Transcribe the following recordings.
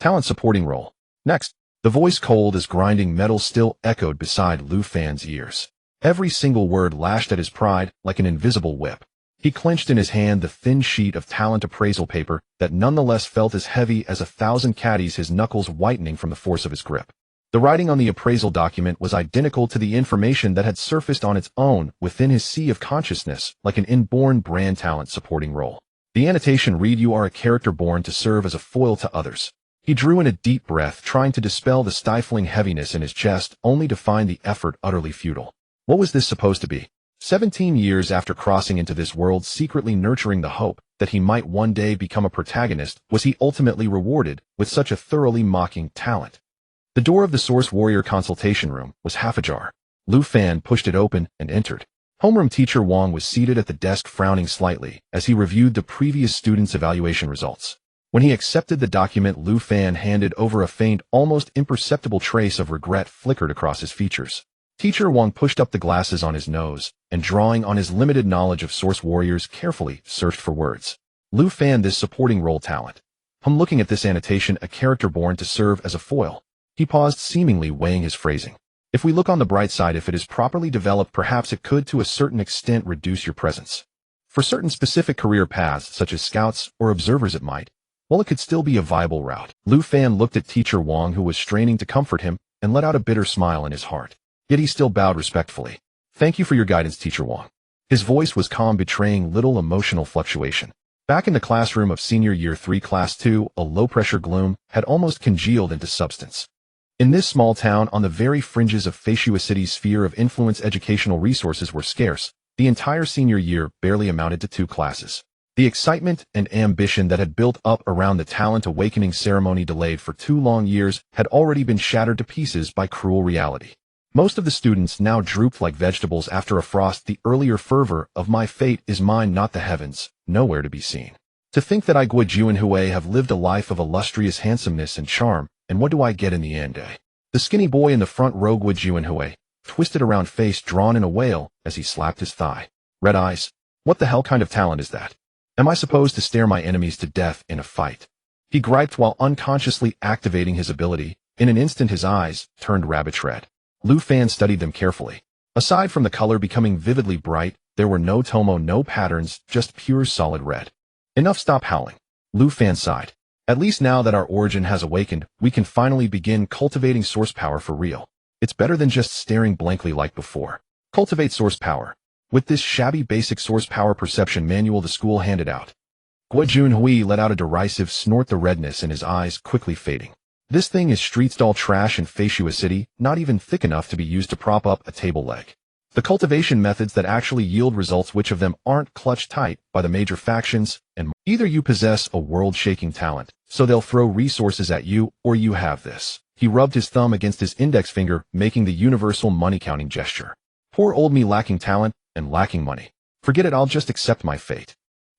Talent supporting role. Next, the voice cold as grinding metal still echoed beside Lu Fan's ears. Every single word lashed at his pride like an invisible whip. He clenched in his hand the thin sheet of talent appraisal paper that nonetheless felt as heavy as 1,000 caddies, his knuckles whitening from the force of his grip. The writing on the appraisal document was identical to the information that had surfaced on its own within his sea of consciousness, like an inborn brand talent supporting role. The annotation read, "You are a character born to serve as a foil to others." He drew in a deep breath, trying to dispel the stifling heaviness in his chest, only to find the effort utterly futile. What was this supposed to be? 17 years after crossing into this world, secretly nurturing the hope that he might one day become a protagonist, was he ultimately rewarded with such a thoroughly mocking talent? The door of the Source Warrior consultation room was half ajar. Lu Fan pushed it open and entered. Homeroom teacher Wang was seated at the desk, frowning slightly as he reviewed the previous students' evaluation results. When he accepted the document Lu Fan handed over, a faint, almost imperceptible trace of regret flickered across his features. Teacher Wang pushed up the glasses on his nose and, drawing on his limited knowledge of Source Warriors, carefully searched for words. Lu Fan, this supporting role talent. Looking at this annotation, a character born to serve as a foil. He paused, seemingly weighing his phrasing. If we look on the bright side, if it is properly developed, perhaps it could to a certain extent reduce your presence. For certain specific career paths, such as scouts or observers, it might. Well, it could still be a viable route. Lu Fan looked at Teacher Wang, who was straining to comfort him, and let out a bitter smile in his heart. Yet he still bowed respectfully. "Thank you for your guidance, Teacher Wang." His voice was calm, betraying little emotional fluctuation. Back in the classroom of Senior Year 3 Class 2, a low-pressure gloom had almost congealed into substance. In this small town on the very fringes of Foresee City's sphere of influence, educational resources were scarce. The entire senior year barely amounted to 2 classes. The excitement and ambition that had built up around the talent awakening ceremony, delayed for 2 long years, had already been shattered to pieces by cruel reality. Most of the students now drooped like vegetables after a frost. The earlier fervor of "my fate is mine, not the heavens," nowhere to be seen. To think that I, Gui Juanhui, have lived a life of illustrious handsomeness and charm, and what do I get in the end, eh? The skinny boy in the front row, Gui Juanhui, twisted around, face drawn in a wail as he slapped his thigh. Red eyes. What the hell kind of talent is that? Am I supposed to stare my enemies to death in a fight? He griped while unconsciously activating his ability. In an instant his eyes turned rabbit red. Lu Fan studied them carefully. Aside from the color becoming vividly bright, there were no tomo, no patterns, just pure solid red. "Enough, stop howling." Lu Fan sighed. "At least now that our origin has awakened, we can finally begin cultivating source power for real. It's better than just staring blankly like before. Cultivate source power." With this shabby basic source power perception manual the school handed out, Gui Juanhui let out a derisive snort, the redness in his eyes quickly fading. "This thing is street stall trash in Foresee City, not even thick enough to be used to prop up a table leg. The cultivation methods that actually yield results, which of them aren't clutched tight by the major factions, and either you possess a world-shaking talent, so they'll throw resources at you, or you have this." He rubbed his thumb against his index finger, making the universal money-counting gesture. "Poor old me, lacking talent and lacking money. Forget it, I'll just accept my fate.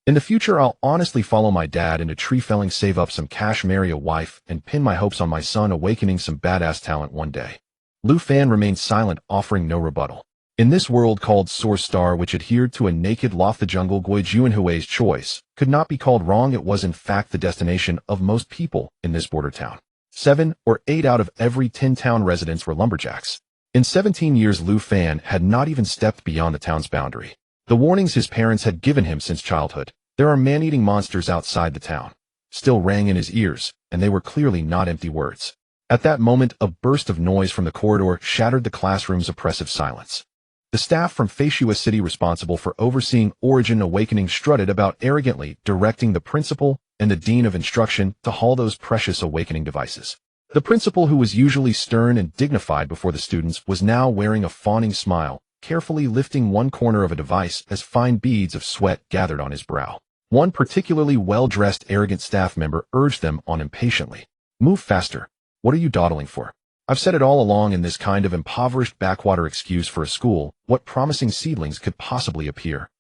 In the future, I'll honestly follow my dad into tree felling, save up some cash, marry a wife, and pin my hopes on my son awakening some badass talent one day." Lu Fan remained silent, offering no rebuttal. In this world called Source Star, which adhered to a naked law, the jungle, Gui Juanhui's choice could not be called wrong. It was in fact the destination of most people in this border town. 7 or 8 out of every 10 town residents were lumberjacks. In 17 years, Lu Fan had not even stepped beyond the town's boundary. The warnings his parents had given him since childhood, "There are man-eating monsters outside the town," still rang in his ears, and they were clearly not empty words. At that moment, a burst of noise from the corridor shattered the classroom's oppressive silence. The staff from Foresee City responsible for overseeing Origin Awakening strutted about arrogantly, directing the principal and the dean of instruction to haul those precious awakening devices. The principal, who was usually stern and dignified before the students, was now wearing a fawning smile, carefully lifting one corner of a device as fine beads of sweat gathered on his brow. One particularly well-dressed, arrogant staff member urged them on impatiently. "Move faster. What are you dawdling for? I've said it all along, in this kind of impoverished backwater excuse for a school, what promising seedlings could possibly appear?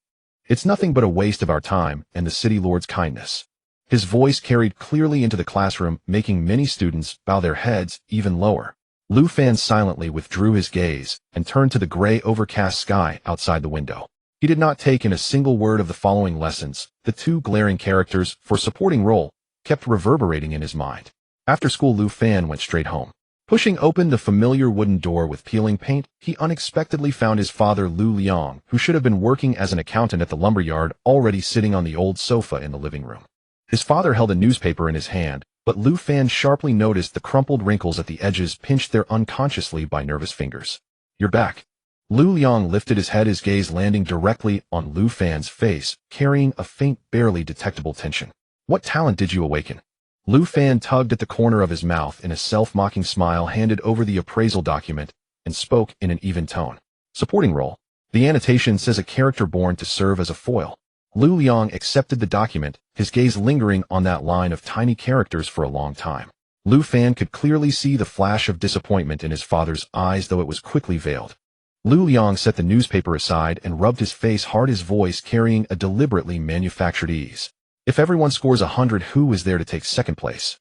It's nothing but a waste of our time and the city lord's kindness." His voice carried clearly into the classroom, making many students bow their heads even lower. Lu Fan silently withdrew his gaze and turned to the gray, overcast sky outside the window. He did not take in a single word of the following lessons. The 2 glaring characters for supporting role kept reverberating in his mind. After school, Lu Fan went straight home. Pushing open the familiar wooden door with peeling paint, he unexpectedly found his father Lu Liang, who should have been working as an accountant at the lumberyard, already sitting on the old sofa in the living room. His father held a newspaper in his hand, but Lu Fan sharply noticed the crumpled wrinkles at the edges pinched there unconsciously by nervous fingers. "You're back." Lu Liang lifted his head, his gaze landing directly on Lu Fan's face, carrying a faint, barely detectable tension. "What talent did you awaken?" Lu Fan tugged at the corner of his mouth in a self-mocking smile, handed over the appraisal document, and spoke in an even tone. "Supporting role. The annotation says a character born to serve as a foil." Lu Liang accepted the document, his gaze lingering on that line of tiny characters for a long time. Lu Fan could clearly see the flash of disappointment in his father's eyes, though it was quickly veiled. Lu Liang set the newspaper aside and rubbed his face hard, his voice carrying a deliberately manufactured ease. "If everyone scores 100, who is there to take second place?"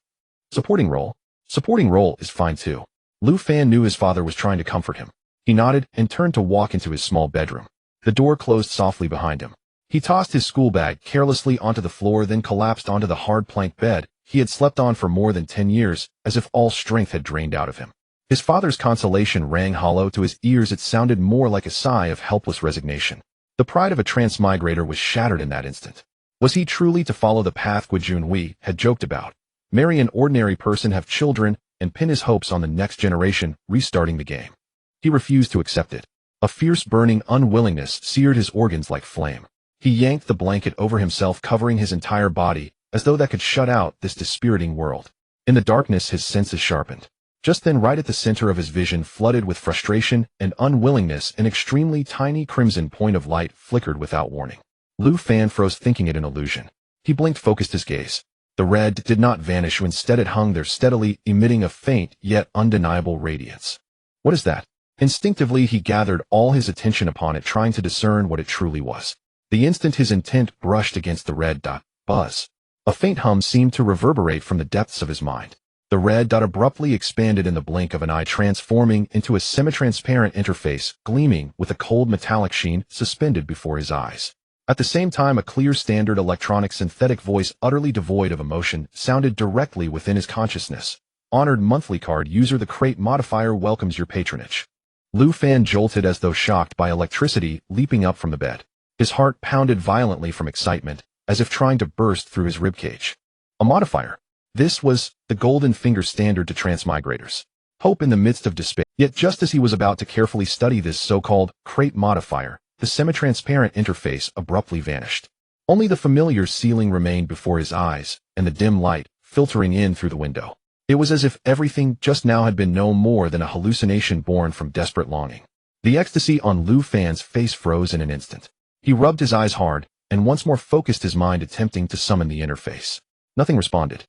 "Supporting role." "Supporting role is fine too." Lu Fan knew his father was trying to comfort him. He nodded and turned to walk into his small bedroom. The door closed softly behind him. He tossed his school bag carelessly onto the floor, then collapsed onto the hard plank bed he had slept on for more than 10 years, as if all strength had drained out of him. His father's consolation rang hollow to his ears. It sounded more like a sigh of helpless resignation. The pride of a transmigrator was shattered in that instant. Was he truly to follow the path Gui Junhui had joked about? Marry an ordinary person, have children, and pin his hopes on the next generation, restarting the game? He refused to accept it. A fierce burning unwillingness seared his organs like flame. He yanked the blanket over himself, covering his entire body, as though that could shut out this dispiriting world. In the darkness, his senses sharpened. Just then, right at the center of his vision, flooded with frustration and unwillingness, an extremely tiny crimson point of light flickered without warning. Lu Fan froze, thinking it an illusion. He blinked, focused his gaze. The red did not vanish. Instead, it hung there steadily, emitting a faint yet undeniable radiance. What is that? Instinctively, he gathered all his attention upon it, trying to discern what it truly was. The instant his intent brushed against the red dot, buzz. A faint hum seemed to reverberate from the depths of his mind. The red dot abruptly expanded in the blink of an eye, transforming into a semi-transparent interface, gleaming with a cold metallic sheen suspended before his eyes. At the same time, a clear, standard electronic synthetic voice, utterly devoid of emotion, sounded directly within his consciousness. "Honored monthly card user, the crate modifier welcomes your patronage." Lu Fan jolted as though shocked by electricity leaping up from the bed. His heart pounded violently from excitement, as if trying to burst through his ribcage. A modifier. This was the golden finger standard to transmigrators. Hope in the midst of despair. Yet just as he was about to carefully study this so-called crate modifier, the semi-transparent interface abruptly vanished. Only the familiar ceiling remained before his eyes, and the dim light filtering in through the window. It was as if everything just now had been no more than a hallucination born from desperate longing. The ecstasy on Lu Fan's face froze in an instant. He rubbed his eyes hard, and once more focused his mind, attempting to summon the interface. Nothing responded.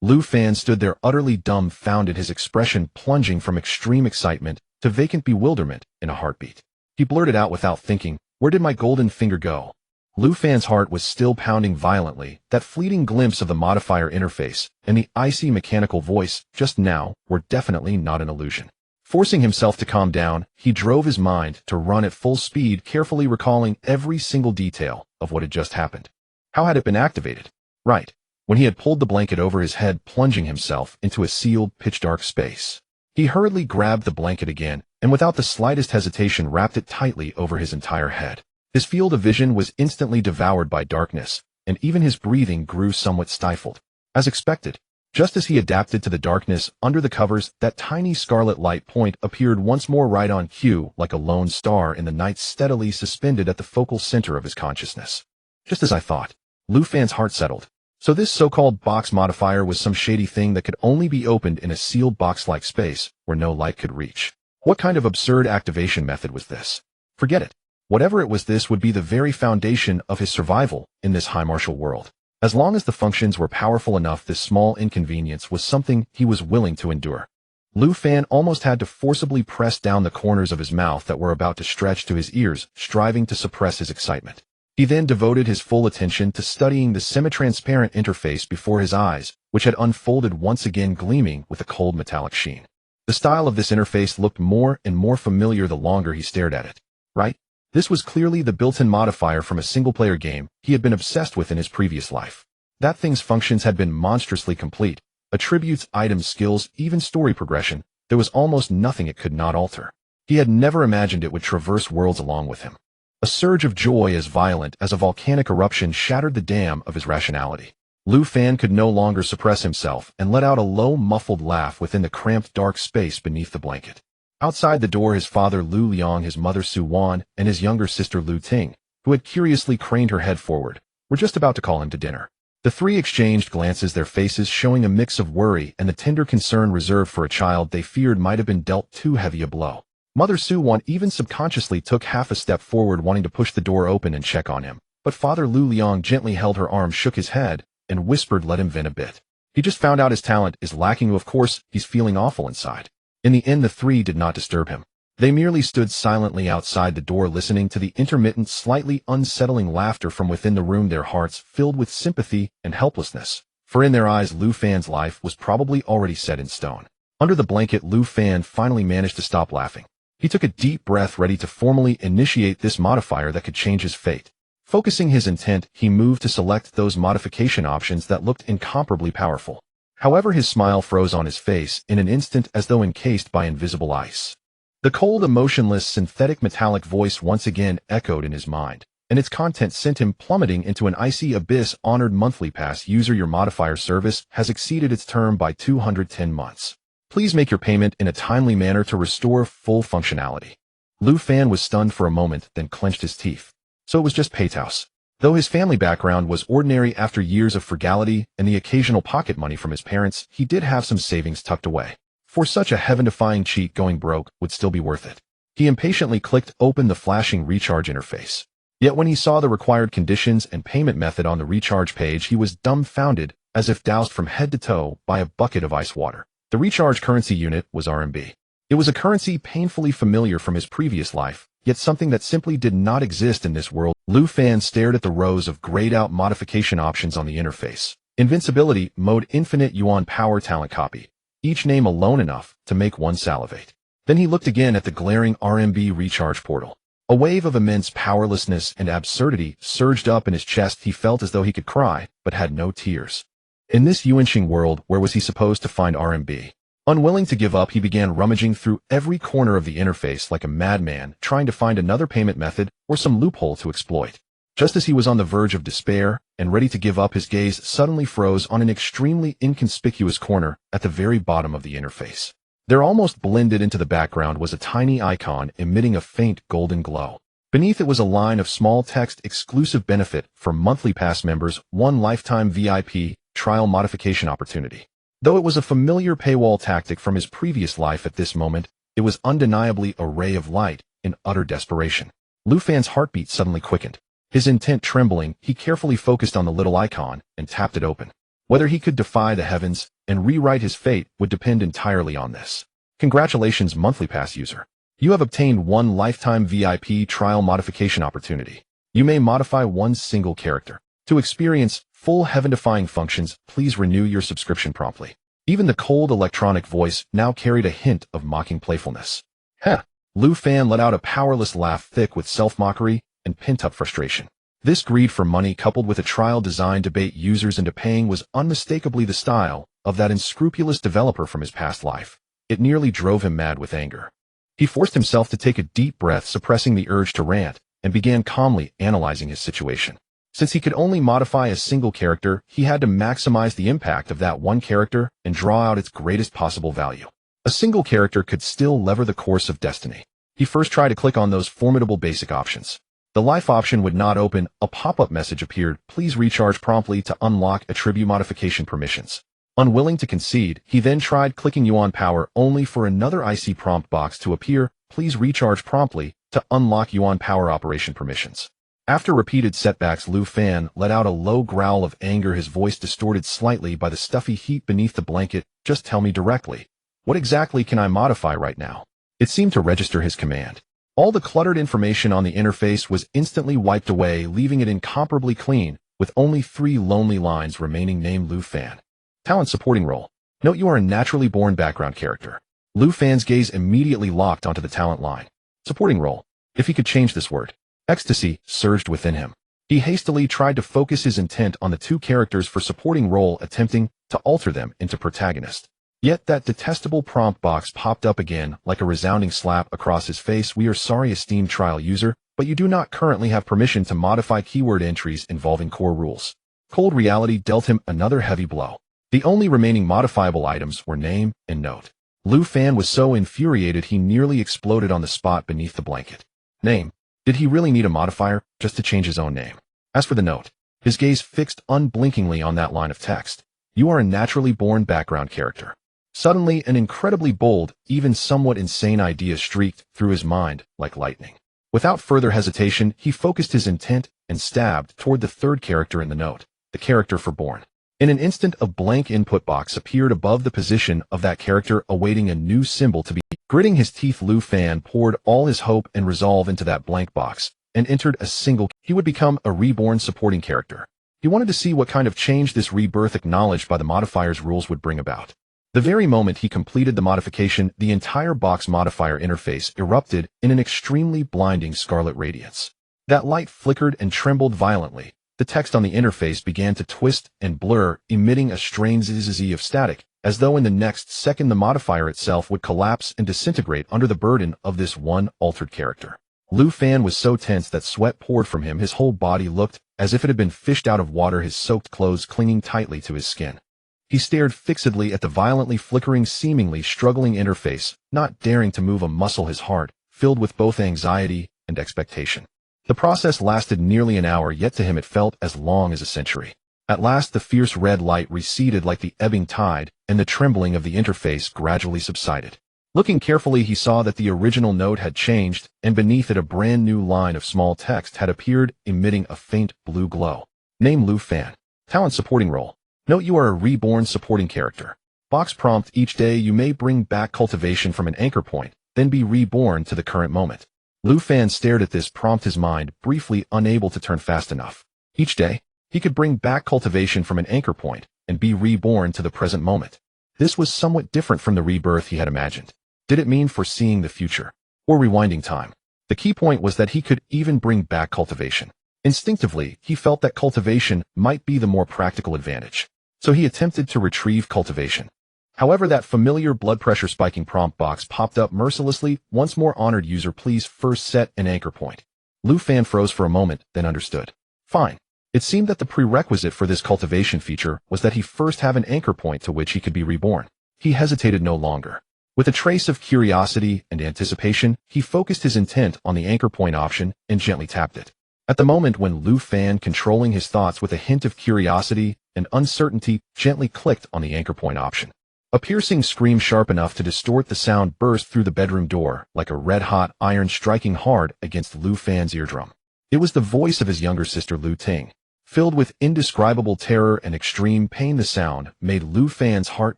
Lu Fan stood there utterly dumbfounded, his expression plunging from extreme excitement to vacant bewilderment in a heartbeat. He blurted out without thinking, "Where did my golden finger go?" Lu Fan's heart was still pounding violently. That fleeting glimpse of the modifier interface and the icy mechanical voice just now were definitely not an illusion. Forcing himself to calm down, he drove his mind to run at full speed, carefully recalling every single detail of what had just happened. How had it been activated? Right. When he had pulled the blanket over his head, plunging himself into a sealed, pitch-dark space. He hurriedly grabbed the blanket again, and without the slightest hesitation wrapped it tightly over his entire head. His field of vision was instantly devoured by darkness, and even his breathing grew somewhat stifled. As expected, just as he adapted to the darkness under the covers, that tiny scarlet light point appeared once more right on cue, like a lone star in the night, steadily suspended at the focal center of his consciousness. Just as I thought. Lu Fan's heart settled. So this so-called box modifier was some shady thing that could only be opened in a sealed box-like space where no light could reach. What kind of absurd activation method was this? Forget it. Whatever it was, this would be the very foundation of his survival in this high martial world. As long as the functions were powerful enough, this small inconvenience was something he was willing to endure. Lu Fan almost had to forcibly press down the corners of his mouth that were about to stretch to his ears, striving to suppress his excitement. He then devoted his full attention to studying the semi-transparent interface before his eyes, which had unfolded once again, gleaming with a cold metallic sheen. The style of this interface looked more and more familiar the longer he stared at it. Right? This was clearly the built-in modifier from a single-player game he had been obsessed with in his previous life. That thing's functions had been monstrously complete, attributes, items, skills, even story progression, there was almost nothing it could not alter. He had never imagined it would traverse worlds along with him. A surge of joy as violent as a volcanic eruption shattered the dam of his rationality. Lu Fan could no longer suppress himself and let out a low, muffled laugh within the cramped dark space beneath the blanket. Outside the door, his father Lu Liang, his mother Su Wan, and his younger sister Lu Ting, who had curiously craned her head forward, were just about to call him to dinner. The three exchanged glances, their faces showing a mix of worry and the tender concern reserved for a child they feared might have been dealt too heavy a blow. Mother Su Wan even subconsciously took half a step forward, wanting to push the door open and check on him, but Father Lu Liang gently held her arm, shook his head, and whispered, "Let him vent a bit. He just found out his talent is lacking. Of course, he's feeling awful inside." In the end, the three did not disturb him. They merely stood silently outside the door, listening to the intermittent, slightly unsettling laughter from within the room, their hearts filled with sympathy and helplessness. For in their eyes, Lu Fan's life was probably already set in stone. Under the blanket, Lu Fan finally managed to stop laughing. He took a deep breath, ready to formally initiate this modifier that could change his fate. Focusing his intent, he moved to select those modification options that looked incomparably powerful. However, his smile froze on his face in an instant, as though encased by invisible ice. The cold, emotionless, synthetic metallic voice once again echoed in his mind, and its content sent him plummeting into an icy abyss. Honored monthly pass user, your modifier service has exceeded its term by 210 months. Please make your payment in a timely manner to restore full functionality. Lu Fan was stunned for a moment, then clenched his teeth. So it was just Paytaus. Though his family background was ordinary, after years of frugality and the occasional pocket money from his parents, he did have some savings tucked away. For such a heaven-defying cheat, going broke would still be worth it. He impatiently clicked open the flashing recharge interface. Yet when he saw the required conditions and payment method on the recharge page, he was dumbfounded, as if doused from head to toe by a bucket of ice water. The recharge currency unit was RMB. It was a currency painfully familiar from his previous life, yet something that simply did not exist in this world. Lu Fan stared at the rows of grayed-out modification options on the interface. Invincibility, mode, infinite yuan power, talent copy. Each name alone enough to make one salivate. Then he looked again at the glaring RMB recharge portal. A wave of immense powerlessness and absurdity surged up in his chest. He felt as though he could cry, but had no tears. In this yuanxing world, where was he supposed to find RMB? Unwilling to give up, he began rummaging through every corner of the interface like a madman, trying to find another payment method or some loophole to exploit. Just as he was on the verge of despair and ready to give up, his gaze suddenly froze on an extremely inconspicuous corner at the very bottom of the interface. There, almost blended into the background, was a tiny icon emitting a faint golden glow. Beneath it was a line of small text: exclusive benefit for monthly pass members, 1 lifetime VIP trial modification opportunity. Though it was a familiar paywall tactic from his previous life, at this moment, it was undeniably a ray of light in utter desperation. Lu Fan's heartbeat suddenly quickened. His intent trembling, he carefully focused on the little icon and tapped it open. Whether he could defy the heavens and rewrite his fate would depend entirely on this. Congratulations, monthly pass user. You have obtained 1 lifetime VIP trial modification opportunity. You may modify 1 single character. To experience full heaven-defying functions, please renew your subscription promptly. Even the cold electronic voice now carried a hint of mocking playfulness. Heh! Lu Fan let out a powerless laugh, thick with self-mockery and pent-up frustration. This greed for money, coupled with a trial designed to bait users into paying, was unmistakably the style of that unscrupulous developer from his past life. It nearly drove him mad with anger. He forced himself to take a deep breath, suppressing the urge to rant, and began calmly analyzing his situation. Since he could only modify a single character, he had to maximize the impact of that one character and draw out its greatest possible value. A single character could still lever the course of destiny. He first tried to click on those formidable basic options. The life option would not open. A pop-up message appeared: please recharge promptly to unlock attribute modification permissions. Unwilling to concede, he then tried clicking yuan power, only for another icy prompt box to appear: please recharge promptly to unlock yuan power operation permissions. After repeated setbacks, Lu Fan let out a low growl of anger, his voice distorted slightly by the stuffy heat beneath the blanket. Just tell me directly. What exactly can I modify right now? It seemed to register his command. All the cluttered information on the interface was instantly wiped away, leaving it incomparably clean, with only 3 lonely lines remaining. Name: Lu Fan. Talent: supporting role. Note: you are a naturally born background character. Lu Fan's gaze immediately locked onto the talent line. Supporting role. If he could change this word. Ecstasy surged within him. He hastily tried to focus his intent on the two characters for supporting role, attempting to alter them into protagonists. Yet that detestable prompt box popped up again like a resounding slap across his face. "We are sorry, esteemed trial user, but you do not currently have permission to modify keyword entries involving core rules." Cold reality dealt him another heavy blow. The only remaining modifiable items were name and note. Lu Fan was so infuriated he nearly exploded on the spot beneath the blanket. Name. Did he really need a modifier just to change his own name? As for the note, his gaze fixed unblinkingly on that line of text. "You are a naturally born background character." Suddenly, an incredibly bold, even somewhat insane idea streaked through his mind like lightning. Without further hesitation, he focused his intent and stabbed toward the third character in the note, the character for born. In an instant, a blank input box appeared above the position of that character, awaiting a new symbol to be. Gritting his teeth, Lu Fan poured all his hope and resolve into that blank box and entered a single. He would become a reborn supporting character. He wanted to see what kind of change this rebirth acknowledged by the modifier's rules would bring about. The very moment he completed the modification, the entire box modifier interface erupted in an extremely blinding scarlet radiance. That light flickered and trembled violently. The text on the interface began to twist and blur, emitting a strange zzzz of static, as though in the next second the modifier itself would collapse and disintegrate under the burden of this one altered character. Lu Fan was so tense that sweat poured from him. His whole body looked as if it had been fished out of water, his soaked clothes clinging tightly to his skin. He stared fixedly at the violently flickering, seemingly struggling interface, not daring to move a muscle, his heart filled with both anxiety and expectation. The process lasted nearly an hour, yet to him it felt as long as a century. At last the fierce red light receded like the ebbing tide, and the trembling of the interface gradually subsided. Looking carefully, he saw that the original note had changed, and beneath it a brand new line of small text had appeared, emitting a faint blue glow. Name: Lu Fan. Talent: supporting role. Note: you are a reborn supporting character. Box prompt: each day you may bring back cultivation from an anchor point, then be reborn to the current moment. Lu Fan stared at this prompt, his mind briefly unable to turn fast enough. Each day, he could bring back cultivation from an anchor point and be reborn to the present moment. This was somewhat different from the rebirth he had imagined. Did it mean foreseeing the future, or rewinding time? The key point was that he could even bring back cultivation. Instinctively, he felt that cultivation might be the more practical advantage. So he attempted to retrieve cultivation. However, that familiar blood pressure spiking prompt box popped up mercilessly. "Once more, honored user, please first set an anchor point." Lu Fan froze for a moment, then understood. Fine. It seemed that the prerequisite for this cultivation feature was that he first have an anchor point to which he could be reborn. He hesitated no longer. With a trace of curiosity and anticipation, he focused his intent on the anchor point option and gently tapped it. At the moment when Lu Fan, controlling his thoughts with a hint of curiosity and uncertainty, gently clicked on the anchor point option, a piercing scream sharp enough to distort the sound burst through the bedroom door like a red-hot iron striking hard against Lu Fan's eardrum. It was the voice of his younger sister, Lu Ting. Filled with indescribable terror and extreme pain, the sound made Lu Fan's heart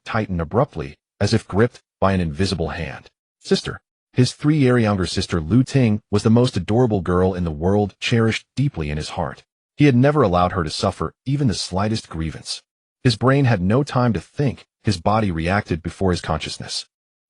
tighten abruptly, as if gripped by an invisible hand. Sister. His 3-year younger sister, Lu Ting, was the most adorable girl in the world, cherished deeply in his heart. He had never allowed her to suffer even the slightest grievance. His brain had no time to think. His body reacted before his consciousness.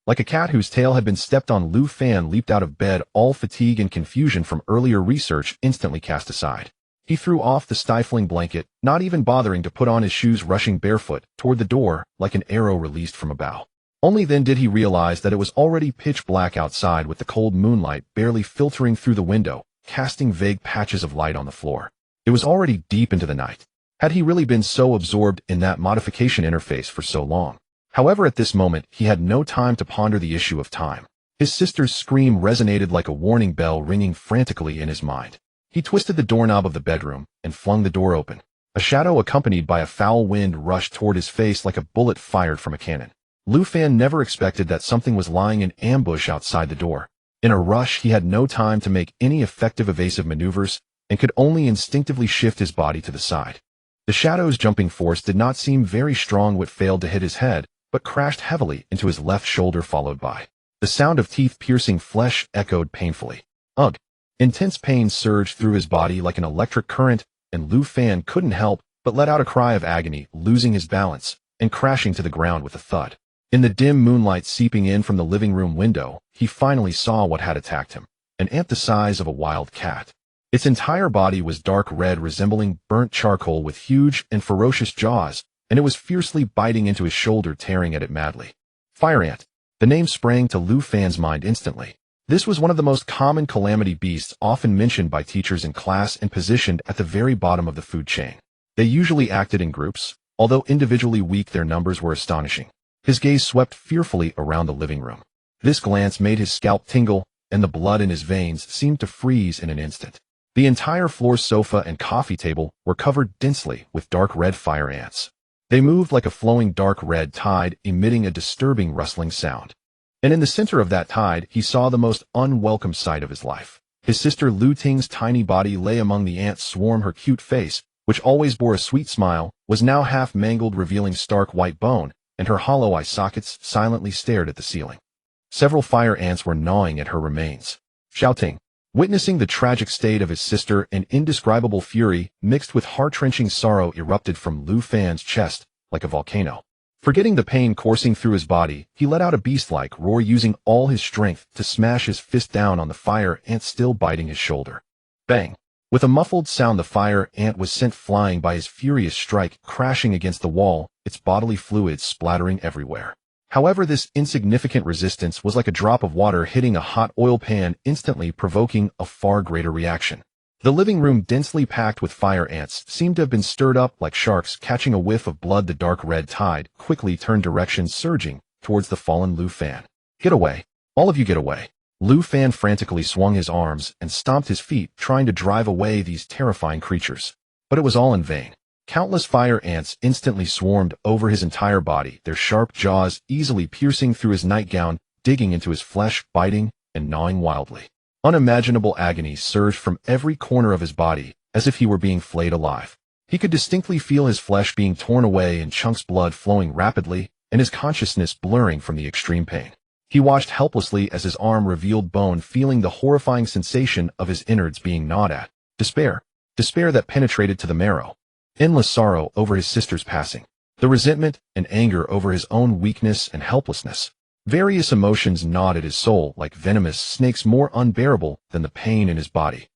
Like a cat whose tail had been stepped on, Lu Fan leaped out of bed, all fatigue and confusion from earlier research instantly cast aside. He threw off the stifling blanket, not even bothering to put on his shoes, rushing barefoot toward the door like an arrow released from a bow. Only then did he realize that it was already pitch black outside, with the cold moonlight barely filtering through the window, casting vague patches of light on the floor. It was already deep into the night. Had he really been so absorbed in that modification interface for so long? However, at this moment, he had no time to ponder the issue of time. His sister's scream resonated like a warning bell, ringing frantically in his mind. He twisted the doorknob of the bedroom and flung the door open. A shadow accompanied by a foul wind rushed toward his face like a bullet fired from a cannon. Lu Fan never expected that something was lying in ambush outside the door. In a rush, he had no time to make any effective evasive maneuvers and could only instinctively shift his body to the side. The shadow's jumping force did not seem very strong. It failed to hit his head, but crashed heavily into his left shoulder, followed by the sound of teeth-piercing flesh echoed painfully. Ugh! Intense pain surged through his body like an electric current, and Lu Fan couldn't help but let out a cry of agony, losing his balance and crashing to the ground with a thud. In the dim moonlight seeping in from the living room window, he finally saw what had attacked him, an ant the size of a wild cat. Its entire body was dark red, resembling burnt charcoal, with huge and ferocious jaws, and it was fiercely biting into his shoulder, tearing at it madly. Fire ant. The name sprang to Lu Fan's mind instantly. This was one of the most common calamity beasts often mentioned by teachers in class and positioned at the very bottom of the food chain. They usually acted in groups, although individually weak, their numbers were astonishing. His gaze swept fearfully around the living room. This glance made his scalp tingle, and the blood in his veins seemed to freeze in an instant. The entire floor, sofa, and coffee table were covered densely with dark red fire ants. They moved like a flowing dark red tide, emitting a disturbing rustling sound. And in the center of that tide, he saw the most unwelcome sight of his life. His sister Lu Ting's tiny body lay among the ant swarm. Her cute face, which always bore a sweet smile, was now half mangled, revealing stark white bone, and her hollow eye sockets silently stared at the ceiling. Several fire ants were gnawing at her remains. Shouting. Witnessing the tragic state of his sister, an indescribable fury, mixed with heart-wrenching sorrow, erupted from Lu Fan's chest like a volcano. Forgetting the pain coursing through his body, he let out a beast-like roar, using all his strength to smash his fist down on the fire ant still biting his shoulder. Bang! With a muffled sound, the fire ant was sent flying by his furious strike, crashing against the wall, its bodily fluids splattering everywhere. However, this insignificant resistance was like a drop of water hitting a hot oil pan, instantly provoking a far greater reaction. The living room, densely packed with fire ants, seemed to have been stirred up like sharks catching a whiff of blood. The dark red tide quickly turned direction, surging towards the fallen Lu Fan. Get away! All of you get away! Lu Fan frantically swung his arms and stomped his feet, trying to drive away these terrifying creatures. But it was all in vain. Countless fire ants instantly swarmed over his entire body, their sharp jaws easily piercing through his nightgown, digging into his flesh, biting and gnawing wildly. Unimaginable agony surged from every corner of his body, as if he were being flayed alive. He could distinctly feel his flesh being torn away in chunks, blood flowing rapidly, and his consciousness blurring from the extreme pain. He watched helplessly as his arm revealed bone, feeling the horrifying sensation of his innards being gnawed at. Despair that penetrated to the marrow. Endless sorrow over his sister's passing. The resentment and anger over his own weakness and helplessness. Various emotions gnawed at his soul like venomous snakes, more unbearable than the pain in his body.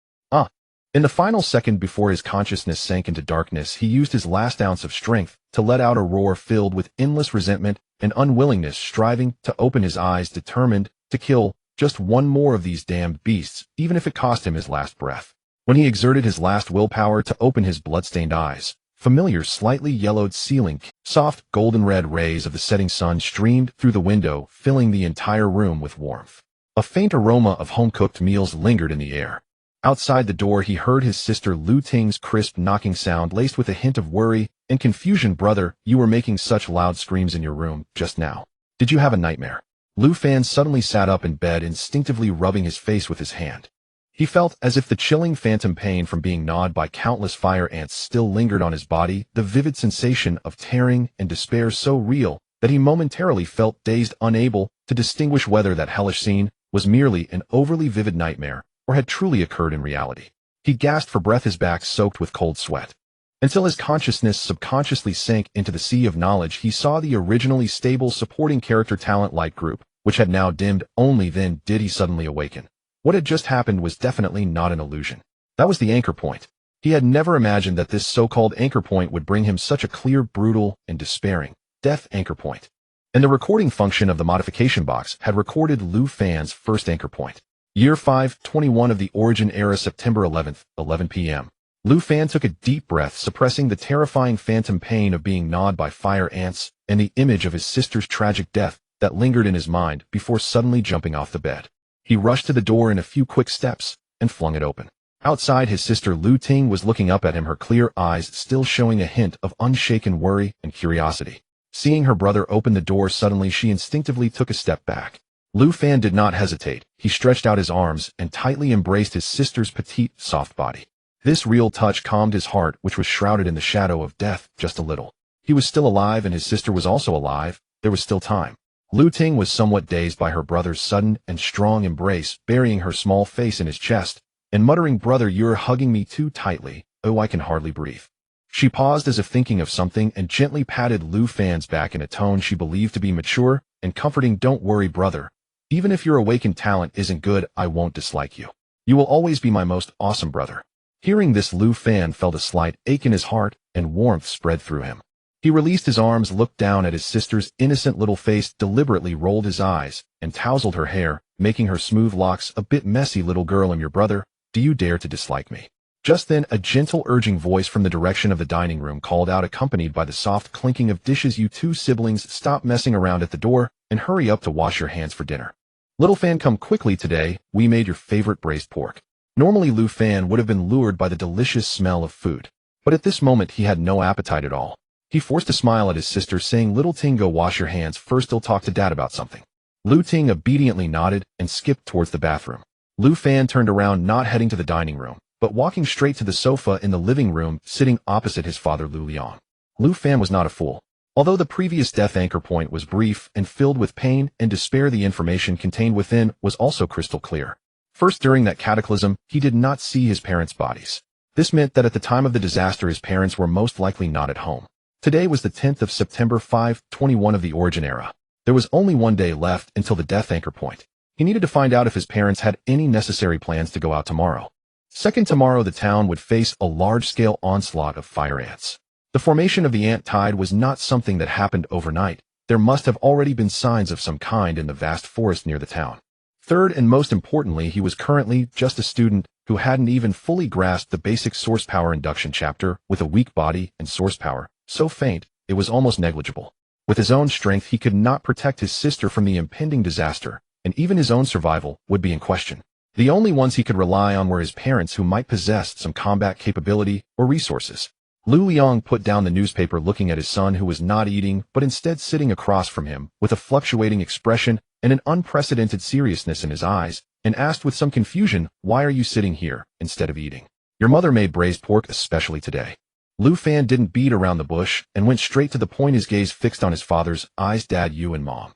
In the final second before his consciousness sank into darkness, he used his last ounce of strength to let out a roar filled with endless resentment and unwillingness, striving to open his eyes, determined to kill just one more of these damned beasts, even if it cost him his last breath. When he exerted his last willpower to open his blood-stained eyes, familiar slightly yellowed ceiling, soft golden red rays of the setting sun streamed through the window, filling the entire room with warmth. A faint aroma of home-cooked meals lingered in the air. Outside the door, he heard his sister Lu Ting's crisp knocking sound, laced with a hint of worry and confusion. Brother, you were making such loud screams in your room just now. Did you have a nightmare? Lu Fan suddenly sat up in bed, instinctively rubbing his face with his hand. He felt as if the chilling phantom pain from being gnawed by countless fire ants still lingered on his body, the vivid sensation of tearing and despair so real that he momentarily felt dazed, unable to distinguish whether that hellish scene was merely an overly vivid nightmare or had truly occurred in reality. He gasped for breath, his back soaked with cold sweat. Until his consciousness subconsciously sank into the sea of knowledge, he saw the originally stable supporting character talent light group, which had now dimmed. Only then did he suddenly awaken. What had just happened was definitely not an illusion. That was the anchor point. He had never imagined that this so-called anchor point would bring him such a clear, brutal, and despairing death anchor point. And the recording function of the modification box had recorded Lu Fan's first anchor point. Year 521 of the Origin Era, September 11th, 11 p.m. Lu Fan took a deep breath, suppressing the terrifying phantom pain of being gnawed by fire ants and the image of his sister's tragic death that lingered in his mind before suddenly jumping off the bed. He rushed to the door in a few quick steps and flung it open. Outside, his sister Lu Ting was looking up at him, her clear eyes still showing a hint of unshaken worry and curiosity. Seeing her brother open the door suddenly, she instinctively took a step back. Lu Fan did not hesitate. He stretched out his arms and tightly embraced his sister's petite, soft body. This real touch calmed his heart, which was shrouded in the shadow of death just a little. He was still alive, and his sister was also alive. There was still time. Lu Ting was somewhat dazed by her brother's sudden and strong embrace, burying her small face in his chest and muttering, "Brother, you're hugging me too tightly. Oh, I can hardly breathe." She paused as if thinking of something and gently patted Lu Fan's back in a tone she believed to be mature and comforting. "Don't worry, brother. Even if your awakened talent isn't good, I won't dislike you. You will always be my most awesome brother. Hearing this, Lu Fan felt a slight ache in his heart, and warmth spread through him. He released his arms, looked down at his sister's innocent little face, deliberately rolled his eyes, and tousled her hair, making her smooth locks a bit messy. Little girl, I'm your brother. Do you dare to dislike me? Just then, a gentle, urging voice from the direction of the dining room called out, accompanied by the soft clinking of dishes. You two siblings, stop messing around at the door, and hurry up to wash your hands for dinner. Little Fan, come quickly today. We made your favorite braised pork. Normally, Lu Fan would have been lured by the delicious smell of food, but at this moment he had no appetite at all. He forced a smile at his sister, saying, Little Ting, go wash your hands first. I'll talk to Dad about something. Lu Ting obediently nodded and skipped towards the bathroom. Lu Fan turned around, not heading to the dining room, but walking straight to the sofa in the living room, sitting opposite his father, Lu Liang. Lu Fan was not a fool. Although the previous death anchor point was brief and filled with pain and despair, the information contained within was also crystal clear. First, during that cataclysm, he did not see his parents' bodies. This meant that at the time of the disaster, his parents were most likely not at home. Today was the 10th of September 521 of the Origin Era. There was only one day left until the death anchor point. He needed to find out if his parents had any necessary plans to go out tomorrow. Second, tomorrow the town would face a large-scale onslaught of fire ants. The formation of the ant tide was not something that happened overnight. There must have already been signs of some kind in the vast forest near the town. Third, and most importantly, he was currently just a student who hadn't even fully grasped the basic source power induction chapter, with a weak body and source power so faint it was almost negligible. With his own strength, he could not protect his sister from the impending disaster, and even his own survival would be in question. The only ones he could rely on were his parents, who might possess some combat capability or resources. Lu Liang put down the newspaper, looking at his son, who was not eating, but instead sitting across from him, with a fluctuating expression and an unprecedented seriousness in his eyes, and asked with some confusion, Why are you sitting here instead of eating? Your mother made braised pork especially today. Lu Fan didn't beat around the bush and went straight to the point, his gaze fixed on his father's eyes. Dad, you and Mom,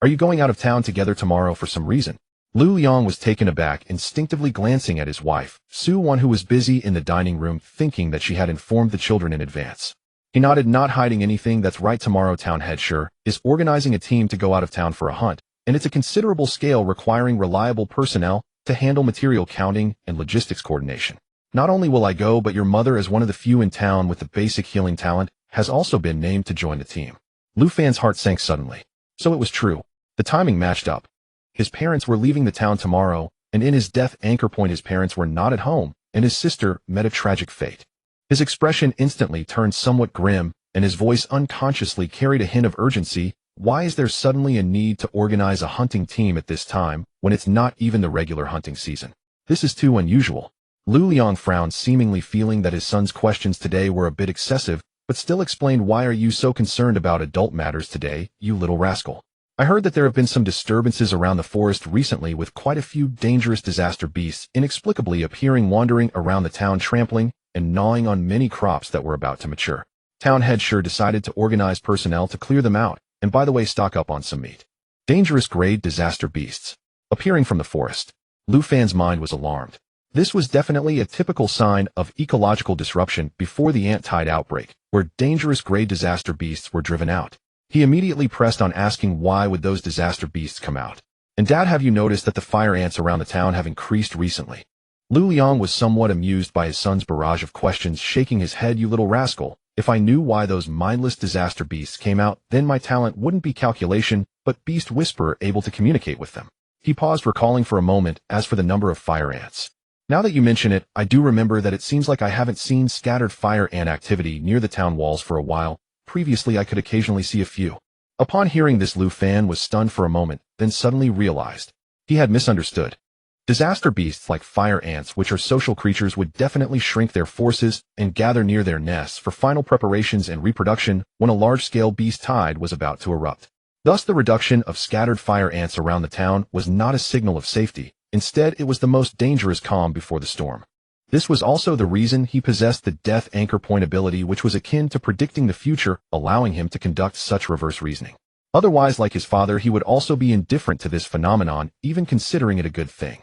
are you going out of town together tomorrow for some reason? Lu Liang was taken aback, instinctively glancing at his wife, Su Wan, who was busy in the dining room, thinking that she had informed the children in advance. He nodded, not hiding anything. That's right, tomorrow town head sure is organizing a team to go out of town for a hunt, and it's a considerable scale, requiring reliable personnel to handle material counting and logistics coordination. Not only will I go, but your mother, as one of the few in town with the basic healing talent, has also been named to join the team. Lu Fan's heart sank suddenly. So it was true. The timing matched up. His parents were leaving the town tomorrow, and in his death anchor point his parents were not at home, and his sister met a tragic fate. His expression instantly turned somewhat grim, and his voice unconsciously carried a hint of urgency. Why is there suddenly a need to organize a hunting team at this time, when it's not even the regular hunting season? This is too unusual. Lu Liang frowned, seemingly feeling that his son's questions today were a bit excessive, but still explained, Why are you so concerned about adult matters today, you little rascal? I heard that there have been some disturbances around the forest recently, with quite a few dangerous disaster beasts inexplicably appearing, wandering around the town, trampling and gnawing on many crops that were about to mature. Town head sure decided to organize personnel to clear them out, and by the way, stock up on some meat. Dangerous grade disaster beasts appearing from the forest. Lu Fan's mind was alarmed. This was definitely a typical sign of ecological disruption before the ant tide outbreak, where dangerous grade disaster beasts were driven out. He immediately pressed on, asking, why would those disaster beasts come out? And Dad, have you noticed that the fire ants around the town have increased recently? Lu Liang was somewhat amused by his son's barrage of questions, shaking his head. You little rascal, if I knew why those mindless disaster beasts came out, then my talent wouldn't be calculation, but beast whisperer, able to communicate with them. He paused, recalling for a moment. As for the number of fire ants, now that you mention it, I do remember that it seems like I haven't seen scattered fire ant activity near the town walls for a while. Previously I could occasionally see a few. Upon hearing this, Lu Fan was stunned for a moment, then suddenly realized he had misunderstood. Disaster beasts like fire ants, which are social creatures, would definitely shrink their forces and gather near their nests for final preparations and reproduction when a large-scale beast tide was about to erupt. Thus, the reduction of scattered fire ants around the town was not a signal of safety. Instead, it was the most dangerous calm before the storm. This was also the reason he possessed the death anchor point ability, which was akin to predicting the future, allowing him to conduct such reverse reasoning. Otherwise, like his father, he would also be indifferent to this phenomenon, even considering it a good thing.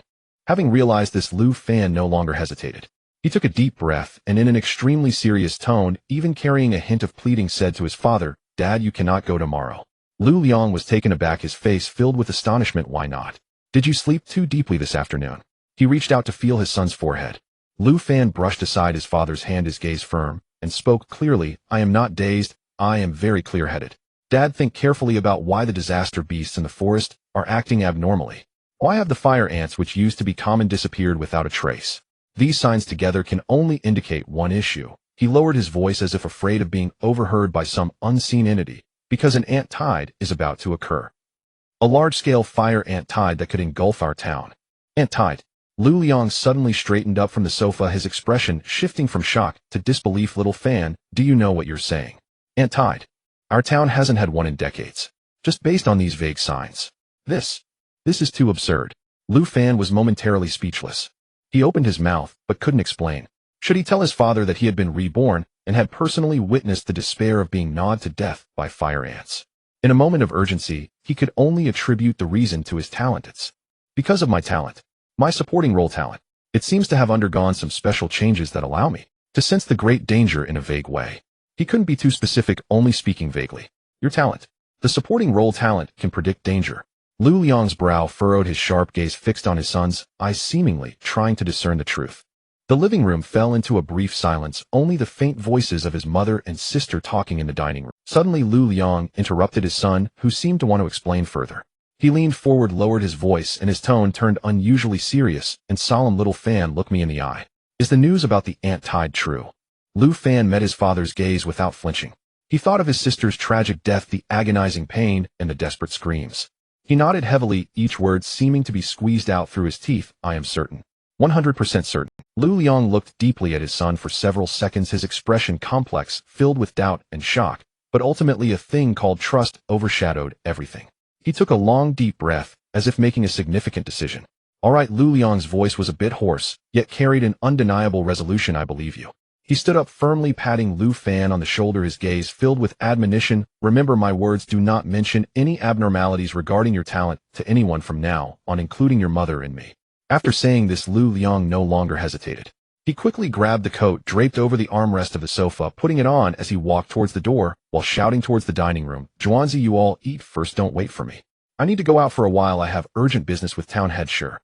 Having realized this, Lu Fan no longer hesitated. He took a deep breath and, in an extremely serious tone, even carrying a hint of pleading, said to his father, Dad, you cannot go tomorrow. Lu Liang was taken aback, his face filled with astonishment. Why not? Did you sleep too deeply this afternoon? He reached out to feel his son's forehead. Lu Fan brushed aside his father's hand, his gaze firm, and spoke clearly, I am not dazed, I am very clear-headed. Dad, think carefully about why the disaster beasts in the forest are acting abnormally. Why have the fire ants which used to be common disappeared without a trace? These signs together can only indicate one issue. He lowered his voice as if afraid of being overheard by some unseen entity, because an ant tide is about to occur. A large-scale fire ant tide that could engulf our town. Ant tide. Lu Liang suddenly straightened up from the sofa, his expression shifting from shock to disbelief. Little Fan, do you know what you're saying? Ant tide. Our town hasn't had one in decades. Just based on these vague signs. This is too absurd. Lu Fan was momentarily speechless. He opened his mouth, but couldn't explain. Should he tell his father that he had been reborn and had personally witnessed the despair of being gnawed to death by fire ants? In a moment of urgency, he could only attribute the reason to his talent. It's because of my talent. My supporting role talent. It seems to have undergone some special changes that allow me to sense the great danger in a vague way. He couldn't be too specific, only speaking vaguely. Your talent. The supporting role talent can predict danger. Lu Liang's brow furrowed, his sharp gaze fixed on his son's eyes, seemingly trying to discern the truth. The living room fell into a brief silence, only the faint voices of his mother and sister talking in the dining room. Suddenly Lu Liang interrupted his son, who seemed to want to explain further. He leaned forward, lowered his voice, and his tone turned unusually serious and solemn. Little Fan, look me in the eye. Is the news about the ant tide true? Lu Fan met his father's gaze without flinching. He thought of his sister's tragic death, the agonizing pain, and the desperate screams. He nodded heavily, each word seeming to be squeezed out through his teeth. I am certain. 100% certain. Lu Liang looked deeply at his son for several seconds, his expression complex, filled with doubt and shock, but ultimately a thing called trust overshadowed everything. He took a long, deep breath, as if making a significant decision. All right, Lu Liang's voice was a bit hoarse, yet carried an undeniable resolution. I believe you. He stood up firmly, patting Lu Fan on the shoulder, his gaze filled with admonition. Remember my words, do not mention any abnormalities regarding your talent to anyone from now on, including your mother and me. After saying this, Lu Liang no longer hesitated. He quickly grabbed the coat draped over the armrest of the sofa, putting it on as he walked towards the door, while shouting towards the dining room, Zhuanzi, you all eat first, don't wait for me. I need to go out for a while, I have urgent business with town head Sure.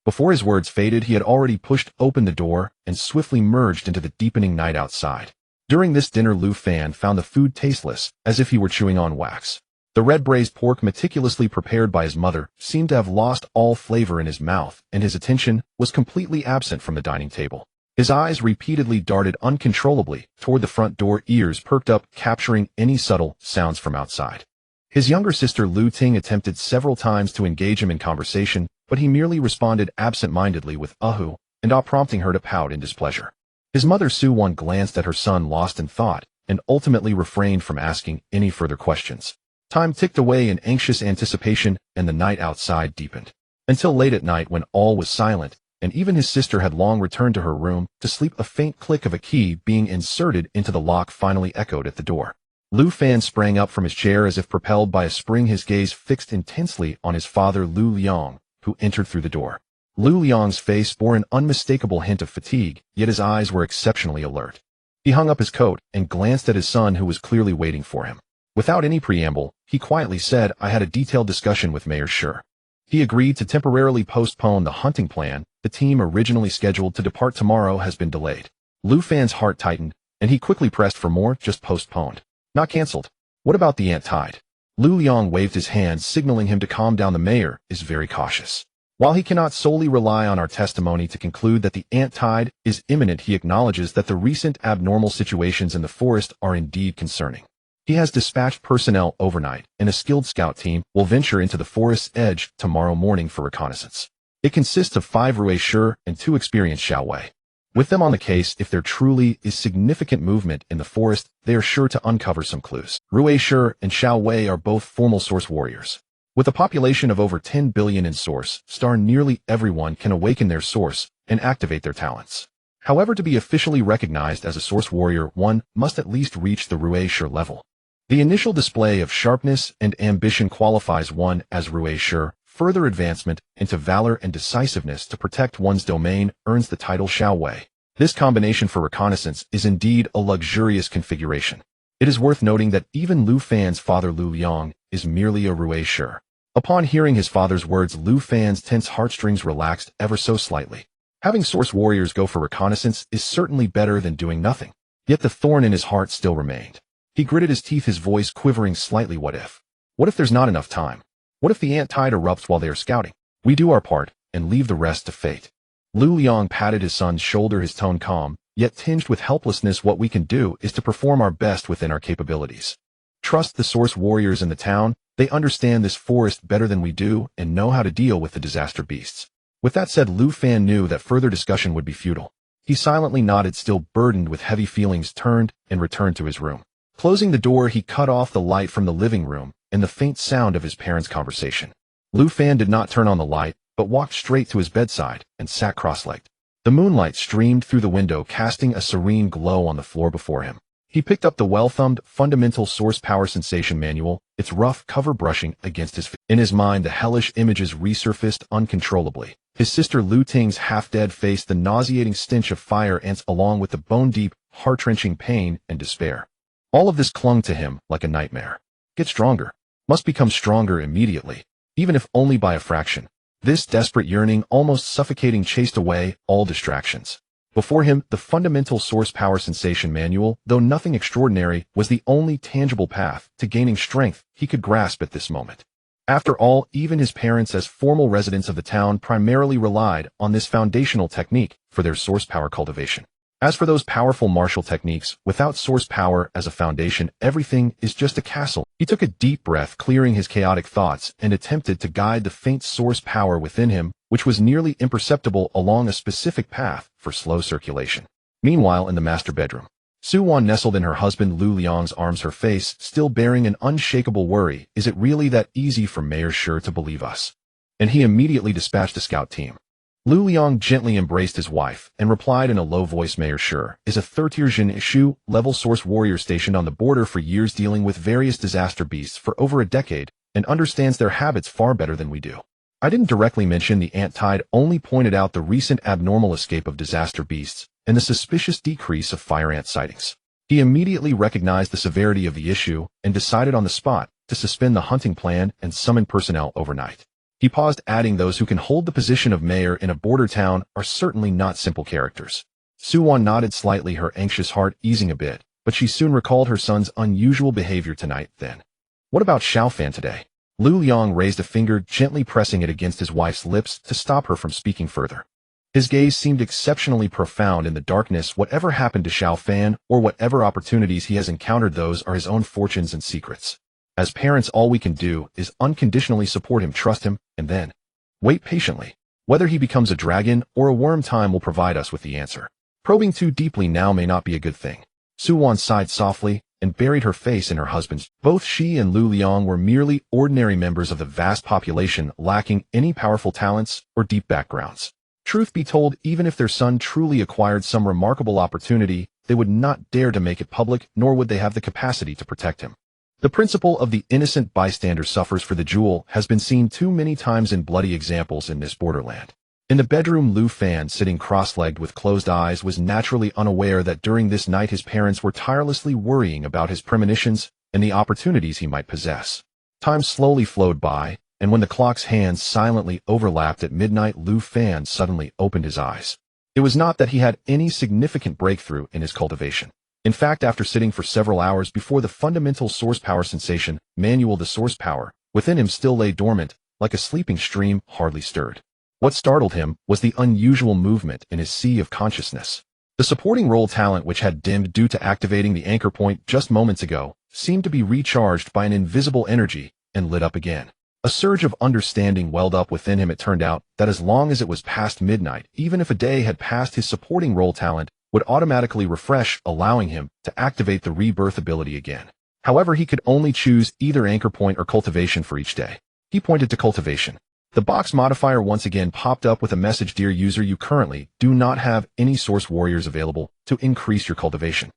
Before his words faded, he had already pushed open the door and swiftly merged into the deepening night outside. During this dinner, Lu Fan found the food tasteless, as if he were chewing on wax. The red braised pork, meticulously prepared by his mother, seemed to have lost all flavor in his mouth, and his attention was completely absent from the dining table. His eyes repeatedly darted uncontrollably toward the front door, ears perked up, capturing any subtle sounds from outside. His younger sister Lu Ting attempted several times to engage him in conversation, but he merely responded absent-mindedly with "Ahu," and prompting her to pout in displeasure. His mother Su Wan glanced at her son, lost in thought, and ultimately refrained from asking any further questions. Time ticked away in anxious anticipation, and the night outside deepened. Until late at night, when all was silent, and even his sister had long returned to her room to sleep, a faint click of a key being inserted into the lock finally echoed at the door. Lu Fan sprang up from his chair as if propelled by a spring, his gaze fixed intensely on his father Lu Liang, who entered through the door. Lu Liang's face bore an unmistakable hint of fatigue, yet his eyes were exceptionally alert. He hung up his coat and glanced at his son, who was clearly waiting for him. Without any preamble, he quietly said, I had a detailed discussion with Mayor Sure. He agreed to temporarily postpone the hunting plan. The team originally scheduled to depart tomorrow has been delayed. Lu Fan's heart tightened, and he quickly pressed for more. Just postponed. Not cancelled. What about the ant tide? Lu Liang waved his hand, signaling him to calm down. The mayor is very cautious. While he cannot solely rely on our testimony to conclude that the ant tide is imminent, he acknowledges that the recent abnormal situations in the forest are indeed concerning. He has dispatched personnel overnight, and a skilled scout team will venture into the forest's edge tomorrow morning for reconnaissance. It consists of 5 Rui Shi and 2 experienced Xiao Wei. With them on the case, if there truly is significant movement in the forest, they are sure to uncover some clues. Rui Shi and Xiao Wei are both formal source warriors. With a population of over 10 billion in source, nearly everyone can awaken their source and activate their talents. However, to be officially recognized as a source warrior, one must at least reach the Rui Shi level. The initial display of sharpness and ambition qualifies one as Rui Shi. Further advancement into valor and decisiveness to protect one's domain earns the title Xiao Wei. This combination for reconnaissance is indeed a luxurious configuration. It is worth noting that even Lu Fan's father Lu Liang is merely a Rui Shi. Upon hearing his father's words, Lu Fan's tense heartstrings relaxed ever so slightly. Having source warriors go for reconnaissance is certainly better than doing nothing. Yet the thorn in his heart still remained. He gritted his teeth, his voice quivering slightly. What if? What if there's not enough time? What if the ant tide erupts while they are scouting? We do our part, and leave the rest to fate. Lu Liang patted his son's shoulder, his tone calm, yet tinged with helplessness. What we can do is to perform our best within our capabilities. Trust the source warriors in the town. They understand this forest better than we do and know how to deal with the disaster beasts. With that said, Lu Fan knew that further discussion would be futile. He silently nodded, still burdened with heavy feelings, turned and returned to his room. Closing the door, he cut off the light from the living room and the faint sound of his parents' conversation. Lu Fan did not turn on the light, but walked straight to his bedside and sat cross-legged. The moonlight streamed through the window, casting a serene glow on the floor before him. He picked up the well-thumbed Fundamental Source Power Sensation Manual, its rough cover brushing against his face. In his mind, the hellish images resurfaced uncontrollably. His sister Lu Ting's half-dead face, the nauseating stench of fire ants, along with the bone-deep, heart-wrenching pain and despair. All of this clung to him like a nightmare. Get stronger. Must become stronger immediately, even if only by a fraction. This desperate yearning, almost suffocating, chased away all distractions. Before him, the Fundamental Source Power Sensation Manual, though nothing extraordinary, was the only tangible path to gaining strength he could grasp at this moment. After all, even his parents, as formal residents of the town, primarily relied on this foundational technique for their source power cultivation. As for those powerful martial techniques, without source power as a foundation, everything is just a castle. He took a deep breath, clearing his chaotic thoughts, and attempted to guide the faint source power within him, which was nearly imperceptible, along a specific path for slow circulation. Meanwhile, in the master bedroom, Su-Wan nestled in her husband Lu Liang's arms, her face still bearing an unshakable worry. Is it really that easy for Mayor Shi to believe us? And he immediately dispatched a scout team. Lu Liang gently embraced his wife and replied in a low voice, Mayor Shi is a third-tier Jin level source warrior stationed on the border for years, dealing with various disaster beasts for over a decade, and understands their habits far better than we do. I didn't directly mention the ant tide, only pointed out the recent abnormal escape of disaster beasts and the suspicious decrease of fire ant sightings. He immediately recognized the severity of the issue and decided on the spot to suspend the hunting plan and summon personnel overnight. He paused, adding, those who can hold the position of mayor in a border town are certainly not simple characters. Su-Wan nodded slightly, her anxious heart easing a bit, but she soon recalled her son's unusual behavior tonight. Then, what about Xiao Fan today? Lu Liang raised a finger, gently pressing it against his wife's lips to stop her from speaking further. His gaze seemed exceptionally profound in the darkness. Whatever happened to Xiao Fan, or whatever opportunities he has encountered, those are his own fortunes and secrets. As parents, all we can do is unconditionally support him, trust him, and then wait patiently. Whether he becomes a dragon or a worm, time will provide us with the answer. Probing too deeply now may not be a good thing. Su-Wan sighed softly and buried her face in her husband's. Both she and Lu Liang were merely ordinary members of the vast population, lacking any powerful talents or deep backgrounds. Truth be told, even if their son truly acquired some remarkable opportunity, they would not dare to make it public, nor would they have the capacity to protect him. The principle of the innocent bystander suffers for the jewel has been seen too many times in bloody examples in this borderland. In the bedroom, Lu Fan, sitting cross-legged with closed eyes, was naturally unaware that during this night his parents were tirelessly worrying about his premonitions and the opportunities he might possess. Time slowly flowed by, and when the clock's hands silently overlapped at midnight, Lu Fan suddenly opened his eyes. It was not that he had any significant breakthrough in his cultivation. In fact, after sitting for several hours before the Fundamental Source Power Sensation Manual, the source power within him still lay dormant, like a sleeping stream, hardly stirred. What startled him was the unusual movement in his sea of consciousness. The supporting role talent, which had dimmed due to activating the anchor point just moments ago, seemed to be recharged by an invisible energy and lit up again. A surge of understanding welled up within him. It turned out that as long as it was past midnight, even if a day had passed, his supporting role talent would automatically refresh, allowing him to activate the rebirth ability again. However, he could only choose either anchor point or cultivation for each day. He pointed to cultivation. The box modifier once again popped up with a message, dear user, you currently do not have any source warriors available to increase your cultivation.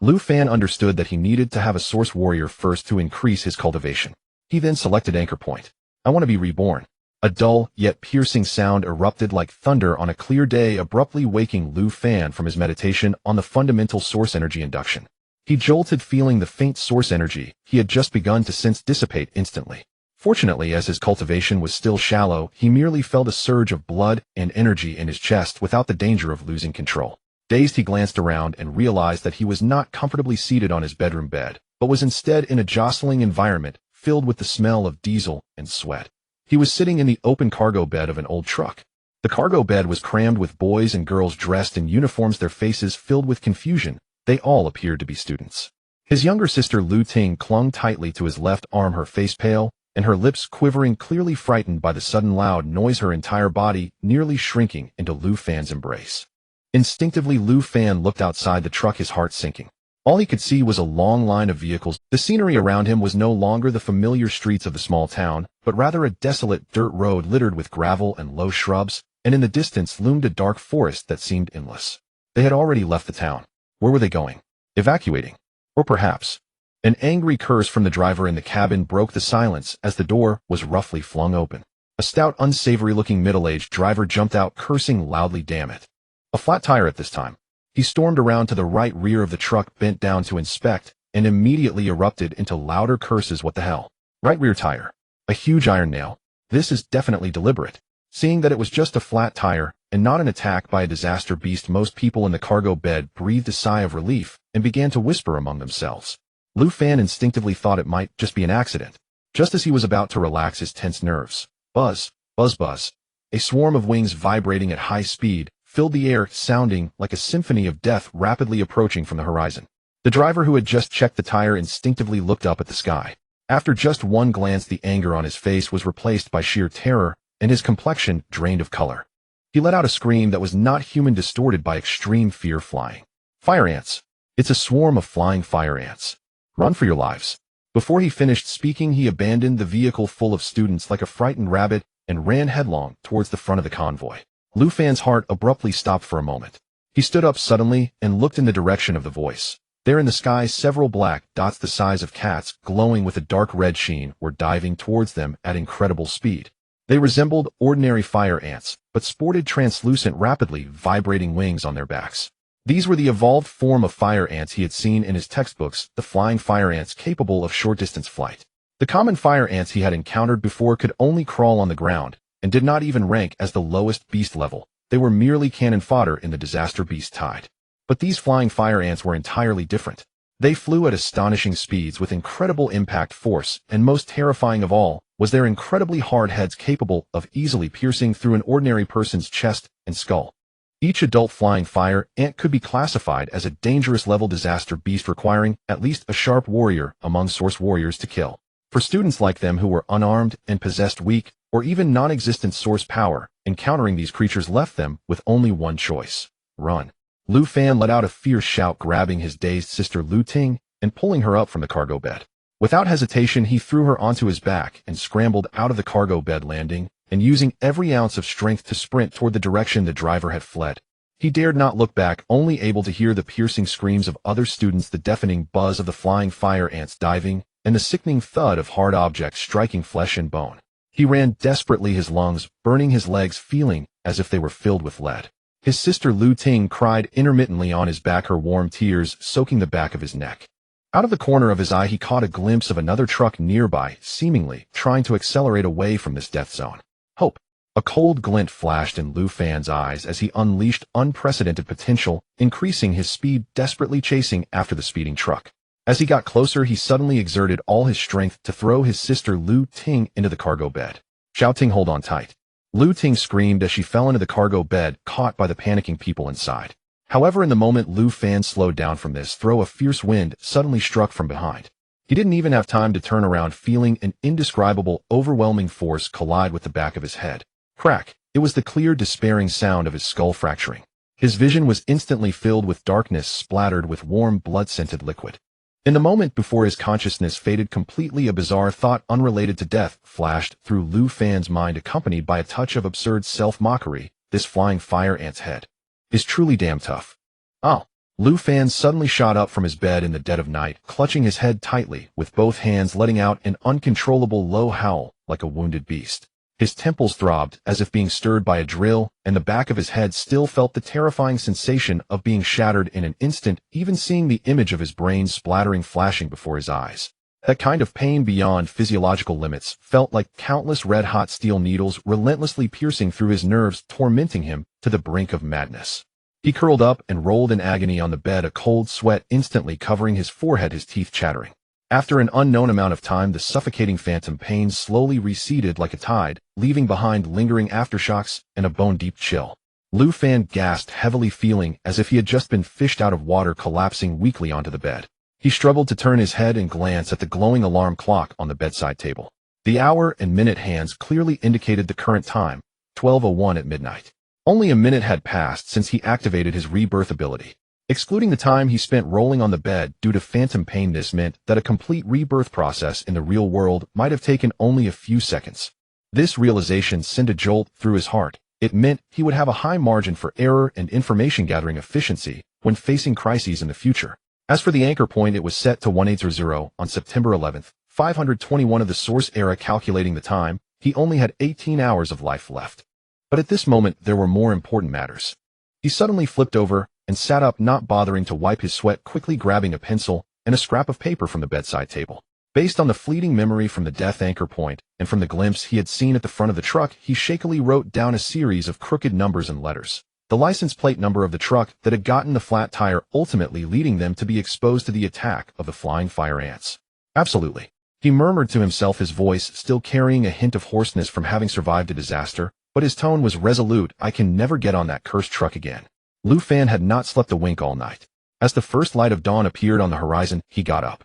Lu Fan understood that he needed to have a source warrior first to increase his cultivation. He then selected anchor point. I want to be reborn. A dull, yet piercing sound erupted like thunder on a clear day, abruptly waking Lu Fan from his meditation on the fundamental source energy induction. He jolted, feeling the faint source energy he had just begun to sense dissipate instantly. Fortunately, as his cultivation was still shallow, he merely felt a surge of blood and energy in his chest without the danger of losing control. Dazed, he glanced around and realized that he was not comfortably seated on his bedroom bed, but was instead in a jostling environment filled with the smell of diesel and sweat. He was sitting in the open cargo bed of an old truck. The cargo bed was crammed with boys and girls dressed in uniforms, their faces filled with confusion. They all appeared to be students. His younger sister Lu Ting clung tightly to his left arm, her face pale, and her lips quivering, clearly frightened by the sudden loud noise, her entire body nearly shrinking into Lu Fan's embrace. Instinctively, Lu Fan looked outside the truck, his heart sinking. All he could see was a long line of vehicles. The scenery around him was no longer the familiar streets of the small town, but rather a desolate dirt road littered with gravel and low shrubs, and in the distance loomed a dark forest that seemed endless. They had already left the town. Where were they going? Evacuating? Or perhaps... An angry curse from the driver in the cabin broke the silence as the door was roughly flung open. A stout, unsavory-looking middle-aged driver jumped out, cursing loudly. Damn it. A flat tire at this time. He stormed around to the right rear of the truck, bent down to inspect, and immediately erupted into louder curses. What the hell? Right rear tire. A huge iron nail. This is definitely deliberate. Seeing that it was just a flat tire, and not an attack by a disaster beast, most people in the cargo bed breathed a sigh of relief and began to whisper among themselves. Lu Fan instinctively thought it might just be an accident. Just as he was about to relax his tense nerves, buzz, buzz, buzz. A swarm of wings vibrating at high speed filled the air, sounding like a symphony of death rapidly approaching from the horizon. The driver, who had just checked the tire, instinctively looked up at the sky. After just one glance, the anger on his face was replaced by sheer terror, and his complexion drained of color. He let out a scream that was not human, distorted by extreme fear. Flying fire ants. It's a swarm of flying fire ants. Run for your lives. Before he finished speaking, he abandoned the vehicle full of students like a frightened rabbit and ran headlong towards the front of the convoy. Lu Fan's heart abruptly stopped for a moment. He stood up suddenly and looked in the direction of the voice. There in the sky, several black dots the size of cats, glowing with a dark red sheen, were diving towards them at incredible speed. They resembled ordinary fire ants, but sported translucent, rapidly vibrating wings on their backs. These were the evolved form of fire ants he had seen in his textbooks, the flying fire ants capable of short-distance flight. The common fire ants he had encountered before could only crawl on the ground, and did not even rank as the lowest beast level. They were merely cannon fodder in the disaster beast tide. But these flying fire ants were entirely different. They flew at astonishing speeds with incredible impact force, and most terrifying of all was their incredibly hard heads, capable of easily piercing through an ordinary person's chest and skull. Each adult flying fire ant could be classified as a dangerous level disaster beast, requiring at least a sharp warrior among source warriors to kill. For students like them who were unarmed and possessed weak or even non-existent source power, encountering these creatures left them with only one choice: run. Lu Fan let out a fierce shout, grabbing his dazed sister Lu Ting and pulling her up from the cargo bed. Without hesitation, he threw her onto his back and scrambled out of the cargo bed, landing and using every ounce of strength to sprint toward the direction the driver had fled. He dared not look back, only able to hear the piercing screams of other students, the deafening buzz of the flying fire ants diving, and the sickening thud of hard objects striking flesh and bone. He ran desperately, his lungs burning, his legs feeling as if they were filled with lead. His sister Lu Ting cried intermittently on his back, her warm tears soaking the back of his neck. Out of the corner of his eye, he caught a glimpse of another truck nearby, seemingly trying to accelerate away from this death zone. Hope. A cold glint flashed in Lu Fan's eyes as he unleashed unprecedented potential, increasing his speed, desperately chasing after the speeding truck. As he got closer, he suddenly exerted all his strength to throw his sister Lu Ting into the cargo bed. Shouting, "Hold on tight." Lu Ting screamed as she fell into the cargo bed, caught by the panicking people inside. However, in the moment Lu Fan slowed down from this throw, a fierce wind suddenly struck from behind. He didn't even have time to turn around, feeling an indescribable, overwhelming force collide with the back of his head. Crack! It was the clear, despairing sound of his skull fracturing. His vision was instantly filled with darkness, splattered with warm, blood-scented liquid. In the moment before his consciousness faded completely, a bizarre thought unrelated to death flashed through Lu Fan's mind, accompanied by a touch of absurd self-mockery. This flying fire ant's head is truly damn tough. Oh. Lu Fan suddenly shot up from his bed in the dead of night, clutching his head tightly, with both hands letting out an uncontrollable low howl like a wounded beast. His temples throbbed as if being stirred by a drill, and the back of his head still felt the terrifying sensation of being shattered in an instant, even seeing the image of his brain splattering flashing before his eyes. That kind of pain beyond physiological limits felt like countless red-hot steel needles relentlessly piercing through his nerves, tormenting him to the brink of madness. He curled up and rolled in agony on the bed, a cold sweat instantly covering his forehead, his teeth chattering. After an unknown amount of time, the suffocating phantom pain slowly receded like a tide, leaving behind lingering aftershocks and a bone-deep chill. Lu Fan gasped heavily, feeling as if he had just been fished out of water, collapsing weakly onto the bed. He struggled to turn his head and glance at the glowing alarm clock on the bedside table. The hour and minute hands clearly indicated the current time, 12:01 at midnight. Only a minute had passed since he activated his rebirth ability. Excluding the time he spent rolling on the bed due to phantom pain, this meant that a complete rebirth process in the real world might have taken only a few seconds. This realization sent a jolt through his heart. It meant he would have a high margin for error and information gathering efficiency when facing crises in the future. As for the anchor point, it was set to 1800 on September 11th, 521 of the Source era. Calculating the time, he only had 18 hours of life left. But at this moment, there were more important matters. He suddenly flipped over and sat up, not bothering to wipe his sweat, quickly grabbing a pencil and a scrap of paper from the bedside table. Based on the fleeting memory from the death anchor point and from the glimpse he had seen at the front of the truck, he shakily wrote down a series of crooked numbers and letters. The license plate number of the truck that had gotten the flat tire, ultimately leading them to be exposed to the attack of the flying fire ants. Absolutely. He murmured to himself, his voice still carrying a hint of hoarseness from having survived a disaster, but his tone was resolute. I can never get on that cursed truck again. Lu Fan had not slept a wink all night. As the first light of dawn appeared on the horizon, he got up.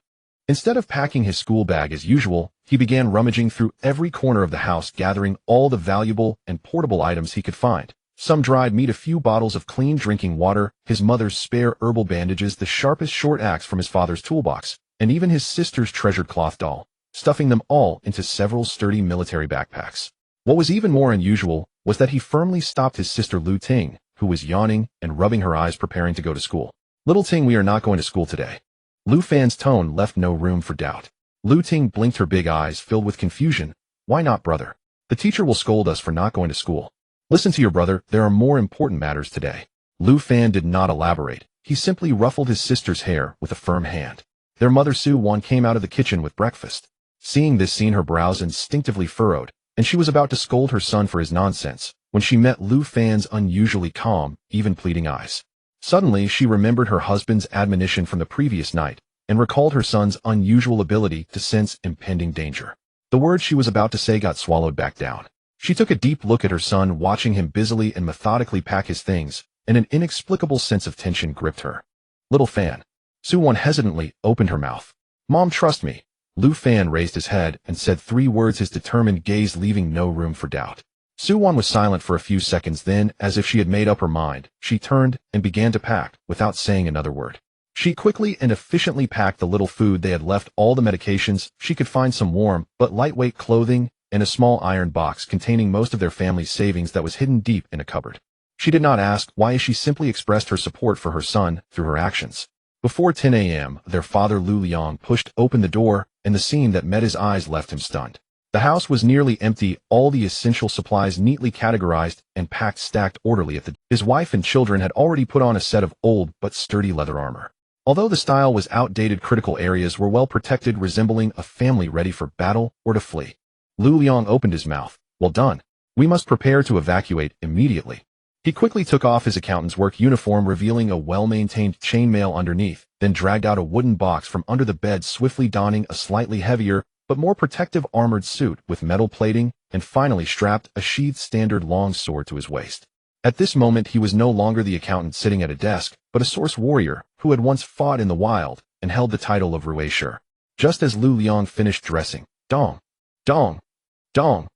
Instead of packing his school bag as usual, he began rummaging through every corner of the house, gathering all the valuable and portable items he could find. Some dried meat, a few bottles of clean drinking water, his mother's spare herbal bandages, the sharpest short axe from his father's toolbox, and even his sister's treasured cloth doll, stuffing them all into several sturdy military backpacks. What was even more unusual was that he firmly stopped his sister Lu Ting, who was yawning and rubbing her eyes, preparing to go to school. Little Ting, we are not going to school today. Lu Fan's tone left no room for doubt. Lu Ting blinked, her big eyes filled with confusion. Why not, brother? The teacher will scold us for not going to school. Listen to your brother, there are more important matters today. Lu Fan did not elaborate. He simply ruffled his sister's hair with a firm hand. Their mother Su Wan came out of the kitchen with breakfast. Seeing this scene, her brows instinctively furrowed, and she was about to scold her son for his nonsense when she met Lu Fan's unusually calm, even pleading eyes. Suddenly, she remembered her husband's admonition from the previous night and recalled her son's unusual ability to sense impending danger. The words she was about to say got swallowed back down. She took a deep look at her son, watching him busily and methodically pack his things, and an inexplicable sense of tension gripped her. Little Fan. Su Wan hesitantly opened her mouth. Mom, trust me. Lu Fan raised his head and said 3 words, his determined gaze leaving no room for doubt. Su Wan was silent for a few seconds, then, as if she had made up her mind, she turned and began to pack, without saying another word. She quickly and efficiently packed the little food they had left, all the medications she could find, some warm but lightweight clothing, and a small iron box containing most of their family's savings that was hidden deep in a cupboard. She did not ask why, she simply expressed her support for her son through her actions. Before 10 a.m., their father Lu Liang pushed open the door, and the scene that met his eyes left him stunned. The house was nearly empty, all the essential supplies neatly categorized and packed, stacked orderly at the. His wife and children had already put on a set of old but sturdy leather armor. Although the style was outdated, critical areas were well protected, resembling a family ready for battle or to flee. Lu Liang opened his mouth. Well done. We must prepare to evacuate immediately. He quickly took off his accountant's work uniform, revealing a well-maintained chainmail underneath, then dragged out a wooden box from under the bed, swiftly donning a slightly heavier but more protective armored suit with metal plating, and finally strapped a sheathed standard long sword to his waist. At this moment, he was no longer the accountant sitting at a desk, but a Source warrior who had once fought in the wild and held the title of Ruesher. Just as Lu Liang finished dressing, dong, dong, dong,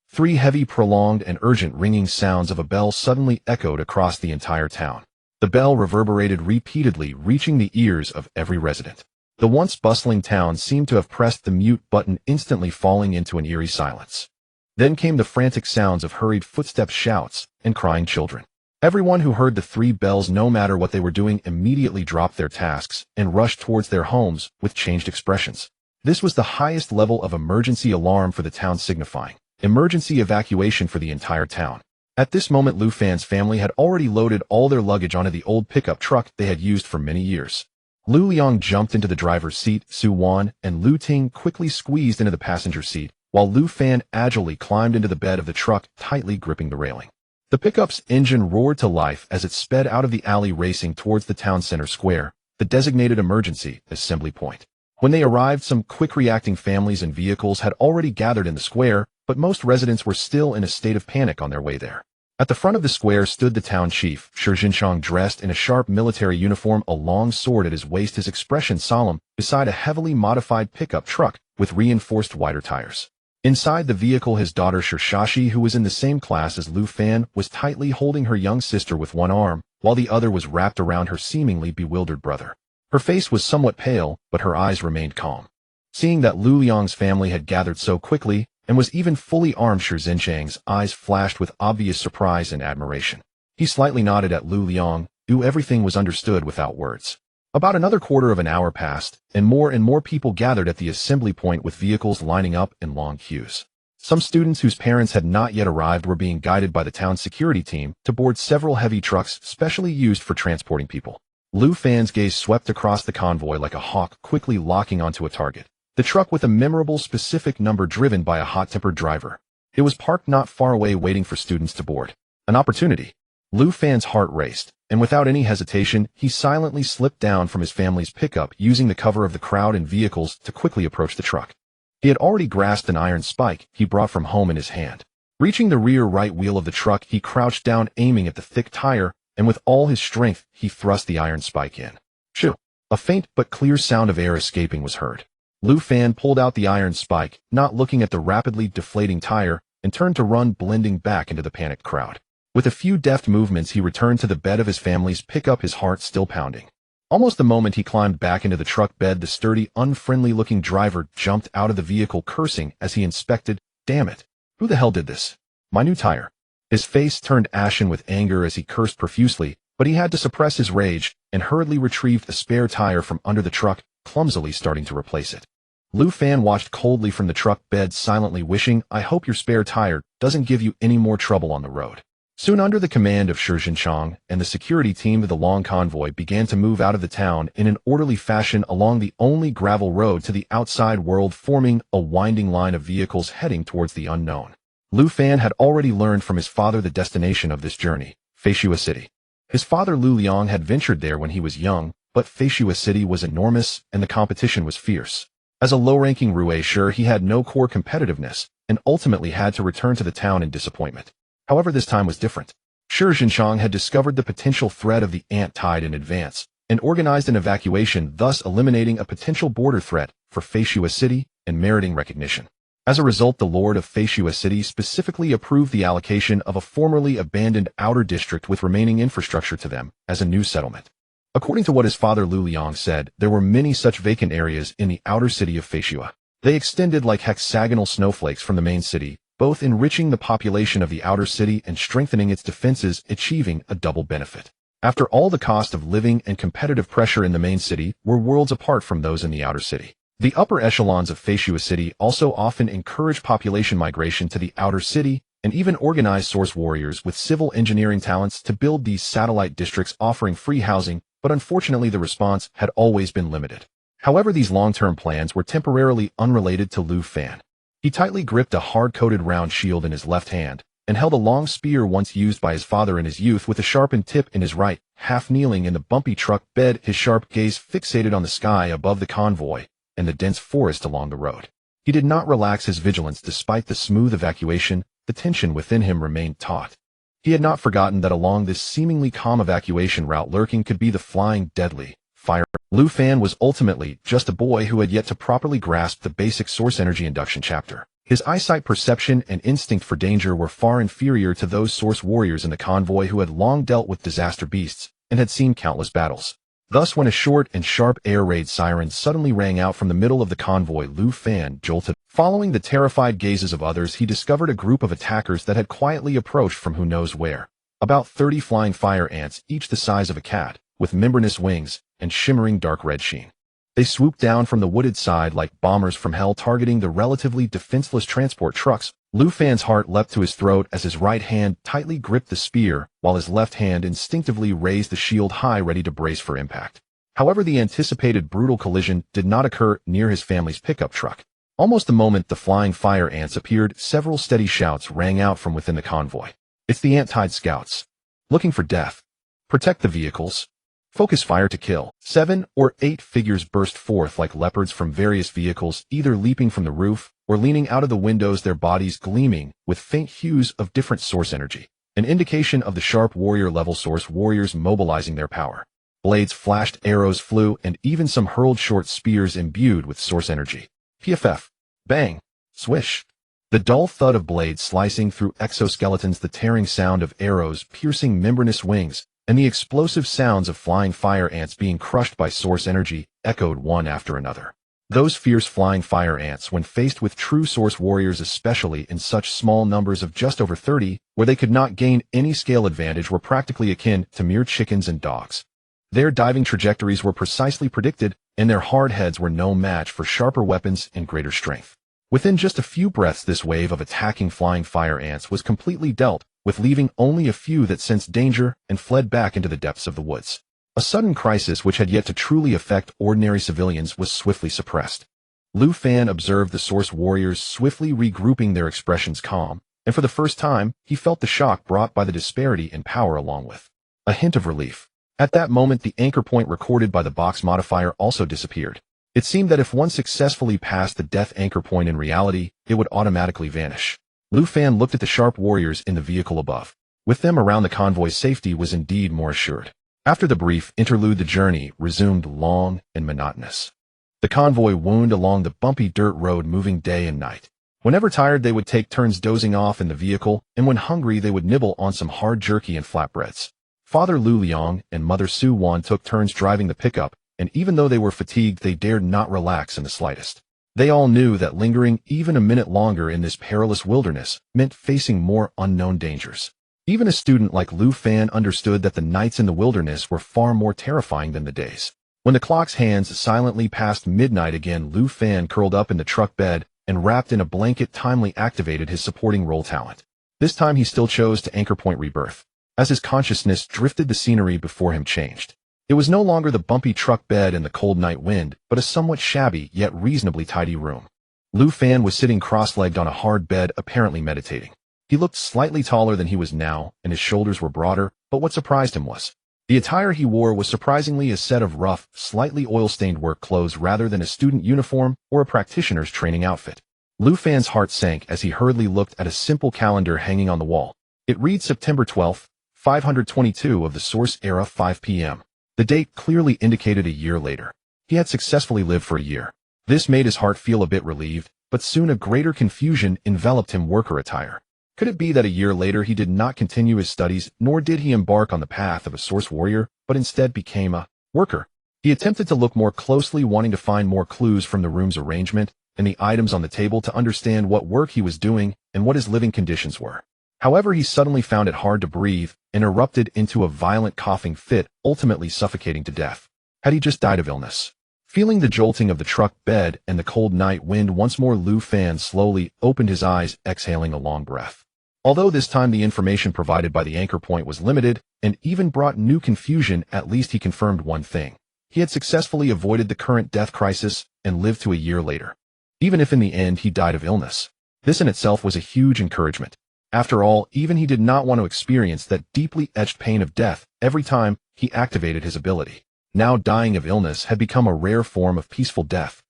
3 heavy, prolonged, and urgent ringing sounds of a bell suddenly echoed across the entire town. The bell reverberated repeatedly, reaching the ears of every resident. The once bustling town seemed to have pressed the mute button, instantly falling into an eerie silence. Then came the frantic sounds of hurried footsteps, shouts, and crying children. Everyone who heard the 3 bells, no matter what they were doing, immediately dropped their tasks and rushed towards their homes with changed expressions. This was the highest level of emergency alarm for the town, signifying emergency evacuation for the entire town. At this moment, Lu Fan's family had already loaded all their luggage onto the old pickup truck they had used for many years. Lu Liang jumped into the driver's seat, Su Wan and Lu Ting quickly squeezed into the passenger seat, while Lu Fan agilely climbed into the bed of the truck, tightly gripping the railing. The pickup's engine roared to life as it sped out of the alley racing towards the town center square, the designated emergency assembly point. When they arrived, some quick-reacting families and vehicles had already gathered in the square, but most residents were still in a state of panic on their way there. At the front of the square stood the town chief, Shi Jinchang, dressed in a sharp military uniform, a long sword at his waist, his expression solemn, beside a heavily modified pickup truck with reinforced wider tires. Inside the vehicle, his daughter Shirshashi, who was in the same class as Lu Fan, was tightly holding her young sister with one arm, while the other was wrapped around her seemingly bewildered brother. Her face was somewhat pale, but her eyes remained calm. Seeing that Lu Liang's family had gathered so quickly and was even fully armed, Shi Jinchang's eyes flashed with obvious surprise and admiration. He slightly nodded at Lu Liang, who everything was understood without words. About another quarter of an hour passed, and more people gathered at the assembly point with vehicles lining up in long queues. Some students whose parents had not yet arrived were being guided by the town's security team to board several heavy trucks specially used for transporting people. Lu Fan's gaze swept across the convoy like a hawk, quickly locking onto a target. The truck with a memorable specific number driven by a hot-tempered driver. It was parked not far away waiting for students to board. An opportunity. Lu Fan's heart raced, and without any hesitation, he silently slipped down from his family's pickup, using the cover of the crowd and vehicles to quickly approach the truck. He had already grasped an iron spike he brought from home in his hand. Reaching the rear right wheel of the truck, he crouched down, aiming at the thick tire, and with all his strength, he thrust the iron spike in. Shoo! A faint but clear sound of air escaping was heard. Lu Fan pulled out the iron spike, not looking at the rapidly deflating tire, and turned to run, blending back into the panicked crowd. With a few deft movements, he returned to the bed of his family's pickup, his heart still pounding. Almost the moment he climbed back into the truck bed, the sturdy, unfriendly-looking driver jumped out of the vehicle, cursing as he inspected. Damn it! Who the hell did this? My new tire. His face turned ashen with anger as he cursed profusely, but he had to suppress his rage and hurriedly retrieved a spare tire from under the truck, clumsily starting to replace it. Lu Fan watched coldly from the truck bed, silently wishing, I hope your spare tire doesn't give you any more trouble on the road. Soon, under the command of Shi Jinchang and the security team, the long convoy began to move out of the town in an orderly fashion along the only gravel road to the outside world, forming a winding line of vehicles heading towards the unknown. Lu Fan had already learned from his father the destination of this journey, Foresee City. His father Lu Liang had ventured there when he was young, but Foresee City was enormous and the competition was fierce. As a low-ranking Ruisher, he had no core competitiveness and ultimately had to return to the town in disappointment. However, this time was different. Shi Jinchang had discovered the potential threat of the ant tide in advance and organized an evacuation, thus eliminating a potential border threat for Foresee City and meriting recognition. As a result, the Lord of Foresee City specifically approved the allocation of a formerly abandoned outer district with remaining infrastructure to them as a new settlement. According to what his father Lu Liang said, there were many such vacant areas in the outer city of Foresee. They extended like hexagonal snowflakes from the main city, both enriching the population of the outer city and strengthening its defenses, achieving a double benefit. After all, the cost of living and competitive pressure in the main city were worlds apart from those in the outer city. The upper echelons of Foresee City also often encourage population migration to the outer city and even organize source warriors with civil engineering talents to build these satellite districts, offering free housing, but unfortunately the response had always been limited. However, these long-term plans were temporarily unrelated to Lu Fan. He tightly gripped a hard-coated round shield in his left hand and held a long spear once used by his father in his youth with a sharpened tip in his right. Half kneeling in the bumpy truck bed, his sharp gaze fixated on the sky above the convoy and the dense forest along the road. He did not relax his vigilance despite the smooth evacuation. The tension within him remained taut. He had not forgotten that along this seemingly calm evacuation route lurking could be the flying, deadly fire. Lu Fan was ultimately just a boy who had yet to properly grasp the basic source energy induction chapter. His eyesight, perception, and instinct for danger were far inferior to those source warriors in the convoy who had long dealt with disaster beasts and had seen countless battles. Thus, when a short and sharp air raid siren suddenly rang out from the middle of the convoy, Lu Fan jolted. Following the terrified gazes of others, he discovered a group of attackers that had quietly approached from who knows where. About 30 flying fire ants, each the size of a cat, with membranous wings and shimmering dark red sheen. They swooped down from the wooded side like bombers from hell, targeting the relatively defenseless transport trucks. Lu Fan's heart leapt to his throat as his right hand tightly gripped the spear, while his left hand instinctively raised the shield high, ready to brace for impact. However, the anticipated brutal collision did not occur near his family's pickup truck. Almost the moment the flying fire ants appeared, several steady shouts rang out from within the convoy. It's the ant-tide scouts. Looking for death. Protect the vehicles. Focus fire to kill. 7 or 8 figures burst forth like leopards from various vehicles, either leaping from the roof or leaning out of the windows, their bodies gleaming with faint hues of different source energy, an indication of the sharp warrior-level source warriors mobilizing their power. Blades flashed, arrows flew, and even some hurled short spears imbued with source energy. PFF. Bang. Swish. The dull thud of blades slicing through exoskeletons, the tearing sound of arrows piercing membranous wings, and the explosive sounds of flying fire ants being crushed by source energy echoed one after another. Those fierce flying fire ants, when faced with true source warriors, especially in such small numbers of just over 30, where they could not gain any scale advantage, were practically akin to mere chickens and dogs. Their diving trajectories were precisely predicted, and their hard heads were no match for sharper weapons and greater strength. Within just a few breaths, this wave of attacking flying fire ants was completely dealt with, leaving only a few that sensed danger and fled back into the depths of the woods. A sudden crisis which had yet to truly affect ordinary civilians was swiftly suppressed. Lu Fan observed the source warriors swiftly regrouping, their expressions calm, and for the first time, he felt the shock brought by the disparity in power along with a hint of relief. At that moment, the anchor point recorded by the box modifier also disappeared. It seemed that if one successfully passed the death anchor point in reality, it would automatically vanish. Lu Fan looked at the sharp warriors in the vehicle above. With them around, the convoy's safety was indeed more assured. After the brief interlude, the journey resumed, long and monotonous. The convoy wound along the bumpy dirt road, moving day and night. Whenever tired, they would take turns dozing off in the vehicle, and when hungry, they would nibble on some hard jerky and flatbreads. Father Lu Liang and Mother Su Wan took turns driving the pickup, and even though they were fatigued, they dared not relax in the slightest. They all knew that lingering even a minute longer in this perilous wilderness meant facing more unknown dangers. Even a student like Lu Fan understood that the nights in the wilderness were far more terrifying than the days. When the clock's hands silently passed midnight again, Lu Fan curled up in the truck bed and, wrapped in a blanket, timely activated his supporting role talent. This time he still chose to anchor point rebirth. As his consciousness drifted, the scenery before him changed. It was no longer the bumpy truck bed and the cold night wind, but a somewhat shabby yet reasonably tidy room. Lu Fan was sitting cross-legged on a hard bed, apparently meditating. He looked slightly taller than he was now, and his shoulders were broader, but what surprised him was the attire he wore was surprisingly a set of rough, slightly oil-stained work clothes rather than a student uniform or a practitioner's training outfit. Lu Fan's heart sank as he hurriedly looked at a simple calendar hanging on the wall. It read September 12th, 522 of the Source Era, 5 p.m. The date clearly indicated a year later. He had successfully lived for a year. This made his heart feel a bit relieved, but soon a greater confusion enveloped him. Worker attire. Could it be that a year later he did not continue his studies, nor did he embark on the path of a source warrior, but instead became a worker? He attempted to look more closely, wanting to find more clues from the room's arrangement and the items on the table to understand what work he was doing and what his living conditions were. However, he suddenly found it hard to breathe and erupted into a violent coughing fit, ultimately suffocating to death. Had he just died of illness? Feeling the jolting of the truck bed and the cold night wind once more, Lu Fan slowly opened his eyes, exhaling a long breath. Although this time the information provided by the anchor point was limited and even brought new confusion, at least he confirmed one thing. He had successfully avoided the current death crisis and lived to a year later. Even if in the end he died of illness, this in itself was a huge encouragement. After all, even he did not want to experience that deeply etched pain of death every time he activated his ability. Now dying of illness had become a rare form of peaceful death.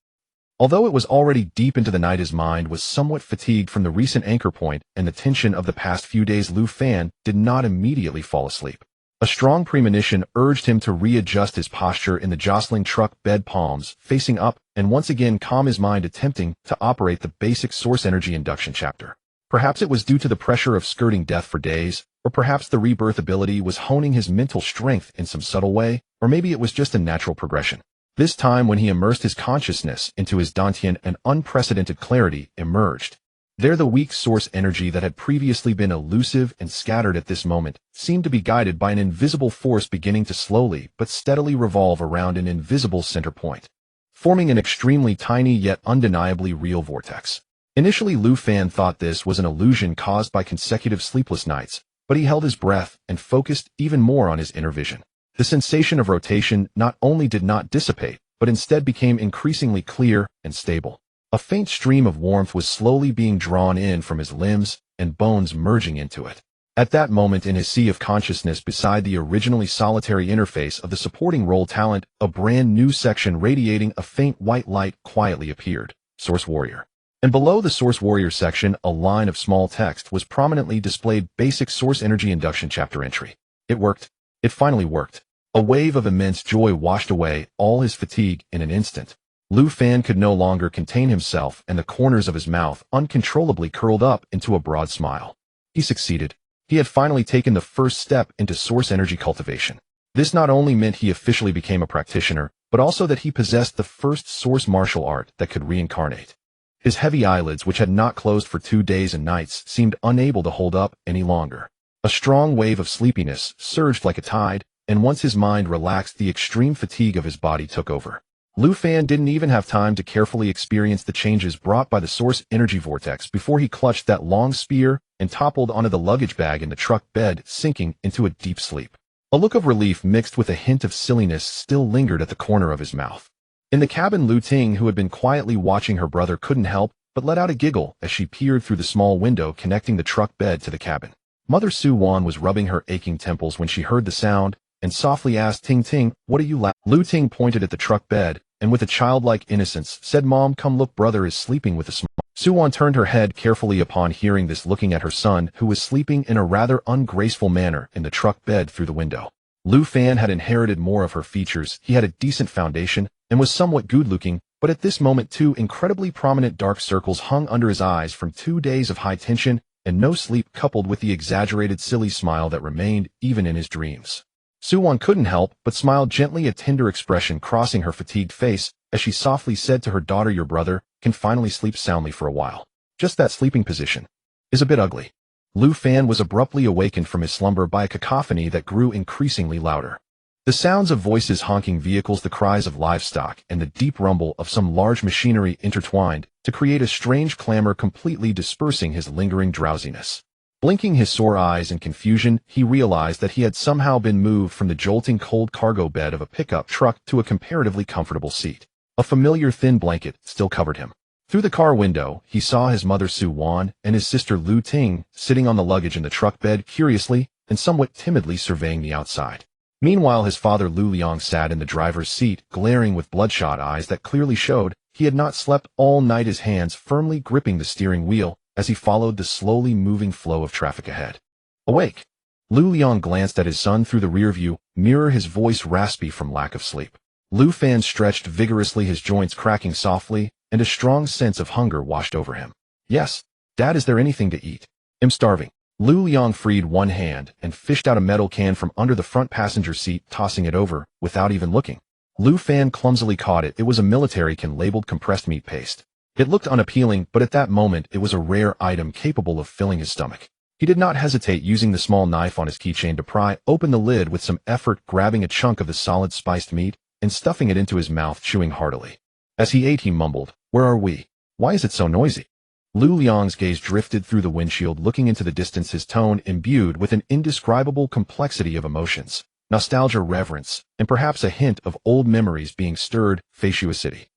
Although it was already deep into the night, his mind was somewhat fatigued from the recent anchor point and the tension of the past few days. Lu Fan did not immediately fall asleep. A strong premonition urged him to readjust his posture in the jostling truck bed, palms facing up, and once again calm his mind, attempting to operate the basic source energy induction chapter. Perhaps it was due to the pressure of skirting death for days, or perhaps the rebirth ability was honing his mental strength in some subtle way, or maybe it was just a natural progression. This time, when he immersed his consciousness into his dantian, an unprecedented clarity emerged. There, the weak source energy that had previously been elusive and scattered at this moment seemed to be guided by an invisible force, beginning to slowly but steadily revolve around an invisible center point, forming an extremely tiny yet undeniably real vortex. Initially, Lu Fan thought this was an illusion caused by consecutive sleepless nights, but he held his breath and focused even more on his inner vision. The sensation of rotation not only did not dissipate, but instead became increasingly clear and stable. A faint stream of warmth was slowly being drawn in from his limbs and bones merging into it. At that moment in his sea of consciousness beside the originally solitary interface of the supporting role talent, a brand new section radiating a faint white light quietly appeared. Source Warrior. And below the Source Warrior section, a line of small text was prominently displayed: Basic Source Energy Induction Chapter Entry. It worked. It finally worked. A wave of immense joy washed away all his fatigue in an instant. Lu Fan could no longer contain himself, and the corners of his mouth uncontrollably curled up into a broad smile. He succeeded. He had finally taken the first step into source energy cultivation. This not only meant he officially became a practitioner, but also that he possessed the first source martial art that could reincarnate. His heavy eyelids, which had not closed for 2 days and nights, seemed unable to hold up any longer. A strong wave of sleepiness surged like a tide, and once his mind relaxed, the extreme fatigue of his body took over. Lu Fan didn't even have time to carefully experience the changes brought by the source energy vortex before he clutched that long spear and toppled onto the luggage bag in the truck bed, sinking into a deep sleep. A look of relief mixed with a hint of silliness still lingered at the corner of his mouth. In the cabin, Lu Ting, who had been quietly watching her brother, couldn't help but let out a giggle as she peered through the small window connecting the truck bed to the cabin. Mother Su Wan was rubbing her aching temples when she heard the sound and softly asked, "Ting Ting, what are you laughing?" Lu Ting pointed at the truck bed and with a childlike innocence said, "Mom, come look, brother is sleeping with a smile." Su Wan turned her head carefully upon hearing this, looking at her son, who was sleeping in a rather ungraceful manner in the truck bed through the window. Lu Fan had inherited more of her features. He had a decent foundation and was somewhat good-looking, but at this moment 2 incredibly prominent dark circles hung under his eyes from 2 days of high tension and no sleep, coupled with the exaggerated silly smile that remained even in his dreams. Su Wan couldn't help but smile gently, a tender expression crossing her fatigued face as she softly said to her daughter, "Your brother can finally sleep soundly for a while. Just that sleeping position is a bit ugly." Lu Fan was abruptly awakened from his slumber by a cacophony that grew increasingly louder. The sounds of voices, honking vehicles, the cries of livestock, and the deep rumble of some large machinery intertwined to create a strange clamor, completely dispersing his lingering drowsiness. Blinking his sore eyes in confusion, he realized that he had somehow been moved from the jolting cold cargo bed of a pickup truck to a comparatively comfortable seat. A familiar thin blanket still covered him. Through the car window, he saw his mother Su Wan and his sister Lu Ting sitting on the luggage in the truck bed, curiously and somewhat timidly surveying the outside. Meanwhile, his father Lu Liang sat in the driver's seat, glaring with bloodshot eyes that clearly showed he had not slept all night, his hands firmly gripping the steering wheel as he followed the slowly moving flow of traffic ahead. "Awake!" Lu Liang glanced at his son through the rearview mirror, his voice raspy from lack of sleep. Lu Fan stretched vigorously, his joints cracking softly, and a strong sense of hunger washed over him. "Yes, Dad, is there anything to eat? I'm starving." Lu Liang freed one hand and fished out a metal can from under the front passenger seat, tossing it over without even looking. Lu Fan clumsily caught it. It was a military can labeled compressed meat paste. It looked unappealing, but at that moment it was a rare item capable of filling his stomach. He did not hesitate, using the small knife on his keychain to pry open the lid with some effort, grabbing a chunk of the solid spiced meat and stuffing it into his mouth, chewing heartily. As he ate, he mumbled, "Where are we? Why is it so noisy?" Lu Liang's gaze drifted through the windshield, looking into the distance, his tone imbued with an indescribable complexity of emotions, nostalgia, reverence, and perhaps a hint of old memories being stirred. Foresee City.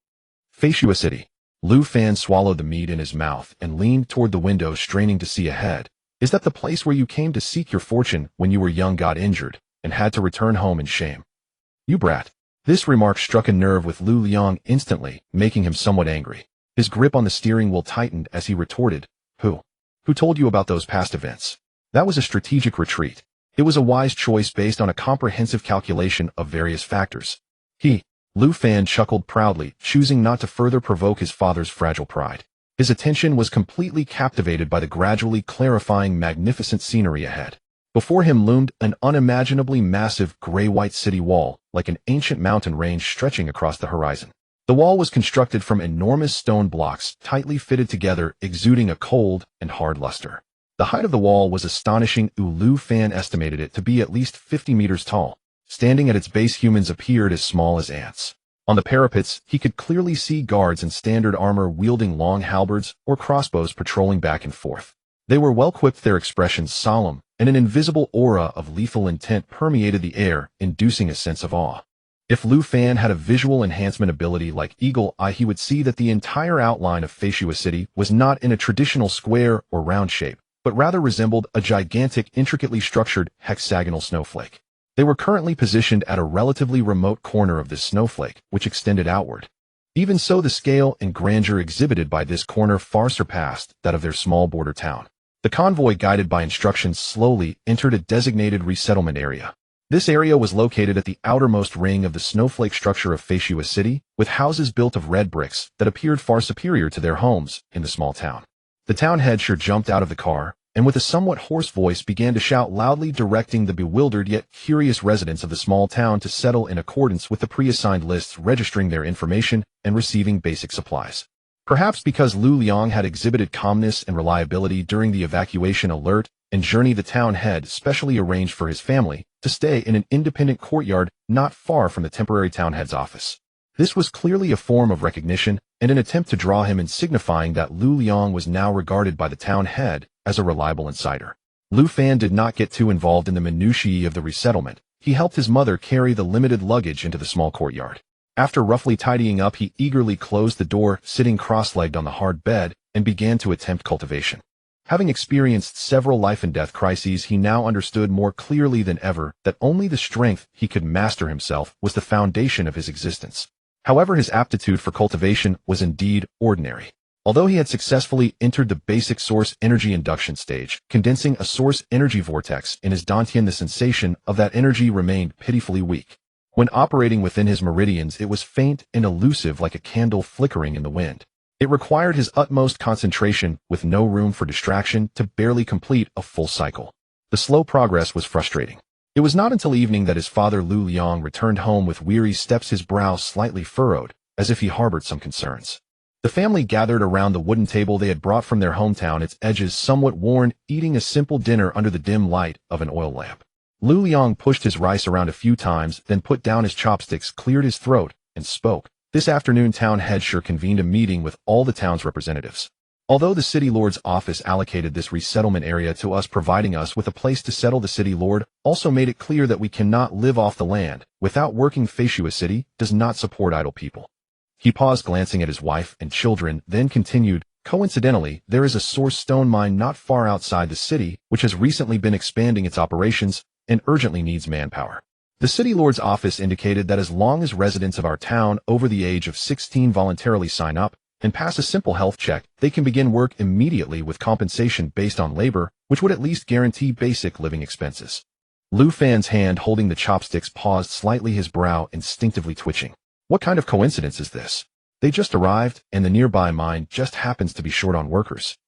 Foresee City. Lu Fan swallowed the meat in his mouth and leaned toward the window, straining to see ahead. "Is that the place where you came to seek your fortune when you were young, got injured, and had to return home in shame? You brat." This remark struck a nerve with Lu Liang instantly, making him somewhat angry. His grip on the steering wheel tightened as he retorted, Who told you about those past events?" "That was a strategic retreat. It was a wise choice based on a comprehensive calculation of various factors." Lu Fan chuckled proudly, choosing not to further provoke his father's fragile pride. His attention was completely captivated by the gradually clarifying, magnificent scenery ahead. Before him loomed an unimaginably massive gray-white city wall, like an ancient mountain range stretching across the horizon. The wall was constructed from enormous stone blocks, tightly fitted together, exuding a cold and hard luster. The height of the wall was astonishing. Lu Fan estimated it to be at least 50 meters tall. Standing at its base, humans appeared as small as ants. On the parapets, he could clearly see guards in standard armor wielding long halberds or crossbows patrolling back and forth. They were well-equipped, their expressions solemn and an invisible aura of lethal intent permeated the air, inducing a sense of awe. If Lu Fan had a visual enhancement ability like Eagle Eye, he would see that the entire outline of Foresee City was not in a traditional square or round shape, but rather resembled a gigantic, intricately structured hexagonal snowflake. They were currently positioned at a relatively remote corner of this snowflake, which extended outward. Even so, the scale and grandeur exhibited by this corner far surpassed that of their small border town. The convoy, guided by instructions, slowly entered a designated resettlement area. This area was located at the outermost ring of the snowflake structure of Foresee City, with houses built of red bricks that appeared far superior to their homes in the small town. The town head sure jumped out of the car, and with a somewhat hoarse voice began to shout loudly, directing the bewildered yet curious residents of the small town to settle in accordance with the pre-assigned lists, registering their information and receiving basic supplies. Perhaps because Lu Liang had exhibited calmness and reliability during the evacuation alert and journey, the town head specially arranged for his family to stay in an independent courtyard not far from the temporary town head's office. This was clearly a form of recognition and an attempt to draw him in, signifying that Lu Liang was now regarded by the town head as a reliable insider. Lu Fan did not get too involved in the minutiae of the resettlement. He helped his mother carry the limited luggage into the small courtyard. After roughly tidying up, he eagerly closed the door, sitting cross-legged on the hard bed, and began to attempt cultivation. Having experienced several life-and-death crises, he now understood more clearly than ever that only the strength he could master himself was the foundation of his existence. However, his aptitude for cultivation was indeed ordinary. Although he had successfully entered the basic source energy induction stage, condensing a source energy vortex in his dantian, the sensation of that energy remained pitifully weak. When operating within his meridians, it was faint and elusive, like a candle flickering in the wind. It required his utmost concentration, with no room for distraction, to barely complete a full cycle. The slow progress was frustrating. It was not until evening that his father Lu Liang returned home with weary steps, his brow slightly furrowed, as if he harbored some concerns. The family gathered around the wooden table they had brought from their hometown, its edges somewhat worn, eating a simple dinner under the dim light of an oil lamp. Lu Liang pushed his rice around a few times, then put down his chopsticks, cleared his throat, and spoke. This afternoon, town head sure convened a meeting with all the town's representatives. Although the city lord's office allocated this resettlement area to us, providing us with a place to settle, the city lord also made it clear that we cannot live off the land without working. Foresee City does not support idle people. He paused, glancing at his wife and children, then continued, coincidentally, there is a source stone mine not far outside the city, which has recently been expanding its operations and urgently needs manpower. The city lord's office indicated that as long as residents of our town over the age of 16 voluntarily sign up and pass a simple health check, they can begin work immediately with compensation based on labor, which would at least guarantee basic living expenses. Lu Fan's hand holding the chopsticks paused slightly, his brow instinctively twitching. What kind of coincidence is this? They just arrived, and the nearby mine just happens to be short on workers.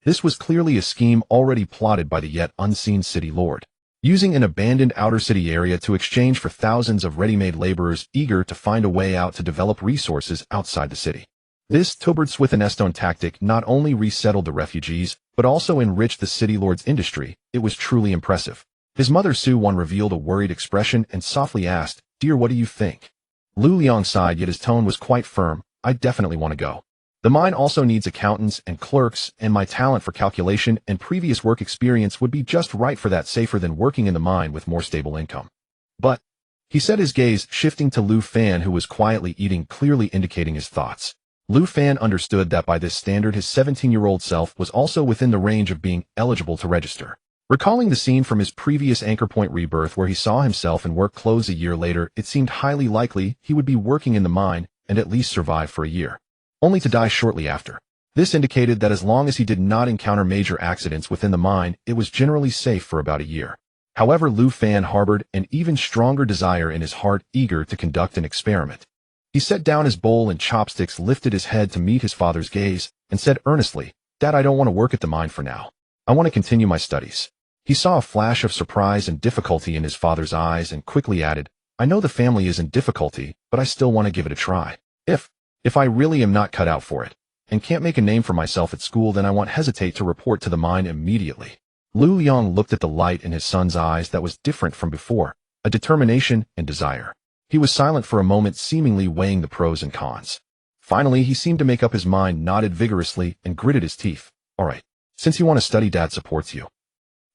This was clearly a scheme already plotted by the yet unseen city lord, using an abandoned outer city area to exchange for thousands of ready-made laborers eager to find a way out to develop resources outside the city. This Tobertswithenestone tactic not only resettled the refugees, but also enriched the city lord's industry. It was truly impressive. His mother Su Wan revealed a worried expression and softly asked, "Dear, what do you think?" Lu Liang sighed, yet his tone was quite firm. I definitely want to go. The mine also needs accountants and clerks, and my talent for calculation and previous work experience would be just right for that, safer than working in the mine with more stable income. But, he said, his gaze shifting to Lu Fan, who was quietly eating, clearly indicating his thoughts. Lu Fan understood that by this standard his 17-year-old self was also within the range of being eligible to register. Recalling the scene from his previous Anchor Point Rebirth where he saw himself in work clothes a year later, it seemed highly likely he would be working in the mine and at least survive for a year, only to die shortly after. This indicated that as long as he did not encounter major accidents within the mine, it was generally safe for about a year. However, Lu Fan harbored an even stronger desire in his heart, eager to conduct an experiment. He set down his bowl and chopsticks, lifted his head to meet his father's gaze, and said earnestly, "Dad, I don't want to work at the mine for now. I want to continue my studies." He saw a flash of surprise and difficulty in his father's eyes and quickly added, "I know the family is in difficulty, but I still want to give it a try. If I really am not cut out for it, and can't make a name for myself at school, then I won't hesitate to report to the mine immediately." Lu Liang looked at the light in his son's eyes that was different from before, a determination and desire. He was silent for a moment, seemingly weighing the pros and cons. Finally, he seemed to make up his mind, nodded vigorously, and gritted his teeth. "All right. Since you want to study, Dad supports you."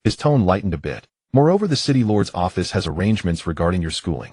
His tone lightened a bit. Moreover, the city lord's office has arrangements regarding your schooling.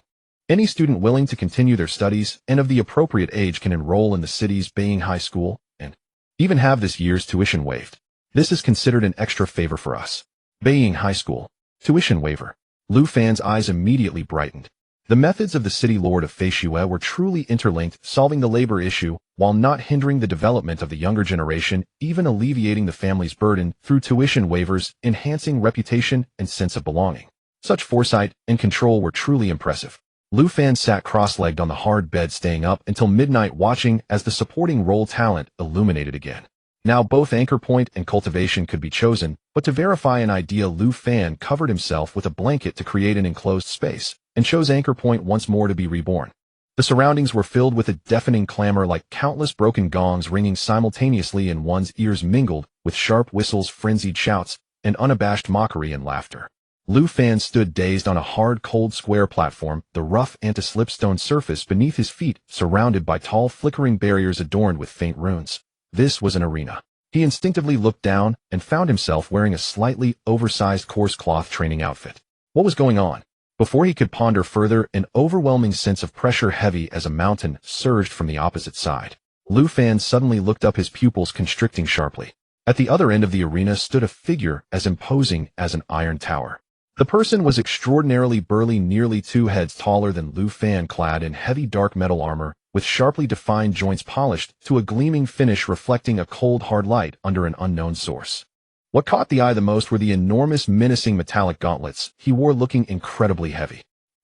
Any student willing to continue their studies and of the appropriate age can enroll in the city's Beiying High School and even have this year's tuition waived. This is considered an extra favor for us. Beiying High School. Tuition waiver. Lu Fan's eyes immediately brightened. The methods of the city lord of Foresee were truly interlinked, solving the labor issue while not hindering the development of the younger generation, even alleviating the family's burden through tuition waivers, enhancing reputation and sense of belonging. Such foresight and control were truly impressive. Lu Fan sat cross-legged on the hard bed, staying up until midnight, watching as the supporting role talent illuminated again. Now both anchor point and cultivation could be chosen, but to verify an idea, Lu Fan covered himself with a blanket to create an enclosed space, and chose anchor point once more to be reborn. The surroundings were filled with a deafening clamor, like countless broken gongs ringing simultaneously in one's ears, mingled with sharp whistles, frenzied shouts, and unabashed mockery and laughter. Lu Fan stood dazed on a hard, cold square platform, the rough anti-slipstone surface beneath his feet surrounded by tall, flickering barriers adorned with faint runes. This was an arena. He instinctively looked down and found himself wearing a slightly oversized coarse cloth training outfit. What was going on? Before he could ponder further, an overwhelming sense of pressure, heavy as a mountain, surged from the opposite side. Lu Fan suddenly looked up, his pupils constricting sharply. At the other end of the arena stood a figure as imposing as an iron tower. The person was extraordinarily burly, nearly 2 heads taller than Lu Fan, clad in heavy dark metal armor, with sharply defined joints polished to a gleaming finish, reflecting a cold, hard light under an unknown source. What caught the eye the most were the enormous, menacing metallic gauntlets he wore, looking incredibly heavy.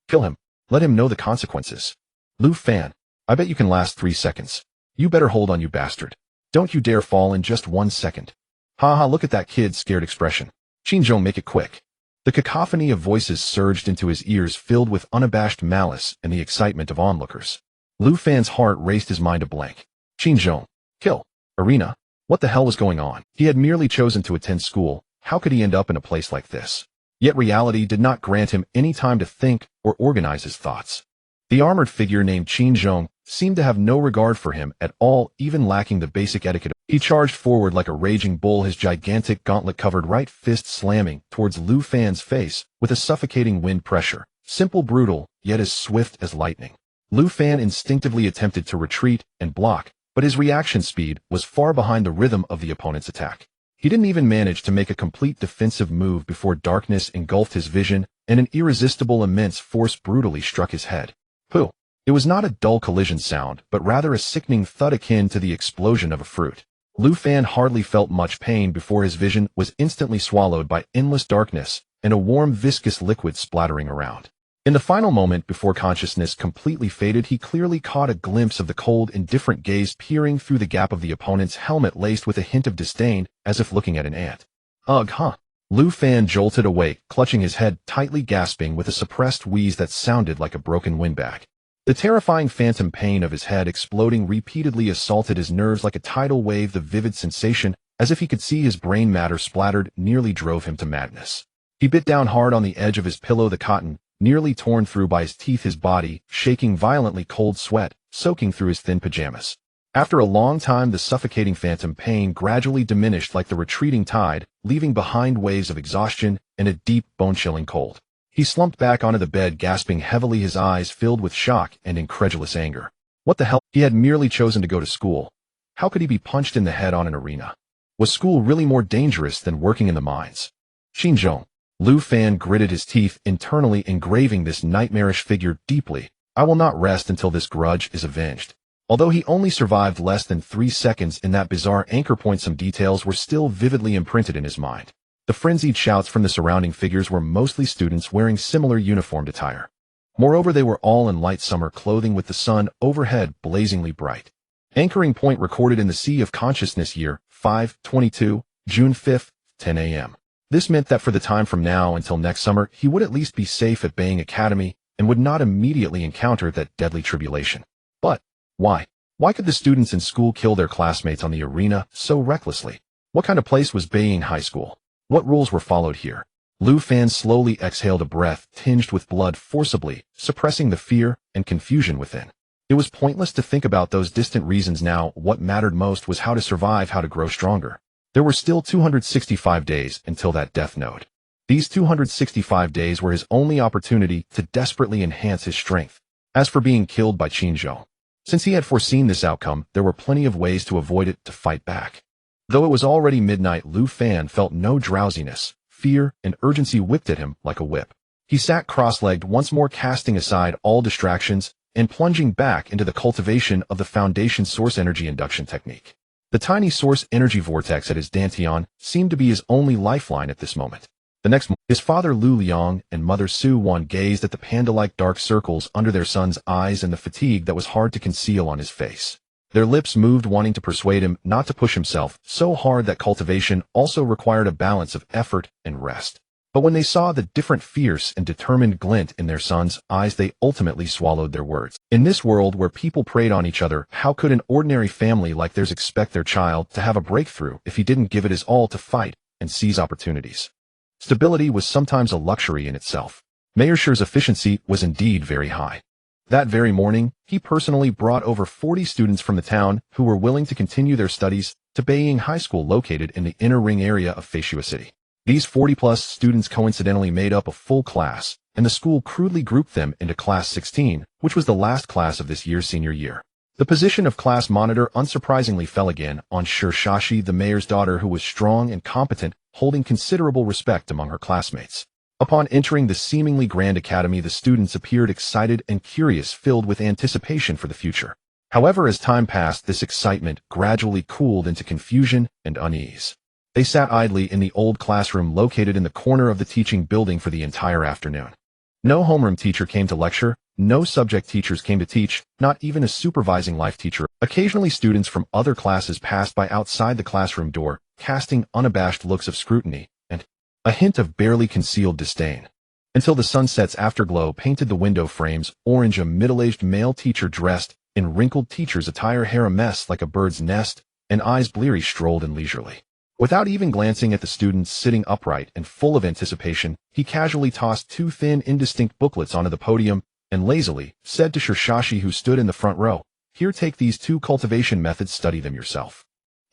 Kill him. Let him know the consequences. Lu Fan, I bet you can last 3 seconds. You better hold on, you bastard. Don't you dare fall in just 1 second. Ha, look at that kid's scared expression. Qinzhong, make it quick. The cacophony of voices surged into his ears, filled with unabashed malice and the excitement of onlookers. Lu Fan's heart raced, his mind a blank. Qinzhong. Kill. Arena. What the hell was going on? He had merely chosen to attend school. How could he end up in a place like this? Yet reality did not grant him any time to think or organize his thoughts. The armored figure named Qinzhong seemed to have no regard for him at all, even lacking the basic etiquette. He charged forward like a raging bull, his gigantic gauntlet-covered right fist slamming towards Lu Fan's face with a suffocating wind pressure. Simple, brutal, yet as swift as lightning. Lu Fan instinctively attempted to retreat and block, but his reaction speed was far behind the rhythm of the opponent's attack. He didn't even manage to make a complete defensive move before darkness engulfed his vision and an irresistible, immense force brutally struck his head. Pooh! It was not a dull collision sound, but rather a sickening thud akin to the explosion of a fruit. Lu Fan hardly felt much pain before his vision was instantly swallowed by endless darkness and a warm, viscous liquid splattering around. In the final moment before consciousness completely faded, he clearly caught a glimpse of the cold, indifferent gaze peering through the gap of the opponent's helmet, laced with a hint of disdain, as if looking at an ant. Ugh, huh. Lu Fan jolted awake, clutching his head tightly, gasping with a suppressed wheeze that sounded like a broken windbag. The terrifying phantom pain of his head exploding repeatedly assaulted his nerves like a tidal wave. The vivid sensation, as if he could see his brain matter splattered, nearly drove him to madness. He bit down hard on the edge of his pillow, the cotton nearly torn through by his teeth, his body shaking violently, cold sweat soaking through his thin pajamas. After a long time, the suffocating phantom pain gradually diminished like the retreating tide, leaving behind waves of exhaustion and a deep, bone-chilling cold. He slumped back onto the bed, gasping heavily, his eyes filled with shock and incredulous anger. What the hell? He had merely chosen to go to school. How could he be punched in the head on an arena? Was school really more dangerous than working in the mines? Qinzhong. Lu Fan gritted his teeth, internally engraving this nightmarish figure deeply. I will not rest until this grudge is avenged. Although he only survived less than 3 seconds in that bizarre anchor point, some details were still vividly imprinted in his mind. The frenzied shouts from the surrounding figures were mostly students wearing similar uniformed attire. Moreover, they were all in light summer clothing, with the sun overhead blazingly bright. Anchoring point recorded in the Sea of Consciousness, year 522, June 5th, 10 a.m. This meant that for the time from now until next summer, he would at least be safe at Beiying Academy and would not immediately encounter that deadly tribulation. But why? Why could the students in school kill their classmates on the arena so recklessly? What kind of place was Beiying High School? What rules were followed here? Lu Fan slowly exhaled a breath tinged with blood, forcibly suppressing the fear and confusion within. It was pointless to think about those distant reasons now. What mattered most was how to survive, how to grow stronger. There were still 265 days until that death note. These 265 days were his only opportunity to desperately enhance his strength. As for being killed by Qinzhou, since he had foreseen this outcome, there were plenty of ways to avoid it to fight back. Though it was already midnight, Lu Fan felt no drowsiness. Fear and urgency whipped at him like a whip. He sat cross-legged, once more casting aside all distractions and plunging back into the cultivation of the Foundation source energy induction technique. The tiny source energy vortex at his dantian seemed to be his only lifeline at this moment. The next morning, his father Lu Liang and mother Su Wan gazed at the panda-like dark circles under their son's eyes and the fatigue that was hard to conceal on his face. Their lips moved, wanting to persuade him not to push himself so hard that cultivation also required a balance of effort and rest. But when they saw the different fierce and determined glint in their son's eyes, they ultimately swallowed their words. In this world where people preyed on each other, how could an ordinary family like theirs expect their child to have a breakthrough if he didn't give it his all to fight and seize opportunities? Stability was sometimes a luxury in itself. Mayor Shi's efficiency was indeed very high. That very morning, he personally brought over 40 students from the town who were willing to continue their studies to Beiying High School, located in the inner ring area of Foresee City. These 40-plus students coincidentally made up a full class, and the school crudely grouped them into Class 16, which was the last class of this year's senior year. The position of class monitor unsurprisingly fell again on Shashi, the mayor's daughter, who was strong and competent, holding considerable respect among her classmates. Upon entering the seemingly grand academy, the students appeared excited and curious, filled with anticipation for the future. However, as time passed, this excitement gradually cooled into confusion and unease. They sat idly in the old classroom located in the corner of the teaching building for the entire afternoon. No homeroom teacher came to lecture, no subject teachers came to teach, not even a supervising life teacher. Occasionally students from other classes passed by outside the classroom door, casting unabashed looks of scrutiny and a hint of barely concealed disdain. Until the sunset's afterglow painted the window frames orange, a middle-aged male teacher dressed in wrinkled teacher's attire, hair a mess like a bird's nest, and eyes bleary, strolled in leisurely. Without even glancing at the students sitting upright and full of anticipation, he casually tossed two thin, indistinct booklets onto the podium and lazily said to Shashi, who stood in the front row, "Here, take these 2 cultivation methods, study them yourself.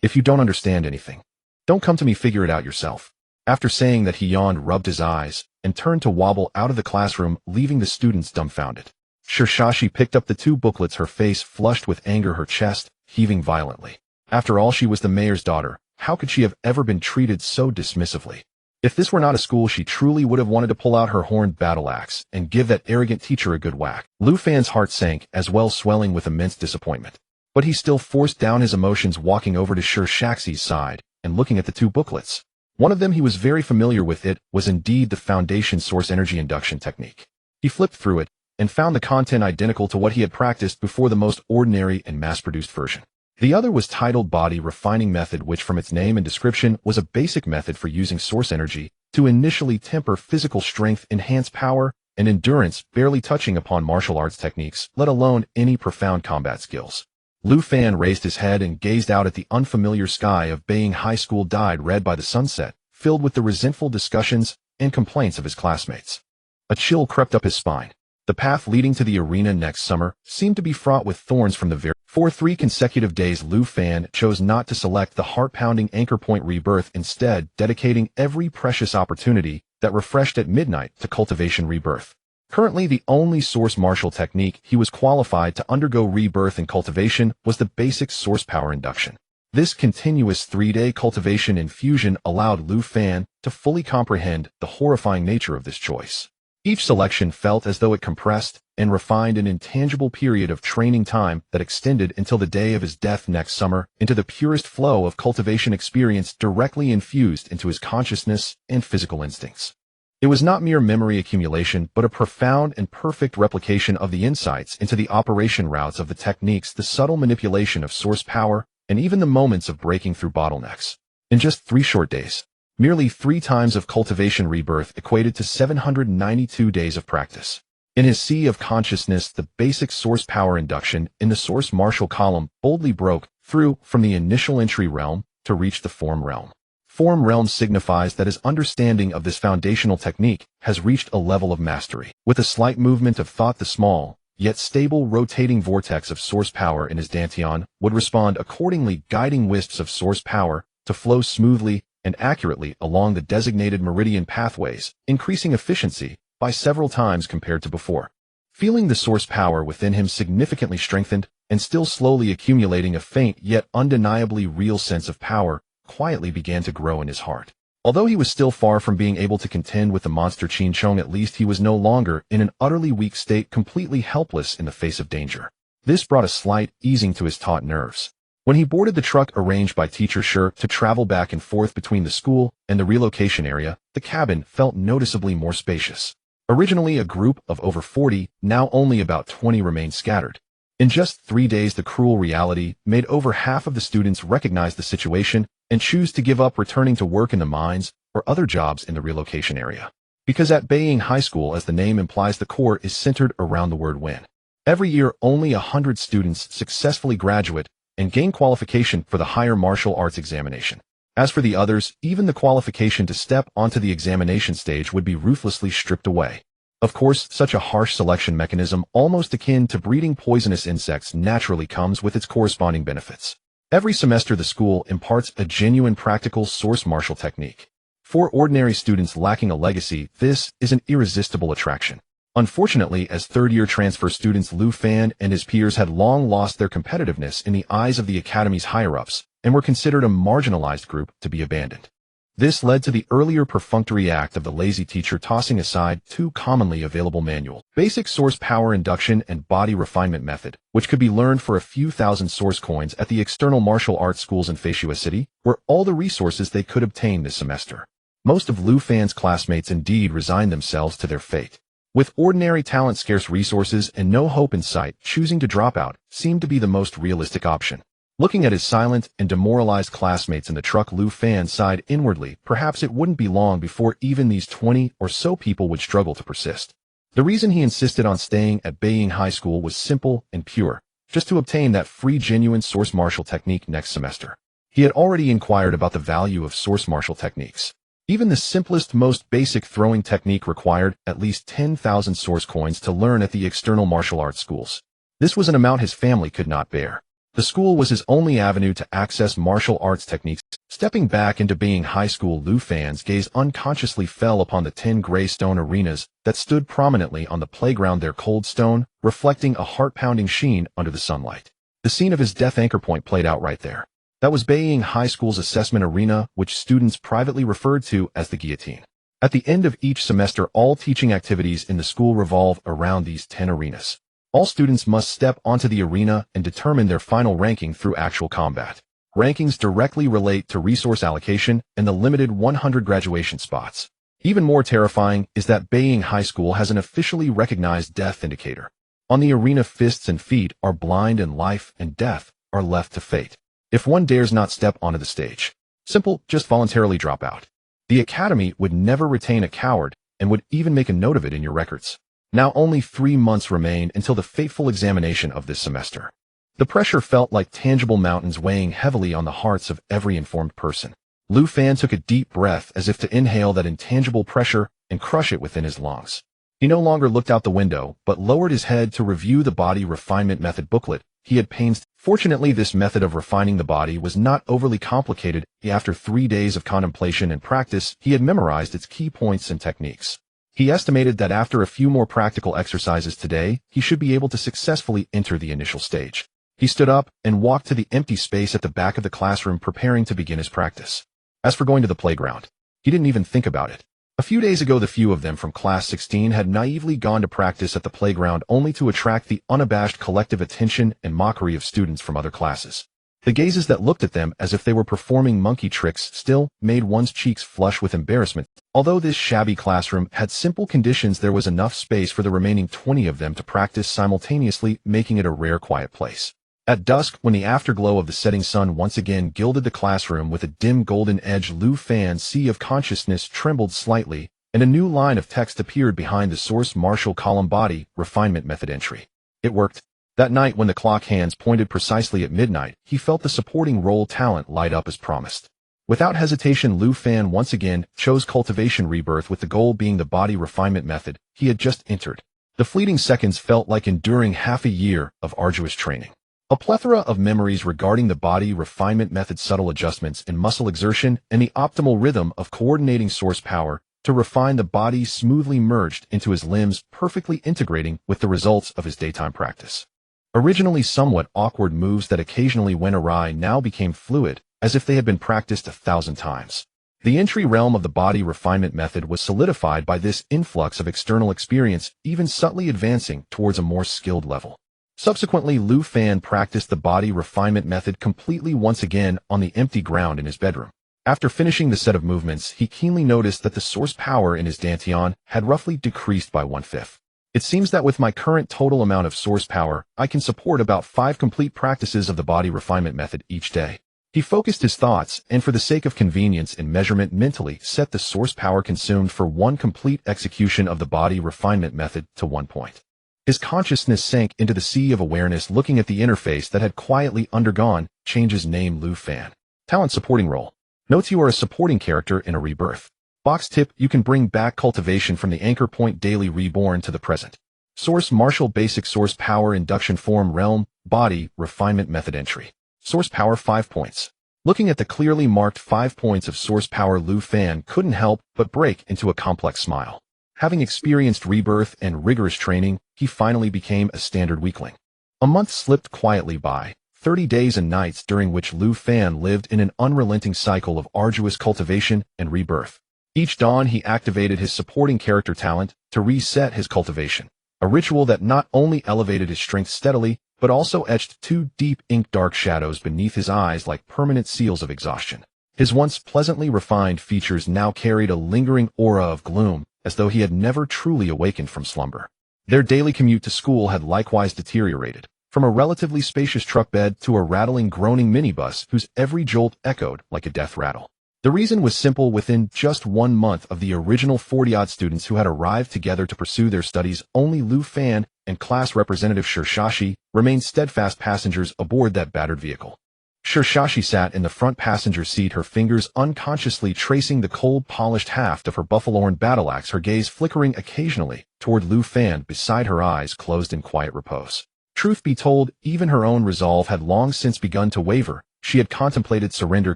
If you don't understand anything, don't come to me, figure it out yourself." After saying that, he yawned, rubbed his eyes, and turned to wobble out of the classroom, leaving the students dumbfounded. Shashi picked up the 2 booklets, her face flushed with anger, her chest heaving violently. After all, she was the mayor's daughter. How could she have ever been treated so dismissively? If this were not a school, she truly would have wanted to pull out her horned battle axe and give that arrogant teacher a good whack. Lu Fan's heart sank, as well swelling with immense disappointment. But he still forced down his emotions, walking over to Shaxi's side and looking at the 2 booklets. One of them he was very familiar with. It was indeed the Foundation source energy induction technique. He flipped through it and found the content identical to what he had practiced before, the most ordinary and mass-produced version. The other was titled Body Refining Method, which from its name and description was a basic method for using source energy to initially temper physical strength, enhance power and endurance, barely touching upon martial arts techniques, let alone any profound combat skills. Lu Fan raised his head and gazed out at the unfamiliar sky of Beiying High School, dyed red by the sunset, filled with the resentful discussions and complaints of his classmates. A chill crept up his spine. The path leading to the arena next summer seemed to be fraught with thorns from the very. For 3 consecutive days, Lu Fan chose not to select the heart-pounding anchor point Rebirth, instead dedicating every precious opportunity that refreshed at midnight to cultivation Rebirth. Currently, the only source martial technique he was qualified to undergo rebirth and cultivation was the basic source power induction. This continuous 3-day cultivation infusion allowed Lu Fan to fully comprehend the horrifying nature of this choice. Each selection felt as though it compressed and refined an intangible period of training time that extended until the day of his death next summer into the purest flow of cultivation experience directly infused into his consciousness and physical instincts. It was not mere memory accumulation, but a profound and perfect replication of the insights into the operation routes of the techniques, the subtle manipulation of source power, and even the moments of breaking through bottlenecks. In just 3 short days, merely 3 times of cultivation rebirth equated to 792 days of practice. In his sea of consciousness, the basic source power induction in the source martial column boldly broke through from the initial entry realm to reach the form realm. Form realm signifies that his understanding of this foundational technique has reached a level of mastery. With a slight movement of thought, the small, yet stable rotating vortex of source power in his dantian would respond accordingly, guiding wisps of source power to flow smoothly and accurately along the designated meridian pathways, increasing efficiency by several times compared to before. Feeling the source power within him significantly strengthened, and still slowly accumulating a faint yet undeniably real sense of power, quietly began to grow in his heart. Although he was still far from being able to contend with the monster Qin, at least he was no longer in an utterly weak state, completely helpless in the face of danger. This brought a slight easing to his taut nerves. When he boarded the truck arranged by Teacher Shi to travel back and forth between the school and the relocation area, the cabin felt noticeably more spacious. Originally a group of over 40, now only about 20 remained scattered. In just 3 days, the cruel reality made over half of the students recognize the situation and choose to give up returning to work in the mines or other jobs in the relocation area. Because at Beiying High School, as the name implies, the core is centered around the word win. Every year, only 100 students successfully graduate and gain qualification for the higher martial arts examination. As for the others, even the qualification to step onto the examination stage would be ruthlessly stripped away. Of course, such a harsh selection mechanism, almost akin to breeding poisonous insects, naturally comes with its corresponding benefits. Every semester, the school imparts a genuine practical source martial technique. For ordinary students lacking a legacy, this is an irresistible attraction. Unfortunately, as third-year transfer students, Lu Fan and his peers had long lost their competitiveness in the eyes of the academy's higher-ups and were considered a marginalized group to be abandoned. This led to the earlier perfunctory act of the lazy teacher tossing aside two commonly available manual, basic source power induction and body refinement method, which could be learned for a few thousand source coins at the external martial arts schools in Foresee City, were all the resources they could obtain this semester. Most of Lu Fan's classmates indeed resigned themselves to their fate. With ordinary talent, scarce resources, and no hope in sight, choosing to drop out seemed to be the most realistic option. Looking at his silent and demoralized classmates in the truck, Lu Fan sighed inwardly. Perhaps it wouldn't be long before even these 20 or so people would struggle to persist. The reason he insisted on staying at Beiying High School was simple and pure, just to obtain that free genuine source martial technique next semester. He had already inquired about the value of source martial techniques. Even the simplest, most basic throwing technique required at least 10,000 source coins to learn at the external martial arts schools. This was an amount his family could not bear. The school was his only avenue to access martial arts techniques. Stepping back into Beiying High School, Lu Fan's gaze unconsciously fell upon the 10 gray stone arenas that stood prominently on the playground, their cold stone, reflecting a heart-pounding sheen under the sunlight. The scene of his death anchor point played out right there. That was Beiying High School's assessment arena, which students privately referred to as the guillotine. At the end of each semester, all teaching activities in the school revolve around these 10 arenas. All students must step onto the arena and determine their final ranking through actual combat. Rankings directly relate to resource allocation and the limited 100 graduation spots. Even more terrifying is that Beiying High School has an officially recognized death indicator. On the arena, fists and feet are blind and life and death are left to fate. If one dares not step onto the stage, simple, just voluntarily drop out. The academy would never retain a coward and would even make a note of it in your records. Now only 3 months remain until the fateful examination of this semester. The pressure felt like tangible mountains weighing heavily on the hearts of every informed person. Lu Fan took a deep breath as if to inhale that intangible pressure and crush it within his lungs. He no longer looked out the window, but lowered his head to review the body refinement method booklet he had painstakingly. Fortunately, this method of refining the body was not overly complicated. After 3 days of contemplation and practice, he had memorized its key points and techniques. He estimated that after a few more practical exercises today, he should be able to successfully enter the initial stage. He stood up and walked to the empty space at the back of the classroom, preparing to begin his practice. As for going to the playground, he didn't even think about it. A few days ago, the few of them from Class 16 had naively gone to practice at the playground, only to attract the unabashed collective attention and mockery of students from other classes. The gazes that looked at them as if they were performing monkey tricks still made one's cheeks flush with embarrassment. Although this shabby classroom had simple conditions, there was enough space for the remaining 20 of them to practice simultaneously, making it a rare, quiet place. At dusk, when the afterglow of the setting sun once again gilded the classroom with a dim golden edge, Lu Fan's sea of consciousness trembled slightly, and a new line of text appeared behind the source martial column body refinement method entry. It worked. That night, when the clock hands pointed precisely at midnight, he felt the supporting role talent light up as promised. Without hesitation, Lu Fan once again chose cultivation rebirth, with the goal being the body refinement method he had just entered. The fleeting seconds felt like enduring half a year of arduous training. A plethora of memories regarding the body refinement method, subtle adjustments in muscle exertion, and the optimal rhythm of coordinating source power to refine the body smoothly merged into his limbs, perfectly integrating with the results of his daytime practice. Originally somewhat awkward moves that occasionally went awry now became fluid, as if they had been practiced 1,000 times. The entry realm of the body refinement method was solidified by this influx of external experience, even subtly advancing towards a more skilled level. Subsequently, Lu Fan practiced the body refinement method completely once again on the empty ground in his bedroom. After finishing the set of movements, he keenly noticed that the source power in his dantian had roughly decreased by 1/5. It seems that with my current total amount of source power, I can support about 5 complete practices of the body refinement method each day. He focused his thoughts, and for the sake of convenience and measurement mentally set the source power consumed for 1 complete execution of the body refinement method to 1 point. His consciousness sank into the sea of awareness, looking at the interface that had quietly undergone changes. Name: Lu Fan. Talent: supporting role. Notes: you are a supporting character in a rebirth. Box tip: you can bring back cultivation from the anchor point daily. Reborn to the present. Source: martial basic source power induction form realm body refinement method entry. Source power 5 points. Looking at the clearly marked 5 points of source power, Lu Fan couldn't help but break into a complex smile. Having experienced rebirth and rigorous training, he finally became a standard weakling. A month slipped quietly by, 30 days and nights during which Lu Fan lived in an unrelenting cycle of arduous cultivation and rebirth. Each dawn he activated his supporting character talent to reset his cultivation, a ritual that not only elevated his strength steadily, but also etched 2 deep ink dark shadows beneath his eyes like permanent seals of exhaustion. His once pleasantly refined features now carried a lingering aura of gloom, as though he had never truly awakened from slumber. Their daily commute to school had likewise deteriorated, from a relatively spacious truck bed to a rattling, groaning minibus whose every jolt echoed like a death rattle. The reason was simple: within just 1 month of the original 40-odd students who had arrived together to pursue their studies, only Lu Fan and class representative Shirshashi remained steadfast passengers aboard that battered vehicle. Shirshashi sat in the front passenger seat, her fingers unconsciously tracing the cold, polished haft of her buffalo-horn battle axe, her gaze flickering occasionally toward Lu Fan beside her, eyes closed in quiet repose. Truth be told, even her own resolve had long since begun to waver. She had contemplated surrender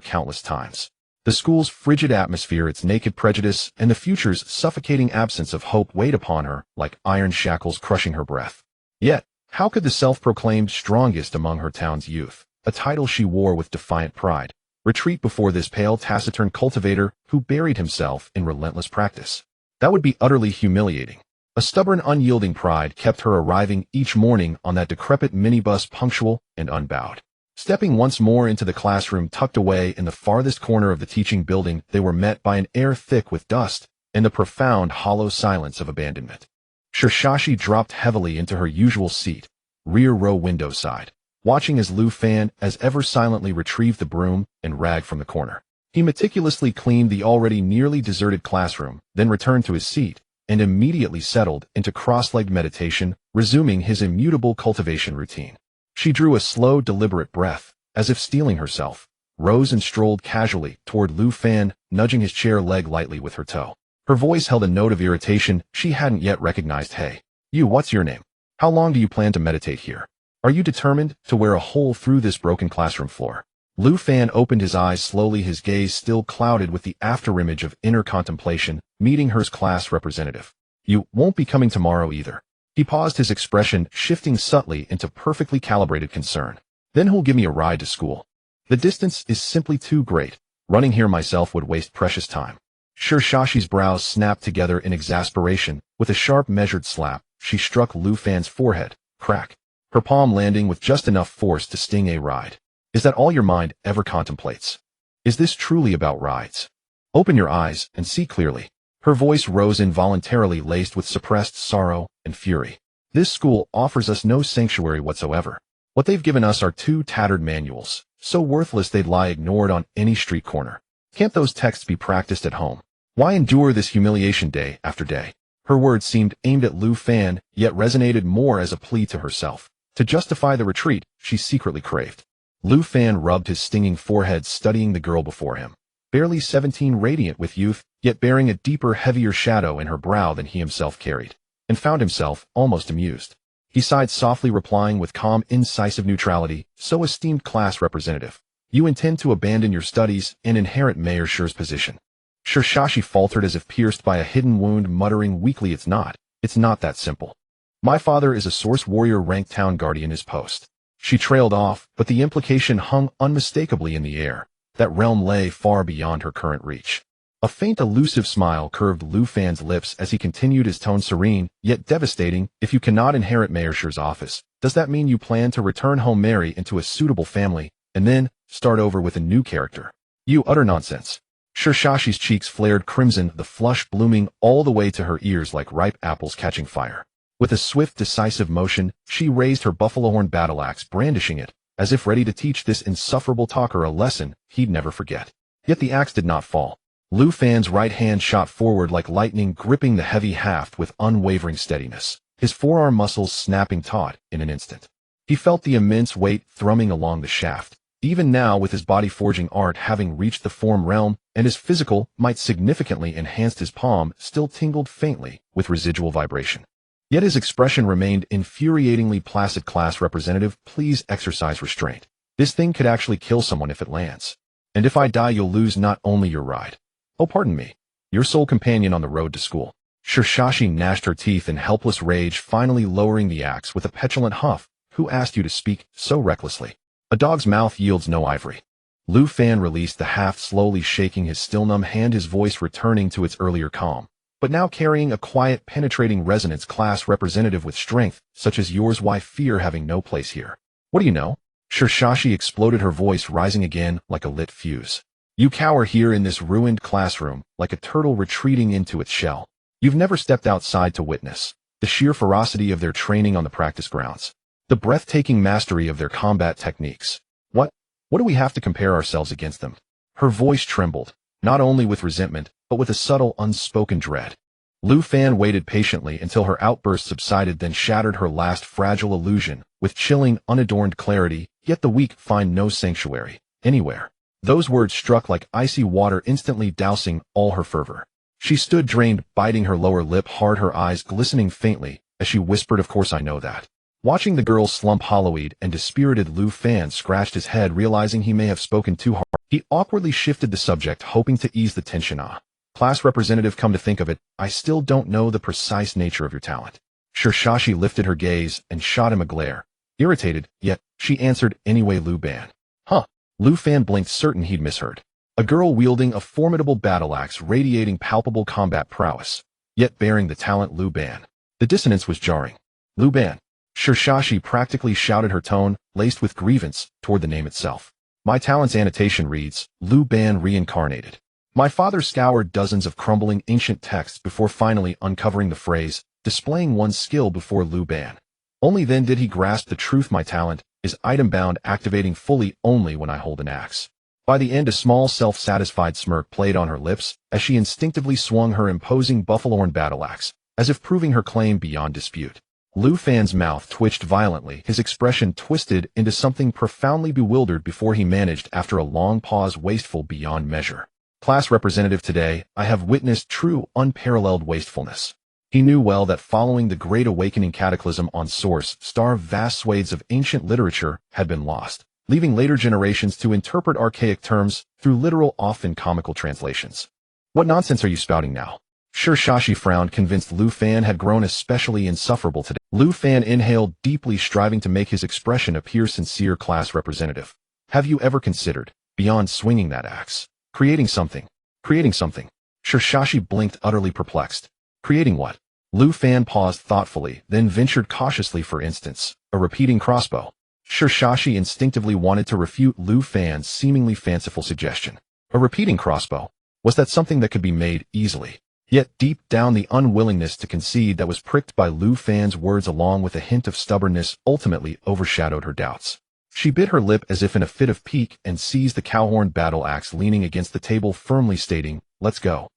countless times. The school's frigid atmosphere, its naked prejudice, and the future's suffocating absence of hope weighed upon her like iron shackles, crushing her breath. Yet, how could the self-proclaimed strongest among her town's youth, a title she wore with defiant pride, retreat before this pale, taciturn cultivator who buried himself in relentless practice? That would be utterly humiliating. A stubborn, unyielding pride kept her arriving each morning on that decrepit minibus, punctual and unbowed. Stepping once more into the classroom tucked away in the farthest corner of the teaching building, they were met by an air thick with dust and the profound, hollow silence of abandonment. Shirshashi dropped heavily into her usual seat, rear row window side, watching as Lu Fan as ever silently retrieved the broom and rag from the corner. He meticulously cleaned the already nearly deserted classroom, then returned to his seat and immediately settled into cross-legged meditation, resuming his immutable cultivation routine. She drew a slow, deliberate breath, as if steeling herself, rose and strolled casually toward Lu Fan, nudging his chair leg lightly with her toe. Her voice held a note of irritation she hadn't yet recognized. Hey, you, what's your name? How long do you plan to meditate here? Are you determined to wear a hole through this broken classroom floor? Lu Fan opened his eyes slowly, his gaze still clouded with the afterimage of inner contemplation, meeting her class representative. You won't be coming tomorrow either. He paused, his expression shifting subtly into perfectly calibrated concern. Then who'll give me a ride to school? The distance is simply too great. Running here myself would waste precious time. Shirshashi's brows snapped together in exasperation. With a sharp, measured slap, she struck Lu Fan's forehead. Crack. Her palm landing with just enough force to sting a ride. Is that all your mind ever contemplates? Is this truly about rides? Open your eyes and see clearly. Her voice rose, involuntarily laced with suppressed sorrow and fury. This school offers us no sanctuary whatsoever. What they've given us are 2 tattered manuals, so worthless they'd lie ignored on any street corner. Can't those texts be practiced at home? Why endure this humiliation day after day? Her words seemed aimed at Lu Fan, yet resonated more as a plea to herself, to justify the retreat she secretly craved. Lu Fan rubbed his stinging forehead, studying the girl before him. Barely 17, radiant with youth, yet bearing a deeper, heavier shadow in her brow than he himself carried, and found himself almost amused. He sighed softly, replying with calm, incisive neutrality, "So, esteemed class representative, you intend to abandon your studies and inherit Mayor Shur's position." Shirshashi faltered as if pierced by a hidden wound, muttering weakly, It's not that simple. My father is a source warrior ranked town guardian his post." She trailed off, but the implication hung unmistakably in the air. That realm lay far beyond her current reach. A faint, elusive smile curved Lu Fan's lips as he continued, his tone serene, yet devastating. "If you cannot inherit Mayor Shur's office, does that mean you plan to return home, marry into a suitable family, and then start over with a new character? You utter nonsense." Shirshashi's cheeks flared crimson, the flush blooming all the way to her ears like ripe apples catching fire. With a swift, decisive motion, she raised her buffalo horn battle axe, brandishing it, as if ready to teach this insufferable talker a lesson he'd never forget. Yet the axe did not fall. Lu Fan's right hand shot forward like lightning, gripping the heavy haft with unwavering steadiness, his forearm muscles snapping taut in an instant. He felt the immense weight thrumming along the shaft. Even now, with his body forging art having reached the form realm, and his physical might significantly enhanced, his palm still tingled faintly with residual vibration. Yet his expression remained infuriatingly placid. "Class representative, please exercise restraint. This thing could actually kill someone if it lands. And if I die, you'll lose not only your ride. Oh, pardon me, your sole companion on the road to school." Shirshashi gnashed her teeth in helpless rage, finally lowering the axe with a petulant huff. "Who asked you to speak so recklessly? A dog's mouth yields no ivory." Lu Fan released the haft, slowly shaking his still numb hand, his voice returning to its earlier calm, but now carrying a quiet, penetrating resonance. "Class representative with strength such as yours, why fear having no place here? What do you know?" Shirshashi exploded, her voice rising again like a lit fuse. "You cower here in this ruined classroom like a turtle retreating into its shell. You've never stepped outside to witness the sheer ferocity of their training on the practice grounds, the breathtaking mastery of their combat techniques. What do we have to compare ourselves against them?" Her voice trembled, not only with resentment, but with a subtle, unspoken dread. Lu Fan waited patiently until her outburst subsided, then shattered her last fragile illusion with chilling, unadorned clarity. "Yet the weak find no sanctuary anywhere." Those words struck like icy water, instantly dousing all her fervor. She stood drained, biting her lower lip hard, her eyes glistening faintly, as she whispered, "Of course I know that." Watching the girl slump, hollow-eyed and dispirited, Lu Fan scratched his head, realizing he may have spoken too hard. He awkwardly shifted the subject, hoping to ease the tension. "Class representative, come to think of it, I still don't know the precise nature of your talent." Shirshashi lifted her gaze and shot him a glare. Irritated, yet she answered anyway, "Lu Ban." "Huh." Lu Fan blinked, certain he'd misheard. A girl wielding a formidable battle axe, radiating palpable combat prowess, yet bearing the talent Lu Ban. The dissonance was jarring. "Lu Ban." Shirshashi practically shouted, her tone laced with grievance toward the name itself. "My talent's annotation reads, Lu Ban reincarnated." My father scoured dozens of crumbling ancient texts before finally uncovering the phrase, displaying one's skill before Lu Ban. Only then did he grasp the truth: my talent is item-bound, activating fully only when I hold an axe. By the end, a small, self-satisfied smirk played on her lips as she instinctively swung her imposing buffalo-horn battle axe, as if proving her claim beyond dispute. Lu Fan's mouth twitched violently, his expression twisted into something profoundly bewildered before he managed, after a long pause, wasteful beyond measure. "Class representative, today, I have witnessed true, unparalleled wastefulness." He knew well that following the Great Awakening cataclysm on Source Star, vast swathes of ancient literature had been lost, leaving later generations to interpret archaic terms through literal, often comical translations. "What nonsense are you spouting now?" Shirshashi frowned, convinced Lu Fan had grown especially insufferable today. Lu Fan inhaled deeply, striving to make his expression appear sincere. "Class representative, have you ever considered, beyond swinging that axe, creating something? Shirshashi blinked, utterly perplexed. "Creating what?" Lu Fan paused thoughtfully, then ventured cautiously, "For instance, a repeating crossbow." Shirshashi instinctively wanted to refute Lu Fan's seemingly fanciful suggestion. A repeating crossbow? Was that something that could be made easily? Yet deep down, the unwillingness to concede that was pricked by Lu Fan's words, along with a hint of stubbornness, ultimately overshadowed her doubts. She bit her lip as if in a fit of pique and seized the cowhorn battle axe, leaning against the table, firmly stating, "Let's go.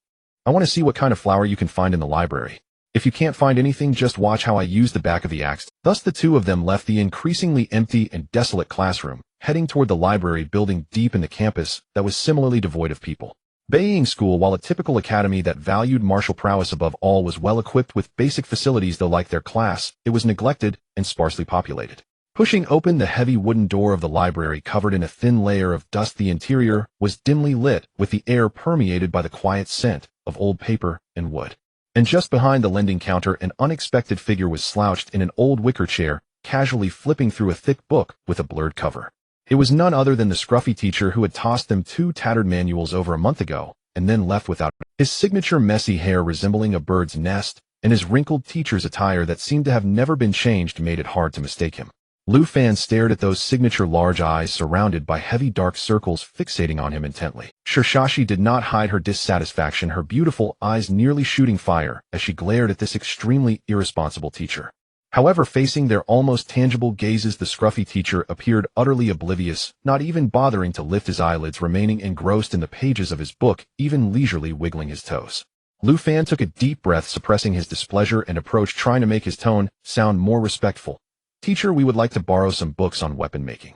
I want to see what kind of flour you can find in the library. If you can't find anything, just watch how I use the back of the axe." Thus the two of them left the increasingly empty and desolate classroom, heading toward the library building deep in the campus that was similarly devoid of people. Baying School, while a typical academy that valued martial prowess above all, was well equipped with basic facilities, though like their class, it was neglected and sparsely populated. Pushing open the heavy wooden door of the library covered in a thin layer of dust, the interior was dimly lit, with the air permeated by the quiet scent of old paper and wood. And just behind the lending counter, an unexpected figure was slouched in an old wicker chair, casually flipping through a thick book with a blurred cover. It was none other than the scruffy teacher who had tossed them 2 tattered manuals over a month ago, and then left without his signature messy hair resembling a bird's nest, and his wrinkled teacher's attire that seemed to have never been changed made it hard to mistake him. Lu Fan stared at those signature large eyes surrounded by heavy dark circles fixating on him intently. Shirshashi did not hide her dissatisfaction, her beautiful eyes nearly shooting fire as she glared at this extremely irresponsible teacher. However, facing their almost tangible gazes, the scruffy teacher appeared utterly oblivious, not even bothering to lift his eyelids, remaining engrossed in the pages of his book, even leisurely wiggling his toes. Lu Fan took a deep breath, suppressing his displeasure, and approached, trying to make his tone sound more respectful. "Teacher, we would like to borrow some books on weapon making."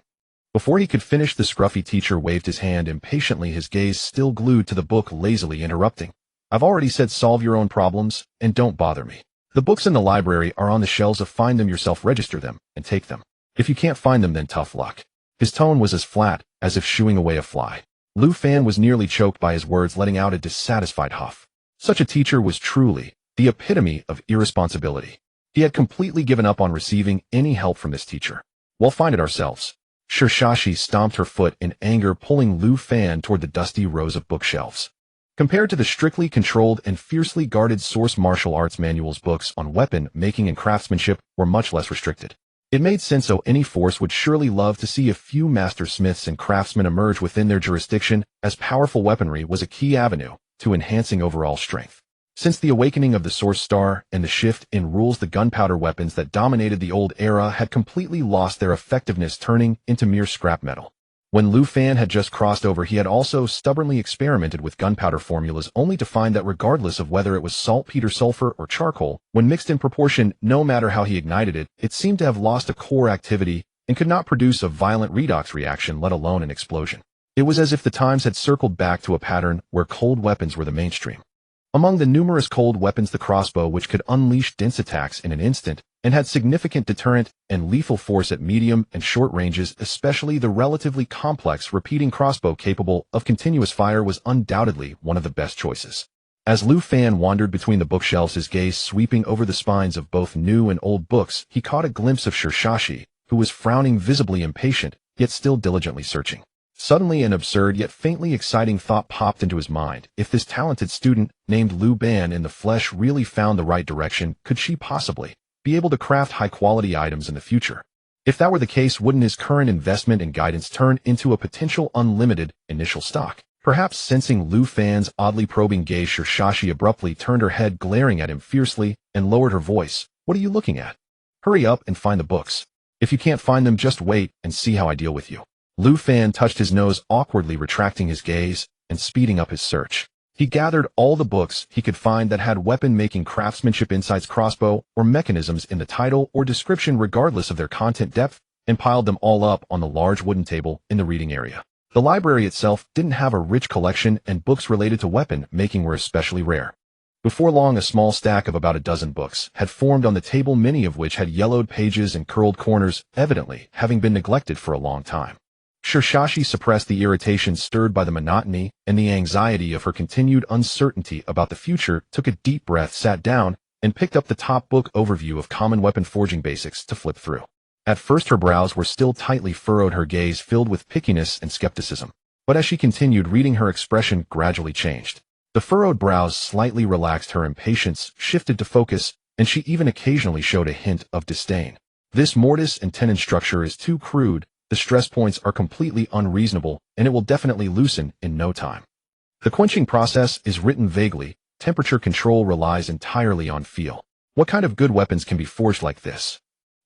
Before he could finish, the scruffy teacher waved his hand impatiently, his gaze still glued to the book, lazily interrupting. "I've already said solve your own problems, and don't bother me. The books in the library are on the shelves. Find them yourself, register them, and take them. If you can't find them, then tough luck." His tone was as flat as if shooing away a fly. Lu Fan was nearly choked by his words, letting out a dissatisfied huff. Such a teacher was truly the epitome of irresponsibility. He had completely given up on receiving any help from this teacher. "We'll find it ourselves." Shirshashi stomped her foot in anger, pulling Lu Fan toward the dusty rows of bookshelves. Compared to the strictly controlled and fiercely guarded source martial arts manuals, books on weapon making and craftsmanship were much less restricted. It made sense, so any force would surely love to see a few master smiths and craftsmen emerge within their jurisdiction, as powerful weaponry was a key avenue to enhancing overall strength. Since the awakening of the Source Star and the shift in rules, the gunpowder weapons that dominated the old era had completely lost their effectiveness, turning into mere scrap metal. When Lu Fan had just crossed over, he had also stubbornly experimented with gunpowder formulas, only to find that regardless of whether it was saltpeter, sulfur, or charcoal, when mixed in proportion, no matter how he ignited it, it seemed to have lost a core activity and could not produce a violent redox reaction, let alone an explosion. It was as if the times had circled back to a pattern where cold weapons were the mainstream. Among the numerous cold weapons, the crossbow, which could unleash dense attacks in an instant and had significant deterrent and lethal force at medium and short ranges, especially the relatively complex repeating crossbow capable of continuous fire, was undoubtedly one of the best choices. As Lu Fan wandered between the bookshelves, his gaze sweeping over the spines of both new and old books, he caught a glimpse of Shirshashi, who was frowning, visibly impatient, yet still diligently searching. Suddenly, an absurd yet faintly exciting thought popped into his mind. If this talented student, named Lu Ban in the flesh, really found the right direction, could she possibly be able to craft high-quality items in the future? If that were the case, wouldn't his current investment and guidance turn into a potential unlimited initial stock? Perhaps sensing Lu Fan's oddly probing gaze, Shirshashi abruptly turned her head, glaring at him fiercely, and lowered her voice. "What are you looking at? Hurry up and find the books. If you can't find them, just wait and see how I deal with you." Lu Fan touched his nose, awkwardly retracting his gaze and speeding up his search. He gathered all the books he could find that had weapon-making craftsmanship insights, crossbow, or mechanisms in the title or description, regardless of their content depth, and piled them all up on the large wooden table in the reading area. The library itself didn't have a rich collection, and books related to weapon making were especially rare. Before long, a small stack of about a dozen books had formed on the table, many of which had yellowed pages and curled corners, evidently having been neglected for a long time. Shirshashi suppressed the irritation stirred by the monotony and the anxiety of her continued uncertainty about the future, took a deep breath, sat down, and picked up the top book, Overview of Common Weapon Forging Basics, to flip through. At first her brows were still tightly furrowed, her gaze filled with pickiness and skepticism. But as she continued reading, her expression gradually changed. The furrowed brows slightly relaxed, her impatience shifted to focus, and she even occasionally showed a hint of disdain. "This mortise and tenon structure is too crude. The stress points are completely unreasonable, and it will definitely loosen in no time. The quenching process is written vaguely. Temperature control relies entirely on feel. What kind of good weapons can be forged like this?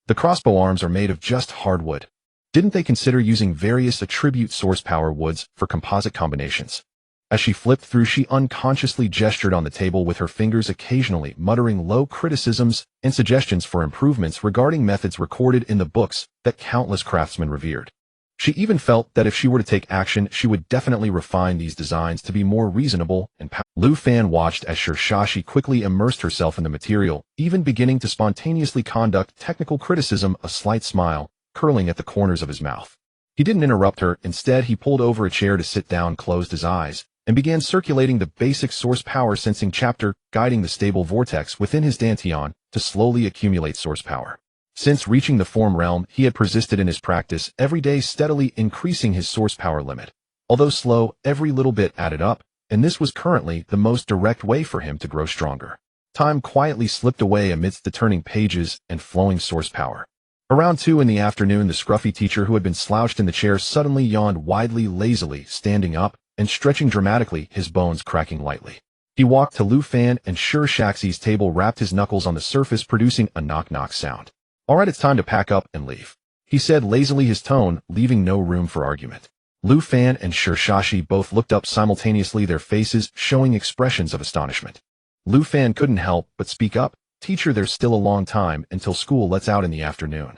The crossbow arms are made of just hardwood. Didn't they consider using various attribute source power woods for composite combinations?" As she flipped through, she unconsciously gestured on the table with her fingers, occasionally muttering low criticisms and suggestions for improvements regarding methods recorded in the books that countless craftsmen revered. She even felt that if she were to take action, she would definitely refine these designs to be more reasonable and powerful. Lu Fan watched as Shirshashi quickly immersed herself in the material, even beginning to spontaneously conduct technical criticism, a slight smile curling at the corners of his mouth. He didn't interrupt her. Instead, he pulled over a chair to sit down, closed his eyes, and began circulating the basic source power sensing chapter, guiding the stable vortex within his dantian to slowly accumulate source power. Since reaching the form realm, he had persisted in his practice, every day steadily increasing his source power limit. Although slow, every little bit added up, and this was currently the most direct way for him to grow stronger. Time quietly slipped away amidst the turning pages and flowing source power. Around 2 in the afternoon, the scruffy teacher who had been slouched in the chair suddenly yawned widely, lazily, standing up and stretching dramatically, his bones cracking lightly. He walked to Lu Fan and Shirshaxi's table, rapped his knuckles on the surface, producing a knock-knock sound. "All right, it's time to pack up and leave," he said lazily, his tone leaving no room for argument. Lu Fan and Shirshashi both looked up simultaneously, their faces showing expressions of astonishment. Lu Fan couldn't help but speak up. "Teacher, there's still a long time until school lets out in the afternoon."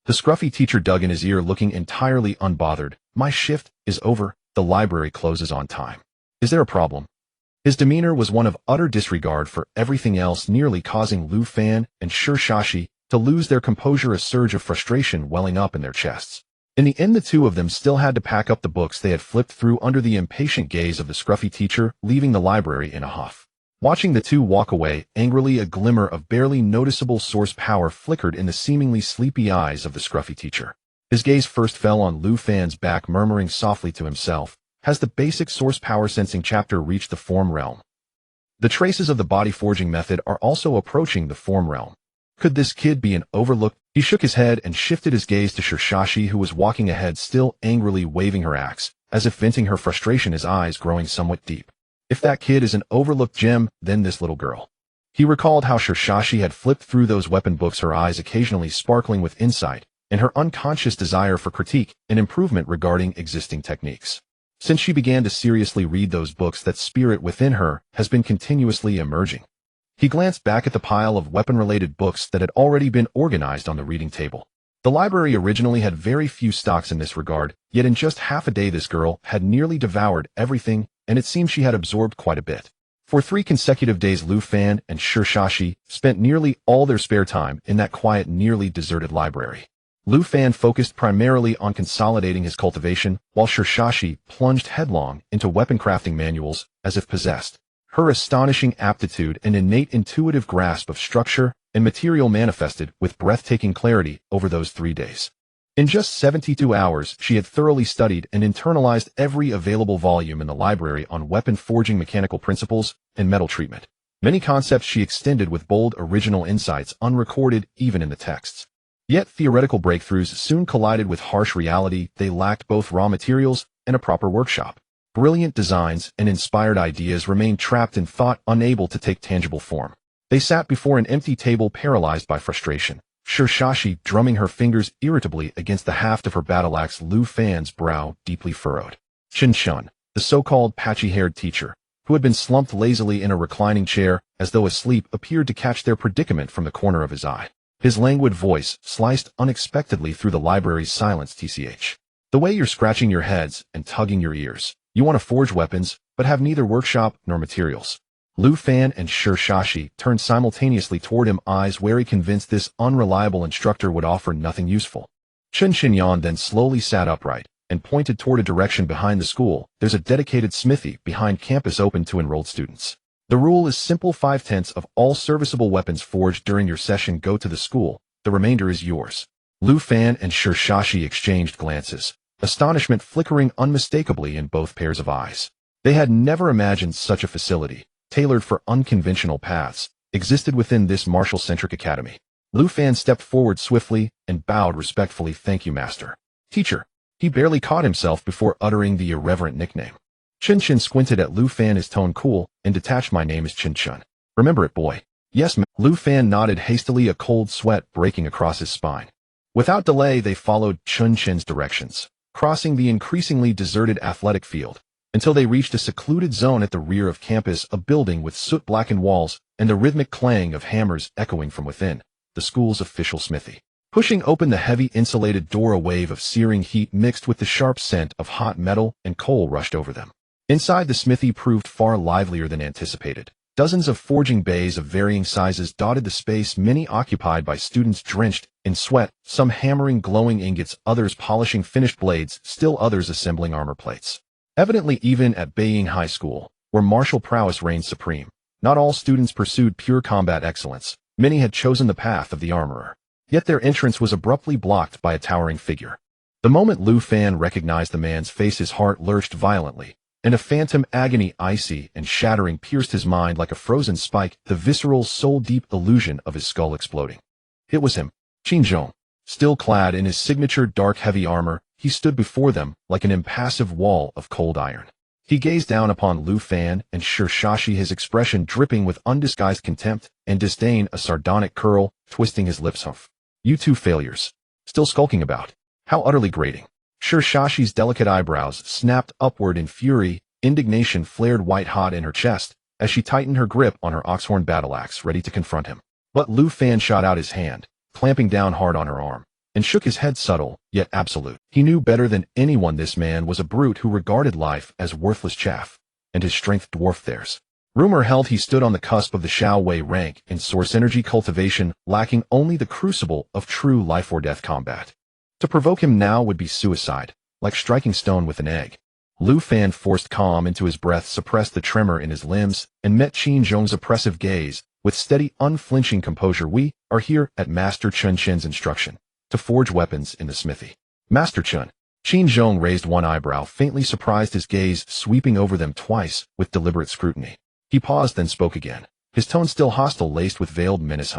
The scruffy teacher dug in his ear, looking entirely unbothered. "My shift is over. The library closes on time. Is there a problem?" His demeanor was one of utter disregard for everything else, nearly causing Lu Fan and Shirshashi to lose their composure, a surge of frustration welling up in their chests. In the end, the two of them still had to pack up the books they had flipped through under the impatient gaze of the scruffy teacher, leaving the library in a huff. Watching the two walk away, angrily, a glimmer of barely noticeable source power flickered in the seemingly sleepy eyes of the scruffy teacher. His gaze first fell on Lu Fan's back, murmuring softly to himself, "Has the basic source power sensing chapter reached the form realm? The traces of the body forging method are also approaching the form realm. Could this kid be an overlooked?" He shook his head and shifted his gaze to Shirshashi, who was walking ahead, still angrily waving her axe, as if venting her frustration, his eyes growing somewhat deep. "If that kid is an overlooked gem, then this little girl." He recalled how Shirshashi had flipped through those weapon books, her eyes occasionally sparkling with insight, and her unconscious desire for critique and improvement regarding existing techniques. Since she began to seriously read those books, that spirit within her has been continuously emerging. He glanced back at the pile of weapon-related books that had already been organized on the reading table. The library originally had very few stocks in this regard, yet in just half a day this girl had nearly devoured everything, and it seemed she had absorbed quite a bit. For 3 consecutive days, Lu Fan and Shirshashi spent nearly all their spare time in that quiet, nearly deserted library. Lu Fan focused primarily on consolidating his cultivation, while Shirshashi plunged headlong into weapon crafting manuals, as if possessed. Her astonishing aptitude and innate intuitive grasp of structure and material manifested with breathtaking clarity over those 3 days. In just 72 hours, she had thoroughly studied and internalized every available volume in the library on weapon forging, mechanical principles, and metal treatment. Many concepts she extended with bold, original insights unrecorded even in the texts. Yet theoretical breakthroughs soon collided with harsh reality. They lacked both raw materials and a proper workshop. Brilliant designs and inspired ideas remained trapped in thought, unable to take tangible form. They sat before an empty table, paralyzed by frustration. Shirshashi drumming her fingers irritably against the haft of her battle axe, Lu Fan's brow deeply furrowed. Chen Chun, the so-called patchy-haired teacher, who had been slumped lazily in a reclining chair as though asleep, appeared to catch their predicament from the corner of his eye. His languid voice sliced unexpectedly through the library's silence. "TCH. The way you're scratching your heads and tugging your ears. You want to forge weapons, but have neither workshop nor materials." Lu Fan and Shirshashi turned simultaneously toward him, eyes wary, convinced this unreliable instructor would offer nothing useful. Chen Xinyan then slowly sat upright and pointed toward a direction behind the school. "There's a dedicated smithy behind campus open to enrolled students. The rule is simple: 5/10 of all serviceable weapons forged during your session go to the school. The remainder is yours." Lu Fan and Shirshashi exchanged glances, astonishment flickering unmistakably in both pairs of eyes. They had never imagined such a facility, tailored for unconventional paths, existed within this martial-centric academy. Lu Fan stepped forward swiftly and bowed respectfully. "Thank you, master." "Teacher." He barely caught himself before uttering the irreverent nickname. Chen Chen squinted at Lu Fan, his tone cool and detached. "My name is Chen Chun. Remember it, boy." "Yes, ma'am." Lu Fan nodded hastily, a cold sweat breaking across his spine. Without delay, they followed Chen Chen's directions, crossing the increasingly deserted athletic field, until they reached a secluded zone at the rear of campus, a building with soot-blackened walls and the rhythmic clang of hammers echoing from within, the school's official smithy. Pushing open the heavy insulated door, a wave of searing heat mixed with the sharp scent of hot metal and coal rushed over them. Inside, the smithy proved far livelier than anticipated. Dozens of forging bays of varying sizes dotted the space, many occupied by students drenched in sweat, some hammering glowing ingots, others polishing finished blades, still others assembling armor plates. Evidently, even at Beiying High School, where martial prowess reigned supreme, not all students pursued pure combat excellence. Many had chosen the path of the armorer. Yet their entrance was abruptly blocked by a towering figure. The moment Lu Fan recognized the man's face, his heart lurched violently, and a phantom agony, icy and shattering, pierced his mind like a frozen spike, the visceral, soul-deep illusion of his skull exploding. It was him, Qin Zhong. Still clad in his signature dark heavy armor, he stood before them like an impassive wall of cold iron. He gazed down upon Lu Fan and Shirshashi, his expression dripping with undisguised contempt and disdain, a sardonic curl twisting his lips. You two failures. Still skulking about. How utterly grating. Shirshashi's delicate eyebrows snapped upward in fury, indignation flared white-hot in her chest as she tightened her grip on her oxhorn battle-axe, ready to confront him. But Lu Fan shot out his hand, clamping down hard on her arm, and shook his head, subtle, yet absolute. He knew better than anyone this man was a brute who regarded life as worthless chaff, and his strength dwarfed theirs. Rumor held he stood on the cusp of the Xiao Wei rank in source energy cultivation, lacking only the crucible of true life-or-death combat. To provoke him now would be suicide, like striking stone with an egg. Lu Fan forced calm into his breath, suppressed the tremor in his limbs, and met Qin Zhong's oppressive gaze with steady, unflinching composure. We are here at Master Chun Chen's instruction, to forge weapons in the smithy. Master Chun. Qin Zhong raised one eyebrow, faintly surprised, his gaze sweeping over them twice with deliberate scrutiny. He paused, then spoke again, his tone still hostile, laced with veiled menace.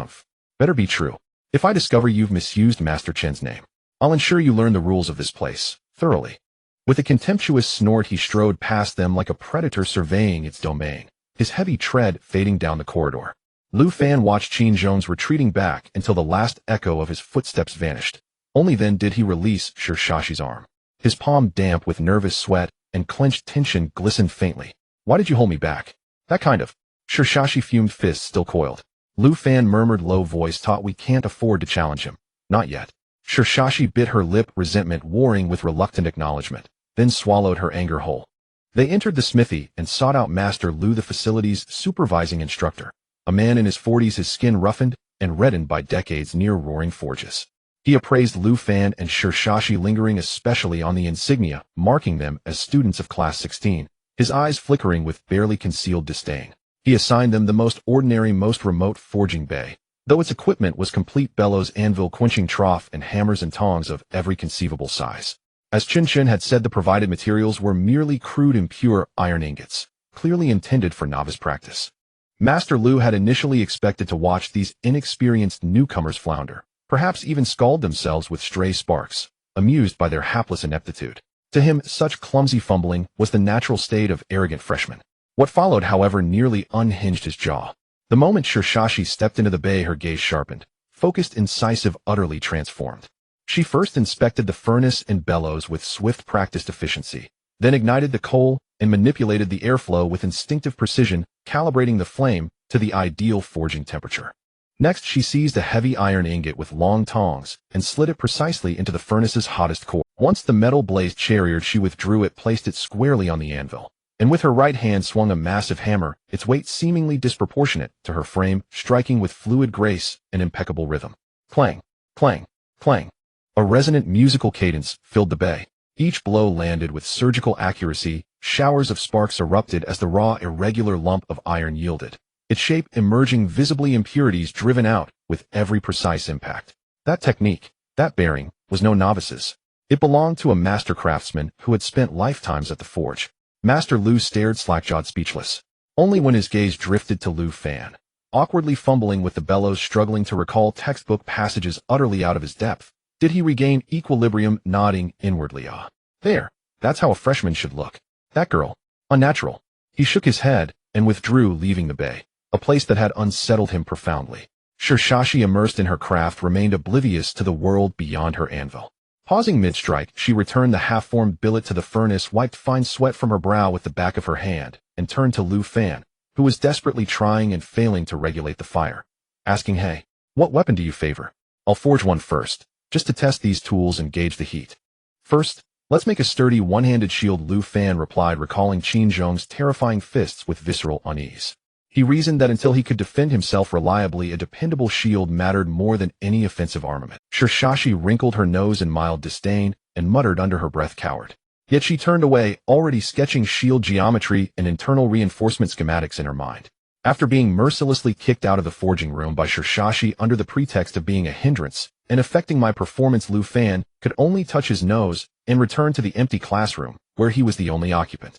Better be true. If I discover you've misused Master Chen's name, I'll ensure you learn the rules of this place, thoroughly. With a contemptuous snort, he strode past them like a predator surveying its domain, his heavy tread fading down the corridor. Lu Fan watched Qin Zhong's retreating back until the last echo of his footsteps vanished. Only then did he release Shirshashi's arm. His palm, damp with nervous sweat and clenched tension, glistened faintly. Why did you hold me back? That kind of. Shirshashi fumed, fists still coiled. Lu Fan murmured, low voice, taught we can't afford to challenge him. Not yet. Shirshashi bit her lip, resentment warring with reluctant acknowledgement, then swallowed her anger whole. They entered the smithy and sought out Master Lu, the facility's supervising instructor, a man in his 40s, his skin roughened and reddened by decades near roaring forges. He appraised Lu Fan and Shirshashi, lingering especially on the insignia marking them as students of Class 16. His eyes flickering with barely concealed disdain. He assigned them the most ordinary, most remote forging bay, though its equipment was complete: bellows, anvil, quenching trough, and hammers and tongs of every conceivable size. As Qin Chen had said, the provided materials were merely crude, impure iron ingots, clearly intended for novice practice. Master Lu had initially expected to watch these inexperienced newcomers flounder, perhaps even scald themselves with stray sparks, amused by their hapless ineptitude. To him, such clumsy fumbling was the natural state of arrogant freshmen. What followed, however, nearly unhinged his jaw. The moment Shirshashi stepped into the bay, her gaze sharpened, focused, incisive, utterly transformed. She first inspected the furnace and bellows with swift, practiced efficiency, then ignited the coal and manipulated the airflow with instinctive precision, calibrating the flame to the ideal forging temperature. Next, she seized a heavy iron ingot with long tongs and slid it precisely into the furnace's hottest core. Once the metal blazed chariot, she withdrew it, placed it squarely on the anvil, and with her right hand swung a massive hammer, its weight seemingly disproportionate to her frame, striking with fluid grace and impeccable rhythm. Clang, clang, clang. A resonant musical cadence filled the bay. Each blow landed with surgical accuracy. Showers of sparks erupted as the raw, irregular lump of iron yielded, its shape emerging visibly, impurities driven out with every precise impact. That technique, that bearing, was no novice's. It belonged to a master craftsman who had spent lifetimes at the forge. Master Lu stared, slack-jawed, speechless. Only when his gaze drifted to Lu Fan, awkwardly fumbling with the bellows, struggling to recall textbook passages utterly out of his depth, did he regain equilibrium, nodding inwardly. Ah, there, that's how a freshman should look. That girl, unnatural. He shook his head and withdrew, leaving the bay, a place that had unsettled him profoundly. Shirshashi, immersed in her craft, remained oblivious to the world beyond her anvil. Pausing mid-strike, she returned the half-formed billet to the furnace, wiped fine sweat from her brow with the back of her hand, and turned to Lu Fan, who was desperately trying and failing to regulate the fire, asking, "Hey, what weapon do you favor?" I'll forge one first, just to test these tools and gauge the heat. First, let's make a sturdy one-handed shield, Lu Fan replied, recalling Qin Zhong's terrifying fists with visceral unease. He reasoned that until he could defend himself reliably, a dependable shield mattered more than any offensive armament. Shirshashi wrinkled her nose in mild disdain and muttered under her breath, "Coward." Yet she turned away, already sketching shield geometry and internal reinforcement schematics in her mind. After being mercilessly kicked out of the forging room by Shirshashi under the pretext of being a hindrance and affecting my performance, Lu Fan could only touch his nose and return to the empty classroom, where he was the only occupant.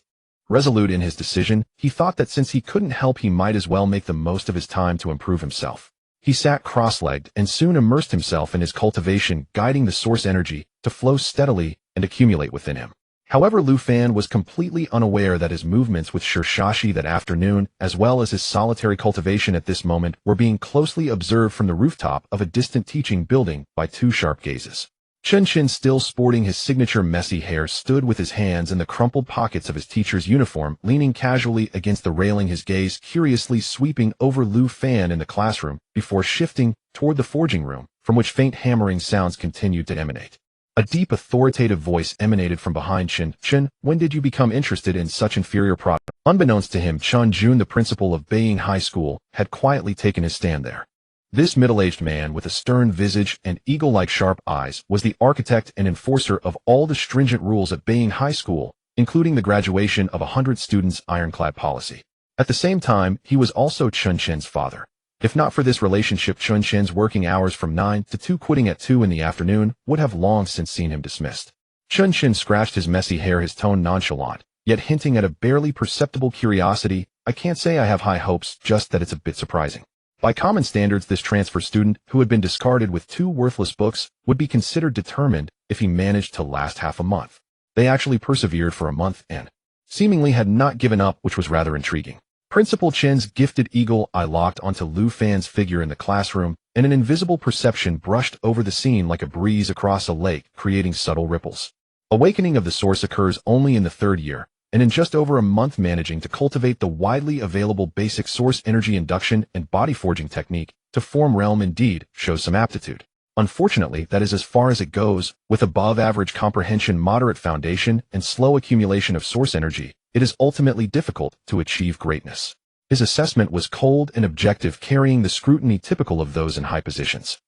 Resolute in his decision, he thought that since he couldn't help, he might as well make the most of his time to improve himself. He sat cross-legged and soon immersed himself in his cultivation, guiding the source energy to flow steadily and accumulate within him. However, Lu Fan was completely unaware that his movements with Shirshashi that afternoon, as well as his solitary cultivation at this moment, were being closely observed from the rooftop of a distant teaching building by two sharp gazes. Chen Qin, still sporting his signature messy hair, stood with his hands in the crumpled pockets of his teacher's uniform, leaning casually against the railing, his gaze curiously sweeping over Lu Fan in the classroom before shifting toward the forging room, from which faint hammering sounds continued to emanate. A deep, authoritative voice emanated from behind Chen. "Chen, when did you become interested in such inferior product?" Unbeknownst to him, Chun Jun, the principal of Beiying High School, had quietly taken his stand there. This middle-aged man with a stern visage and eagle-like sharp eyes was the architect and enforcer of all the stringent rules at Beiying High School, including the graduation of 100 students ironclad policy. At the same time, he was also Chun Chen's father. If not for this relationship, Chun Chen's working hours from 9 to 2, quitting at 2 in the afternoon, would have long since seen him dismissed. Chun Chen scratched his messy hair, his tone nonchalant, yet hinting at a barely perceptible curiosity. "I can't say I have high hopes, just that it's a bit surprising." By common standards, this transfer student, who had been discarded with 2 worthless books, would be considered determined if he managed to last half a month. They actually persevered for a month and seemingly had not given up, which was rather intriguing. Principal Chen's gifted eagle eye locked onto Lu Fan's figure in the classroom, and an invisible perception brushed over the scene like a breeze across a lake, creating subtle ripples. Awakening of the source occurs only in the 3rd year, and in just over a month managing to cultivate the widely available basic source energy induction and body forging technique to form realm indeed shows some aptitude. Unfortunately, that is as far as it goes. With above-average comprehension, moderate foundation, and slow accumulation of source energy, it is ultimately difficult to achieve greatness. His assessment was cold and objective, carrying the scrutiny typical of those in high positions.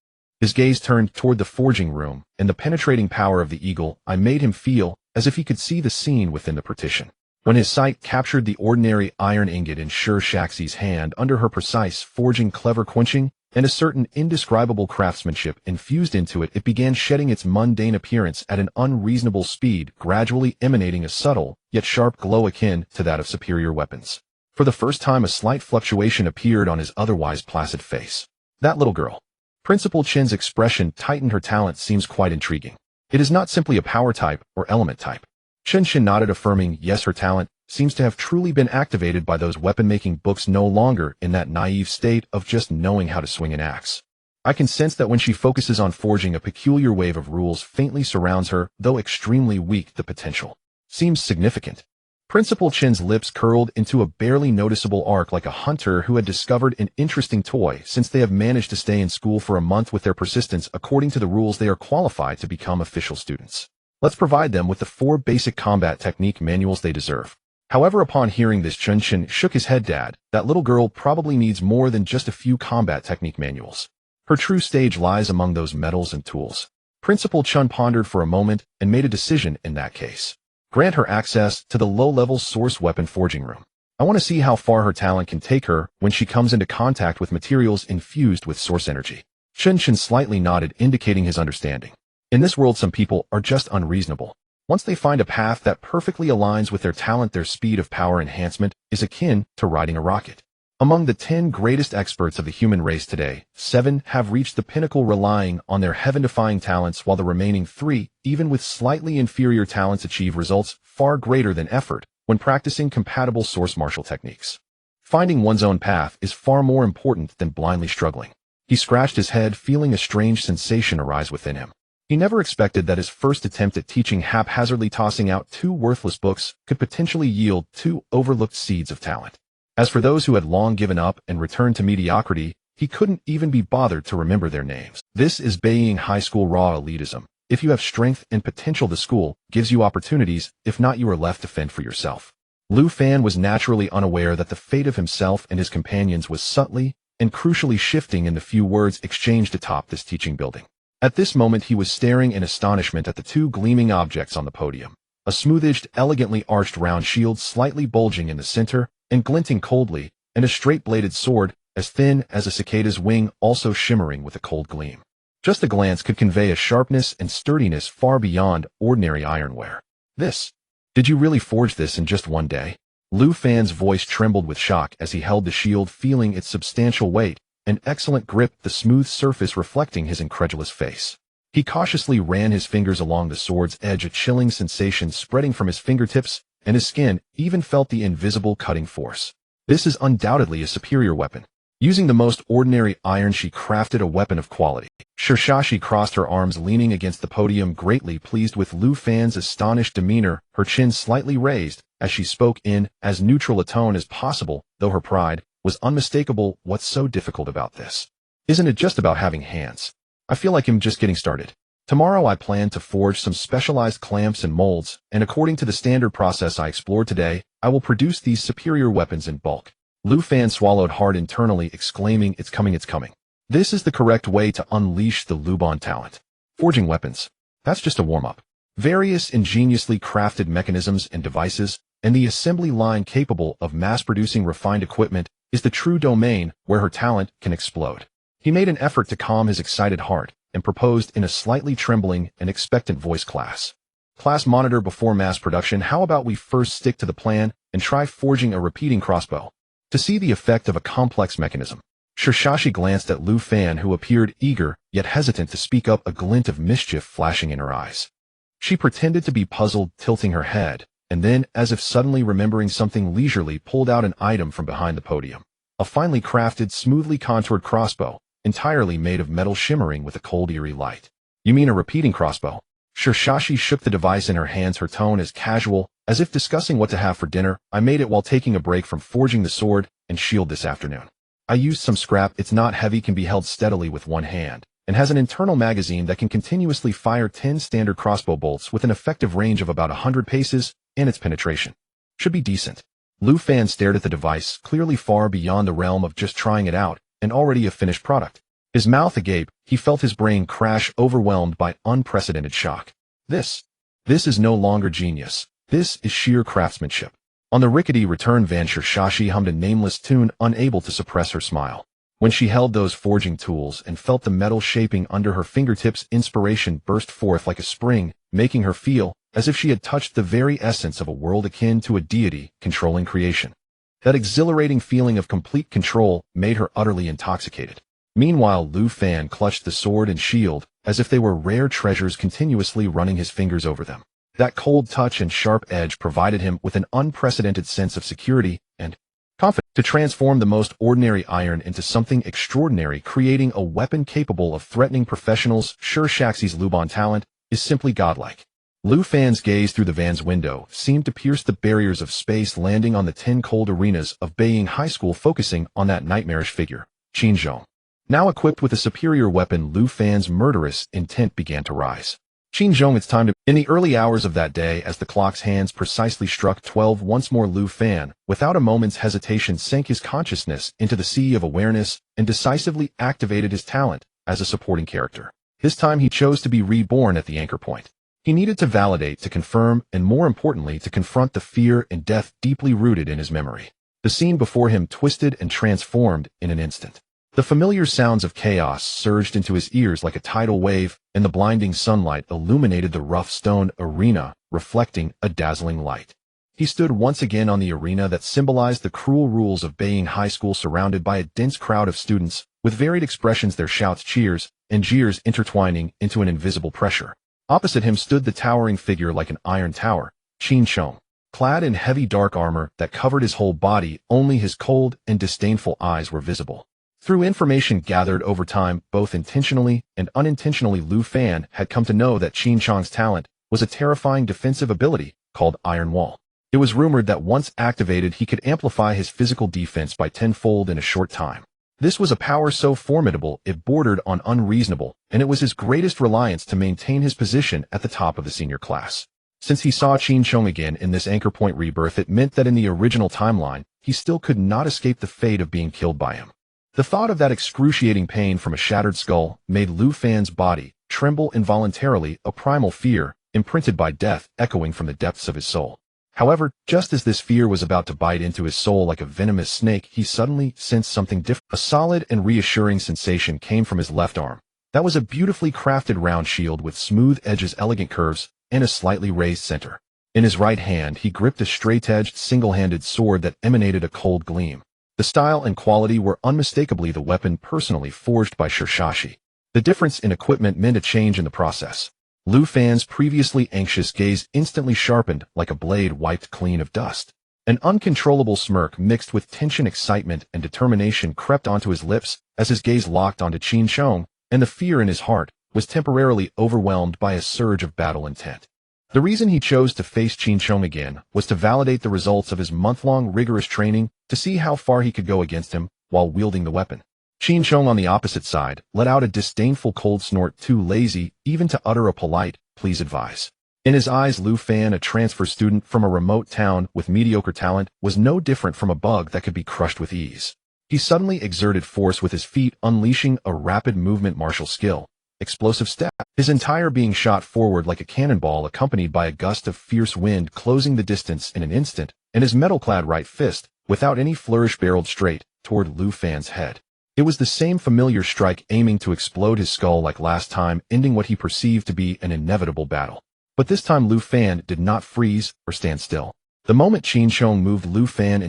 His gaze turned toward the forging room, and the penetrating power of the eagle eye made him feel as if he could see the scene within the partition. When his sight captured the ordinary iron ingot in Shirshaxi's hand under her precise forging, clever quenching, and a certain indescribable craftsmanship infused into it, it began shedding its mundane appearance at an unreasonable speed, gradually emanating a subtle, yet sharp glow akin to that of superior weapons. For the first time, a slight fluctuation appeared on his otherwise placid face. "That little girl." Principal Chen's expression tightened. "Her talent seems quite intriguing. It is not simply a power type or element type." Chen Chen nodded, affirming, "Yes, her talent seems to have truly been activated by those weapon-making books, no longer in that naive state of just knowing how to swing an axe. I can sense that when she focuses on forging, a peculiar wave of rules faintly surrounds her, though extremely weak. The potential seems significant." Principal Chen's lips curled into a barely noticeable arc, like a hunter who had discovered an interesting toy. "Since they have managed to stay in school for a month with their persistence, according to the rules, they are qualified to become official students. Let's provide them with the 4 basic combat technique manuals they deserve." However, upon hearing this, Chun Chen shook his head. "Dad, that little girl probably needs more than just a few combat technique manuals. Her true stage lies among those metals and tools." Principal Chun pondered for a moment and made a decision. "In that case, grant her access to the low-level source weapon forging room. I want to see how far her talent can take her when she comes into contact with materials infused with source energy." Chun Chen slightly nodded, indicating his understanding. In this world, some people are just unreasonable. Once they find a path that perfectly aligns with their talent, their speed of power enhancement is akin to riding a rocket. Among the 10 greatest experts of the human race today, 7 have reached the pinnacle relying on their heaven-defying talents, while the remaining 3, even with slightly inferior talents, achieve results far greater than effort when practicing compatible source martial techniques. Finding one's own path is far more important than blindly struggling. He scratched his head, feeling a strange sensation arise within him. He never expected that his first attempt at teaching, haphazardly tossing out 2 worthless books, could potentially yield 2 overlooked seeds of talent. As for those who had long given up and returned to mediocrity, he couldn't even be bothered to remember their names. This is Beiying High School raw elitism. If you have strength and potential, the school gives you opportunities. If not, you are left to fend for yourself. Lu Fan was naturally unaware that the fate of himself and his companions was subtly and crucially shifting in the few words exchanged atop this teaching building. At this moment, he was staring in astonishment at the two gleaming objects on the podium. A smooth-edged, elegantly arched round shield slightly bulging in the center and glinting coldly, and a straight-bladed sword, as thin as a cicada's wing, also shimmering with a cold gleam. Just a glance could convey a sharpness and sturdiness far beyond ordinary ironware. Did you really forge this in just one day? Lu Fan's voice trembled with shock as he held the shield, feeling its substantial weight and excellent grip, the smooth surface reflecting his incredulous face. He cautiously ran his fingers along the sword's edge, a chilling sensation spreading from his fingertips, and his skin even felt the invisible cutting force. This is undoubtedly a superior weapon. Using the most ordinary iron, she crafted a weapon of quality. Shirshashi crossed her arms, leaning against the podium, greatly pleased with Lu Fan's astonished demeanor, her chin slightly raised as she spoke in as neutral a tone as possible, though her pride was unmistakable. What's so difficult about this? Isn't it just about having hands? I feel like I'm just getting started. Tomorrow I plan to forge some specialized clamps and molds, and according to the standard process I explored today, I will produce these superior weapons in bulk. Lu Fan swallowed hard internally, exclaiming, "It's coming, it's coming." This is the correct way to unleash the Lubon talent. Forging weapons. That's just a warm-up. Various ingeniously crafted mechanisms and devices, and the assembly line capable of mass-producing refined equipment is the true domain where her talent can explode. He made an effort to calm his excited heart and proposed in a slightly trembling and expectant voice, Class monitor, before mass production, how about we first stick to the plan and try forging a repeating crossbow to see the effect of a complex mechanism. Shirshashi glanced at Lu Fan, who appeared eager yet hesitant to speak up, a glint of mischief flashing in her eyes. She pretended to be puzzled, tilting her head, and then, as if suddenly remembering something, leisurely pulled out an item from behind the podium. A finely crafted, smoothly contoured crossbow, entirely made of metal, shimmering with a cold, eerie light. You mean a repeating crossbow? Shirshashi shook the device in her hands, her tone as casual as if discussing what to have for dinner. I made it while taking a break from forging the sword and shield this afternoon. I used some scrap. It's not heavy, can be held steadily with one hand, and has an internal magazine that can continuously fire 10 standard crossbow bolts with an effective range of about 100 paces, and its penetration should be decent. Lu Fan stared at the device, clearly far beyond the realm of just trying it out, and already a finished product. His mouth agape, he felt his brain crash, overwhelmed by unprecedented shock. This is no longer genius. This is sheer craftsmanship. On the rickety return van, Shirshashi hummed a nameless tune, unable to suppress her smile. When she held those forging tools and felt the metal shaping under her fingertips, inspiration burst forth like a spring, making her feel as if she had touched the very essence of a world akin to a deity controlling creation. That exhilarating feeling of complete control made her utterly intoxicated. Meanwhile, Lu Fan clutched the sword and shield as if they were rare treasures, continuously running his fingers over them. That cold touch and sharp edge provided him with an unprecedented sense of security and confidence to transform the most ordinary iron into something extraordinary, creating a weapon capable of threatening professionals. Shirshaxi's Lubon talent is simply godlike. Lu Fan's gaze through the van's window seemed to pierce the barriers of space, landing on the 10 cold arenas of Beiying High School, focusing on that nightmarish figure, Qin Zhong. Now equipped with a superior weapon, Lu Fan's murderous intent began to rise. Qin Zhong, it's time to... In the early hours of that day, as the clock's hands precisely struck 12 once more, Lu Fan, without a moment's hesitation, sank his consciousness into the sea of awareness and decisively activated his talent as a supporting character. This time he chose to be reborn at the anchor point. He needed to validate, to confirm, and more importantly, to confront the fear and death deeply rooted in his memory. The scene before him twisted and transformed in an instant. The familiar sounds of chaos surged into his ears like a tidal wave, and the blinding sunlight illuminated the rough stone arena, reflecting a dazzling light. He stood once again on the arena that symbolized the cruel rules of Beiying High School, surrounded by a dense crowd of students, with varied expressions, their shouts, cheers, and jeers intertwining into an invisible pressure. Opposite him stood the towering figure like an iron tower, Qin Zhong. Clad in heavy dark armor that covered his whole body, only his cold and disdainful eyes were visible. Through information gathered over time, both intentionally and unintentionally, Lu Fan had come to know that Qin Zhong's talent was a terrifying defensive ability called Iron Wall. It was rumored that once activated, he could amplify his physical defense by tenfold in a short time. This was a power so formidable it bordered on unreasonable, and it was his greatest reliance to maintain his position at the top of the senior class. Since he saw Qin Chong again in this anchor point rebirth, it meant that in the original timeline, he still could not escape the fate of being killed by him. The thought of that excruciating pain from a shattered skull made Lu Fan's body tremble involuntarily, a primal fear, imprinted by death, echoing from the depths of his soul. However, just as this fear was about to bite into his soul like a venomous snake, he suddenly sensed something different. A solid and reassuring sensation came from his left arm. That was a beautifully crafted round shield with smooth edges, elegant curves, and a slightly raised center. In his right hand, he gripped a straight-edged, single-handed sword that emanated a cold gleam. The style and quality were unmistakably the weapon personally forged by Shirshashi. The difference in equipment meant a change in the process. Lu Fan's previously anxious gaze instantly sharpened like a blade wiped clean of dust. An uncontrollable smirk mixed with tension, excitement, and determination crept onto his lips as his gaze locked onto Qin Chong, and the fear in his heart was temporarily overwhelmed by a surge of battle intent. The reason he chose to face Qin Chong again was to validate the results of his month-long rigorous training, to see how far he could go against him while wielding the weapon. Qin Chong on the opposite side let out a disdainful cold snort, too lazy even to utter a polite, "Please advise." In his eyes, Lu Fan, a transfer student from a remote town with mediocre talent, was no different from a bug that could be crushed with ease. He suddenly exerted force with his feet, unleashing a rapid movement martial skill. Explosive step. His entire being shot forward like a cannonball, accompanied by a gust of fierce wind closing the distance in an instant, and his metal-clad right fist, without any flourish, barreled straight toward Lu Fan's head. It was the same familiar strike, aiming to explode his skull like last time, ending what he perceived to be an inevitable battle. But this time Lu Fan did not freeze or stand still. The moment Qin Chong moved, Lu Fan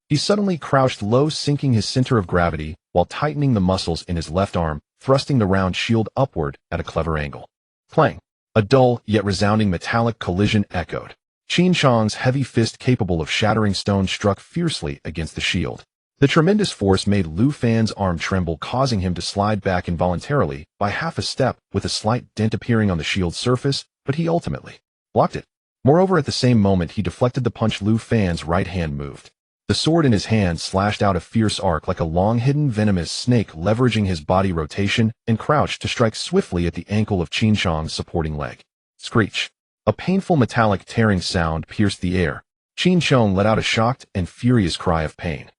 he suddenly crouched low, sinking his center of gravity while tightening the muscles in his left arm, thrusting the round shield upward at a clever angle. Clang! A dull yet resounding metallic collision echoed. Qin Chong's heavy fist, capable of shattering stone, struck fiercely against the shield. The tremendous force made Lu Fan's arm tremble, causing him to slide back involuntarily by half a step, with a slight dent appearing on the shield's surface, but he ultimately blocked it. Moreover, at the same moment he deflected the punch, Lu Fan's right hand moved. The sword in his hand slashed out a fierce arc like a long-hidden venomous snake, leveraging his body rotation, and crouched to strike swiftly at the ankle of Qin Chong's supporting leg. Screech! A painful metallic tearing sound pierced the air. Qin Chong let out a shocked and furious cry of pain.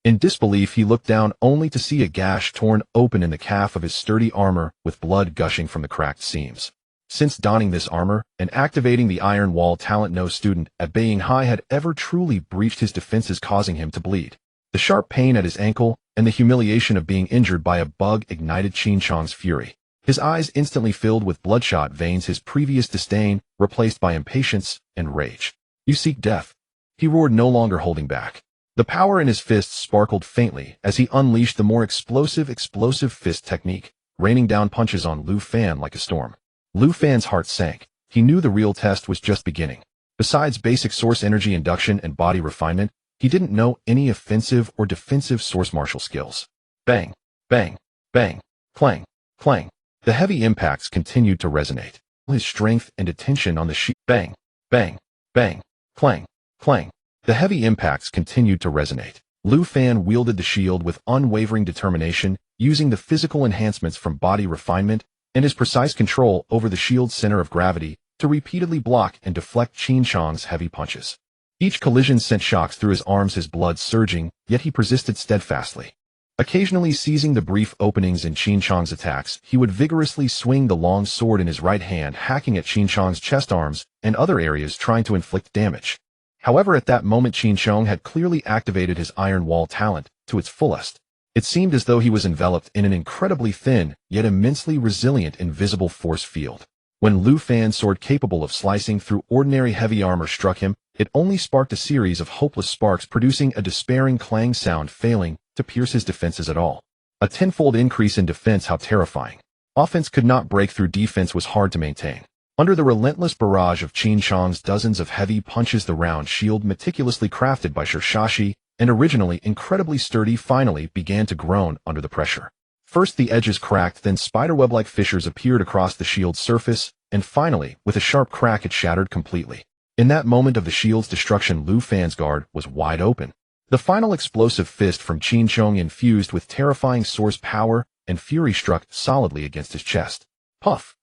In disbelief, he looked down, only to see a gash torn open in the calf of his sturdy armor, with blood gushing from the cracked seams. Since donning this armor and activating the Iron Wall talent, no student at Beiying High had ever truly breached his defenses, causing him to bleed. The sharp pain at his ankle and the humiliation of being injured by a bug ignited Qin Chong's fury. His eyes instantly filled with bloodshot veins, his previous disdain replaced by impatience and rage. "You seek death," he roared, no longer holding back. The power in his fists sparkled faintly as he unleashed the more explosive fist technique, raining down punches on Lu Fan like a storm. Lu Fan's heart sank. He knew the real test was just beginning. Besides basic source energy induction and body refinement, he didn't know any offensive or defensive source martial skills. Bang, bang, bang, clang, clang. The heavy impacts continued to resonate. His strength and attention on the sheet. Bang, bang, bang, clang, clang. The heavy impacts continued to resonate. Lu Fan wielded the shield with unwavering determination, using the physical enhancements from body refinement and his precise control over the shield's center of gravity to repeatedly block and deflect Qin Chong's heavy punches. Each collision sent shocks through his arms, his blood surging, yet he persisted steadfastly. Occasionally seizing the brief openings in Qin Chong's attacks, he would vigorously swing the long sword in his right hand, hacking at Qin Chong's chest, arms, and other areas, trying to inflict damage. However, at that moment Qin Chong had clearly activated his Iron Wall talent to its fullest. It seemed as though he was enveloped in an incredibly thin, yet immensely resilient invisible force field. When Lu Fan's sword, capable of slicing through ordinary heavy armor, struck him, it only sparked a series of hopeless sparks, producing a despairing clang sound, failing to pierce his defenses at all. A tenfold increase in defense, how terrifying. Offense could not break through defense, was hard to maintain. Under the relentless barrage of Qin Chong's dozens of heavy punches, the round shield, meticulously crafted by Shirshashi and originally incredibly sturdy, finally began to groan under the pressure. First the edges cracked, then spiderweb-like fissures appeared across the shield's surface, and finally, with a sharp crack, it shattered completely. In that moment of the shield's destruction, Lu Fan's guard was wide open. The final explosive fist from Qin Chong infused with terrifying source power and fury struck solidly against his chest. Puff!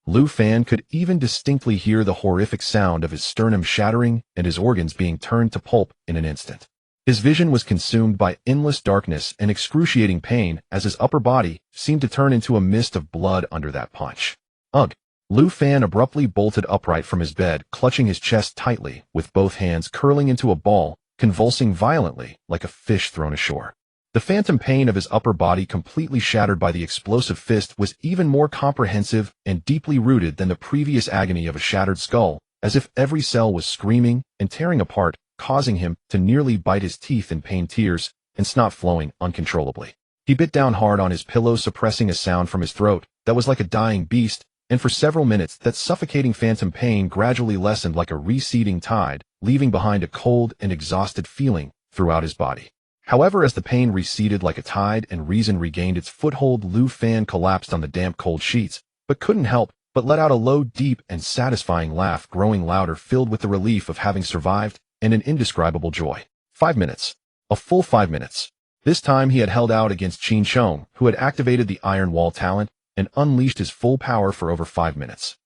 Lu Fan could even distinctly hear the horrific sound of his sternum shattering and his organs being turned to pulp in an instant. His vision was consumed by endless darkness and excruciating pain as his upper body seemed to turn into a mist of blood under that punch. Ugh! Lu Fan abruptly bolted upright from his bed, clutching his chest tightly, with both hands curling into a ball, convulsing violently like a fish thrown ashore. The phantom pain of his upper body completely shattered by the explosive fist was even more comprehensive and deeply rooted than the previous agony of a shattered skull, as if every cell was screaming and tearing apart, causing him to nearly bite his teeth in pain, tears and snot flowing uncontrollably. He bit down hard on his pillow, suppressing a sound from his throat that was like a dying beast, and for several minutes that suffocating phantom pain gradually lessened like a receding tide, leaving behind a cold and exhausted feeling throughout his body. However, as the pain receded like a tide and reason regained its foothold, Lu Fan collapsed on the damp cold sheets, but couldn't help but let out a low, deep, and satisfying laugh, growing louder, filled with the relief of having survived and an indescribable joy. 5 minutes. A full 5 minutes. This time he had held out against Qin Chong, who had activated the Iron Wall talent and unleashed his full power for over 5 minutes.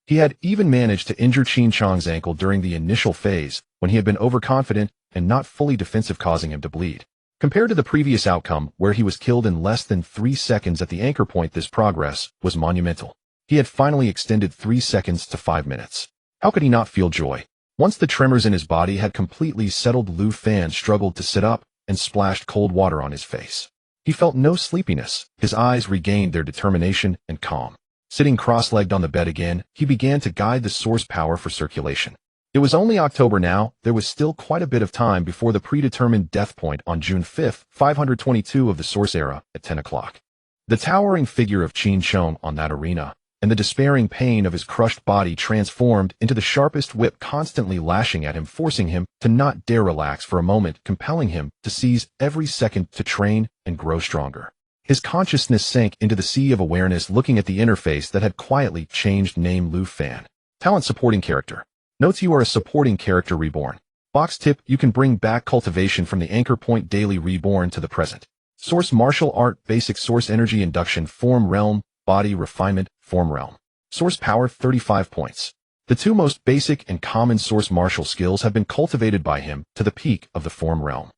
He had even managed to injure Qin Chong's ankle during the initial phase, when he had been overconfident and not fully defensive, causing him to bleed. Compared to the previous outcome, where he was killed in less than 3 seconds at the anchor point, this progress was monumental. He had finally extended 3 seconds to 5 minutes. How could he not feel joy? Once the tremors in his body had completely settled, Lu Fan struggled to sit up and splashed cold water on his face. He felt no sleepiness. His eyes regained their determination and calm. Sitting cross-legged on the bed again, he began to guide the source power for circulation. It was only October now. There was still quite a bit of time before the predetermined death point on June 5, 522 of the Source Era at 10 o'clock. The towering figure of Qin Chong on that arena, and the despairing pain of his crushed body transformed into the sharpest whip, constantly lashing at him, forcing him to not dare relax for a moment, compelling him to seize every second to train and grow stronger. His consciousness sank into the sea of awareness, looking at the interface that had quietly changed name Lu Fan. Talent: supporting character. Notes: you are a supporting character reborn. Box tip: you can bring back cultivation from the anchor point daily, reborn to the present. Source: martial art, basic source energy induction, form realm, body refinement, form realm. Source power 35 points. The two most basic and common source martial skills have been cultivated by him to the peak of the form realm.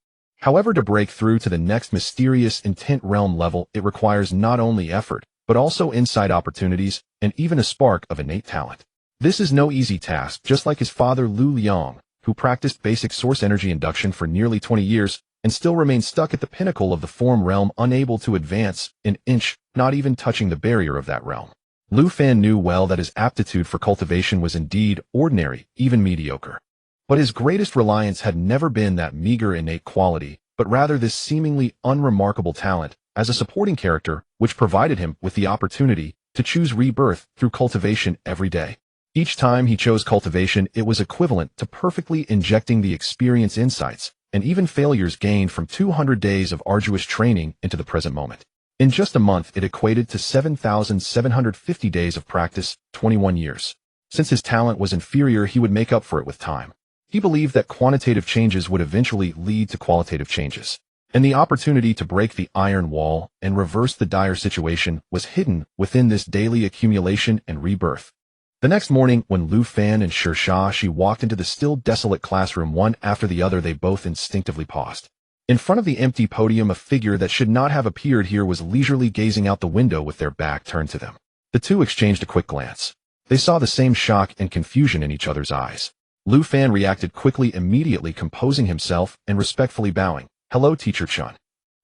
However, to break through to the next mysterious intent realm level, it requires not only effort, but also insight, opportunities, and even a spark of innate talent. This is no easy task, just like his father Lu Liang, who practiced basic source energy induction for nearly 20 years and still remained stuck at the pinnacle of the form realm, unable to advance an inch, not even touching the barrier of that realm. Lu Fan knew well that his aptitude for cultivation was indeed ordinary, even mediocre. But his greatest reliance had never been that meager innate quality, but rather this seemingly unremarkable talent as a supporting character, which provided him with the opportunity to choose rebirth through cultivation every day. Each time he chose cultivation, it was equivalent to perfectly injecting the experience, insights, and even failures gained from 200 days of arduous training into the present moment. In just a month, it equated to 7,750 days of practice, 21 years. Since his talent was inferior, he would make up for it with time. He believed that quantitative changes would eventually lead to qualitative changes, and the opportunity to break the iron wall and reverse the dire situation was hidden within this daily accumulation and rebirth. The next morning, when Lu Fan and She walked into the still desolate classroom one after the other, they both instinctively paused. In front of the empty podium, a figure that should not have appeared here was leisurely gazing out the window with their back turned to them. The two exchanged a quick glance. They saw the same shock and confusion in each other's eyes. Lu Fan reacted quickly, immediately composing himself and respectfully bowing. "Hello, Teacher Chun."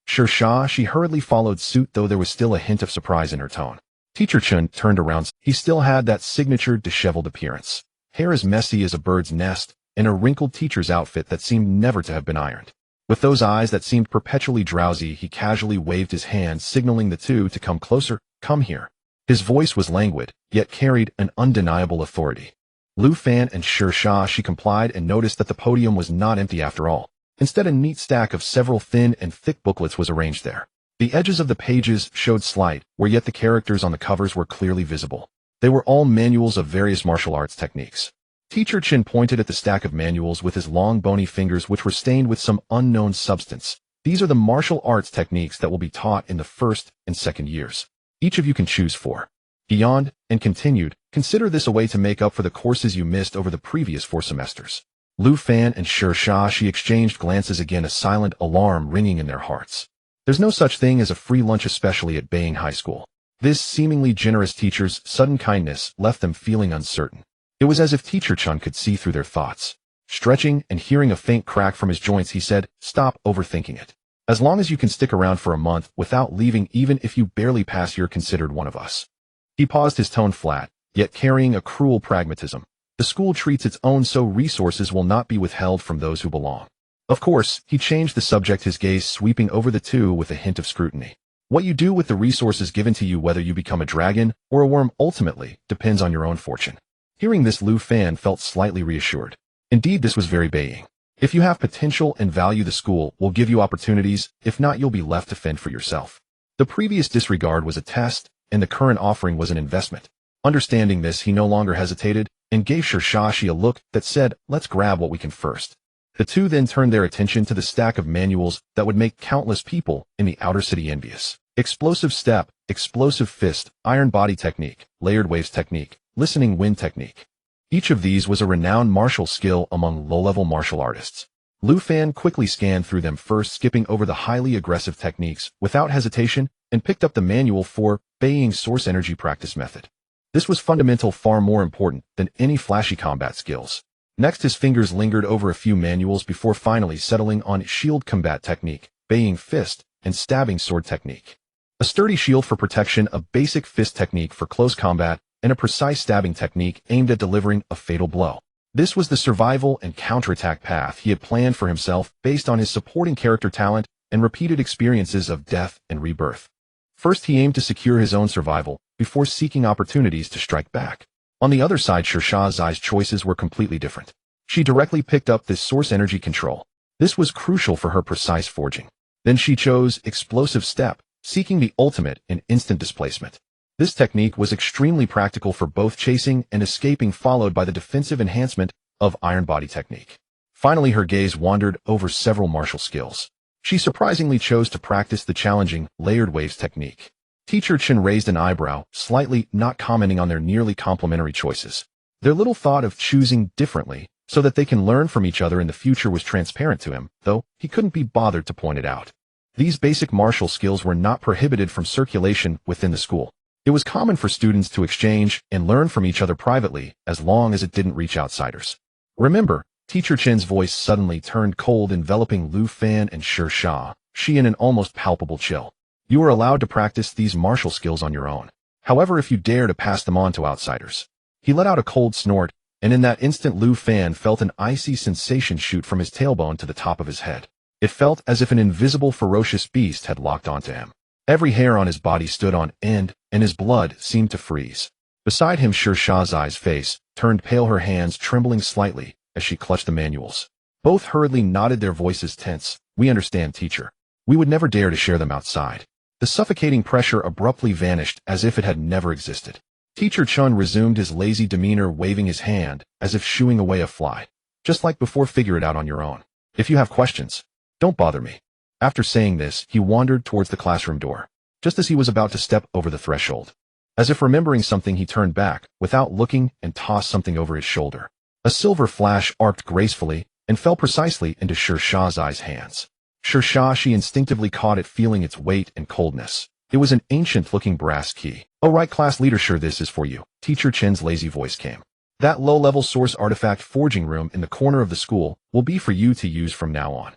She hurriedly followed suit, though there was still a hint of surprise in her tone. Teacher Chun turned around. He still had that signature disheveled appearance. Hair as messy as a bird's nest, and a wrinkled teacher's outfit that seemed never to have been ironed. With those eyes that seemed perpetually drowsy, he casually waved his hand, signaling the two to come closer. "Come here." His voice was languid, yet carried an undeniable authority. Lu Fan and she complied and noticed that the podium was not empty after all. Instead, a neat stack of several thin and thick booklets was arranged there. The edges of the pages showed slight, where yet the characters on the covers were clearly visible. They were all manuals of various martial arts techniques. Teacher Chen pointed at the stack of manuals with his long bony fingers which were stained with some unknown substance. These are the martial arts techniques that will be taught in the first and second years. Each of you can choose four. He yawned and continued, consider this a way to make up for the courses you missed over the previous 4 semesters. Lu Fan and Shi exchanged glances again, a silent alarm ringing in their hearts. There's no such thing as a free lunch, especially at Beiying High School. This seemingly generous teacher's sudden kindness left them feeling uncertain. It was as if Teacher Chun could see through their thoughts. Stretching and hearing a faint crack from his joints, he said, stop overthinking it. As long as you can stick around for a month without leaving, even if you barely pass, you're considered one of us. He paused, his tone flat, yet carrying a cruel pragmatism. The school treats its own, so resources will not be withheld from those who belong. Of course, he changed the subject, his gaze sweeping over the two with a hint of scrutiny. What you do with the resources given to you, whether you become a dragon or a worm, ultimately depends on your own fortune. Hearing this, Lu Fan felt slightly reassured. Indeed, this was very Beiying. If you have potential and value, the school will give you opportunities. If not, you'll be left to fend for yourself. The previous disregard was a test, and the current offering was an investment. Understanding this, he no longer hesitated and gave Shi a look that said, let's grab what we can first. The two then turned their attention to the stack of manuals that would make countless people in the outer city envious. Explosive step, explosive fist, iron body technique, layered waves technique, listening wind technique. Each of these was a renowned martial skill among low-level martial artists. Lu Fan quickly scanned through them, first skipping over the highly aggressive techniques without hesitation, and picked up the manual for Beiying Source Energy Practice Method. This was fundamental, far more important than any flashy combat skills. Next, his fingers lingered over a few manuals before finally settling on Shield Combat Technique, Beiying Fist, and Stabbing Sword Technique. A sturdy shield for protection, a basic fist technique for close combat, and a precise stabbing technique aimed at delivering a fatal blow. This was the survival and counterattack path he had planned for himself based on his supporting character talent and repeated experiences of death and rebirth. First, he aimed to secure his own survival before seeking opportunities to strike back. On the other side, Shirshai's choices were completely different. She directly picked up this source energy control. This was crucial for her precise forging. Then she chose Explosive Step, seeking the ultimate in instant displacement. This technique was extremely practical for both chasing and escaping, followed by the defensive enhancement of Iron Body Technique. Finally, her gaze wandered over several martial skills. She surprisingly chose to practice the challenging Layered Waves technique. Teacher Chen raised an eyebrow, slightly, not commenting on their nearly complementary choices. Their little thought of choosing differently so that they can learn from each other in the future was transparent to him, though he couldn't be bothered to point it out. These basic martial skills were not prohibited from circulation within the school. It was common for students to exchange and learn from each other privately, as long as it didn't reach outsiders. Remember, Teacher Chen's voice suddenly turned cold, enveloping Lu Fan and Shirsha, she in an almost palpable chill. You are allowed to practice these martial skills on your own. However, if you dare to pass them on to outsiders. He let out a cold snort, and in that instant Lu Fan felt an icy sensation shoot from his tailbone to the top of his head. It felt as if an invisible ferocious beast had locked onto him. Every hair on his body stood on end, and his blood seemed to freeze. Beside him, Shirsha's face turned pale, her hands trembling slightly as she clutched the manuals. Both hurriedly nodded, their voices tense. We understand, teacher. We would never dare to share them outside. The suffocating pressure abruptly vanished as if it had never existed. Teacher Chun resumed his lazy demeanor, waving his hand as if shooing away a fly. Just like before, figure it out on your own. If you have questions, don't bother me. After saying this, he wandered towards the classroom door. Just as he was about to step over the threshold, as if remembering something, he turned back without looking and tossed something over his shoulder. A silver flash arced gracefully and fell precisely into Shirsha's hands. She instinctively caught it, feeling its weight and coldness. It was an ancient-looking brass key. Oh right, class leader, sure, this is for you. Teacher Chen's lazy voice came. That low-level source artifact forging room in the corner of the school will be for you to use from now on.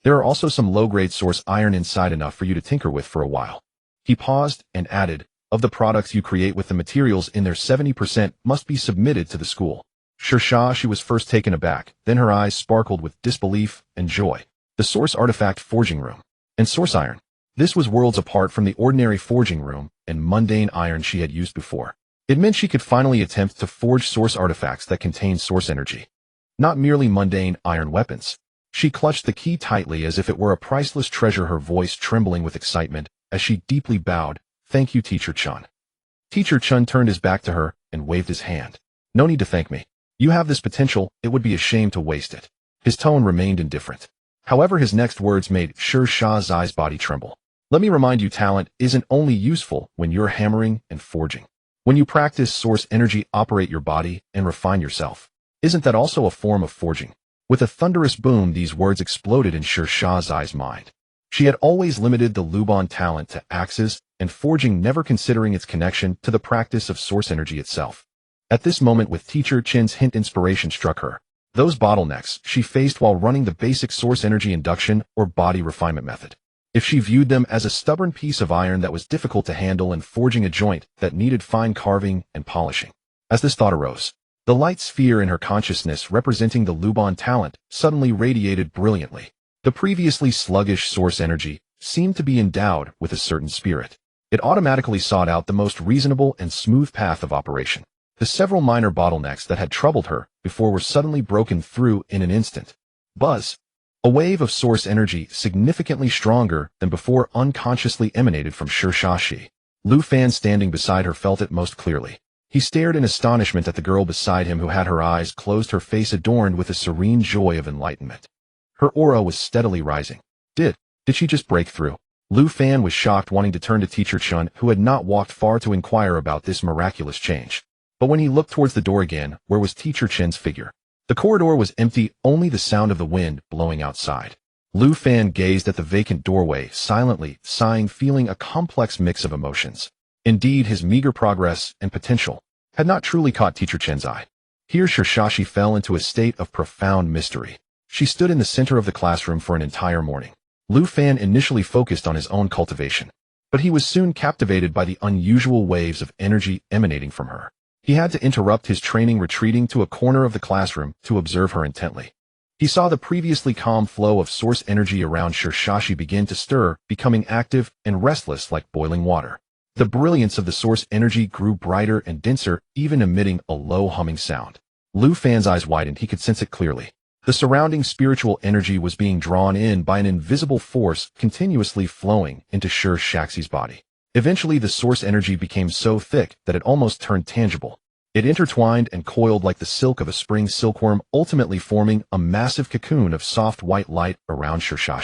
There are also some low-grade source iron inside, enough for you to tinker with for a while. He paused and added, of the products you create with the materials in there, 70% must be submitted to the school. She was first taken aback, then her eyes sparkled with disbelief and joy. The source artifact forging room. And source iron. This was worlds apart from the ordinary forging room and mundane iron she had used before. It meant she could finally attempt to forge source artifacts that contained source energy. Not merely mundane iron weapons. She clutched the key tightly as if it were a priceless treasure, her voice trembling with excitement as she deeply bowed. Thank you, Teacher Chun. Teacher Chun turned his back to her and waved his hand. No need to thank me. You have this potential, it would be a shame to waste it. His tone remained indifferent. However, his next words made Sher Shah's body tremble. Let me remind you, talent isn't only useful when you're hammering and forging. When you practice source energy, operate your body, and refine yourself. Isn't that also a form of forging? With a thunderous boom, these words exploded in Sher Shah's mind. She had always limited the Luban talent to axes and forging, never considering its connection to the practice of source energy itself. At this moment, with Teacher Chin's hint, inspiration struck her. Those bottlenecks she faced while running the basic source energy induction or body refinement method. If she viewed them as a stubborn piece of iron that was difficult to handle and forging a joint that needed fine carving and polishing. As this thought arose, the light sphere in her consciousness representing the Luban talent suddenly radiated brilliantly. The previously sluggish source energy seemed to be endowed with a certain spirit. It automatically sought out the most reasonable and smooth path of operation. The several minor bottlenecks that had troubled her before were suddenly broken through in an instant. Buzz! A wave of source energy significantly stronger than before unconsciously emanated from Sher Shah. Lu Fan, standing beside her, felt it most clearly. He stared in astonishment at the girl beside him, who had her eyes closed, her face adorned with a serene joy of enlightenment. Her aura was steadily rising. Did she just break through? Lu Fan was shocked, wanting to turn to Teacher Chun, who had not walked far, to inquire about this miraculous change. But when he looked towards the door again, where was Teacher Chin's figure? The corridor was empty, only the sound of the wind blowing outside. Lu Fan gazed at the vacant doorway, silently sighing, feeling a complex mix of emotions. Indeed, his meager progress and potential had not truly caught Teacher Chen's eye. Here Sher Shah fell into a state of profound mystery. She stood in the center of the classroom for an entire morning. Lu Fan initially focused on his own cultivation, but he was soon captivated by the unusual waves of energy emanating from her. He had to interrupt his training, retreating to a corner of the classroom to observe her intently. He saw the previously calm flow of source energy around Sher Shah begin to stir, becoming active and restless like boiling water. The brilliance of the source energy grew brighter and denser, even emitting a low humming sound. Lu Fan's eyes widened. He could sense it clearly. The surrounding spiritual energy was being drawn in by an invisible force continuously flowing into Sher Shah's body. Eventually, the source energy became so thick that it almost turned tangible. It intertwined and coiled like the silk of a spring silkworm, ultimately forming a massive cocoon of soft white light around Sher Shah.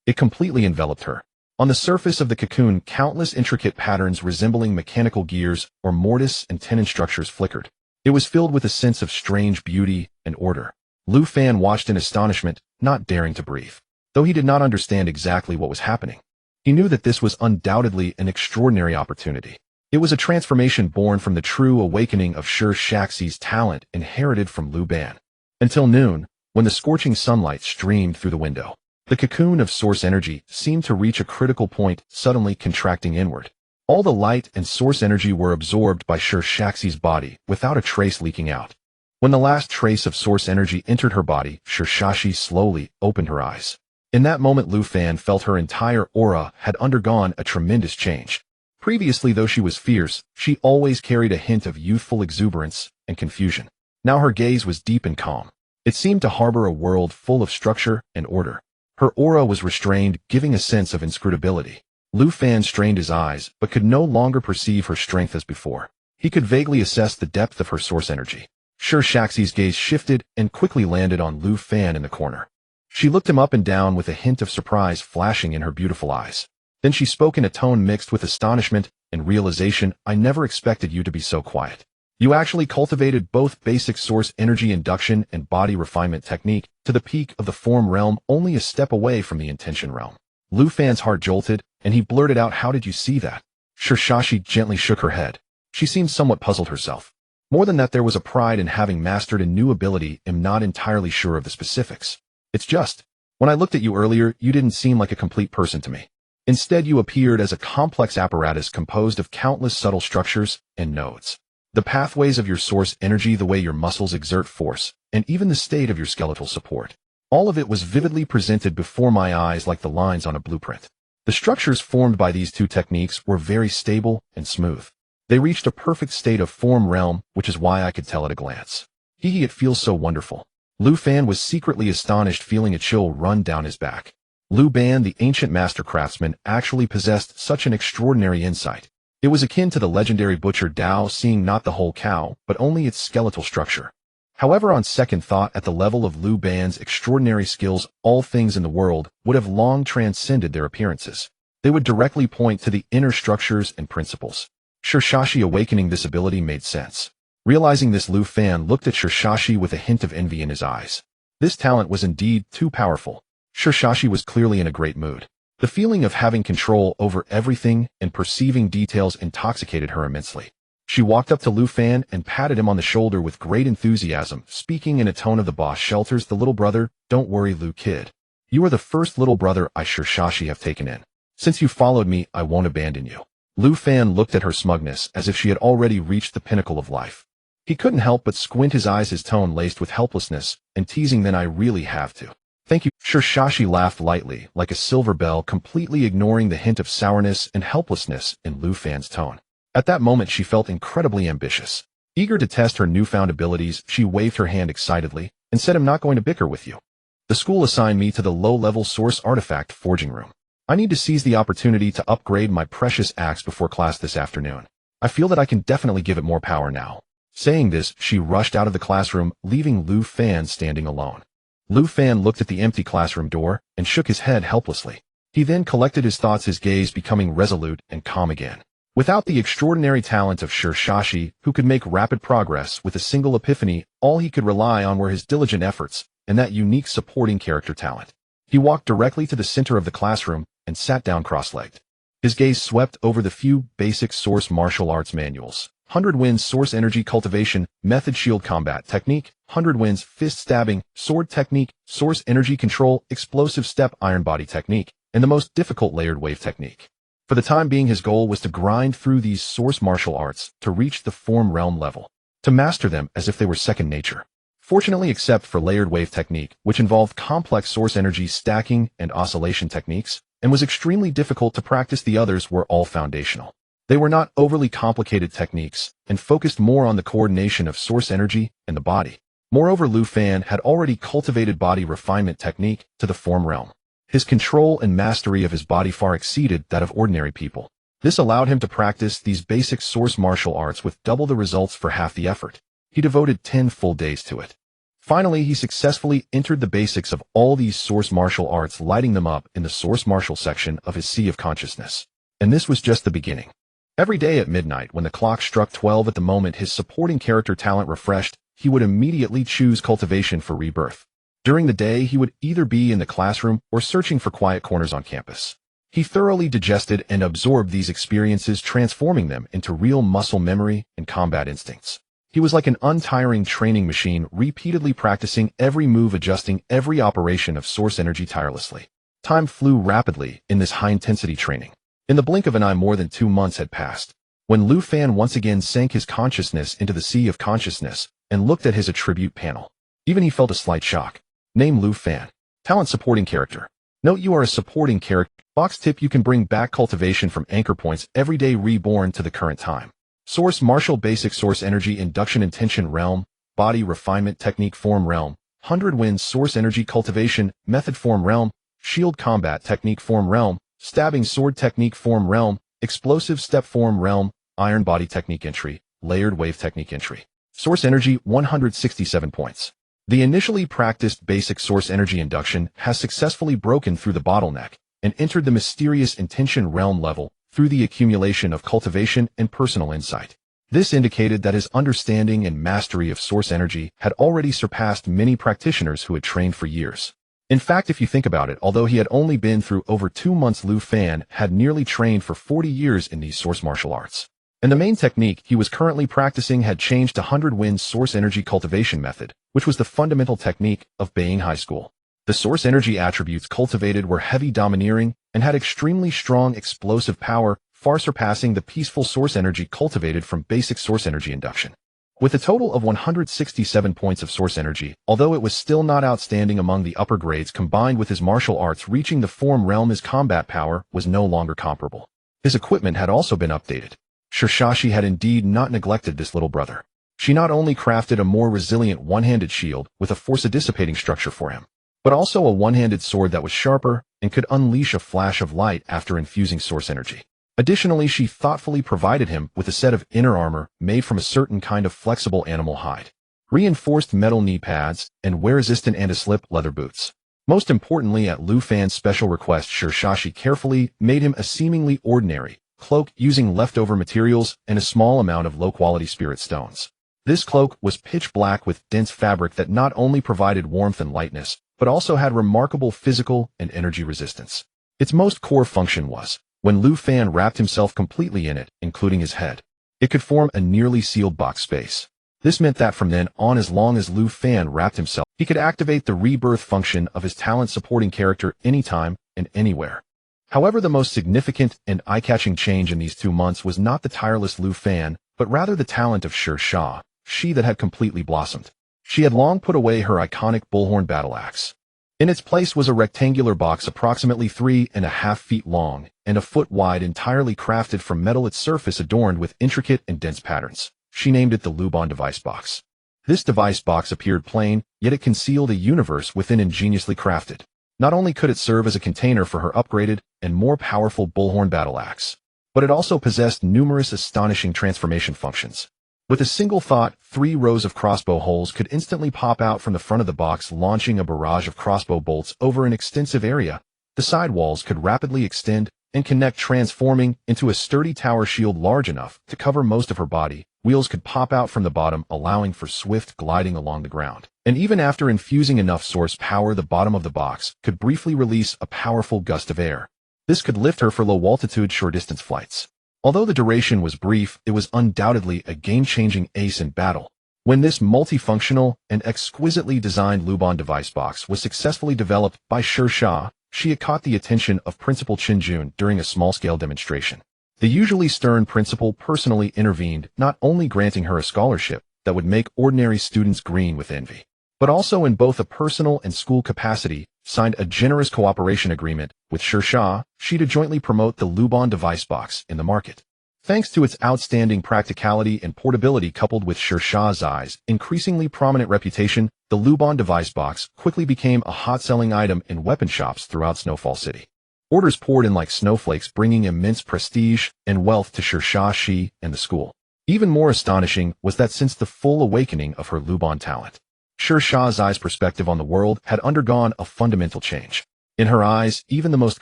It completely enveloped her. On the surface of the cocoon, countless intricate patterns resembling mechanical gears or mortise and tenon structures flickered. It was filled with a sense of strange beauty and order. Lu Fan watched in astonishment, not daring to breathe. Though he did not understand exactly what was happening, he knew that this was undoubtedly an extraordinary opportunity. It was a transformation born from the true awakening of Sher Shah's talent inherited from Lu Ban. Until noon, when the scorching sunlight streamed through the window, the cocoon of source energy seemed to reach a critical point, suddenly contracting inward. All the light and source energy were absorbed by Sher Shah's body without a trace leaking out. When the last trace of source energy entered her body, Sher Shah slowly opened her eyes. In that moment, Lu Fan felt her entire aura had undergone a tremendous change. Previously, though she was fierce, she always carried a hint of youthful exuberance and confusion. Now her gaze was deep and calm. It seemed to harbor a world full of structure and order. Her aura was restrained, giving a sense of inscrutability. Lu Fan strained his eyes, but could no longer perceive her strength as before. He could vaguely assess the depth of her source energy. Sher Shah's gaze shifted and quickly landed on Lu Fan in the corner. She looked him up and down with a hint of surprise flashing in her beautiful eyes. Then she spoke in a tone mixed with astonishment and realization. I never expected you to be so quiet. You actually cultivated both basic source energy induction and body refinement technique to the peak of the form realm, only a step away from the intention realm. Lu Fan's heart jolted, and he blurted out, how did you see that? Sher Shah gently shook her head. She seemed somewhat puzzled herself. More than that, there was a pride in having mastered a new ability. I'm not entirely sure of the specifics. It's just, when I looked at you earlier, you didn't seem like a complete person to me. Instead, you appeared as a complex apparatus composed of countless subtle structures and nodes. The pathways of your source energy, the way your muscles exert force, and even the state of your skeletal support. All of it was vividly presented before my eyes like the lines on a blueprint. The structures formed by these two techniques were very stable and smooth. They reached a perfect state of form realm, which is why I could tell at a glance. It feels so wonderful. Lu Fan was secretly astonished, feeling a chill run down his back. Lu Ban, the ancient master craftsman, actually possessed such an extraordinary insight. It was akin to the legendary butcher Dao, seeing not the whole cow, but only its skeletal structure. However, on second thought, at the level of Lu Ban's extraordinary skills, all things in the world would have long transcended their appearances. They would directly point to the inner structures and principles. Shirshashi awakening this ability made sense. Realizing this, Lu Fan looked at Shirshashi with a hint of envy in his eyes. This talent was indeed too powerful. Shirshashi was clearly in a great mood. The feeling of having control over everything and perceiving details intoxicated her immensely. She walked up to Lu Fan and patted him on the shoulder with great enthusiasm, speaking in a tone of the boss shelters the little brother. Don't worry, Lu kid. You are the first little brother I Shirshashi have taken in. Since you followed me, I won't abandon you. Lu Fan looked at her smugness as if she had already reached the pinnacle of life. He couldn't help but squint his eyes, his tone laced with helplessness and teasing. Then I really have to. Thank you. Shirshashi laughed lightly, like a silver bell, completely ignoring the hint of sourness and helplessness in Lu Fan's tone. At that moment, she felt incredibly ambitious. Eager to test her newfound abilities, she waved her hand excitedly and said, I'm not going to bicker with you. The school assigned me to the low-level source artifact forging room. I need to seize the opportunity to upgrade my precious axe before class this afternoon. I feel that I can definitely give it more power now. Saying this, she rushed out of the classroom, leaving Lu Fan standing alone. Lu Fan looked at the empty classroom door and shook his head helplessly. He then collected his thoughts, his gaze becoming resolute and calm again. Without the extraordinary talent of Shirshashi, who could make rapid progress with a single epiphany, all he could rely on were his diligent efforts and that unique supporting character talent. He walked directly to the center of the classroom and sat down cross-legged. His gaze swept over the few basic source martial arts manuals. 100 Winds Source Energy Cultivation, Method Shield Combat Technique, 100 Winds Fist Stabbing, Sword Technique, Source Energy Control, Explosive Step Iron Body Technique, and the most difficult Layered Wave Technique. For the time being, his goal was to grind through these source martial arts to reach the form realm level, to master them as if they were second nature. Fortunately, except for Layered Wave Technique, which involved complex source energy stacking and oscillation techniques, and was extremely difficult to practice, the others were all foundational. They were not overly complicated techniques and focused more on the coordination of source energy and the body. Moreover, Lu Fan had already cultivated body refinement technique to the form realm. His control and mastery of his body far exceeded that of ordinary people. This allowed him to practice these basic source martial arts with double the results for half the effort. He devoted 10 full days to it. Finally, he successfully entered the basics of all these source martial arts, lighting them up in the source martial section of his Sea of Consciousness. And this was just the beginning. Every day at midnight, when the clock struck 12 at the moment his supporting character talent refreshed, he would immediately choose cultivation for rebirth. During the day, he would either be in the classroom or searching for quiet corners on campus. He thoroughly digested and absorbed these experiences, transforming them into real muscle memory and combat instincts. He was like an untiring training machine, repeatedly practicing every move, adjusting every operation of source energy tirelessly. Time flew rapidly in this high-intensity training. In the blink of an eye, more than 2 months had passed. When Lu Fan once again sank his consciousness into the Sea of Consciousness and looked at his attribute panel, even he felt a slight shock. Name Lu Fan. Talent supporting character. Note you are a supporting character. Box tip: you can bring back cultivation from anchor points every day. Reborn to the current time. Source martial basic source energy induction intention realm, body refinement technique form realm, 100 Winds source energy cultivation method form realm, shield combat technique form realm, stabbing sword technique form realm, explosive step form realm, iron body technique entry, layered wave technique entry. Source energy 167 points. The initially practiced basic source energy induction has successfully broken through the bottleneck and entered the mysterious intention realm level through the accumulation of cultivation and personal insight. This indicated that his understanding and mastery of source energy had already surpassed many practitioners who had trained for years. In fact, if you think about it, although he had only been through over 2 months, Lu Fan had nearly trained for 40 years in these source martial arts. And the main technique he was currently practicing had changed to 100 Winds source energy cultivation method, which was the fundamental technique of Baying High School. The source energy attributes cultivated were heavy, domineering, and had extremely strong explosive power, far surpassing the peaceful source energy cultivated from basic source energy induction. With a total of 167 points of source energy, although it was still not outstanding among the upper grades, combined with his martial arts reaching the form realm, his combat power was no longer comparable. His equipment had also been updated. Shirshashi had indeed not neglected this little brother. She not only crafted a more resilient one-handed shield with a force-dissipating structure for him, but also a one-handed sword that was sharper and could unleash a flash of light after infusing source energy. Additionally, she thoughtfully provided him with a set of inner armor made from a certain kind of flexible animal hide. reinforced metal knee pads, and wear-resistant anti-slip leather boots. Most importantly, at Lu Fan's special request, Shirshashi carefully made him a seemingly ordinary cloak using leftover materials and a small amount of low-quality spirit stones. This cloak was pitch black with dense fabric that not only provided warmth and lightness, but also had remarkable physical and energy resistance. Its most core function was, when Lu Fan wrapped himself completely in it, including his head, it could form a nearly sealed box space. This meant that from then on, as long as Lu Fan wrapped himself, he could activate the rebirth function of his talent supporting character anytime and anywhere. However, the most significant and eye-catching change in these 2 months was not the tireless Lu Fan, but rather the talent of Shirsha, she that had completely blossomed. She had long put away her iconic bullhorn battle axe. In its place was a rectangular box approximately 3.5 feet long and a foot wide, entirely crafted from metal, its surface adorned with intricate and dense patterns. She named it the Reborn device box. This device box appeared plain, yet it concealed a universe within, ingeniously crafted. Not only could it serve as a container for her upgraded and more powerful bullhorn battle axe, but it also possessed numerous astonishing transformation functions. With a single thought, 3 rows of crossbow holes could instantly pop out from the front of the box, launching a barrage of crossbow bolts over an extensive area. The side walls could rapidly extend and connect, transforming into a sturdy tower shield large enough to cover most of her body. Wheels could pop out from the bottom, allowing for swift gliding along the ground. And even after infusing enough source power, the bottom of the box could briefly release a powerful gust of air. This could lift her for low-altitude, short-distance flights. Although the duration was brief, it was undoubtedly a game-changing ace in battle. When this multifunctional and exquisitely designed Reborn device box was successfully developed by Shirsha, she had caught the attention of Principal Chinjun during a small-scale demonstration. The usually stern principal personally intervened, not only granting her a scholarship that would make ordinary students green with envy, but also in both a personal and school capacity, signed a generous cooperation agreement with Shirsha, she to jointly promote the Reborn device box in the market. Thanks to its outstanding practicality and portability, coupled with Shirsha's increasingly prominent reputation, the Reborn device box quickly became a hot-selling item in weapon shops throughout Snowfall City. Orders poured in like snowflakes, bringing immense prestige and wealth to Shirsha and the school. Even more astonishing was that since the full awakening of her Reborn talent, Shirsha's perspective on the world had undergone a fundamental change. In her eyes, even the most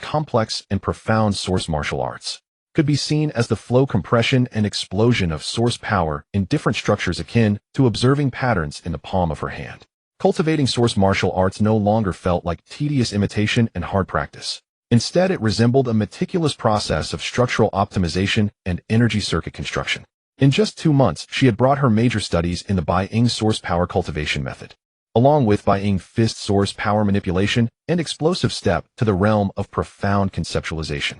complex and profound source martial arts could be seen as the flow, compression, and explosion of source power in different structures, akin to observing patterns in the palm of her hand. Cultivating source martial arts no longer felt like tedious imitation and hard practice. Instead, it resembled a meticulous process of structural optimization and energy circuit construction. In just 2 months, she had brought her major studies in the Bai-Ying source power cultivation method, along with Bai-Ying fist source power manipulation and explosive step, to the realm of profound conceptualization.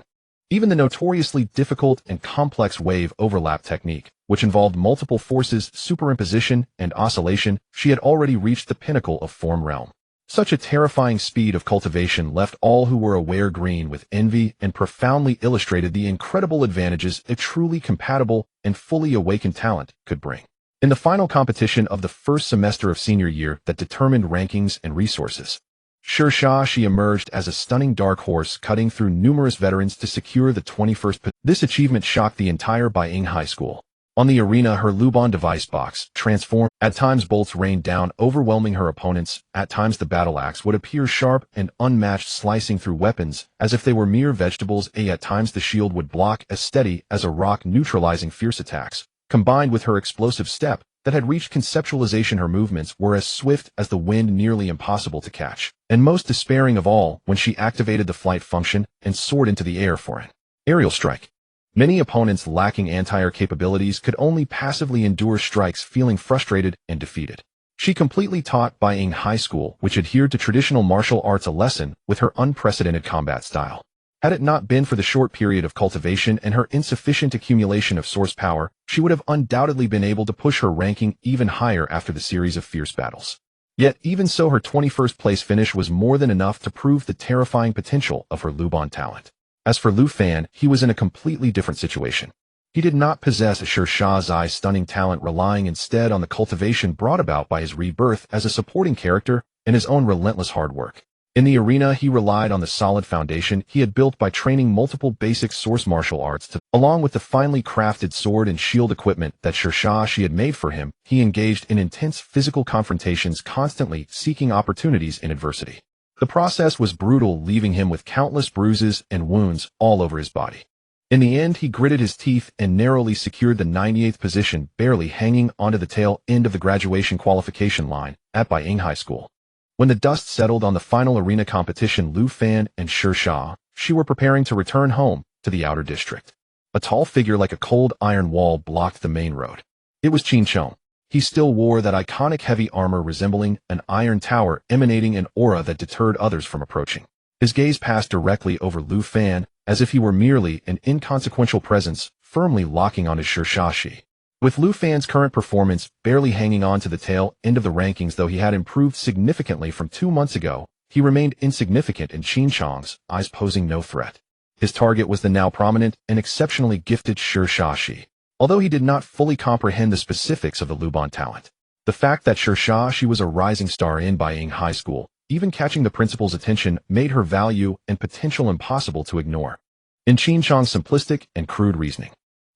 Even the notoriously difficult and complex wave overlap technique, which involved multiple forces, superimposition, and oscillation, she had already reached the pinnacle of form realm. Such a terrifying speed of cultivation left all who were aware green with envy and profoundly illustrated the incredible advantages a truly compatible and fully awakened talent could bring. In the final competition of the first semester of senior year that determined rankings and resources, Shirsha emerged as a stunning dark horse, cutting through numerous veterans to secure the 21st position. This achievement shocked the entire Bai-Ying High School. On the arena, her Reborn device box transformed. At times bolts rained down, overwhelming her opponents. At times the battle axe would appear sharp and unmatched, slicing through weapons as if they were mere vegetables. At times the shield would block, as steady as a rock, neutralizing fierce attacks. Combined with her explosive step that had reached conceptualization, her movements were as swift as the wind, nearly impossible to catch. And most despairing of all, when she activated the flight function and soared into the air for an aerial strike. Many opponents lacking anti-air capabilities could only passively endure strikes, feeling frustrated and defeated. She completely taught Bai-Ying High School, which adhered to traditional martial arts, a lesson with her unprecedented combat style. Had it not been for the short period of cultivation and her insufficient accumulation of source power, she would have undoubtedly been able to push her ranking even higher after the series of fierce battles. Yet, even so, her 21st place finish was more than enough to prove the terrifying potential of her Reborn talent. As for Lu Fan, he was in a completely different situation. He did not possess Shirsha's stunning talent, relying instead on the cultivation brought about by his rebirth as a supporting character and his own relentless hard work. In the arena, he relied on the solid foundation he had built by training multiple basic source martial arts along with the finely crafted sword and shield equipment that She had made for him. He engaged in intense physical confrontations, constantly seeking opportunities in adversity. The process was brutal, leaving him with countless bruises and wounds all over his body. In the end, he gritted his teeth and narrowly secured the 98th position, barely hanging onto the tail end of the graduation qualification line at Baiying High School. When the dust settled on the final arena competition, Lu Fan and She were preparing to return home to the outer district. A tall figure like a cold iron wall blocked the main road. It was Qin Chong. He still wore that iconic heavy armor resembling an iron tower, emanating an aura that deterred others from approaching. His gaze passed directly over Lu Fan, as if he were merely an inconsequential presence, firmly locking on his She. With Lu Fan's current performance barely hanging on to the tail end of the rankings, though he had improved significantly from 2 months ago, he remained insignificant in Qin Chong's eyes, posing no threat. His target was the now prominent and exceptionally gifted She. Although he did not fully comprehend the specifics of the Luban talent, the fact that She was a rising star in Baiying High School, even catching the principal's attention, made her value and potential impossible to ignore. In Qin Chong's simplistic and crude reasoning,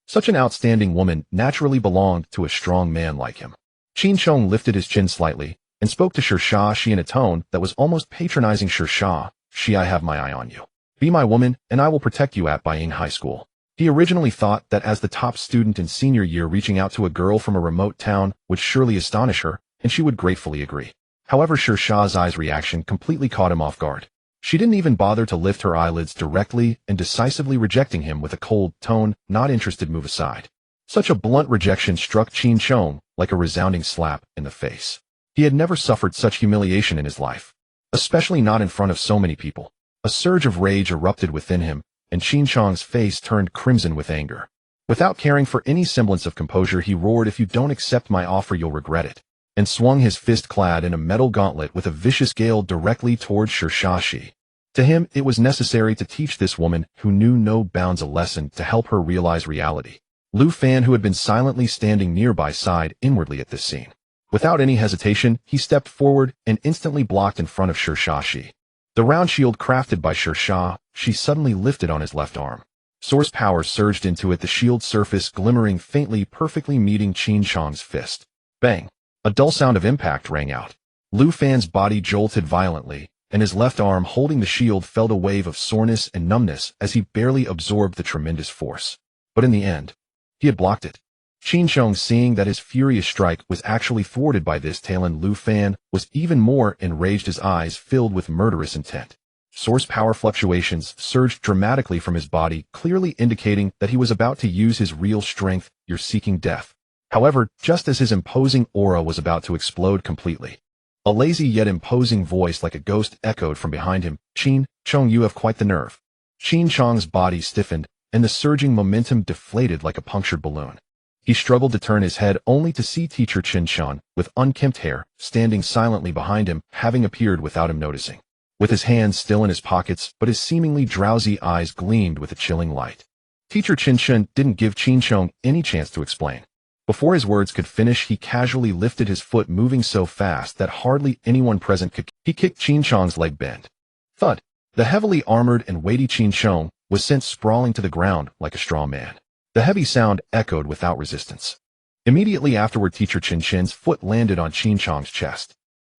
such an outstanding woman naturally belonged to a strong man like him. Qin Chong lifted his chin slightly and spoke to She in a tone that was almost patronizing. She, I have my eye on you. Be my woman, and I will protect you at Baiying High School. He originally thought that as the top student in senior year, reaching out to a girl from a remote town would surely astonish her, and she would gratefully agree. However, Sha's eyes reaction completely caught him off guard. She didn't even bother to lift her eyelids, directly and decisively rejecting him with a cold tone, not interested, move aside. Such a blunt rejection struck Qin Chong like a resounding slap in the face. He had never suffered such humiliation in his life, especially not in front of so many people. A surge of rage erupted within him, and Qin Chong's face turned crimson with anger. Without caring for any semblance of composure, he roared, "If you don't accept my offer, you'll regret it," and swung his fist clad in a metal gauntlet with a vicious gale directly towards She. To him, it was necessary to teach this woman, who knew no bounds, a lesson to help her realize reality. Lu Fan, who had been silently standing nearby, sighed inwardly at this scene. Without any hesitation, he stepped forward and instantly blocked in front of She. The round shield crafted by she suddenly lifted on his left arm. Source power surged into it, the shield surface glimmering faintly, perfectly meeting Qin Chong's fist. Bang! A dull sound of impact rang out. Lu Fan's body jolted violently, and his left arm holding the shield felt a wave of soreness and numbness as he barely absorbed the tremendous force. But in the end, he had blocked it. Qin Chong, seeing that his furious strike was actually thwarted by this tail-end Lu Fan, was even more enraged, his eyes filled with murderous intent. Source power fluctuations surged dramatically from his body, clearly indicating that he was about to use his real strength. "You're seeking death." However, just as his imposing aura was about to explode completely, a lazy yet imposing voice like a ghost echoed from behind him. "Qin Chong, you have quite the nerve." Qin Chong's body stiffened, and the surging momentum deflated like a punctured balloon. He struggled to turn his head, only to see teacher Qin Chong, with unkempt hair, standing silently behind him, having appeared without him noticing. With his hands still in his pockets, but his seemingly drowsy eyes gleamed with a chilling light. Teacher Qin Chong didn't give Qin Chong any chance to explain. Before his words could finish, he casually lifted his foot, moving so fast that hardly anyone present could. He kicked Qin Chong's leg, bent. Thud! The heavily armored and weighty Qin Chong was sent sprawling to the ground like a straw man. The heavy sound echoed without resistance. Immediately afterward, teacher Qin Chen's foot landed on Qin Chong's chest.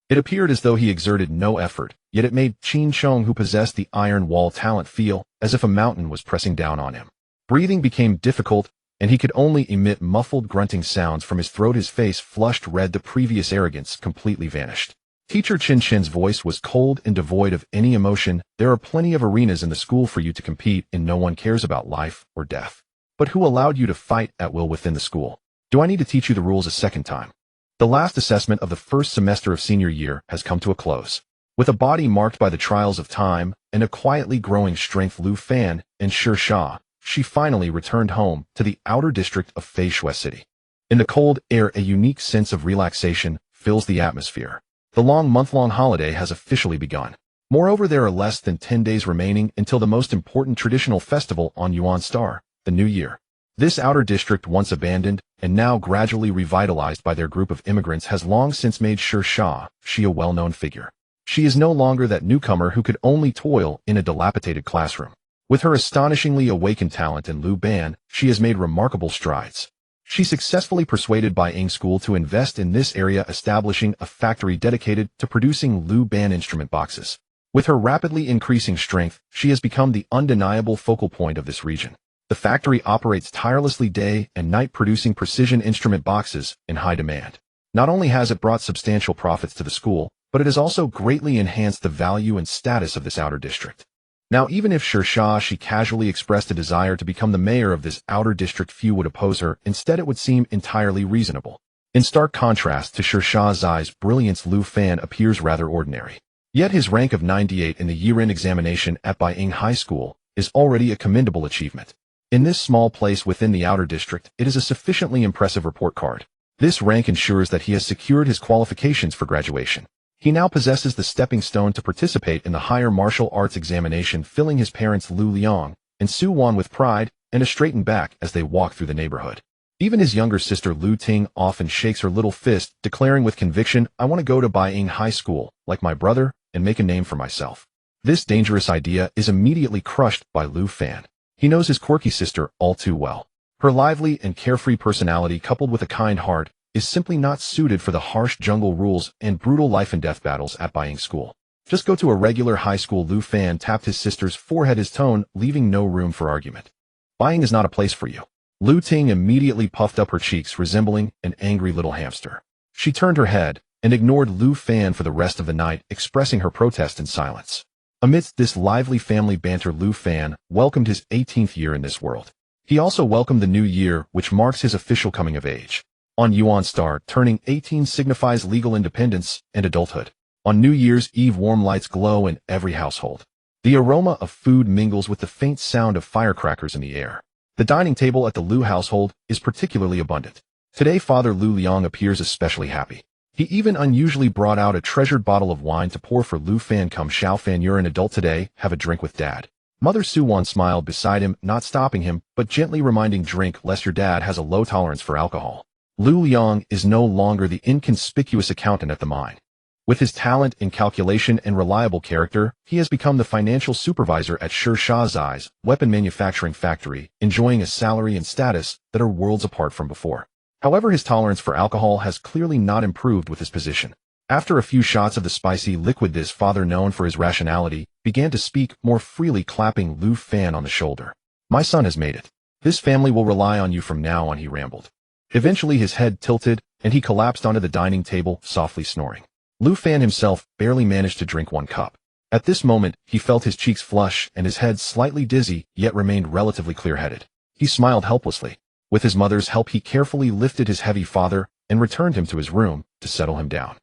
It appeared as though he exerted no effort, yet it made Qin Chong, who possessed the iron wall talent, feel as if a mountain was pressing down on him. Breathing became difficult, and he could only emit muffled grunting sounds from his throat. His face flushed red, the previous arrogance completely vanished. Teacher Qin Chen's voice was cold and devoid of any emotion. "There are plenty of arenas in the school for you to compete in. No one cares about life or death. But who allowed you to fight at will within the school? Do I need to teach you the rules a second time?" The last assessment of the first semester of senior year has come to a close. With a body marked by the trials of time and a quietly growing strength, Lu Fan and she finally returned home to the outer district of Feishui City. In the cold air, a unique sense of relaxation fills the atmosphere. The long month-long holiday has officially begun. Moreover, there are less than 10 days remaining until the most important traditional festival on Yuan Star, the New Year. This outer district, once abandoned and now gradually revitalized by their group of immigrants, has long since made she a well-known figure. She is no longer that newcomer who could only toil in a dilapidated classroom. With her astonishingly awakened talent in Lu Ban, she has made remarkable strides. She successfully persuaded Bai Ying School to invest in this area, establishing a factory dedicated to producing Lu Ban instrument boxes. With her rapidly increasing strength, she has become the undeniable focal point of this region. The factory operates tirelessly day and night, producing precision instrument boxes in high demand. Not only has it brought substantial profits to the school, but it has also greatly enhanced the value and status of this outer district. Now, even if she casually expressed a desire to become the mayor of this outer district, few would oppose her. Instead, it would seem entirely reasonable. In stark contrast to Zai's brilliance, Lu Fan appears rather ordinary. Yet his rank of 98 in the year-end examination at Bai Ying High School is already a commendable achievement. In this small place within the outer district, it is a sufficiently impressive report card. This rank ensures that he has secured his qualifications for graduation. He now possesses the stepping stone to participate in the higher martial arts examination, filling his parents Lu Liang and Su Wan with pride and a straightened back as they walk through the neighborhood. Even his younger sister Lu Ting often shakes her little fist, declaring with conviction, "I want to go to Bai Ying High School, like my brother, and make a name for myself." This dangerous idea is immediately crushed by Lu Fan. He knows his quirky sister all too well. Her lively and carefree personality, coupled with a kind heart, is simply not suited for the harsh jungle rules and brutal life-and-death battles at Bai Ying School. "Just go to a regular high school." Lu Fan tapped his sister's forehead, his tone leaving no room for argument. "Bai Ying is not a place for you." Lu Ting immediately puffed up her cheeks, resembling an angry little hamster. She turned her head and ignored Lu Fan for the rest of the night, expressing her protest in silence. Amidst this lively family banter, Lu Fan welcomed his 18th year in this world. He also welcomed the new year, which marks his official coming of age. On Yuan Star, turning 18 signifies legal independence and adulthood. On New Year's Eve, warm lights glow in every household. The aroma of food mingles with the faint sound of firecrackers in the air. The dining table at the Lu household is particularly abundant. Today, Father Lu Liang appears especially happy. He even unusually brought out a treasured bottle of wine to pour for Lu Fan. "Come, Xiao Fan, you're an adult today, have a drink with Dad." Mother Su Wan smiled beside him, not stopping him, but gently reminding, "Drink, lest your dad has a low tolerance for alcohol." Lu Liang is no longer the inconspicuous accountant at the mine. With his talent in calculation and reliable character, he has become the financial supervisor at Zai's weapon manufacturing factory, enjoying a salary and status that are worlds apart from before. However, his tolerance for alcohol has clearly not improved with his position. After a few shots of the spicy liquid, this father, known for his rationality, began to speak more freely, clapping Lu Fan on the shoulder. "My son has made it. This family will rely on you from now on," he rambled. Eventually his head tilted, and he collapsed onto the dining table, softly snoring. Lu Fan himself barely managed to drink one cup. At this moment, he felt his cheeks flush and his head slightly dizzy, yet remained relatively clear-headed. He smiled helplessly. With his mother's help, he carefully lifted his heavy father and returned him to his room to settle him down.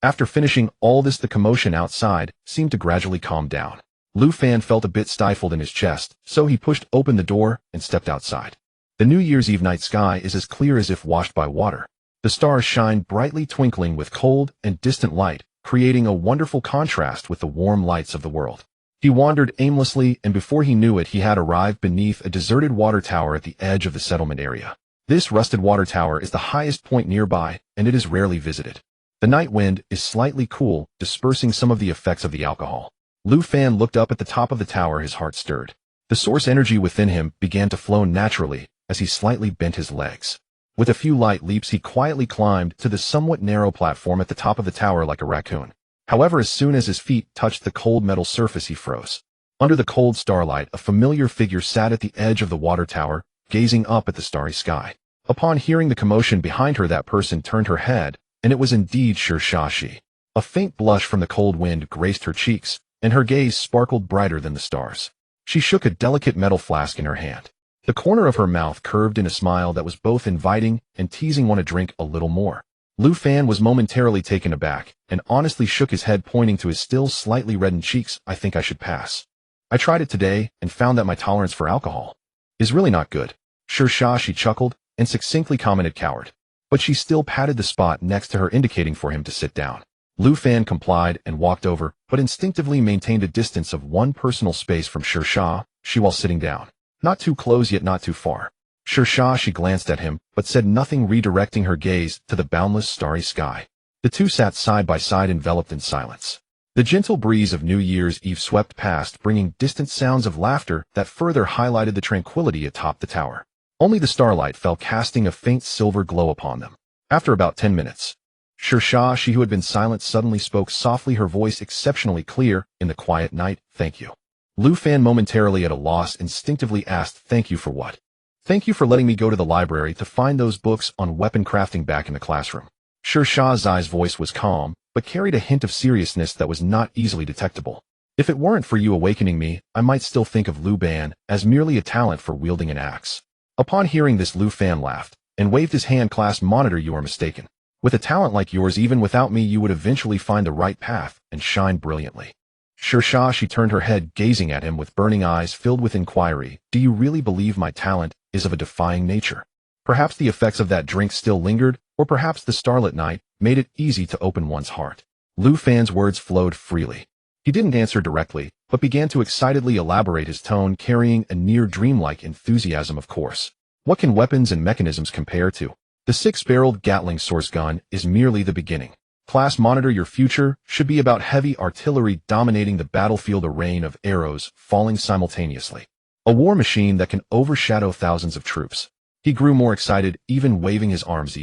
After finishing all this, the commotion outside seemed to gradually calm down. Lu Fan felt a bit stifled in his chest, so he pushed open the door and stepped outside. The New Year's Eve night sky is as clear as if washed by water. The stars shine brightly, twinkling with cold and distant light, creating a wonderful contrast with the warm lights of the world. He wandered aimlessly, and before he knew it, he had arrived beneath a deserted water tower at the edge of the settlement area. This rusted water tower is the highest point nearby, and it is rarely visited. The night wind is slightly cool, dispersing some of the effects of the alcohol. Lu Fan looked up at the top of the tower, his heart stirred. The source energy within him began to flow naturally as he slightly bent his legs. With a few light leaps, he quietly climbed to the somewhat narrow platform at the top of the tower like a raccoon. However, as soon as his feet touched the cold metal surface, he froze. Under the cold starlight, a familiar figure sat at the edge of the water tower, gazing up at the starry sky. Upon hearing the commotion behind her, that person turned her head, and it was indeed Shi. A faint blush from the cold wind graced her cheeks, and her gaze sparkled brighter than the stars. She shook a delicate metal flask in her hand. The corner of her mouth curved in a smile that was both inviting and teasing one to drink a little more. Lu Fan was momentarily taken aback, and honestly shook his head, pointing to his still slightly reddened cheeks. "I think I should pass. I tried it today and found that my tolerance for alcohol is really not good." She chuckled and succinctly commented, "Coward." But she still patted the spot next to her, indicating for him to sit down. Lu Fan complied and walked over, but instinctively maintained a distance of one personal space from she while sitting down. Not too close, yet not too far. She glanced at him, but said nothing, redirecting her gaze to the boundless starry sky. The two sat side by side, enveloped in silence. The gentle breeze of New Year's Eve swept past, bringing distant sounds of laughter that further highlighted the tranquility atop the tower. Only the starlight fell, casting a faint silver glow upon them. After about 10 minutes, Shersha, she who had been silent, suddenly spoke softly, her voice exceptionally clear in the quiet night. "Thank you." Lu Fan, momentarily at a loss, instinctively asked, "Thank you for what?" "Thank you for letting me go to the library to find those books on weapon crafting back in the classroom." Shersha's voice was calm, but carried a hint of seriousness that was not easily detectable. "If it weren't for you awakening me, I might still think of Lu Ban as merely a talent for wielding an axe." Upon hearing this, Lu Fan laughed and waved his hand, clasped. "Monitor, you are mistaken. With a talent like yours, even without me, you would eventually find the right path and shine brilliantly." Shersha, she turned her head, gazing at him with burning eyes filled with inquiry. "Do you really believe my talent is of a defying nature?" Perhaps the effects of that drink still lingered, or perhaps the starlit night made it easy to open one's heart. Lu Fan's words flowed freely. He didn't answer directly, but began to excitedly elaborate, his tone carrying a near dreamlike enthusiasm. "Of course. What can weapons and mechanisms compare to? The 6-barreled Gatling source gun is merely the beginning. Class Monitor, your future should be about heavy artillery dominating the battlefield, a rain of arrows falling simultaneously. A war machine that can overshadow thousands of troops." He grew more excited, even waving his arms.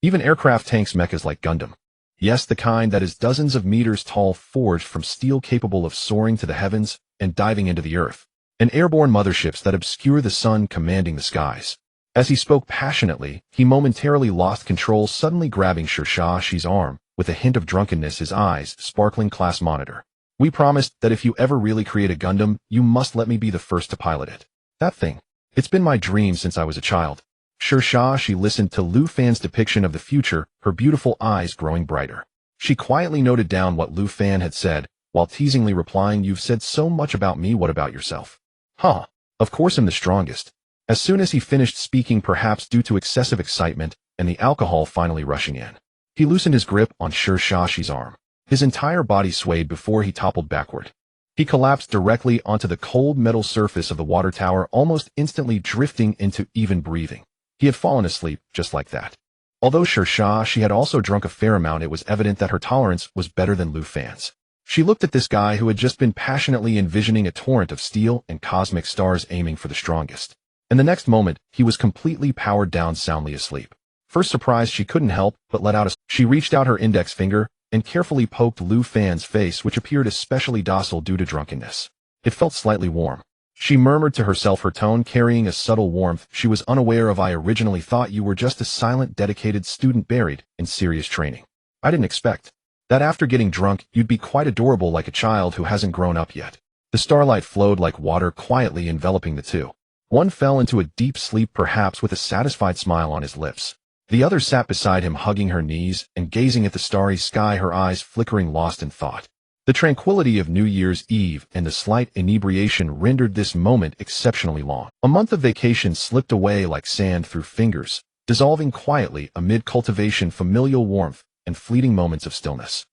Even aircraft, tanks, mechas like Gundam. Yes, the kind that is dozens of meters tall, forged from steel, capable of soaring to the heavens and diving into the earth. And airborne motherships that obscure the sun, commanding the skies. As he spoke passionately, he momentarily lost control, suddenly grabbing Shersha's arm with a hint of drunkenness, his eyes sparkling. "Class Monitor, we promised that if you ever really create a Gundam, you must let me be the first to pilot it. That thing. It's been my dream since I was a child." Shersha, she listened to Lu Fan's depiction of the future, her beautiful eyes growing brighter. She quietly noted down what Lu Fan had said, while teasingly replying, "You've said so much about me, what about yourself?" "Huh. Of course I'm the strongest." As soon as he finished speaking, perhaps due to excessive excitement and the alcohol finally rushing in, he loosened his grip on Shersha's arm. His entire body swayed before he toppled backward. He collapsed directly onto the cold metal surface of the water tower, almost instantly drifting into even breathing. He had fallen asleep just like that. Although Shersha, she had also drunk a fair amount, it was evident that her tolerance was better than Lu Fan's. She looked at this guy who had just been passionately envisioning a torrent of steel and cosmic stars aiming for the strongest. And the next moment, he was completely powered down, soundly asleep. First surprised, she couldn't help but let out a... She reached out her index finger and carefully poked Lu Fan's face, which appeared especially docile due to drunkenness. It felt slightly warm. She murmured to herself, her tone carrying a subtle warmth she was unaware of. "I originally thought you were just a silent, dedicated student buried in serious training. I didn't expect that after getting drunk, you'd be quite adorable, like a child who hasn't grown up yet." The starlight flowed like water, quietly enveloping the two. One fell into a deep sleep, perhaps with a satisfied smile on his lips. The other sat beside him, hugging her knees and gazing at the starry sky, her eyes flickering, lost in thought. The tranquility of New Year's Eve and the slight inebriation rendered this moment exceptionally long. A month of vacation slipped away like sand through fingers, dissolving quietly amid cultivation, familial warmth, and fleeting moments of stillness.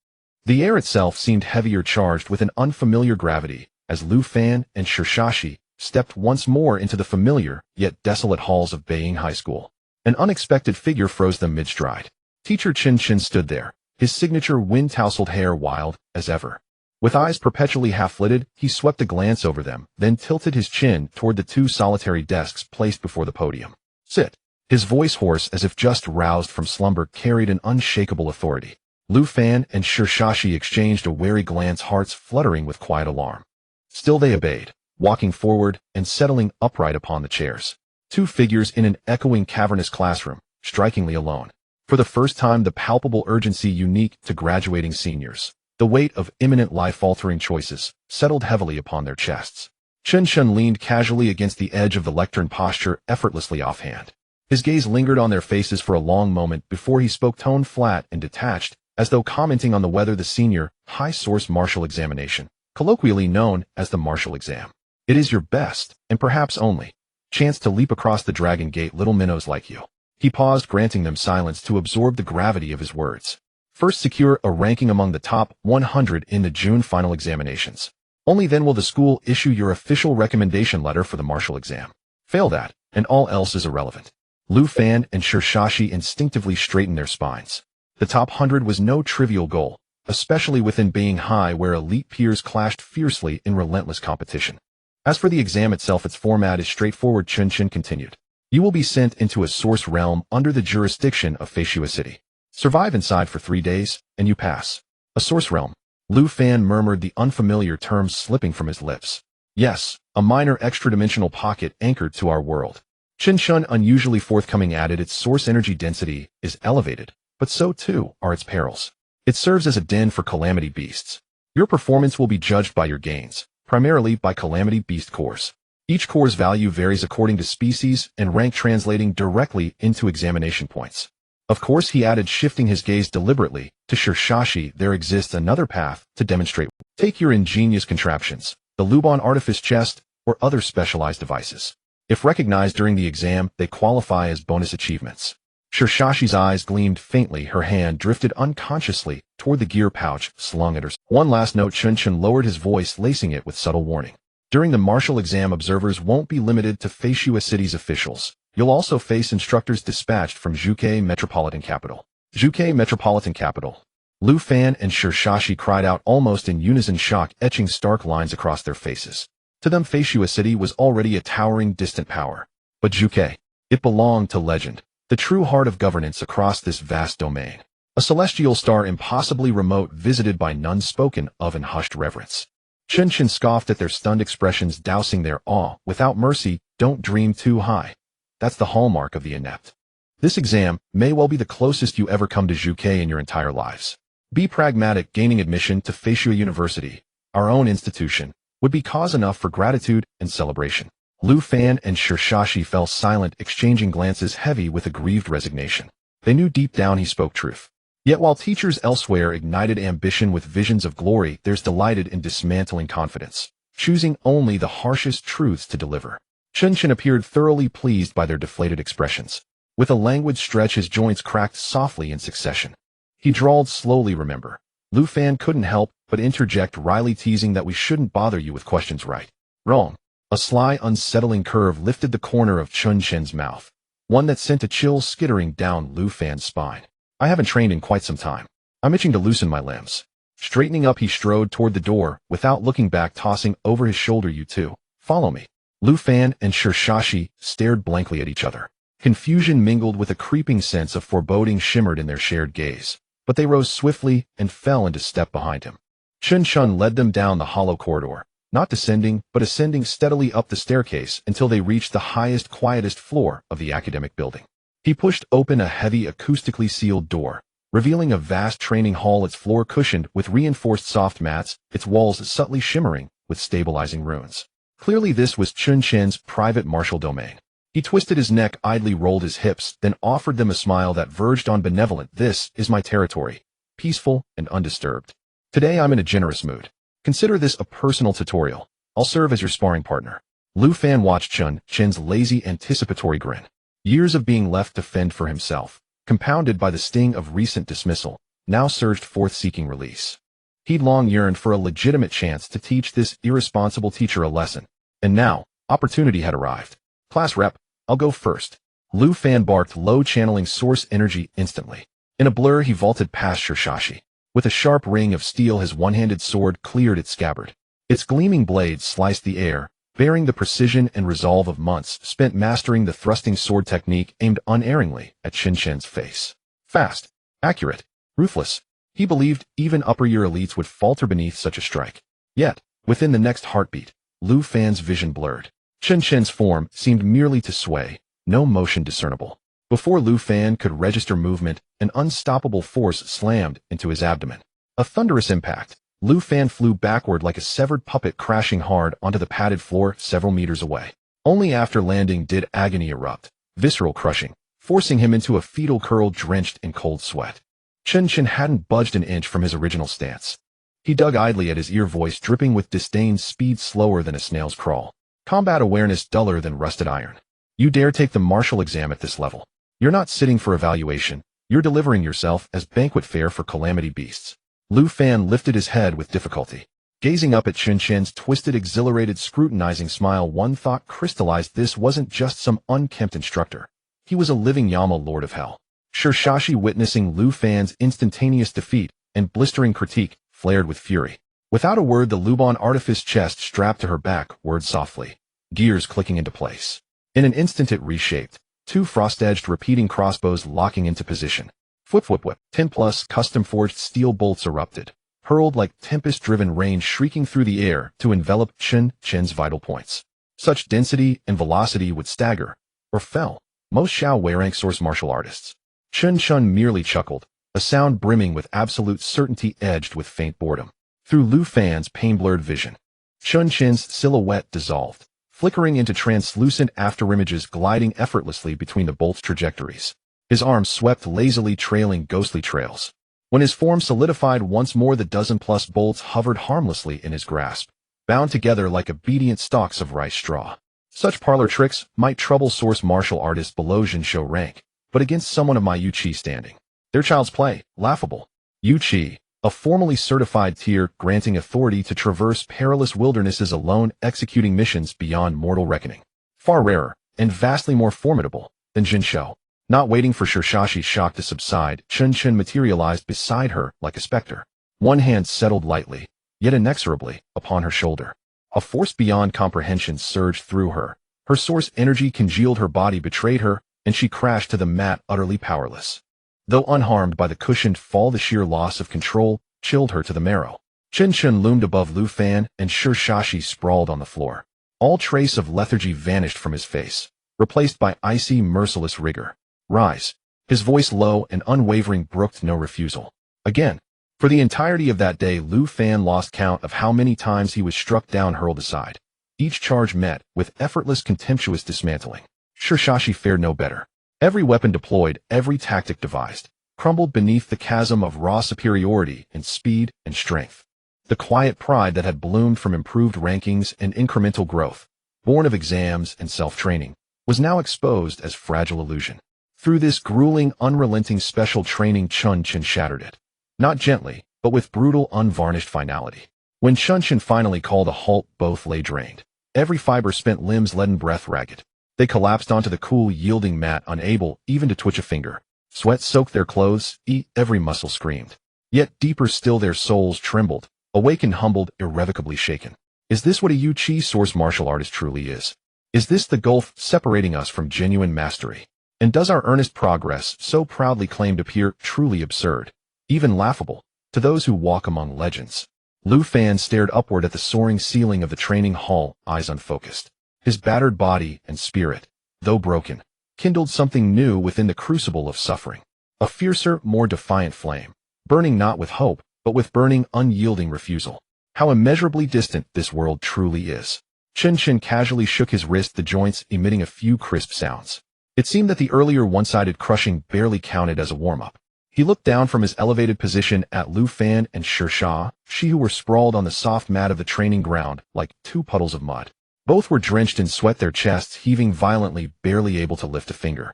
The air itself seemed heavier, charged with an unfamiliar gravity, as Lu Fan and Shershashi stepped once more into the familiar yet desolate halls of Beiying High School. An unexpected figure froze them mid-stride. Teacher Chin Chin stood there, his signature wind-tousled hair wild as ever. With eyes perpetually half-lidded, he swept a glance over them, then tilted his chin toward the two solitary desks placed before the podium. "Sit." His voice, hoarse as if just roused from slumber, carried an unshakable authority. Lu Fan and Shershashi exchanged a wary glance, hearts fluttering with quiet alarm. Still they obeyed, walking forward and settling upright upon the chairs. Two figures in an echoing cavernous classroom, strikingly alone. For the first time, the palpable urgency unique to graduating seniors, the weight of imminent life-altering choices, settled heavily upon their chests. Chen Shun leaned casually against the edge of the lectern, posture effortlessly offhand. His gaze lingered on their faces for a long moment before he spoke, tone flat and detached, as though commenting on the whether the senior high source martial examination, colloquially known as the martial exam. "It is your best, and perhaps only, chance to leap across the dragon gate, little minnows like you." He paused, granting them silence to absorb the gravity of his words. "First, secure a ranking among the top 100 in the June final examinations. Only then will the school issue your official recommendation letter for the martial exam. Fail that, and all else is irrelevant." Lu Fan and Shershashi instinctively straightened their spines. The top 100 was no trivial goal, especially within Being High where elite peers clashed fiercely in relentless competition. As for the exam itself, its format is straightforward. Chun continued. You will be sent into a source realm under the jurisdiction of Foresee City. Survive inside for 3 days, and you pass. A source realm. Lu Fan murmured, the unfamiliar term slipping from his lips. Yes, a minor extra-dimensional pocket anchored to our world. Chun, unusually forthcoming, added, its source energy density is elevated, but so too are its perils. It serves as a den for calamity beasts. Your performance will be judged by your gains, primarily by calamity beast cores. Each core's value varies according to species and rank, translating directly into examination points. Of course, he added, shifting his gaze deliberately to Foresee, there exists another path to demonstrate. Take your ingenious contraptions, the Lubon artifice chest, or other specialized devices. If recognized during the exam, they qualify as bonus achievements. Foresee's eyes gleamed faintly. Her hand drifted unconsciously toward the gear pouch slung at her side. One last note. Chun lowered his voice, lacing it with subtle warning. During the martial exam, observers won't be limited to Foresee City's officials. You'll also face instructors dispatched from Zhuke Metropolitan Capital. Zhuke Metropolitan Capital. Lu Fan and Foresee cried out almost in unison, shock etching stark lines across their faces. To them, Foresee City was already a towering, distant power. But Zhuke, it belonged to legend, the true heart of governance across this vast domain. A celestial star impossibly remote, visited by none, spoken of in hushed reverence. Chun scoffed at their stunned expressions, dousing their awe without mercy. Don't dream too high. That's the hallmark of the inept. This exam may well be the closest you ever come to Zhuke in your entire lives. Be pragmatic. Gaining admission to Foresee University, our own institution, would be cause enough for gratitude and celebration. Lu Fan and Foresee fell silent, exchanging glances heavy with aggrieved resignation. They knew deep down he spoke truth. Yet while teachers elsewhere ignited ambition with visions of glory, theirs delighted in dismantling confidence, choosing only the harshest truths to deliver. Chun appeared thoroughly pleased by their deflated expressions. With a languid stretch, his joints cracked softly in succession. He drawled slowly, remember. Lu Fan couldn't help but interject, wryly teasing that we shouldn't bother you with questions, right? Wrong. A sly, unsettling curve lifted the corner of Chun mouth, one that sent a chill skittering down Lu Fan's spine. I haven't trained in quite some time. I'm itching to loosen my limbs. Straightening up, he strode toward the door, without looking back, tossing over his shoulder, you two, follow me. Lu Fan and Foresee stared blankly at each other. Confusion mingled with a creeping sense of foreboding shimmered in their shared gaze, but they rose swiftly and fell into step behind him. Chun led them down the hollow corridor, not descending, but ascending steadily up the staircase until they reached the highest, quietest floor of the academic building. He pushed open a heavy, acoustically sealed door, revealing a vast training hall, its floor cushioned with reinforced soft mats, its walls subtly shimmering with stabilizing runes. Clearly this was Chun's private martial domain. He twisted his neck, idly rolled his hips, then offered them a smile that verged on benevolent. This is my territory, peaceful and undisturbed. Today I'm in a generous mood. Consider this a personal tutorial. I'll serve as your sparring partner. Lu Fan watched Chun's lazy, anticipatory grin. Years of being left to fend for himself, compounded by the sting of recent dismissal, now surged forth seeking release. He'd long yearned for a legitimate chance to teach this irresponsible teacher a lesson, and now, opportunity had arrived. Class rep, I'll go first. Lu Fan barked low, channeling source energy instantly. In a blur, he vaulted past Foresee. With a sharp ring of steel, his one-handed sword cleared its scabbard. Its gleaming blade sliced the air, bearing the precision and resolve of months spent mastering the thrusting sword technique, aimed unerringly at Chun's face. Fast, accurate, ruthless. He believed even upper-year elites would falter beneath such a strike. Yet, within the next heartbeat, Lu Fan's vision blurred. Chun's form seemed merely to sway, no motion discernible. Before Lu Fan could register movement, an unstoppable force slammed into his abdomen. A thunderous impact. Lu Fan flew backward like a severed puppet, crashing hard onto the padded floor several meters away. Only after landing did agony erupt, visceral crushing, forcing him into a fetal curl drenched in cold sweat. Chun hadn't budged an inch from his original stance. He dug idly at his ear, voice dripping with disdain, speed slower than a snail's crawl. Combat awareness duller than rusted iron. You dare take the martial exam at this level? You're not sitting for evaluation, you're delivering yourself as banquet fare for calamity beasts. Lu Fan lifted his head with difficulty. Gazing up at Chun's twisted, exhilarated, scrutinizing smile, one thought crystallized: this wasn't just some unkempt instructor. He was a living Yama, lord of hell. Foresee, witnessing Lu Fan's instantaneous defeat and blistering critique flared with fury. Without a word, the Luban artifice chest strapped to her back whirred softly, gears clicking into place. In an instant it reshaped, two frost-edged repeating crossbows locking into position. Whip whip whip, 10+ custom-forged steel bolts erupted, hurled like tempest-driven rain shrieking through the air to envelop Chen's vital points. Such density and velocity would stagger, or fell, most Xiao Weirank source martial artists. Chun merely chuckled, a sound brimming with absolute certainty edged with faint boredom. Through Lu Fan's pain-blurred vision, Chen's silhouette dissolved, flickering into translucent afterimages gliding effortlessly between the bolt's trajectories. His arms swept lazily, trailing ghostly trails. When his form solidified once more, the dozen-plus bolts hovered harmlessly in his grasp, bound together like obedient stalks of rice straw. Such parlor tricks might trouble source martial artists below Jinsho rank, but against someone of my Yu Qi standing, they're child's play, laughable. Yu Qi, a formally certified tier granting authority to traverse perilous wildernesses alone, executing missions beyond mortal reckoning. Far rarer, and vastly more formidable, than Jinsho. Not waiting for Shishashi's shock to subside, Chen materialized beside her like a specter. One hand settled lightly, yet inexorably, upon her shoulder. A force beyond comprehension surged through her. Her source energy congealed her body, betrayed her, and she crashed to the mat utterly powerless. Though unharmed by the cushioned fall, the sheer loss of control chilled her to the marrow. Chen loomed above Lu Fan, and Shishashi sprawled on the floor. All trace of lethargy vanished from his face, replaced by icy, merciless rigor. Rise. His voice low and unwavering brooked no refusal. Again. For the entirety of that day, Lu Fan lost count of how many times he was struck down, hurled aside. Each charge met with effortless, contemptuous dismantling. Shishashi fared no better. Every weapon deployed, every tactic devised, crumbled beneath the chasm of raw superiority in speed and strength. The quiet pride that had bloomed from improved rankings and incremental growth, born of exams and self-training, was now exposed as fragile illusion. Through this grueling, unrelenting special training, Chen shattered it. Not gently, but with brutal, unvarnished finality. When Chen finally called a halt, both lay drained. Every fiber spent, limbs leaden, breath ragged. They collapsed onto the cool, yielding mat, unable even to twitch a finger. Sweat soaked their clothes, every muscle screamed. Yet deeper still their souls trembled, awakened, humbled, irrevocably shaken. Is this what a Yu Qi source martial artist truly is? Is this the gulf separating us from genuine mastery? And does our earnest progress, so proudly claimed, appear truly absurd, even laughable, to those who walk among legends? Lu Fan stared upward at the soaring ceiling of the training hall, eyes unfocused. His battered body and spirit, though broken, kindled something new within the crucible of suffering. A fiercer, more defiant flame, burning not with hope, but with burning, unyielding refusal. How immeasurably distant this world truly is. Chen casually shook his wrist, the joints emitting a few crisp sounds. It seemed that the earlier one-sided crushing barely counted as a warm-up. He looked down from his elevated position at Lu Fan and Shisha, who were sprawled on the soft mat of the training ground like two puddles of mud. Both were drenched in sweat, their chests heaving violently, barely able to lift a finger.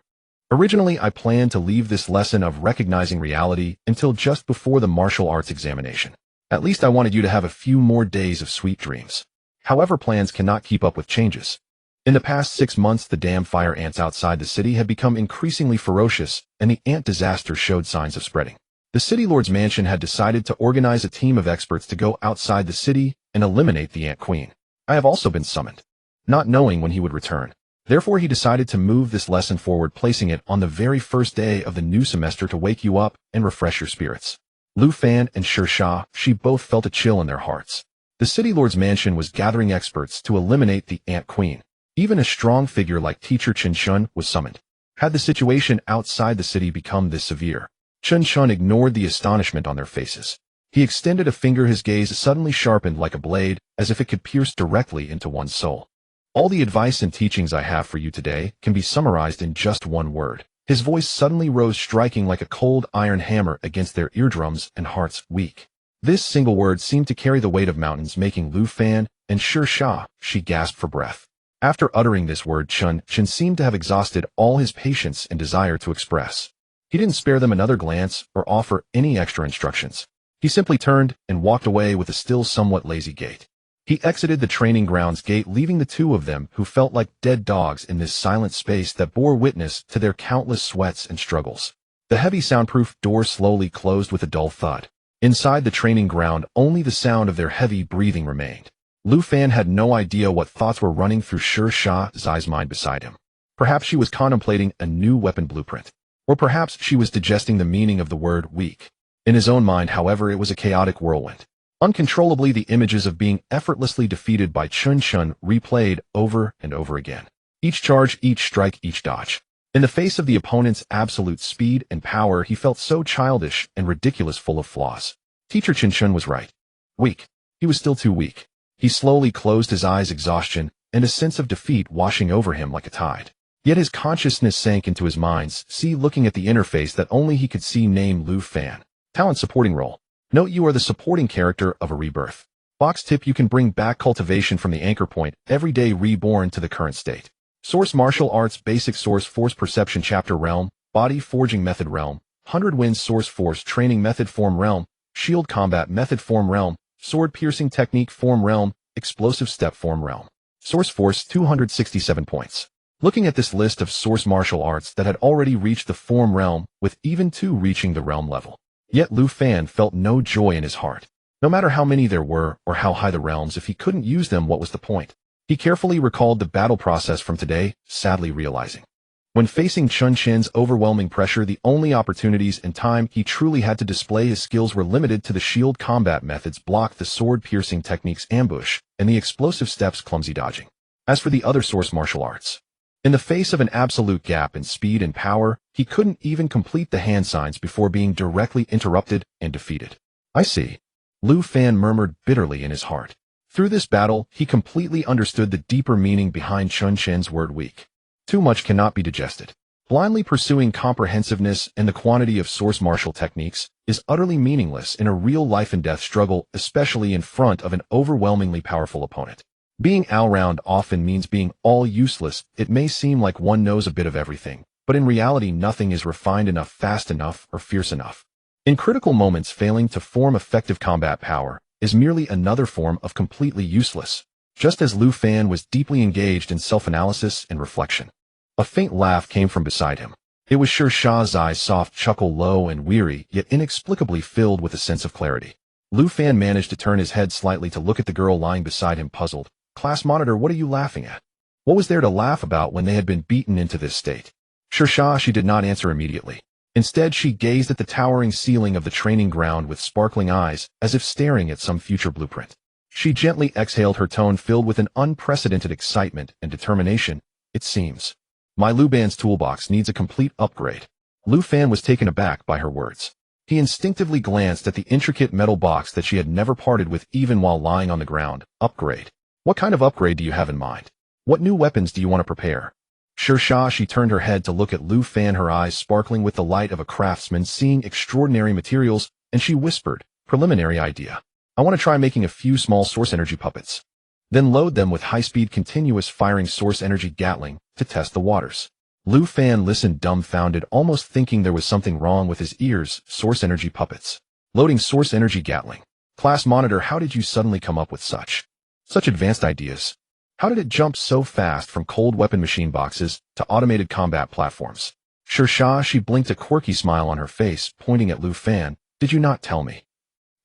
Originally, I planned to leave this lesson of recognizing reality until just before the martial arts examination. At least I wanted you to have a few more days of sweet dreams. However, plans cannot keep up with changes. In the past 6 months, the damn fire ants outside the city had become increasingly ferocious, and the ant disaster showed signs of spreading. The city lord's mansion had decided to organize a team of experts to go outside the city and eliminate the ant queen. I have also been summoned, not knowing when he would return. Therefore, he decided to move this lesson forward, placing it on the very first day of the new semester to wake you up and refresh your spirits. Lu Fan and she both felt a chill in their hearts. The city lord's mansion was gathering experts to eliminate the ant queen. Even a strong figure like Teacher Chen was summoned. Had the situation outside the city become this severe? Chen ignored the astonishment on their faces. He extended a finger, his gaze suddenly sharpened like a blade, as if it could pierce directly into one's soul. All the advice and teachings I have for you today can be summarized in just one word. His voice suddenly rose, striking like a cold iron hammer against their eardrums and hearts. Weak. This single word seemed to carry the weight of mountains, making Lu Fan and she gasped for breath. After uttering this word, Chen seemed to have exhausted all his patience and desire to express. He didn't spare them another glance or offer any extra instructions. He simply turned and walked away with a still somewhat lazy gait. He exited the training grounds gate, leaving the two of them who felt like dead dogs in this silent space that bore witness to their countless sweats and struggles. The heavy soundproof door slowly closed with a dull thud. Inside the training ground, only the sound of their heavy breathing remained. Lu Fan had no idea what thoughts were running through Shi Zai's mind beside him. Perhaps she was contemplating a new weapon blueprint. Or perhaps she was digesting the meaning of the word weak. In his own mind, however, it was a chaotic whirlwind. Uncontrollably, the images of being effortlessly defeated by Chun replayed over and over again. Each charge, each strike, each dodge. In the face of the opponent's absolute speed and power, he felt so childish and ridiculous, full of flaws. Teacher Chun was right. Weak. He was still too weak. He slowly closed his eyes, exhaustion and a sense of defeat washing over him like a tide. Yet his consciousness sank into his mind's sea, looking at the interface that only he could see, name Lu Fan. Talent supporting role. Note: you are the supporting character of a rebirth. Box tip: you can bring back cultivation from the anchor point every day, reborn to the current state. Source: martial arts, basic source, force perception chapter, realm, body forging method, realm, 100 wins, source, force training method, form, realm, shield combat method, form, realm, sword piercing technique, form, realm, explosive step, form, realm. Source: force 267 points. Looking at this list of source martial arts that had already reached the form realm, with even 2 reaching the realm level. Yet Lu Fan felt no joy in his heart. No matter how many there were or how high the realms, if he couldn't use them, what was the point? He carefully recalled the battle process from today, sadly realizing, when facing Chun Chen's overwhelming pressure, the only opportunities and time he truly had to display his skills were limited to the shield combat methods, block, the sword piercing techniques, ambush, and the explosive steps, clumsy dodging. As for the other source martial arts, in the face of an absolute gap in speed and power, he couldn't even complete the hand signs before being directly interrupted and defeated. I see. Lu Fan murmured bitterly in his heart. Through this battle, he completely understood the deeper meaning behind Chun Chen's word weak. Too much cannot be digested. Blindly pursuing comprehensiveness and the quantity of source martial techniques is utterly meaningless in a real life and death struggle, especially in front of an overwhelmingly powerful opponent. Being all-round often means being all useless. It may seem like one knows a bit of everything, but in reality nothing is refined enough, fast enough, or fierce enough. In critical moments, failing to form effective combat power is merely another form of completely useless, just as Lu Fan was deeply engaged in self-analysis and reflection. A faint laugh came from beside him. It was Shi Zai's soft chuckle, low and weary, yet inexplicably filled with a sense of clarity. Lu Fan managed to turn his head slightly to look at the girl lying beside him, puzzled. Class monitor, what are you laughing at? What was there to laugh about when they had been beaten into this state? She did not answer immediately. Instead, she gazed at the towering ceiling of the training ground with sparkling eyes, as if staring at some future blueprint. She gently exhaled, her tone filled with an unprecedented excitement and determination. It seems my Lu Ban's toolbox needs a complete upgrade. Lu Fan was taken aback by her words. He instinctively glanced at the intricate metal box that she had never parted with even while lying on the ground. Upgrade? What kind of upgrade do you have in mind? What new weapons do you want to prepare? She turned her head to look at Lu Fan, her eyes sparkling with the light of a craftsman seeing extraordinary materials, and she whispered, preliminary idea. I want to try making a few small source energy puppets. Then load them with high-speed continuous firing source energy Gatling to test the waters. Lu Fan listened dumbfounded, almost thinking there was something wrong with his ears. Source energy puppets. Loading source energy Gatling. Class monitor, how did you suddenly come up with such advanced ideas? How did it jump so fast from cold weapon machine boxes to automated combat platforms? She blinked, a quirky smile on her face, pointing at Lu Fan. Did you not tell me?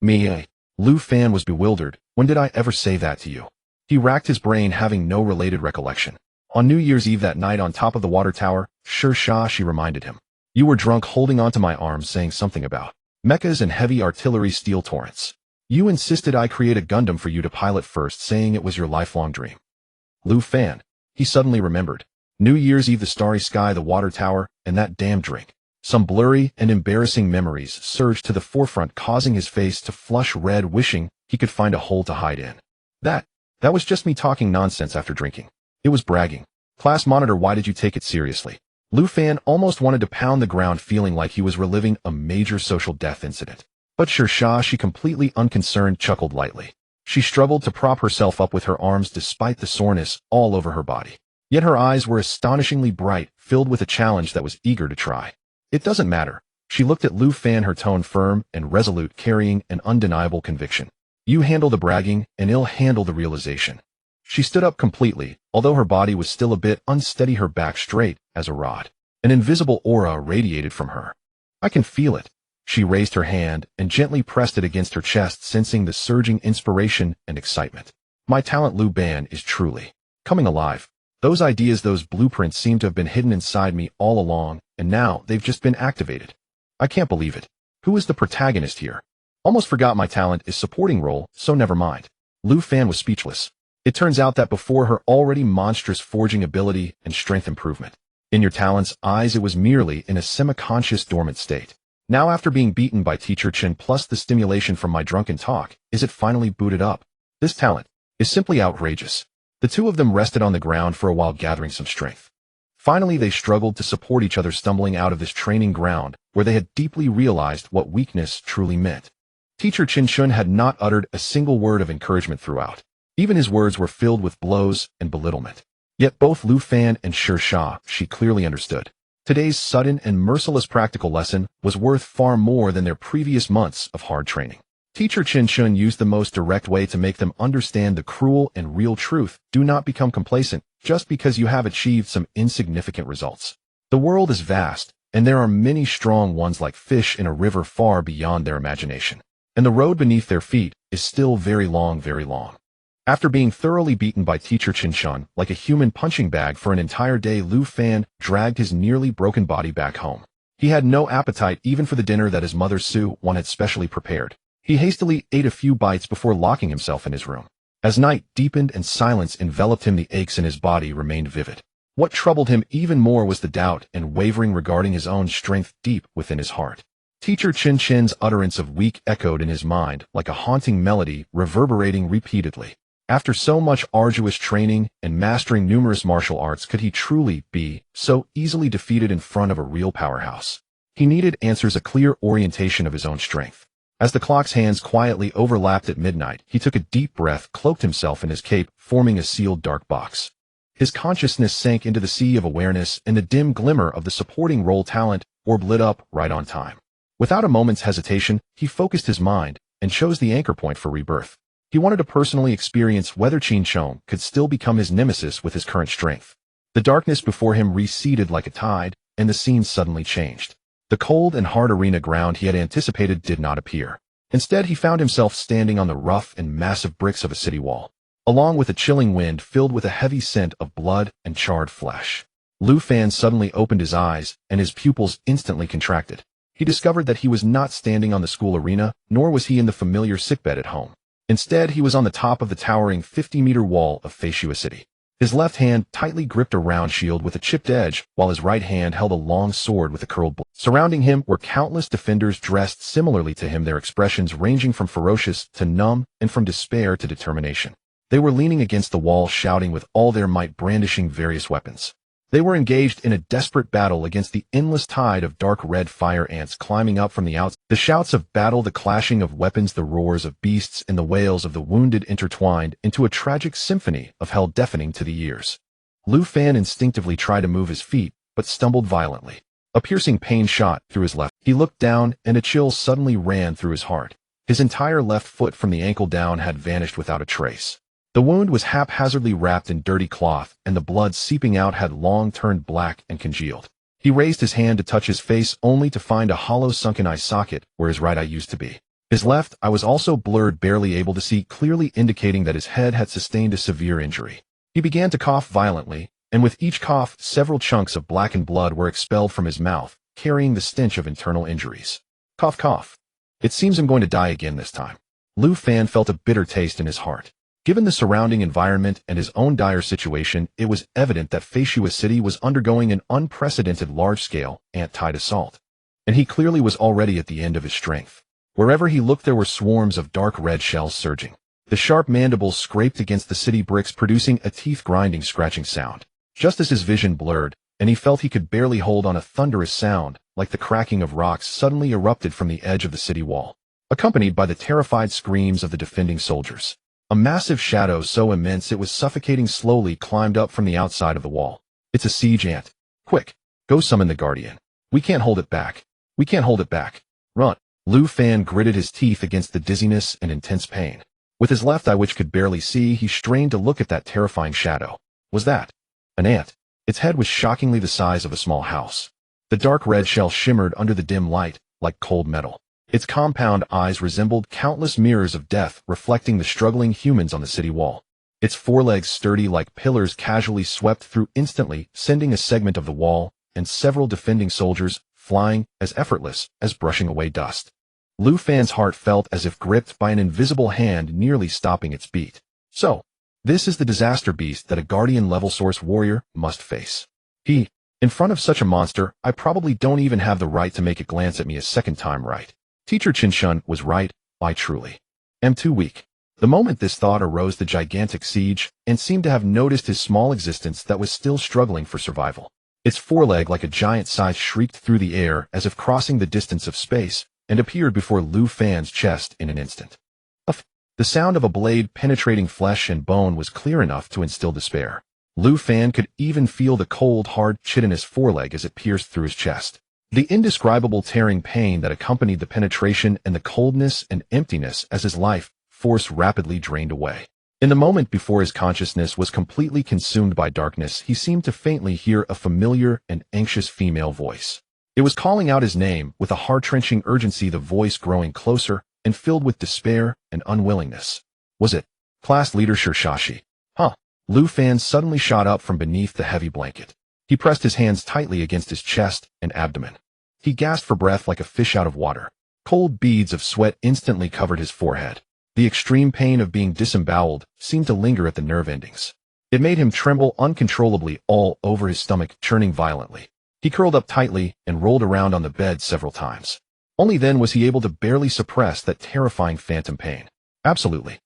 Me? Lu Fan was bewildered. When did I ever say that to you? He racked his brain, having no related recollection. On New Year's Eve that night on top of the water tower, she reminded him. You were drunk, holding onto my arms, saying something about mechas and heavy artillery steel torrents. You insisted I create a Gundam for you to pilot first, saying it was your lifelong dream. Lu Fan. He suddenly remembered. New Year's Eve, the starry sky, the water tower, and that damn drink. Some blurry and embarrassing memories surged to the forefront, causing his face to flush red, wishing he could find a hole to hide in. That was just me talking nonsense after drinking. It was bragging. Class monitor, why did you take it seriously? Lu Fan almost wanted to pound the ground, feeling like he was reliving a major social death incident. But she completely unconcerned, chuckled lightly. She struggled to prop herself up with her arms despite the soreness all over her body. Yet her eyes were astonishingly bright, filled with a challenge that was eager to try. It doesn't matter. She looked at Lu Fan, her tone firm and resolute, carrying an undeniable conviction. You handle the bragging, and I'll handle the realization. She stood up completely, although her body was still a bit unsteady, her back straight as a rod. An invisible aura radiated from her. I can feel it. She raised her hand and gently pressed it against her chest, sensing the surging inspiration and excitement. My talent, Lu Ban, is truly coming alive. Those ideas, those blueprints seem to have been hidden inside me all along, and now they've just been activated. I can't believe it. Who is the protagonist here? Almost forgot my talent is supporting role, so never mind. Lu Fan was speechless. It turns out that before her already monstrous forging ability and strength improvement, in your talent's eyes it was merely in a semi-conscious dormant state. Now, after being beaten by Teacher Chen plus the stimulation from my drunken talk, is it finally booted up? This talent is simply outrageous. The two of them rested on the ground for a while, gathering some strength. Finally, they struggled to support each other, stumbling out of this training ground where they had deeply realized what weakness truly meant. Teacher Chin Chun had not uttered a single word of encouragement throughout. Even his words were filled with blows and belittlement. Yet both Lu Fan and Shi Sha, she clearly understood. Today's sudden and merciless practical lesson was worth far more than their previous months of hard training. Teacher Chin Chun used the most direct way to make them understand the cruel and real truth. Do not become complacent just because you have achieved some insignificant results. The world is vast, and there are many strong ones like fish in a river far beyond their imagination. And the road beneath their feet is still very long, very long. After being thoroughly beaten by Teacher Chin Chun like a human punching bag for an entire day, Lu Fan dragged his nearly broken body back home. He had no appetite even for the dinner that his mother Su Wan had specially prepared. He hastily ate a few bites before locking himself in his room. As night deepened and silence enveloped him, the aches in his body remained vivid. What troubled him even more was the doubt and wavering regarding his own strength deep within his heart. Teacher Chin Chin's utterance of weak echoed in his mind like a haunting melody, reverberating repeatedly. After so much arduous training and mastering numerous martial arts, could he truly be so easily defeated in front of a real powerhouse? He needed answers, a clear orientation of his own strength. As the clock's hands quietly overlapped at midnight, he took a deep breath, cloaked himself in his cape, forming a sealed dark box. His consciousness sank into the sea of awareness, and the dim glimmer of the supporting role talent orb lit up right on time. Without a moment's hesitation, he focused his mind and chose the anchor point for rebirth. He wanted to personally experience whether Qin Chong could still become his nemesis with his current strength. The darkness before him receded like a tide, and the scene suddenly changed. The cold and hard arena ground he had anticipated did not appear. Instead, he found himself standing on the rough and massive bricks of a city wall, along with a chilling wind filled with a heavy scent of blood and charred flesh. Lu Fan suddenly opened his eyes, and his pupils instantly contracted. He discovered that he was not standing on the school arena, nor was he in the familiar sickbed at home. Instead, he was on the top of the towering 50-meter wall of Foresee City. His left hand tightly gripped a round shield with a chipped edge, while his right hand held a long sword with a curled blade. Surrounding him were countless defenders dressed similarly to him, their expressions ranging from ferocious to numb and from despair to determination. They were leaning against the wall, shouting with all their might, brandishing various weapons. They were engaged in a desperate battle against the endless tide of dark red fire ants climbing up from the outside. The shouts of battle, the clashing of weapons, the roars of beasts, and the wails of the wounded intertwined into a tragic symphony of hell deafening to the ears. Lu Fan instinctively tried to move his feet, but stumbled violently. A piercing pain shot through his left. He looked down, and a chill suddenly ran through his heart. His entire left foot from the ankle down had vanished without a trace. The wound was haphazardly wrapped in dirty cloth, and the blood seeping out had long turned black and congealed. He raised his hand to touch his face, only to find a hollow sunken eye socket where his right eye used to be. His left eye was also blurred, barely able to see clearly, indicating that his head had sustained a severe injury. He began to cough violently, and with each cough, several chunks of blackened blood were expelled from his mouth, carrying the stench of internal injuries. Cough, cough. It seems I'm going to die again this time. Lu Fan felt a bitter taste in his heart. Given the surrounding environment and his own dire situation, it was evident that Foresee City was undergoing an unprecedented large-scale ant-tide assault. And he clearly was already at the end of his strength. Wherever he looked, there were swarms of dark red shells surging. The sharp mandibles scraped against the city bricks, producing a teeth-grinding scratching sound. Just as his vision blurred, and he felt he could barely hold on, a thunderous sound, like the cracking of rocks, suddenly erupted from the edge of the city wall, accompanied by the terrified screams of the defending soldiers. A massive shadow so immense it was suffocating slowly climbed up from the outside of the wall. It's a siege ant. Quick, go summon the guardian. We can't hold it back. We can't hold it back. Run. Lu Fan gritted his teeth against the dizziness and intense pain. With his left eye, which could barely see, he strained to look at that terrifying shadow. Was that an ant? Its head was shockingly the size of a small house. The dark red shell shimmered under the dim light, like cold metal. Its compound eyes resembled countless mirrors of death reflecting the struggling humans on the city wall. Its forelegs sturdy like pillars casually swept through instantly, sending a segment of the wall, and several defending soldiers flying as effortless as brushing away dust. Lu Fan's heart felt as if gripped by an invisible hand nearly stopping its beat. So, this is the disaster beast that a Guardian-level Source warrior must face. In front of such a monster, I probably don't even have the right to make it glance at me a second time, right? Teacher Qinshun was right, I truly am too weak. The moment this thought arose, the gigantic siege, and seemed to have noticed his small existence that was still struggling for survival. Its foreleg like a giant scythe shrieked through the air as if crossing the distance of space, and appeared before Lu Fan's chest in an instant. The sound of a blade penetrating flesh and bone was clear enough to instill despair. Lu Fan could even feel the cold, hard chitinous foreleg as it pierced through his chest. The indescribable tearing pain that accompanied the penetration and the coldness and emptiness as his life force rapidly drained away. In the moment before his consciousness was completely consumed by darkness, he seemed to faintly hear a familiar and anxious female voice. It was calling out his name with a heart-wrenching urgency, the voice growing closer and filled with despair and unwillingness. Was it class leader Shirshashi? Lu Fan suddenly shot up from beneath the heavy blanket. He pressed his hands tightly against his chest and abdomen. He gasped for breath like a fish out of water. Cold beads of sweat instantly covered his forehead. The extreme pain of being disemboweled seemed to linger at the nerve endings. It made him tremble uncontrollably all over his stomach, churning violently. He curled up tightly and rolled around on the bed several times. Only then was he able to barely suppress that terrifying phantom pain. Absolutely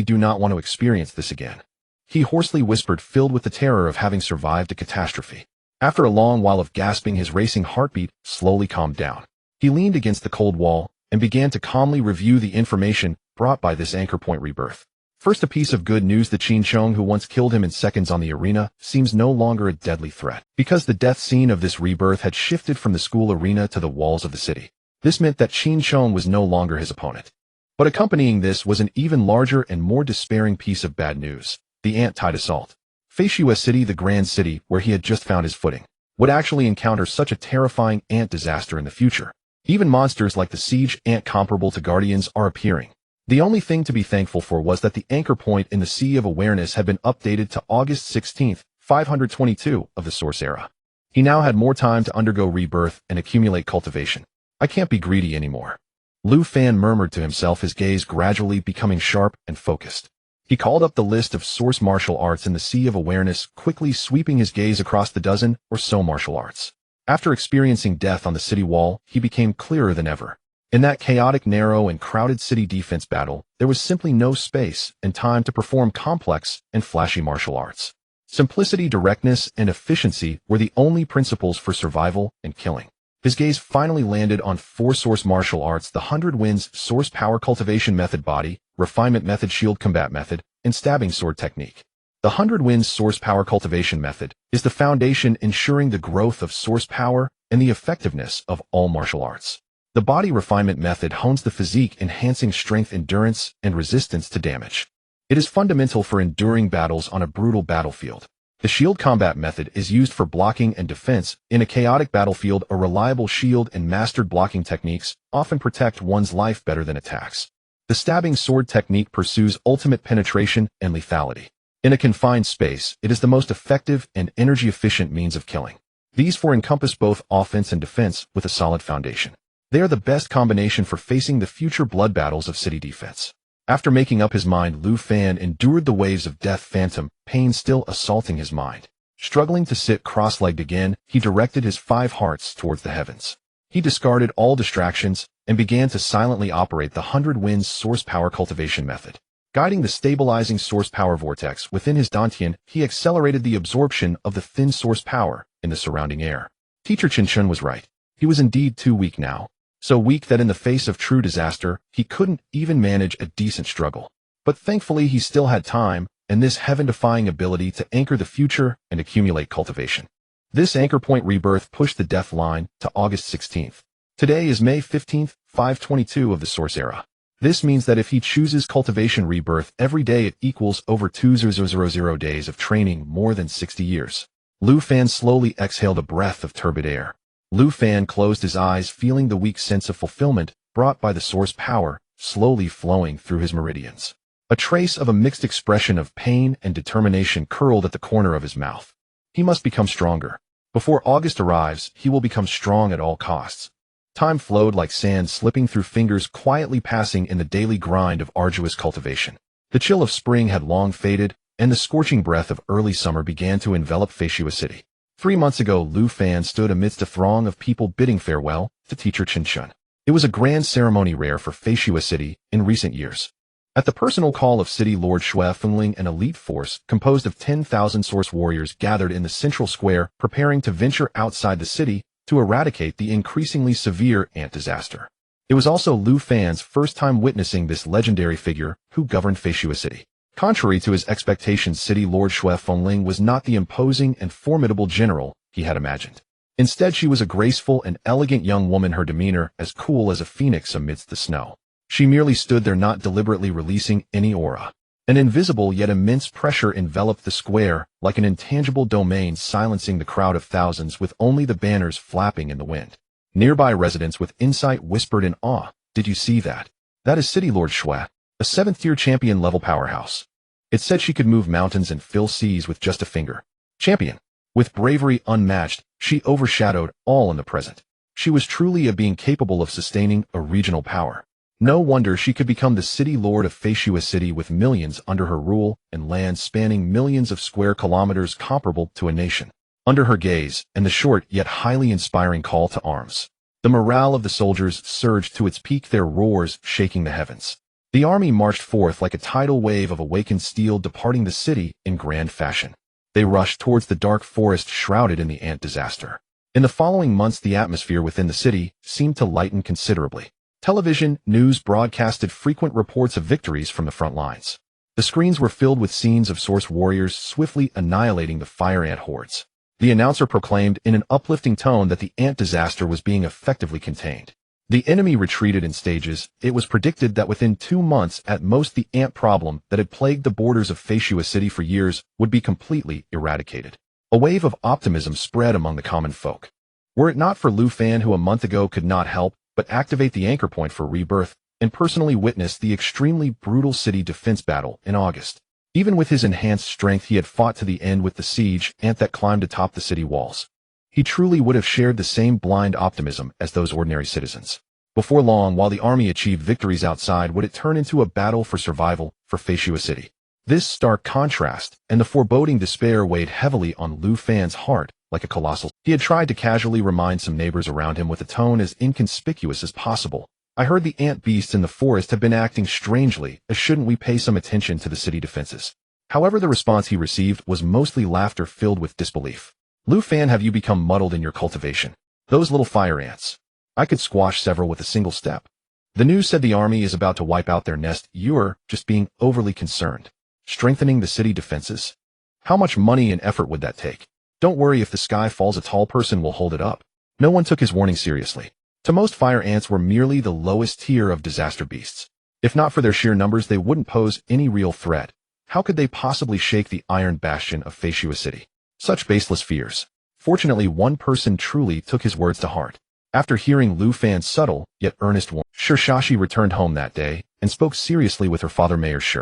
do not want to experience this again. He hoarsely whispered, filled with the terror of having survived a catastrophe. After a long while of gasping, his racing heartbeat slowly calmed down. He leaned against the cold wall and began to calmly review the information brought by this anchor point rebirth. First, a piece of good news: the Qin Chong who once killed him in seconds on the arena seems no longer a deadly threat, because the death scene of this rebirth had shifted from the school arena to the walls of the city. This meant that Qin Chong was no longer his opponent. But accompanying this was an even larger and more despairing piece of bad news. The ant-tide assault. Foresee City, the grand city where he had just found his footing, would actually encounter such a terrifying ant disaster in the future. Even monsters like the siege ant comparable to guardians are appearing. The only thing to be thankful for was that the anchor point in the Sea of Awareness had been updated to August 16th, 522 of the Source Era. He now had more time to undergo rebirth and accumulate cultivation. I can't be greedy anymore. Lu Fan murmured to himself, his gaze gradually becoming sharp and focused. He called up the list of source martial arts in the Sea of Awareness, quickly sweeping his gaze across the dozen or so martial arts. After experiencing death on the city wall, he became clearer than ever. In that chaotic, narrow, and crowded city defense battle, there was simply no space and time to perform complex and flashy martial arts. Simplicity, directness, and efficiency were the only principles for survival and killing. His gaze finally landed on 4 source martial arts: the 100 Winds Source Power Cultivation Method, Body Refinement Method, Shield Combat Method, and Stabbing Sword Technique. The 100 Winds Source Power Cultivation Method is the foundation ensuring the growth of source power and the effectiveness of all martial arts. The Body Refinement Method hones the physique, enhancing strength, endurance, and resistance to damage. It is fundamental for enduring battles on a brutal battlefield. The Shield Combat Method is used for blocking and defense in a chaotic battlefield. A reliable shield and mastered blocking techniques often protect one's life better than attacks. The Stabbing Sword Technique pursues ultimate penetration and lethality. In a confined space, it is the most effective and energy-efficient means of killing. These 4 encompass both offense and defense with a solid foundation. They are the best combination for facing the future blood battles of city defense. After making up his mind, Lu Fan endured the waves of death, phantom pain still assaulting his mind. Struggling to sit cross-legged again, he directed his 5 hearts towards the heavens. He discarded all distractions and began to silently operate the 100 Winds Source Power Cultivation Method. Guiding the stabilizing source power vortex within his dantian, he accelerated the absorption of the thin source power in the surrounding air. Teacher Qinshun was right. He was indeed too weak now. So weak that in the face of true disaster, he couldn't even manage a decent struggle. But thankfully he still had time, and this heaven-defying ability to anchor the future and accumulate cultivation. This anchor point rebirth pushed the death line to August 16th. Today is May 15th, 522 of the Source Era. This means that if he chooses cultivation rebirth every day, it equals over 2000 days of training, more than 60 years. Lu Fan slowly exhaled a breath of turbid air. Lu Fan closed his eyes, feeling the weak sense of fulfillment brought by the source power slowly flowing through his meridians. A trace of a mixed expression of pain and determination curled at the corner of his mouth. He must become stronger. Before August arrives, he will become strong at all costs. Time flowed like sand slipping through fingers, quietly passing in the daily grind of arduous cultivation. The chill of spring had long faded, and the scorching breath of early summer began to envelop Foresee City. 3 months ago, Lu Fan stood amidst a throng of people bidding farewell to teacher Chen Chun. It was a grand ceremony rare for Foresee City in recent years. At the personal call of City Lord Xue Fengling, an elite force composed of 10,000 source warriors gathered in the central square, preparing to venture outside the city to eradicate the increasingly severe ant disaster. It was also Lu Fan's first time witnessing this legendary figure who governed Foresee City. Contrary to his expectations, City Lord Xue Fengling was not the imposing and formidable general he had imagined. Instead, she was a graceful and elegant young woman, her demeanor as cool as a phoenix amidst the snow. She merely stood there, not deliberately releasing any aura. An invisible yet immense pressure enveloped the square, like an intangible domain silencing the crowd of thousands with only the banners flapping in the wind. Nearby residents with insight whispered in awe, "Did you see that? That is City Lord Xue, a 7th-tier champion-level powerhouse. It said she could move mountains and fill seas with just a finger. Champion. With bravery unmatched, she overshadowed all in the present. She was truly a being capable of sustaining a regional power. No wonder she could become the city lord of Foresee City, with millions under her rule and land spanning millions of square kilometers comparable to a nation under her gaze, and the short yet highly inspiring call to arms. The morale of the soldiers surged to its peak, their roars shaking the heavens. The army marched forth like a tidal wave of awakened steel, departing the city in grand fashion. They rushed towards the dark forest shrouded in the ant disaster. In the following months, the atmosphere within the city seemed to lighten considerably. Television news broadcasted frequent reports of victories from the front lines. The screens were filled with scenes of source warriors swiftly annihilating the fire ant hordes. The announcer proclaimed in an uplifting tone that the ant disaster was being effectively contained. The enemy retreated in stages. It was predicted that within 2 months at most, the ant problem that had plagued the borders of Foresee City for years would be completely eradicated. A wave of optimism spread among the common folk. Were it not for Lu Fan, who a month ago could not help but activate the anchor point for rebirth and personally witness the extremely brutal city defense battle in August. Even with his enhanced strength, he had fought to the end with the siege ant that climbed atop the city walls. He truly would have shared the same blind optimism as those ordinary citizens. Before long, while the army achieved victories outside, would it turn into a battle for survival for Foresee City? This stark contrast and the foreboding despair weighed heavily on Lu Fan's heart like a colossal. He had tried to casually remind some neighbors around him with a tone as inconspicuous as possible. "I heard the ant beasts in the forest have been acting strangely. Shouldn't we pay some attention to the city defenses?" However, the response he received was mostly laughter filled with disbelief. "Lu Fan, have you become muddled in your cultivation? Those little fire ants. I could squash several with a single step. The news said the army is about to wipe out their nest. You're just being overly concerned. Strengthening the city defenses? How much money and effort would that take? Don't worry, if the sky falls, a tall person will hold it up." No one took his warning seriously. To most, fire ants were merely the lowest tier of disaster beasts. If not for their sheer numbers, they wouldn't pose any real threat. How could they possibly shake the iron bastion of Foresee City? Such baseless fears. Fortunately, one person truly took his words to heart. After hearing Lu Fan's subtle yet earnest warning, Shashi returned home that day and spoke seriously with her father, Mayor Shi.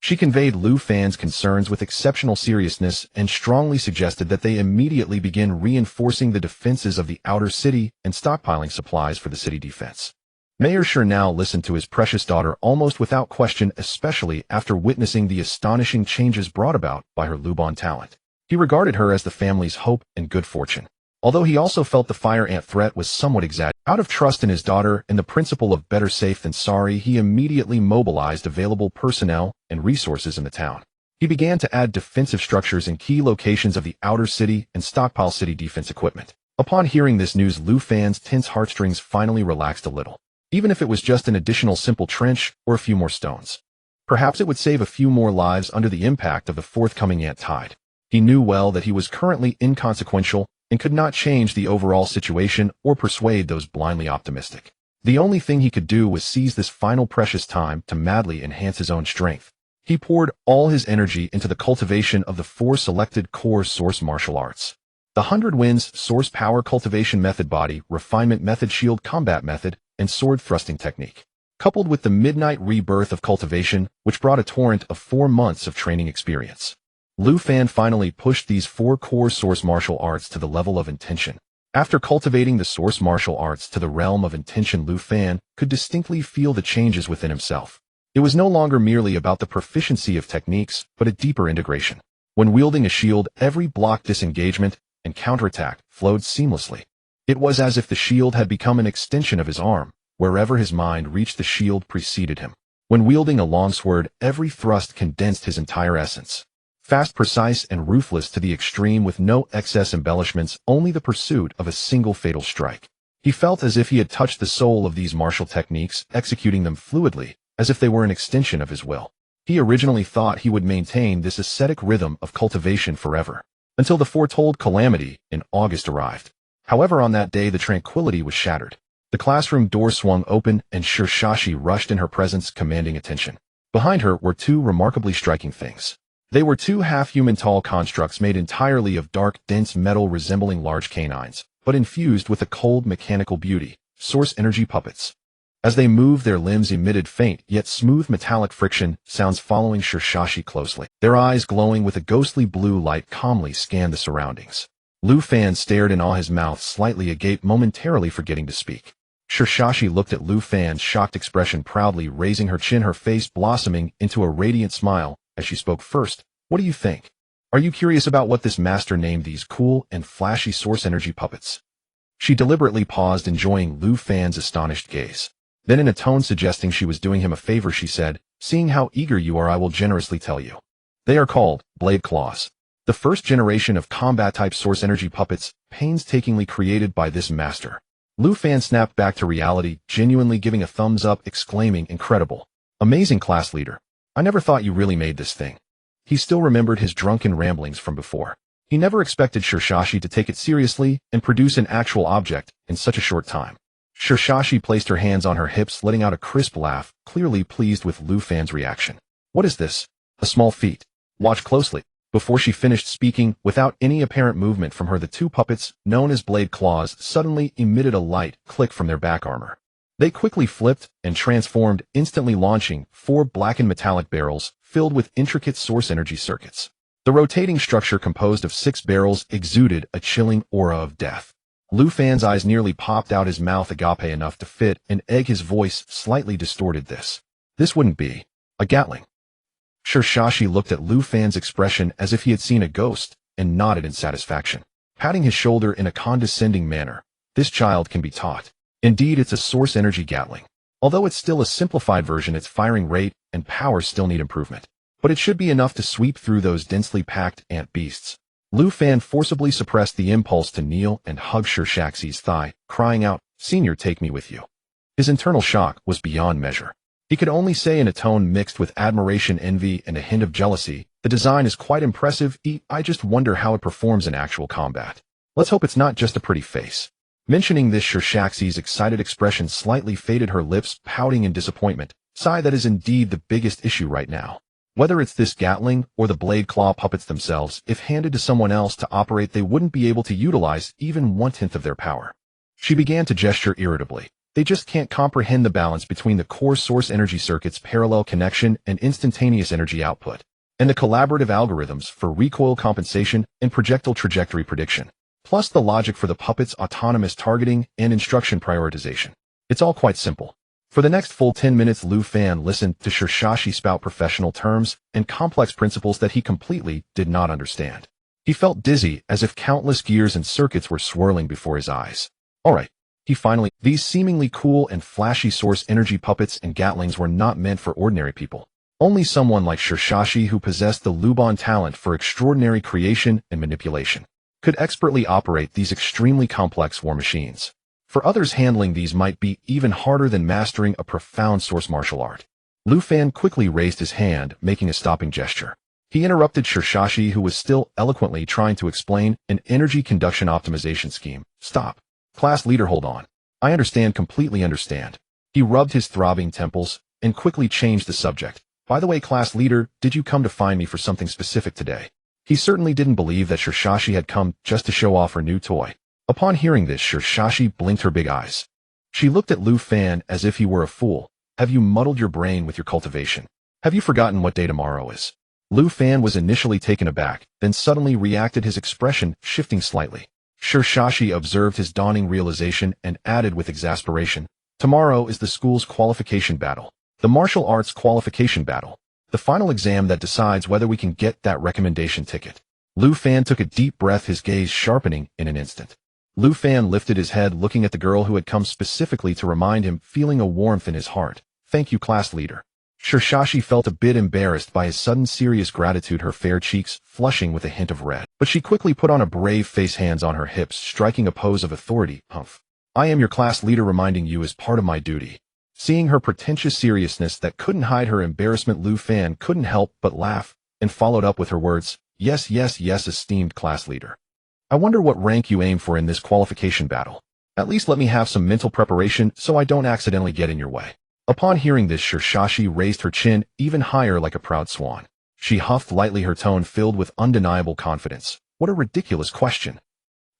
She conveyed Lu Fan's concerns with exceptional seriousness and strongly suggested that they immediately begin reinforcing the defenses of the outer city and stockpiling supplies for the city defense. Mayor Shi now listened to his precious daughter almost without question, especially after witnessing the astonishing changes brought about by her Luban talent. He regarded her as the family's hope and good fortune. Although he also felt the fire ant threat was somewhat exaggerated. Out of trust in his daughter and the principle of better safe than sorry, he immediately mobilized available personnel and resources in the town. He began to add defensive structures in key locations of the outer city and stockpile city defense equipment. Upon hearing this news, Lu Fan's tense heartstrings finally relaxed a little. Even if it was just an additional simple trench or a few more stones. Perhaps it would save a few more lives under the impact of the forthcoming ant tide. He knew well that he was currently inconsequential and could not change the overall situation or persuade those blindly optimistic. The only thing he could do was seize this final precious time to madly enhance his own strength. He poured all his energy into the cultivation of the 4 selected core source martial arts. The 100 Winds Source Power Cultivation Method Body, Refinement Method Shield Combat Method, and Sword Thrusting Technique. Coupled with the Midnight Rebirth of Cultivation, which brought a torrent of 4 months of training experience. Lu Fan finally pushed these 4 core source martial arts to the level of intention. After cultivating the source martial arts to the realm of intention, Lu Fan could distinctly feel the changes within himself. It was no longer merely about the proficiency of techniques, but a deeper integration. When wielding a shield, every block, disengagement, and counterattack flowed seamlessly. It was as if the shield had become an extension of his arm. Wherever his mind reached, the shield preceded him. When wielding a longsword, every thrust condensed his entire essence. Fast, precise, and ruthless to the extreme, with no excess embellishments, only the pursuit of a single fatal strike. He felt as if he had touched the soul of these martial techniques, executing them fluidly, as if they were an extension of his will. He originally thought he would maintain this ascetic rhythm of cultivation forever, until the foretold calamity in August arrived. However, on that day the tranquility was shattered. The classroom door swung open, and Shirshashi rushed in her presence, commanding attention. Behind her were 2 remarkably striking things. They were 2 half-human tall constructs made entirely of dark, dense metal resembling large canines, but infused with a cold mechanical beauty, source energy puppets. As they moved, their limbs emitted faint yet smooth metallic friction sounds, following Shirshashi closely. Their eyes, glowing with a ghostly blue light, calmly scanned the surroundings. Lu Fan stared in awe, his mouth slightly agape, momentarily forgetting to speak. Shirshashi looked at Lu Fan's shocked expression, proudly raising her chin, her face blossoming into a radiant smile. As she spoke, first, what do you think? Are you curious about what this master named these cool and flashy source energy puppets? She deliberately paused, enjoying Lu Fan's astonished gaze. Then, in a tone suggesting she was doing him a favor, she said, seeing how eager you are, I will generously tell you. They are called Blade Claws. The first generation of combat-type source energy puppets, painstakingly created by this master. Lu Fan snapped back to reality, genuinely giving a thumbs up, exclaiming, incredible. Amazing, class leader. I never thought you really made this thing. He still remembered his drunken ramblings from before. He never expected Shirshashi to take it seriously and produce an actual object in such a short time. Shirshashi placed her hands on her hips, letting out a crisp laugh, clearly pleased with Lu Fan's reaction. What is this? A small feat. Watch closely. Before she finished speaking, without any apparent movement from her, the 2 puppets, known as Blade Claws, suddenly emitted a light click from their back armor. They quickly flipped and transformed, instantly launching 4 blackened metallic barrels filled with intricate source energy circuits. The rotating structure, composed of 6 barrels, exuded a chilling aura of death. Lu Fan's eyes nearly popped out, his mouth agape enough to fit an egg, his voice slightly distorted. This wouldn't be a Gatling. Shirshashi looked at Lu Fan's expression as if he had seen a ghost, and nodded in satisfaction, patting his shoulder in a condescending manner. This child can be taught. Indeed, it's a source energy Gatling. Although it's still a simplified version, its firing rate and power still need improvement. But it should be enough to sweep through those densely packed ant beasts. Lu Fan forcibly suppressed the impulse to kneel and hug Shirshaxi's thigh, crying out, Senior, take me with you. His internal shock was beyond measure. He could only say in a tone mixed with admiration, envy, and a hint of jealousy, the design is quite impressive. I just wonder how it performs in actual combat. Let's hope it's not just a pretty face. Mentioning this, Shirshaxi's excited expression slightly faded, her lips pouting in disappointment. Sigh, that is indeed the biggest issue right now. Whether it's this Gatling or the Blade Claw puppets themselves, if handed to someone else to operate, they wouldn't be able to utilize even 1/10 of their power. She began to gesture irritably. They just can't comprehend the balance between the core source energy circuits, parallel connection, and instantaneous energy output, and the collaborative algorithms for recoil compensation and projectile trajectory prediction, plus the logic for the puppet's autonomous targeting and instruction prioritization. It's all quite simple. For the next full 10 minutes, Lu Fan listened to Shirshashi spout professional terms and complex principles that he completely did not understand. He felt dizzy, as if countless gears and circuits were swirling before his eyes. All right, these seemingly cool and flashy source energy puppets and Gatlings were not meant for ordinary people. Only someone like Shirshashi, who possessed the Lubon talent for extraordinary creation and manipulation, could expertly operate these extremely complex war machines. For others, handling these might be even harder than mastering a profound source martial art. Lu Fan quickly raised his hand, making a stopping gesture. He interrupted Shirshashi, who was still eloquently trying to explain an energy conduction optimization scheme. Stop. Class leader, hold on. I understand, completely understand. He rubbed his throbbing temples and quickly changed the subject. By the way, class leader, did you come to find me for something specific today? He certainly didn't believe that Shirshashi had come just to show off her new toy. Upon hearing this, Shirshashi blinked her big eyes. She looked at Lu Fan as if he were a fool. Have you muddled your brain with your cultivation? Have you forgotten what day tomorrow is? Lu Fan was initially taken aback, then suddenly reacted, his expression shifting slightly. Shirshashi observed his dawning realization and added with exasperation, tomorrow is the school's qualification battle. The martial arts qualification battle. The final exam that decides whether we can get that recommendation ticket. Lu Fan took a deep breath, his gaze sharpening in an instant. Lu Fan lifted his head, looking at the girl who had come specifically to remind him, feeling a warmth in his heart. Thank you, class leader. Shirshashi felt a bit embarrassed by his sudden serious gratitude, her fair cheeks flushing with a hint of red. But she quickly put on a brave face, hands on her hips, striking a pose of authority. Humph. I am your class leader, reminding you is part of my duty. Seeing her pretentious seriousness that couldn't hide her embarrassment, Lu Fan couldn't help but laugh, and followed up with her words, yes, yes, yes, esteemed class leader. I wonder what rank you aim for in this qualification battle. At least let me have some mental preparation so I don't accidentally get in your way. Upon hearing this, Shirshashi raised her chin even higher like a proud swan. She huffed lightly, her tone filled with undeniable confidence. What a ridiculous question.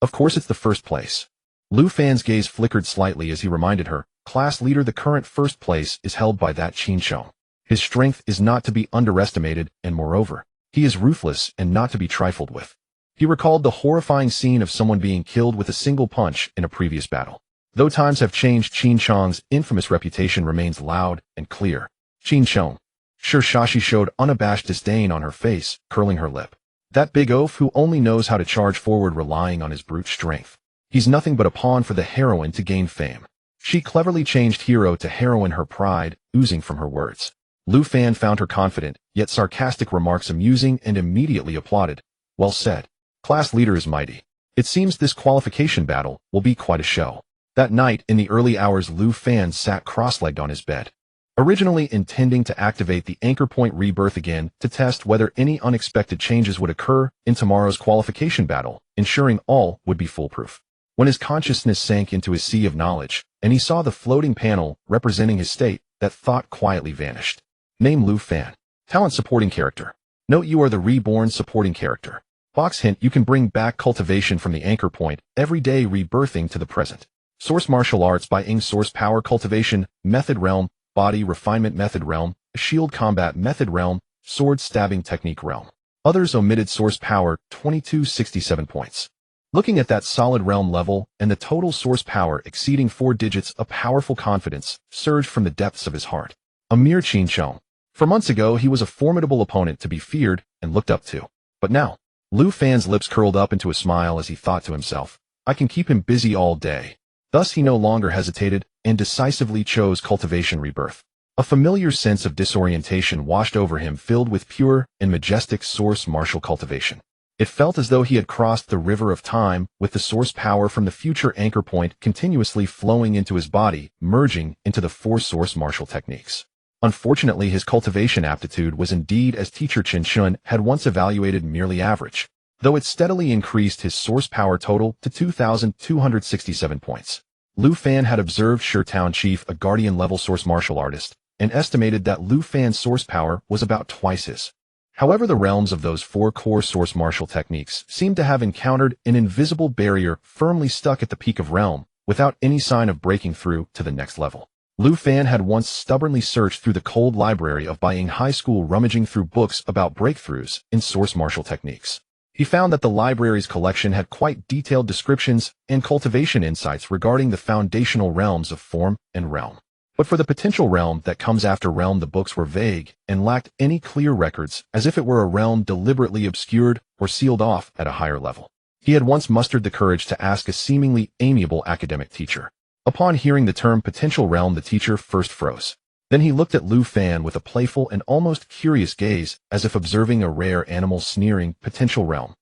Of course it's the first place. Lu Fan's gaze flickered slightly as he reminded her, class leader, the current first place is held by that Qinsheng. His strength is not to be underestimated, and moreover, he is ruthless and not to be trifled with. He recalled the horrifying scene of someone being killed with a single punch in a previous battle. Though times have changed, Qinsheng's infamous reputation remains loud and clear. Qinsheng. Shirshashi showed unabashed disdain on her face, curling her lip. That big oaf who only knows how to charge forward relying on his brute strength. He's nothing but a pawn for the heroine to gain fame. She cleverly changed hero to heroine, her pride oozing from her words. Lu Fan found her confident, yet sarcastic remarks amusing and immediately applauded. Well said. Class leader is mighty. It seems this qualification battle will be quite a show. That night, in the early hours, Lu Fan sat cross-legged on his bed. Originally intending to activate the anchor point rebirth again to test whether any unexpected changes would occur in tomorrow's qualification battle, ensuring all would be foolproof. When his consciousness sank into his sea of knowledge, and he saw the floating panel representing his state, that thought quietly vanished. Name Lu Fan. Talent supporting character. Note you are the Reborn supporting character. Box hint, you can bring back cultivation from the anchor point, every day rebirthing to the present. Source martial arts by Ing, source power cultivation, method realm, body refinement method realm, shield combat method realm, sword stabbing technique realm. Others omitted, source power, 2267 points. Looking at that solid realm level and the total source power exceeding 4 digits, a powerful confidence surged from the depths of his heart. A mere Qinsheng. For months ago, he was a formidable opponent to be feared and looked up to. But now, Lu Fan's lips curled up into a smile as he thought to himself, I can keep him busy all day. Thus he no longer hesitated and decisively chose cultivation rebirth. A familiar sense of disorientation washed over him, filled with pure and majestic source martial cultivation. It felt as though he had crossed the river of time, with the source power from the future anchor point continuously flowing into his body, merging into the 4 source martial techniques. Unfortunately, his cultivation aptitude was indeed, as teacher Chen Shun had once evaluated, merely average, though it steadily increased his source power total to 2,267 points. Lu Fan had observed Shirtown Chief, a guardian-level source martial artist, and estimated that Lu Fan's source power was about twice his. However, the realms of those 4 core source martial techniques seemed to have encountered an invisible barrier, firmly stuck at the peak of realm, without any sign of breaking through to the next level. Lu Fan had once stubbornly searched through the cold library of Baiying High School, rummaging through books about breakthroughs in source martial techniques. He found that the library's collection had quite detailed descriptions and cultivation insights regarding the foundational realms of form and realm. But for the potential realm that comes after realm, the books were vague and lacked any clear records, as if it were a realm deliberately obscured or sealed off at a higher level. He had once mustered the courage to ask a seemingly amiable academic teacher. Upon hearing the term potential realm, the teacher first froze. Then he looked at Lu Fan with a playful and almost curious gaze, as if observing a rare animal, sneering, potential realm.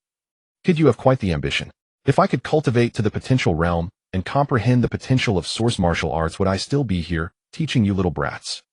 Kid, you have quite the ambition. If I could cultivate to the potential realm and comprehend the potential of source martial arts, would I still be here, teaching you little brats?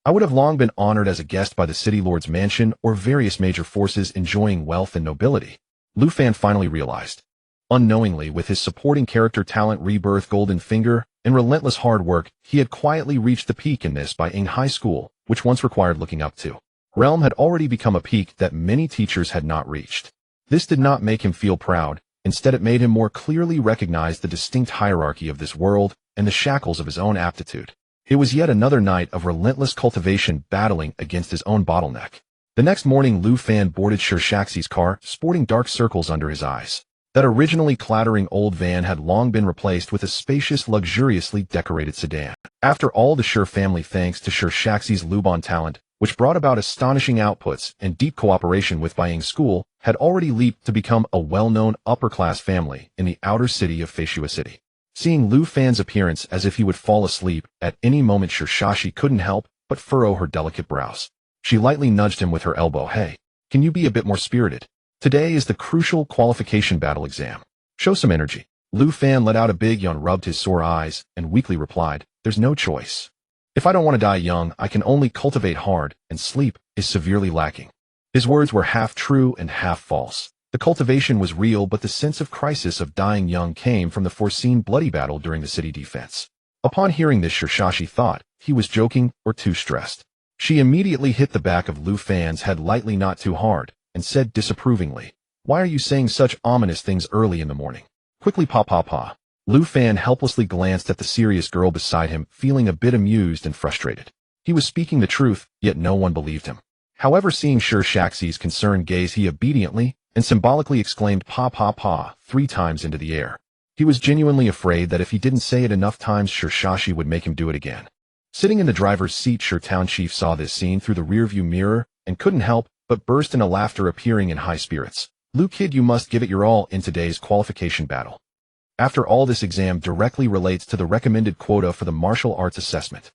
I would have long been honored as a guest by the city lord's mansion or various major forces enjoying wealth and nobility. Lu Fan finally realized. Unknowingly, with his supporting character talent, rebirth, golden finger, and relentless hard work, he had quietly reached the peak in this Baiying High School, which once required looking up to. Realm had already become a peak that many teachers had not reached. This did not make him feel proud. Instead, it made him more clearly recognize the distinct hierarchy of this world and the shackles of his own aptitude. It was yet another night of relentless cultivation battling against his own bottleneck. The next morning, Lu Fan boarded Shaxi's car, sporting dark circles under his eyes. That originally clattering old van had long been replaced with a spacious, luxuriously decorated sedan. After all, the Shur family, thanks to Shaxi's Lubon talent, which brought about astonishing outputs and deep cooperation with Baying School, had already leaped to become a well-known upper-class family in the outer city of Feishua City. Seeing Lu Fan's appearance as if he would fall asleep at any moment, Shaxi couldn't help but furrow her delicate brows. She lightly nudged him with her elbow. "Hey, can you be a bit more spirited? Today is the crucial qualification battle exam. Show some energy." Lu Fan let out a big yawn, rubbed his sore eyes, and weakly replied, "There's no choice. If I don't want to die young, I can only cultivate hard, and sleep is severely lacking." His words were half true and half false. The cultivation was real, but the sense of crisis of dying young came from the foreseen bloody battle during the city defense. Upon hearing this, Shaxi thought he was joking or too stressed. She immediately hit the back of Lu Fan's head lightly, not too hard, and said disapprovingly, "Why are you saying such ominous things early in the morning?" "Quickly, pa." Lu Fan helplessly glanced at the serious girl beside him, feeling a bit amused and frustrated. He was speaking the truth, yet no one believed him. However, seeing Shaxi's concerned gaze, he obediently and symbolically exclaimed pa 3 times into the air. He was genuinely afraid that if he didn't say it enough times, Shaxi would make him do it again. Sitting in the driver's seat, Town Chief saw this scene through the rearview mirror and couldn't help but burst into laughter, appearing in high spirits. "Lu kid, you must give it your all in today's qualification battle. After all, this exam directly relates to the recommended quota for the martial arts assessment."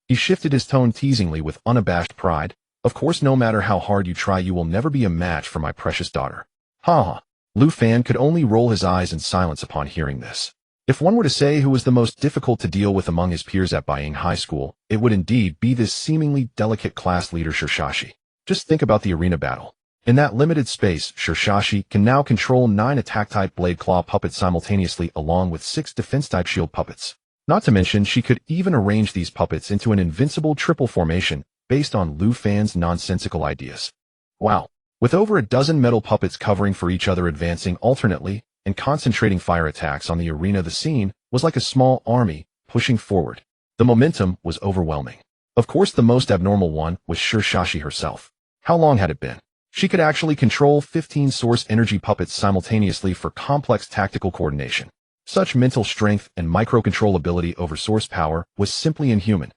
He shifted his tone teasingly with unabashed pride. "Of course, no matter how hard you try, you will never be a match for my precious daughter." Ha! Lu Fan could only roll his eyes in silence upon hearing this. If one were to say who was the most difficult to deal with among his peers at Baying High School, it would indeed be this seemingly delicate class leader Shaxi. Just think about the arena battle. In that limited space, Shaxi can now control 9 attack-type blade claw puppets simultaneously, along with 6 defense-type shield puppets. Not to mention, she could even arrange these puppets into an invincible triple formation based on Lu Fan's nonsensical ideas. Wow! With over a dozen metal puppets covering for each other, advancing alternately and concentrating fire attacks on the arena, the scene was like a small army pushing forward. The momentum was overwhelming. Of course, the most abnormal one was Shaxi herself. How long had it been? She could actually control 15 source energy puppets simultaneously for complex tactical coordination. Such mental strength and microcontrollability over source power was simply inhuman.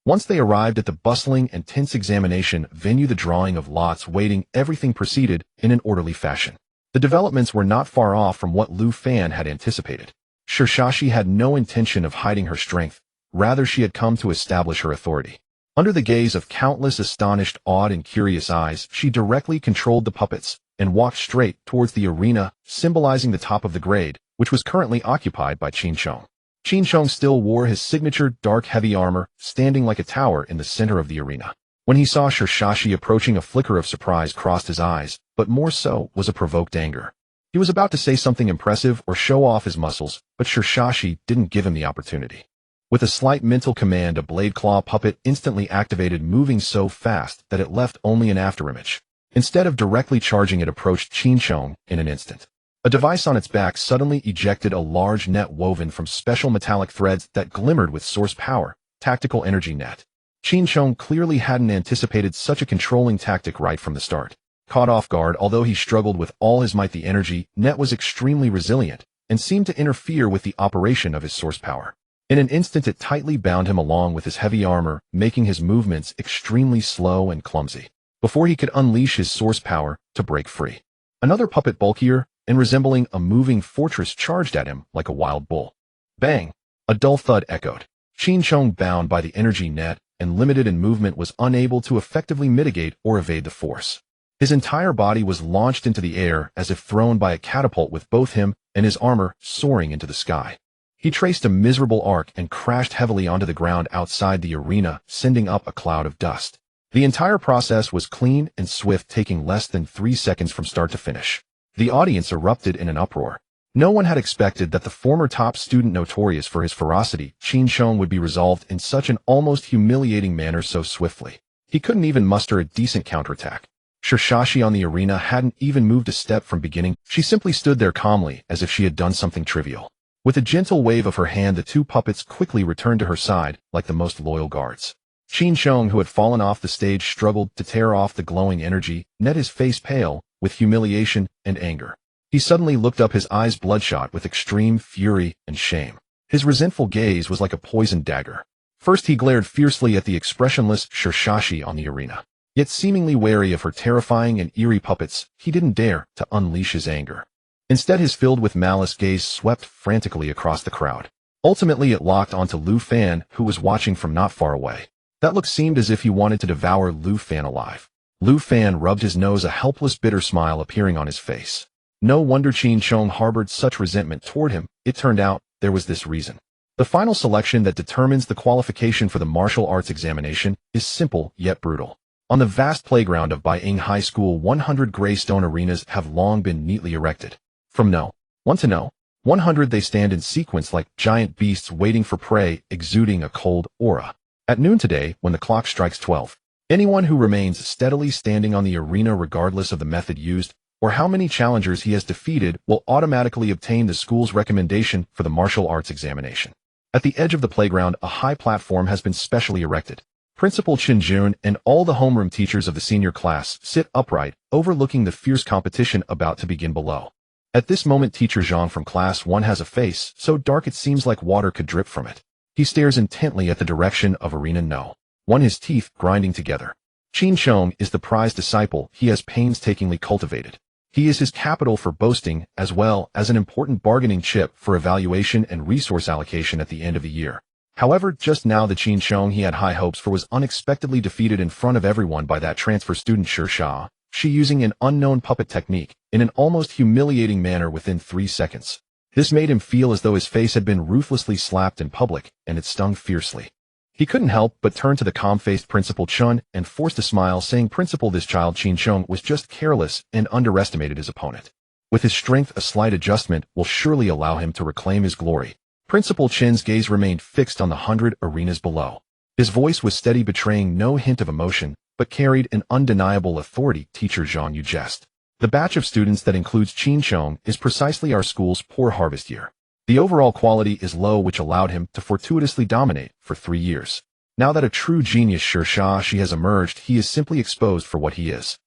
Once they arrived at the bustling and tense examination venue, the drawing of lots waiting, everything proceeded in an orderly fashion. The developments were not far off from what Lu Fan had anticipated. Shaxi had no intention of hiding her strength. Rather, she had come to establish her authority. Under the gaze of countless astonished, awed, and curious eyes, she directly controlled the puppets and walked straight towards the arena, symbolizing the top of the grade, which was currently occupied by Qinchong. Qinchong still wore his signature dark heavy armor, standing like a tower in the center of the arena. When he saw Shaxi approaching, a flicker of surprise crossed his eyes, but more so was a provoked anger. He was about to say something impressive or show off his muscles, but Shaxi didn't give him the opportunity. With a slight mental command, a blade claw puppet instantly activated, moving so fast that it left only an afterimage. Instead of directly charging, it approached Qinchong in an instant. A device on its back suddenly ejected a large net woven from special metallic threads that glimmered with source power, tactical energy net. Qinchong clearly hadn't anticipated such a controlling tactic right from the start. Caught off guard, although he struggled with all his might, the energy net was extremely resilient and seemed to interfere with the operation of his source power. In an instant, it tightly bound him along with his heavy armor, making his movements extremely slow and clumsy, before he could unleash his source power to break free. Another puppet, bulkier and resembling a moving fortress, charged at him like a wild bull. Bang! A dull thud echoed. Qinchong, bound by the energy net and limited in movement, was unable to effectively mitigate or evade the force. His entire body was launched into the air as if thrown by a catapult, with both him and his armor soaring into the sky. He traced a miserable arc and crashed heavily onto the ground outside the arena, sending up a cloud of dust. The entire process was clean and swift, taking less than 3 seconds from start to finish. The audience erupted in an uproar. No one had expected that the former top student, notorious for his ferocity, Qinchong, would be resolved in such an almost humiliating manner so swiftly. He couldn't even muster a decent counterattack. Shirshashi on the arena hadn't even moved a step from beginning. She simply stood there calmly, as if she had done something trivial. With a gentle wave of her hand, the two puppets quickly returned to her side, like the most loyal guards. Qin Sheng, who had fallen off the stage, struggled to tear off the glowing energy, net his face pale, with humiliation and anger. He suddenly looked up, his eyes bloodshot with extreme fury and shame. His resentful gaze was like a poisoned dagger. First he glared fiercely at the expressionless Shirshashi on the arena. Yet seemingly wary of her terrifying and eerie puppets, he didn't dare to unleash his anger. Instead, his filled with malice gaze swept frantically across the crowd. Ultimately it locked onto Lu Fan, who was watching from not far away. That look seemed as if he wanted to devour Lu Fan alive. Lu Fan rubbed his nose, a helpless bitter smile appearing on his face. No wonder Qin Sheng harbored such resentment toward him. It turned out there was this reason. The final selection that determines the qualification for the martial arts examination is simple yet brutal. On the vast playground of Baiying High School, 100 gray stone arenas have long been neatly erected. From No. 1 to No. 100 they stand in sequence like giant beasts waiting for prey, exuding a cold aura. At noon today, when the clock strikes 12, anyone who remains steadily standing on the arena regardless of the method used or how many challengers he has defeated will automatically obtain the school's recommendation for the martial arts examination. At the edge of the playground, a high platform has been specially erected. Principal Chen Jun and all the homeroom teachers of the senior class sit upright, overlooking the fierce competition about to begin below. At this moment, Teacher Zhang from Class 1 has a face so dark it seems like water could drip from it. He stares intently at the direction of Arena No. 1, his teeth grinding together. Qin Sheng is the prized disciple he has painstakingly cultivated. He is his capital for boasting, as well as an important bargaining chip for evaluation and resource allocation at the end of the year. However, just now the Qin Sheng he had high hopes for was unexpectedly defeated in front of everyone by that transfer student Shirsha, she using an unknown puppet technique in an almost humiliating manner within 3 seconds. This made him feel as though his face had been ruthlessly slapped in public, and it stung fiercely. He couldn't help but turn to the calm-faced Principal Chun and forced a smile, saying, "Principal, this child Qin Sheng was just careless and underestimated his opponent. With his strength, a slight adjustment will surely allow him to reclaim his glory." Principal Chin's gaze remained fixed on the 100 arenas below. His voice was steady, betraying no hint of emotion, but carried an undeniable authority. "Teacher Zhang, you jest. The batch of students that includes Qin Sheng is precisely our school's poor harvest year. The overall quality is low, which allowed him to fortuitously dominate for 3 years. Now that a true genius Shirsha has emerged, he is simply exposed for what he is.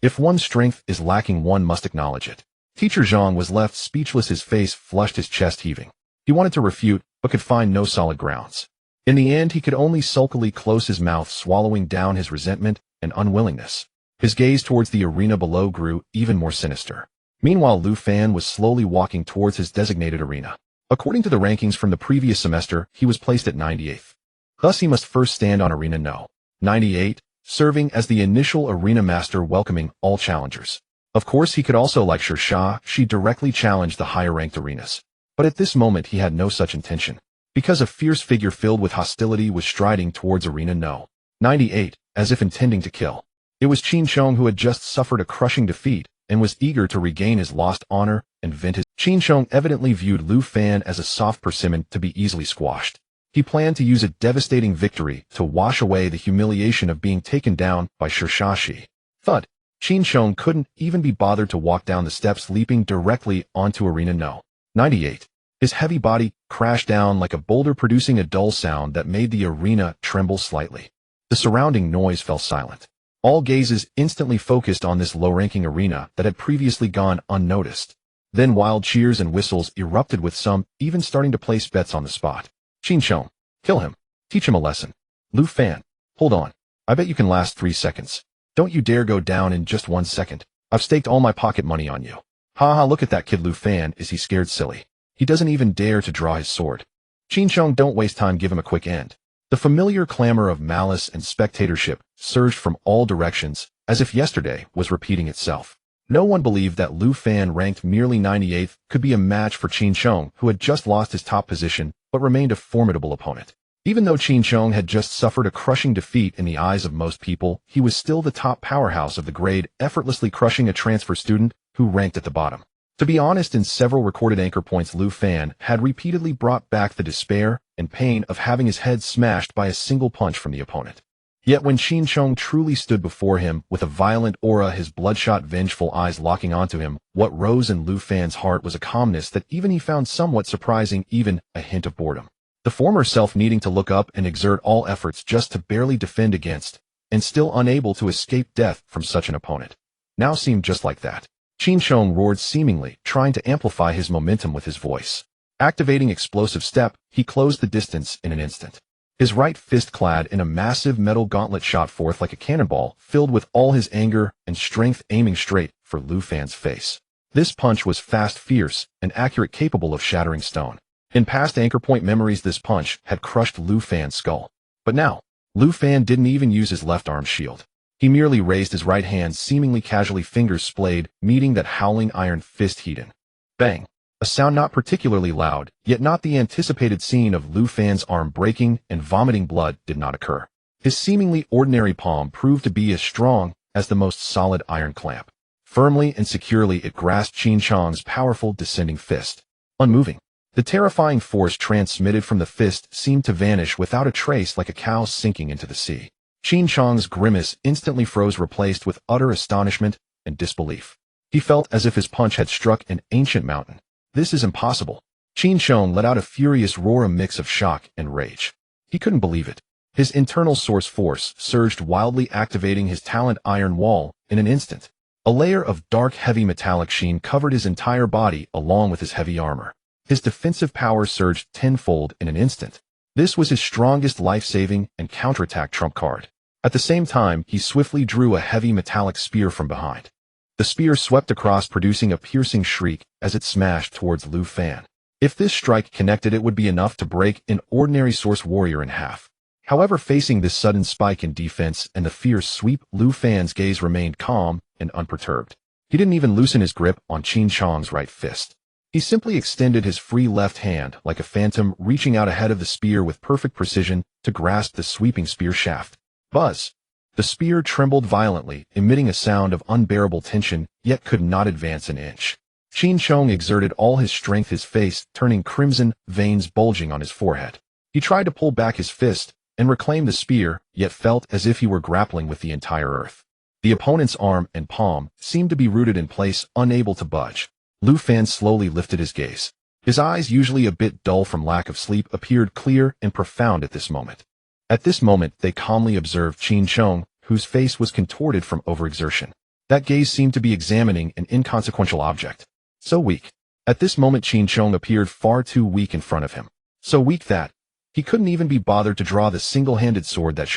If one's strength is lacking, one must acknowledge it." Teacher Zhang was left speechless, his face flushed, his chest heaving. He wanted to refute, but could find no solid grounds. In the end, he could only sulkily close his mouth, swallowing down his resentment and unwillingness. His gaze towards the arena below grew even more sinister. Meanwhile, Lu Fan was slowly walking towards his designated arena. According to the rankings from the previous semester, he was placed at 98th. Thus, he must first stand on Arena No. 98, serving as the initial arena master, welcoming all challengers. Of course, he could also, like Shirsha, directly challenge the higher-ranked arenas. But at this moment, he had no such intention, because a fierce figure filled with hostility was striding towards Arena No. 98, as if intending to kill. It was Qin Sheng, who had just suffered a crushing defeat and was eager to regain his lost honor and vent his. Qin Sheng evidently viewed Lu Fan as a soft persimmon to be easily squashed. He planned to use a devastating victory to wash away the humiliation of being taken down by Shirshashi. Thud. Qin Sheng couldn't even be bothered to walk down the steps, leaping directly onto Arena No. 98. His heavy body crashed down like a boulder, producing a dull sound that made the arena tremble slightly. The surrounding noise fell silent. All gazes instantly focused on this low-ranking arena that had previously gone unnoticed. Then wild cheers and whistles erupted, with some even starting to place bets on the spot. "Qin Sheng, kill him. Teach him a lesson. Lu Fan, hold on. I bet you can last 3 seconds. Don't you dare go down in just 1 second. I've staked all my pocket money on you. Ha ha, look at that kid Lu Fan, is he scared silly? He doesn't even dare to draw his sword. Qin Sheng, don't waste time, give him a quick end." The familiar clamor of malice and spectatorship surged from all directions, as if yesterday was repeating itself. No one believed that Lu Fan, ranked merely 98th, could be a match for Qin Sheng, who had just lost his top position, but remained a formidable opponent. Even though Qin Sheng had just suffered a crushing defeat in the eyes of most people, he was still the top powerhouse of the grade, effortlessly crushing a transfer student who ranked at the bottom. To be honest, in several recorded anchor points, Lu Fan had repeatedly brought back the despair and pain of having his head smashed by a single punch from the opponent. Yet when Qin Chong truly stood before him, with a violent aura, his bloodshot, vengeful eyes locking onto him, what rose in Lu Fan's heart was a calmness that even he found somewhat surprising, even a hint of boredom. The former self needing to look up and exert all efforts just to barely defend against, and still unable to escape death from such an opponent, now seemed just like that. Qin Chong roared, seemingly trying to amplify his momentum with his voice. Activating explosive step, he closed the distance in an instant. His right fist, clad in a massive metal gauntlet, shot forth like a cannonball, filled with all his anger and strength, aiming straight for Lu Fan's face. This punch was fast, fierce, and accurate, capable of shattering stone. In past anchor point memories, this punch had crushed Lu Fan's skull. But now, Lu Fan didn't even use his left arm shield. He merely raised his right hand, seemingly casually, fingers splayed, meeting that howling iron fist heat in. Bang! A sound not particularly loud, yet not the anticipated scene of Lu Fan's arm breaking and vomiting blood did not occur. His seemingly ordinary palm proved to be as strong as the most solid iron clamp. Firmly and securely it grasped Qin Chong's powerful descending fist. Unmoving, the terrifying force transmitted from the fist seemed to vanish without a trace, like a cow sinking into the sea. Qin Chong's grimace instantly froze, replaced with utter astonishment and disbelief. He felt as if his punch had struck an ancient mountain. This is impossible. Qin Chong let out a furious roar, a mix of shock and rage. He couldn't believe it. His internal source force surged wildly, activating his talent iron wall in an instant. A layer of dark, heavy metallic sheen covered his entire body along with his heavy armor. His defensive power surged tenfold in an instant. This was his strongest life-saving and counterattack trump card. At the same time, he swiftly drew a heavy metallic spear from behind. The spear swept across, producing a piercing shriek as it smashed towards Lu Fan. If this strike connected, it would be enough to break an ordinary source warrior in half. However, facing this sudden spike in defense and the fierce sweep, Lu Fan's gaze remained calm and unperturbed. He didn't even loosen his grip on Qin Chong's right fist. He simply extended his free left hand like a phantom, reaching out ahead of the spear with perfect precision to grasp the sweeping spear shaft. Buzz! The spear trembled violently, emitting a sound of unbearable tension, yet could not advance an inch. Qin Chong exerted all his strength, his face turning crimson, veins bulging on his forehead. He tried to pull back his fist and reclaim the spear, yet felt as if he were grappling with the entire earth. The opponent's arm and palm seemed to be rooted in place, unable to budge. Lu Fan slowly lifted his gaze. His eyes, usually a bit dull from lack of sleep, appeared clear and profound at this moment. At this moment, they calmly observed Qin Chong, whose face was contorted from overexertion. That gaze seemed to be examining an inconsequential object. So weak. At this moment, Qin Chong appeared far too weak in front of him. So weak that he couldn't even be bothered to draw the single-handed sword that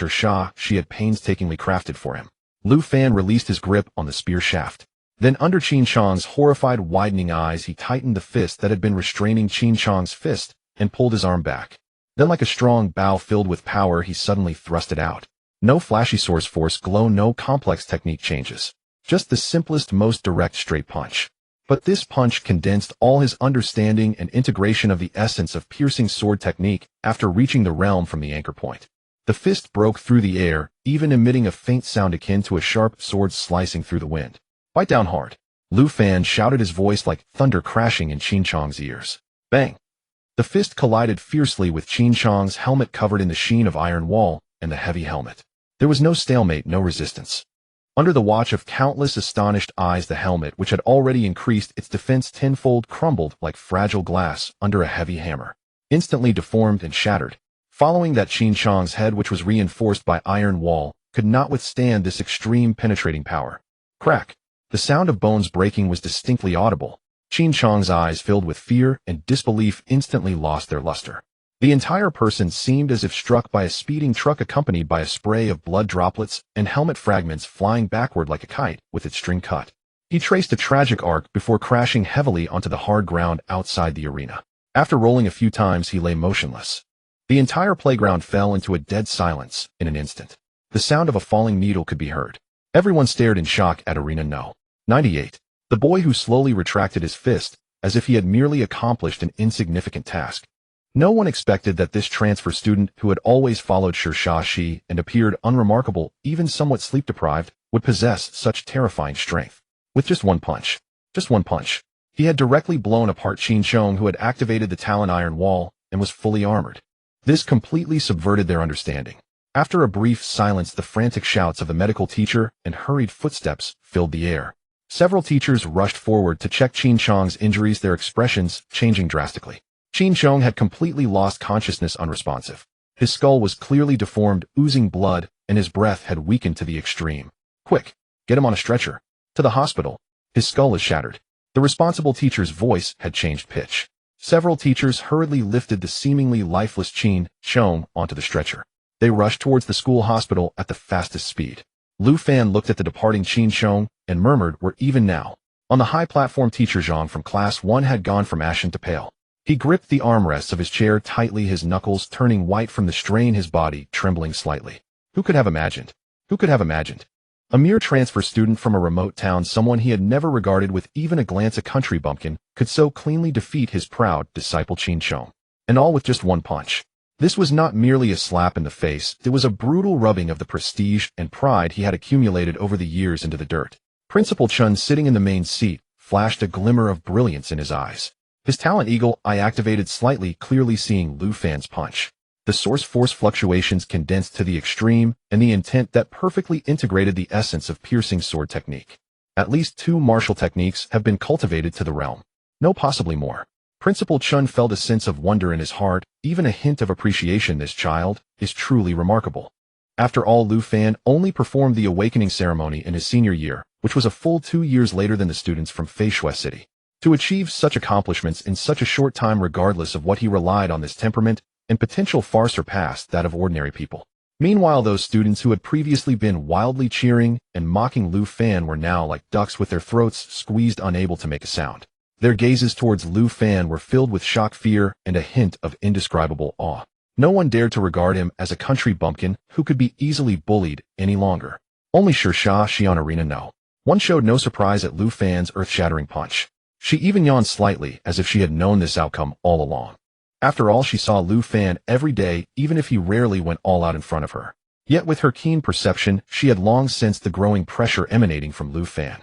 she had painstakingly crafted for him. Lu Fan released his grip on the spear shaft. Then, under Qin Chong's horrified, widening eyes, he tightened the fist that had been restraining Qin Chong's fist and pulled his arm back. Then, like a strong bow filled with power, he suddenly thrust it out. No flashy source force glow, no complex technique changes. Just the simplest, most direct, straight punch. But this punch condensed all his understanding and integration of the essence of piercing sword technique after reaching the realm from the anchor point. The fist broke through the air, even emitting a faint sound akin to a sharp sword slicing through the wind. Bite down hard. Lu Fan shouted, his voice like thunder crashing in Qin Chong's ears. Bang! The fist collided fiercely with Qin Chong's helmet, covered in the sheen of iron wall and the heavy helmet. There was no stalemate, no resistance. Under the watch of countless astonished eyes, the helmet, which had already increased its defense tenfold, crumbled like fragile glass under a heavy hammer. Instantly deformed and shattered. Following that, Qin Chong's head, which was reinforced by iron wall, could not withstand this extreme penetrating power. Crack! The sound of bones breaking was distinctly audible. Qin Chong's eyes, filled with fear and disbelief, instantly lost their luster. The entire person seemed as if struck by a speeding truck, accompanied by a spray of blood droplets and helmet fragments flying backward like a kite with its string cut. He traced a tragic arc before crashing heavily onto the hard ground outside the arena. After rolling a few times, he lay motionless. The entire playground fell into a dead silence in an instant. The sound of a falling needle could be heard. Everyone stared in shock at Arena No. 98. The boy who slowly retracted his fist, as if he had merely accomplished an insignificant task. No one expected that this transfer student, who had always followed Shi and appeared unremarkable, even somewhat sleep-deprived, would possess such terrifying strength. With just one punch, he had directly blown apart Qin Chong, who had activated the Talon Iron Wall and was fully armored. This completely subverted their understanding. After a brief silence, the frantic shouts of the medical teacher and hurried footsteps filled the air. Several teachers rushed forward to check Qin Chong's injuries, their expressions changing drastically. Qin Chong had completely lost consciousness, unresponsive. His skull was clearly deformed, oozing blood, and his breath had weakened to the extreme. Quick, get him on a stretcher. To the hospital. His skull is shattered. The responsible teacher's voice had changed pitch. Several teachers hurriedly lifted the seemingly lifeless Qin Chong onto the stretcher. They rushed towards the school hospital at the fastest speed. Lu Fan looked at the departing Qin Chong and murmured, "We're even now." On the high platform, teacher Zhang from class 1 had gone from ashen to pale. He gripped the armrests of his chair tightly, his knuckles turning white from the strain, his body trembling slightly. Who could have imagined? Who could have imagined? A mere transfer student from a remote town, someone he had never regarded with even a glance, a country bumpkin, could so cleanly defeat his proud disciple Qin Chong. And all with just one punch. This was not merely a slap in the face, it was a brutal rubbing of the prestige and pride he had accumulated over the years into the dirt. Principal Chun, sitting in the main seat, flashed a glimmer of brilliance in his eyes. His talent eagle eye activated slightly, clearly seeing Lu Fan's punch. The source force fluctuations condensed to the extreme, and the intent that perfectly integrated the essence of piercing sword technique. At least 2 martial techniques have been cultivated to the realm. No, possibly more. Principal Chun felt a sense of wonder in his heart, even a hint of appreciation. This child is truly remarkable. After all, Lu Fan only performed the awakening ceremony in his senior year, which was a full 2 years later than the students from Feishui City. To achieve such accomplishments in such a short time, regardless of what he relied on, this temperament and potential far surpassed that of ordinary people. Meanwhile, those students who had previously been wildly cheering and mocking Lu Fan were now like ducks with their throats squeezed, unable to make a sound. Their gazes towards Lu Fan were filled with shock, fear, and a hint of indescribable awe. No one dared to regard him as a country bumpkin who could be easily bullied any longer. Only Shirsha Xian Arena no. One showed no surprise at Lu Fan's earth-shattering punch. She even yawned slightly, as if she had known this outcome all along. After all, she saw Lu Fan every day, even if he rarely went all out in front of her. Yet with her keen perception, she had long sensed the growing pressure emanating from Lu Fan.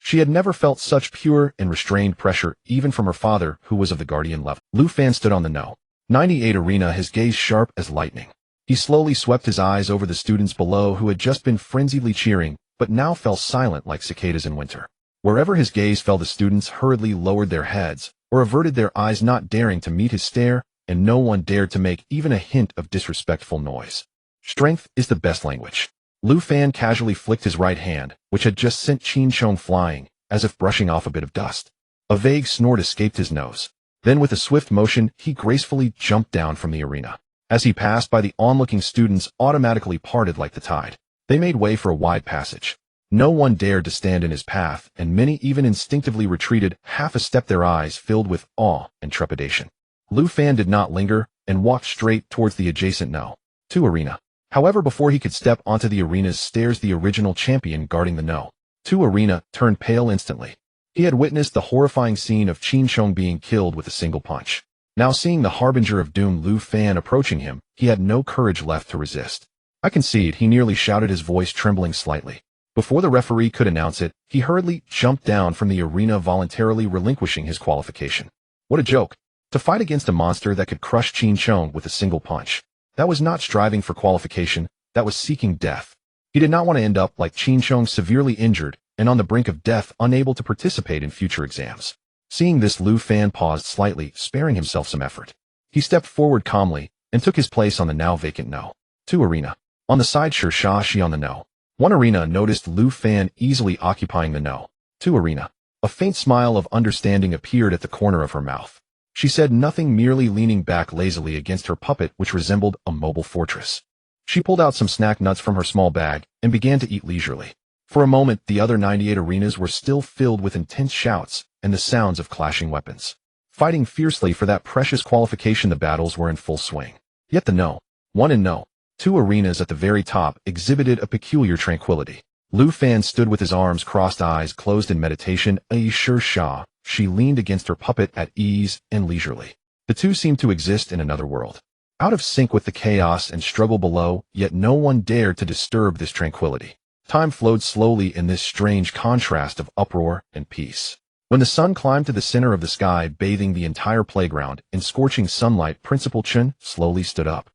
She had never felt such pure and restrained pressure, even from her father, who was of the guardian level. Lu Fan stood on the No. 98 arena, his gaze sharp as lightning. He slowly swept his eyes over the students below who had just been frenziedly cheering, but now fell silent like cicadas in winter. Wherever his gaze fell, the students hurriedly lowered their heads, or averted their eyes, not daring to meet his stare, and no one dared to make even a hint of disrespectful noise. Strength is the best language. Lu Fan casually flicked his right hand, which had just sent Qin Chong flying, as if brushing off a bit of dust. A vague snort escaped his nose. Then with a swift motion, he gracefully jumped down from the arena. As he passed by, the onlooking students automatically parted like the tide. They made way for a wide passage. No one dared to stand in his path, and many even instinctively retreated half a step, their eyes filled with awe and trepidation. Lu Fan did not linger, and walked straight towards the adjacent No. 2 arena. However, before he could step onto the arena's stairs, the original champion guarding the No. 2 arena turned pale instantly. He had witnessed the horrifying scene of Qin Chong being killed with a single punch. Now, seeing the harbinger of doom, Lu Fan, approaching him, he had no courage left to resist. "I concede," he nearly shouted, his voice trembling slightly. Before the referee could announce it, he hurriedly jumped down from the arena, voluntarily relinquishing his qualification. What a joke! To fight against a monster that could crush Qin Chong with a single punch. That was not striving for qualification, that was seeking death. He did not want to end up like Qin Chong, severely injured and on the brink of death, unable to participate in future exams. Seeing this, Lu Fan paused slightly, sparing himself some effort. He stepped forward calmly and took his place on the now vacant No. 2 arena. On the side, Shirsha Shi on the No. 1 arena noticed Lu Fan easily occupying the No. 2 arena. A faint smile of understanding appeared at the corner of her mouth. She said nothing, merely leaning back lazily against her puppet, which resembled a mobile fortress. She pulled out some snack nuts from her small bag and began to eat leisurely. For a moment, the other 98 arenas were still filled with intense shouts and the sounds of clashing weapons. Fighting fiercely for that precious qualification, the battles were in full swing. Yet the No. 1 and No. 2 arenas at the very top exhibited a peculiar tranquility. Lu Fan stood with his arms crossed, eyes closed in meditation. Shirsha, she leaned against her puppet at ease and leisurely. The two seemed to exist in another world, out of sync with the chaos and struggle below, yet no one dared to disturb this tranquility. Time flowed slowly in this strange contrast of uproar and peace. When the sun climbed to the center of the sky, bathing the entire playground in scorching sunlight, Principal Chun slowly stood up.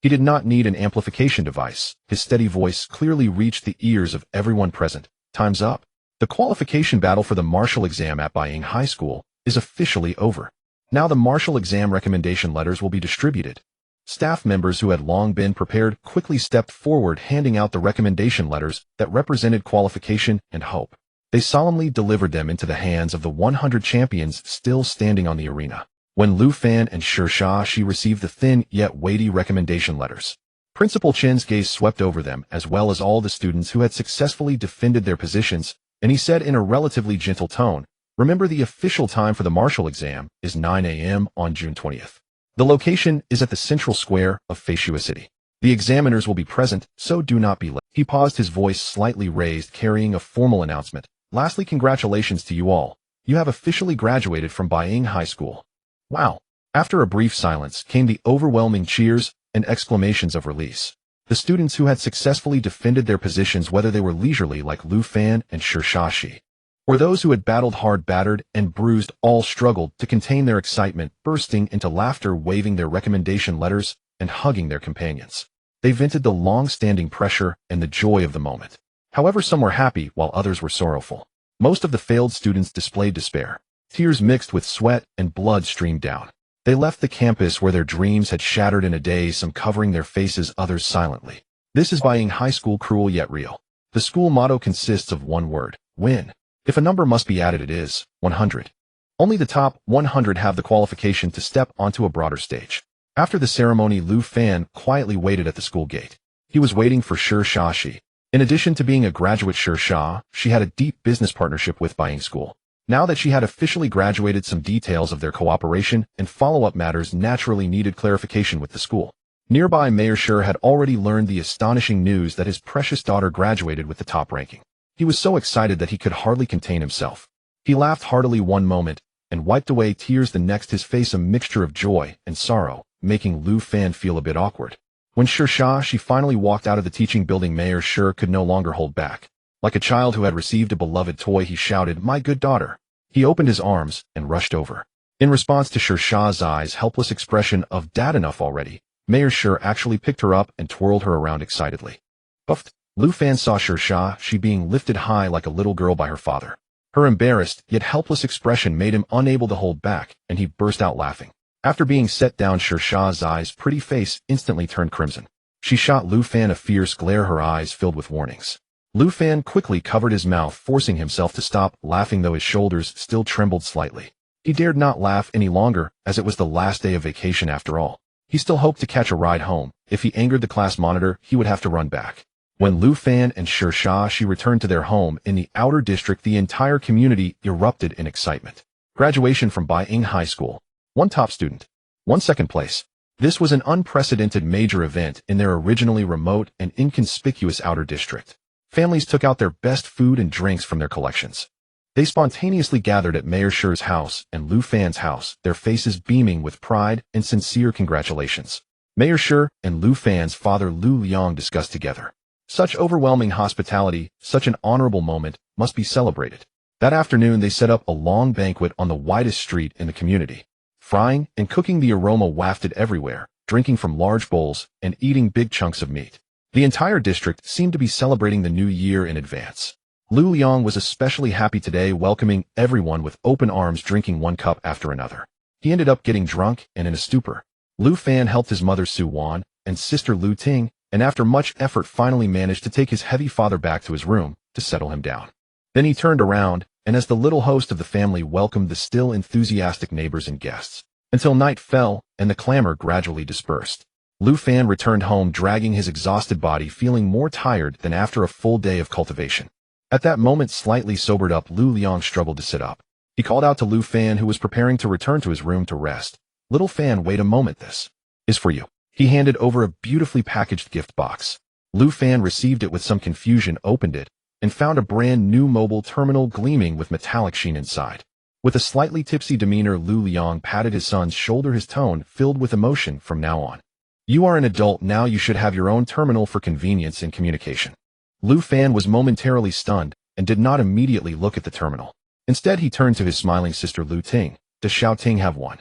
He did not need an amplification device. His steady voice clearly reached the ears of everyone present. Time's up. The qualification battle for the Marshall exam at Baiying High School is officially over. Now the Marshall exam recommendation letters will be distributed. Staff members who had long been prepared quickly stepped forward, handing out the recommendation letters that represented qualification and hope. They solemnly delivered them into the hands of the 100 champions still standing on the arena. When Lu Fan and Shi Shaoxi received the thin yet weighty recommendation letters, Principal Chen's gaze swept over them as well as all the students who had successfully defended their positions, and he said in a relatively gentle tone, "Remember, the official time for the Marshall exam is 9 a.m. on June 20th. The location is at the central square of Foresee City. The examiners will be present, so do not be late." He paused, his voice slightly raised, carrying a formal announcement. "Lastly, congratulations to you all. You have officially graduated from Baiying High School." Wow! After a brief silence came the overwhelming cheers and exclamations of release. The students who had successfully defended their positions, whether they were leisurely like Lu Fan and Shi Shaoxi, or those who had battled hard, battered, and bruised, all struggled to contain their excitement, bursting into laughter, waving their recommendation letters, and hugging their companions. They vented the long-standing pressure and the joy of the moment. However, some were happy while others were sorrowful. Most of the failed students displayed despair. Tears mixed with sweat and blood streamed down. They left the campus where their dreams had shattered in a day, some covering their faces, others silently. This is Baiying High School, cruel yet real. The school motto consists of one word: win. If a number must be added, it is 100. Only the top 100 have the qualification to step onto a broader stage. After the ceremony, Lu Fan quietly waited at the school gate. He was waiting for Shi Shaoxi. In addition to being a graduate, Shi Shaoxi, she had a deep business partnership with Baiying School. Now that she had officially graduated, some details of their cooperation and follow-up matters naturally needed clarification with the school. Nearby, Mayor Shi had already learned the astonishing news that his precious daughter graduated with the top ranking. He was so excited that he could hardly contain himself. He laughed heartily one moment and wiped away tears the next, his face a mixture of joy and sorrow, making Lu Fan feel a bit awkward. When Shi Shaoxi finally walked out of the teaching building, Mayor Shi could no longer hold back. Like a child who had received a beloved toy, he shouted, "My good daughter." He opened his arms and rushed over. In response to Shi Shaoxi's helpless expression of "Dad, enough already," Mayor Shi actually picked her up and twirled her around excitedly. Puffed. Lu Fan saw Shi Shaoxi being lifted high like a little girl by her father. Her embarrassed yet helpless expression made him unable to hold back, and he burst out laughing. After being set down, Shi Shaoxi's pretty face instantly turned crimson. She shot Lu Fan a fierce glare, her eyes filled with warnings. Lu Fan quickly covered his mouth, forcing himself to stop laughing, though his shoulders still trembled slightly. He dared not laugh any longer, as it was the last day of vacation after all. He still hoped to catch a ride home. If he angered the class monitor, he would have to run back. When Lu Fan and Shi Shaoxi returned to their home in the outer district, the entire community erupted in excitement. Graduation from Baiying High School. 1 top student. 1 second place. This was an unprecedented major event in their originally remote and inconspicuous outer district. Families took out their best food and drinks from their collections. They spontaneously gathered at Mayor Shi's house and Lu Fan's house, their faces beaming with pride and sincere congratulations. Mayor Shi and Lu Fan's father Lu Liang discussed together. Such overwhelming hospitality, such an honorable moment, must be celebrated. That afternoon they set up a long banquet on the widest street in the community. Frying and cooking, the aroma wafted everywhere, drinking from large bowls and eating big chunks of meat. The entire district seemed to be celebrating the new year in advance. Lu Liang was especially happy today, welcoming everyone with open arms, drinking 1 cup after another. He ended up getting drunk and in a stupor. Lu Fan helped his mother Su Wan and sister Lu Ting, and after much effort finally managed to take his heavy father back to his room to settle him down. Then he turned around, and as the little host of the family welcomed the still enthusiastic neighbors and guests, until night fell and the clamor gradually dispersed. Lu Fan returned home, dragging his exhausted body, feeling more tired than after a full day of cultivation. At that moment, slightly sobered up, Lu Liang struggled to sit up. He called out to Lu Fan, who was preparing to return to his room to rest. "Little Fan, wait a moment, this is for you." He handed over a beautifully packaged gift box. Lu Fan received it with some confusion, opened it, and found a brand new mobile terminal gleaming with metallic sheen inside. With a slightly tipsy demeanor, Lu Liang patted his son's shoulder, his tone filled with emotion. "From now on, you are an adult now. You should have your own terminal for convenience in communication." Lu Fan was momentarily stunned and did not immediately look at the terminal. Instead, he turned to his smiling sister Lu Ting. "Does Xiao Ting have one?"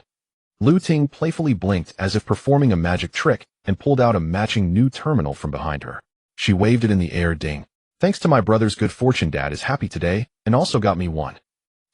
Lu Ting playfully blinked as if performing a magic trick, and pulled out a matching new terminal from behind her. She waved it in the air, ding. Thanks to my brother's good fortune, Dad is happy today, and also got me one.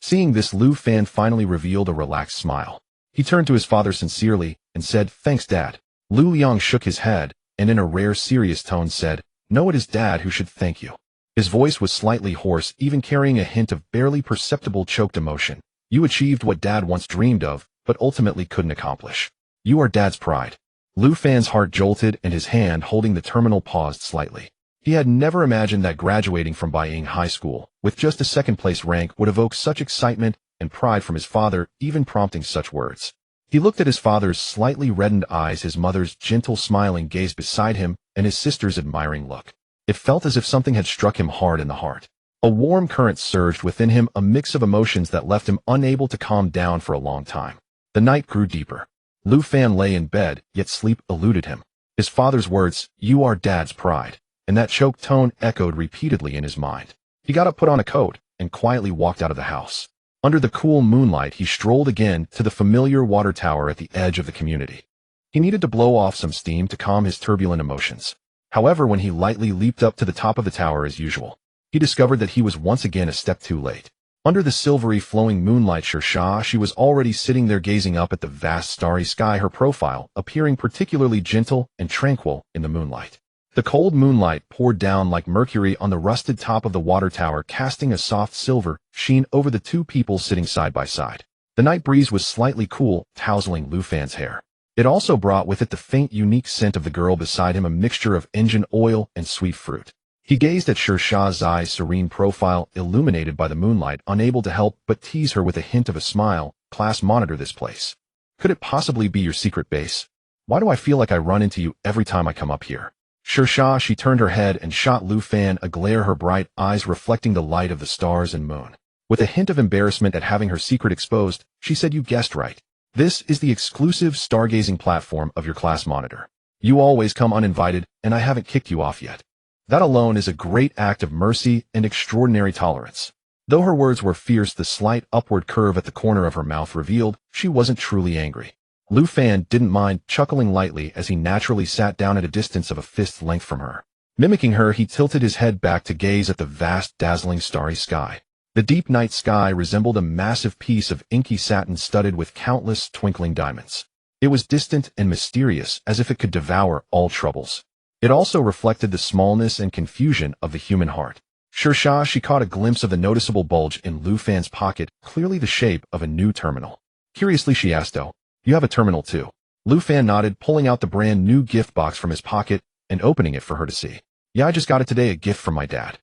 Seeing this, Lu Fan finally revealed a relaxed smile. He turned to his father sincerely and said, Thanks, Dad. Lu Yang shook his head, and in a rare serious tone said, No, it is Dad who should thank you. His voice was slightly hoarse, even carrying a hint of barely perceptible choked emotion. You achieved what Dad once dreamed of, but ultimately couldn't accomplish. You are Dad's pride. Lu Fan's heart jolted and his hand holding the terminal paused slightly. He had never imagined that graduating from Baiying High School, with just a second-place rank, would evoke such excitement and pride from his father, even prompting such words. He looked at his father's slightly reddened eyes, his mother's gentle smiling gaze beside him, and his sister's admiring look. It felt as if something had struck him hard in the heart. A warm current surged within him, a mix of emotions that left him unable to calm down for a long time. The night grew deeper. Lu Fan lay in bed, yet sleep eluded him. His father's words, You are Dad's pride, and that choked tone echoed repeatedly in his mind. He got up, put on a coat, and quietly walked out of the house. Under the cool moonlight, he strolled again to the familiar water tower at the edge of the community. He needed to blow off some steam to calm his turbulent emotions. However, when he lightly leaped up to the top of the tower as usual, he discovered that he was once again a step too late. Under the silvery flowing moonlight, she was already sitting there gazing up at the vast starry sky, her profile appearing particularly gentle and tranquil in the moonlight. The cold moonlight poured down like mercury on the rusted top of the water tower, casting a soft silver sheen over the two people sitting side by side. The night breeze was slightly cool, tousling Lu Fan's hair. It also brought with it the faint, unique scent of the girl beside him, a mixture of engine oil and sweet fruit. He gazed at Zai's serene profile, illuminated by the moonlight, unable to help but tease her with a hint of a smile. Class monitor, this place. Could it possibly be your secret base? Why do I feel like I run into you every time I come up here? She turned her head and shot Lu Fan a glare, her bright eyes reflecting the light of the stars and moon. With a hint of embarrassment at having her secret exposed, she said, You guessed right. This is the exclusive stargazing platform of your class monitor. You always come uninvited, and I haven't kicked you off yet. That alone is a great act of mercy and extraordinary tolerance. Though her words were fierce, the slight upward curve at the corner of her mouth revealed she wasn't truly angry. Lu Fan didn't mind, chuckling lightly as he naturally sat down at a distance of a fist's length from her. Mimicking her, he tilted his head back to gaze at the vast, dazzling starry sky. The deep night sky resembled a massive piece of inky satin studded with countless twinkling diamonds. It was distant and mysterious, as if it could devour all troubles. It also reflected the smallness and confusion of the human heart. She caught a glimpse of the noticeable bulge in Lu Fan's pocket, clearly the shape of a new terminal. Curiously, she asked, Oh, you have a terminal too? Lu Fan nodded, pulling out the brand new gift box from his pocket and opening it for her to see. Yeah, I just got it today, a gift from my dad.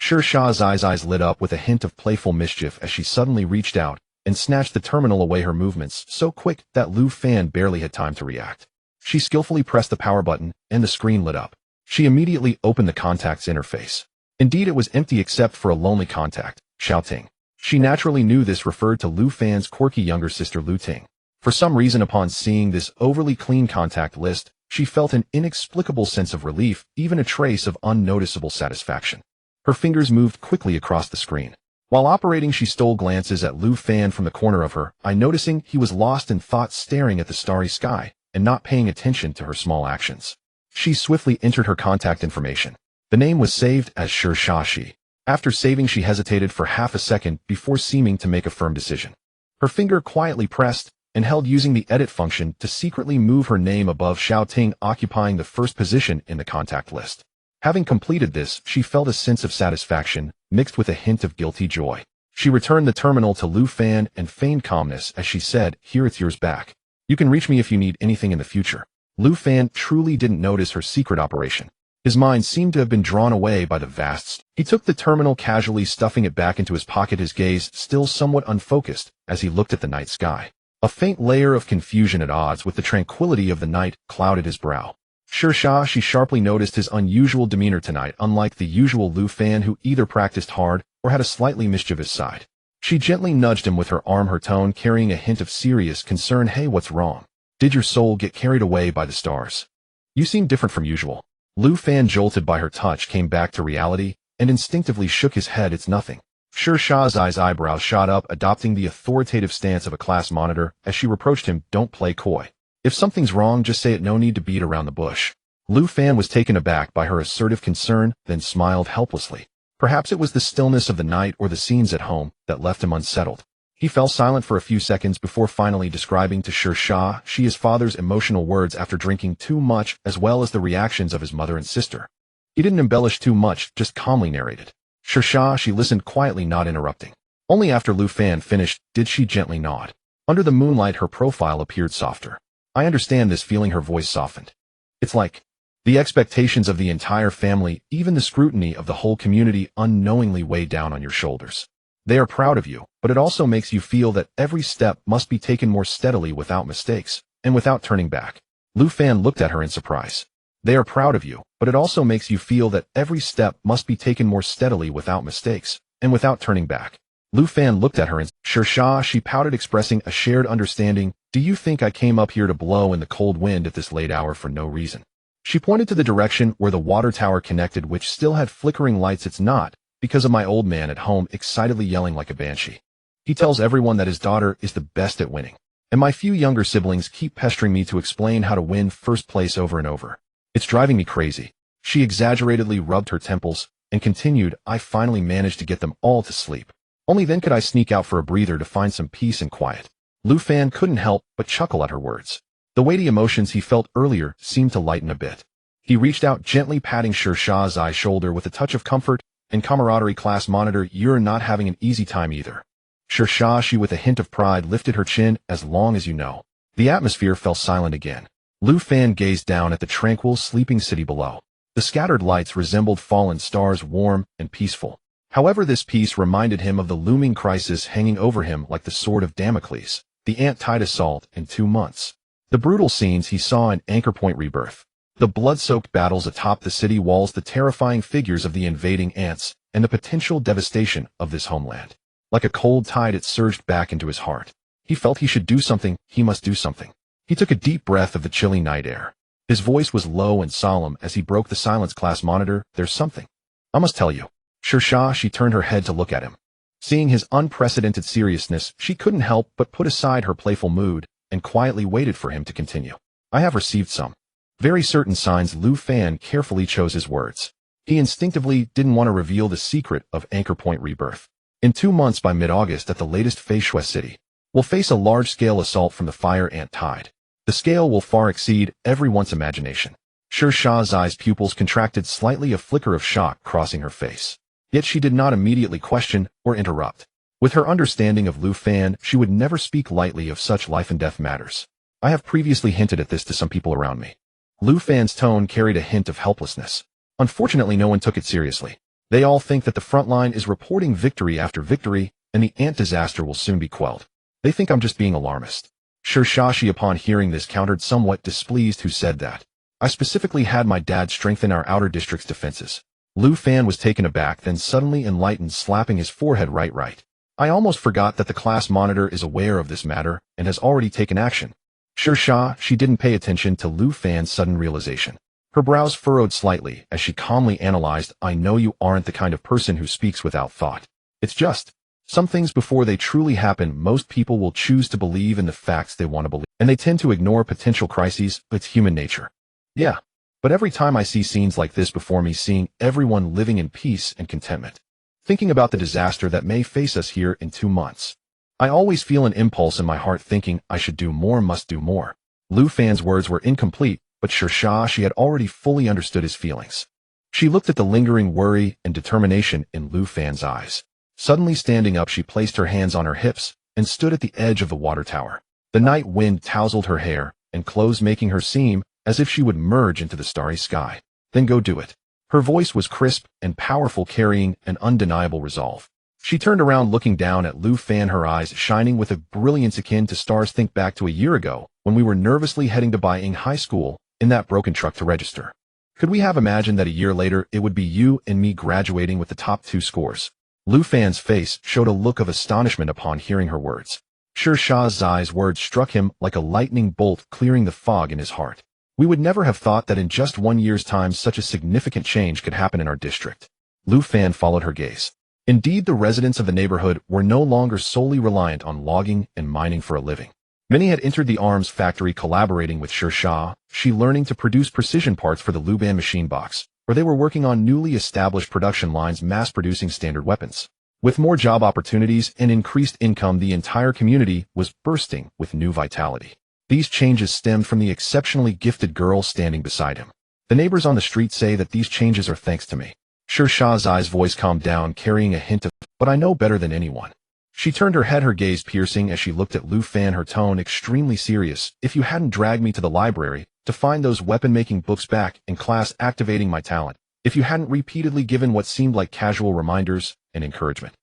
Zai's eyes lit up with a hint of playful mischief as she suddenly reached out and snatched the terminal away, her movements so quick that Lu Fan barely had time to react. She skillfully pressed the power button, and the screen lit up. She immediately opened the contact's interface. Indeed, it was empty except for a lonely contact, Xiao Ting. She naturally knew this referred to Lu Fan's quirky younger sister Lu Ting. For some reason, upon seeing this overly clean contact list, she felt an inexplicable sense of relief, even a trace of unnoticeable satisfaction. Her fingers moved quickly across the screen. While operating, she stole glances at Lu Fan from the corner of her eye, noticing he was lost in thought, staring at the starry sky and not paying attention to her small actions. She swiftly entered her contact information. The name was saved as Shi. After saving, she hesitated for half a second before seeming to make a firm decision. Her finger quietly pressed and held, using the edit function to secretly move her name above Xiao Ting, occupying the first position in the contact list. Having completed this, she felt a sense of satisfaction, mixed with a hint of guilty joy. She returned the terminal to Lu Fan and feigned calmness as she said, Here, it's yours back. You can reach me if you need anything in the future. Lu Fan truly didn't notice her secret operation. His mind seemed to have been drawn away by the vasts. He took the terminal casually, stuffing it back into his pocket, his gaze still somewhat unfocused as he looked at the night sky. A faint layer of confusion at odds with the tranquility of the night clouded his brow. She sharply noticed his unusual demeanor tonight, unlike the usual Lu Fan, who either practiced hard or had a slightly mischievous side. She gently nudged him with her arm, her tone carrying a hint of serious concern. Hey, what's wrong? Did your soul get carried away by the stars? You seem different from usual. Lu Fan, jolted by her touch, came back to reality and instinctively shook his head. It's nothing. Zai's eyebrows shot up, adopting the authoritative stance of a class monitor as she reproached him. Don't play coy. If something's wrong, just say it, no need to beat around the bush. Lu Fan was taken aback by her assertive concern, then smiled helplessly. Perhaps it was the stillness of the night or the scenes at home that left him unsettled. He fell silent for a few seconds before finally describing to Shah his father's emotional words after drinking too much, as well as the reactions of his mother and sister. He didn't embellish too much, just calmly narrated. She listened quietly, not interrupting. Only after Lu Fan finished did she gently nod. Under the moonlight her profile appeared softer. I understand this feeling, her voice softened. It's like the expectations of the entire family, even the scrutiny of the whole community, unknowingly weigh down on your shoulders. They are proud of you, but it also makes you feel that every step must be taken more steadily, without mistakes, and without turning back. Lu Fan looked at her in surprise. They are proud of you, but it also makes you feel that every step must be taken more steadily, without mistakes, and without turning back. Lu Fan looked at her in she pouted, expressing a shared understanding. Do you think I came up here to blow in the cold wind at this late hour for no reason? She pointed to the direction where the water tower connected, which still had flickering lights. It's not because of my old man at home excitedly yelling like a banshee. He tells everyone that his daughter is the best at winning, and my few younger siblings keep pestering me to explain how to win first place over and over. It's driving me crazy. She exaggeratedly rubbed her temples and continued, I finally managed to get them all to sleep. Only then could I sneak out for a breather to find some peace and quiet. Lu Fan couldn't help but chuckle at her words. The weighty emotions he felt earlier seemed to lighten a bit. He reached out, gently patting Shah's shoulder with a touch of comfort and camaraderie. Class monitor, you're not having an easy time either. She with a hint of pride lifted her chin, as long as you know. The atmosphere fell silent again. Lu Fan gazed down at the tranquil, sleeping city below. The scattered lights resembled fallen stars, warm and peaceful. However, this peace reminded him of the looming crisis hanging over him like the sword of Damocles, the ant-tide assault in 2 months. The brutal scenes he saw in Anchor Point Rebirth. The blood-soaked battles atop the city walls, the terrifying figures of the invading ants, and the potential devastation of this homeland. Like a cold tide, it surged back into his heart. He felt he should do something, he must do something. He took a deep breath of the chilly night air. His voice was low and solemn as he broke the silence. Class monitor, there's something I must tell you. She turned her head to look at him. Seeing his unprecedented seriousness, she couldn't help but put aside her playful mood and quietly waited for him to continue. I have received some very certain signs. Lu Fan carefully chose his words. He instinctively didn't want to reveal the secret of Anchor Point Rebirth. In 2 months, by mid-August, at the latest, Foresee City will face a large-scale assault from the fire ant tide. The scale will far exceed everyone's imagination. Shah's eyes pupils contracted slightly, a flicker of shock crossing her face. Yet she did not immediately question or interrupt. With her understanding of Lu Fan, she would never speak lightly of such life-and-death matters. I have previously hinted at this to some people around me. Lu Fan's tone carried a hint of helplessness. Unfortunately, no one took it seriously. They all think that the front line is reporting victory after victory, and the ant disaster will soon be quelled. They think I'm just being alarmist. She, upon hearing this, countered, somewhat displeased. Who said that? I specifically had my dad strengthen our outer district's defenses. Lu Fan was taken aback, then suddenly enlightened, slapping his forehead. Right. I almost forgot that the class monitor is aware of this matter and has already taken action. She didn't pay attention to Lu Fan's sudden realization. Her brows furrowed slightly as she calmly analyzed, I know you aren't the kind of person who speaks without thought. It's just some things, before they truly happen, most people will choose to believe in the facts they want to believe, and they tend to ignore potential crises. It's human nature. Yeah. But every time I see scenes like this before me, seeing everyone living in peace and contentment, thinking about the disaster that may face us here in 2 months, I always feel an impulse in my heart thinking I should do more, must do more. Lu Fan's words were incomplete, but she had already fully understood his feelings. She looked at the lingering worry and determination in Lu Fan's eyes. Suddenly standing up, she placed her hands on her hips and stood at the edge of the water tower. The night wind tousled her hair and clothes, making her seem as if she would merge into the starry sky. Then go do it. Her voice was crisp and powerful, carrying an undeniable resolve. She turned around, looking down at Lu Fan, her eyes shining with a brilliance akin to stars. Think back to a year ago when we were nervously heading to Baiying High School in that broken truck to register. Could we have imagined that a year later it would be you and me graduating with the top 2 scores? Lu Fan's face showed a look of astonishment upon hearing her words. Shah's words struck him like a lightning bolt, clearing the fog in his heart. We would never have thought that in just 1 year's time such a significant change could happen in our district. Lu Fan followed her gaze. Indeed, the residents of the neighborhood were no longer solely reliant on logging and mining for a living. Many had entered the arms factory collaborating with Foresee, learning to produce precision parts for the Luban machine box, or they were working on newly established production lines mass-producing standard weapons. With more job opportunities and increased income, the entire community was bursting with new vitality. These changes stemmed from the exceptionally gifted girl standing beside him. The neighbors on the street say that these changes are thanks to me. Foresee's voice calmed down, carrying a hint of, but I know better than anyone. She turned her head, her gaze piercing as she looked at Lu Fan, her tone extremely serious. If you hadn't dragged me to the library to find those weapon-making books back in class, activating my talent, if you hadn't repeatedly given what seemed like casual reminders and encouragement,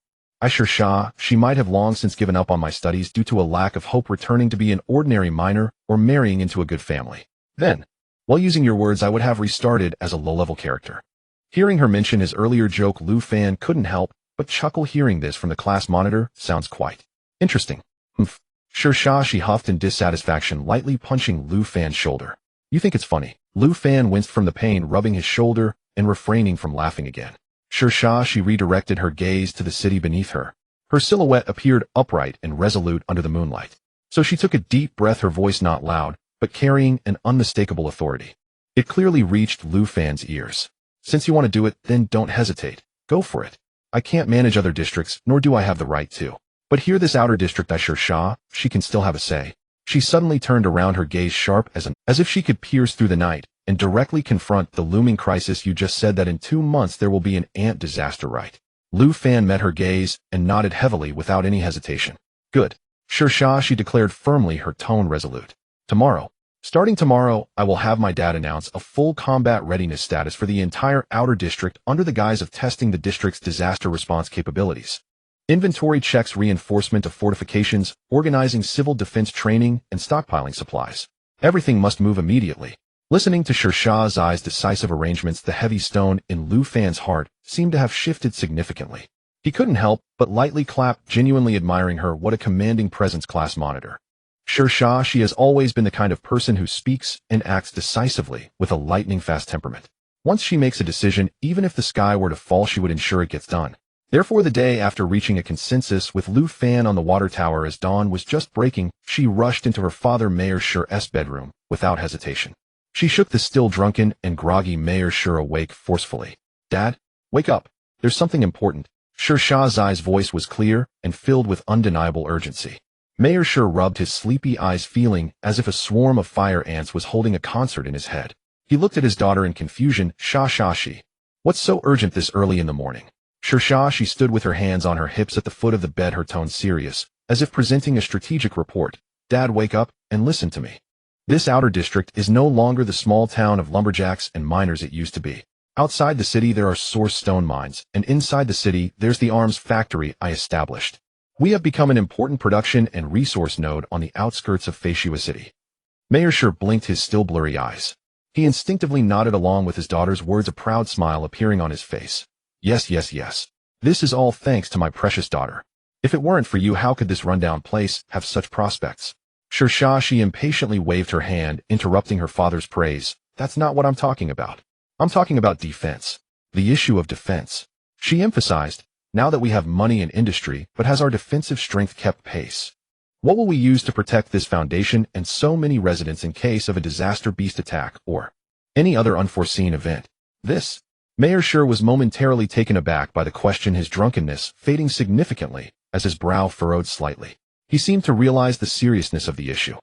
she might have long since given up on my studies due to a lack of hope, returning to be an ordinary miner or marrying into a good family. Then, while using your words, I would have restarted as a low-level character. Hearing her mention his earlier joke, Lu Fan couldn't help but chuckle. Hearing this from the class monitor sounds quite interesting. She huffed in dissatisfaction, lightly punching Lu Fan's shoulder. You think it's funny? Lu Fan winced from the pain, rubbing his shoulder and refraining from laughing again. She redirected her gaze to the city beneath her. Her silhouette appeared upright and resolute under the moonlight. So she took a deep breath, her voice not loud, but carrying an unmistakable authority. It clearly reached Lu Fan's ears. Since you want to do it, then don't hesitate. Go for it. I can't manage other districts, nor do I have the right to. But here, this outer district, she can still have a say. She suddenly turned around, her gaze sharp as if she could pierce through the night and directly confront the looming crisis. You just said that in 2 months there will be an ant disaster, right? Lu Fan met her gaze and nodded heavily without any hesitation. Good. She declared firmly, her tone resolute. Starting tomorrow, I will have my dad announce a full combat readiness status for the entire outer district under the guise of testing the district's disaster response capabilities. Inventory checks, reinforcement of fortifications, organizing civil defense training, and stockpiling supplies. Everything must move immediately. Listening to Foresee's decisive arrangements, the heavy stone in Lu Fan's heart seemed to have shifted significantly. He couldn't help but lightly clap, genuinely admiring her. What a commanding presence, class monitor. She has always been the kind of person who speaks and acts decisively with a lightning-fast temperament. Once she makes a decision, even if the sky were to fall, she would ensure it gets done. Therefore, the day after reaching a consensus with Lu Fan on the water tower as dawn was just breaking, she rushed into her father Mayor Sure's bedroom without hesitation. She shook the still drunken and groggy Mayor Sure awake forcefully. Dad, wake up. There's something important. Sure's voice was clear and filled with undeniable urgency. Mayor Sure rubbed his sleepy eyes, feeling as if a swarm of fire ants was holding a concert in his head. He looked at his daughter in confusion. She. What's so urgent this early in the morning? She stood with her hands on her hips at the foot of the bed, her tone serious, as if presenting a strategic report. Dad, wake up and listen to me. This outer district is no longer the small town of lumberjacks and miners it used to be. Outside the city there are source stone mines, and inside the city there's the arms factory I established. We have become an important production and resource node on the outskirts of Foresee City. Mayor Sure blinked his still blurry eyes. He instinctively nodded along with his daughter's words, a proud smile appearing on his face. Yes. This is all thanks to my precious daughter. If it weren't for you, how could this rundown place have such prospects? She impatiently waved her hand, interrupting her father's praise. That's not what I'm talking about. I'm talking about defense. The issue of defense. She emphasized. Now that we have money and industry, but has our defensive strength kept pace? What will we use to protect this foundation and so many residents in case of a disaster beast attack or any other unforeseen event? This. Mayor Sure was momentarily taken aback by the question, his drunkenness fading significantly as his brow furrowed slightly. He seemed to realize the seriousness of the issue.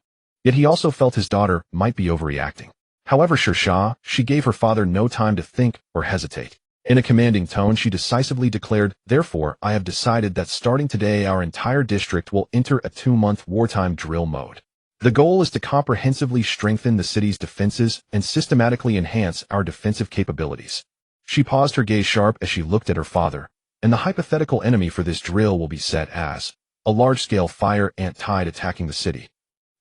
Yet he also felt his daughter might be overreacting. However, she gave her father no time to think or hesitate. In a commanding tone, she decisively declared, therefore, I have decided that starting today our entire district will enter a 2-month wartime drill mode. The goal is to comprehensively strengthen the city's defenses and systematically enhance our defensive capabilities. She paused, her gaze sharp as she looked at her father, and the hypothetical enemy for this drill will be set as a large-scale fire ant tide attacking the city.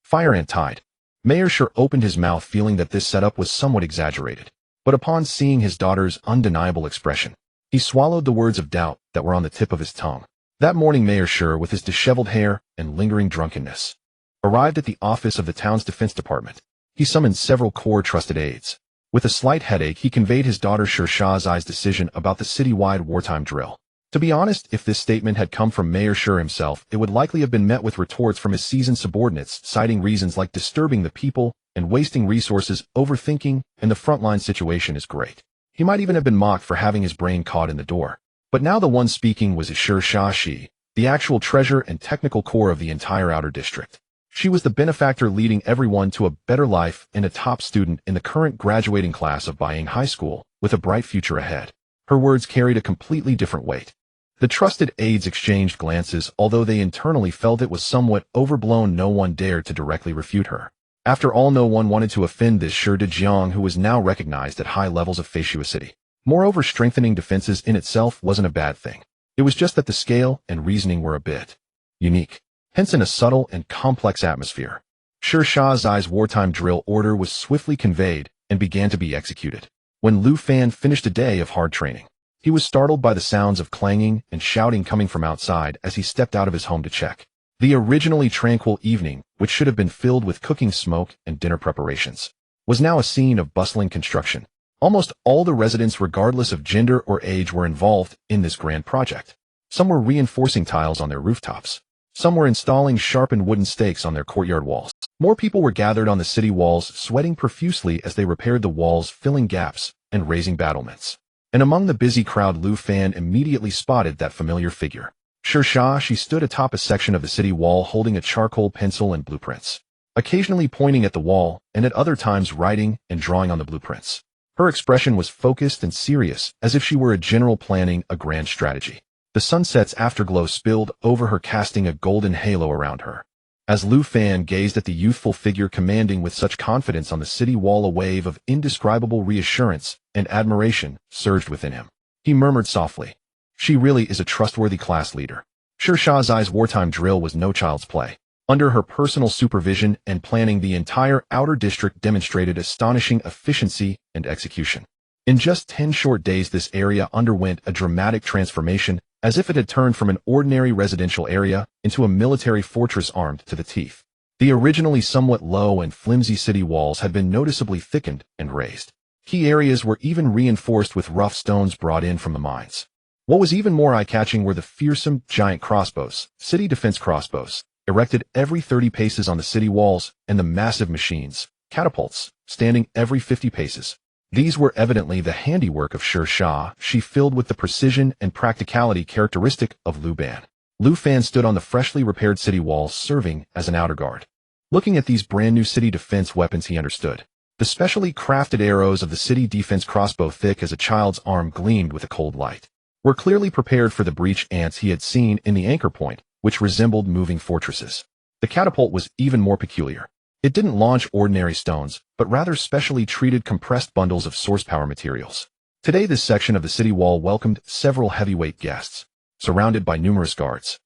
Fire ant tide. Mayor Sure opened his mouth, feeling that this setup was somewhat exaggerated. But upon seeing his daughter's undeniable expression, he swallowed the words of doubt that were on the tip of his tongue. That morning, Mayor Sure, with his disheveled hair and lingering drunkenness, arrived at the office of the town's defense department. He summoned several core trusted aides. With a slight headache, he conveyed his daughter Foresee's decision about the citywide wartime drill. To be honest, if this statement had come from Mayor Schur himself, it would likely have been met with retorts from his seasoned subordinates, citing reasons like disturbing the people and wasting resources, overthinking, and the frontline situation is great. He might even have been mocked for having his brain caught in the door. But now the one speaking was Ashur Shashi, the actual treasure and technical core of the entire outer district. She was the benefactor leading everyone to a better life and a top student in the current graduating class of Bayang High School, with a bright future ahead. Her words carried a completely different weight. The trusted aides exchanged glances, although they internally felt it was somewhat overblown. No one dared to directly refute her. After all, no one wanted to offend this Shur Dejiang, who was now recognized at high levels of faciosity. Moreover, strengthening defenses in itself wasn't a bad thing. It was just that the scale and reasoning were a bit unique, hence in a subtle and complex atmosphere. Shur Shah's wartime drill order was swiftly conveyed and began to be executed. When Lu Fan finished a day of hard training, he was startled by the sounds of clanging and shouting coming from outside as he stepped out of his home to check. The originally tranquil evening, which should have been filled with cooking smoke and dinner preparations, was now a scene of bustling construction. Almost all the residents, regardless of gender or age, were involved in this grand project. Some were reinforcing tiles on their rooftops. Some were installing sharpened wooden stakes on their courtyard walls. More people were gathered on the city walls, sweating profusely as they repaired the walls, filling gaps and raising battlements. And among the busy crowd, Lu Fan immediately spotted that familiar figure. Shur Shah, she stood atop a section of the city wall holding a charcoal pencil and blueprints, occasionally pointing at the wall and at other times writing and drawing on the blueprints. Her expression was focused and serious, as if she were a general planning a grand strategy. The sunset's afterglow spilled over her, casting a golden halo around her. As Lu Fan gazed at the youthful figure commanding with such confidence on the city wall, a wave of indescribable reassurance and admiration surged within him. He murmured softly, "She really is a trustworthy class leader." Shur Shah's wartime drill was no child's play. Under her personal supervision and planning, the entire outer district demonstrated astonishing efficiency and execution. In just 10 short days, this area underwent a dramatic transformation, as if it had turned from an ordinary residential area into a military fortress armed to the teeth. The originally somewhat low and flimsy city walls had been noticeably thickened and raised. Key areas were even reinforced with rough stones brought in from the mines. What was even more eye-catching were the fearsome giant crossbows, city defense crossbows, erected every 30 paces on the city walls, and the massive machines, catapults, standing every 50 paces. These were evidently the handiwork of Shur Shah, she filled with the precision and practicality characteristic of Lu Ban. Lu Fan stood on the freshly repaired city walls, serving as an outer guard. Looking at these brand new city defense weapons, he understood. The specially crafted arrows of the city defense crossbow, thick as a child's arm, gleamed with a cold light, were clearly prepared for the breach ants he had seen in the anchor point, which resembled moving fortresses. The catapult was even more peculiar. It didn't launch ordinary stones, but rather specially treated compressed bundles of source power materials. Today, this section of the city wall welcomed several heavyweight guests, surrounded by numerous guards.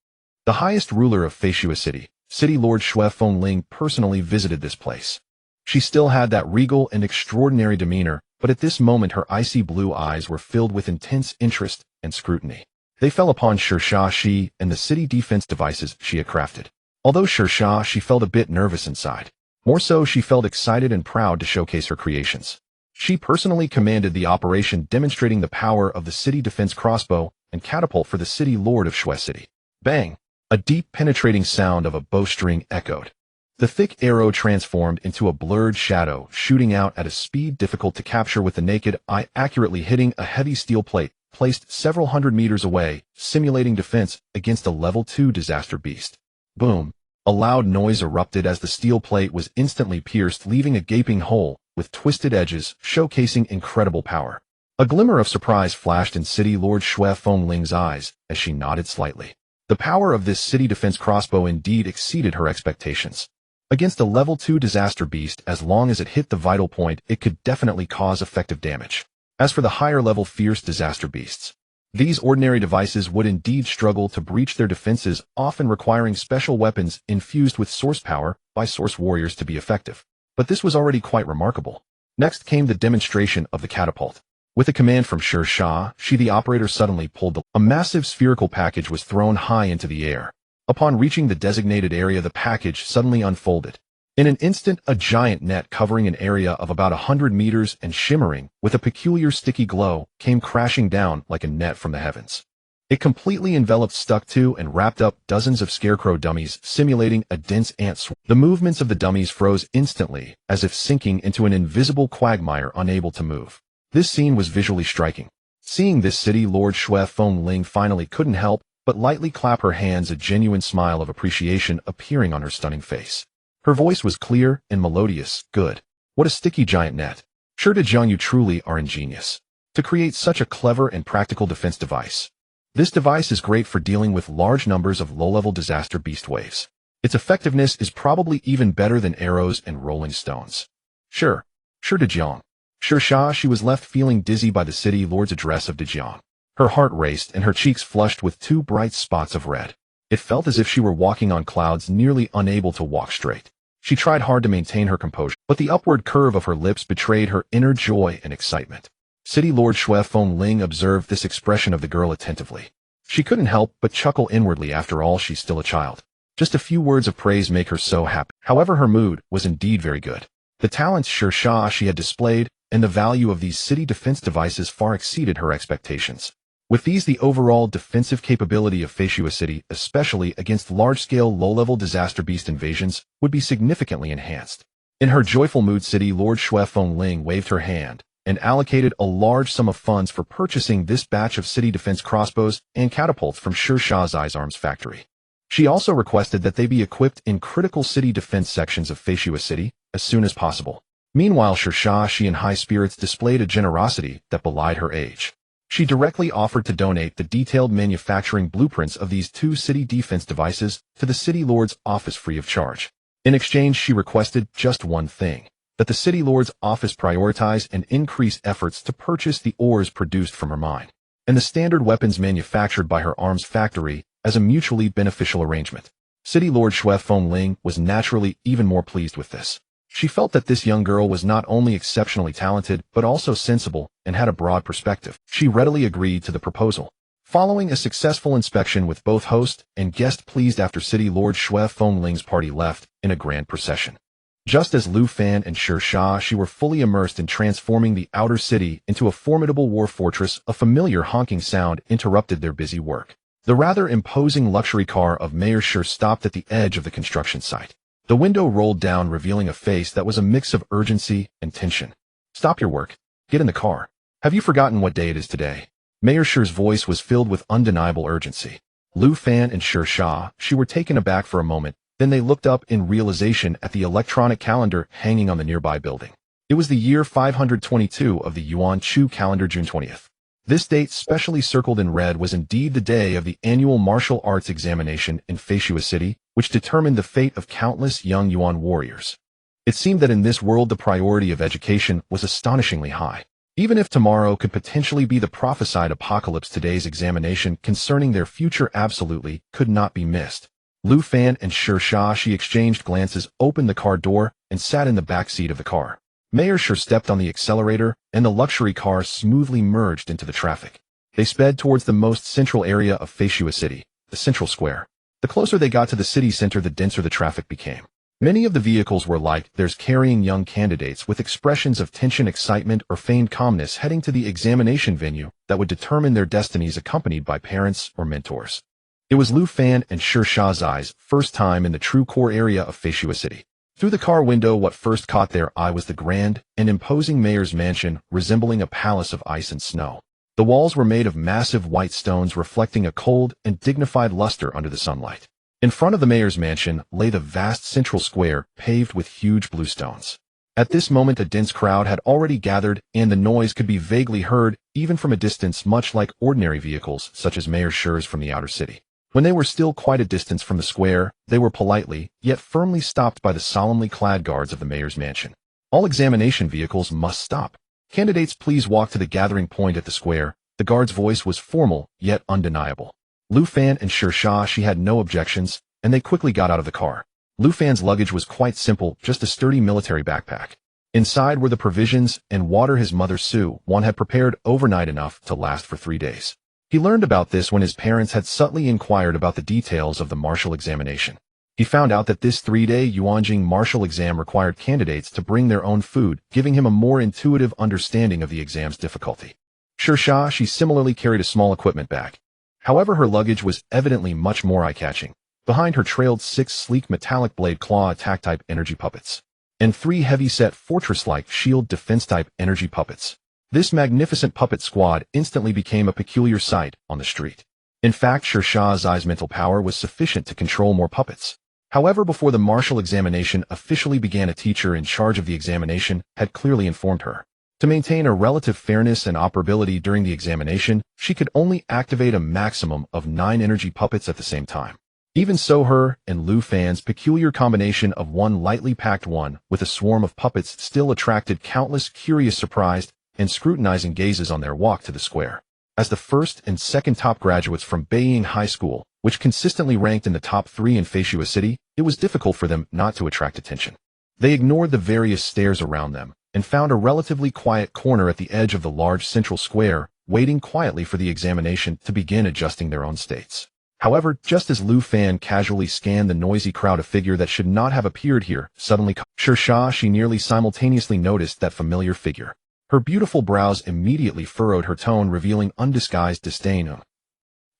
The highest ruler of Feishua City, City Lord Xue Fengling, personally visited this place. She still had that regal and extraordinary demeanor, but at this moment her icy blue eyes were filled with intense interest and scrutiny. They fell upon Shur Shah she and the city defense devices she had crafted. Although Shur Shah, she felt a bit nervous inside. More so, she felt excited and proud to showcase her creations. She personally commanded the operation, demonstrating the power of the city defense crossbow and catapult for the city lord of Xue City. Bang! A deep penetrating sound of a bowstring echoed. The thick arrow transformed into a blurred shadow, shooting out at a speed difficult to capture with the naked eye, accurately hitting a heavy steel plate placed several hundred meters away, simulating defense against a level 2 disaster beast. Boom! A loud noise erupted as the steel plate was instantly pierced, leaving a gaping hole with twisted edges, showcasing incredible power. A glimmer of surprise flashed in City Lord Xue Fengling's eyes as she nodded slightly. The power of this city defense crossbow indeed exceeded her expectations. Against a level 2 disaster beast, as long as it hit the vital point, it could definitely cause effective damage. As for the higher level fierce disaster beasts, these ordinary devices would indeed struggle to breach their defenses, often requiring special weapons infused with source power by source warriors to be effective. But this was already quite remarkable. Next came the demonstration of the catapult. With a command from Shur Shah, the operator suddenly pulled a massive spherical package was thrown high into the air. Upon reaching the designated area, the package suddenly unfolded. In an instant, a giant net covering an area of about 100 meters and shimmering with a peculiar sticky glow came crashing down like a net from the heavens. It completely enveloped, stuck to, and wrapped up dozens of scarecrow dummies, simulating a dense ant swarm. The movements of the dummies froze instantly, as if sinking into an invisible quagmire unable to move. This scene was visually striking. Seeing this, City Lord Shui Feng Ling finally couldn't help but lightly clap her hands, a genuine smile of appreciation appearing on her stunning face. Her voice was clear and melodious. Good. What a sticky giant net. Sure to Jiang, you truly are ingenious. To create such a clever and practical defense device. This device is great for dealing with large numbers of low-level disaster beast waves. Its effectiveness is probably even better than arrows and rolling stones. Sure to Jiang. Sure Sha, she was left feeling dizzy by the city lord's address of Dejiang. Her heart raced and her cheeks flushed with two bright spots of red. It felt as if she were walking on clouds, nearly unable to walk straight. She tried hard to maintain her composure, but the upward curve of her lips betrayed her inner joy and excitement. City Lord Shui Feng Ling observed this expression of the girl attentively. She couldn't help but chuckle inwardly. After all, she's still a child. Just a few words of praise make her so happy. However, her mood was indeed very good. The talents she had displayed and the value of these city defense devices far exceeded her expectations. With these, the overall defensive capability of Foresee City, especially against large-scale low-level disaster beast invasions, would be significantly enhanced. In her joyful mood, City Lord Shui Feng Ling waved her hand and allocated a large sum of funds for purchasing this batch of city defense crossbows and catapults from Sher Shah's arms factory. She also requested that they be equipped in critical city defense sections of Foresee City as soon as possible. Meanwhile, Sher Shah, she in high spirits, displayed a generosity that belied her age. She directly offered to donate the detailed manufacturing blueprints of these two city defense devices to the City Lord's office free of charge. In exchange, she requested just one thing: that the City Lord's office prioritize and increase efforts to purchase the ores produced from her mine and the standard weapons manufactured by her arms factory as a mutually beneficial arrangement. City Lord Shui Feng Ling was naturally even more pleased with this. She felt that this young girl was not only exceptionally talented, but also sensible and had a broad perspective. She readily agreed to the proposal. Following a successful inspection with both host and guest pleased after City Lord Shui Feng Ling's party left in a grand procession. Just as Lu Fan and Sher Shah, she were fully immersed in transforming the outer city into a formidable war fortress, a familiar honking sound interrupted their busy work. The rather imposing luxury car of Mayor Sher stopped at the edge of the construction site. The window rolled down, revealing a face that was a mix of urgency and tension. Stop your work. Get in the car. Have you forgotten what day it is today? Mayor Sher's voice was filled with undeniable urgency. Lu Fan and Sher Shah, she were taken aback for a moment, then they looked up in realization at the electronic calendar hanging on the nearby building. It was the year 522 of the Yuan Chu calendar, June 20th. This date, specially circled in red, was indeed the day of the annual martial arts examination in Foresee City, which determined the fate of countless young Yuan warriors. It seemed that in this world the priority of education was astonishingly high. Even if tomorrow could potentially be the prophesied apocalypse, today's examination concerning their future absolutely could not be missed. Lu Fan and Sher Shah, she exchanged glances, opened the car door, and sat in the back seat of the car. Mayor Sher stepped on the accelerator, and the luxury car smoothly merged into the traffic. They sped towards the most central area of Foresee City, the central square. The closer they got to the city center, the denser the traffic became. Many of the vehicles were like theirs, carrying young candidates with expressions of tension, excitement, or feigned calmness, heading to the examination venue that would determine their destinies, accompanied by parents or mentors. It was Lu Fan and Sher Shah's first time in the true core area of Foresee City. Through the car window, what first caught their eye was the grand and imposing mayor's mansion, resembling a palace of ice and snow. The walls were made of massive white stones, reflecting a cold and dignified luster under the sunlight. In front of the mayor's mansion lay the vast central square, paved with huge blue stones. At this moment, a dense crowd had already gathered, and the noise could be vaguely heard, even from a distance, much like ordinary vehicles, such as Mayor Sher's from the outer city. When they were still quite a distance from the square, they were politely, yet firmly stopped by the solemnly clad guards of the mayor's mansion. All examination vehicles must stop. Candidates, please walk to the gathering point at the square. The guard's voice was formal, yet undeniable. Lu Fan and Sher Shah, she had no objections, and they quickly got out of the car. Lu Fan's luggage was quite simple, just a sturdy military backpack. Inside were the provisions and water his mother Sue Wan had prepared overnight, enough to last for 3 days. He learned about this when his parents had subtly inquired about the details of the martial examination. He found out that this 3-day Yuanjing martial exam required candidates to bring their own food, giving him a more intuitive understanding of the exam's difficulty. Sher Shah, she similarly carried a small equipment bag. However, her luggage was evidently much more eye-catching. Behind her trailed 6 sleek metallic blade claw attack-type energy puppets, and 3 heavy-set fortress-like shield defense-type energy puppets. This magnificent puppet squad instantly became a peculiar sight on the street. In fact, Shah's mental power was sufficient to control more puppets. However, before the martial examination officially began, a teacher in charge of the examination had clearly informed her. To maintain a relative fairness and operability during the examination, she could only activate a maximum of 9 energy puppets at the same time. Even so, her and Lu Fan's peculiar combination of one lightly packed one with a swarm of puppets still attracted countless curious, surprised, and scrutinizing gazes on their walk to the square. As the first and second top graduates from Beiying High School, which consistently ranked in the top 3 in Foresee City, it was difficult for them not to attract attention. They ignored the various stares around them and found a relatively quiet corner at the edge of the large central square, waiting quietly for the examination to begin, adjusting their own states. However, just as Lu Fan casually scanned the noisy crowd, a figure that should not have appeared here suddenly caught she nearly simultaneously noticed that familiar figure. Her beautiful brows immediately furrowed, her tone revealing undisguised disdain.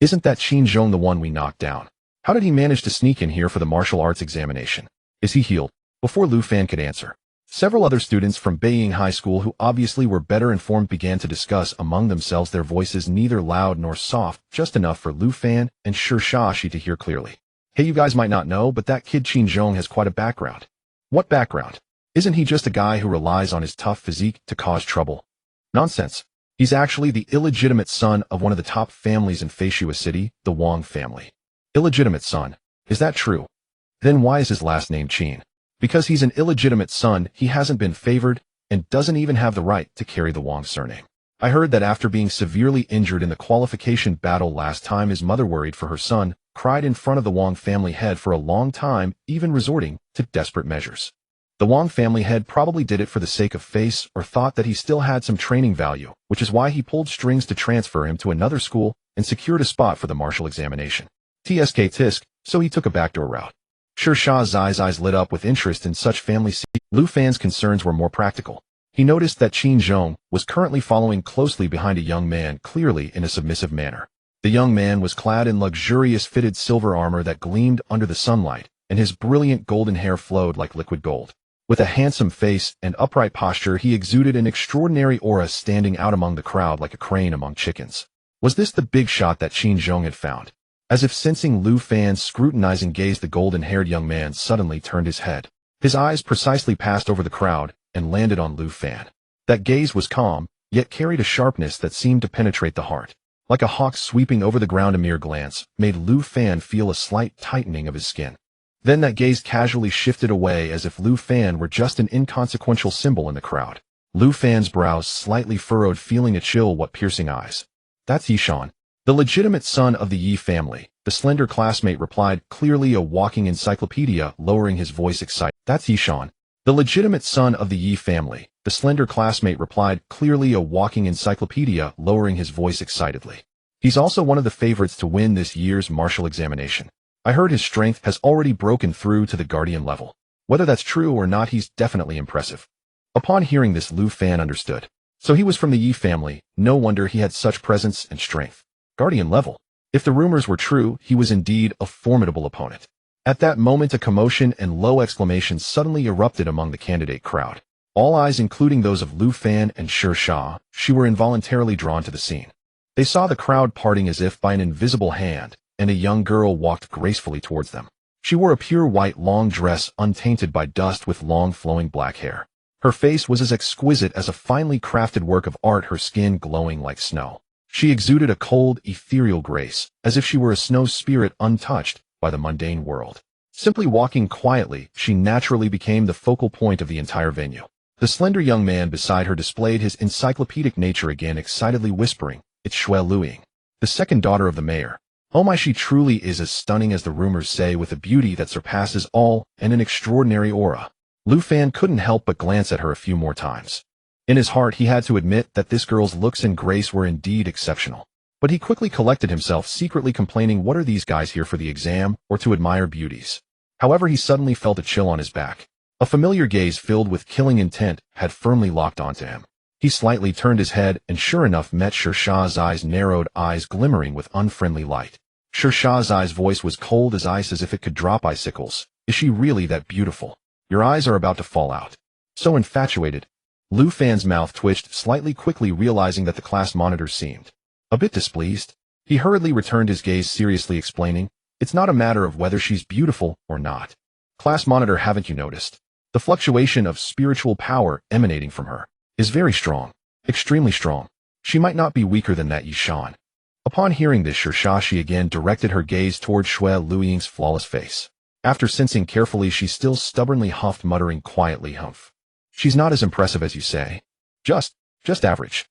Isn't that Qin Zhong the one we knocked down? How did he manage to sneak in here for the martial arts examination? Is he healed? Before Lu Fan could answer, several other students from Beiying High School who obviously were better informed began to discuss among themselves, their voices neither loud nor soft, just enough for Lu Fan and Shi to hear clearly. Hey, you guys might not know, but that kid Qin Zhong has quite a background. What background? Isn't he just a guy who relies on his tough physique to cause trouble? Nonsense. He's actually the illegitimate son of one of the top families in Foresee City, the Wang family. Illegitimate son. Is that true? Then why is his last name Qin? Because he's an illegitimate son, he hasn't been favored and doesn't even have the right to carry the Wang surname. I heard that after being severely injured in the qualification battle last time, his mother, worried for her son, cried in front of the Wang family head for a long time, even resorting to desperate measures. The Wang family head probably did it for the sake of face, or thought that he still had some training value, which is why he pulled strings to transfer him to another school and secured a spot for the martial examination. Tisk, so he took a backdoor route. Shah's eyes lit up with interest in such family. Lu Fan's concerns were more practical. He noticed that Qin Zhong was currently following closely behind a young man, clearly in a submissive manner. The young man was clad in luxurious fitted silver armor that gleamed under the sunlight, and his brilliant golden hair flowed like liquid gold. With a handsome face and upright posture, he exuded an extraordinary aura, standing out among the crowd like a crane among chickens. Was this the big shot that Qin Zhong had found? As if sensing Lu Fan's scrutinizing gaze, the golden-haired young man suddenly turned his head. His eyes precisely passed over the crowd and landed on Lu Fan. That gaze was calm, yet carried a sharpness that seemed to penetrate the heart. Like a hawk sweeping over the ground, a mere glance made Lu Fan feel a slight tightening of his skin. Then that gaze casually shifted away, as if Lu Fan were just an inconsequential symbol in the crowd. Lu Fan's brows slightly furrowed, feeling a chill. What piercing eyes! That's Yishan, the legitimate son of the Yi family, the slender classmate replied, clearly a walking encyclopedia, lowering his voice excited. That's Yishan, the legitimate son of the Yi family, the slender classmate replied, clearly a walking encyclopedia, lowering his voice excitedly. He's also one of the favorites to win this year's martial examination. I heard his strength has already broken through to the guardian level. Whether that's true or not, he's definitely impressive. Upon hearing this, Lu Fan understood. So he was from the Yi family. No wonder he had such presence and strength. Guardian level. If the rumors were true, he was indeed a formidable opponent. At that moment, a commotion and low exclamations suddenly erupted among the candidate crowd. All eyes, including those of Lu Fan and She were involuntarily drawn to the scene. They saw the crowd parting as if by an invisible hand, and a young girl walked gracefully towards them. She wore a pure white long dress untainted by dust with long flowing black hair. Her face was as exquisite as a finely crafted work of art, her skin glowing like snow. She exuded a cold, ethereal grace, as if she were a snow spirit untouched by the mundane world. Simply walking quietly, she naturally became the focal point of the entire venue. The slender young man beside her displayed his encyclopedic nature again, excitedly whispering, "It's Shui Luing, the second daughter of the mayor. Oh my, she truly is as stunning as the rumors say, with a beauty that surpasses all and an extraordinary aura." Lu Fan couldn't help but glance at her a few more times. In his heart, he had to admit that this girl's looks and grace were indeed exceptional. But he quickly collected himself, secretly complaining, what are these guys here for, the exam or to admire beauties? However, he suddenly felt a chill on his back. A familiar gaze filled with killing intent had firmly locked onto him. He slightly turned his head and sure enough met Shershah's eyes, narrowed eyes glimmering with unfriendly light. Shershah's eyes voice was cold as ice, as if it could drop icicles. Is she really that beautiful? Your eyes are about to fall out. So infatuated. Lu Fan's mouth twitched slightly, quickly realizing that the class monitor seemed a bit displeased. He hurriedly returned his gaze, seriously explaining, it's not a matter of whether she's beautiful or not. Class monitor, haven't you noticed? The fluctuation of spiritual power emanating from her is very strong, extremely strong. She might not be weaker than that Yishan. Upon hearing this, Shershah again directed her gaze toward Shui Luying's flawless face. After sensing carefully, she still stubbornly huffed, muttering quietly, humph. She's not as impressive as you say. Just average.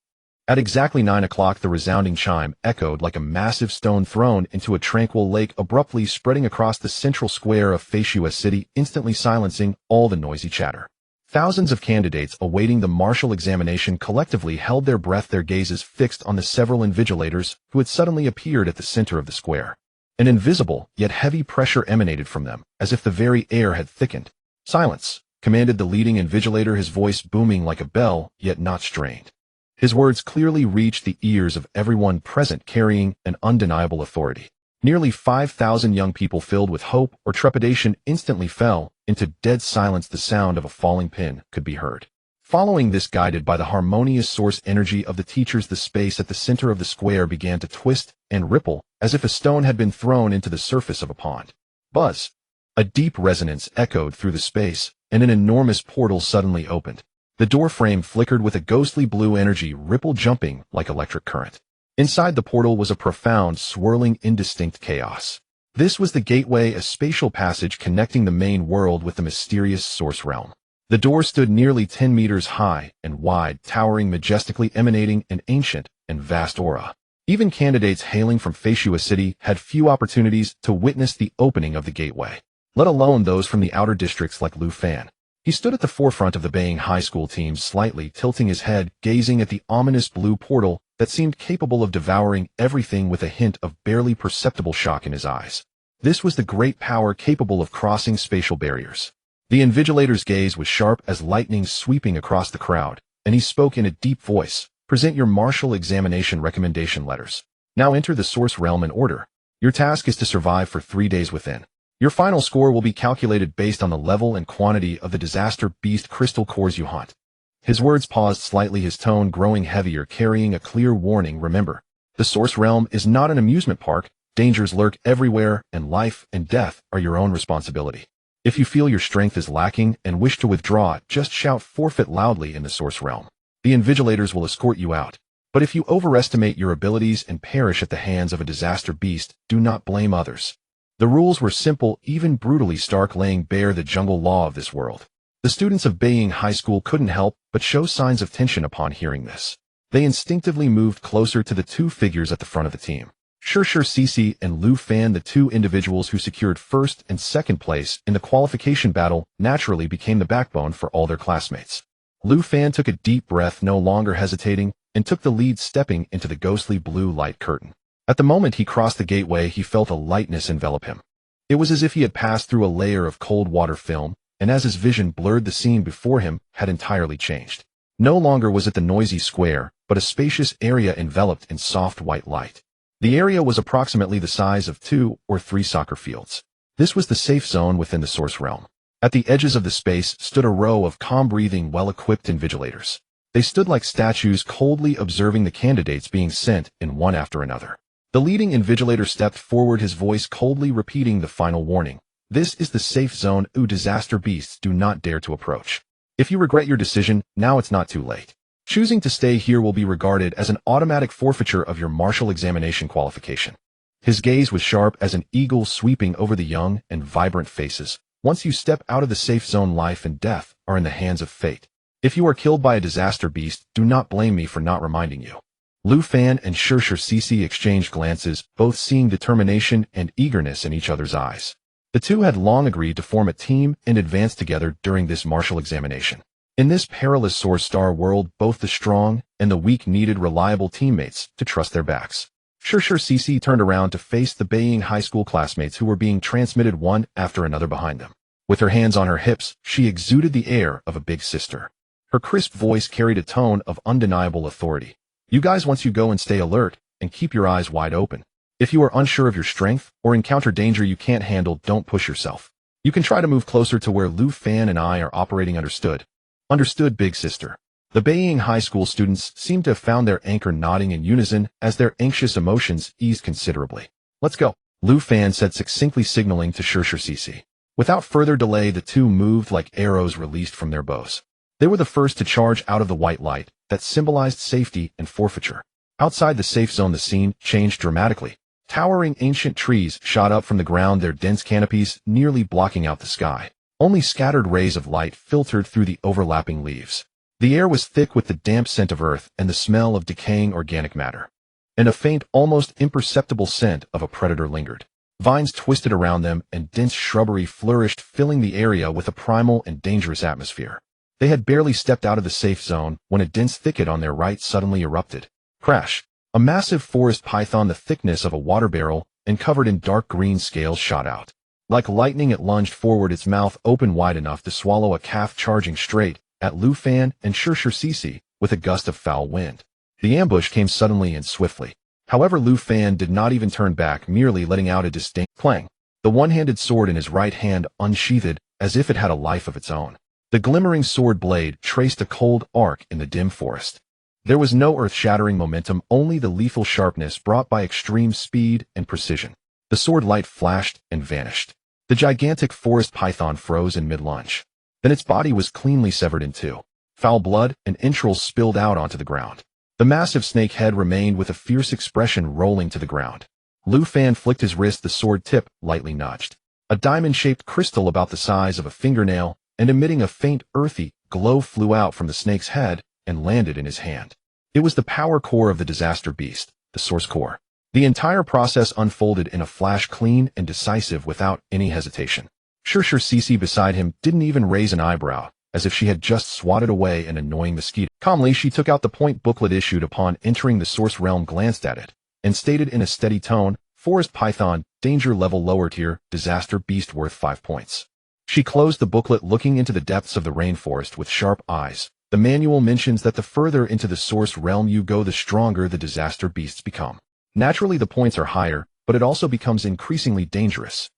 At exactly 9 o'clock, the resounding chime echoed like a massive stone thrown into a tranquil lake, abruptly spreading across the central square of Foresee City, instantly silencing all the noisy chatter. Thousands of candidates awaiting the martial examination collectively held their breath, their gazes fixed on the several invigilators who had suddenly appeared at the center of the square. An invisible, yet heavy pressure emanated from them, as if the very air had thickened. Silence, commanded the leading invigilator, his voice booming like a bell, yet not strained. His words clearly reached the ears of everyone present, carrying an undeniable authority. Nearly 5,000 young people, filled with hope or trepidation, instantly fell into dead silence. The sound of a falling pin could be heard. Following this, guided by the harmonious source energy of the teachers, the space at the center of the square began to twist and ripple, as if a stone had been thrown into the surface of a pond. Buzz! A deep resonance echoed through the space, and an enormous portal suddenly opened. The door frame flickered with a ghostly blue energy ripple, jumping like electric current. Inside the portal was a profound, swirling, indistinct chaos. This was the gateway, a spatial passage connecting the main world with the mysterious source realm. The door stood nearly 10 meters high and wide, towering majestically, emanating an ancient and vast aura. Even candidates hailing from Foresee City had few opportunities to witness the opening of the gateway, let alone those from the outer districts like Lu Fan. He stood at the forefront of the baying high school team, slightly tilting his head, gazing at the ominous blue portal that seemed capable of devouring everything, with a hint of barely perceptible shock in his eyes. This was the great power capable of crossing spatial barriers. The invigilator's gaze was sharp as lightning, sweeping across the crowd, and he spoke in a deep voice. Present your martial examination recommendation letters. Now enter the source realm in order. Your task is to survive for 3 days within. Your final score will be calculated based on the level and quantity of the disaster beast crystal cores you hunt. His words paused slightly, his tone growing heavier, carrying a clear warning. Remember, the source realm is not an amusement park. Dangers lurk everywhere, and life and death are your own responsibility. If you feel your strength is lacking and wish to withdraw, just shout forfeit loudly in the source realm. The invigilators will escort you out. But if you overestimate your abilities and perish at the hands of a disaster beast, do not blame others. The rules were simple, even brutally stark, laying bare the jungle law of this world. The students of Beiying High School couldn't help but show signs of tension upon hearing this. They instinctively moved closer to the two figures at the front of the team. Foresee and Lu Fan, the two individuals who secured first and second place in the qualification battle, naturally became the backbone for all their classmates. Lu Fan took a deep breath, no longer hesitating, and took the lead, stepping into the ghostly blue light curtain. At the moment he crossed the gateway, he felt a lightness envelop him. It was as if he had passed through a layer of cold water film, and as his vision blurred, the scene before him had entirely changed. No longer was it the noisy square, but a spacious area enveloped in soft white light. The area was approximately the size of 2 or 3 soccer fields. This was the safe zone within the source realm. At the edges of the space stood a row of calm-breathing, well-equipped invigilators. They stood like statues, coldly observing the candidates being sent in one after another. The leading invigilator stepped forward, his voice coldly repeating the final warning. This is the safe zone. Disaster beasts do not dare to approach. If you regret your decision, now it's not too late. Choosing to stay here will be regarded as an automatic forfeiture of your martial examination qualification. His gaze was sharp as an eagle, sweeping over the young and vibrant faces. Once you step out of the safe zone, life and death are in the hands of fate. If you are killed by a disaster beast, do not blame me for not reminding you. Lu Fan and Foresee exchanged glances, both seeing determination and eagerness in each other's eyes. The two had long agreed to form a team and advance together during this martial examination. In this perilous source star world, both the strong and the weak needed reliable teammates to trust their backs. Foresee turned around to face the Beiying High School classmates who were being transmitted one after another behind them. With her hands on her hips, she exuded the air of a big sister. Her crisp voice carried a tone of undeniable authority. You guys, once you go and stay alert, and keep your eyes wide open. If you are unsure of your strength, or encounter danger you can't handle, don't push yourself. You can try to move closer to where Lu Fan and I are operating. Understood? Understood, big sister. The Beiying High School students seemed to have found their anchor, nodding in unison as their anxious emotions eased considerably. Let's go, Lu Fan said succinctly, signaling to Cece. Without further delay, the two moved like arrows released from their bows. They were the first to charge out of the white light that symbolized safety and forfeiture. Outside the safe zone, the scene changed dramatically. Towering ancient trees shot up from the ground, their dense canopies nearly blocking out the sky. Only scattered rays of light filtered through the overlapping leaves. The air was thick with the damp scent of earth and the smell of decaying organic matter. And a faint, almost imperceptible scent of a predator lingered. Vines twisted around them and dense shrubbery flourished, filling the area with a primal and dangerous atmosphere. They had barely stepped out of the safe zone when a dense thicket on their right suddenly erupted. Crash! A massive forest python the thickness of a water barrel and covered in dark green scales shot out. Like lightning, it lunged forward, its mouth open wide enough to swallow a calf, charging straight at Lu Fan and Cece with a gust of foul wind. The ambush came suddenly and swiftly. However, Lu Fan did not even turn back, merely letting out a distinct clang. The one-handed sword in his right hand unsheathed as if it had a life of its own. The glimmering sword blade traced a cold arc in the dim forest. There was no earth-shattering momentum, only the lethal sharpness brought by extreme speed and precision. The sword light flashed and vanished. The gigantic forest python froze in mid-lunge. Then its body was cleanly severed in two. Foul blood and entrails spilled out onto the ground. The massive snake head remained with a fierce expression, rolling to the ground. Lu Fan flicked his wrist, the sword tip lightly nudged. A diamond-shaped crystal about the size of a fingernail and emitting a faint earthy glow flew out from the snake's head and landed in his hand. It was the power core of the disaster beast, the source core. The entire process unfolded in a flash, clean and decisive, without any hesitation. Cece beside him didn't even raise an eyebrow, as if she had just swatted away an annoying mosquito. Calmly, she took out the point booklet issued upon entering the source realm, glanced at it, and stated in a steady tone, Forest Python, danger level lower tier, disaster beast, worth 5 points. She closed the booklet, looking into the depths of the rainforest with sharp eyes. The manual mentions that the further into the source realm you go, the stronger the disaster beasts become. Naturally, the points are higher, but it also becomes increasingly dangerous.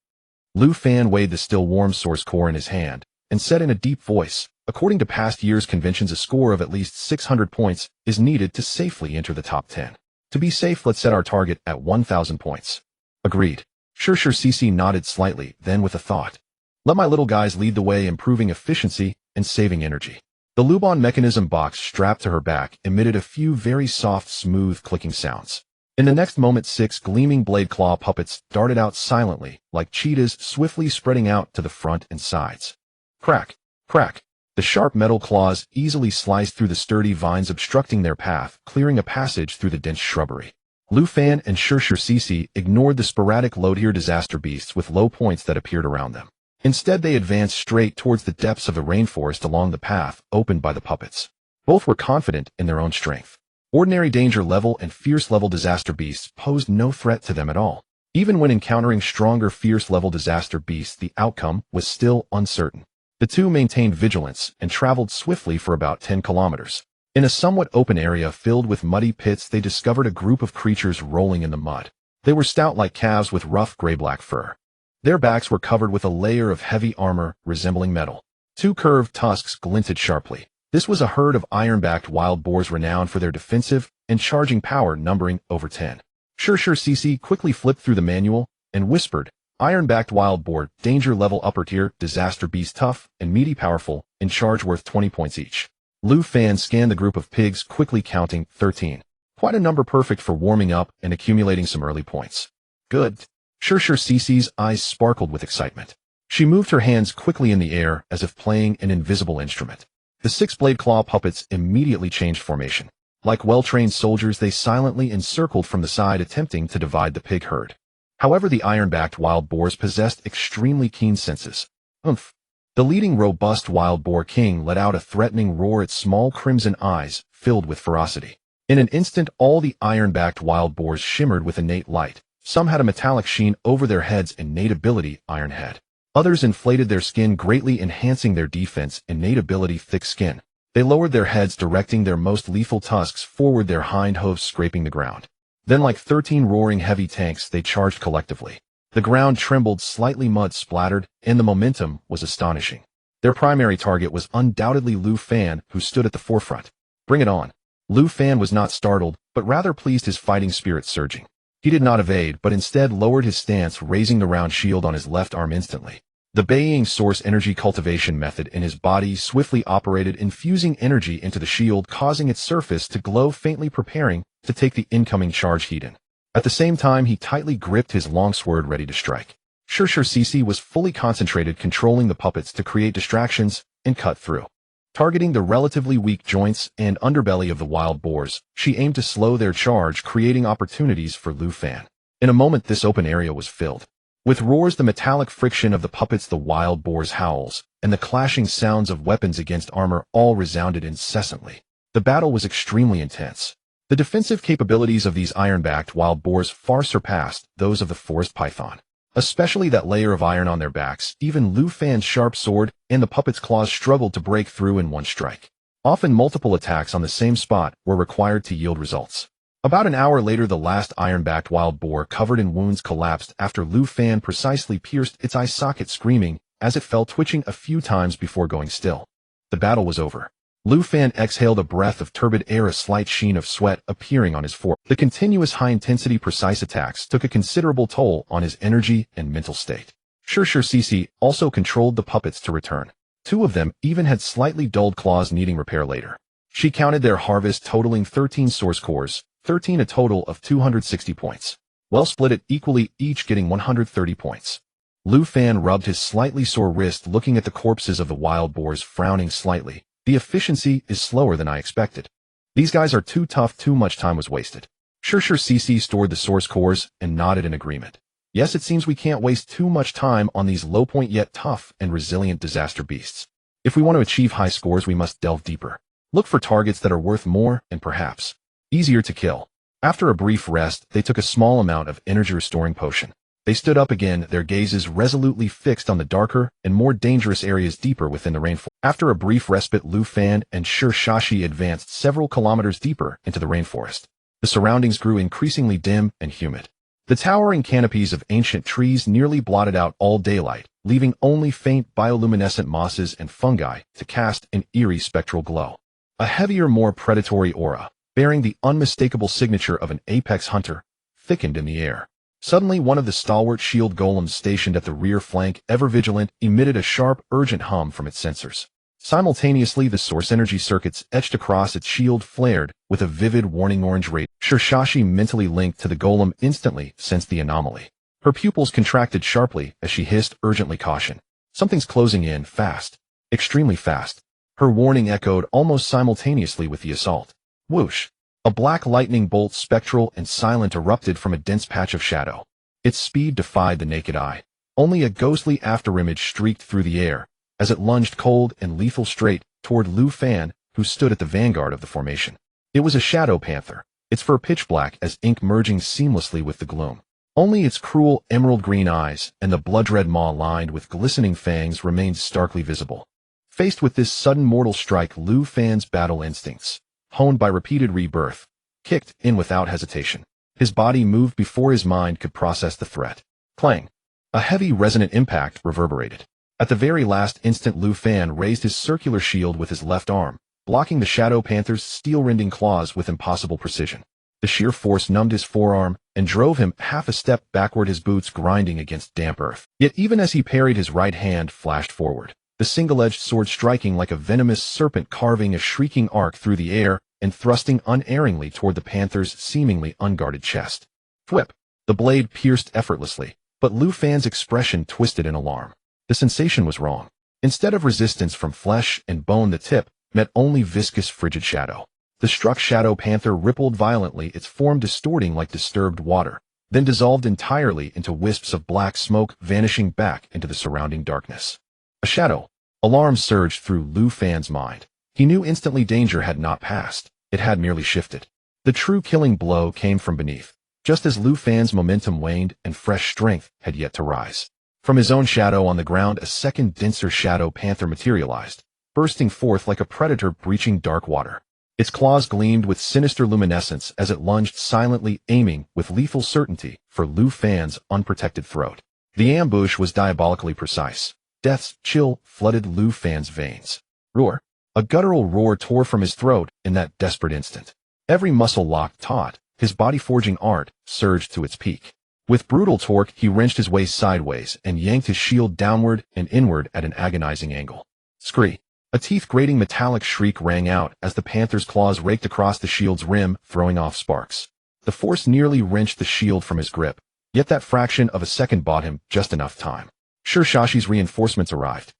Lu Fan weighed the still warm source core in his hand and said in a deep voice, according to past years' conventions, a score of at least 600 points is needed to safely enter the top 10. To be safe, let's set our target at 1,000 points. Agreed. Cece nodded slightly, then with a thought. Let my little guys lead the way, improving efficiency and saving energy. The Lubon mechanism box strapped to her back emitted a few very soft, smooth clicking sounds. In the next moment, 6 gleaming blade claw puppets darted out silently, like cheetahs, swiftly spreading out to the front and sides. Crack! Crack! The sharp metal claws easily sliced through the sturdy vines obstructing their path, clearing a passage through the dense shrubbery. Lu Fan and Cece ignored the sporadic low-tier disaster beasts with low points that appeared around them. Instead, they advanced straight towards the depths of the rainforest along the path opened by the puppets. Both were confident in their own strength. Ordinary danger level and fierce level disaster beasts posed no threat to them at all. Even when encountering stronger fierce level disaster beasts, the outcome was still uncertain. The two maintained vigilance and traveled swiftly for about 10 kilometers. In a somewhat open area filled with muddy pits, they discovered a group of creatures rolling in the mud. They were stout like calves with rough gray-black fur. Their backs were covered with a layer of heavy armor resembling metal. 2 curved tusks glinted sharply. This was a herd of iron-backed wild boars renowned for their defensive and charging power, numbering over 10. Cece quickly flipped through the manual and whispered, Iron-backed wild boar, danger level upper tier, disaster beast, tough and meaty, powerful, in charge, worth 20 points each. Lu Fan scanned the group of pigs, quickly counting 13. Quite a number, perfect for warming up and accumulating some early points. Good. Cece's eyes sparkled with excitement. She moved her hands quickly in the air as if playing an invisible instrument. The 6 blade claw puppets immediately changed formation. Like well-trained soldiers, they silently encircled from the side, attempting to divide the pig herd. However, the iron-backed wild boars possessed extremely keen senses. Umph! The leading robust wild boar king let out a threatening roar, its small crimson eyes filled with ferocity. In an instant, all the iron-backed wild boars shimmered with innate light. Some had a metallic sheen over their heads, innate ability, Iron Head. Others inflated their skin, greatly enhancing their defense, innate ability, Thick Skin. They lowered their heads, directing their most lethal tusks forward, their hind hooves scraping the ground. Then, like 13 roaring heavy tanks, they charged collectively. The ground trembled slightly, mud splattered, and the momentum was astonishing. Their primary target was undoubtedly Lu Fan, who stood at the forefront. Bring it on. Lu Fan was not startled, but rather pleased, his fighting spirit surging. He did not evade, but instead lowered his stance, raising the round shield on his left arm instantly. The Baying source energy cultivation method in his body swiftly operated, infusing energy into the shield, causing its surface to glow faintly, preparing to take the incoming charge heat in. At the same time, he tightly gripped his longsword, ready to strike. Foresee was fully concentrated, controlling the puppets to create distractions and cut through. Targeting the relatively weak joints and underbelly of the wild boars, she aimed to slow their charge, creating opportunities for Lu Fan. In a moment, this open area was filled with roars, the metallic friction of the puppets, the wild boars' howls, and the clashing sounds of weapons against armor all resounded incessantly. The battle was extremely intense. The defensive capabilities of these iron-backed wild boars far surpassed those of the forest python, especially that layer of iron on their backs. Even Lu Fan's sharp sword and the puppet's claws struggled to break through in one strike. Often multiple attacks on the same spot were required to yield results. About an hour later, the last iron-backed wild boar, covered in wounds, collapsed after Lu Fan precisely pierced its eye socket, screaming as it fell, twitching a few times before going still. The battle was over. Lu Fan exhaled a breath of turbid air, a slight sheen of sweat appearing on his forehead. The continuous high-intensity, precise attacks took a considerable toll on his energy and mental state. Foresee also controlled the puppets to return. Two of them even had slightly dulled claws needing repair later. She counted their harvest, totaling 13 source cores, 13 a total of 260 points. Well split it equally, each getting 130 points. Lu Fan rubbed his slightly sore wrist, looking at the corpses of the wild boars, frowning slightly. The efficiency is slower than I expected. These guys are too tough, too much time was wasted. Foresee stored the source cores and nodded in agreement. Yes, it seems we can't waste too much time on these low point yet tough and resilient disaster beasts. If we want to achieve high scores, we must delve deeper. Look for targets that are worth more and perhaps easier to kill. After a brief rest, they took a small amount of energy-restoring potion. They stood up again, their gazes resolutely fixed on the darker and more dangerous areas deeper within the rainforest. After a brief respite, Lu Fan and Foresee advanced several kilometers deeper into the rainforest. The surroundings grew increasingly dim and humid. The towering canopies of ancient trees nearly blotted out all daylight, leaving only faint bioluminescent mosses and fungi to cast an eerie spectral glow. A heavier, more predatory aura, bearing the unmistakable signature of an apex hunter, thickened in the air. Suddenly, one of the stalwart shield golems stationed at the rear flank, ever vigilant, emitted a sharp, urgent hum from its sensors. Simultaneously, the source energy circuits etched across its shield flared with a vivid warning orange radiance. Foresee, mentally linked to the golem, instantly sensed the anomaly. Her pupils contracted sharply as she hissed urgently, caution. Something's closing in, fast. Extremely fast. Her warning echoed almost simultaneously with the assault. Whoosh! A black lightning bolt, spectral and silent, erupted from a dense patch of shadow. Its speed defied the naked eye. Only a ghostly afterimage streaked through the air as it lunged cold and lethal straight toward Lu Fan, who stood at the vanguard of the formation. It was a shadow panther, its fur pitch black as ink merging seamlessly with the gloom. Only its cruel emerald green eyes and the blood-red maw lined with glistening fangs remained starkly visible. Faced with this sudden mortal strike, Lu Fan's battle instincts, honed by repeated rebirth, kicked in without hesitation. His body moved before his mind could process the threat. Clang! A heavy resonant impact reverberated. At the very last instant, Lu Fan raised his circular shield with his left arm, blocking the Shadow Panther's steel-rending claws with impossible precision. The sheer force numbed his forearm and drove him half a step backward, his boots grinding against damp earth. Yet even as he parried, his right hand flashed forward, the single-edged sword striking like a venomous serpent, carving a shrieking arc through the air and thrusting unerringly toward the panther's seemingly unguarded chest. Thwip! The blade pierced effortlessly, but Lu Fan's expression twisted in alarm. The sensation was wrong. Instead of resistance from flesh and bone, the tip met only viscous, frigid shadow. The struck Shadow Panther rippled violently, its form distorting like disturbed water, then dissolved entirely into wisps of black smoke, vanishing back into the surrounding darkness. A shadow. Alarm surged through Lu Fan's mind. He knew instantly danger had not passed. It had merely shifted. The true killing blow came from beneath, just as Lu Fan's momentum waned and fresh strength had yet to rise. From his own shadow on the ground, a second denser Shadow Panther materialized, bursting forth like a predator breaching dark water. Its claws gleamed with sinister luminescence as it lunged silently, aiming with lethal certainty for Lu Fan's unprotected throat. The ambush was diabolically precise. Death's chill flooded Lu Fan's veins. Roar! A guttural roar tore from his throat in that desperate instant. Every muscle locked taut, his body-forging art surged to its peak. With brutal torque, he wrenched his way sideways and yanked his shield downward and inward at an agonizing angle. Scree! A teeth-grating metallic shriek rang out as the panther's claws raked across the shield's rim, throwing off sparks. The force nearly wrenched the shield from his grip, yet that fraction of a second bought him just enough time. Shirshashi's reinforcements arrived.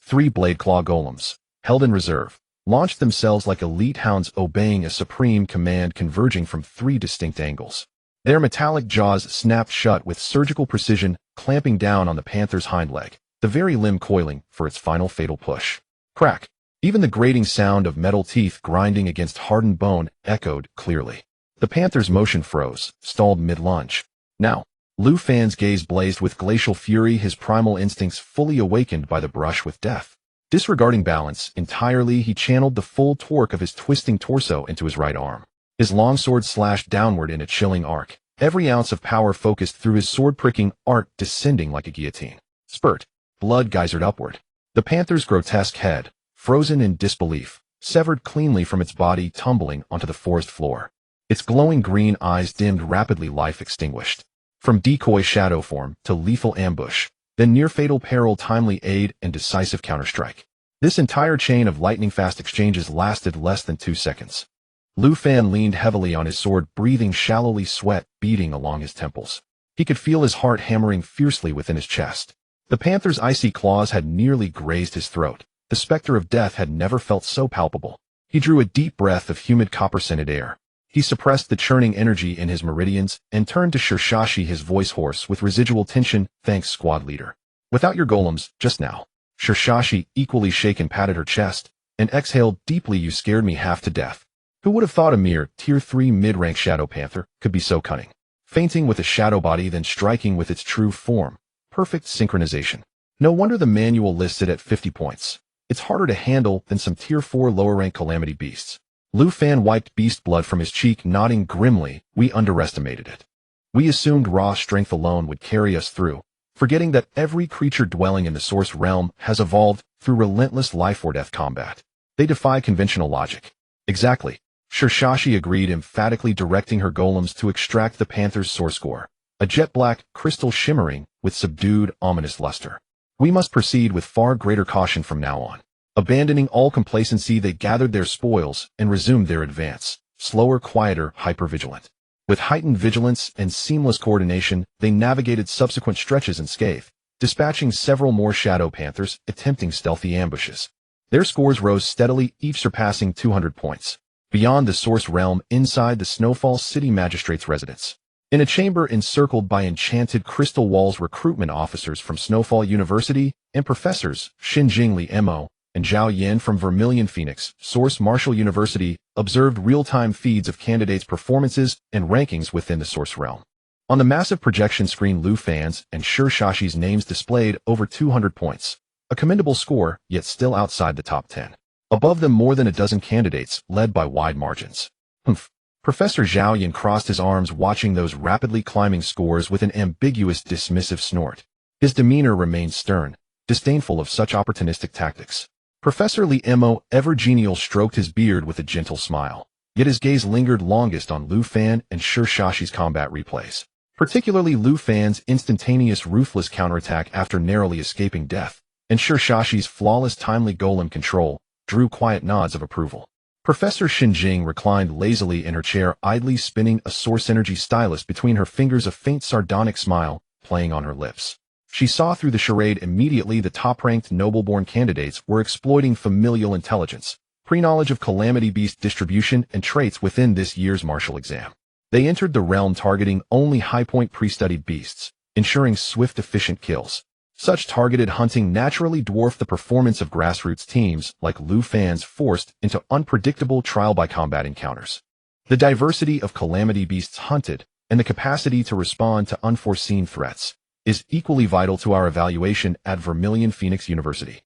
3 blade claw golems, held in reserve, launched themselves like elite hounds obeying a supreme command converging from 3 distinct angles. Their metallic jaws snapped shut with surgical precision, clamping down on the panther's hind leg, the very limb coiling for its final fatal push. Crack! Even the grating sound of metal teeth grinding against hardened bone echoed clearly. The panther's motion froze, stalled mid-lunge. Now, Lu Fan's gaze blazed with glacial fury, his primal instincts fully awakened by the brush with death. Disregarding balance entirely, he channeled the full torque of his twisting torso into his right arm. His longsword slashed downward in a chilling arc, every ounce of power focused through his sword-pricking arc descending like a guillotine. Spurt! Blood geysered upward. The panther's grotesque head, frozen in disbelief, severed cleanly from its body, tumbling onto the forest floor. Its glowing green eyes dimmed rapidly, life extinguished. From decoy shadow form to lethal ambush, then near-fatal peril, timely aid, and decisive counterstrike. This entire chain of lightning-fast exchanges lasted less than 2 seconds. Lu Fan leaned heavily on his sword, breathing shallowly, sweat beading along his temples. He could feel his heart hammering fiercely within his chest. The panther's icy claws had nearly grazed his throat. The specter of death had never felt so palpable. He drew a deep breath of humid copper-scented air. He suppressed the churning energy in his meridians and turned to Shirshashi, his voice hoarse with residual tension. Thanks, squad leader. Without your golems, just now. Shirshashi, equally shaken, patted her chest and exhaled deeply. You scared me half to death. Who would have thought a mere Tier 3 mid-rank Shadow Panther could be so cunning? Fainting with a shadow body, then striking with its true form. Perfect synchronization. No wonder the manual lists it at 50 points. It's harder to handle than some Tier 4 lower-rank calamity beasts. Lu Fan wiped beast blood from his cheek, nodding grimly. We underestimated it. We assumed raw strength alone would carry us through, forgetting that every creature dwelling in the Source Realm has evolved through relentless life-or-death combat. They defy conventional logic. Exactly. Shirshashi agreed, emphatically directing her golems to extract the panther's source core, a jet-black crystal shimmering with subdued, ominous luster. We must proceed with far greater caution from now on. Abandoning all complacency, they gathered their spoils and resumed their advance, slower, quieter, hyper-vigilant. With heightened vigilance and seamless coordination, they navigated subsequent stretches unscathed, dispatching several more shadow panthers, attempting stealthy ambushes. Their scores rose steadily, each surpassing 200 points. Beyond the Source Realm, inside the Snowfall City Magistrate's residence. In a chamber encircled by enchanted crystal walls, recruitment officers from Snowfall University and professors Xinjing Li Mo and Zhao Yan from Vermilion Phoenix Source Martial University observed real-time feeds of candidates' performances and rankings within the Source Realm. On the massive projection screen, Lu Fan's and Shirshashi's names displayed over 200 points, a commendable score, yet still outside the top 10. Above them, more than a dozen candidates, led by wide margins. Humph. Professor Zhao Yan crossed his arms, watching those rapidly climbing scores with an ambiguous, dismissive snort. His demeanor remained stern, disdainful of such opportunistic tactics. Professor Li Mo, ever genial, stroked his beard with a gentle smile, yet his gaze lingered longest on Lu Fan and Shirshashi's combat replays, particularly Lu Fan's instantaneous, ruthless counterattack after narrowly escaping death, and Shirshashi's flawless, timely golem control drew quiet nods of approval. Professor Xinjing reclined lazily in her chair, idly spinning a source energy stylus between her fingers, a faint sardonic smile playing on her lips. She saw through the charade immediately. The top-ranked noble-born candidates were exploiting familial intelligence, pre-knowledge of calamity beast distribution and traits within this year's martial exam. They entered the realm targeting only high-point pre-studied beasts, ensuring swift, efficient kills. Such targeted hunting naturally dwarfed the performance of grassroots teams like Lu Fan's, forced into unpredictable trial-by-combat encounters. The diversity of calamity beasts hunted and the capacity to respond to unforeseen threats is equally vital to our evaluation at Vermilion Phoenix University.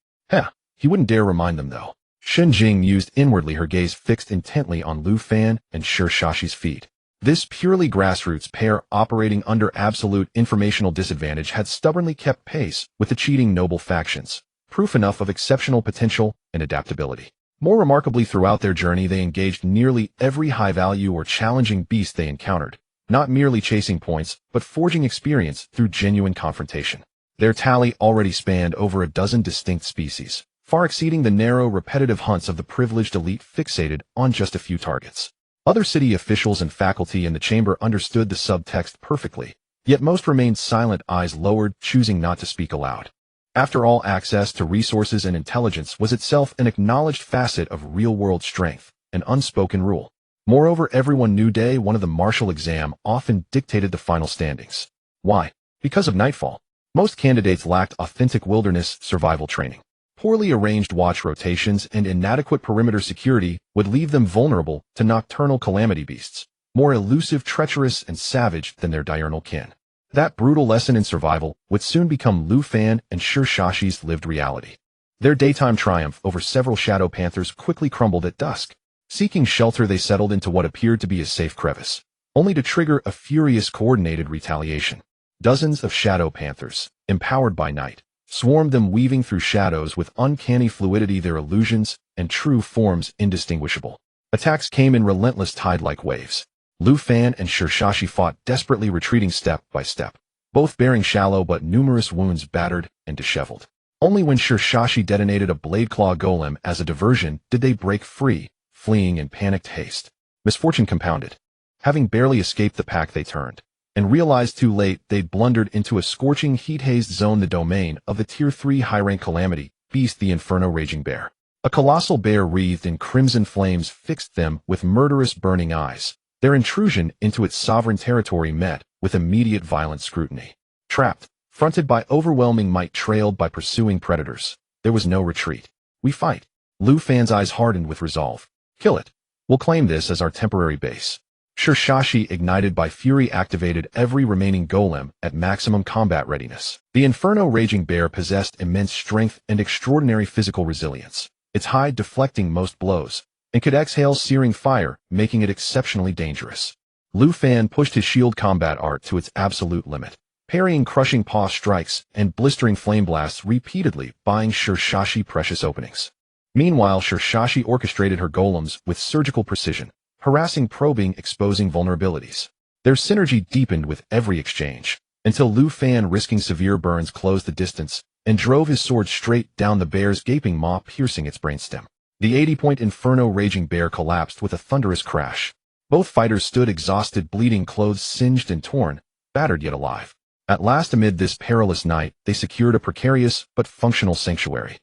He wouldn't dare remind them, though. Jing mused inwardly, her gaze fixed intently on Lu Fan and Shashashi's feet. This purely grassroots pair operating under absolute informational disadvantage had stubbornly kept pace with the cheating noble factions, proof enough of exceptional potential and adaptability. More remarkably, throughout their journey they engaged nearly every high-value or challenging beast they encountered, not merely chasing points, but forging experience through genuine confrontation. Their tally already spanned over a dozen distinct species, far exceeding the narrow, repetitive hunts of the privileged elite fixated on just a few targets. Other city officials and faculty in the chamber understood the subtext perfectly, yet most remained silent, eyes lowered, choosing not to speak aloud. After all, access to resources and intelligence was itself an acknowledged facet of real-world strength, an unspoken rule. Moreover, everyone knew day one of the martial exam often dictated the final standings. Why? Because of nightfall. Most candidates lacked authentic wilderness survival training. Poorly arranged watch rotations and inadequate perimeter security would leave them vulnerable to nocturnal calamity beasts, more elusive, treacherous, and savage than their diurnal kin. That brutal lesson in survival would soon become Lu Fan and Shashashi's lived reality. Their daytime triumph over several shadow panthers quickly crumbled at dusk. Seeking shelter, they settled into what appeared to be a safe crevice, only to trigger a furious coordinated retaliation. Dozens of shadow panthers, empowered by night, swarmed them, weaving through shadows with uncanny fluidity, their illusions and true forms indistinguishable. Attacks came in relentless tide-like waves. Lu Fan and Shashashi fought desperately, retreating step by step, both bearing shallow but numerous wounds, battered and disheveled. Only when Shashashi detonated a blade claw golem as a diversion did they break free, fleeing in panicked haste. Misfortune compounded. Having barely escaped the pack, they turned, and realized too late they'd blundered into a scorching, heat-hazed zone, the domain of the Tier 3 high-rank calamity beast, the Inferno Raging Bear. A colossal bear wreathed in crimson flames fixed them with murderous, burning eyes. Their intrusion into its sovereign territory met with immediate violent scrutiny. Trapped, fronted by overwhelming might, trailed by pursuing predators, there was no retreat. We fight. Lu Fan's eyes hardened with resolve. Kill it. We'll claim this as our temporary base. Shashashi, ignited by fury, activated every remaining golem at maximum combat readiness. The Inferno Raging Bear possessed immense strength and extraordinary physical resilience, its hide deflecting most blows, and could exhale searing fire, making it exceptionally dangerous. Lu Fan pushed his shield combat art to its absolute limit, parrying crushing paw strikes and blistering flame blasts repeatedly, buying Shashashi precious openings. Meanwhile, Shashashi orchestrated her golems with surgical precision, harassing, probing, exposing vulnerabilities. Their synergy deepened with every exchange, until Lu Fan, risking severe burns, closed the distance and drove his sword straight down the bear's gaping maw, piercing its brainstem. The 80-point Inferno Raging Bear collapsed with a thunderous crash. Both fighters stood exhausted, bleeding, clothes singed and torn, battered yet alive. At last, amid this perilous night, they secured a precarious but functional sanctuary.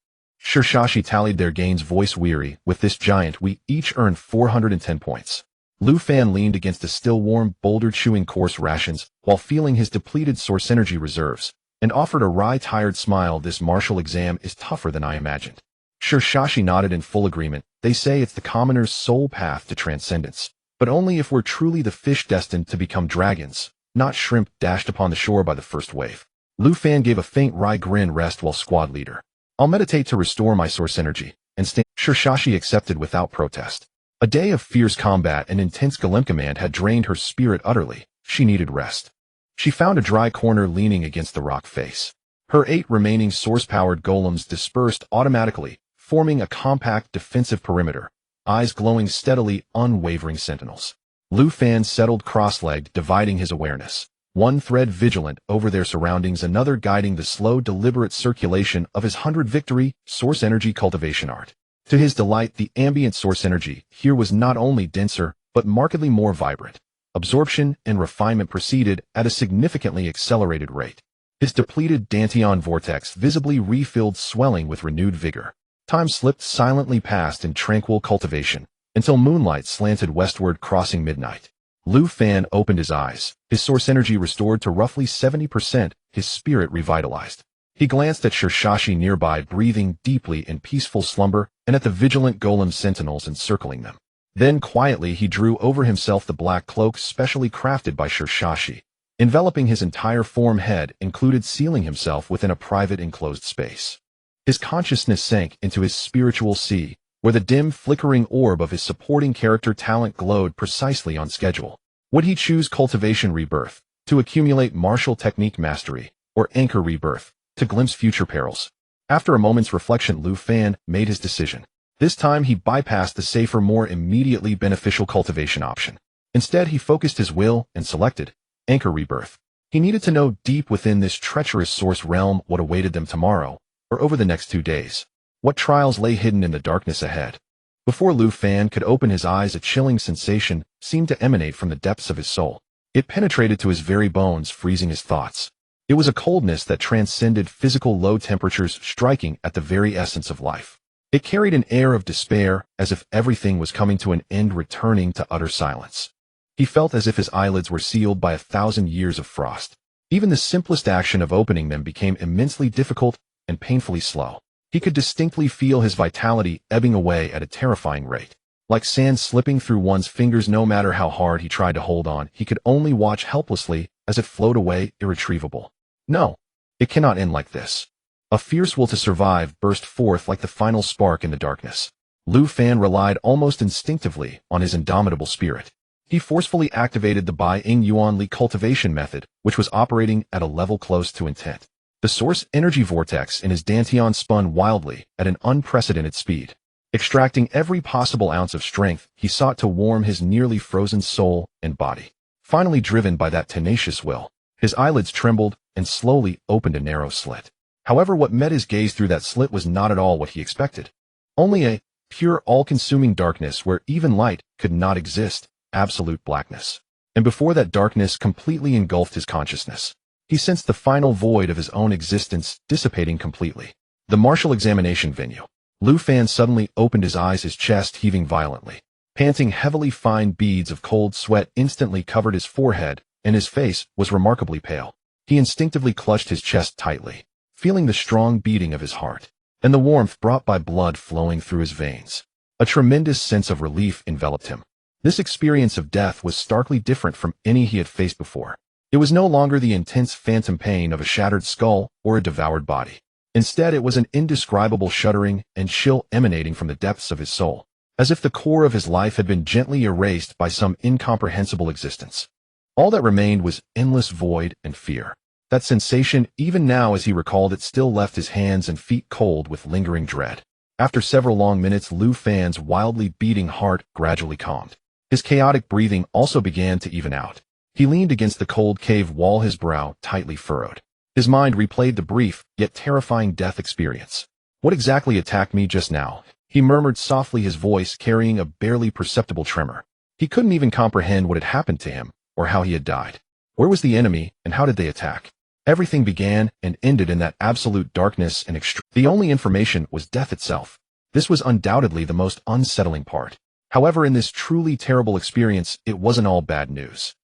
Shashashi tallied their gains, voice weary. With this giant, we each earned 410 points. Lu Fan leaned against a still warm boulder, chewing coarse rations, while feeling his depleted source energy reserves, and offered a wry, tired smile. This martial exam is tougher than I imagined. Shashashi nodded in full agreement. They say it's the commoner's sole path to transcendence, but only if we're truly the fish destined to become dragons, not shrimp dashed upon the shore by the first wave. Lu Fan gave a faint wry grin. Rest well, squad leader. I'll meditate to restore my source energy, and Shashashi accepted without protest. A day of fierce combat and intense golem command had drained her spirit utterly. She needed rest. She found a dry corner, leaning against the rock face. Her 8 remaining source-powered golems dispersed automatically, forming a compact defensive perimeter, eyes glowing steadily, unwavering sentinels. Lu Fan settled cross-legged, dividing his awareness, one thread vigilant over their surroundings, another guiding the slow, deliberate circulation of his 100 victory source energy cultivation art. To his delight, the ambient source energy here was not only denser, but markedly more vibrant. Absorption and refinement proceeded at a significantly accelerated rate. His depleted Danteon vortex visibly refilled, swelling with renewed vigor. Time slipped silently past in tranquil cultivation, until moonlight slanted westward, crossing midnight. Lu Fan opened his eyes, his source energy restored to roughly 70%, his spirit revitalized. He glanced at Shashashi nearby, breathing deeply in peaceful slumber, and at the vigilant golem sentinels encircling them. Then quietly he drew over himself the black cloak specially crafted by Shashashi, enveloping his entire form, head included, sealing himself within a private enclosed space. His consciousness sank into his spiritual sea, where the dim, flickering orb of his supporting character talent glowed precisely on schedule. Would he choose Cultivation Rebirth, to accumulate martial technique mastery, or Anchor Rebirth, to glimpse future perils? After a moment's reflection, Lu Fan made his decision. This time he bypassed the safer, more immediately beneficial cultivation option. Instead, he focused his will and selected Anchor Rebirth. He needed to know deep within this treacherous source realm what awaited them tomorrow, or over the next 2 days. What trials lay hidden in the darkness ahead? Before Lu Fan could open his eyes, a chilling sensation seemed to emanate from the depths of his soul. It penetrated to his very bones, freezing his thoughts. It was a coldness that transcended physical low temperatures, striking at the very essence of life. It carried an air of despair, as if everything was coming to an end, returning to utter silence. He felt as if his eyelids were sealed by 1,000 years of frost. Even the simplest action of opening them became immensely difficult and painfully slow. He could distinctly feel his vitality ebbing away at a terrifying rate. Like sand slipping through one's fingers, no matter how hard he tried to hold on, he could only watch helplessly as it flowed away, irretrievable. No, it cannot end like this. A fierce will to survive burst forth like the final spark in the darkness. Lu Fan relied almost instinctively on his indomitable spirit. He forcefully activated the Bai Ing Yuan Li cultivation method, which was operating at a level close to intent. The source energy vortex in his dantian spun wildly at an unprecedented speed. Extracting every possible ounce of strength, he sought to warm his nearly frozen soul and body. Finally driven by that tenacious will, his eyelids trembled and slowly opened a narrow slit. However, what met his gaze through that slit was not at all what he expected. Only a pure, all-consuming darkness where even light could not exist, absolute blackness. And before that darkness completely engulfed his consciousness, he sensed the final void of his own existence dissipating completely. The martial examination venue. Lu Fan suddenly opened his eyes, his chest heaving violently. Panting heavily, fine beads of cold sweat instantly covered his forehead, and his face was remarkably pale. He instinctively clutched his chest tightly, feeling the strong beating of his heart, and the warmth brought by blood flowing through his veins. A tremendous sense of relief enveloped him. This experience of death was starkly different from any he had faced before. It was no longer the intense phantom pain of a shattered skull or a devoured body. Instead, it was an indescribable shuddering and chill emanating from the depths of his soul, as if the core of his life had been gently erased by some incomprehensible existence. All that remained was endless void and fear. That sensation, even now as he recalled it, still left his hands and feet cold with lingering dread. After several long minutes, Lu Fan's wildly beating heart gradually calmed. His chaotic breathing also began to even out. He leaned against the cold cave wall, his brow tightly furrowed. His mind replayed the brief, yet terrifying death experience. What exactly attacked me just now? He murmured softly, his voice carrying a barely perceptible tremor. He couldn't even comprehend what had happened to him, or how he had died. Where was the enemy, and how did they attack? Everything began and ended in that absolute darkness and extreme. The only information was death itself. This was undoubtedly the most unsettling part. However, in this truly terrible experience, it wasn't all bad news.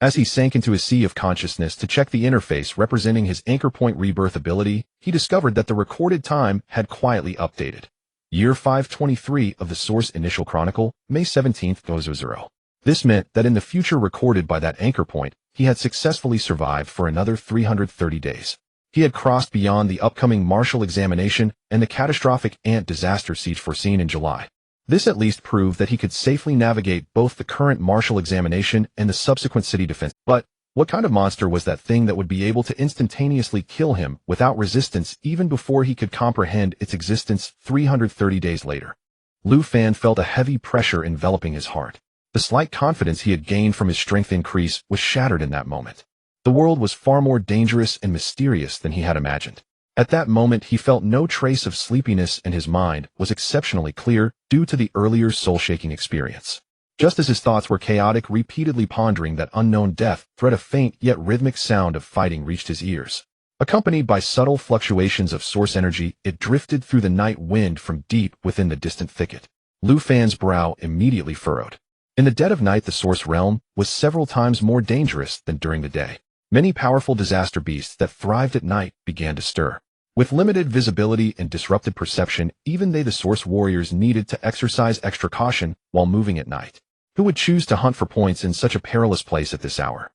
As he sank into his sea of consciousness to check the interface representing his anchor point rebirth ability, he discovered that the recorded time had quietly updated. Year 523 of the source initial chronicle, May 17th, 2000. This meant that in the future recorded by that anchor point, he had successfully survived for another 330 days. He had crossed beyond the upcoming martial examination and the catastrophic ant disaster siege foreseen in July. This at least proved that he could safely navigate both the current martial examination and the subsequent city defense. But what kind of monster was that thing that would be able to instantaneously kill him without resistance even before he could comprehend its existence 330 days later? Lu Fan felt a heavy pressure enveloping his heart. The slight confidence he had gained from his strength increase was shattered in that moment. The world was far more dangerous and mysterious than he had imagined. At that moment, he felt no trace of sleepiness, and his mind was exceptionally clear due to the earlier soul-shaking experience. Just as his thoughts were chaotic, repeatedly pondering that unknown death threat, a faint yet rhythmic sound of fighting reached his ears. Accompanied by subtle fluctuations of source energy, it drifted through the night wind from deep within the distant thicket. Lu Fan's brow immediately furrowed. In the dead of night, the source realm was several times more dangerous than during the day. Many powerful disaster beasts that thrived at night began to stir. With limited visibility and disrupted perception, even they, the source warriors, needed to exercise extra caution while moving at night. Who would choose to hunt for points in such a perilous place at this hour?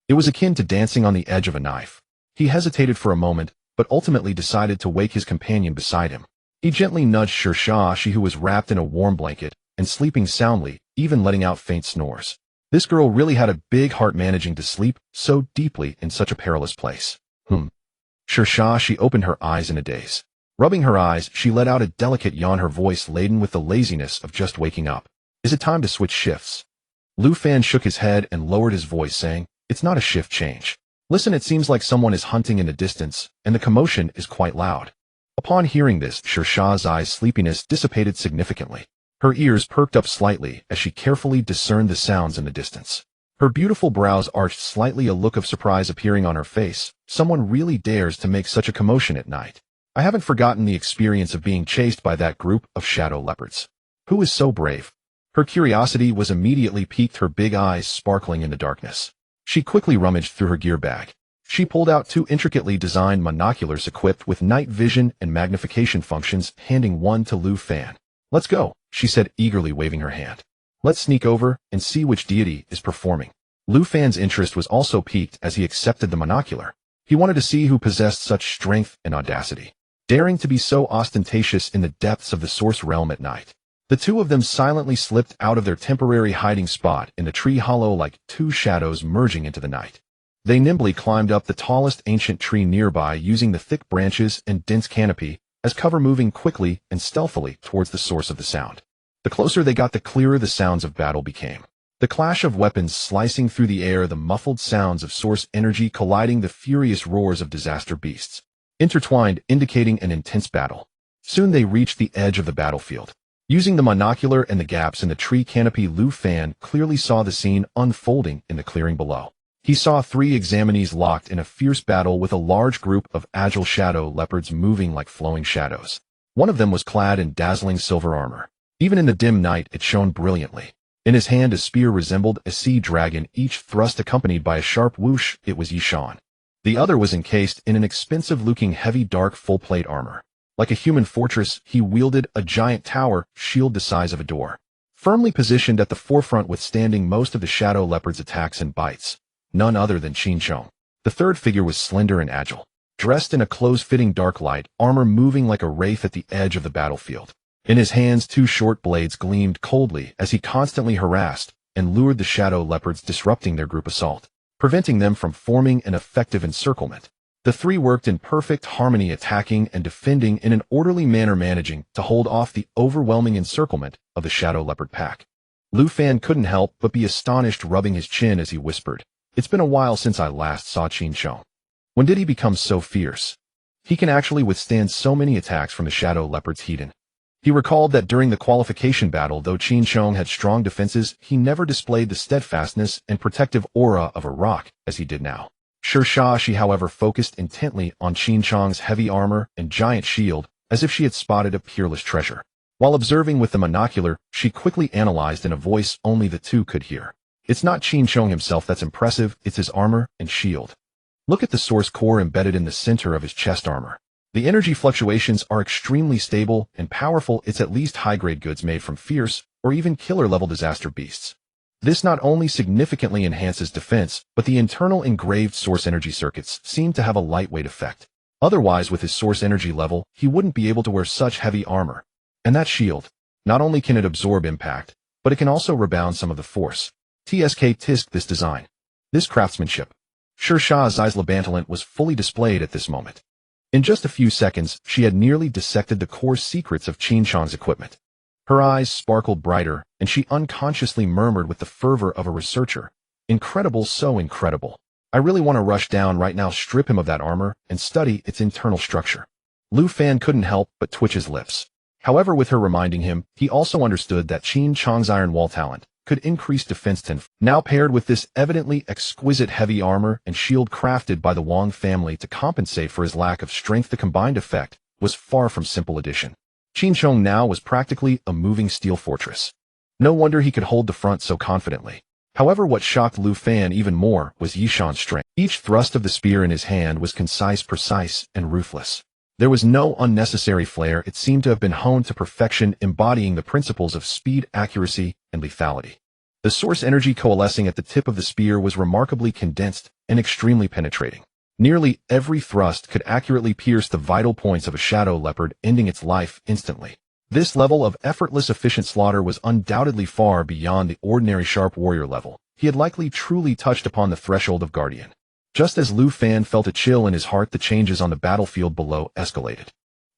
It was akin to dancing on the edge of a knife. He hesitated for a moment, but ultimately decided to wake his companion beside him. He gently nudged She, who was wrapped in a warm blanket and sleeping soundly, even letting out faint snores. This girl really had a big heart managing to sleep so deeply in such a perilous place. She opened her eyes in a daze. Rubbing her eyes, she let out a delicate yawn, her voice laden with the laziness of just waking up. Is it time to switch shifts? Lu Fan shook his head and lowered his voice, saying, It's not a shift change. Listen, it seems like someone is hunting in the distance, and the commotion is quite loud. Upon hearing this, Shersha's eyes' sleepiness dissipated significantly. Her ears perked up slightly as she carefully discerned the sounds in the distance. Her beautiful brows arched slightly, a look of surprise appearing on her face. Someone really dares to make such a commotion at night. I haven't forgotten the experience of being chased by that group of shadow leopards. Who is so brave? Her curiosity was immediately piqued, her big eyes sparkling in the darkness. She quickly rummaged through her gear bag. She pulled out 2 intricately designed monoculars equipped with night vision and magnification functions, handing one to Lu Fan. Let's go, she said, eagerly waving her hand. Let's sneak over and see which deity is performing. Lu Fan's interest was also piqued as he accepted the monocular. He wanted to see who possessed such strength and audacity, daring to be so ostentatious in the depths of the source realm at night. The two of them silently slipped out of their temporary hiding spot in the tree hollow like 2 shadows merging into the night. They nimbly climbed up the tallest ancient tree nearby, using the thick branches and dense canopy as cover, moving quickly and stealthily towards the source of the sound. The closer they got, the clearer the sounds of battle became. The clash of weapons slicing through the air, the muffled sounds of source energy colliding, the furious roars of disaster beasts, intertwined, indicating an intense battle. Soon they reached the edge of the battlefield. Using the monocular and the gaps in the tree canopy, Lu Fan clearly saw the scene unfolding in the clearing below. He saw 3 examinees locked in a fierce battle with a large group of agile shadow leopards moving like flowing shadows. One of them was clad in dazzling silver armor. Even in the dim night, it shone brilliantly. In his hand, a spear resembled a sea dragon, each thrust accompanied by a sharp whoosh. It was Yishan. The other was encased in an expensive-looking heavy dark full-plate armor. Like a human fortress, he wielded a giant tower, shield the size of a door, firmly positioned at the forefront, withstanding most of the shadow leopard's attacks and bites. None other than Qin Chong. The third figure was slender and agile, dressed in a close-fitting dark light armor, moving like a wraith at the edge of the battlefield. In his hands, 2 short blades gleamed coldly as he constantly harassed and lured the shadow leopards, disrupting their group assault, preventing them from forming an effective encirclement. The 3 worked in perfect harmony, attacking and defending in an orderly manner, managing to hold off the overwhelming encirclement of the shadow leopard pack. Lu Fan couldn't help but be astonished, rubbing his chin as he whispered, It's been a while since I last saw Qin Chong. When did he become so fierce? He can actually withstand so many attacks from the shadow leopard's heathen. He recalled that during the qualification battle, though Qin Chong had strong defenses, he never displayed the steadfastness and protective aura of a rock as he did now. She, however, focused intently on Qin Chong's heavy armor and giant shield, as if she had spotted a peerless treasure. While observing with the monocular, she quickly analyzed in a voice only the 2 could hear. It's not Qin Chong himself that's impressive, it's his armor and shield. Look at the source core embedded in the center of his chest armor. The energy fluctuations are extremely stable and powerful. It's at least high-grade goods made from fierce or even killer-level disaster beasts. This not only significantly enhances defense, but the internal engraved source energy circuits seem to have a lightweight effect. Otherwise, with his source energy level, he wouldn't be able to wear such heavy armor. And that shield, not only can it absorb impact, but it can also rebound some of the force. Tisk this design. This craftsmanship. Shersha's eyes labantalant was fully displayed at this moment. In just a few seconds, she had nearly dissected the core secrets of Qin Chong's equipment. Her eyes sparkled brighter, and she unconsciously murmured with the fervor of a researcher, Incredible, so incredible. I really want to rush down right now, strip him of that armor, and study its internal structure. Lu Fan couldn't help but twitch his lips. However, with her reminding him, he also understood that Qin Chong's iron wall talent could increase defense tenfold. Now paired with this evidently exquisite heavy armor and shield crafted by the Wang family to compensate for his lack of strength, the combined effect was far from simple addition. Qin Chong now was practically a moving steel fortress. No wonder he could hold the front so confidently. However, what shocked Lu Fan even more was Yishan's strength. Each thrust of the spear in his hand was concise, precise, and ruthless. There was no unnecessary flair. It seemed to have been honed to perfection, embodying the principles of speed, accuracy, and lethality. The source energy coalescing at the tip of the spear was remarkably condensed and extremely penetrating. Nearly every thrust could accurately pierce the vital points of a shadow leopard, ending its life instantly. This level of effortless efficient slaughter was undoubtedly far beyond the ordinary sharp warrior level. He had likely truly touched upon the threshold of guardian. Just as Lu Fan felt a chill in his heart, the changes on the battlefield below escalated.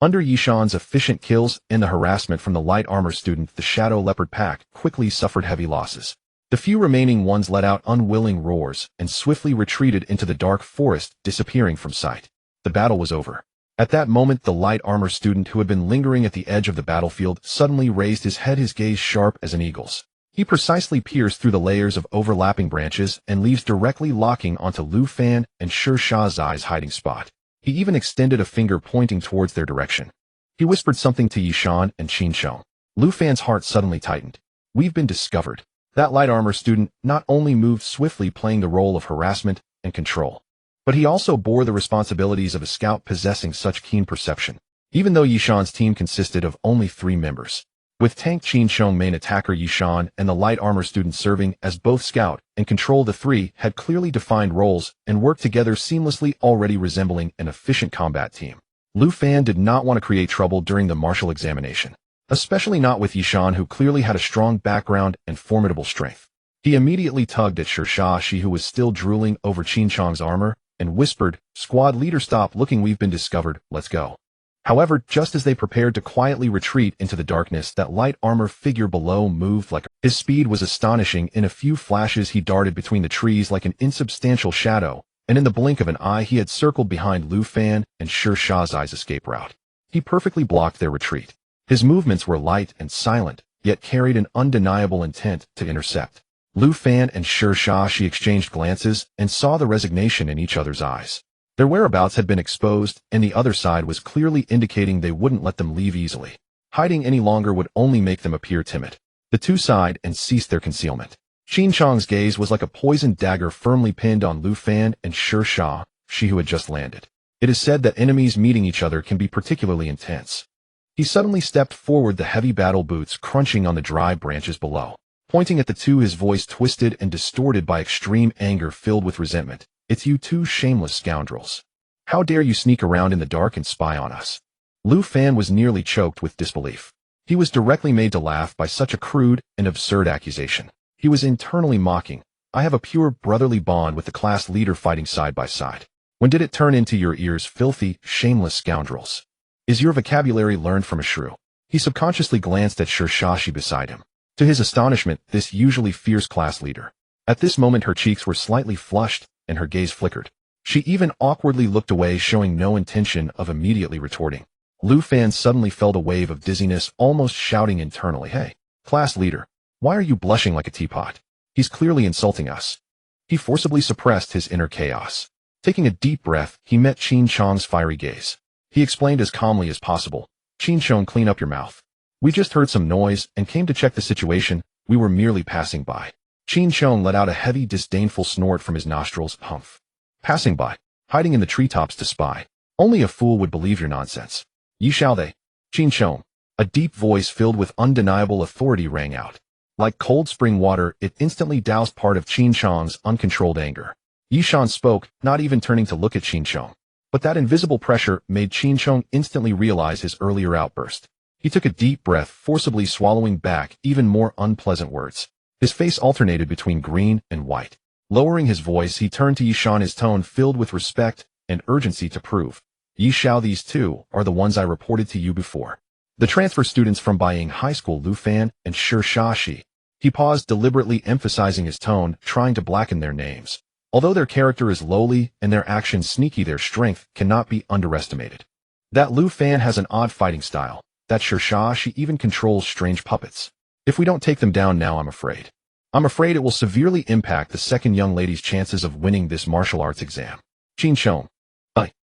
Under Yishan's efficient kills and the harassment from the light armor student, the Shadow Leopard pack quickly suffered heavy losses. The few remaining ones let out unwilling roars and swiftly retreated into the dark forest, disappearing from sight. The battle was over. At that moment, the light armor student who had been lingering at the edge of the battlefield suddenly raised his head, his gaze sharp as an eagle's. He precisely pierced through the layers of overlapping branches and leaves directly locking onto Lu Fan and Shi Shazai's hiding spot. He even extended a finger pointing towards their direction. He whispered something to Yishan and Qinsheng. Lu Fan's heart suddenly tightened. We've been discovered. That light armor student not only moved swiftly, playing the role of harassment and control, but he also bore the responsibilities of a scout possessing such keen perception. Even though Yishan's team consisted of only 3 members, with tank Qinsheng, main attacker Yishan, and the light armor student serving as both scout and control, the 3 had clearly defined roles and worked together seamlessly, already resembling an efficient combat team. Lu Fan did not want to create trouble during the martial examination, especially not with Yishan, who clearly had a strong background and formidable strength. He immediately tugged at Shi Shazai, who was still drooling over Qinsheng's armor, and whispered, "Squad leader, stop looking, we've been discovered, let's go." However, just as they prepared to quietly retreat into the darkness, that light armor figure below moved like his speed was astonishing. In a few flashes he darted between the trees like an insubstantial shadow, and in the blink of an eye he had circled behind Lu Fan and Shi Shazai's escape route. He perfectly blocked their retreat. His movements were light and silent, yet carried an undeniable intent to intercept. Lu Fan and Shi Shazai exchanged glances and saw the resignation in each other's eyes. Their whereabouts had been exposed, and the other side was clearly indicating they wouldn't let them leave easily. Hiding any longer would only make them appear timid. The two sighed and ceased their concealment. Qinsheng's gaze was like a poisoned dagger firmly pinned on Lu Fan and Shi Shazai, who had just landed. It is said that enemies meeting each other can be particularly intense. He suddenly stepped forward, the heavy battle boots crunching on the dry branches below. Pointing at the two, his voice twisted and distorted by extreme anger filled with resentment. "It's you two shameless scoundrels. How dare you sneak around in the dark and spy on us?" Lu Fan was nearly choked with disbelief. He was directly made to laugh by such a crude and absurd accusation. He was internally mocking. "I have a pure brotherly bond with the class leader, fighting side by side. When did it turn into your ears, filthy, shameless scoundrels? Is your vocabulary learned from a shrew?" He subconsciously glanced at Shi Shazai beside him. To his astonishment, this usually fierce class leader. At this moment her cheeks were slightly flushed, and her gaze flickered. She even awkwardly looked away, showing no intention of immediately retorting. Lu Fan suddenly felt a wave of dizziness, almost shouting internally, "Hey, class leader, why are you blushing like a teapot? He's clearly insulting us." He forcibly suppressed his inner chaos. Taking a deep breath, he met Qinsheng's fiery gaze. He explained as calmly as possible, "Qinsheng, clean up your mouth. We just heard some noise and came to check the situation. We were merely passing by." Qinsheng let out a heavy, disdainful snort from his nostrils. "Humph. Passing by. Hiding in the treetops to spy. Only a fool would believe your nonsense. Ye shall they." "Qinsheng." A deep voice filled with undeniable authority rang out. Like cold spring water, it instantly doused part of Qinsheng's uncontrolled anger. Yishan spoke, not even turning to look at Qinsheng. But that invisible pressure made Qinsheng instantly realize his earlier outburst. He took a deep breath, forcibly swallowing back even more unpleasant words. His face alternated between green and white. Lowering his voice, he turned to Yishan, his tone filled with respect and urgency to prove. "Ye shall, these two are the ones I reported to you before. The transfer students from Baiying High School, Lu Fan and Shi Shazai." He paused, deliberately emphasizing his tone, trying to blacken their names. Although their character is lowly and their actions sneaky, their strength cannot be underestimated. That Lu Fan has an odd fighting style. That Shi Shazai even controls strange puppets. If we don't take them down now, I'm afraid it will severely impact the second young lady's chances of winning this martial arts exam. "Qinsheng."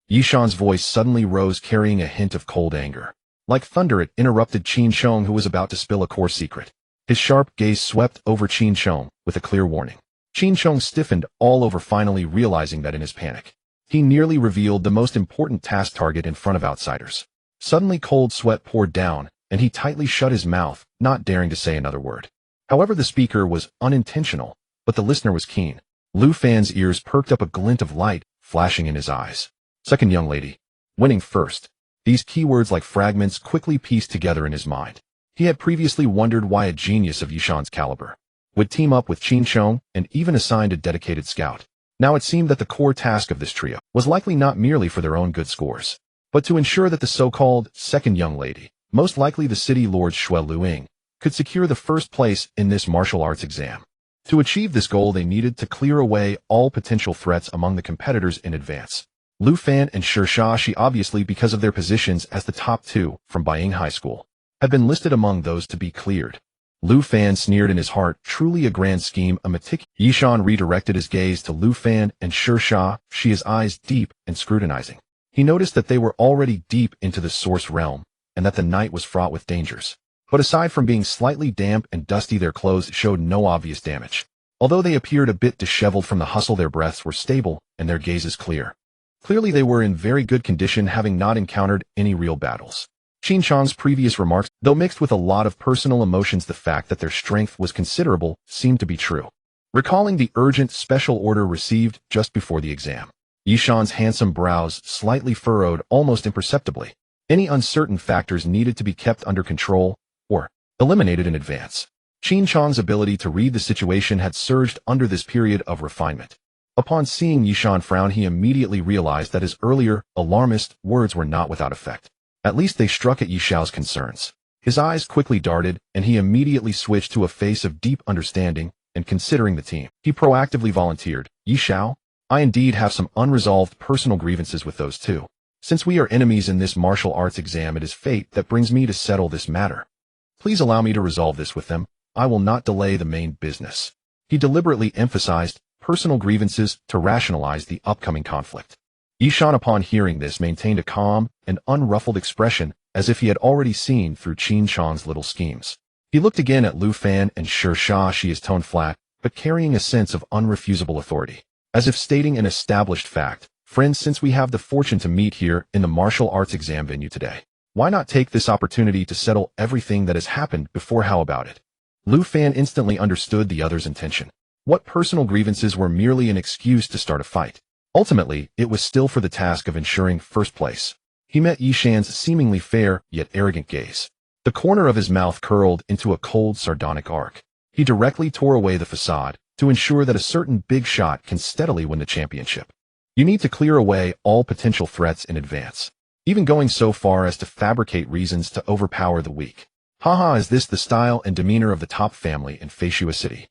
Yishan's voice suddenly rose, carrying a hint of cold anger. Like thunder, it interrupted Qinsheng, who was about to spill a core secret. His sharp gaze swept over Qinsheng with a clear warning. Qinsheng stiffened all over, finally realizing that in his panic, he nearly revealed the most important task target in front of outsiders. Suddenly cold sweat poured down, and he tightly shut his mouth, not daring to say another word. However, the speaker was unintentional, but the listener was keen. Lu Fan's ears perked up, a glint of light flashing in his eyes. Second young lady. Winning first. These keywords like fragments quickly pieced together in his mind. He had previously wondered why a genius of Yishan's caliber would team up with Qin Chong and even assigned a dedicated scout. Now it seemed that the core task of this trio was likely not merely for their own good scores, but to ensure that the so-called second young lady, most likely the city lord Shui Luing, could secure the first place in this martial arts exam. To achieve this goal, they needed to clear away all potential threats among the competitors in advance. Lu Fan and Shi Shaoxi, obviously because of their positions as the top two from Baiying High School, had been listed among those to be cleared. Lu Fan sneered in his heart, truly a grand scheme, a meticulous. Yishan redirected his gaze to Lu Fan and Shi Shaoxi, his eyes deep and scrutinizing. He noticed that they were already deep into the source realm, and that the night was fraught with dangers. But aside from being slightly damp and dusty, their clothes showed no obvious damage. Although they appeared a bit disheveled from the hustle, their breaths were stable and their gazes clear. Clearly they were in very good condition, having not encountered any real battles. Qin Chong's previous remarks, though mixed with a lot of personal emotions, the fact that their strength was considerable seemed to be true. Recalling the urgent special order received just before the exam, Yishan's handsome brows slightly furrowed almost imperceptibly. Any uncertain factors needed to be kept under control or eliminated in advance. Qin Chong's ability to read the situation had surged under this period of refinement. Upon seeing Yishan frown, he immediately realized that his earlier, alarmist words were not without effect. At least they struck at Yishao's concerns. His eyes quickly darted, and he immediately switched to a face of deep understanding and considering the team. He proactively volunteered, "Yishao, I indeed have some unresolved personal grievances with those two. Since we are enemies in this martial arts exam, it is fate that brings me to settle this matter. Please allow me to resolve this with them. I will not delay the main business." He deliberately emphasized personal grievances to rationalize the upcoming conflict. Yishan, upon hearing this, maintained a calm and unruffled expression, as if he had already seen through Qin Chong's little schemes. He looked again at Lu Fan and Shi Shaoxi, his tone flat, but carrying a sense of unrefusable authority, as if stating an established fact. "Friends, since we have the fortune to meet here in the martial arts exam venue today, why not take this opportunity to settle everything that has happened before? How about it?" Lu Fan instantly understood the other's intention. What personal grievances were merely an excuse to start a fight. Ultimately, it was still for the task of ensuring first place. He met Yishan's seemingly fair yet arrogant gaze. The corner of his mouth curled into a cold, sardonic arc. He directly tore away the facade to ensure that a certain big shot can steadily win the championship. You need to clear away all potential threats in advance, even going so far as to fabricate reasons to overpower the weak. Haha, is this the style and demeanor of the top family in Foresee City?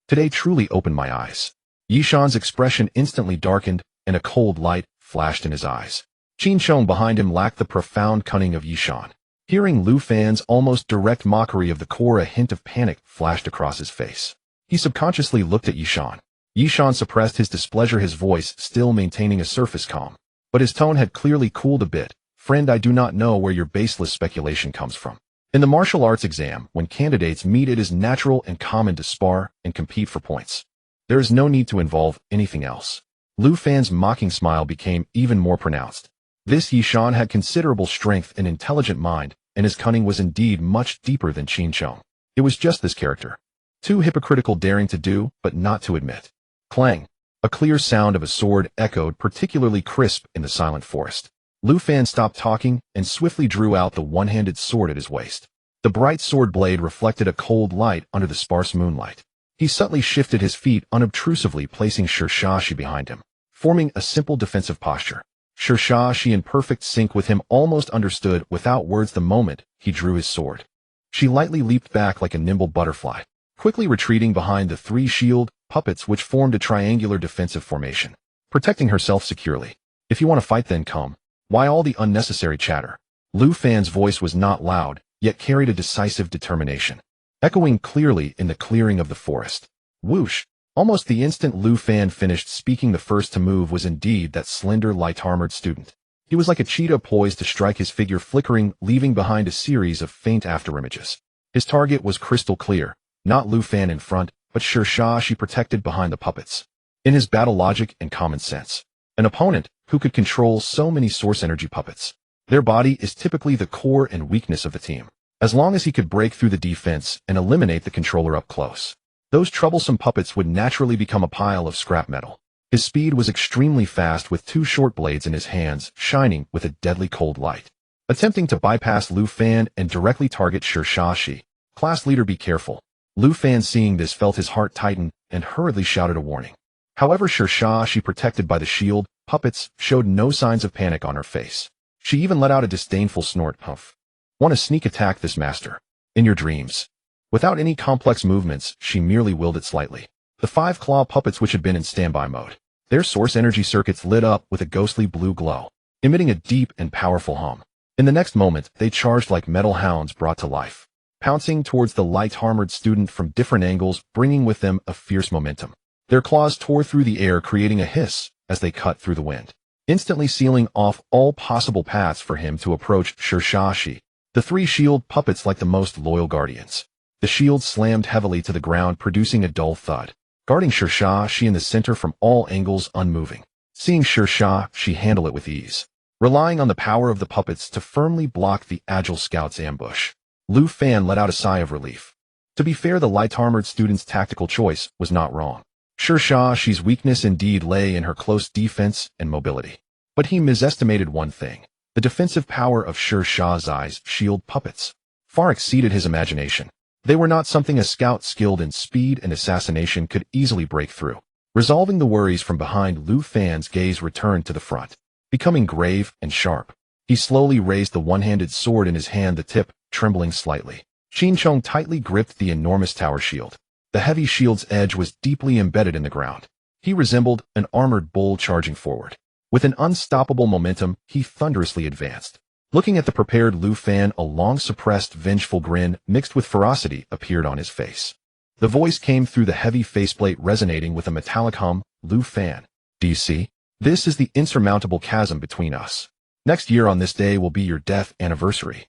Today truly opened my eyes. Yishan's expression instantly darkened, and a cold light flashed in his eyes. Qin Chong behind him lacked the profound cunning of Yishan. Hearing Lu Fan's almost direct mockery of the core, a hint of panic flashed across his face. He subconsciously looked at Yishan. Yishan suppressed his displeasure, his voice still maintaining a surface calm, but his tone had clearly cooled a bit. "Friend, I do not know where your baseless speculation comes from. In the martial arts exam, when candidates meet, it is natural and common to spar and compete for points. There is no need to involve anything else." Lu Fan's mocking smile became even more pronounced. This Yishan had considerable strength and intelligent mind, and his cunning was indeed much deeper than Qin Chong. It was just this character. Too hypocritical, daring to do, but not to admit. Clang! A clear sound of a sword echoed particularly crisp in the silent forest. Lu Fan stopped talking and swiftly drew out the one-handed sword at his waist. The bright sword blade reflected a cold light under the sparse moonlight. He subtly shifted his feet unobtrusively, placing Shi Shaoxi behind him, forming a simple defensive posture. Shi Shaoxi, in perfect sync with him, almost understood without words the moment he drew his sword. She lightly leaped back like a nimble butterfly, quickly retreating behind the three shield puppets which formed a triangular defensive formation, protecting herself securely. "If you want to fight, then come. Why all the unnecessary chatter?" Lu Fan's voice was not loud, yet carried a decisive determination, echoing clearly in the clearing of the forest. Whoosh! Almost the instant Lu Fan finished speaking, the first to move was indeed that slender, light-armored student. He was like a cheetah poised to strike, his figure flickering, leaving behind a series of faint afterimages. His target was crystal clear, not Lu Fan in front, but Shi Shaoxi protected behind the puppets. In his battle logic and common sense, an opponent who could control so many source energy puppets. Their body is typically the core and weakness of the team. As long as he could break through the defense and eliminate the controller up close, those troublesome puppets would naturally become a pile of scrap metal. His speed was extremely fast with two short blades in his hands, shining with a deadly cold light. Attempting to bypass Lu Fan and directly target Shi. Class leader, be careful. Lu Fan, seeing this, felt his heart tighten and hurriedly shouted a warning. However, Shi, protected by the shield puppets, showed no signs of panic on her face. She even let out a disdainful snort. Humph. Want to sneak attack this, master? In your dreams. Without any complex movements, she merely willed it slightly. The 5 claw puppets, which had been in standby mode, their source energy circuits lit up with a ghostly blue glow, emitting a deep and powerful hum. In the next moment, they charged like metal hounds brought to life, pouncing towards the light-armored student from different angles, bringing with them a fierce momentum. Their claws tore through the air, creating a hiss as they cut through the wind, instantly sealing off all possible paths for him to approach Shi. The 3 shield puppets like the most loyal guardians. The shield slammed heavily to the ground, producing a dull thud, guarding Shi in the center from all angles, unmoving. Seeing Shi handle it with ease, relying on the power of the puppets to firmly block the agile scout's ambush. Lu Fan let out a sigh of relief. To be fair, the light-armored student's tactical choice was not wrong. Shi's weakness indeed lay in her close defense and mobility. But he misestimated one thing. The defensive power of Shi's shield puppets far exceeded his imagination. They were not something a scout skilled in speed and assassination could easily break through. Resolving the worries from behind, Lu Fan's gaze returned to the front, becoming grave and sharp. He slowly raised the one-handed sword in his hand, the tip trembling slightly. Qin Chong tightly gripped the enormous tower shield. The heavy shield's edge was deeply embedded in the ground. He resembled an armored bull charging forward. With an unstoppable momentum, he thunderously advanced. Looking at the prepared Lu Fan, a long-suppressed, vengeful grin mixed with ferocity appeared on his face. The voice came through the heavy faceplate, resonating with a metallic hum. Lu Fan, do you see? This is the insurmountable chasm between us. Next year on this day will be your death anniversary.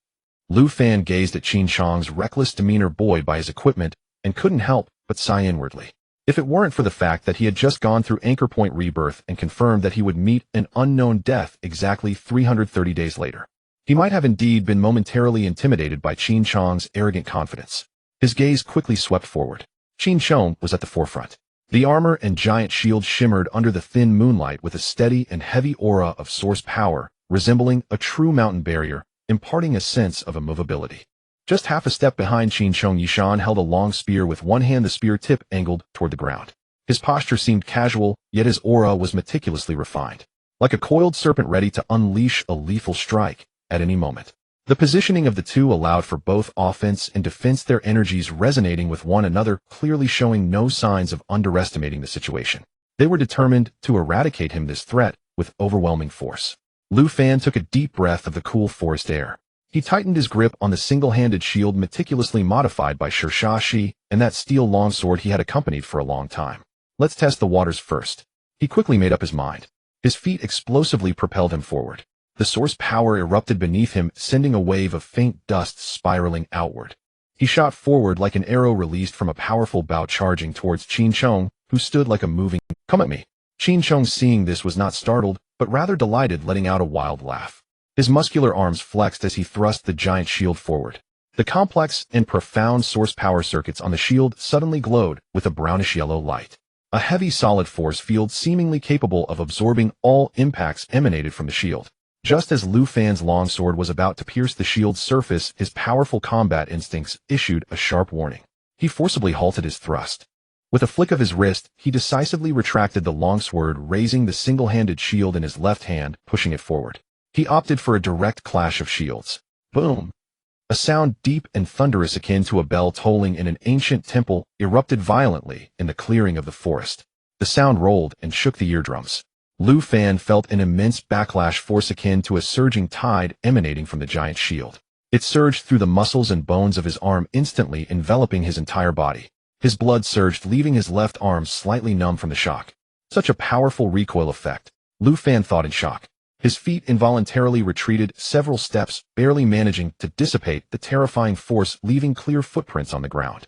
Lu Fan gazed at Qin Chong's reckless demeanor, buoyed by his equipment, and couldn't help but sigh inwardly. If it weren't for the fact that he had just gone through Anchor Point Rebirth and confirmed that he would meet an unknown death exactly 330 days later, he might have indeed been momentarily intimidated by Qin Chong's arrogant confidence. His gaze quickly swept forward. Qin Chong was at the forefront. The armor and giant shield shimmered under the thin moonlight with a steady and heavy aura of source power, resembling a true mountain barrier, imparting a sense of immovability. Just half a step behind Qin Chong, Yishan held a long spear with one hand, the spear tip angled toward the ground. His posture seemed casual, yet his aura was meticulously refined, like a coiled serpent ready to unleash a lethal strike at any moment. The positioning of the two allowed for both offense and defense, their energies resonating with one another, clearly showing no signs of underestimating the situation. They were determined to eradicate this threat with overwhelming force. Lu Fan took a deep breath of the cool forest air. He tightened his grip on the single-handed shield meticulously modified by Shi and that steel longsword he had accompanied for a long time. Let's test the waters first. He quickly made up his mind. His feet explosively propelled him forward. The source power erupted beneath him, sending a wave of faint dust spiraling outward. He shot forward like an arrow released from a powerful bow, charging towards Qin Chong, who stood like a moving, "Come at me." Qin Chong, seeing this, was not startled, but rather delighted, letting out a wild laugh. His muscular arms flexed as he thrust the giant shield forward. The complex and profound source power circuits on the shield suddenly glowed with a brownish-yellow light. A heavy solid force field seemingly capable of absorbing all impacts emanated from the shield. Just as Lu Fan's longsword was about to pierce the shield's surface, his powerful combat instincts issued a sharp warning. He forcibly halted his thrust. With a flick of his wrist, he decisively retracted the longsword, raising the single-handed shield in his left hand, pushing it forward. He opted for a direct clash of shields. Boom! A sound deep and thunderous, akin to a bell tolling in an ancient temple, erupted violently in the clearing of the forest. The sound rolled and shook the eardrums. Lu Fan felt an immense backlash force akin to a surging tide emanating from the giant shield. It surged through the muscles and bones of his arm, instantly enveloping his entire body. His blood surged, leaving his left arm slightly numb from the shock. Such a powerful recoil effect. Lu Fan thought in shock. His feet involuntarily retreated several steps, barely managing to dissipate the terrifying force, leaving clear footprints on the ground.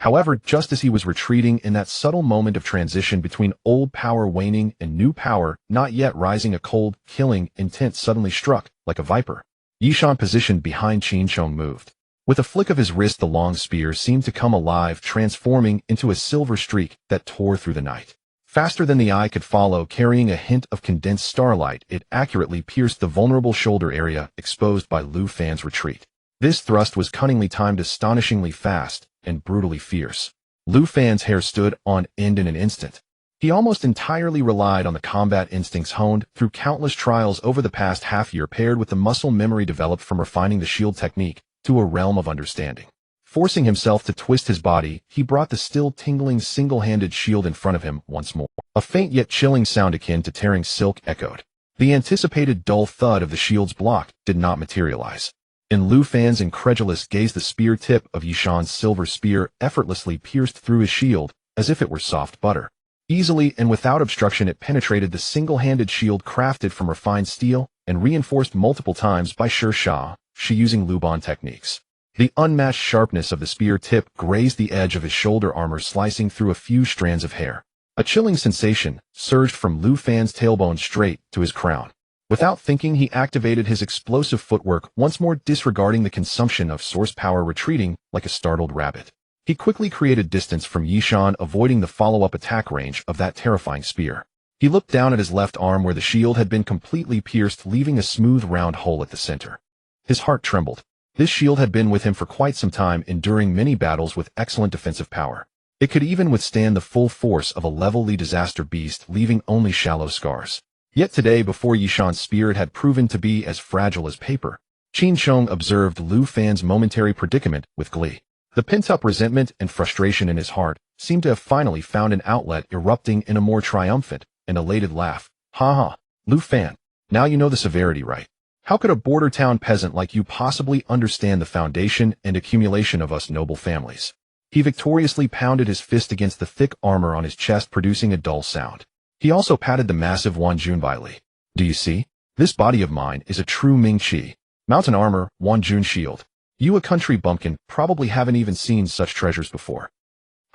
However, just as he was retreating, in that subtle moment of transition between old power waning and new power not yet rising, a cold, killing intent suddenly struck, like a viper. Yishan, positioned behind Qin Chong, moved. With a flick of his wrist, the long spear seemed to come alive, transforming into a silver streak that tore through the night. Faster than the eye could follow, carrying a hint of condensed starlight, it accurately pierced the vulnerable shoulder area exposed by Lu Fan's retreat. This thrust was cunningly timed, astonishingly fast and brutally fierce. Lu Fan's hair stood on end in an instant. He almost entirely relied on the combat instincts honed through countless trials over the past half-year, paired with the muscle memory developed from refining the shield technique to a realm of understanding. Forcing himself to twist his body, he brought the still tingling single-handed shield in front of him once more. A faint yet chilling sound akin to tearing silk echoed. The anticipated dull thud of the shield's block did not materialize. In Lu Fan's incredulous gaze, the spear tip of Yishan's silver spear effortlessly pierced through his shield as if it were soft butter. Easily and without obstruction, it penetrated the single-handed shield crafted from refined steel and reinforced multiple times by she using Luban techniques. The unmatched sharpness of the spear tip grazed the edge of his shoulder armor, slicing through a few strands of hair. A chilling sensation surged from Lu Fan's tailbone straight to his crown. Without thinking, he activated his explosive footwork, once more disregarding the consumption of source power, retreating like a startled rabbit. He quickly created distance from Yishan, avoiding the follow-up attack range of that terrifying spear. He looked down at his left arm where the shield had been completely pierced, leaving a smooth round hole at the center. His heart trembled. This shield had been with him for quite some time, enduring many battles with excellent defensive power. It could even withstand the full force of a levelly disaster beast, leaving only shallow scars. Yet today, before Yishan's spear, it had proven to be as fragile as paper. Qin Sheng observed Lu Fan's momentary predicament with glee. The pent-up resentment and frustration in his heart seemed to have finally found an outlet, erupting in a more triumphant and elated laugh. Ha ha, Lu Fan, now you know the severity, right? How could a border town peasant like you possibly understand the foundation and accumulation of us noble families? He victoriously pounded his fist against the thick armor on his chest, producing a dull sound. He also patted the massive Wanjun Baili. Do you see? This body of mine is a true Ming Qi. Mountain armor, Wanjun shield. You, a country bumpkin, probably haven't even seen such treasures before.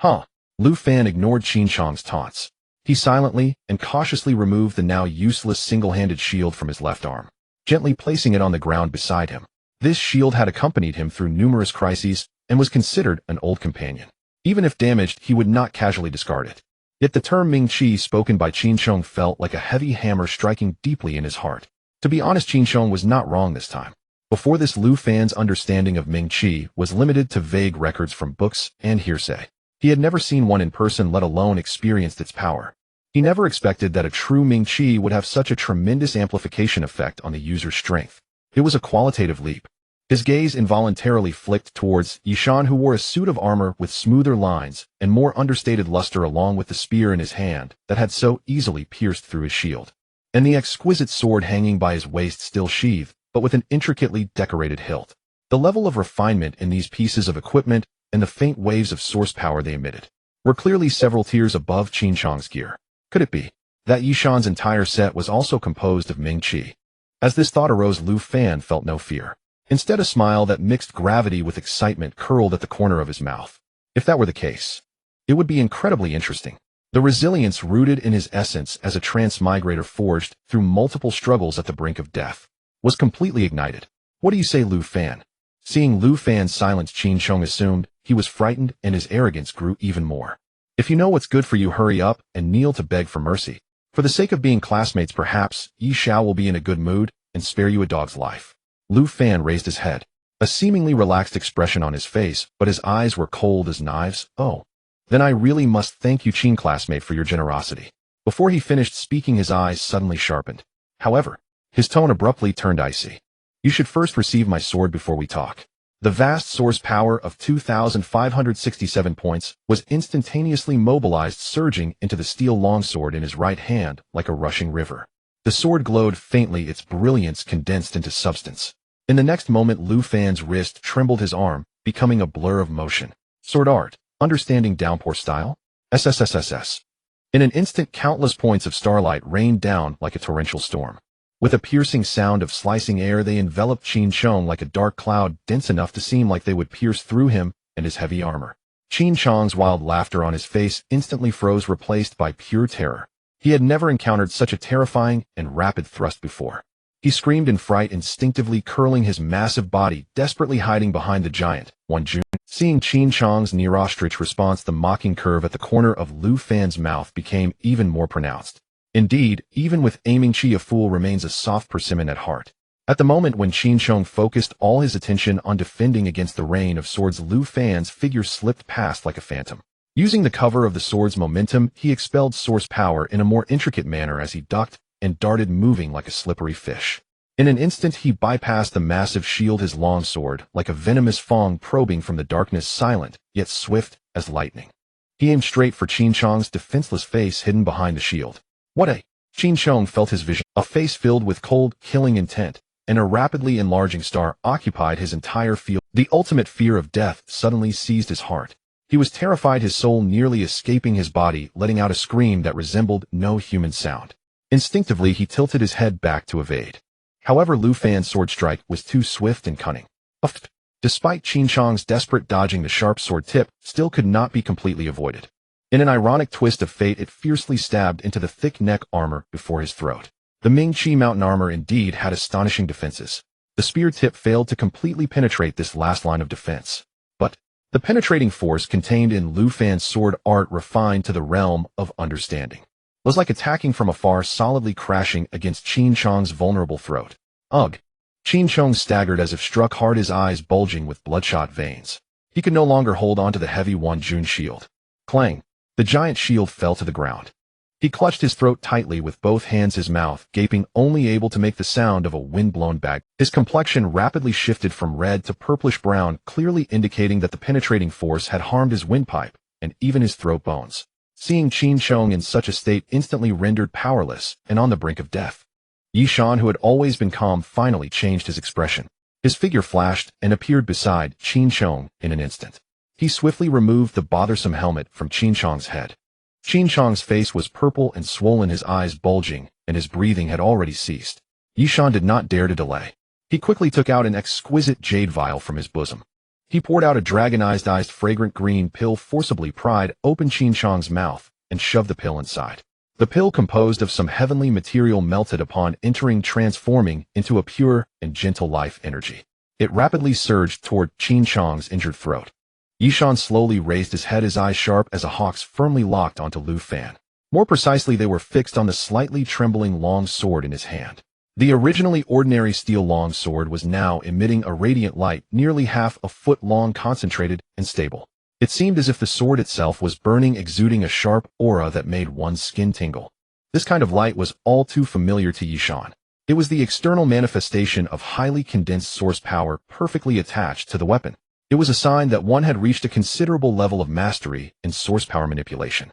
Huh. Lu Fan ignored Qin Sheng's taunts. He silently and cautiously removed the now useless single-handed shield from his left arm, gently placing it on the ground beside him. This shield had accompanied him through numerous crises and was considered an old companion. Even if damaged, he would not casually discard it. Yet the term Ming Qi spoken by Qin Sheng felt like a heavy hammer striking deeply in his heart. To be honest, Qin Sheng was not wrong this time. Before this, Lu Fan's understanding of Ming Qi was limited to vague records from books and hearsay. He had never seen one in person, let alone experienced its power. He never expected that a true Ming Qi would have such a tremendous amplification effect on the user's strength. It was a qualitative leap. His gaze involuntarily flicked towards Yishan, who wore a suit of armor with smoother lines and more understated luster, along with the spear in his hand that had so easily pierced through his shield, and the exquisite sword hanging by his waist, still sheathed, but with an intricately decorated hilt. The level of refinement in these pieces of equipment and the faint waves of source power they emitted were clearly several tiers above Qin Sheng's gear. Could it be that Yishan's entire set was also composed of Ming Qi? As this thought arose, Lu Fan felt no fear. Instead, a smile that mixed gravity with excitement curled at the corner of his mouth. If that were the case, it would be incredibly interesting. The resilience rooted in his essence as a transmigrator forged through multiple struggles at the brink of death was completely ignited. What do you say, Lu Fan? Seeing Lu Fan's silence, Qin Sheng assumed he was frightened, and his arrogance grew even more. If you know what's good for you, hurry up and kneel to beg for mercy. For the sake of being classmates, perhaps Yi Xiao will be in a good mood and spare you a dog's life. Lu Fan raised his head, a seemingly relaxed expression on his face, but his eyes were cold as knives. Oh, then I really must thank you, Qin classmate, for your generosity. Before he finished speaking, his eyes suddenly sharpened. However, his tone abruptly turned icy. You should first receive my sword before we talk. The vast source power of 2,567 points was instantaneously mobilized, surging into the steel longsword in his right hand like a rushing river. The sword glowed faintly, its brilliance condensed into substance. In the next moment, Lu Fan's wrist trembled, his arm becoming a blur of motion. Sword art, understanding downpour style? SSSSS. In an instant, countless points of starlight rained down like a torrential storm. With a piercing sound of slicing air, they enveloped Qin Sheng like a dark cloud, dense enough to seem like they would pierce through him and his heavy armor. Qin Sheng's wild laughter on his face instantly froze, replaced by pure terror. He had never encountered such a terrifying and rapid thrust before. He screamed in fright, instinctively curling his massive body, desperately hiding behind the giant Wanjun Seeing Qin Chang's near-ostrich response, the mocking curve at the corner of Lu Fan's mouth became even more pronounced. Indeed, even with aiming Qi, a fool remains a soft persimmon at heart. At the moment when Qin Chang focused all his attention on defending against the rain of swords, Lu Fan's figure slipped past like a phantom. Using the cover of the sword's momentum, he expelled source power in a more intricate manner as he ducked and darted, moving like a slippery fish. In an instant, he bypassed the massive shield, his long sword, like a venomous fang probing from the darkness, silent, yet swift as lightning. He aimed straight for Qin Chang's defenseless face hidden behind the shield. What a... Qin Chang felt his vision. A face filled with cold, killing intent, and a rapidly enlarging star occupied his entire field. The ultimate fear of death suddenly seized his heart. He was terrified, his soul nearly escaping his body, letting out a scream that resembled no human sound. Instinctively, he tilted his head back to evade. However, Lu Fan's sword strike was too swift and cunning. Despite Qin Chang's desperate dodging, the sharp sword tip still could not be completely avoided. In an ironic twist of fate, it fiercely stabbed into the thick neck armor before his throat. The Ming-Chi mountain armor indeed had astonishing defenses. The spear tip failed to completely penetrate this last line of defense. But the penetrating force contained in Lu Fan's sword art, refined to the realm of understanding, was like attacking from afar, solidly crashing against Qin Chang's vulnerable throat. Ugh! Qin Chang staggered as if struck hard, his eyes bulging with bloodshot veins. He could no longer hold on to the heavy Wanjun shield. Clang! The giant shield fell to the ground. He clutched his throat tightly with both hands, his mouth gaping, only able to make the sound of a wind-blown bag. His complexion rapidly shifted from red to purplish-brown, clearly indicating that the penetrating force had harmed his windpipe and even his throat bones. Seeing Qin Chang in such a state instantly rendered powerless and on the brink of death. Yishan, who had always been calm, finally changed his expression. His figure flashed and appeared beside Qin Chang in an instant. He swiftly removed the bothersome helmet from Qin Chang's head. Qin Chang's face was purple and swollen, his eyes bulging, and his breathing had already ceased. Yishan did not dare to delay. He quickly took out an exquisite jade vial from his bosom. He poured out a dragonized fragrant green pill, forcibly pried open Qin Chang's mouth, and shoved the pill inside. The pill, composed of some heavenly material, melted upon entering, transforming into a pure and gentle life energy. It rapidly surged toward Qin Chang's injured throat. Yishan slowly raised his head, his eyes sharp as a hawk's, firmly locked onto Lu Fan. More precisely, they were fixed on the slightly trembling long sword in his hand. The originally ordinary steel long sword was now emitting a radiant light nearly half a foot long, concentrated and stable. It seemed as if the sword itself was burning, exuding a sharp aura that made one's skin tingle. This kind of light was all too familiar to Yishan. It was the external manifestation of highly condensed source power perfectly attached to the weapon. It was a sign that one had reached a considerable level of mastery in source power manipulation.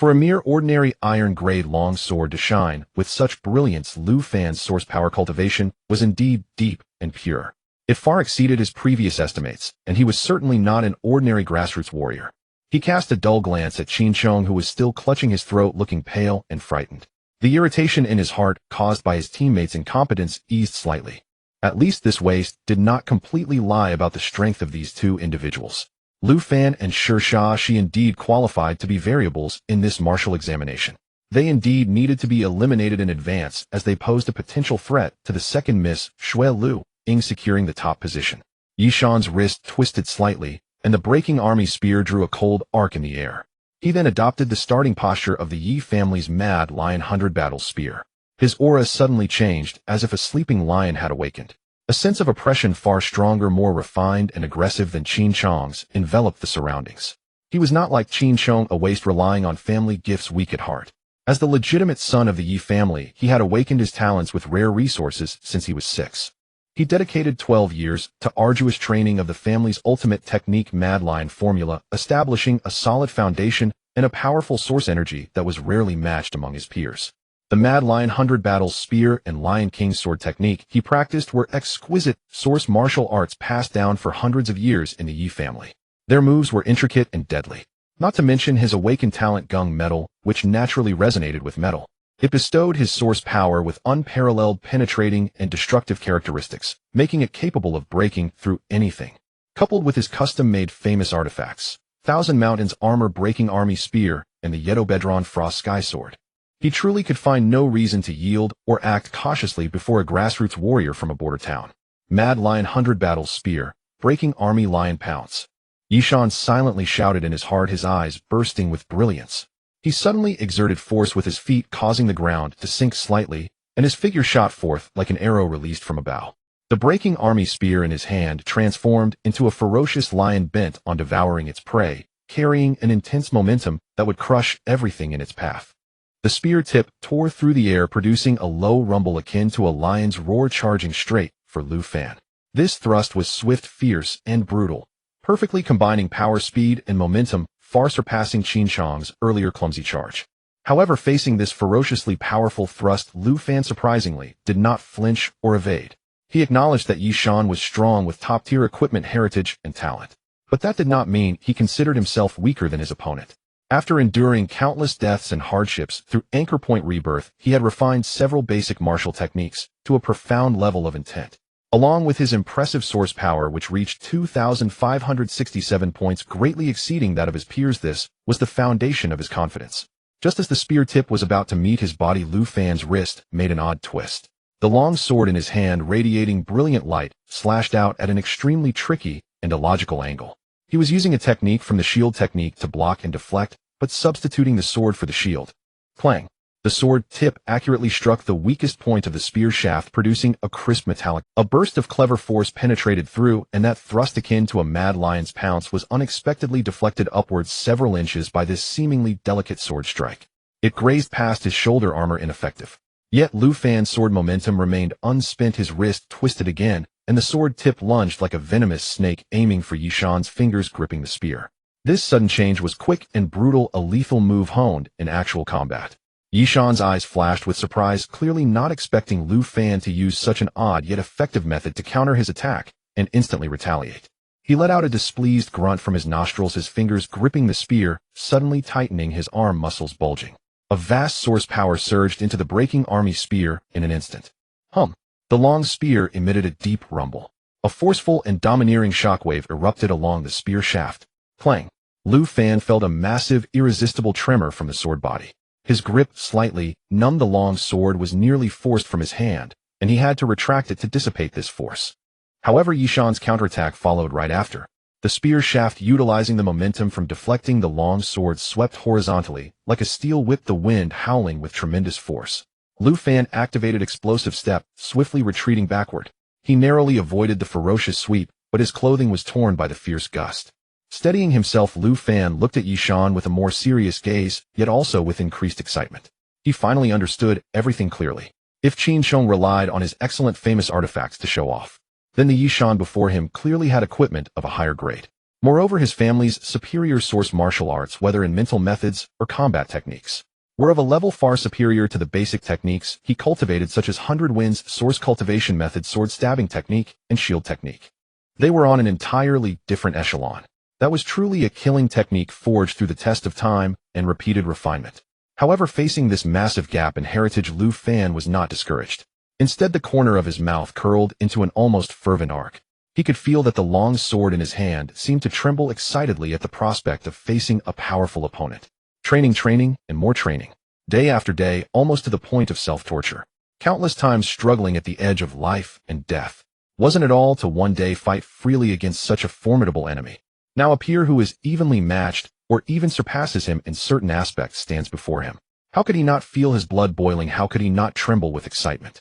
For a mere ordinary iron-grade long sword to shine with such brilliance, Lu Fan's source power cultivation was indeed deep and pure. It far exceeded his previous estimates, and he was certainly not an ordinary grassroots warrior. He cast a dull glance at Qin Chang, who was still clutching his throat, looking pale and frightened. The irritation in his heart, caused by his teammates' incompetence, eased slightly. At least this waste did not completely lie about the strength of these two individuals. Lu Fan and She indeed qualified to be variables in this martial examination. They indeed needed to be eliminated in advance, as they posed a potential threat to the second Miss Shui Lu Ying securing the top position. Yishan's wrist twisted slightly, and the breaking army spear drew a cold arc in the air. He then adopted the starting posture of the Yi family's Mad Lion 100 Battle Spear. His aura suddenly changed, as if a sleeping lion had awakened. A sense of oppression far stronger, more refined and aggressive than Qin Chang's, enveloped the surroundings. He was not like Qin Chang, a waste relying on family gifts, weak at heart. As the legitimate son of the Yi family, he had awakened his talents with rare resources since he was 6. He dedicated 12 years to arduous training of the family's ultimate technique, Mad Lion formula, establishing a solid foundation and a powerful source energy that was rarely matched among his peers. The Mad Lion 100 Battle Spear and Lion King Sword technique he practiced were exquisite source martial arts passed down for hundreds of years in the Yi family. Their moves were intricate and deadly. Not to mention his awakened talent Gung Metal, which naturally resonated with metal. It bestowed his source power with unparalleled penetrating and destructive characteristics, making it capable of breaking through anything. Coupled with his custom-made famous artifacts, Thousand Mountains Armor-Breaking Army Spear and the Yedobedron Frost Sky Sword, he truly could find no reason to yield or act cautiously before a grassroots warrior from a border town. Mad Lion 100 Battle Spear, Breaking Army Lion Pounce. Yishan silently shouted in his heart, his eyes bursting with brilliance. He suddenly exerted force with his feet, causing the ground to sink slightly, and his figure shot forth like an arrow released from a bow. The breaking army spear in his hand transformed into a ferocious lion bent on devouring its prey, carrying an intense momentum that would crush everything in its path. The spear tip tore through the air, producing a low rumble akin to a lion's roar, charging straight for Lu Fan. This thrust was swift, fierce, and brutal, perfectly combining power, speed, and momentum, far surpassing Qin Shang's earlier clumsy charge. However, facing this ferociously powerful thrust, Lu Fan surprisingly did not flinch or evade. He acknowledged that Yishan was strong with top-tier equipment, heritage, and talent. But that did not mean he considered himself weaker than his opponent. After enduring countless deaths and hardships through Anchor Point Rebirth, he had refined several basic martial techniques to a profound level of intent. Along with his impressive source power, which reached 2,567 points, greatly exceeding that of his peers, this was the foundation of his confidence. Just as the spear tip was about to meet his body, Lu Fan's wrist made an odd twist. The long sword in his hand, radiating brilliant light, slashed out at an extremely tricky and illogical angle. He was using a technique from the shield technique to block and deflect, but substituting the sword for the shield. Clang! The sword tip accurately struck the weakest point of the spear shaft, producing a crisp metallic. A burst of clever force penetrated through, and that thrust, akin to a mad lion's pounce, was unexpectedly deflected upwards several inches by this seemingly delicate sword strike. It grazed past his shoulder armor, ineffective. Yet Lu Fan's sword momentum remained unspent, his wrist twisted again, and the sword tip lunged like a venomous snake, aiming for Yishan's fingers gripping the spear. This sudden change was quick and brutal, a lethal move honed in actual combat. Yishan's eyes flashed with surprise, clearly not expecting Lu Fan to use such an odd yet effective method to counter his attack and instantly retaliate. He let out a displeased grunt from his nostrils, his fingers gripping the spear, suddenly tightening, his arm muscles bulging. A vast source power surged into the breaking army spear in an instant. Hum! The long spear emitted a deep rumble. A forceful and domineering shockwave erupted along the spear shaft. Clang! Lu Fan felt a massive, irresistible tremor from the sword body. His grip, slightly numbed, the long sword was nearly forced from his hand, and he had to retract it to dissipate this force. However, Yishan's counterattack followed right after. The spear shaft, utilizing the momentum from deflecting the long sword, swept horizontally, like a steel whip, the wind howling with tremendous force. Lu Fan activated explosive step, swiftly retreating backward. He narrowly avoided the ferocious sweep, but his clothing was torn by the fierce gust. Steadying himself, Lu Fan looked at Yishan with a more serious gaze, yet also with increased excitement. He finally understood everything clearly. If Qin Shang relied on his excellent famous artifacts to show off, then the Yishan before him clearly had equipment of a higher grade. Moreover, his family's superior source martial arts, whether in mental methods or combat techniques, were of a level far superior to the basic techniques he cultivated, such as 100 Winds source cultivation method, sword stabbing technique, and shield technique. They were on an entirely different echelon. That was truly a killing technique forged through the test of time and repeated refinement. However, facing this massive gap in heritage, Lu Fan was not discouraged. Instead, the corner of his mouth curled into an almost fervent arc. He could feel that the long sword in his hand seemed to tremble excitedly at the prospect of facing a powerful opponent. Training, and more training. Day after day, almost to the point of self-torture. Countless times struggling at the edge of life and death. Wasn't it all to one day fight freely against such a formidable enemy? Now a peer who is evenly matched, or even surpasses him in certain aspects, stands before him. How could he not feel his blood boiling? How could he not tremble with excitement?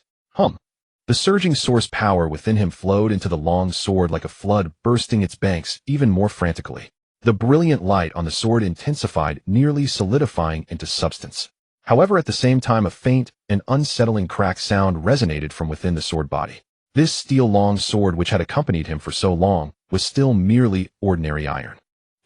The surging source power within him flowed into the long sword like a flood, bursting its banks even more frantically. The brilliant light on the sword intensified, nearly solidifying into substance. However, at the same time, a faint and unsettling crack sound resonated from within the sword body. This steel-long sword, which had accompanied him for so long, was still merely ordinary iron.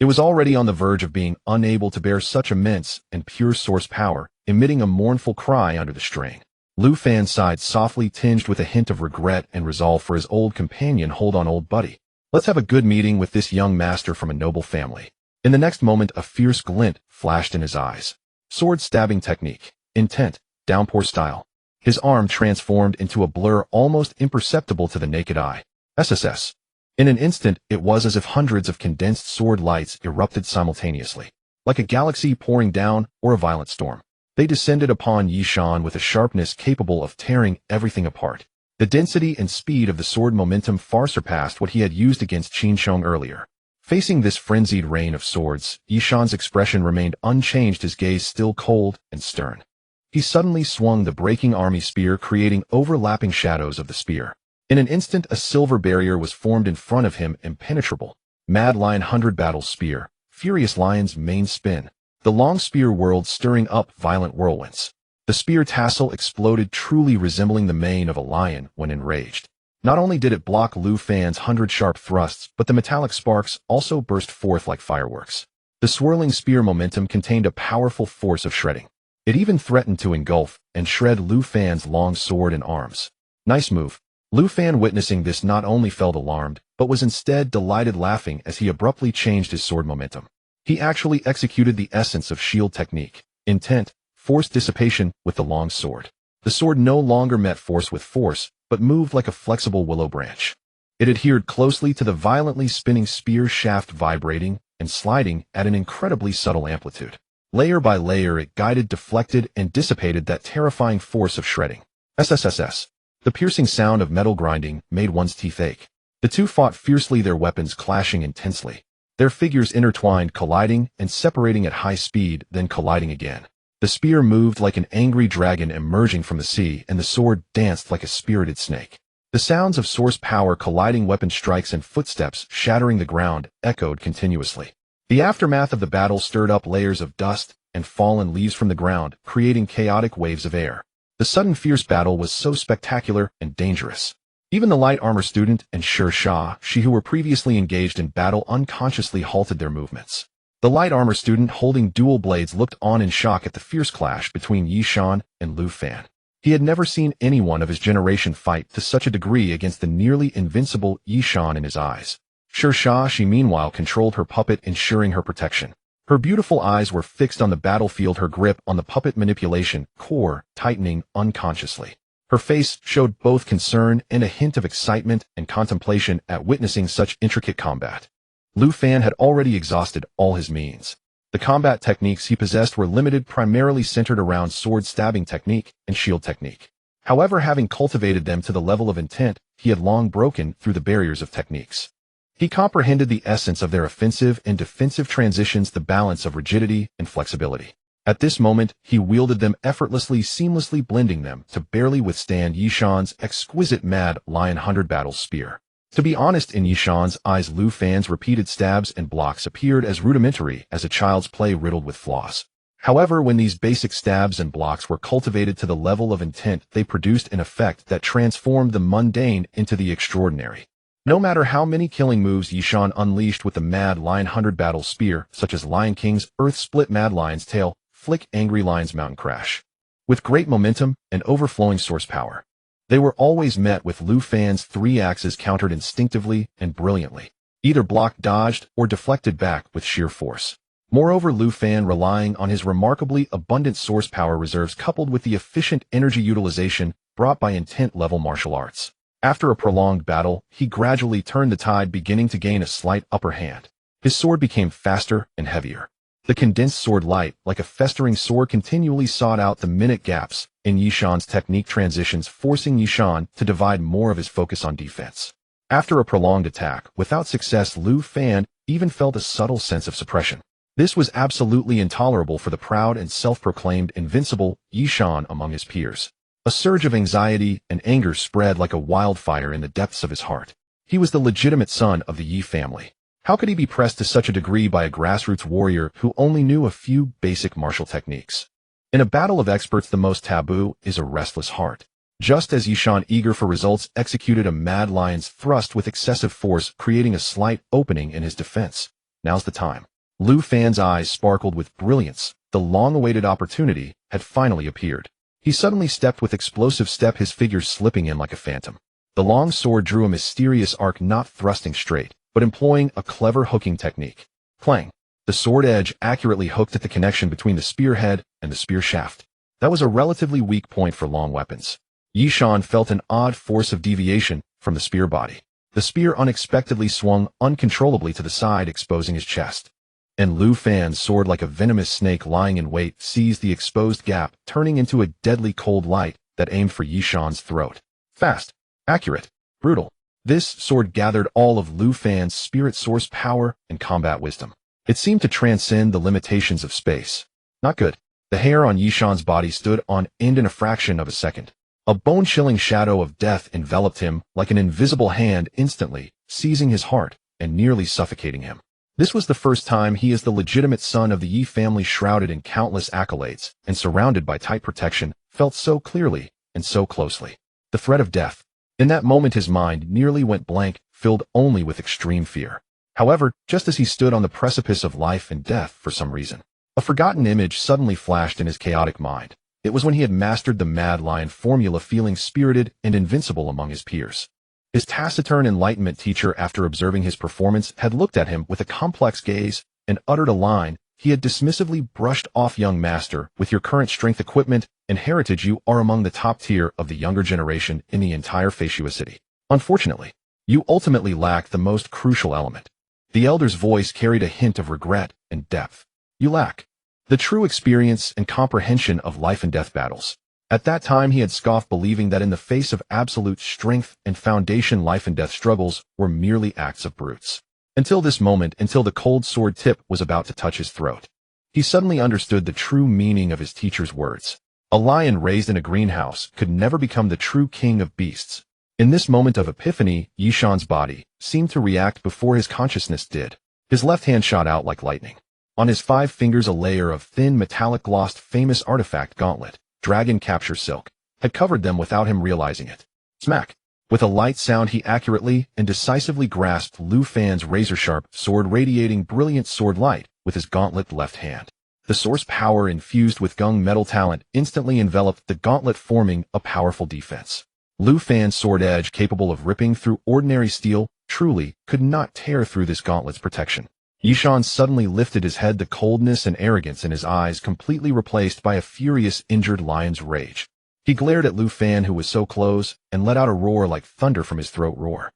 It was already on the verge of being unable to bear such immense and pure source power, emitting a mournful cry under the strain. Lu Fan sighed softly, tinged with a hint of regret and resolve for his old companion. Hold on, old buddy. Let's have a good meeting with this young master from a noble family. In the next moment, a fierce glint flashed in his eyes. Sword stabbing technique. Intent. Downpour style. His arm transformed into a blur almost imperceptible to the naked eye. SSS. In an instant, it was as if hundreds of condensed sword lights erupted simultaneously. Like a galaxy pouring down or a violent storm. They descended upon Yishan with a sharpness capable of tearing everything apart. The density and speed of the sword momentum far surpassed what he had used against Qin Shang earlier. Facing this frenzied rain of swords, Yishan's expression remained unchanged, his gaze still cold and stern. He suddenly swung the breaking army spear, creating overlapping shadows of the spear. In an instant, a silver barrier was formed in front of him, impenetrable. Mad Lion 100 Battle Spear, Furious Lion's main spin. The long spear whirled, stirring up violent whirlwinds. The spear tassel exploded, truly resembling the mane of a lion when enraged. Not only did it block Lu Fan's 100 sharp thrusts, but the metallic sparks also burst forth like fireworks. The swirling spear momentum contained a powerful force of shredding. It even threatened to engulf and shred Lu Fan's long sword and arms. Nice move. Lu Fan, witnessing this, not only felt alarmed, but was instead delighted, laughing as he abruptly changed his sword momentum. He actually executed the essence of shield technique, intent, force dissipation with the long sword. The sword no longer met force with force, but moved like a flexible willow branch. It adhered closely to the violently spinning spear shaft, vibrating and sliding at an incredibly subtle amplitude. Layer by layer, it guided, deflected, and dissipated that terrifying force of shredding. SSSS. The piercing sound of metal grinding made one's teeth ache. The two fought fiercely, their weapons clashing intensely. Their figures intertwined, colliding and separating at high speed, then colliding again. The spear moved like an angry dragon emerging from the sea, and the sword danced like a spirited snake. The sounds of source power, colliding weapon strikes, and footsteps shattering the ground echoed continuously. The aftermath of the battle stirred up layers of dust and fallen leaves from the ground, creating chaotic waves of air. The sudden fierce battle was so spectacular and dangerous. Even the light armor student and Sher Shah, she who were previously engaged in battle, unconsciously halted their movements. The light armor student, holding dual blades, looked on in shock at the fierce clash between Yishan and Lu Fan. He had never seen anyone of his generation fight to such a degree against the nearly invincible Yishan in his eyes. Sher Shah, she meanwhile controlled her puppet, ensuring her protection. Her beautiful eyes were fixed on the battlefield, her grip on the puppet manipulation core tightening unconsciously. Her face showed both concern and a hint of excitement and contemplation at witnessing such intricate combat. Lu Fan had already exhausted all his means. The combat techniques he possessed were limited, primarily centered around sword stabbing technique and shield technique. However, having cultivated them to the level of intent, he had long broken through the barriers of techniques. He comprehended the essence of their offensive and defensive transitions, the balance of rigidity and flexibility. At this moment, he wielded them effortlessly, seamlessly blending them to barely withstand Yishan's exquisite Mad Lion 100 Battle Spear. To be honest, in Yishan's eyes, Lu Fan's repeated stabs and blocks appeared as rudimentary as a child's play riddled with flaws. However, when these basic stabs and blocks were cultivated to the level of intent, they produced an effect that transformed the mundane into the extraordinary. No matter how many killing moves Yishan unleashed with the Mad Lion 100 Battle Spear, such as Lion King's Earth Split, Mad Lion's Tail, Flick, Angry Lion's Mountain Crash, with great momentum and overflowing source power, they were always met with Lu Fan's three axes, countered instinctively and brilliantly, either blocked, dodged, or deflected back with sheer force. Moreover, Lu Fan, relying on his remarkably abundant source power reserves coupled with the efficient energy utilization brought by intent-level martial arts. After a prolonged battle, he gradually turned the tide, beginning to gain a slight upper hand. His sword became faster and heavier. The condensed sword light, like a festering sore, continually sought out the minute gaps in Yishan's technique transitions, forcing Yishan to divide more of his focus on defense. After a prolonged attack, without success, Lu Fan even felt a subtle sense of suppression. This was absolutely intolerable for the proud and self-proclaimed invincible Yishan among his peers. A surge of anxiety and anger spread like a wildfire in the depths of his heart. He was the legitimate son of the Yi family. How could he be pressed to such a degree by a grassroots warrior who only knew a few basic martial techniques? In a battle of experts, the most taboo is a restless heart. Just as Yishan, eager for results, executed a Mad Lion's thrust with excessive force, creating a slight opening in his defense. Now's the time. Lu Fan's eyes sparkled with brilliance. The long-awaited opportunity had finally appeared. He suddenly stepped with explosive step, his figure slipping in like a phantom. The long sword drew a mysterious arc, not thrusting straight, but employing a clever hooking technique. Clang! The sword edge accurately hooked at the connection between the spearhead and the spear shaft. That was a relatively weak point for long weapons. Yishan felt an odd force of deviation from the spear body. The spear unexpectedly swung uncontrollably to the side, exposing his chest. And Lu Fan's sword, like a venomous snake lying in wait, seized the exposed gap, turning into a deadly cold light that aimed for Yishan's throat. Fast, accurate, brutal. This sword gathered all of Lu Fan's spirit source power and combat wisdom. It seemed to transcend the limitations of space. Not good. The hair on Yishan's body stood on end in a fraction of a second. A bone-chilling shadow of death enveloped him like an invisible hand instantly, seizing his heart and nearly suffocating him. This was the first time he, as the legitimate son of the Yi family shrouded in countless accolades and surrounded by tight protection, felt so clearly and so closely. The threat of death. In that moment his mind nearly went blank, filled only with extreme fear. However, just as he stood on the precipice of life and death for some reason, a forgotten image suddenly flashed in his chaotic mind. It was when he had mastered the Mad Lion formula, feeling spirited and invincible among his peers. His taciturn enlightenment teacher, after observing his performance, had looked at him with a complex gaze and uttered a line he had dismissively brushed off. "Young master, with your current strength, equipment, and heritage, you are among the top tier of the younger generation in the entire Foresee city. Unfortunately, you ultimately lack the most crucial element." The elder's voice carried a hint of regret and depth. "You lack the true experience and comprehension of life and death battles." At that time he had scoffed, believing that in the face of absolute strength and foundation, life and death struggles were merely acts of brutes. Until this moment, until the cold sword tip was about to touch his throat. He suddenly understood the true meaning of his teacher's words. A lion raised in a greenhouse could never become the true king of beasts. In this moment of epiphany, Yishan's body seemed to react before his consciousness did. His left hand shot out like lightning. On his 5 fingers, a layer of thin metallic glossed famous artifact gauntlet, dragon capture silk, had covered them without him realizing it. Smack! With a light sound, he accurately and decisively grasped Lu Fan's razor-sharp sword, radiating brilliant sword light with his gauntlet left hand. The source power infused with gung metal talent instantly enveloped the gauntlet, forming a powerful defense. Lu Fan's sword edge, capable of ripping through ordinary steel, truly could not tear through this gauntlet's protection. Yishan suddenly lifted his head, the coldness and arrogance in his eyes completely replaced by a furious, injured lion's rage. He glared at Lu Fan, who was so close, and let out a roar like thunder from his throat. Roar.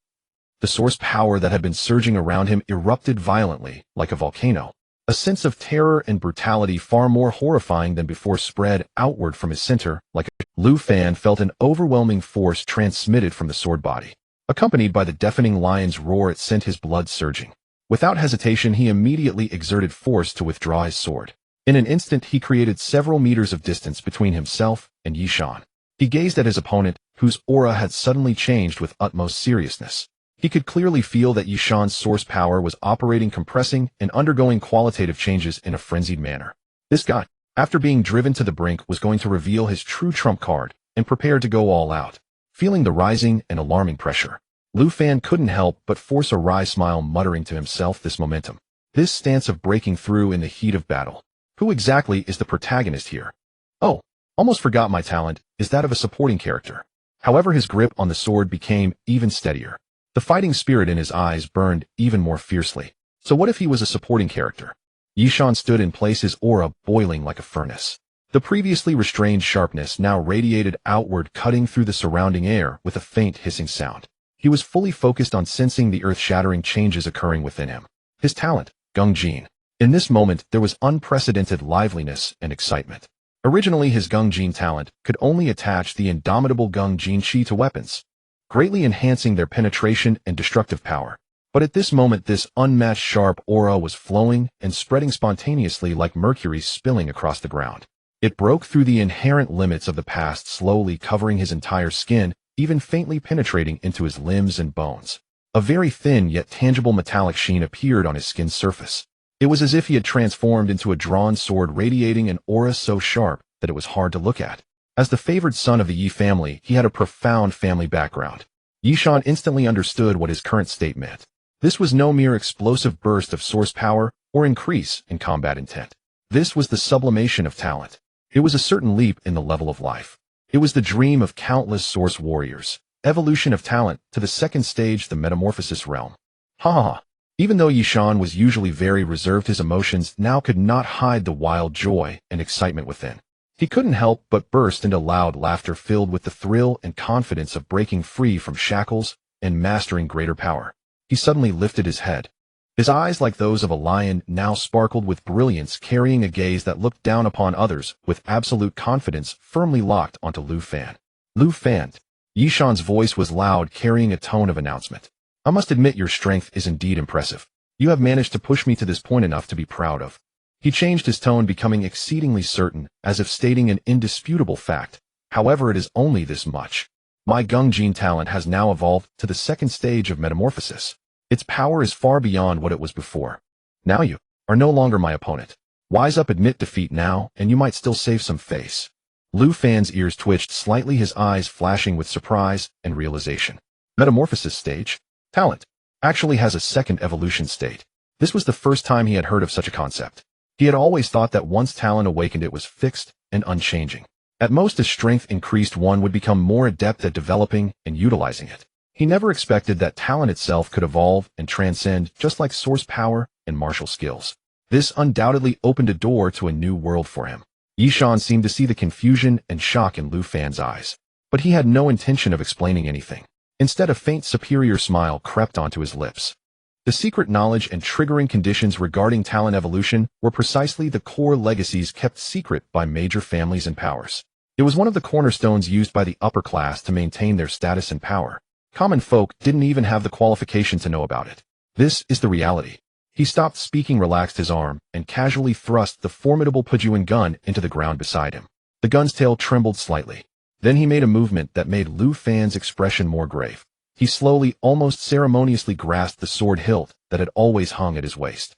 The source power that had been surging around him erupted violently, like a volcano. A sense of terror and brutality far more horrifying than before spread outward from his center, like a... Lu Fan felt an overwhelming force transmitted from the sword body. Accompanied by the deafening lion's roar, it sent his blood surging. Without hesitation, he immediately exerted force to withdraw his sword. In an instant, he created several meters of distance between himself and Yishan. He gazed at his opponent, whose aura had suddenly changed with utmost seriousness. He could clearly feel that Yishan's source power was operating, compressing, and undergoing qualitative changes in a frenzied manner. This guy, after being driven to the brink, was going to reveal his true trump card and prepare to go all out. Feeling the rising and alarming pressure, Lu Fan couldn't help but force a wry smile, muttering to himself, this momentum, this stance of breaking through in the heat of battle. Who exactly is the protagonist here? Oh, almost forgot my talent is that of a supporting character. However, his grip on the sword became even steadier. The fighting spirit in his eyes burned even more fiercely. So what if he was a supporting character? Yishan stood in place, his aura boiling like a furnace. The previously restrained sharpness now radiated outward, cutting through the surrounding air with a faint hissing sound. He was fully focused on sensing the earth-shattering changes occurring within him. His talent, Gung Jin. In this moment, there was unprecedented liveliness and excitement. Originally, his Gung Jin talent could only attach the indomitable Gung Jin Chi to weapons, greatly enhancing their penetration and destructive power. But at this moment, this unmatched sharp aura was flowing and spreading spontaneously like mercury spilling across the ground. It broke through the inherent limits of the past, slowly covering his entire skin, even faintly penetrating into his limbs and bones. A very thin yet tangible metallic sheen appeared on his skin's surface. It was as if he had transformed into a drawn sword, radiating an aura so sharp that it was hard to look at. As the favored son of the Yi family, he had a profound family background. Yishan instantly understood what his current state meant. This was no mere explosive burst of source power or increase in combat intent. This was the sublimation of talent. It was a certain leap in the level of life. It was the dream of countless source warriors. Evolution of talent to the second stage, the metamorphosis realm. Ha ha ha. Even though Yishan was usually very reserved, his emotions now could not hide the wild joy and excitement within. He couldn't help but burst into loud laughter, filled with the thrill and confidence of breaking free from shackles and mastering greater power. He suddenly lifted his head. His eyes, like those of a lion, now sparkled with brilliance, carrying a gaze that looked down upon others with absolute confidence, firmly locked onto Lu Fan. Lu Fan. Yishan's voice was loud, carrying a tone of announcement. I must admit your strength is indeed impressive. You have managed to push me to this point enough to be proud of. He changed his tone, becoming exceedingly certain, as if stating an indisputable fact. However, it is only this much. My Gungjin talent has now evolved to the second stage of metamorphosis. Its power is far beyond what it was before. Now you are no longer my opponent. Wise up, admit defeat now, and you might still save some face. Lu Fan's ears twitched slightly, his eyes flashing with surprise and realization. Metamorphosis stage? Talent actually has a second evolution state. This was the first time he had heard of such a concept. He had always thought that once talent awakened it was fixed and unchanging. At most, as strength increased, one would become more adept at developing and utilizing it. He never expected that talent itself could evolve and transcend, just like source power and martial skills. This undoubtedly opened a door to a new world for him. Yishan seemed to see the confusion and shock in Lu Fan's eyes, but he had no intention of explaining anything. Instead, a faint superior smile crept onto his lips. The secret knowledge and triggering conditions regarding talent evolution were precisely the core legacies kept secret by major families and powers. It was one of the cornerstones used by the upper class to maintain their status and power. Common folk didn't even have the qualification to know about it. This is the reality. He stopped speaking, relaxed his arm, and casually thrust the formidable Pajuan gun into the ground beside him. The gun's tail trembled slightly. Then he made a movement that made Lu Fan's expression more grave. He slowly, almost ceremoniously grasped the sword hilt that had always hung at his waist.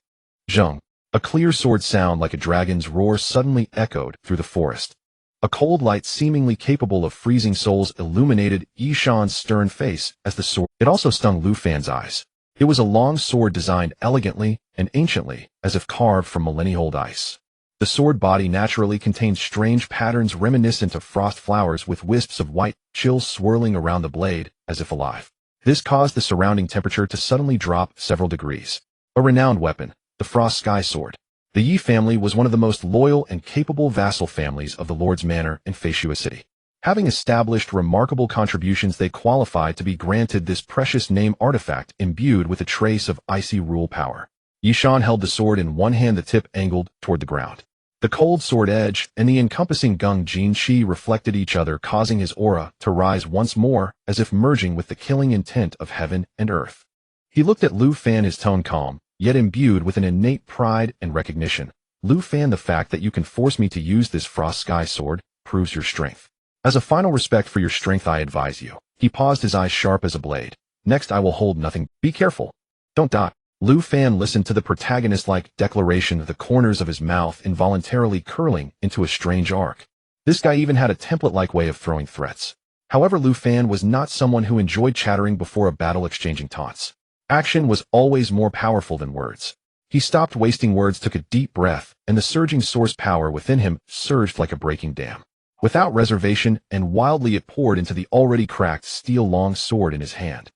Zheng. A clear sword sound like a dragon's roar suddenly echoed through the forest. A cold light seemingly capable of freezing souls illuminated Yishan's stern face as the sword. It also stung Lu Fan's eyes. It was a long sword designed elegantly and anciently, as if carved from millennia-old ice. The sword body naturally contained strange patterns reminiscent of frost flowers, with wisps of white chills swirling around the blade, as if alive. This caused the surrounding temperature to suddenly drop several degrees. A renowned weapon, the Frost Sky Sword. The Yi family was one of the most loyal and capable vassal families of the Lord's Manor in Feishua City. Having established remarkable contributions, they qualified to be granted this precious name artifact imbued with a trace of icy rule power. Yishan held the sword in one hand, the tip angled toward the ground. The cold sword edge and the encompassing Gungjin Shi reflected each other, causing his aura to rise once more, as if merging with the killing intent of heaven and earth. He looked at Lu Fan, his tone calm, yet imbued with an innate pride and recognition. Lu Fan, the fact that you can force me to use this Frost Sky Sword proves your strength. As a final respect for your strength, I advise you. He paused, his eyes sharp as a blade. Next, I will hold nothing. Be careful. Don't die. Lu Fan listened to the protagonist-like declaration, the corners of his mouth involuntarily curling into a strange arc. This guy even had a template-like way of throwing threats. However, Lu Fan was not someone who enjoyed chattering before a battle, exchanging taunts. Action was always more powerful than words. He stopped wasting words, took a deep breath, and the surging source power within him surged like a breaking dam. Without reservation and wildly, it poured into the already cracked steel long sword in his hand.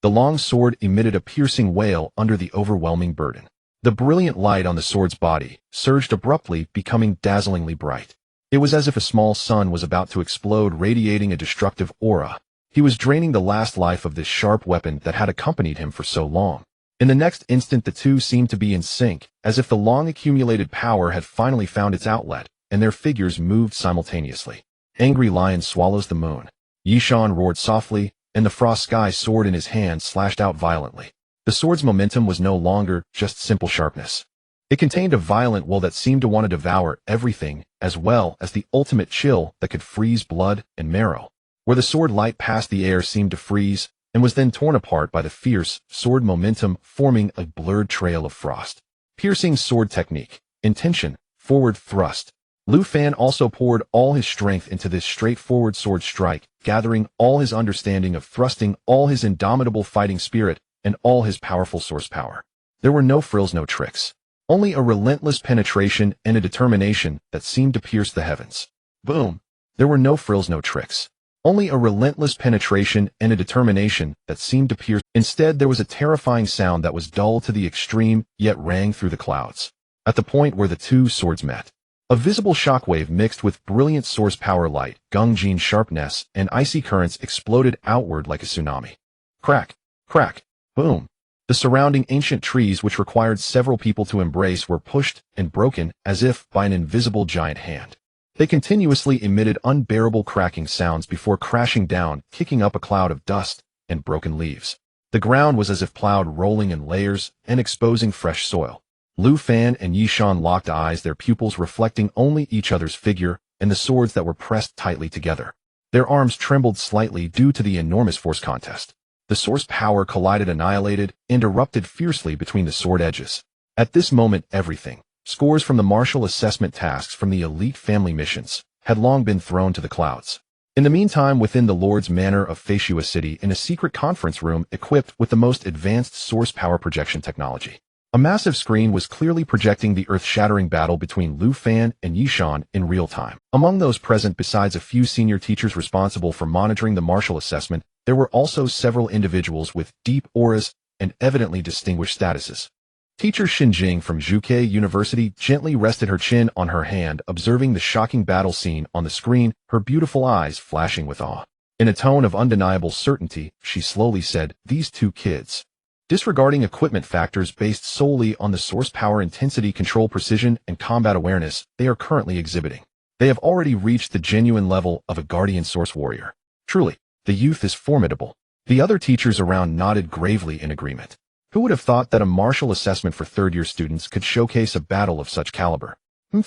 The long sword emitted a piercing wail under the overwhelming burden. The brilliant light on the sword's body surged abruptly, becoming dazzlingly bright. It was as if a small sun was about to explode, radiating a destructive aura. He was draining the last life of this sharp weapon that had accompanied him for so long. In the next instant, the two seemed to be in sync, as if the long-accumulated power had finally found its outlet, and their figures moved simultaneously. Angry lion swallows the moon. Yishan roared softly, and the Frost Sky Sword in his hand slashed out violently. The sword's momentum was no longer just simple sharpness. It contained a violent will that seemed to want to devour everything, as well as the ultimate chill that could freeze blood and marrow. Where the sword light passed, the air seemed to freeze, and was then torn apart by the fierce sword momentum, forming a blurred trail of frost. Piercing sword technique. Intention. Forward thrust. Lu Fan also poured all his strength into this straightforward sword strike, gathering all his understanding of thrusting, all his indomitable fighting spirit, and all his powerful source power. There were no frills, no tricks. Only a relentless penetration and a determination that seemed to pierce the heavens. Boom! There were no frills, no tricks. Only a relentless penetration and a determination that seemed to pierce. Instead, there was a terrifying sound that was dull to the extreme, yet rang through the clouds. At the point where the two swords met, a visible shockwave mixed with brilliant source power, light, Gungjin sharpness, and icy currents exploded outward like a tsunami. Crack, crack, boom. The surrounding ancient trees, which required several people to embrace, were pushed and broken as if by an invisible giant hand. They continuously emitted unbearable cracking sounds before crashing down, kicking up a cloud of dust and broken leaves. The ground was as if plowed, rolling in layers and exposing fresh soil. Lu Fan and Yi Shan locked eyes, their pupils reflecting only each other's figure and the swords that were pressed tightly together. Their arms trembled slightly due to the enormous force contest. The source power collided, annihilated, and erupted fiercely between the sword edges. At this moment, everything, scores from the martial assessment tasks from the elite family missions, had long been thrown to the clouds. In the meantime, within the Lord's Manor of Foresee City, in a secret conference room equipped with the most advanced source power projection technology, a massive screen was clearly projecting the earth-shattering battle between Lu Fan and Yi Shan in real time. Among those present, besides a few senior teachers responsible for monitoring the martial assessment, there were also several individuals with deep auras and evidently distinguished statuses. Teacher Xinjing from Zhuke University gently rested her chin on her hand, observing the shocking battle scene on the screen, her beautiful eyes flashing with awe. In a tone of undeniable certainty, she slowly said, "These two kids, disregarding equipment factors based solely on the source power, intensity, control, precision, and combat awareness they are currently exhibiting, they have already reached the genuine level of a guardian source warrior. Truly, the youth is formidable." The other teachers around nodded gravely in agreement. Who would have thought that a martial assessment for third-year students could showcase a battle of such caliber?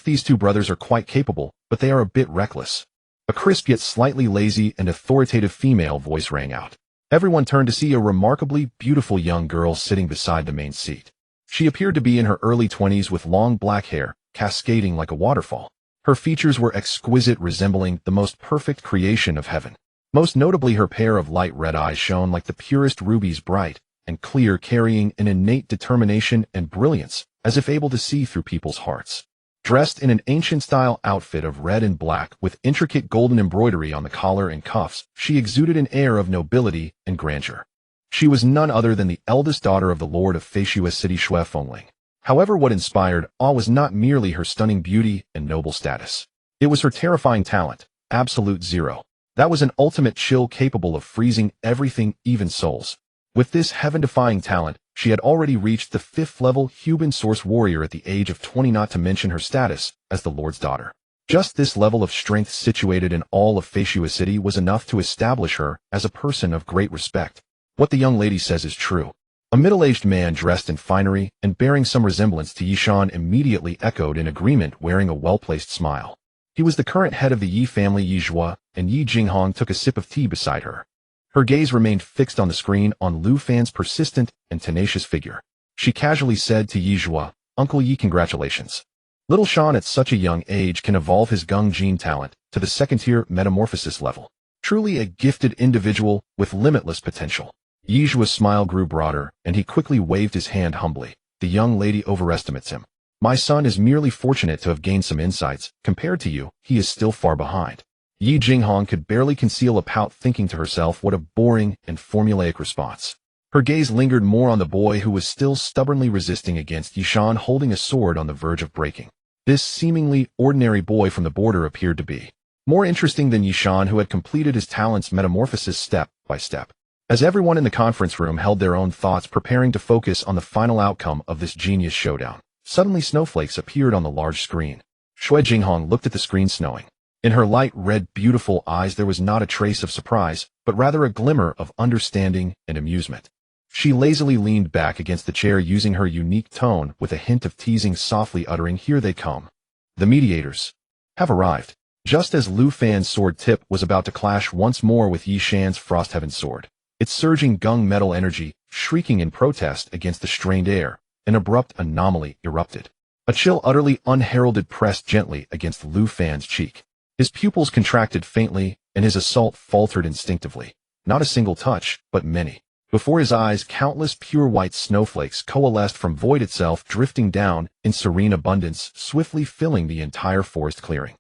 These two brothers are quite capable, but they are a bit reckless. A crisp yet slightly lazy and authoritative female voice rang out. Everyone turned to see a remarkably beautiful young girl sitting beside the main seat. She appeared to be in her early 20s with long black hair, cascading like a waterfall. Her features were exquisite, resembling the most perfect creation of heaven. Most notably, her pair of light red eyes shone like the purest rubies, bright and clear, carrying an innate determination and brilliance, as if able to see through people's hearts. Dressed in an ancient-style outfit of red and black with intricate golden embroidery on the collar and cuffs, she exuded an air of nobility and grandeur. She was none other than the eldest daughter of the Lord of Foresee City, Xue Fengling. However, what inspired awe was not merely her stunning beauty and noble status. It was her terrifying talent, Absolute Zero. That was an ultimate chill capable of freezing everything, even souls. With this heaven-defying talent, she had already reached the 5th level human source warrior at the age of 20, not to mention her status as the Lord's daughter. Just this level of strength situated in all of Foresee City was enough to establish her as a person of great respect. What the young lady says is true. A middle-aged man dressed in finery and bearing some resemblance to Yi Shan immediately echoed in agreement, wearing a well-placed smile. He was the current head of the Yi family, Yi Zhua, and Yi Jinghong took a sip of tea beside her. Her gaze remained fixed on the screen on Lu Fan's persistent and tenacious figure. She casually said to Yi Zhua, "Uncle Yi, congratulations. Little Shan at such a young age can evolve his Gung Jin talent to the 2nd-tier metamorphosis level. Truly a gifted individual with limitless potential." Yi Zhua's smile grew broader, and he quickly waved his hand humbly. "The young lady overestimates him. My son is merely fortunate to have gained some insights. Compared to you, he is still far behind." Yi Jinghong could barely conceal a pout, thinking to herself, what a boring and formulaic response. Her gaze lingered more on the boy who was still stubbornly resisting against Yi Shan, holding a sword on the verge of breaking. This seemingly ordinary boy from the border appeared to be more interesting than Yi Shan, who had completed his talent's metamorphosis step by step. As everyone in the conference room held their own thoughts, preparing to focus on the final outcome of this genius showdown, suddenly snowflakes appeared on the large screen. Xue Jinghong looked at the screen, snowing. In her light red, beautiful eyes there was not a trace of surprise, but rather a glimmer of understanding and amusement. She lazily leaned back against the chair, using her unique tone with a hint of teasing, softly uttering, "Here they come. The mediators have arrived." Just as Lu Fan's sword tip was about to clash once more with Yi Shan's Frostheaven sword, its surging gung metal energy, shrieking in protest against the strained air, an abrupt anomaly erupted. A chill utterly unheralded pressed gently against Lu Fan's cheek. His pupils contracted faintly, and his assault faltered instinctively. Not a single touch, but many. Before his eyes, countless pure white snowflakes coalesced from void itself, drifting down in serene abundance, swiftly filling the entire forest clearing.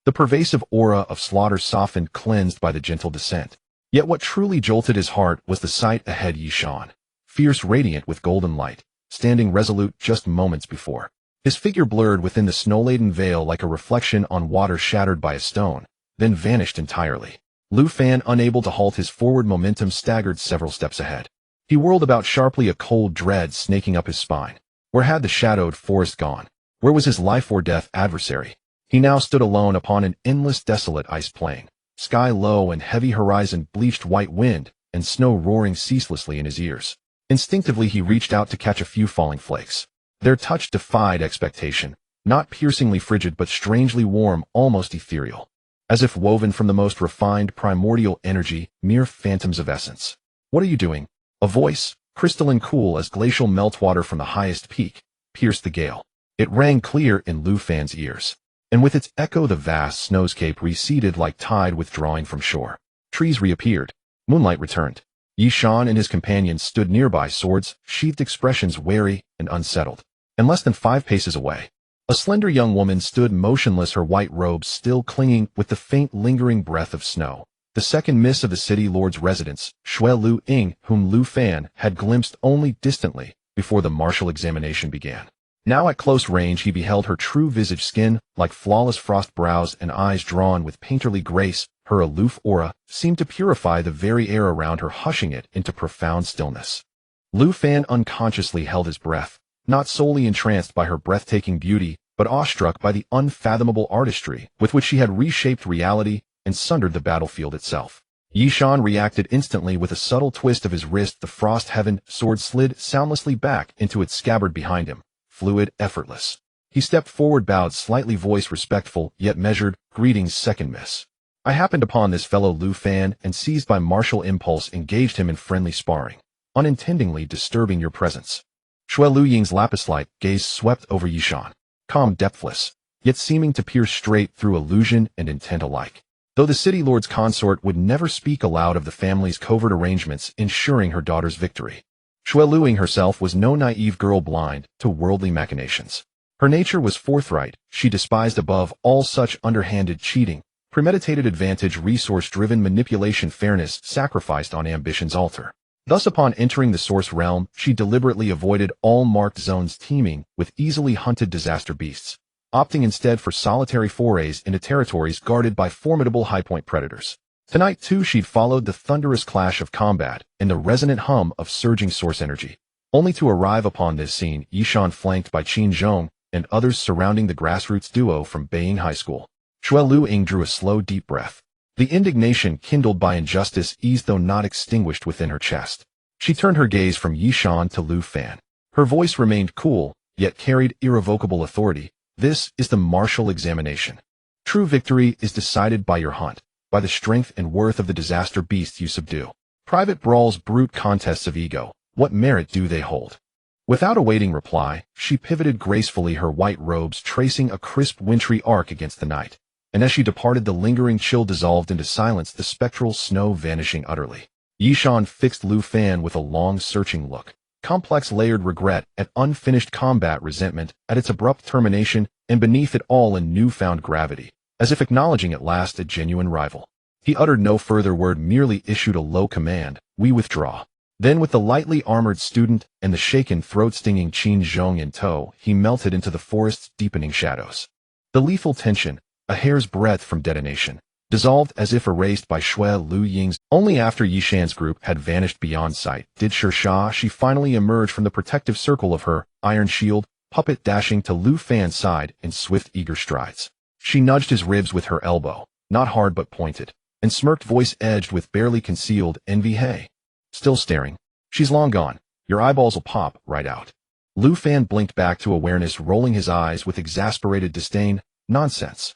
The pervasive aura of slaughter softened, cleansed by the gentle descent. Yet what truly jolted his heart was the sight ahead. Yi Shan, fierce, radiant with golden light, standing resolute just moments before. His figure blurred within the snow-laden veil like a reflection on water shattered by a stone, then vanished entirely. Lu Fan, unable to halt his forward momentum, staggered several steps ahead. He whirled about sharply, a cold dread snaking up his spine. Where had the shadowed forest gone? Where was his life or death adversary? He now stood alone upon an endless desolate ice plain, sky low and heavy horizon bleached white wind, and snow roaring ceaselessly in his ears. Instinctively he reached out to catch a few falling flakes. Their touch defied expectation, not piercingly frigid but strangely warm, almost ethereal. As if woven from the most refined primordial energy, mere phantoms of essence. "What are you doing?" A voice, crystalline cool as glacial meltwater from the highest peak, pierced the gale. It rang clear in Lu Fan's ears. And with its echo the vast snowscape receded like tide withdrawing from shore. Trees reappeared. Moonlight returned. Yishan and his companions stood nearby, swords, sheathed, expressions wary and unsettled. And less than 5 paces away, a slender young woman stood motionless, her white robes still clinging with the faint lingering breath of snow. The second miss of the city lord's residence, Shui Lu Ying, whom Lu Fan had glimpsed only distantly before the martial examination began. Now at close range he beheld her true visage, skin like flawless frost, brows and eyes drawn with painterly grace. Her aloof aura seemed to purify the very air around her, hushing it into profound stillness. Lu Fan unconsciously held his breath, not solely entranced by her breathtaking beauty, but awestruck by the unfathomable artistry with which she had reshaped reality and sundered the battlefield itself. Yishan reacted instantly. With a subtle twist of his wrist, the frost heaven sword slid soundlessly back into its scabbard behind him, fluid, effortless. He stepped forward, bowed slightly, voice respectful yet measured. "Greetings, second miss. I happened upon this fellow Lu Fan and seized by martial impulse engaged him in friendly sparring, unintendingly disturbing your presence." Shui Lu Ying's lapis-like gaze swept over Yishan, calm, depthless, yet seeming to pierce straight through illusion and intent alike. Though the city lord's consort would never speak aloud of the family's covert arrangements ensuring her daughter's victory, Shui Lu Ying herself was no naive girl blind to worldly machinations. Her nature was forthright. She despised above all such underhanded cheating, premeditated advantage, resource-driven manipulation, fairness sacrificed on ambition's altar. Thus, upon entering the source realm, she deliberately avoided all marked zones teeming with easily hunted disaster beasts, opting instead for solitary forays into territories guarded by formidable high-point predators. Tonight, too, she'd followed the thunderous clash of combat and the resonant hum of surging source energy, only to arrive upon this scene, Yishan flanked by Qin Zhong and others surrounding the grassroots duo from Beiying High School. Shui Lu Ying drew a slow, deep breath. The indignation kindled by injustice eased though not extinguished within her chest. She turned her gaze from Yishan to Lu Fan. Her voice remained cool, yet carried irrevocable authority. "This is the martial examination. True victory is decided by your hunt, by the strength and worth of the disaster beasts you subdue. Private brawls, brute contests of ego, what merit do they hold?" Without awaiting reply, she pivoted gracefully, her white robes tracing a crisp wintry arc against the night. And as she departed, the lingering chill dissolved into silence, the spectral snow vanishing utterly. Yishan fixed Lu Fan with a long, searching look, complex layered regret at unfinished combat, resentment at its abrupt termination, and beneath it all a newfound gravity, as if acknowledging at last a genuine rival. He uttered no further word, merely issued a low command, "We withdraw." Then, with the lightly armored student and the shaken, throat-stinging Qin Zhong in tow, he melted into the forest's deepening shadows. The lethal tension, a hair's breadth from detonation, dissolved as if erased by Shui Lu Ying's. Only after Yishan's group had vanished beyond sight did she finally emerge from the protective circle of her iron shield, puppet, dashing to Lu Fan's side in swift, eager strides. She nudged his ribs with her elbow, not hard but pointed, and smirked, voice edged with barely concealed envy. "Hey, still staring? She's long gone. Your eyeballs'll pop right out." Lu Fan blinked back to awareness, rolling his eyes with exasperated disdain. "Nonsense."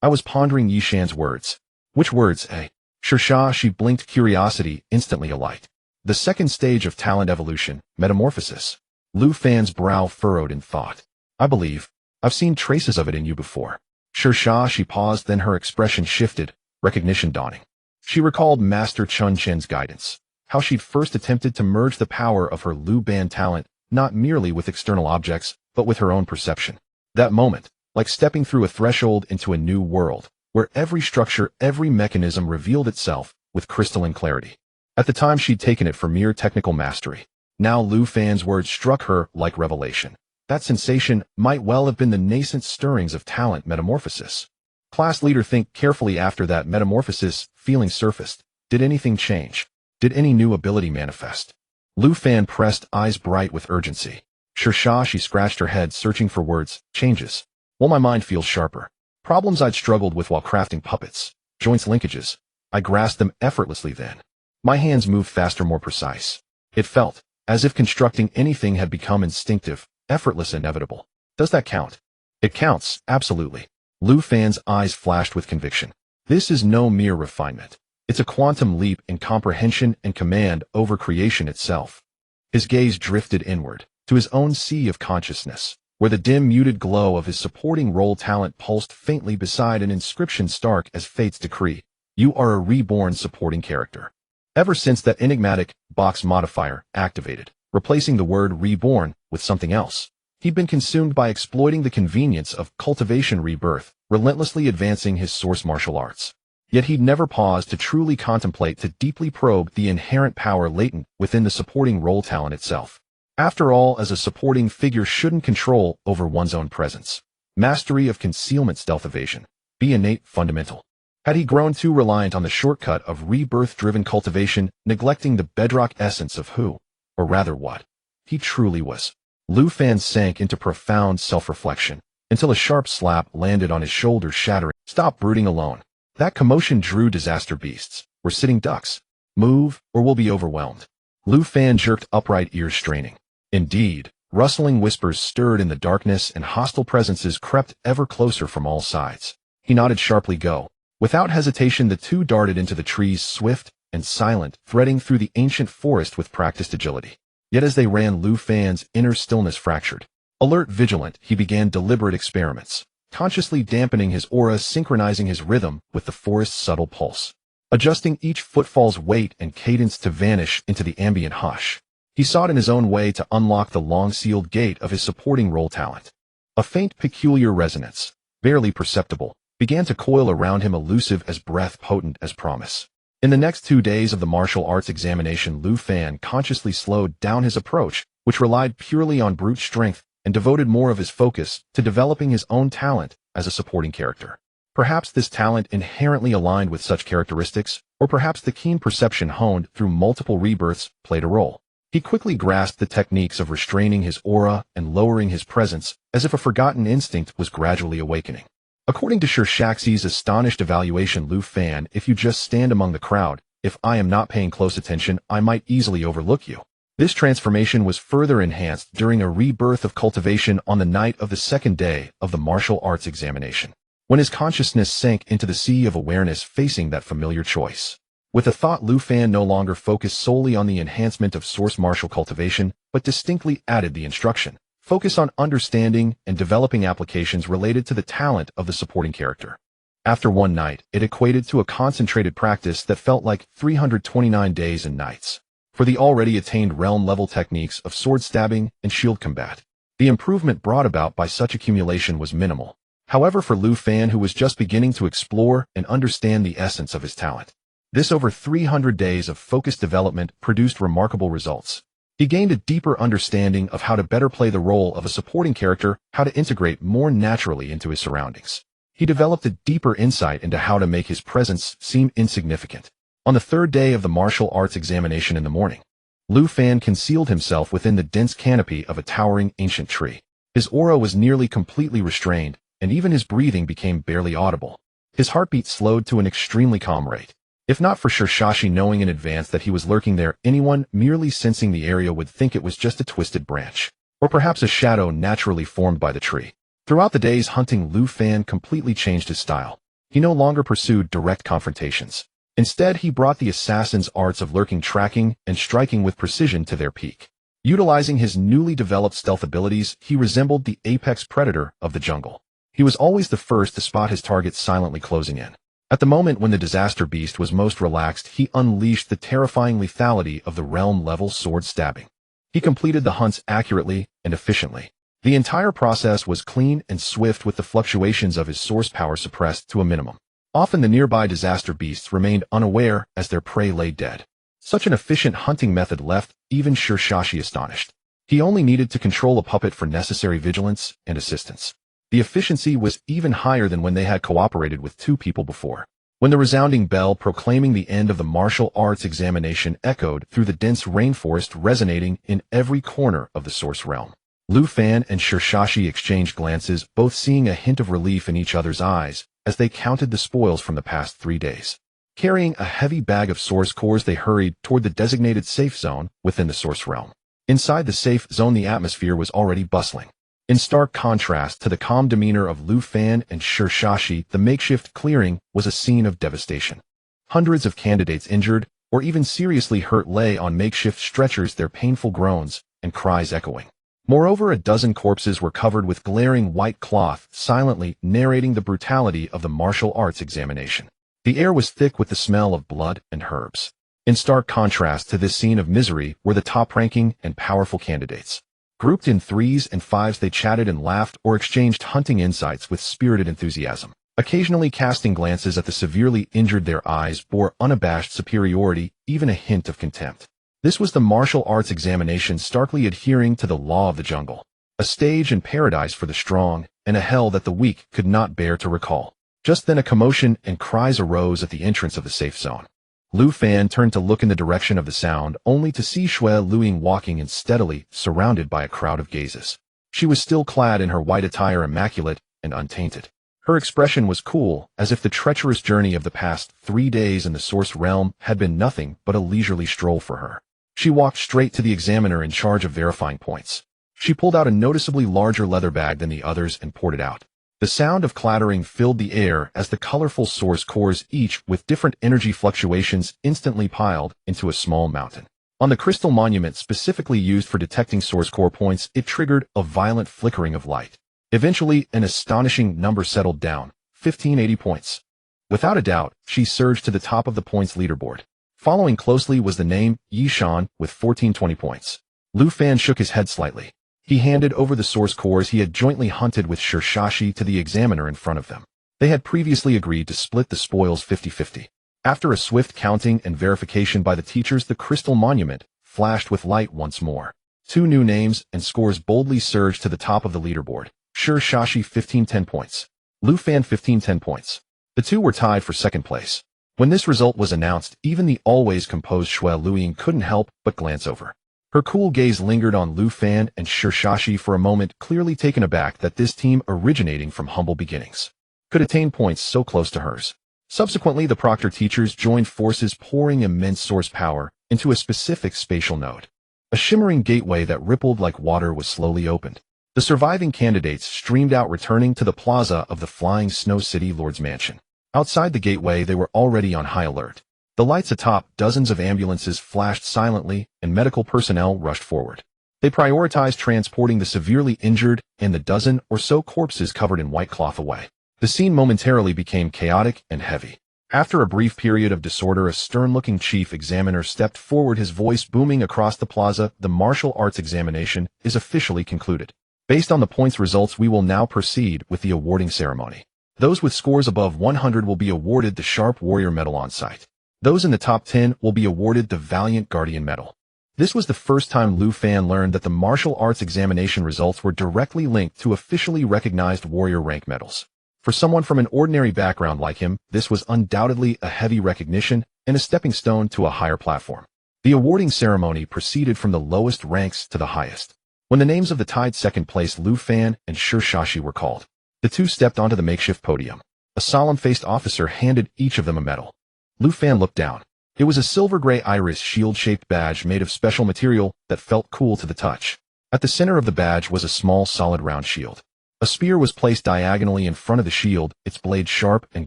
I was pondering Yishan's words. "Which words, eh?" She blinked, curiosity instantly alight. "The second stage of talent evolution, metamorphosis." Lu Fan's brow furrowed in thought. I've seen traces of it in you before." She paused, then her expression shifted, recognition dawning. She recalled Master Chun Chen's guidance, how she'd first attempted to merge the power of her Lu Ban talent, not merely with external objects, but with her own perception. That moment, like stepping through a threshold into a new world, where every structure, every mechanism revealed itself with crystalline clarity. At the time she'd taken it for mere technical mastery. Now Lu Fan's words struck her like revelation. That sensation might well have been the nascent stirrings of talent metamorphosis. Class leader, think carefully. After that metamorphosis feeling surfaced, did anything change? Did any new ability manifest? Lu Fan pressed, eyes bright with urgency. She scratched her head, searching for words. "Changes. Well, my mind feels sharper. Problems I'd struggled with while crafting puppets. Joints linkages. I grasped them effortlessly then. My hands moved faster, more precise. It felt as if constructing anything had become instinctive, effortless, inevitable. Does that count? It counts, absolutely. Lu Fan's eyes flashed with conviction. This is no mere refinement. It's a quantum leap in comprehension and command over creation itself. His gaze drifted inward, to his own sea of consciousness, where the dim, muted glow of his supporting role talent pulsed faintly beside an inscription stark as fate's decree. You are a reborn supporting character. Ever since that enigmatic box modifier activated, replacing the word reborn with something else, he'd been consumed by exploiting the convenience of cultivation rebirth, relentlessly advancing his source martial arts. Yet he'd never paused to truly contemplate, to deeply probe the inherent power latent within the supporting role talent itself. After all, as a supporting figure shouldn't control over one's own presence. Mastery of concealment, stealth, evasion. Be innate, fundamental. Had he grown too reliant on the shortcut of rebirth-driven cultivation, neglecting the bedrock essence of who, or rather what, he truly was? Lu Fan sank into profound self-reflection, until a sharp slap landed on his shoulder, shattering. Stop brooding alone. That commotion drew disaster beasts. We're sitting ducks. Move, or we'll be overwhelmed. Lu Fan jerked upright, ears straining. Indeed, rustling whispers stirred in the darkness and hostile presences crept ever closer from all sides. He nodded sharply. Go. Without hesitation, the two darted into the trees, swift and silent, threading through the ancient forest with practiced agility. Yet as they ran, Lu Fan's inner stillness fractured. Alert, vigilant, he began deliberate experiments, consciously dampening his aura, synchronizing his rhythm with the forest's subtle pulse, adjusting each footfall's weight and cadence to vanish into the ambient hush. He sought in his own way to unlock the long-sealed gate of his supporting role talent. A faint, peculiar resonance, barely perceptible, began to coil around him, elusive as breath, potent as promise. In the next 2 days of the martial arts examination, Lu Fan consciously slowed down his approach, which relied purely on brute strength, and devoted more of his focus to developing his own talent as a supporting character. Perhaps this talent inherently aligned with such characteristics, or perhaps the keen perception honed through multiple rebirths played a role. He quickly grasped the techniques of restraining his aura and lowering his presence, as if a forgotten instinct was gradually awakening. According to Shaxi's astonished evaluation, Lu Fan, if you just stand among the crowd, if I am not paying close attention, I might easily overlook you. This transformation was further enhanced during a rebirth of cultivation on the night of the second day of the martial arts examination, when his consciousness sank into the sea of awareness facing that familiar choice. With the thought, Lu Fan no longer focused solely on the enhancement of source martial cultivation, but distinctly added the instruction. Focus on understanding and developing applications related to the talent of the supporting character. After one night, it equated to a concentrated practice that felt like 329 days and nights. For the already attained realm-level techniques of sword stabbing and shield combat, the improvement brought about by such accumulation was minimal. However, for Lu Fan, who was just beginning to explore and understand the essence of his talent, this over 300 days of focused development produced remarkable results. He gained a deeper understanding of how to better play the role of a supporting character, how to integrate more naturally into his surroundings. He developed a deeper insight into how to make his presence seem insignificant. On the third day of the martial arts examination in the morning, Lu Fan concealed himself within the dense canopy of a towering ancient tree. His aura was nearly completely restrained, and even his breathing became barely audible. His heartbeat slowed to an extremely calm rate. If not for Shashi knowing in advance that he was lurking there, anyone merely sensing the area would think it was just a twisted branch, or perhaps a shadow naturally formed by the tree. Throughout the day's hunting, Lu Fan completely changed his style. He no longer pursued direct confrontations. Instead, he brought the assassin's arts of lurking, tracking, and striking with precision to their peak. Utilizing his newly developed stealth abilities, he resembled the apex predator of the jungle. He was always the first to spot his target silently closing in. At the moment when the disaster beast was most relaxed, he unleashed the terrifying lethality of the realm-level sword stabbing. He completed the hunts accurately and efficiently. The entire process was clean and swift, with the fluctuations of his source power suppressed to a minimum. Often the nearby disaster beasts remained unaware as their prey lay dead. Such an efficient hunting method left even Shashi astonished. He only needed to control a puppet for necessary vigilance and assistance. The efficiency was even higher than when they had cooperated with 2 people before. When the resounding bell proclaiming the end of the martial arts examination echoed through the dense rainforest, resonating in every corner of the source realm, Lu Fan and Shirshashi exchanged glances, both seeing a hint of relief in each other's eyes as they counted the spoils from the past 3 days. Carrying a heavy bag of source cores, they hurried toward the designated safe zone within the source realm. Inside the safe zone, the atmosphere was already bustling. In stark contrast to the calm demeanor of Lu Fan and Shirshashi, the makeshift clearing was a scene of devastation. Hundreds of candidates injured or even seriously hurt lay on makeshift stretchers, their painful groans and cries echoing. Moreover, a dozen corpses were covered with glaring white cloth, silently narrating the brutality of the martial arts examination. The air was thick with the smell of blood and herbs. In stark contrast to this scene of misery were the top-ranking and powerful candidates. Grouped in 3s and 5s, they chatted and laughed or exchanged hunting insights with spirited enthusiasm. Occasionally casting glances at the severely injured, their eyes bore unabashed superiority, even a hint of contempt. This was the martial arts examination, starkly adhering to the law of the jungle. A stage and paradise for the strong, and a hell that the weak could not bear to recall. Just then a commotion and cries arose at the entrance of the safe zone. Lu Fan turned to look in the direction of the sound, only to see Shui Luing walking in steadily, surrounded by a crowd of gazes. She was still clad in her white attire, immaculate and untainted. Her expression was cool, as if the treacherous journey of the past 3 days in the source realm had been nothing but a leisurely stroll for her. She walked straight to the examiner in charge of verifying points. She pulled out a noticeably larger leather bag than the others and poured it out. The sound of clattering filled the air as the colorful source cores, each with different energy fluctuations, instantly piled into a small mountain. On the crystal monument specifically used for detecting source core points, it triggered a violent flickering of light. Eventually, an astonishing number settled down, 1580 points. Without a doubt, she surged to the top of the points leaderboard. Following closely was the name Yishan with 1420 points. Lu Fan shook his head slightly. He handed over the source cores he had jointly hunted with Shirshashi to the examiner in front of them. They had previously agreed to split the spoils 50-50. After a swift counting and verification by the teachers, the crystal monument flashed with light once more. 2 new names and scores boldly surged to the top of the leaderboard. Shirshashi 1510 points. Lu Fan 1510 points. The two were tied for second place. When this result was announced, even the always composed Shui Luing couldn't help but glance over. Her cool gaze lingered on Lu Fan and Shirshashi for a moment, clearly taken aback that this team, originating from humble beginnings, could attain points so close to hers. Subsequently, the proctor teachers joined forces, pouring immense source power into a specific spatial node. A shimmering gateway that rippled like water was slowly opened. The surviving candidates streamed out, returning to the plaza of the Flying Snow City Lord's Mansion. Outside the gateway, they were already on high alert. The lights atop, dozens of ambulances flashed silently, and medical personnel rushed forward. They prioritized transporting the severely injured and the dozen or so corpses covered in white cloth away. The scene momentarily became chaotic and heavy. After a brief period of disorder, a stern-looking chief examiner stepped forward, his voice booming across the plaza. The martial arts examination is officially concluded. Based on the points results, we will now proceed with the awarding ceremony. Those with scores above 100 will be awarded the Sharp Warrior Medal on site. Those in the top 10 will be awarded the Valiant Guardian Medal. This was the first time Lu Fan learned that the martial arts examination results were directly linked to officially recognized warrior rank medals. For someone from an ordinary background like him, this was undoubtedly a heavy recognition and a stepping stone to a higher platform. The awarding ceremony proceeded from the lowest ranks to the highest. When the names of the tied second place Lu Fan and Shirshashi were called, the two stepped onto the makeshift podium. A solemn-faced officer handed each of them a medal. Lu Fan looked down. It was a silver-gray iris shield-shaped badge made of special material that felt cool to the touch. At the center of the badge was a small, solid round shield. A spear was placed diagonally in front of the shield, its blade sharp and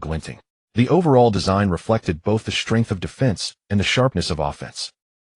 glinting. The overall design reflected both the strength of defense and the sharpness of offense.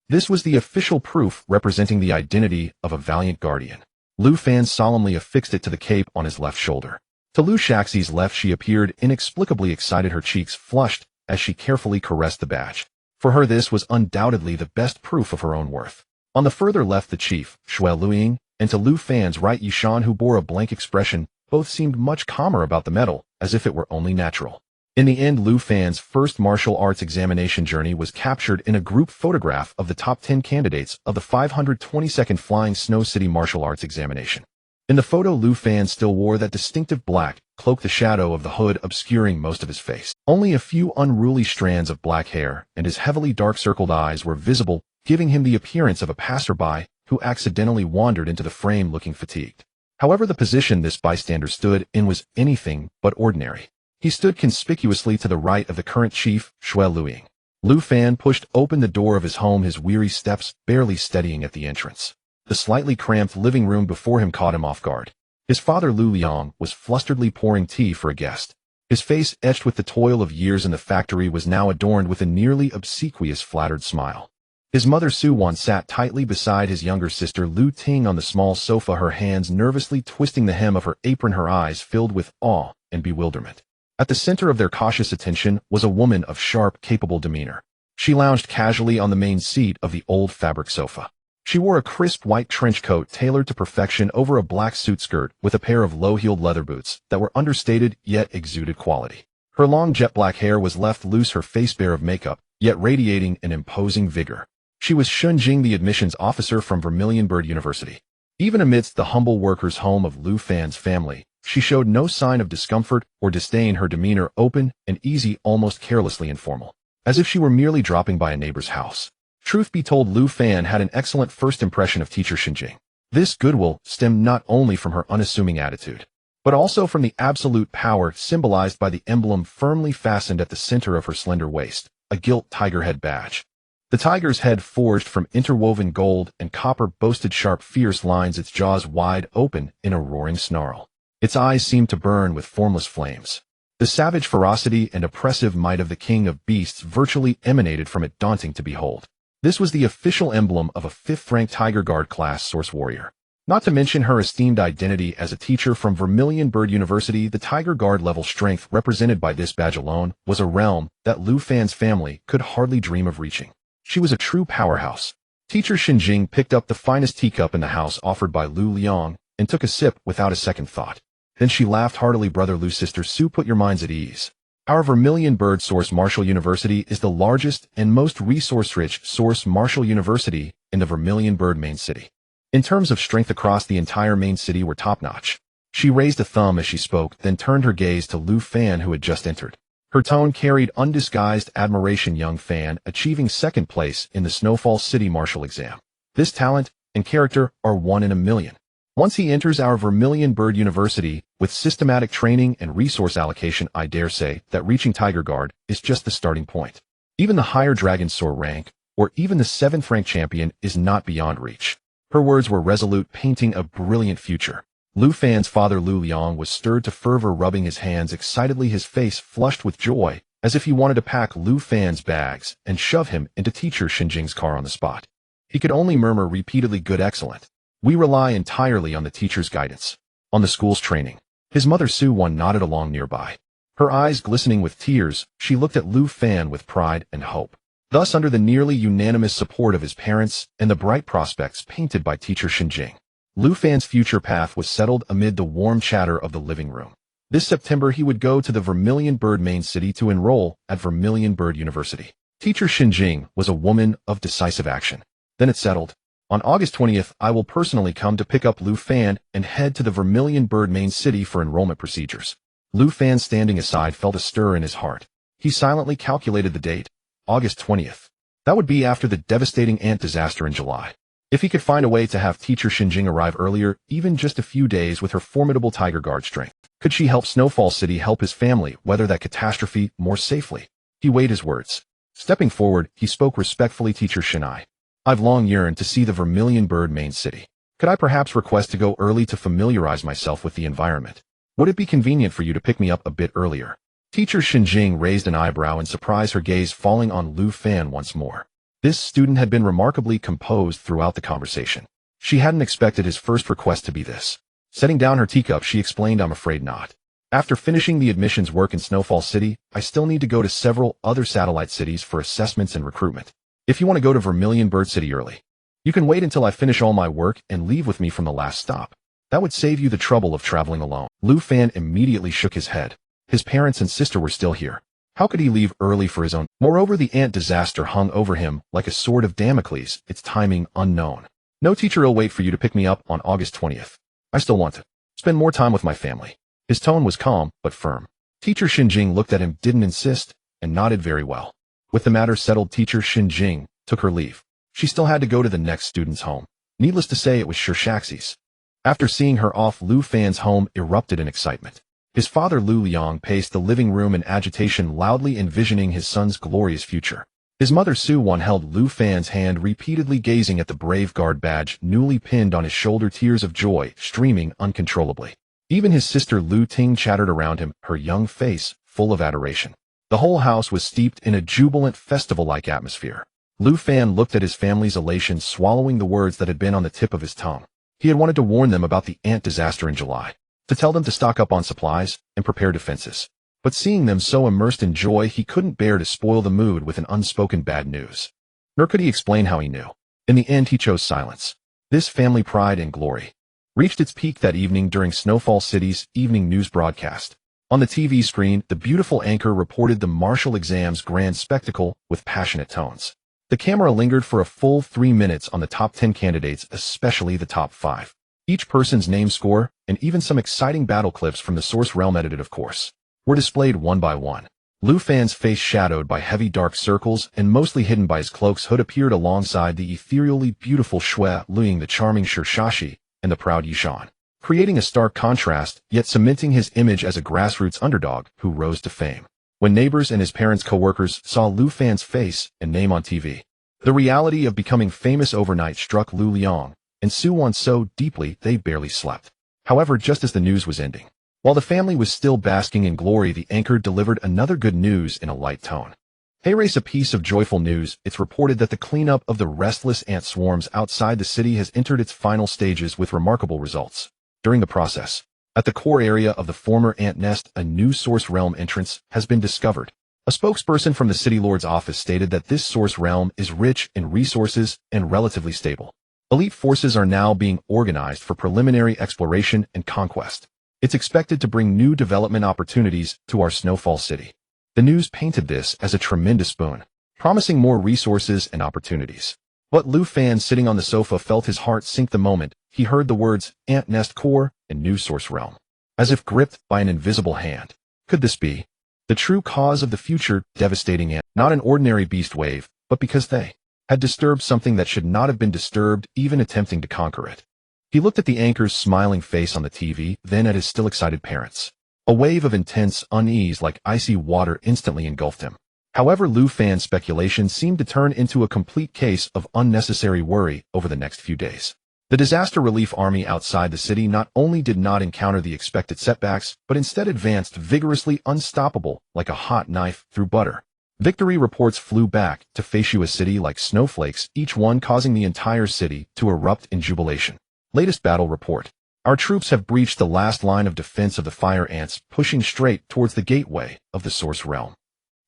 This was the official proof representing the identity of a valiant guardian. Lu Fan solemnly affixed it to the cape on his left shoulder. To Lu Shaxi's left, she appeared inexplicably excited, her cheeks flushed as she carefully caressed the badge. For her, this was undoubtedly the best proof of her own worth. On the further left, the chief, Shui Luing, and to Lu Fan's right, Yishan, who bore a blank expression, both seemed much calmer about the medal, as if it were only natural. In the end, Lu Fan's first martial arts examination journey was captured in a group photograph of the top 10 candidates of the 522nd Flying Snow City martial arts examination. In the photo, Lu Fan still wore that distinctive black cloak, the shadow of the hood obscuring most of his face. Only a few unruly strands of black hair and his heavily dark-circled eyes were visible, giving him the appearance of a passerby who accidentally wandered into the frame looking fatigued. However, the position this bystander stood in was anything but ordinary. He stood conspicuously to the right of the current chief, Shui Luiying. Lu Fan pushed open the door of his home, his weary steps barely steadying at the entrance. The slightly cramped living room before him caught him off guard. His father Lu Liang was flusteredly pouring tea for a guest. His face, etched with the toil of years in the factory, was now adorned with a nearly obsequious, flattered smile. His mother Su Wan sat tightly beside his younger sister Lu Ting on the small sofa, her hands nervously twisting the hem of her apron, her eyes filled with awe and bewilderment. At the center of their cautious attention was a woman of sharp, capable demeanor. She lounged casually on the main seat of the old fabric sofa. She wore a crisp white trench coat tailored to perfection over a black suit skirt with a pair of low-heeled leather boots that were understated yet exuded quality. Her long jet black hair was left loose, her face bare of makeup, yet radiating an imposing vigor. She was Shun Jing, the admissions officer from Vermilion Bird University. Even amidst the humble workers' home of Lu Fan's family, she showed no sign of discomfort or disdain, her demeanor open and easy, almost carelessly informal, as if she were merely dropping by a neighbor's house. Truth be told, Lu Fan had an excellent first impression of teacher Xinjing. This goodwill stemmed not only from her unassuming attitude, but also from the absolute power symbolized by the emblem firmly fastened at the center of her slender waist, a gilt tiger head badge. The tiger's head, forged from interwoven gold and copper, boasted sharp, fierce lines, its jaws wide open in a roaring snarl. Its eyes seemed to burn with formless flames. The savage ferocity and oppressive might of the king of beasts virtually emanated from it, daunting to behold. This was the official emblem of a 5th-rank Tiger Guard class source warrior. Not to mention her esteemed identity as a teacher from Vermilion Bird University, the Tiger Guard level strength represented by this badge alone was a realm that Lu Fan's family could hardly dream of reaching. She was a true powerhouse. Teacher Xinjing picked up the finest teacup in the house offered by Lu Liang and took a sip without a second thought. Then she laughed heartily. Brother Lu, sister Su, put your minds at ease. Our Vermilion Bird Source Martial University is the largest and most resource-rich Source Martial University in the Vermilion Bird main city. In terms of strength across the entire main city, we're top-notch. She raised a thumb as she spoke, then turned her gaze to Lu Fan, who had just entered. Her tone carried undisguised admiration. Young Fan, achieving 2nd place in the Snowfall City Martial exam. This talent and character are 1 in a million. Once he enters our Vermilion Bird University with systematic training and resource allocation, I dare say that reaching Tiger Guard is just the starting point. Even the higher Dragon Soar rank, or even the 7th rank champion, is not beyond reach. Her words were resolute, painting a brilliant future. Lu Fan's father Lu Liang was stirred to fervor, rubbing his hands excitedly, his face flushed with joy, as if he wanted to pack Lu Fan's bags and shove him into teacher Xinjing's car on the spot. He could only murmur repeatedly, "Good, excellent. We rely entirely on the teacher's guidance, on the school's training." His mother Su Wan nodded along nearby. Her eyes glistening with tears, she looked at Lu Fan with pride and hope. Thus, under the nearly unanimous support of his parents and the bright prospects painted by teacher Xinjing, Lu Fan's future path was settled amid the warm chatter of the living room. This September, he would go to the Vermilion Bird main city to enroll at Vermilion Bird University. Teacher Xinjing was a woman of decisive action. Then it settled. On August 20th, I will personally come to pick up Lu Fan and head to the Vermilion Bird main city for enrollment procedures. Lu Fan, standing aside, felt a stir in his heart. He silently calculated the date, August 20th. That would be after the devastating ant disaster in July. If he could find a way to have teacher Xinjing arrive earlier, even just a few days, with her formidable Tiger Guard strength, could she help Snowfall City, help his family weather that catastrophe more safely? He weighed his words. Stepping forward, he spoke respectfully. Teacher Shinai, I've long yearned to see the Vermilion Bird main city. Could I perhaps request to go early to familiarize myself with the environment? Would it be convenient for you to pick me up a bit earlier? Teacher Xinjing raised an eyebrow in surprise, her gaze falling on Lu Fan once more. This student had been remarkably composed throughout the conversation. She hadn't expected his first request to be this. Setting down her teacup, she explained, I'm afraid not. After finishing the admissions work in Snowfall City, I still need to go to several other satellite cities for assessments and recruitment. If you want to go to Vermilion Bird City early, you can wait until I finish all my work and leave with me from the last stop. That would save you the trouble of traveling alone. Lu Fan immediately shook his head. His parents and sister were still here. How could he leave early for his own? Moreover, the ant disaster hung over him like a sword of Damocles, its timing unknown. No, teacher, I'll wait for you to pick me up on August 20th. I still want to spend more time with my family. His tone was calm, but firm. Teacher Xinjing looked at him, didn't insist, and nodded very well. With the matter settled, teacher Xinjing took her leave. She still had to go to the next student's home. Needless to say, it was Shirshaxi's. After seeing her off, Lu Fan's home erupted in excitement. His father Lu Liang paced the living room in agitation, loudly envisioning his son's glorious future. His mother Su Wan held Lu Fan's hand, repeatedly gazing at the Brave Guard badge newly pinned on his shoulder, tears of joy streaming uncontrollably. Even his sister Lu Ting chattered around him, her young face full of adoration. The whole house was steeped in a jubilant, festival-like atmosphere. Lu Fan looked at his family's elation, swallowing the words that had been on the tip of his tongue. He had wanted to warn them about the ant disaster in July, to tell them to stock up on supplies and prepare defenses. But seeing them so immersed in joy, he couldn't bear to spoil the mood with an unspoken bad news. Nor could he explain how he knew. In the end, he chose silence. This family pride and glory reached its peak that evening during Snowfall City's evening news broadcast. On the TV screen, the beautiful anchor reported the martial exam's grand spectacle with passionate tones. The camera lingered for a full 3 minutes on the top 10 candidates, especially the top 5. Each person's name, score, and even some exciting battle clips from the source realm, edited of course, were displayed one by one. Lu Fan's face, shadowed by heavy dark circles and mostly hidden by his cloak's hood, appeared alongside the ethereally beautiful Shui Luing, the charming Shirshashi, and the proud Yishan, creating a stark contrast, yet cementing his image as a grassroots underdog who rose to fame. When neighbors and his parents' co-workers saw Lu Fan's face and name on TV, the reality of becoming famous overnight struck Lu Liang and Su Wan so deeply they barely slept. However, just as the news was ending, while the family was still basking in glory, the anchor delivered another good news in a light tone. Hey race, a piece of joyful news. It's reported that the cleanup of the restless ant swarms outside the city has entered its final stages with remarkable results. During the process, at the core area of the former ant nest, a new source realm entrance has been discovered. A spokesperson from the City Lord's office stated that this source realm is rich in resources and relatively stable. Elite forces are now being organized for preliminary exploration and conquest. It's expected to bring new development opportunities to our Snowfall City. The news painted this as a tremendous boon, promising more resources and opportunities. But Lu Fan, sitting on the sofa, felt his heart sink the moment he heard the words Ant Nest Core and New Source Realm. As if gripped by an invisible hand. Could this be the true cause of the future devastating ant? Not an ordinary beast wave, but because they had disturbed something that should not have been disturbed, even attempting to conquer it. He looked at the anchor's smiling face on the TV, then at his still excited parents. A wave of intense unease like icy water instantly engulfed him. However, Lu Fan's speculation seemed to turn into a complete case of unnecessary worry over the next few days. The disaster relief army outside the city not only did not encounter the expected setbacks, but instead advanced vigorously, unstoppable like a hot knife through butter. Victory reports flew back to Foresee City like snowflakes, each one causing the entire city to erupt in jubilation. Latest battle report. Our troops have breached the last line of defense of the fire ants, pushing straight towards the gateway of the source realm.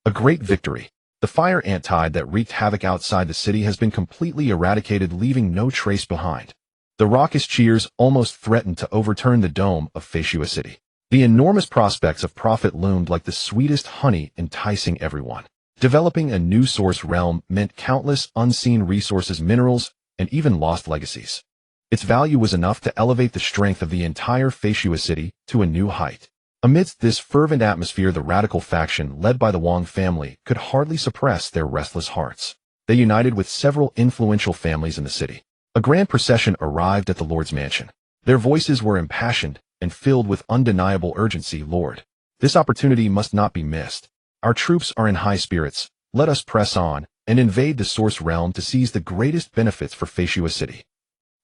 A great victory. The fire ant tide that wreaked havoc outside the city has been completely eradicated, leaving no trace behind. The raucous cheers almost threatened to overturn the dome of Foresee City. The enormous prospects of profit loomed like the sweetest honey, enticing everyone. Developing a new source realm meant countless unseen resources, minerals, and even lost legacies. Its value was enough to elevate the strength of the entire Foresee City to a new height. Amidst this fervent atmosphere, the radical faction led by the Wang family could hardly suppress their restless hearts. They united with several influential families in the city. A grand procession arrived at the Lord's mansion. Their voices were impassioned and filled with undeniable urgency. Lord, this opportunity must not be missed. Our troops are in high spirits. Let us press on and invade the source realm to seize the greatest benefits for Foresee City.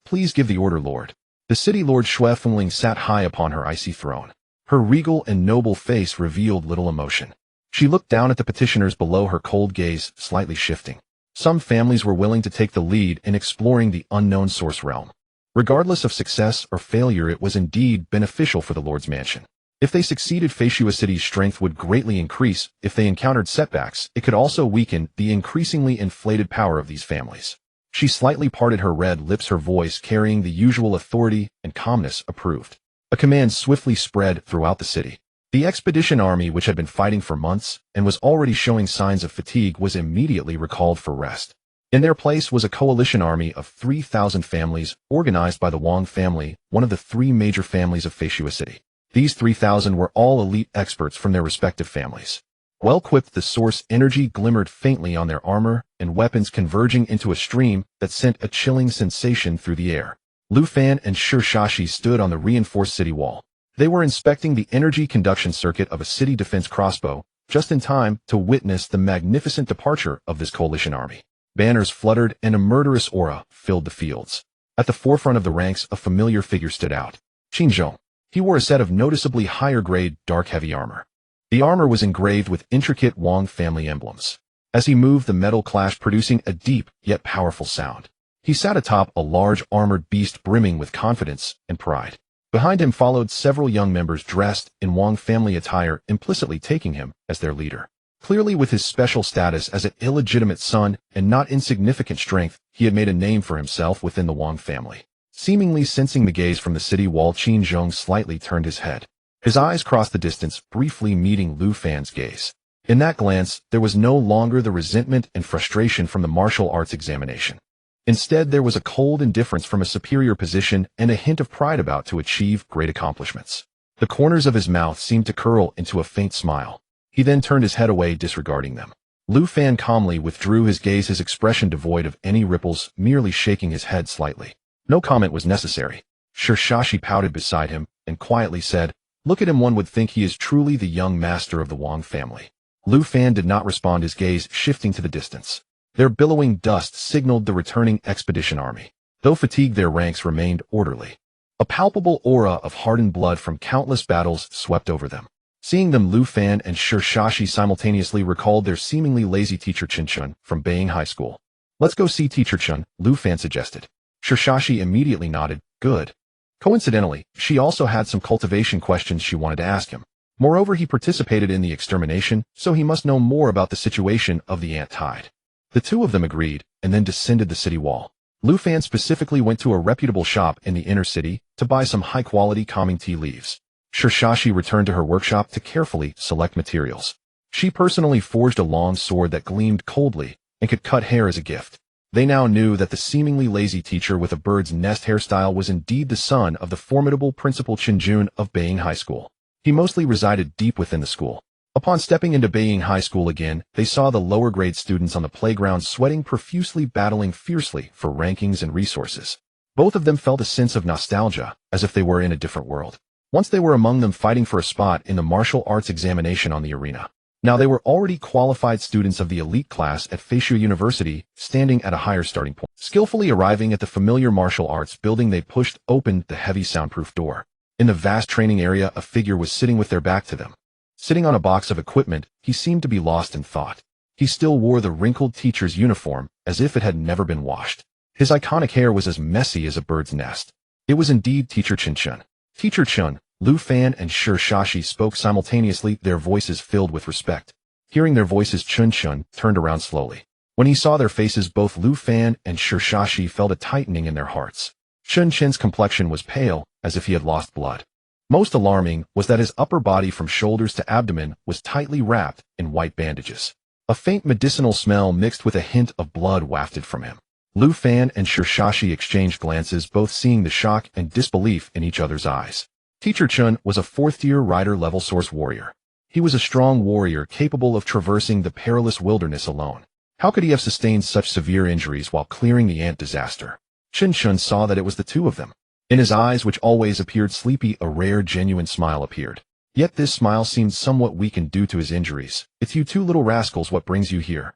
Please give the order, Lord. The city Lord Shui Fengling sat high upon her icy throne. Her regal and noble face revealed little emotion. She looked down at the petitioners below, her cold gaze slightly shifting. Some families were willing to take the lead in exploring the unknown source realm. Regardless of success or failure, it was indeed beneficial for the Lord's mansion. If they succeeded, Foresee City's strength would greatly increase. If they encountered setbacks, it could also weaken the increasingly inflated power of these families. She slightly parted her red lips, her voice carrying the usual authority and calmness. Approved. A command swiftly spread throughout the city. The expedition army, which had been fighting for months and was already showing signs of fatigue, was immediately recalled for rest. In their place was a coalition army of 3,000 families, organized by the Wang family, one of the 3 major families of Foresee City. These 3,000 were all elite experts from their respective families. Well-equipped, the source energy glimmered faintly on their armor and weapons, converging into a stream that sent a chilling sensation through the air. Lu Fan and Shirshashi stood on the reinforced city wall. They were inspecting the energy conduction circuit of a city defense crossbow, just in time to witness the magnificent departure of this coalition army. Banners fluttered and a murderous aura filled the fields. At the forefront of the ranks, a familiar figure stood out. Qinzhong. He wore a set of noticeably higher-grade, dark heavy armor. The armor was engraved with intricate Wang family emblems. As he moved, the metal clashed, producing a deep yet powerful sound. He sat atop a large armored beast brimming with confidence and pride. Behind him followed several young members dressed in Wang family attire, implicitly taking him as their leader. Clearly, with his special status as an illegitimate son and not insignificant strength, he had made a name for himself within the Wang family. Seemingly sensing the gaze from the city wall, Qinzhong slightly turned his head. His eyes crossed the distance, briefly meeting Lu Fan's gaze. In that glance, there was no longer the resentment and frustration from the martial arts examination. Instead, there was a cold indifference from a superior position and a hint of pride about to achieve great accomplishments. The corners of his mouth seemed to curl into a faint smile. He then turned his head away, disregarding them. Lu Fan calmly withdrew his gaze, his expression devoid of any ripples, merely shaking his head slightly. No comment was necessary. Shirshashi pouted beside him and quietly said, "Look at him, one would think he is truly the young master of the Wang family." Lu Fan did not respond, his gaze shifting to the distance. Their billowing dust signaled the returning expedition army. Though fatigued, their ranks remained orderly. A palpable aura of hardened blood from countless battles swept over them. Seeing them, Lu Fan and Shirshashi simultaneously recalled their seemingly lazy teacher Qinchun from Beiying High School. "Let's go see Teacher Chun," Lu Fan suggested. Shirshashi immediately nodded. Good. Coincidentally, she also had some cultivation questions she wanted to ask him. Moreover, he participated in the extermination, so he must know more about the situation of the ant tide. The two of them agreed, and then descended the city wall. Lu Fan specifically went to a reputable shop in the inner city to buy some high-quality calming tea leaves. Shirshashi returned to her workshop to carefully select materials. She personally forged a long sword that gleamed coldly and could cut hair as a gift. They now knew that the seemingly lazy teacher with a bird's nest hairstyle was indeed the son of the formidable Principal Qinjun of Beiying High School. He mostly resided deep within the school. Upon stepping into Beiying High School again, they saw the lower-grade students on the playground sweating profusely, battling fiercely for rankings and resources. Both of them felt a sense of nostalgia, as if they were in a different world. Once they were among them, fighting for a spot in the martial arts examination on the arena. Now they were already qualified students of the elite class at Foresee University, standing at a higher starting point. Skillfully arriving at the familiar martial arts building, they pushed open the heavy soundproof door. In the vast training area, a figure was sitting with their back to them. Sitting on a box of equipment, he seemed to be lost in thought. He still wore the wrinkled teacher's uniform, as if it had never been washed. His iconic hair was as messy as a bird's nest. It was indeed Teacher Qinchun. Teacher Chun, Lu Fan and Shirshashi spoke simultaneously, their voices filled with respect. Hearing their voices, Qinchun turned around slowly. When he saw their faces, both Lu Fan and Shirshashi felt a tightening in their hearts. Qinchun's complexion was pale, as if he had lost blood. Most alarming was that his upper body from shoulders to abdomen was tightly wrapped in white bandages. A faint medicinal smell mixed with a hint of blood wafted from him. Lu Fan and Shirshashi exchanged glances, both seeing the shock and disbelief in each other's eyes. Teacher Chun was a fourth-tier rider-level source warrior. He was a strong warrior capable of traversing the perilous wilderness alone. How could he have sustained such severe injuries while clearing the ant disaster? Qinchun saw that it was the two of them. In his eyes, which always appeared sleepy, a rare, genuine smile appeared. Yet this smile seemed somewhat weakened due to his injuries. "It's you two little rascals, what brings you here?"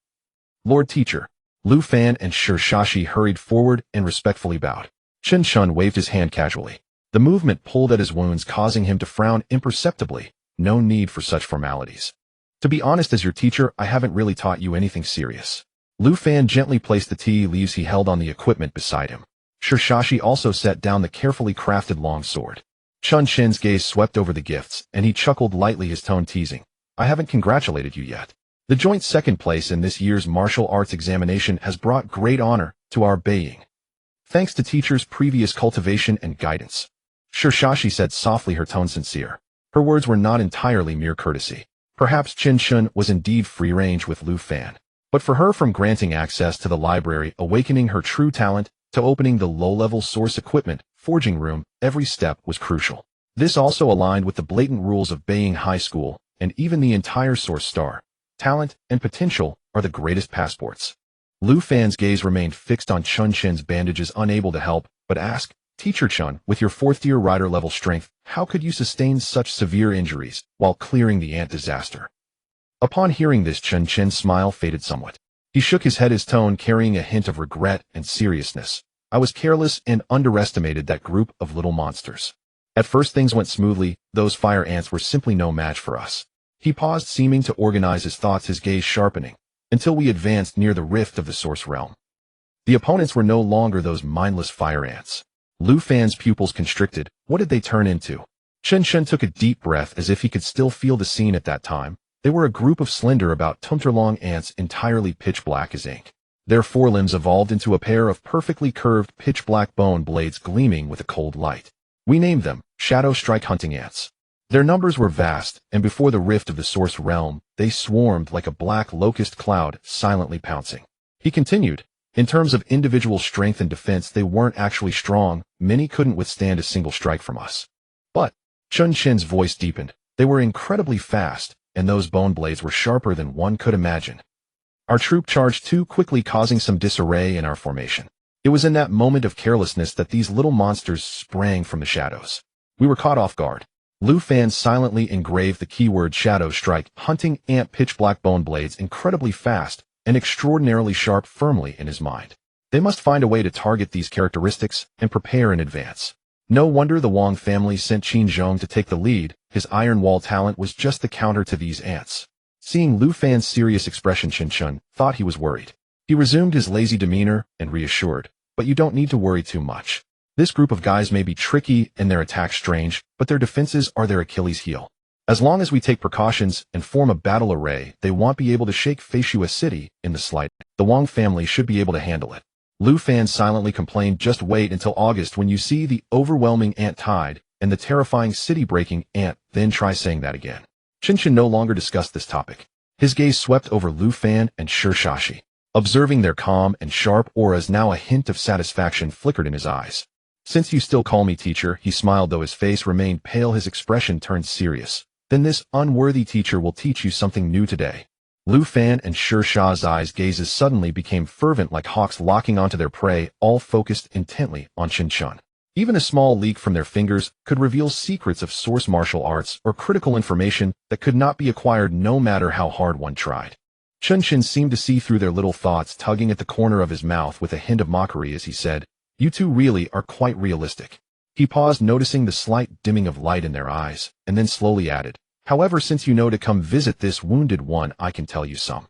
"Lord Teacher." Lu Fan and Shirshashi hurried forward and respectfully bowed. Qinchun waved his hand casually. The movement pulled at his wounds, causing him to frown imperceptibly. No need for such formalities. "To be honest, as your teacher, I haven't really taught you anything serious." Lu Fan gently placed the tea leaves he held on the equipment beside him. Shirshashi also set down the carefully crafted long sword. Qinchun's gaze swept over the gifts, and he chuckled lightly, his tone teasing. "I haven't congratulated you yet. The joint second place in this year's martial arts examination has brought great honor to our Beiying, thanks to teacher's previous cultivation and guidance." Shirshashi said softly, her tone sincere. Her words were not entirely mere courtesy. Perhaps Qinchun was indeed free-range with Lu Fan. But for her, from granting access to the library, awakening her true talent, to opening the low-level source equipment forging room, every step was crucial. This also aligned with the blatant rules of Beiying High School, and even the entire Source Star. talent, and potential are the greatest passports. Lu Fan's gaze remained fixed on Chun Chen's bandages, unable to help but ask, Teacher Chun, with your fourth-tier rider level strength, how could you sustain such severe injuries while clearing the ant disaster? Upon hearing this, Chun Chen's smile faded somewhat. He shook his head, his tone carrying a hint of regret and seriousness. I was careless and underestimated that group of little monsters. At first things went smoothly, those fire ants were simply no match for us. He paused, seeming to organize his thoughts, his gaze sharpening, until we advanced near the rift of the source realm. The opponents were no longer those mindless fire ants. Lu Fan's pupils constricted. What did they turn into? Chun Chen took a deep breath as if he could still feel the scene at that time. They were a group of slender, about 2-meter-long ants, entirely pitch black as ink. Their forelimbs evolved into a pair of perfectly curved pitch-black bone blades gleaming with a cold light. We named them Shadow Strike Hunting Ants. Their numbers were vast, and before the rift of the source realm, they swarmed like a black locust cloud, silently pouncing. He continued, in terms of individual strength and defense, they weren't actually strong. Many couldn't withstand a single strike from us. But, Chun Chen's voice deepened, they were incredibly fast, and those bone blades were sharper than one could imagine. Our troop charged too quickly, causing some disarray in our formation. It was in that moment of carelessness that these little monsters sprang from the shadows. We were caught off guard. Lu Fan silently engraved the keyword Shadow Strike Hunting Ant pitch black bone blades, incredibly fast and extraordinarily sharp, firmly in his mind. They must find a way to target these characteristics and prepare in advance. No wonder the Wang family sent Qin Zhong to take the lead. His iron wall talent was just the counter to these ants. Seeing Lu Fan's serious expression, Chun Chen thought he was worried. He resumed his lazy demeanor and reassured, but you don't need to worry too much. This group of guys may be tricky and their attacks strange, but their defenses are their Achilles heel. As long as we take precautions and form a battle array, they won't be able to shake Feishua City in the slightest. The Wang family should be able to handle it. Lu Fan silently complained, just wait until August when you see the overwhelming ant tide and the terrifying city-breaking ant, then try saying that again. Chun Chen no longer discussed this topic. His gaze swept over Lu Fan and Shashi. Observing their calm and sharp auras, now a hint of satisfaction flickered in his eyes. Since you still call me teacher, he smiled, though his face remained pale. His expression turned serious. Then this unworthy teacher will teach you something new today. Lu Fan and Shah's eyes gazes suddenly became fervent, like hawks locking onto their prey, all focused intently on Chun Chen. Even a small leak from their fingers could reveal secrets of source martial arts or critical information that could not be acquired no matter how hard one tried. Chun Chen seemed to see through their little thoughts, tugging at the corner of his mouth with a hint of mockery as he said, you two really are quite realistic. He paused, noticing the slight dimming of light in their eyes, and then slowly added, however, since you know to come visit this wounded one, I can tell you some.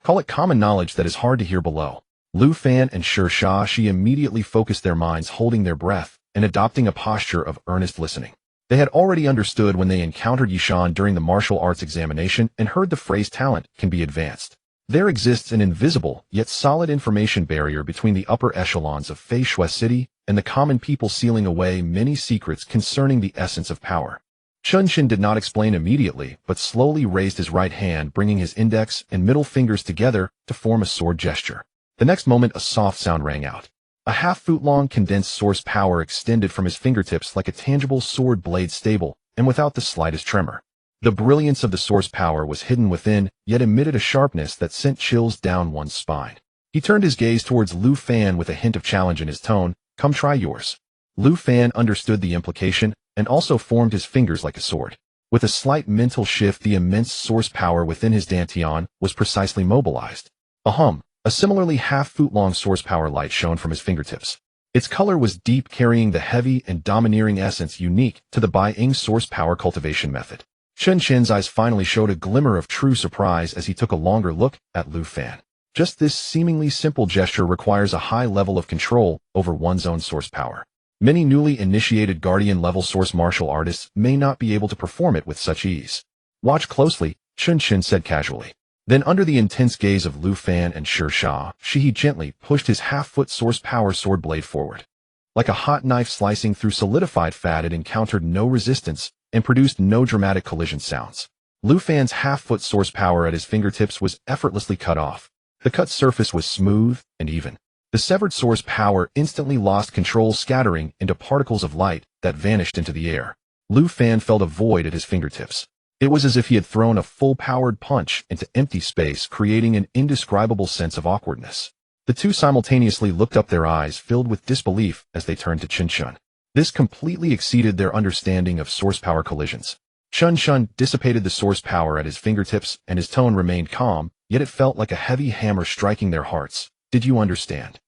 Call it common knowledge that is hard to hear below. Lu Fan and Shashi immediately focused their minds, holding their breath and adopting a posture of earnest listening. They had already understood when they encountered Yishan during the martial arts examination and heard the phrase talent can be advanced. There exists an invisible, yet solid information barrier between the upper echelons of Feishua City and the common people, sealing away many secrets concerning the essence of power. Chun Chen did not explain immediately, but slowly raised his right hand, bringing his index and middle fingers together to form a sword gesture. The next moment, a soft sound rang out. A half-foot-long condensed source power extended from his fingertips like a tangible sword blade, stable and without the slightest tremor. The brilliance of the source power was hidden within, yet emitted a sharpness that sent chills down one's spine. He turned his gaze towards Lu Fan with a hint of challenge in his tone. Come try yours. Lu Fan understood the implication and also formed his fingers like a sword. With a slight mental shift, the immense source power within his dantian was precisely mobilized. A similarly half-foot-long source power light shone from his fingertips. Its color was deep, carrying the heavy and domineering essence unique to the Bai Ying source power cultivation method. Chun Chen's eyes finally showed a glimmer of true surprise as he took a longer look at Lu Fan. Just this seemingly simple gesture requires a high level of control over one's own source power. Many newly initiated Guardian-level source martial artists may not be able to perform it with such ease. Watch closely, Chun Chen said casually. Then, under the intense gaze of Lu Fan and he gently pushed his half-foot source power sword blade forward. Like a hot knife slicing through solidified fat, it encountered no resistance and produced no dramatic collision sounds. Lu Fan's half-foot source power at his fingertips was effortlessly cut off. The cut surface was smooth and even. The severed source power instantly lost control, scattering into particles of light that vanished into the air. Lu Fan felt a void at his fingertips. It was as if he had thrown a full-powered punch into empty space, creating an indescribable sense of awkwardness. The two simultaneously looked up, their eyes filled with disbelief as they turned to Chun Chun. This completely exceeded their understanding of source power collisions. Chun Chun dissipated the source power at his fingertips, and his tone remained calm, yet it felt like a heavy hammer striking their hearts. Did you understand?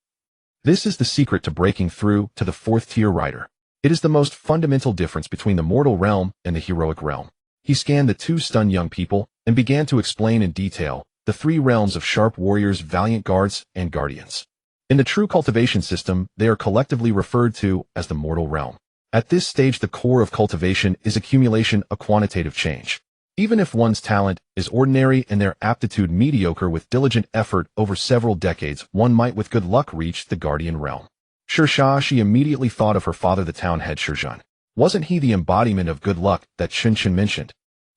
This is the secret to breaking through to the fourth-tier rider. It is the most fundamental difference between the mortal realm and the heroic realm. He scanned the two stunned young people and began to explain in detail the three realms of sharp warriors, valiant guards, and guardians. In the true cultivation system, they are collectively referred to as the mortal realm. At this stage, the core of cultivation is accumulation, a quantitative change. Even if one's talent is ordinary and their aptitude mediocre, with diligent effort over several decades, one might with good luck reach the guardian realm. She immediately thought of her father, the town head Shurjan. Wasn't he the embodiment of good luck that Chun Chun mentioned?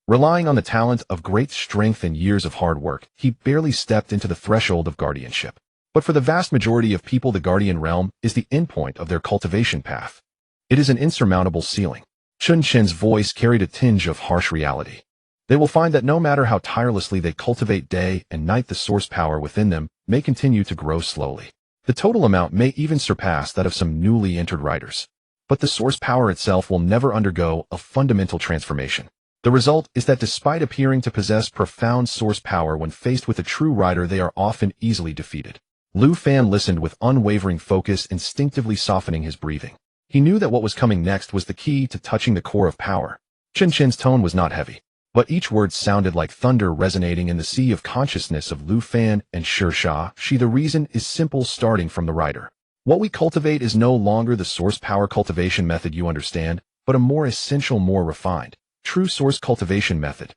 Relying on the talent of great strength and years of hard work, he barely stepped into the threshold of guardianship. But for the vast majority of people, the guardian realm is the endpoint of their cultivation path. It is an insurmountable ceiling. Chun Chen's voice carried a tinge of harsh reality. They will find that no matter how tirelessly they cultivate day and night, the source power within them may continue to grow slowly. The total amount may even surpass that of some newly entered riders. But the source power itself will never undergo a fundamental transformation. The result is that despite appearing to possess profound source power, when faced with a true rider, they are often easily defeated. Lu Fan listened with unwavering focus, instinctively softening his breathing. He knew that what was coming next was the key to touching the core of power. Chun Chen's tone was not heavy, but each word sounded like thunder resonating in the sea of consciousness of Lu Fan and She. The reason is simple, starting from the rider. What we cultivate is no longer the source power cultivation method you understand, but a more essential, more refined, true source cultivation method.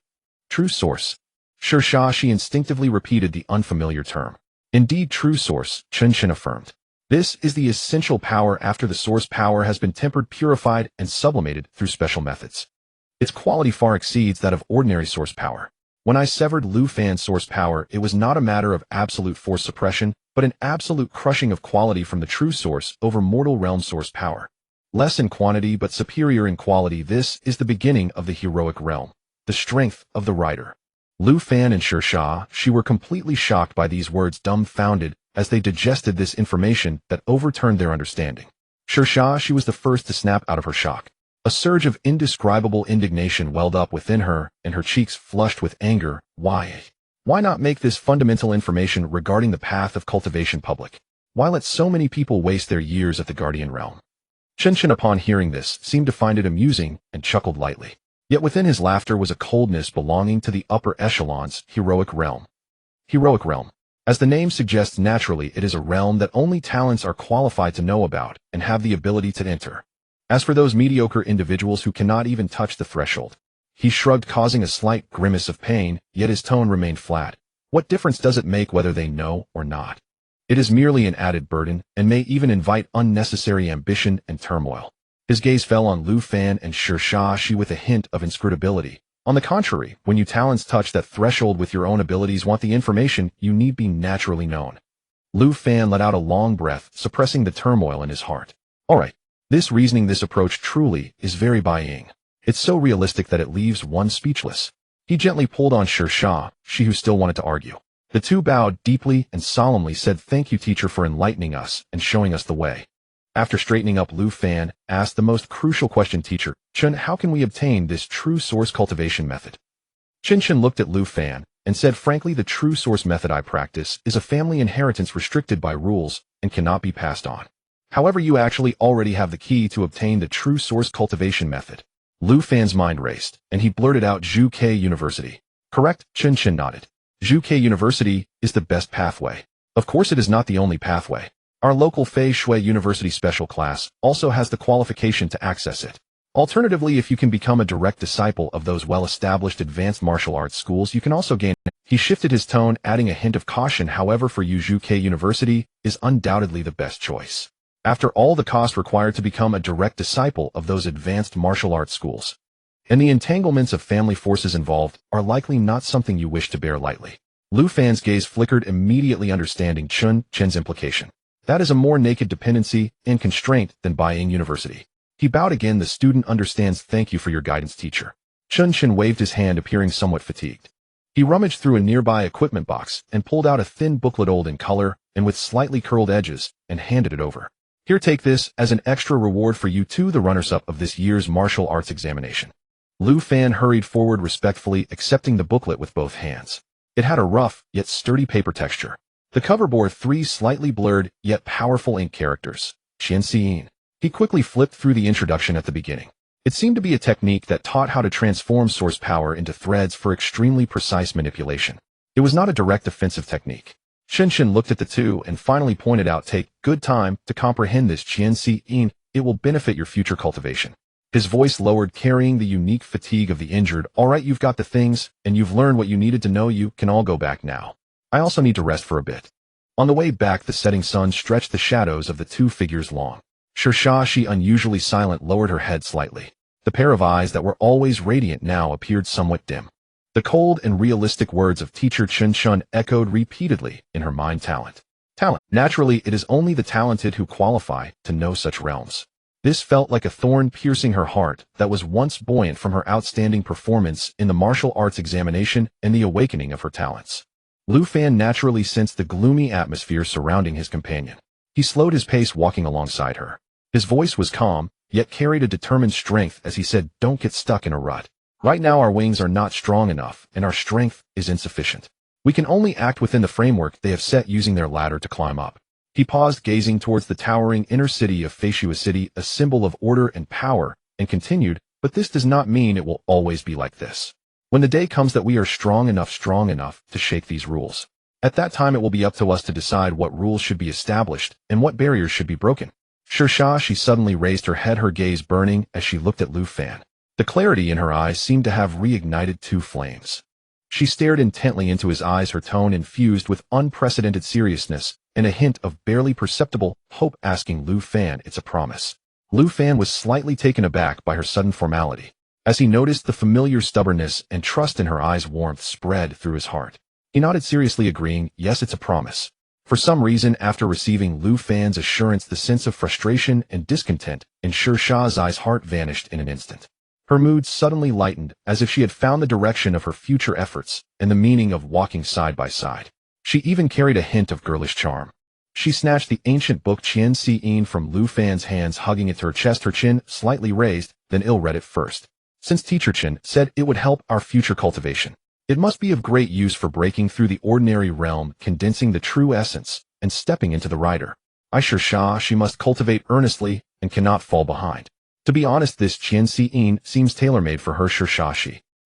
True source. She instinctively repeated the unfamiliar term. Indeed, true source, Chun Chen affirmed. This is the essential power after the source power has been tempered, purified, and sublimated through special methods. Its quality far exceeds that of ordinary source power. When I severed Lu Fan's source power, it was not a matter of absolute force suppression, but an absolute crushing of quality from the true source over mortal realm source power. Less in quantity but superior in quality. This is the beginning of the heroic realm, the strength of the rider. Lu Fan and she were completely shocked by these words, dumbfounded as they digested this information that overturned their understanding. She was the first to snap out of her shock. A surge of indescribable indignation welled up within her, and her cheeks flushed with anger. Why not make this fundamental information regarding the path of cultivation public? Why let so many people waste their years at the guardian realm? Chun Chen, upon hearing this, seemed to find it amusing and chuckled lightly. Yet within his laughter was a coldness belonging to the upper echelons, heroic realm. Heroic realm. As the name suggests, naturally it is a realm that only talents are qualified to know about and have the ability to enter. As for those mediocre individuals who cannot even touch the threshold, he shrugged, causing a slight grimace of pain, yet his tone remained flat. What difference does it make whether they know or not? It is merely an added burden, and may even invite unnecessary ambition and turmoil. His gaze fell on Lu Fan and She with a hint of inscrutability. On the contrary, when you talents touch that threshold with your own abilities, want the information you need be naturally known. Lu Fan let out a long breath, suppressing the turmoil in his heart. All right, this reasoning, this approach truly is very buying. It's so realistic that it leaves one speechless. He gently pulled on she who still wanted to argue. The two bowed deeply and solemnly said, "Thank you, teacher, for enlightening us and showing us the way." After straightening up, Lu Fan asked the most crucial question, "Teacher Chun, how can we obtain this true source cultivation method?" Chun Chen looked at Lu Fan and said, "Frankly, the true source method I practice is a family inheritance restricted by rules and cannot be passed on. However, you actually already have the key to obtain the true source cultivation method." Lu Fan's mind raced, and he blurted out, "Zhuke University. Correct?" Chun Chen nodded. "Zhuke University is the best pathway. Of course, it is not the only pathway. Our local Fei Shui University special class also has the qualification to access it. Alternatively, if you can become a direct disciple of those well-established advanced martial arts schools, you can also gain." He shifted his tone, adding a hint of caution. "However, for you, Zhuke University is undoubtedly the best choice. After all the cost required to become a direct disciple of those advanced martial arts schools, and the entanglements of family forces involved are likely not something you wish to bear lightly." Lu Fan's gaze flickered, immediately understanding Chun Chen's implication. That is a more naked dependency and constraint than Beiying University. He bowed again. "The student understands. Thank you for your guidance, teacher." Chun waved his hand, appearing somewhat fatigued. He rummaged through a nearby equipment box and pulled out a thin booklet, old in color and with slightly curled edges, and handed it over. Here, take this as an extra reward for you two, the runners-up of this year's martial arts examination. Lu Fan hurried forward, respectfully accepting the booklet with both hands. It had a rough, yet sturdy paper texture. The cover bore 3 slightly blurred, yet powerful ink characters. Qian. He quickly flipped through the introduction at the beginning. It seemed to be a technique that taught how to transform source power into threads for extremely precise manipulation. It was not a direct offensive technique. Qian looked at the two and finally pointed out, take good time to comprehend this, Qian. It will benefit your future cultivation. His voice lowered, carrying the unique fatigue of the injured. All right, you've got the things, and you've learned what you needed to know. You can all go back now. I also need to rest for a bit. On the way back, the setting sun stretched the shadows of the two figures long. She, unusually silent, lowered her head slightly. The pair of eyes that were always radiant now appeared somewhat dim. The cold and realistic words of teacher Chun echoed repeatedly in her mind. Talent. Naturally, it is only the talented who qualify to know such realms. This felt like a thorn piercing her heart that was once buoyant from her outstanding performance in the martial arts examination and the awakening of her talents. Lu Fan naturally sensed the gloomy atmosphere surrounding his companion. He slowed his pace, walking alongside her. His voice was calm, yet carried a determined strength as he said, don't get stuck in a rut. Right now our wings are not strong enough, and our strength is insufficient. We can only act within the framework they have set, using their ladder to climb up. He paused, gazing towards the towering inner city of Foresee, city, a symbol of order and power, and continued, but this does not mean it will always be like this. When the day comes that we are strong enough to shake these rules, at that time it will be up to us to decide what rules should be established and what barriers should be broken. She suddenly raised her head, her gaze burning as she looked at Lu Fan. The clarity in her eyes seemed to have reignited 2 flames. She stared intently into his eyes, her tone infused with unprecedented seriousness and a hint of barely perceptible hope, asking Lu Fan, it's a promise. Lu Fan was slightly taken aback by her sudden formality. As he noticed the familiar stubbornness and trust in her eyes, warmth spread through his heart. He nodded seriously, agreeing, yes, it's a promise. For some reason, after receiving Lu Fan's assurance, the sense of frustration and discontent in Sha's eyes heart vanished in an instant. Her mood suddenly lightened, as if she had found the direction of her future efforts and the meaning of walking side by side. She even carried a hint of girlish charm. She snatched the ancient book Qian from Lu Fan's hands, hugging it to her chest, her chin slightly raised, then read it first. Since Teacher Chen said it would help our future cultivation, it must be of great use for breaking through the ordinary realm, condensing the true essence, and stepping into the writer. She must cultivate earnestly and cannot fall behind. To be honest, this Qian seems tailor-made for her.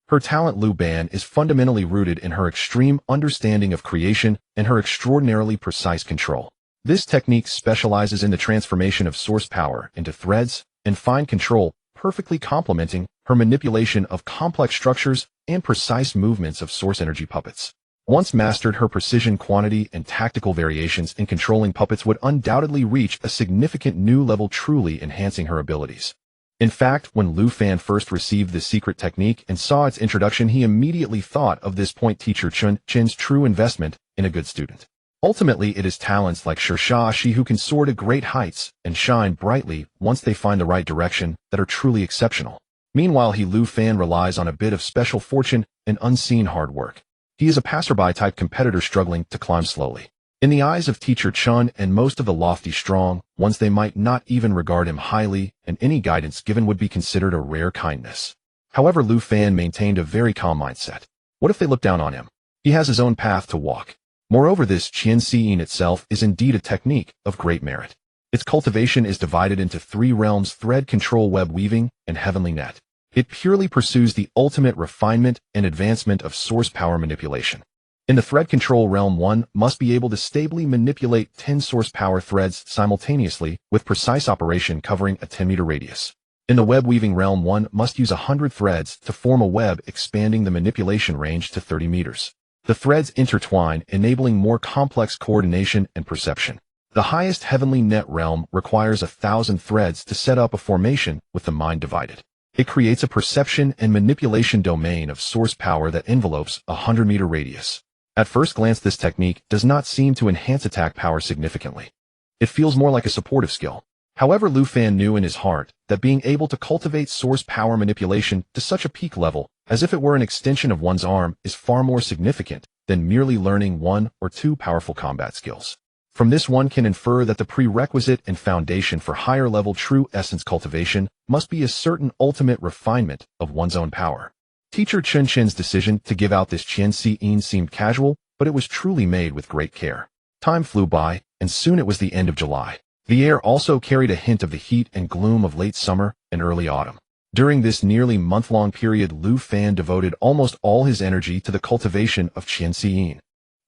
Her talent, Lu Ban, is fundamentally rooted in her extreme understanding of creation and her extraordinarily precise control. This technique specializes in the transformation of source power into threads and fine control, perfectly complementing her manipulation of complex structures and precise movements of source energy puppets. Once mastered, her precision, quantity, and tactical variations in controlling puppets would undoubtedly reach a significant new level, truly enhancing her abilities. In fact, when Lu Fan first received this secret technique and saw its introduction, he immediately thought of this point, teacher Chen's true investment in a good student. Ultimately, it is talents like She who can soar to great heights and shine brightly once they find the right direction that are truly exceptional. Meanwhile, Lu Fan relies on a bit of special fortune and unseen hard work. He is a passerby type competitor struggling to climb slowly. In the eyes of Teacher Chun and most of the lofty strong ones, they might not even regard him highly, and any guidance given would be considered a rare kindness. However, Lu Fan maintained a very calm mindset. What if they look down on him? He has his own path to walk. Moreover, this Qian itself is indeed a technique of great merit. Its cultivation is divided into 3 realms: thread control, web weaving, and heavenly net. It purely pursues the ultimate refinement and advancement of source power manipulation. In the thread control realm, one must be able to stably manipulate 10 source power threads simultaneously with precise operation covering a 10-meter radius. In the web weaving realm, one must use 100 threads to form a web, expanding the manipulation range to 30 meters. The threads intertwine, enabling more complex coordination and perception. The highest heavenly net realm requires 1,000 threads to set up a formation with the mind divided. It creates a perception and manipulation domain of source power that envelopes a 100-meter radius. At first glance, this technique does not seem to enhance attack power significantly. It feels more like a supportive skill. However, Lu Fan knew in his heart that being able to cultivate source power manipulation to such a peak level, as if it were an extension of one's arm, is far more significant than merely learning one or two powerful combat skills. From this, one can infer that the prerequisite and foundation for higher-level true essence cultivation must be a certain ultimate refinement of one's own power. Teacher Chun Chen's decision to give out this Qian Si Yin seemed casual, but it was truly made with great care. Time flew by, and soon it was the end of July. The air also carried a hint of the heat and gloom of late summer and early autumn. During this nearly month-long period, Lu Fan devoted almost all his energy to the cultivation of Qian Si Yin.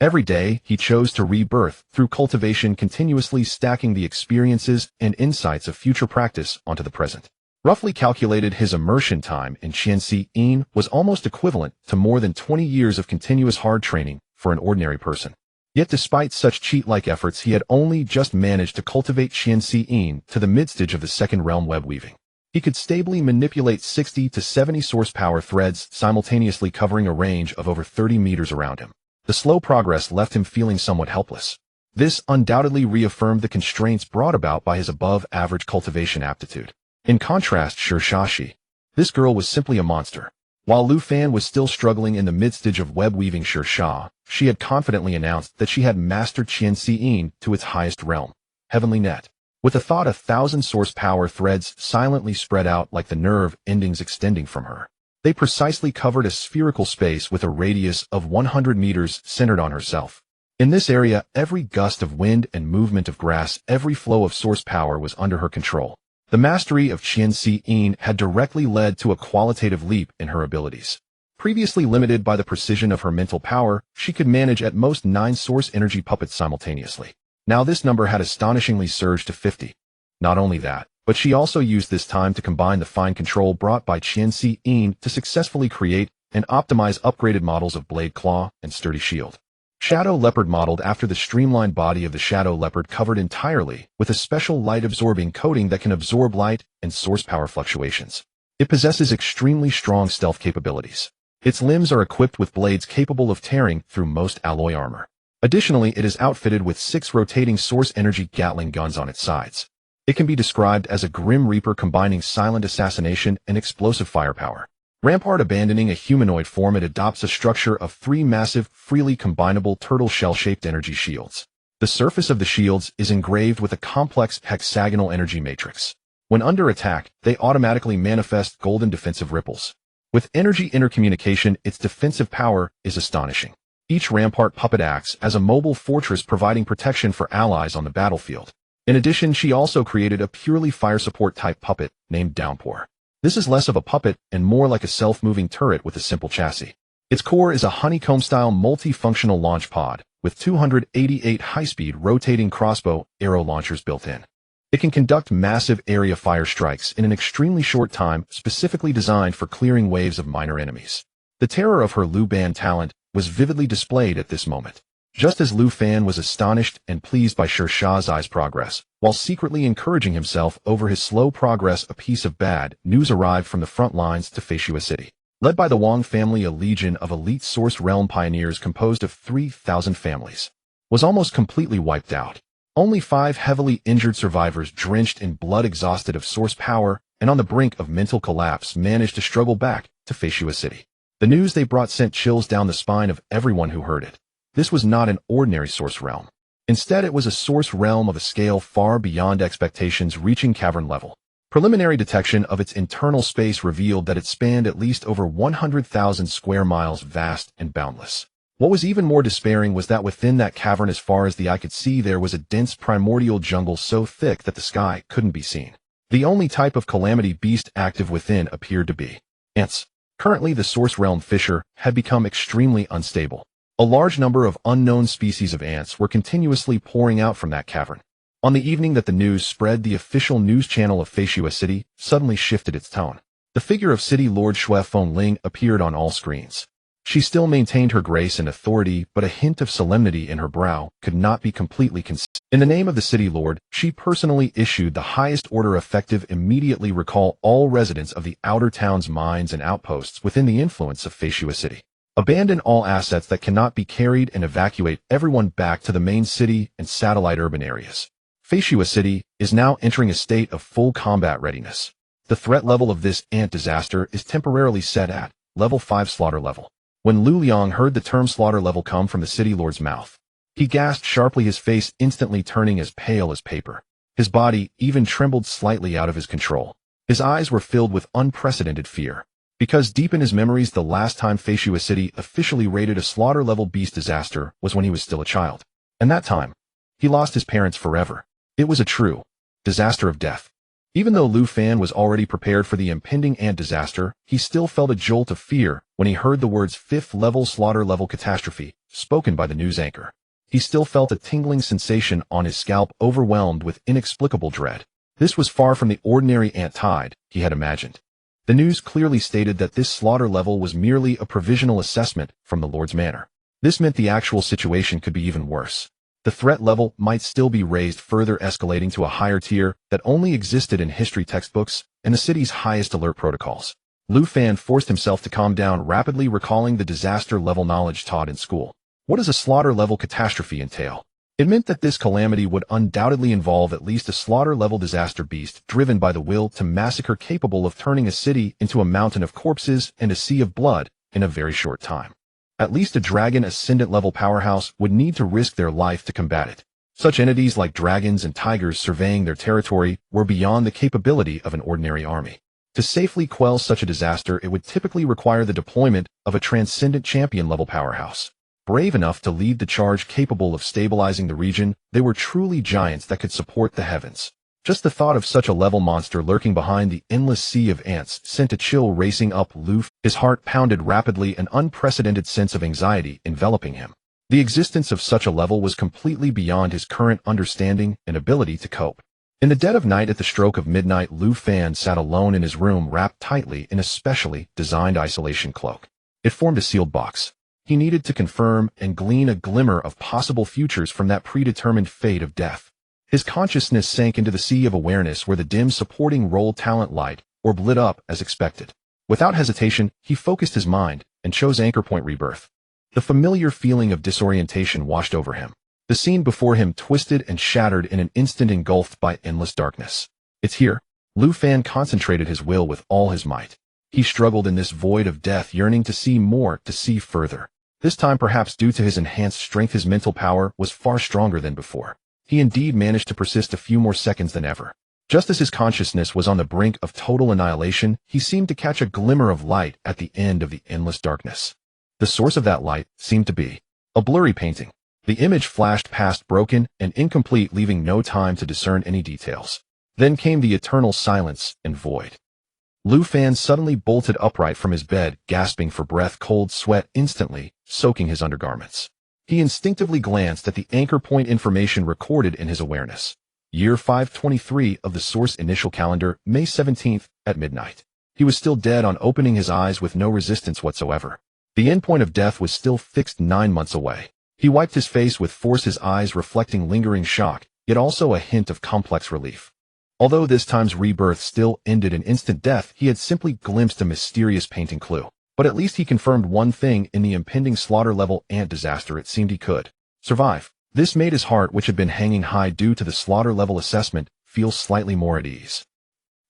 Every day, he chose to rebirth through cultivation, continuously stacking the experiences and insights of future practice onto the present. Roughly calculated, his immersion time in Qian Si Yin was almost equivalent to more than 20 years of continuous hard training for an ordinary person. Yet despite such cheat-like efforts, he had only just managed to cultivate Qian Si Yin to the mid-stage of the second realm web weaving. He could stably manipulate 60 to 70 source power threads, simultaneously covering a range of over 30 meters around him. The slow progress left him feeling somewhat helpless. This undoubtedly reaffirmed the constraints brought about by his above-average cultivation aptitude. In contrast, Shashi, this girl was simply a monster. While Lu Fan was still struggling in the mid-stage of web-weaving Shashi, she had confidently announced that she had mastered Qian Si Yin to its highest realm, Heavenly Net. With the thought, 1,000 source power threads silently spread out like the nerve endings extending from her. They precisely covered a spherical space with a radius of 100 meters centered on herself. In this area, every gust of wind and movement of grass, every flow of source power was under her control. The mastery of Qian Si Yin had directly led to a qualitative leap in her abilities. Previously limited by the precision of her mental power, she could manage at most 9 source energy puppets simultaneously. Now this number had astonishingly surged to 50. Not only that, but she also used this time to combine the fine control brought by Qian Si Yin to successfully create and optimize upgraded models of Blade Claw and Sturdy Shield. Shadow Leopard, modeled after the streamlined body of the Shadow Leopard, covered entirely with a special light-absorbing coating that can absorb light and source power fluctuations. It possesses extremely strong stealth capabilities. Its limbs are equipped with blades capable of tearing through most alloy armor. Additionally, it is outfitted with 6 rotating source energy Gatling guns on its sides. It can be described as a Grim Reaper combining silent assassination and explosive firepower. Rampart, abandoning a humanoid form, it adopts a structure of 3 massive, freely combinable turtle shell-shaped energy shields. The surface of the shields is engraved with a complex hexagonal energy matrix. When under attack, they automatically manifest golden defensive ripples. With energy intercommunication, its defensive power is astonishing. Each Rampart puppet acts as a mobile fortress, providing protection for allies on the battlefield. In addition, she also created a purely fire support type puppet named Downpour. This is less of a puppet and more like a self-moving turret with a simple chassis. Its core is a honeycomb-style multi-functional launch pod with 288 high-speed rotating crossbow arrow launchers built in. It can conduct massive area fire strikes in an extremely short time, specifically designed for clearing waves of minor enemies. The terror of her Lu Ban talent was vividly displayed at this moment. Just as Lu Fan was astonished and pleased by Shah's progress, while secretly encouraging himself over his slow progress, a piece of bad news arrived from the front lines to Foresee City. Led by the Wang family, a legion of elite Source Realm pioneers composed of 3,000 families was almost completely wiped out. Only 5 heavily injured survivors, drenched in blood, exhausted of source power, and on the brink of mental collapse, managed to struggle back to Foresee City. The news they brought sent chills down the spine of everyone who heard it. This was not an ordinary source realm. Instead, it was a source realm of a scale far beyond expectations, reaching cavern level. Preliminary detection of its internal space revealed that it spanned at least over 100,000 square miles, vast and boundless. What was even more despairing was that within that cavern, as far as the eye could see, there was a dense primordial jungle so thick that the sky couldn't be seen. The only type of calamity beast active within appeared to be ants. Currently, the source realm fissure had become extremely unstable. A large number of unknown species of ants were continuously pouring out from that cavern. On the evening that the news spread, the official news channel of Foresee City suddenly shifted its tone. The figure of City Lord Xue Fengling appeared on all screens. She still maintained her grace and authority, but a hint of solemnity in her brow could not be completely concealed. In the name of the City Lord, she personally issued the highest order effective immediately recall all residents of the outer town's mines and outposts within the influence of Foresee City. Abandon all assets that cannot be carried and evacuate everyone back to the main city and satellite urban areas. Foresee City is now entering a state of full combat readiness. The threat level of this ant disaster is temporarily set at level 5 slaughter level. When Lu Liang heard the term slaughter level come from the city lord's mouth, he gasped sharply, his face instantly turning as pale as paper. His body even trembled slightly out of his control. His eyes were filled with unprecedented fear. Because deep in his memories, the last time Foresee City officially rated a slaughter level beast disaster was when he was still a child. And that time, he lost his parents forever. It was a true disaster of death. Even though Lu Fan was already prepared for the impending ant disaster, he still felt a jolt of fear when he heard the words 5th level slaughter level catastrophe spoken by the news anchor. He still felt a tingling sensation on his scalp, overwhelmed with inexplicable dread. This was far from the ordinary ant tide he had imagined. The news clearly stated that this slaughter level was merely a provisional assessment from the Lord's Manor. This meant the actual situation could be even worse. The threat level might still be raised, further escalating to a higher tier that only existed in history textbooks and the city's highest alert protocols. Lu Fan forced himself to calm down, rapidly recalling the disaster level knowledge taught in school. What does a slaughter level catastrophe entail? It meant that this calamity would undoubtedly involve at least a slaughter level disaster beast driven by the will to massacre, capable of turning a city into a mountain of corpses and a sea of blood in a very short time. At least a dragon ascendant level powerhouse would need to risk their life to combat it. Such entities like dragons and tigers surveying their territory were beyond the capability of an ordinary army. To safely quell such a disaster, it would typically require the deployment of a transcendent champion level powerhouse. Brave enough to lead the charge, capable of stabilizing the region, they were truly giants that could support the heavens. Just the thought of such a level monster lurking behind the endless sea of ants sent a chill racing up Lu. His heart pounded rapidly, an unprecedented sense of anxiety enveloping him. The existence of such a level was completely beyond his current understanding and ability to cope. In the dead of night, at the stroke of midnight, Lu Fan sat alone in his room, wrapped tightly in a specially designed isolation cloak. It formed a sealed box. He needed to confirm and glean a glimmer of possible futures from that predetermined fate of death. His consciousness sank into the sea of awareness where the dim supporting role talent light orb lit up as expected. Without hesitation, he focused his mind and chose Anchor Point Rebirth. The familiar feeling of disorientation washed over him. The scene before him twisted and shattered in an instant, engulfed by endless darkness. It's here. Lu Fan concentrated his will with all his might. He struggled in this void of death, yearning to see more, to see further. This time, perhaps due to his enhanced strength, his mental power was far stronger than before. He indeed managed to persist a few more seconds than ever. Just as his consciousness was on the brink of total annihilation, he seemed to catch a glimmer of light at the end of the endless darkness. The source of that light seemed to be a blurry painting. The image flashed past, broken and incomplete, leaving no time to discern any details. Then came the eternal silence and void. Lu Fan suddenly bolted upright from his bed, gasping for breath, cold sweat instantly soaking his undergarments. He instinctively glanced at the anchor point information recorded in his awareness. Year 523 of the source initial calendar, May 17th at midnight. He was still dead on opening his eyes, with no resistance whatsoever. The endpoint of death was still fixed 9 months away. He wiped his face with force, his eyes reflecting lingering shock, yet also a hint of complex relief. Although this time's rebirth still ended in instant death, he had simply glimpsed a mysterious painting clue. But at least he confirmed one thing: in the impending slaughter-level ant disaster, it seemed he could survive. This made his heart, which had been hanging high due to the slaughter-level assessment, feel slightly more at ease.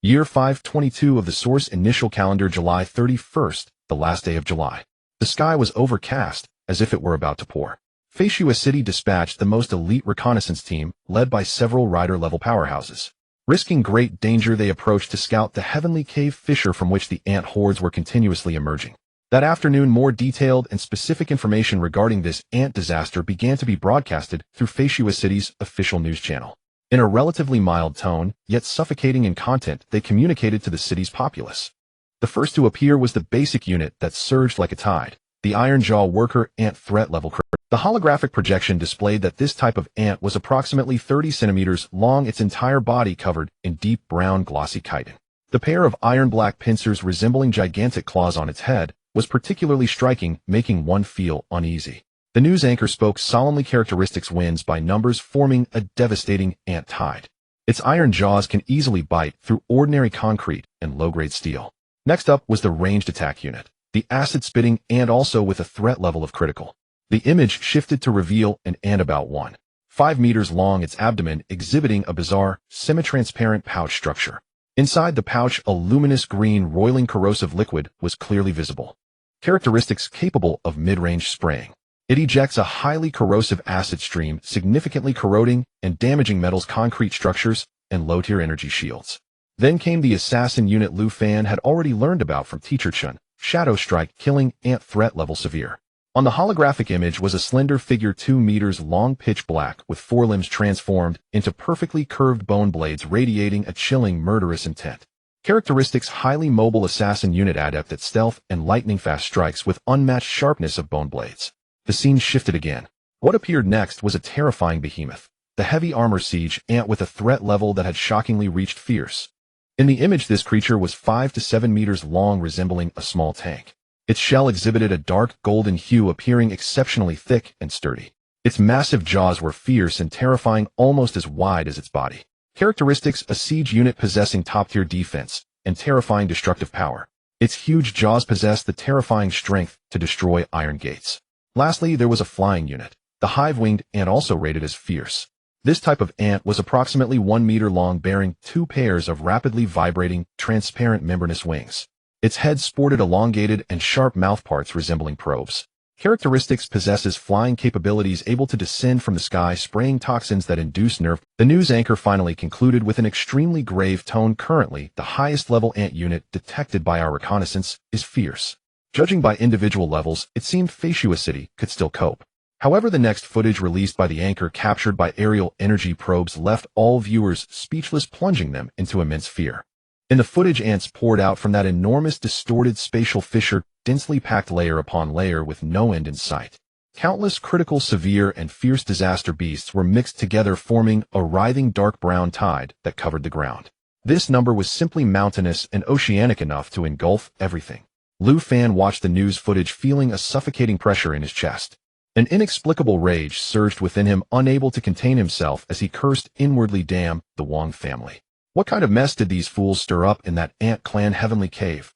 Year 522 of the source initial calendar, July 31st, the last day of July. The sky was overcast, as if it were about to pour. Foresee City dispatched the most elite reconnaissance team, led by several rider-level powerhouses. Risking great danger, they approached to scout the heavenly cave fissure from which the ant hordes were continuously emerging. That afternoon, more detailed and specific information regarding this ant disaster began to be broadcasted through Foresee City's official news channel. In a relatively mild tone, yet suffocating in content, they communicated to the city's populace. The first to appear was the basic unit that surged like a tide, the Iron Jaw Worker Ant Threat Level. The holographic projection displayed that this type of ant was approximately 30 centimeters long, its entire body covered in deep brown glossy chitin. The pair of iron-black pincers resembling gigantic claws on its head was particularly striking, making one feel uneasy. The news anchor spoke solemnly: characteristics wins by numbers, forming a devastating ant tide. Its iron jaws can easily bite through ordinary concrete and low-grade steel. Next up was the ranged attack unit, the acid-spitting ant, also with a threat level of critical. The image shifted to reveal an ant about 1 5 meters long, its abdomen exhibiting a bizarre, semi-transparent pouch structure. Inside the pouch, a luminous green, roiling corrosive liquid was clearly visible. Characteristics capable of mid-range spraying. It ejects a highly corrosive acid stream, significantly corroding and damaging metals, concrete structures, and low-tier energy shields. Then came the assassin unit Lu Fan had already learned about from Teacher Chun. Shadow Strike, killing ant, threat level severe. On the holographic image was a slender figure 2 meters long, pitch black, with forelimbs transformed into perfectly curved bone blades radiating a chilling, murderous intent. Characteristics: highly mobile assassin unit, adept at stealth and lightning-fast strikes with unmatched sharpness of bone blades. The scene shifted again. What appeared next was a terrifying behemoth. The heavy armor siege ant with a threat level that had shockingly reached fierce. In the image, this creature was 5 to 7 meters long, resembling a small tank. Its shell exhibited a dark golden hue, appearing exceptionally thick and sturdy. Its massive jaws were fierce and terrifying, almost as wide as its body. Characteristics: a siege unit possessing top-tier defense and terrifying destructive power. Its huge jaws possessed the terrifying strength to destroy iron gates. Lastly, there was a flying unit, the hive-winged ant, also rated as fierce. This type of ant was approximately 1 meter long, bearing 2 pairs of rapidly vibrating, transparent membranous wings. Its head sported elongated and sharp mouthparts resembling probes. Characteristics: possesses flying capabilities, able to descend from the sky, spraying toxins that induce nerve. The news anchor finally concluded with an extremely grave tone. Currently, the highest level ant unit detected by our reconnaissance is fierce. Judging by individual levels, it seemed Foresee could still cope. However, the next footage released by the anchor, captured by aerial energy probes, left all viewers speechless, plunging them into immense fear. In the footage, ants poured out from that enormous, distorted spatial fissure, densely packed layer upon layer with no end in sight. Countless critical, severe, and fierce disaster beasts were mixed together, forming a writhing dark brown tide that covered the ground. This number was simply mountainous and oceanic enough to engulf everything. Lu Fan watched the news footage, feeling a suffocating pressure in his chest. An inexplicable rage surged within him, unable to contain himself as he cursed inwardly. Damn the Wong family. What kind of mess did these fools stir up in that ant clan heavenly cave?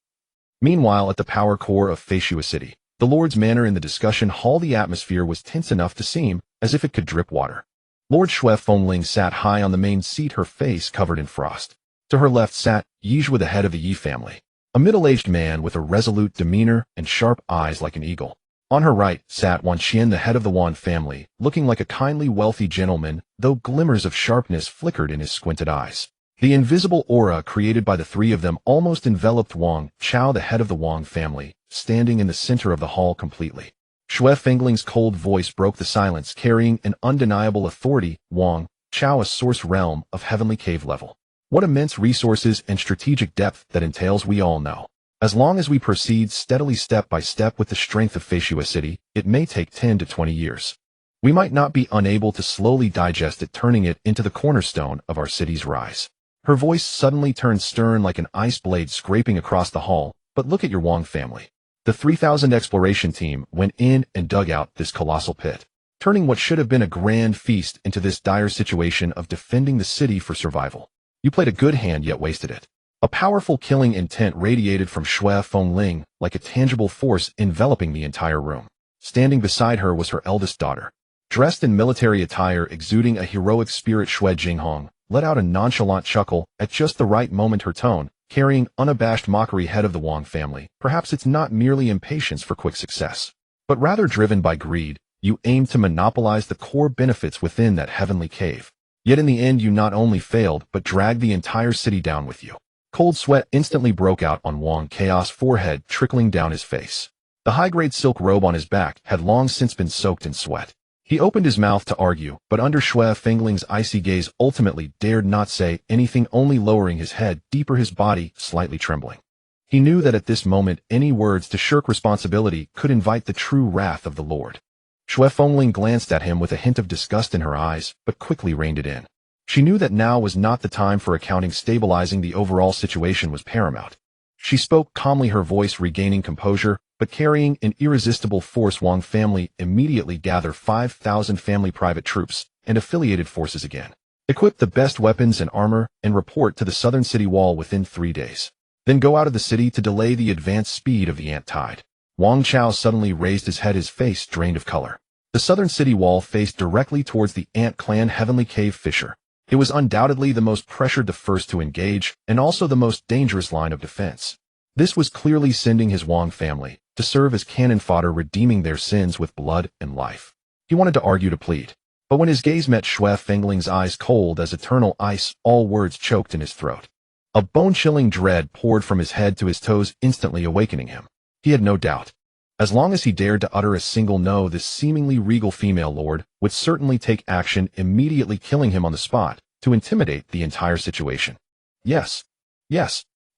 Meanwhile, at the power core of Foresee, the Lord's manor in the discussion hall, the atmosphere was tense enough to seem as if it could drip water. Lord Shui Fengling sat high on the main seat, her face covered in frost. To her left sat Yizhua, the head of the Yi family, a middle-aged man with a resolute demeanor and sharp eyes like an eagle. On her right sat Wan Qian, the head of the Wan family, looking like a kindly, wealthy gentleman, though glimmers of sharpness flickered in his squinted eyes. The invisible aura created by the three of them almost enveloped Wang Chao, the head of the Wang family, standing in the center of the hall completely. Shui Fengling's cold voice broke the silence, carrying an undeniable authority. Wang Chao, a source realm of heavenly cave level. What immense resources and strategic depth that entails, we all know. As long as we proceed steadily, step by step, with the strength of Foresee, it may take 10 to 20 years. We might not be unable to slowly digest it, turning it into the cornerstone of our city's rise. Her voice suddenly turned stern, like an ice blade scraping across the hall. But look at your Wang family. The 3,000 exploration team went in and dug out this colossal pit, turning what should have been a grand feast into this dire situation of defending the city for survival. You played a good hand, yet wasted it. A powerful killing intent radiated from Shui Fengling like a tangible force, enveloping the entire room. Standing beside her was her eldest daughter. Dressed in military attire, exuding a heroic spirit, Shui Jinghong let out a nonchalant chuckle at just the right moment. Her tone carrying unabashed mockery. Head of the Wang family, perhaps it's not merely impatience for quick success, but rather driven by greed. You aim to monopolize the core benefits within that heavenly cave. Yet in the end, you not only failed, but dragged the entire city down with you. Cold sweat instantly broke out on Wang Chaos' forehead, trickling down his face. The high-grade silk robe on his back had long since been soaked in sweat. He opened his mouth to argue, but under Shui Fengling's icy gaze ultimately dared not say anything, only lowering his head deeper, his body slightly trembling. He knew that at this moment, any words to shirk responsibility could invite the true wrath of the Lord. Shui Fengling glanced at him with a hint of disgust in her eyes, but quickly reined it in. She knew that now was not the time for accounting. Stabilizing the overall situation was paramount. She spoke calmly, her voice regaining composure, but carrying an irresistible force. Wang family immediately gather 5,000 family private troops and affiliated forces again. Equip the best weapons and armor and report to the southern city wall within 3 days. Then go out of the city to delay the advance speed of the ant tide. Wang Chao suddenly raised his head, his face drained of color. The southern city wall faced directly towards the Ant Clan Heavenly Cave fissure. It was undoubtedly the most pressured, the first to engage, and also the most dangerous line of defense. This was clearly sending his Wong family to serve as cannon fodder, redeeming their sins with blood and life. He wanted to argue, to plead. But when his gaze met Xue Fengling's eyes cold as eternal ice, all words choked in his throat. A bone-chilling dread poured from his head to his toes, instantly awakening him. He had no doubt. As long as he dared to utter a single no, this seemingly regal female lord would certainly take action, immediately killing him on the spot to intimidate the entire situation. Yes,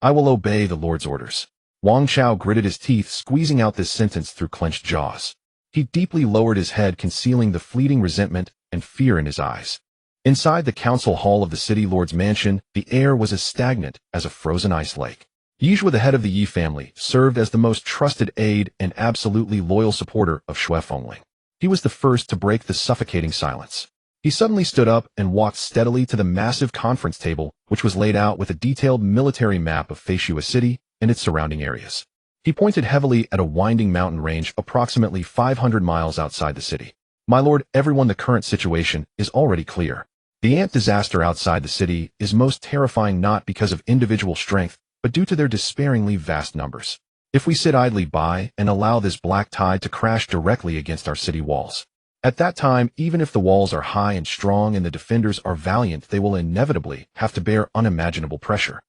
I will obey the Lord's orders. Wang Chao gritted his teeth, squeezing out this sentence through clenched jaws. He deeply lowered his head, concealing the fleeting resentment and fear in his eyes. Inside the council hall of the city lord's mansion, the air was as stagnant as a frozen ice lake. Yizhua, the head of the Yi family, served as the most trusted aide and absolutely loyal supporter of Xue Fengling. He was the first to break the suffocating silence. He suddenly stood up and walked steadily to the massive conference table, which was laid out with a detailed military map of Feishua City and its surrounding areas. He pointed heavily at a winding mountain range approximately 500 miles outside the city. My lord, everyone, the current situation is already clear. The ant disaster outside the city is most terrifying, not because of individual strength, but due to their despairingly vast numbers. If we sit idly by and allow this black tide to crash directly against our city walls, at that time, even if the walls are high and strong and the defenders are valiant, they will inevitably have to bear unimaginable pressure.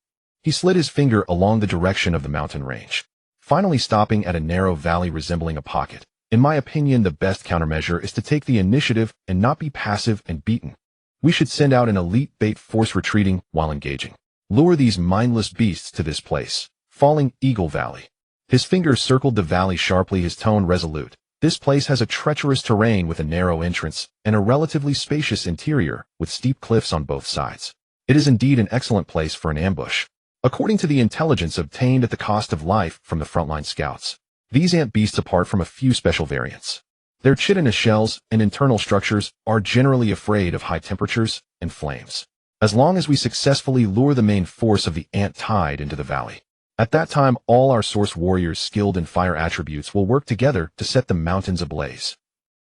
He slid his finger along the direction of the mountain range, finally stopping at a narrow valley resembling a pocket. In my opinion, the best countermeasure is to take the initiative and not be passive and beaten. We should send out an elite bait force retreating while engaging. Lure these mindless beasts to this place, Falling Eagle Valley. His fingers circled the valley sharply, his tone resolute. This place has a treacherous terrain with a narrow entrance and a relatively spacious interior with steep cliffs on both sides. It is indeed an excellent place for an ambush. According to the intelligence obtained at the cost of life from the frontline scouts, these ant beasts, apart from a few special variants, their chitinous shells and internal structures, are generally afraid of high temperatures and flames. As long as we successfully lure the main force of the ant tide into the valley, at that time all our source warriors skilled in fire attributes will work together to set the mountains ablaze.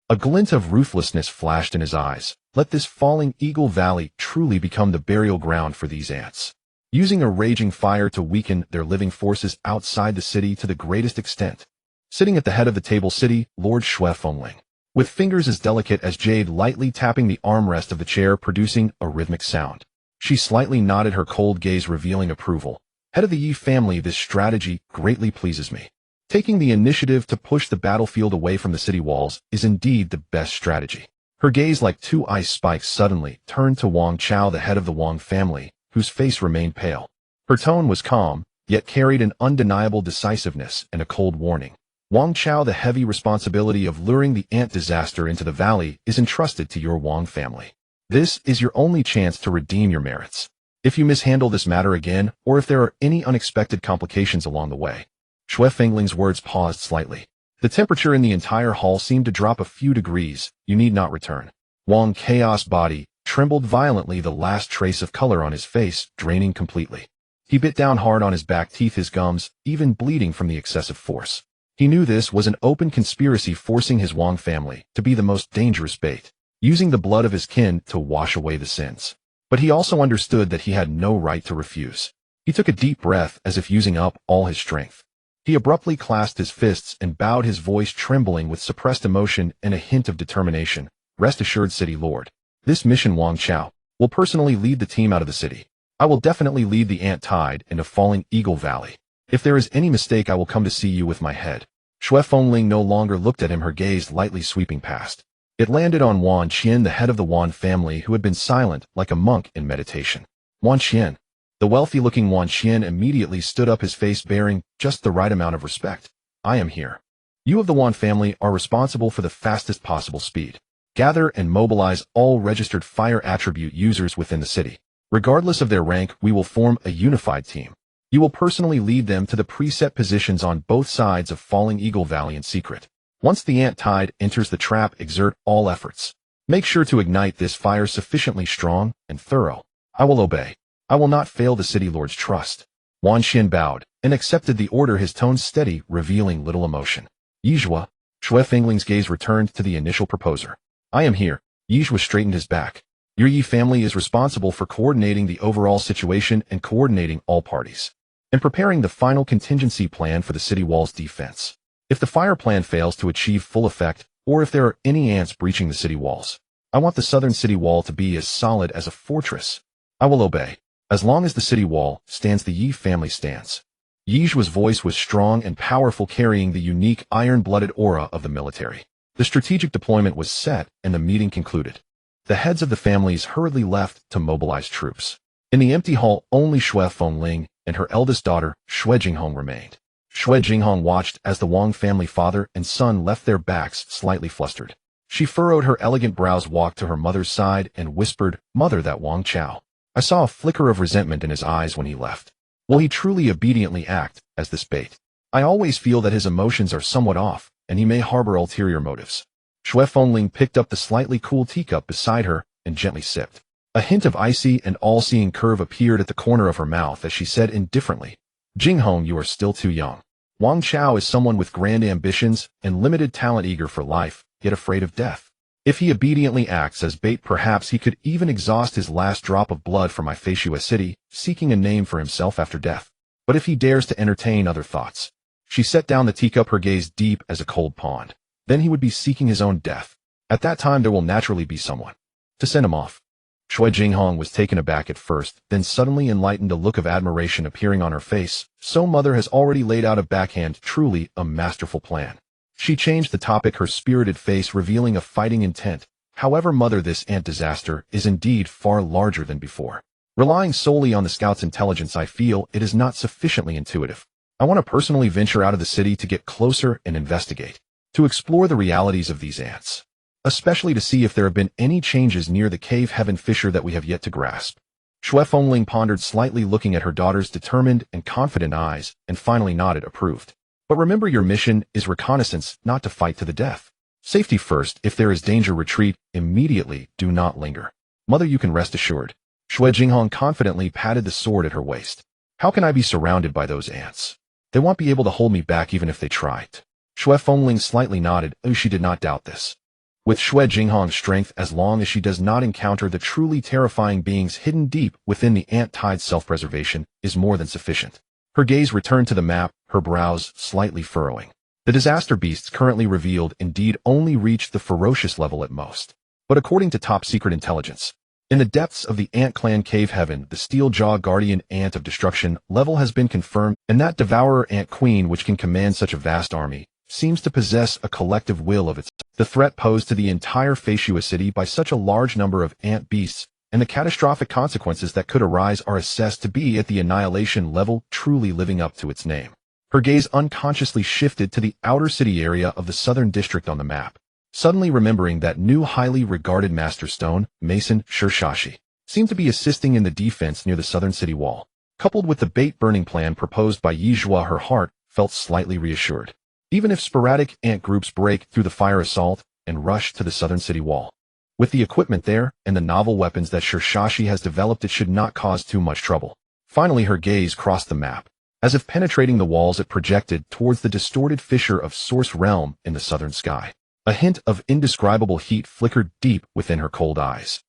A glint of ruthlessness flashed in his eyes. Let this Falling Eagle Valley truly become the burial ground for these ants, using a raging fire to weaken their living forces outside the city to the greatest extent. Sitting at the head of the table, city Lord Xue Fengling, with fingers as delicate as jade lightly tapping the armrest of the chair, producing a rhythmic sound. She slightly nodded, her cold gaze revealing approval. Head of the Yi family, this strategy greatly pleases me. Taking the initiative to push the battlefield away from the city walls is indeed the best strategy. Her gaze, like two ice spikes, suddenly turned to Wang Chao, the head of the Wang family, whose face remained pale. Her tone was calm, yet carried an undeniable decisiveness and a cold warning. Wang Chao, the heavy responsibility of luring the ant disaster into the valley is entrusted to your Wang family. This is your only chance to redeem your merits. If you mishandle this matter again, or if there are any unexpected complications along the way. Xue Fengling's words paused slightly. The temperature in the entire hall seemed to drop a few degrees. You need not return. Wang Chaos body trembled violently, the last trace of color on his face draining completely. He bit down hard on his back teeth, his gums even bleeding from the excessive force. He knew this was an open conspiracy, forcing his Wang family to be the most dangerous bait, using the blood of his kin to wash away the sins. But he also understood that he had no right to refuse. He took a deep breath as if using up all his strength. He abruptly clasped his fists and bowed, his voice trembling with suppressed emotion and a hint of determination. Rest assured, City Lord. This mission, Wang Chao will personally lead the team out of the city. I will definitely lead the ant tide into Falling Eagle Valley. If there is any mistake, I will come to see you with my head. Xue Fengling no longer looked at him, her gaze lightly sweeping past. It landed on Wan Qian, the head of the Wan family, who had been silent like a monk in meditation. Wan Qian. The wealthy-looking Wan Qian immediately stood up, his face bearing just the right amount of respect. I am here. You of the Wan family are responsible for the fastest possible speed. Gather and mobilize all registered fire attribute users within the city. Regardless of their rank, we will form a unified team. You will personally lead them to the preset positions on both sides of Falling Eagle Valley in secret. Once the ant tide enters the trap, exert all efforts. Make sure to ignite this fire sufficiently strong and thorough. I will obey. I will not fail the city lord's trust. Wan Qian bowed and accepted the order, his tone steady, revealing little emotion. Yizhua, Xue Fengling's gaze returned to the initial proposer. I am here. Yi Zhuo straightened his back. Your Yi family is responsible for coordinating the overall situation and coordinating all parties, and preparing the final contingency plan for the city wall's defense. If the fire plan fails to achieve full effect, or if there are any ants breaching the city walls, I want the southern city wall to be as solid as a fortress. I will obey. As long as the city wall stands, the Yi family stands. Yi Zhuo's voice was strong and powerful, carrying the unique iron-blooded aura of the military. The strategic deployment was set, and the meeting concluded. The heads of the families hurriedly left to mobilize troops. In the empty hall, only Xue Fengling and her eldest daughter, Xue Jinghong, remained. Xue Jinghong watched as the Wang family father and son left, their backs slightly flustered. She furrowed her elegant brows, walked to her mother's side, and whispered, Mother, that Wang Chao. I saw a flicker of resentment in his eyes when he left. Will he truly obediently act as this bait? I always feel that his emotions are somewhat off, and he may harbor ulterior motives. Xue Fengling picked up the slightly cool teacup beside her and gently sipped. A hint of icy and all-seeing curve appeared at the corner of her mouth as she said indifferently, Jinghong, you are still too young. Wang Chao is someone with grand ambitions and limited talent, eager for life, yet afraid of death. If he obediently acts as bait, perhaps he could even exhaust his last drop of blood for my Foresee city, seeking a name for himself after death. But if he dares to entertain other thoughts. She set down the teacup, her gaze deep as a cold pond. Then he would be seeking his own death. At that time there will naturally be someone to send him off. Xue Jinghong was taken aback at first, then suddenly enlightened, a look of admiration appearing on her face. So mother has already laid out a backhand, truly a masterful plan. She changed the topic, her spirited face revealing a fighting intent. However, mother, this ant disaster is indeed far larger than before. Relying solely on the scout's intelligence, I feel it is not sufficiently intuitive. I want to personally venture out of the city to get closer and investigate, to explore the realities of these ants, especially to see if there have been any changes near the cave heaven fissure that we have yet to grasp. Xue Fengling pondered slightly, looking at her daughter's determined and confident eyes, and finally nodded, approved. But remember, your mission is reconnaissance, not to fight to the death. Safety first. If there is danger, retreat immediately. Do not linger. Mother, you can rest assured. Xue Jinghong confidently patted the sword at her waist. How can I be surrounded by those ants? They won't be able to hold me back even if they tried. Xue Fengling slightly nodded. Oh, she did not doubt this. With Xue Jinghong's strength, as long as she does not encounter the truly terrifying beings hidden deep within the ant tide, self-preservation is more than sufficient. Her gaze returned to the map, her brows slightly furrowing. The disaster beasts currently revealed indeed only reached the ferocious level at most. But according to top-secret intelligence, in the depths of the ant clan cave heaven, the steel-jaw guardian ant of destruction level has been confirmed, and that devourer ant queen, which can command such a vast army, seems to possess a collective will of its own. The threat posed to the entire Foresee city by such a large number of ant beasts and the catastrophic consequences that could arise are assessed to be at the annihilation level, truly living up to its name. Her gaze unconsciously shifted to the outer city area of the southern district on the map, suddenly remembering that new highly regarded master stone, Mason Shirshashi, seemed to be assisting in the defense near the southern city wall. Coupled with the bait-burning plan proposed by Yi Zhuo, her heart felt slightly reassured. Even if sporadic ant groups break through the fire assault and rush to the southern city wall, with the equipment there and the novel weapons that Shirshashi has developed, it should not cause too much trouble. Finally, her gaze crossed the map. As if penetrating the walls, it projected towards the distorted fissure of Source Realm in the southern sky. A hint of indescribable heat flickered deep within her cold eyes.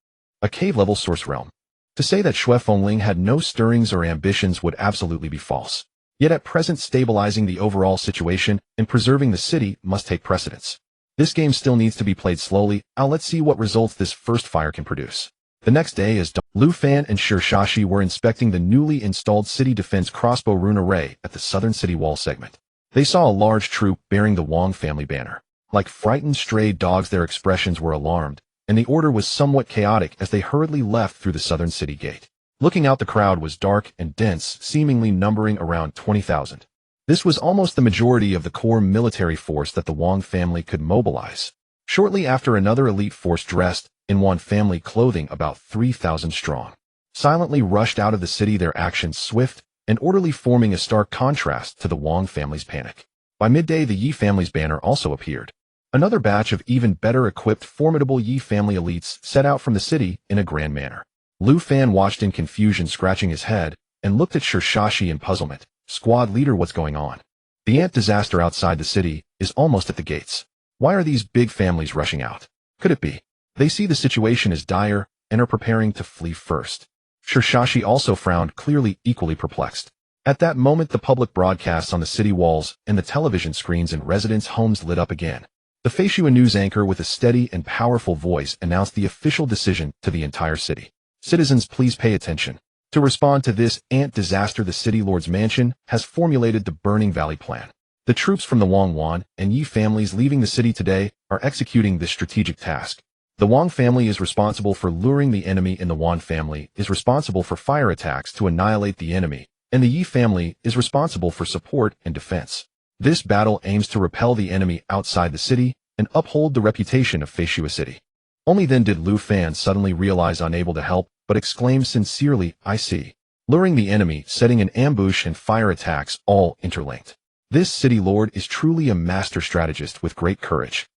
A cave-level Source Realm. To say that Xue Fengling had no stirrings or ambitions would absolutely be false. Yet at present, stabilizing the overall situation and preserving the city must take precedence. This game still needs to be played slowly. Let's see what results this first fire can produce. The next day, as Lu Fan and Shirshashi were inspecting the newly installed city defense crossbow rune array at the southern city wall segment, they saw a large troop bearing the Wang family banner. Like frightened stray dogs, their expressions were alarmed, and the order was somewhat chaotic as they hurriedly left through the southern city gate. Looking out, the crowd was dark and dense, seemingly numbering around 20,000. This was almost the majority of the core military force that the Wang family could mobilize. Shortly after, another elite force dressed in Wang family clothing, about 3,000 strong, silently rushed out of the city, their actions swift and orderly, forming a stark contrast to the Wang family's panic. By midday, the Yi family's banner also appeared. Another batch of even better equipped, formidable Yi family elites set out from the city in a grand manner. Lu Fan watched in confusion, scratching his head, and looked at Shirshashi in puzzlement. Squad leader, what's going on? The ant disaster outside the city is almost at the gates. Why are these big families rushing out? Could it be they see the situation as dire and are preparing to flee first? Shirshashi also frowned, clearly equally perplexed. At that moment, the public broadcasts on the city walls and the television screens in residents' homes lit up again. The Feishua news anchor with a steady and powerful voice announced the official decision to the entire city. Citizens, please pay attention. To respond to this ant disaster, the city lord's mansion has formulated the Burning Valley Plan. The troops from the Wang Wan and Yi families leaving the city today are executing this strategic task. The Wang family is responsible for luring the enemy, and the Wan family is responsible for fire attacks to annihilate the enemy, and the Yi family is responsible for support and defense. This battle aims to repel the enemy outside the city and uphold the reputation of Feishua City. Only then did Lu Fan suddenly realize, unable to help, but exclaimed sincerely, I see. Luring the enemy, setting an ambush, and fire attacks, all interlinked. This city lord is truly a master strategist with great courage.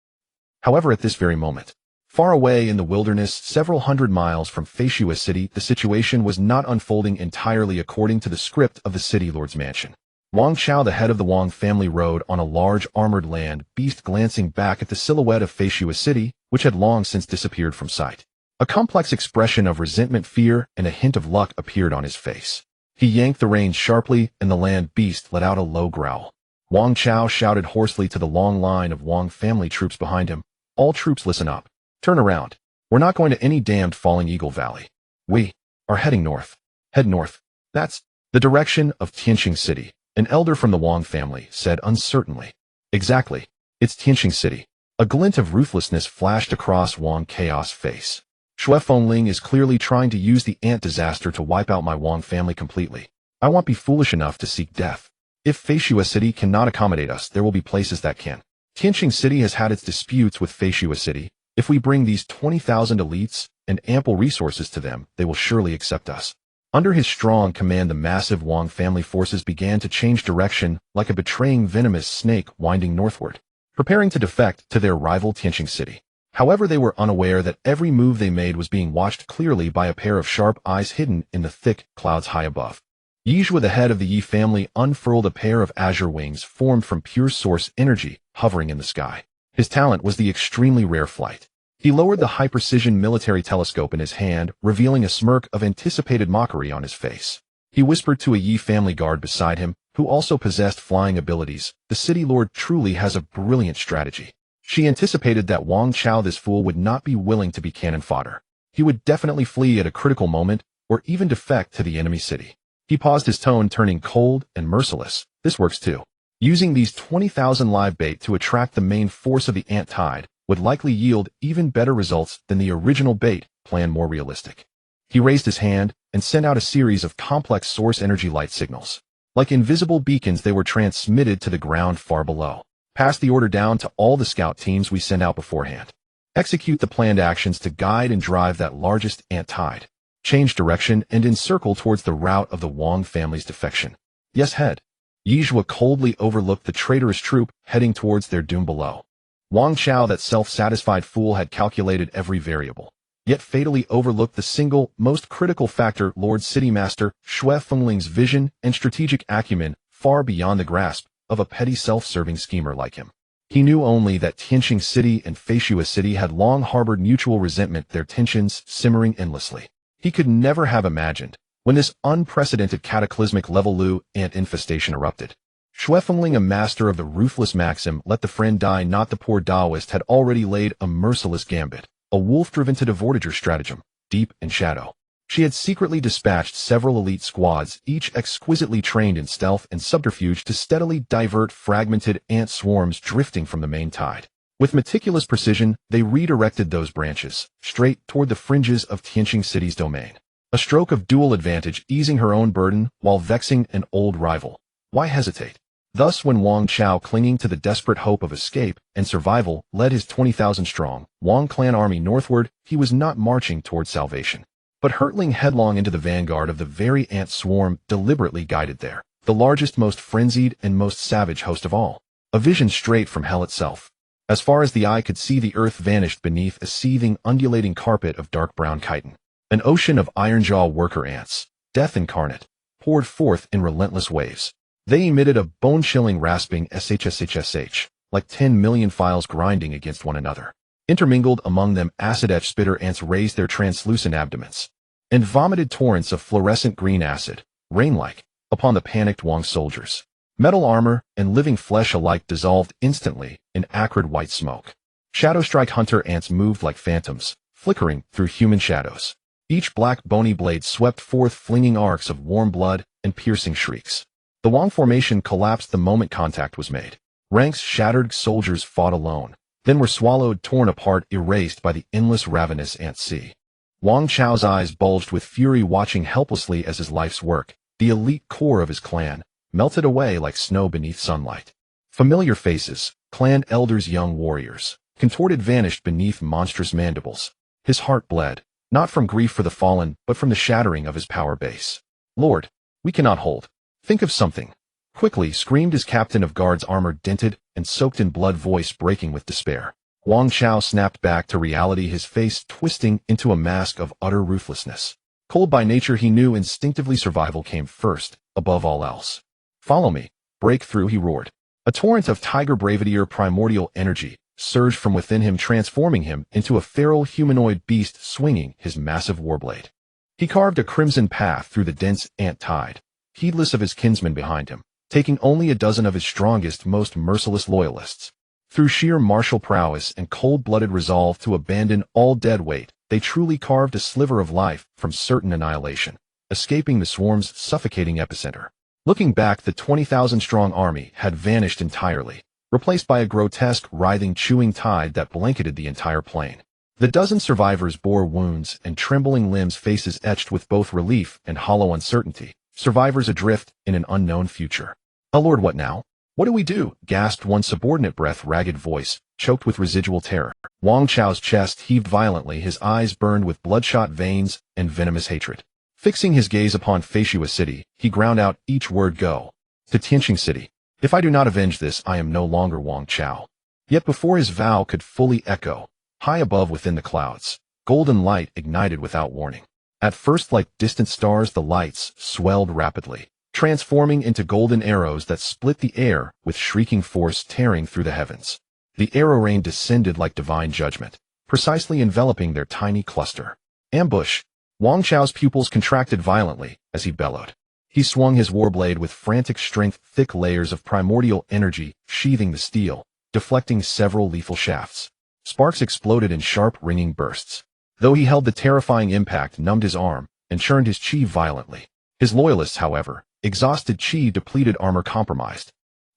However, at this very moment, far away in the wilderness, several hundred miles from Feishua City, the situation was not unfolding entirely according to the script of the city lord's mansion. Wang Chao, the head of the Wang family, rode on a large armored land beast, glancing back at the silhouette of Feishua City, which had long since disappeared from sight. A complex expression of resentment, fear, and a hint of luck appeared on his face. He yanked the reins sharply, and the land beast let out a low growl. Wang Chao shouted hoarsely to the long line of Wang family troops behind him, all troops, listen up. Turn around. We're not going to any damned Falling Eagle Valley. We are heading north. Head north. That's the direction of Tianqing City, an elder from the Wang family said uncertainly. Exactly. It's Tianqing City. A glint of ruthlessness flashed across Wang Chaos' face. Xue Fengling is clearly trying to use the ant disaster to wipe out my Wang family completely. I won't be foolish enough to seek death. If Feishua City cannot accommodate us, there will be places that can. Tianqing City has had its disputes with Feishua City. If we bring these 20,000 elites and ample resources to them, they will surely accept us. Under his strong command, the massive Wang family forces began to change direction like a betraying venomous snake winding northward, preparing to defect to their rival Tianqing City. However, they were unaware that every move they made was being watched clearly by a pair of sharp eyes hidden in the thick clouds high above. Yizhua, the head of the Yi family, unfurled a pair of azure wings formed from pure source energy, hovering in the sky. His talent was the extremely rare flight. He lowered the high-precision military telescope in his hand, revealing a smirk of anticipated mockery on his face. He whispered to a Yi family guard beside him, who also possessed flying abilities, the city lord truly has a brilliant strategy. She anticipated that Wang Chao, this fool, would not be willing to be cannon fodder. He would definitely flee at a critical moment, or even defect to the enemy city. He paused, his tone turning cold and merciless. This works too. Using these 20,000 live bait to attract the main force of the ant tide would likely yield even better results than the original bait plan, more realistic. He raised his hand and sent out a series of complex source energy light signals. Like invisible beacons, they were transmitted to the ground far below. Pass the order down to all the scout teams we send out beforehand. Execute the planned actions to guide and drive that largest ant tide. Change direction and encircle towards the route of the Wang family's defection. Yes, head. Yizhua coldly overlooked the traitorous troop heading towards their doom below. Wang Chao, that self-satisfied fool, had calculated every variable, yet fatally overlooked the single, most critical factor: Lord City Master Xue Fengling's vision and strategic acumen, far beyond the grasp of a petty self-serving schemer like him. He knew only that Tianqing City and Feishua City had long harbored mutual resentment, their tensions simmering endlessly. He could never have imagined when this unprecedented cataclysmic level Lu ant infestation erupted. Xue Fengling, a master of the ruthless maxim, let the friend die not the poor Taoist, had already laid a merciless gambit, a wolf-driven to devortager stratagem, deep in shadow. She had secretly dispatched several elite squads, each exquisitely trained in stealth and subterfuge, to steadily divert fragmented ant swarms drifting from the main tide. With meticulous precision, they redirected those branches straight toward the fringes of Tianqing City's domain. A stroke of dual advantage, easing her own burden while vexing an old rival. Why hesitate? Thus, when Wang Chao, clinging to the desperate hope of escape and survival, led his 20,000-strong Wang clan army northward, he was not marching toward salvation, but hurtling headlong into the vanguard of the very ant swarm deliberately guided there, the largest, most frenzied, and most savage host of all. A vision straight from hell itself. As far as the eye could see, the earth vanished beneath a seething, undulating carpet of dark brown chitin. An ocean of iron-jaw worker ants, death incarnate, poured forth in relentless waves. They emitted a bone-chilling rasping shshsh, like 10 million files grinding against one another. Intermingled among them, acid-etched spitter ants raised their translucent abdomens and vomited torrents of fluorescent green acid, rain-like, upon the panicked Wong soldiers. Metal armor and living flesh alike dissolved instantly in acrid white smoke. Shadow-strike hunter ants moved like phantoms, flickering through human shadows. Each black bony blade swept forth flinging arcs of warm blood and piercing shrieks. The Wong formation collapsed the moment contact was made. Ranks shattered, soldiers fought alone, then were swallowed, torn apart, erased by the endless ravenous ant sea. Wang Chao's eyes bulged with fury, watching helplessly as his life's work, the elite core of his clan, melted away like snow beneath sunlight. Familiar faces, clan elders, young warriors, contorted, vanished beneath monstrous mandibles. His heart bled, not from grief for the fallen, but from the shattering of his power base. "Lord, we cannot hold. Think of something." Quickly screamed his captain of guards, armor dented and soaked in blood, voice breaking with despair. Wang Chao snapped back to reality, his face twisting into a mask of utter ruthlessness. Cold by nature, he knew instinctively survival came first, above all else. "Follow me. Break through," he roared. A torrent of tiger bravadier primordial energy surged from within him, transforming him into a feral humanoid beast swinging his massive warblade. He carved a crimson path through the dense ant tide, heedless of his kinsmen behind him, taking only a dozen of his strongest, most merciless loyalists. Through sheer martial prowess and cold-blooded resolve to abandon all dead weight, they truly carved a sliver of life from certain annihilation, escaping the swarm's suffocating epicenter. Looking back, the 20,000-strong army had vanished entirely, replaced by a grotesque, writhing, chewing tide that blanketed the entire plain. The dozen survivors bore wounds and trembling limbs, faces etched with both relief and hollow uncertainty, survivors adrift in an unknown future. "Oh Lord, what now? What do we do?" gasped one subordinate, breath ragged voice, choked with residual terror. Wang Chao's chest heaved violently, his eyes burned with bloodshot veins and venomous hatred. Fixing his gaze upon Foresee City, he ground out each word, "Go to Tianqing City. If I do not avenge this, I am no longer Wang Chao." Yet before his vow could fully echo, high above within the clouds, golden light ignited without warning. At first, like distant stars, the lights swelled rapidly, transforming into golden arrows that split the air with shrieking force, tearing through the heavens. The arrow rain descended like divine judgment, precisely enveloping their tiny cluster. "Ambush!" Wang Chao's pupils contracted violently as he bellowed. He swung his warblade with frantic strength, thick layers of primordial energy sheathing the steel, deflecting several lethal shafts. Sparks exploded in sharp, ringing bursts. Though he held, the terrifying impact numbed his arm and churned his chi violently. His loyalists, however, exhausted, chi depleted, armor compromised,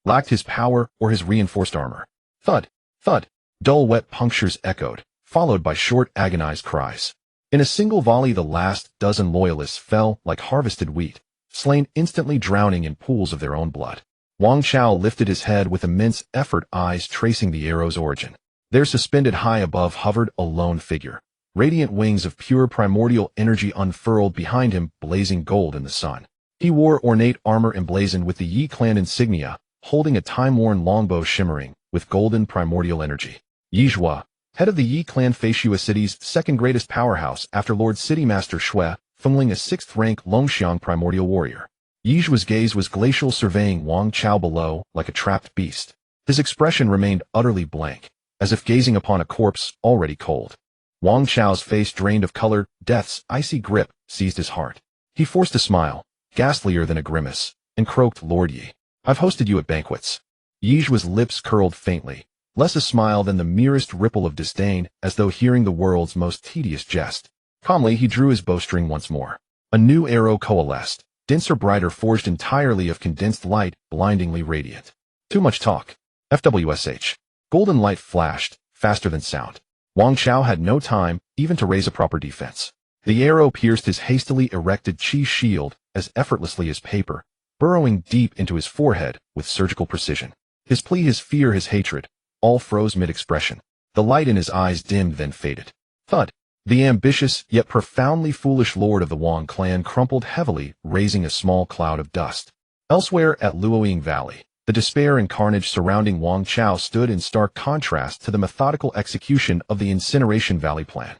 lacked his power or his reinforced armor. Thud, thud, dull wet punctures echoed, followed by short agonized cries. In a single volley, the last dozen loyalists fell like harvested wheat, slain instantly, drowning in pools of their own blood. Wang Chao lifted his head with immense effort, eyes tracing the arrow's origin. There, suspended high above, hovered a lone figure. Radiant wings of pure primordial energy unfurled behind him, blazing gold in the sun. He wore ornate armor emblazoned with the Yi clan insignia, holding a time-worn longbow shimmering with golden primordial energy. Yi Zhua, head of the Yi clan, Foresee City's second greatest powerhouse after Lord City Master Shui, Fengling, a 6th-rank Longxiang primordial warrior. Yi Zhua's gaze was glacial, surveying Wang Chao below like a trapped beast. His expression remained utterly blank, as if gazing upon a corpse already cold. Wang Chao's face drained of color, death's icy grip seized his heart. He forced a smile, ghastlier than a grimace, and croaked, "Lord Yi, I've hosted you at banquets." Yi Zhua's lips curled faintly, less a smile than the merest ripple of disdain, as though hearing the world's most tedious jest. Calmly, he drew his bowstring once more. A new arrow coalesced, denser, brighter, forged entirely of condensed light, blindingly radiant. Too much talk. FWSH. Golden light flashed, faster than sound. Wang Chao had no time even to raise a proper defense. The arrow pierced his hastily erected chi shield as effortlessly as paper, burrowing deep into his forehead with surgical precision. His plea, his fear, his hatred, all froze mid-expression. The light in his eyes dimmed, then faded. Thud. The ambitious yet profoundly foolish lord of the Wang clan crumpled heavily, raising a small cloud of dust. Elsewhere at Luoying Valley, the despair and carnage surrounding Wang Chao stood in stark contrast to the methodical execution of the Incineration Valley plan.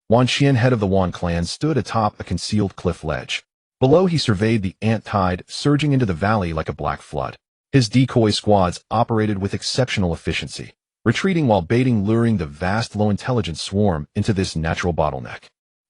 Wan Qian, head of the Wan clan, stood atop a concealed cliff ledge. Below, he surveyed the ant tide surging into the valley like a black flood. His decoy squads operated with exceptional efficiency, retreating while baiting, luring the vast low-intelligence swarm into this natural bottleneck.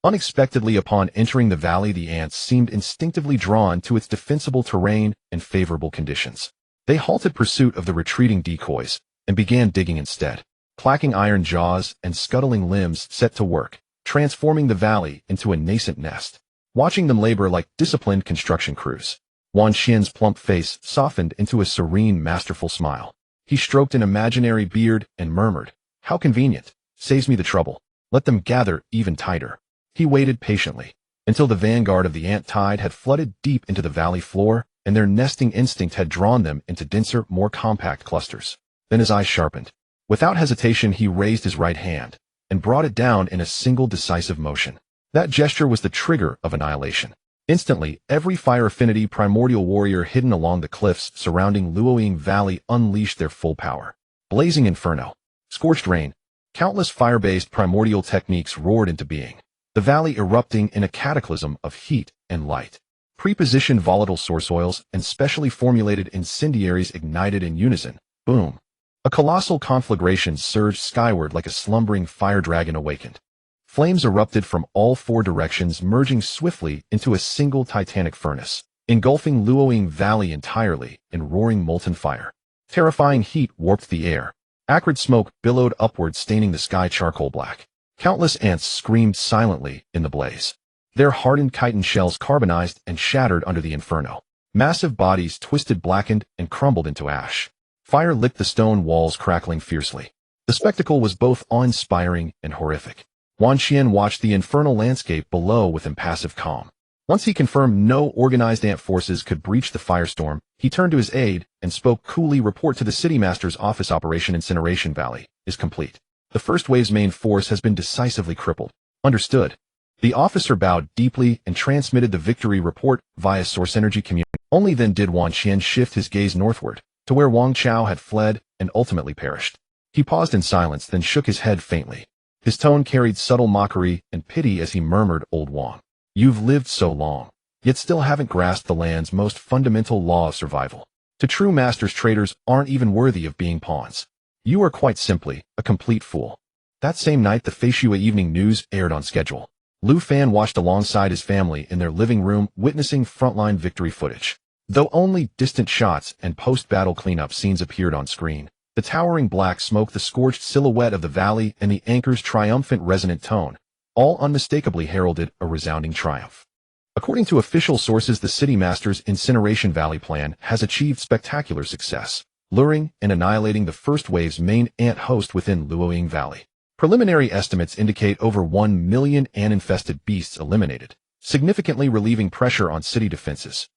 Unexpectedly, upon entering the valley, the ants seemed instinctively drawn to its defensible terrain and favorable conditions. They halted pursuit of the retreating decoys and began digging instead. Clacking iron jaws and scuttling limbs set to work, transforming the valley into a nascent nest. Watching them labor like disciplined construction crews, Wan Xian's plump face softened into a serene, masterful smile. He stroked an imaginary beard and murmured, "How convenient. Saves me the trouble. Let them gather even tighter." He waited patiently until the vanguard of the ant tide had flooded deep into the valley floor and their nesting instinct had drawn them into denser, more compact clusters. Then his eyes sharpened. Without hesitation, he raised his right hand and brought it down in a single decisive motion. That gesture was the trigger of annihilation. Instantly, every fire affinity primordial warrior hidden along the cliffs surrounding Luoying Valley unleashed their full power. Blazing inferno, scorched rain, countless fire-based primordial techniques roared into being, the valley erupting in a cataclysm of heat and light. Prepositioned volatile source oils and specially formulated incendiaries ignited in unison. Boom! A colossal conflagration surged skyward like a slumbering fire dragon awakened. Flames erupted from all four directions, merging swiftly into a single titanic furnace, engulfing Luoying Valley entirely in roaring molten fire. Terrifying heat warped the air. Acrid smoke billowed upward, staining the sky charcoal black. Countless ants screamed silently in the blaze. Their hardened chitin shells carbonized and shattered under the inferno. Massive bodies twisted, blackened, and crumbled into ash. Fire licked the stone walls, crackling fiercely. The spectacle was both awe-inspiring and horrific. Wan Xian watched the infernal landscape below with impassive calm. Once he confirmed no organized ant forces could breach the firestorm, he turned to his aide and spoke coolly. "Report to the City Master's office. Operation Incineration Valley is complete. The first wave's main force has been decisively crippled." "Understood." The officer bowed deeply and transmitted the victory report via source energy communication. Only then did Wan Xian shift his gaze northward, to where Wang Chao had fled and ultimately perished. He paused in silence, then shook his head faintly. His tone carried subtle mockery and pity as he murmured, "Old Wang, you've lived so long, yet still haven't grasped the land's most fundamental law of survival. To true masters, traitors aren't even worthy of being pawns. You are quite simply a complete fool." That same night, the Feishui Evening News aired on schedule. Lu Fan watched alongside his family in their living room, witnessing frontline victory footage. Though only distant shots and post-battle cleanup scenes appeared on screen, the towering black smoke, the scorched silhouette of the valley, and the anchor's triumphant resonant tone all unmistakably heralded a resounding triumph. According to official sources, the City Master's Incineration Valley plan has achieved spectacular success, luring and annihilating the first wave's main ant host within Luoying Valley. Preliminary estimates indicate over 1 million ant-infested beasts eliminated, significantly relieving pressure on city defenses.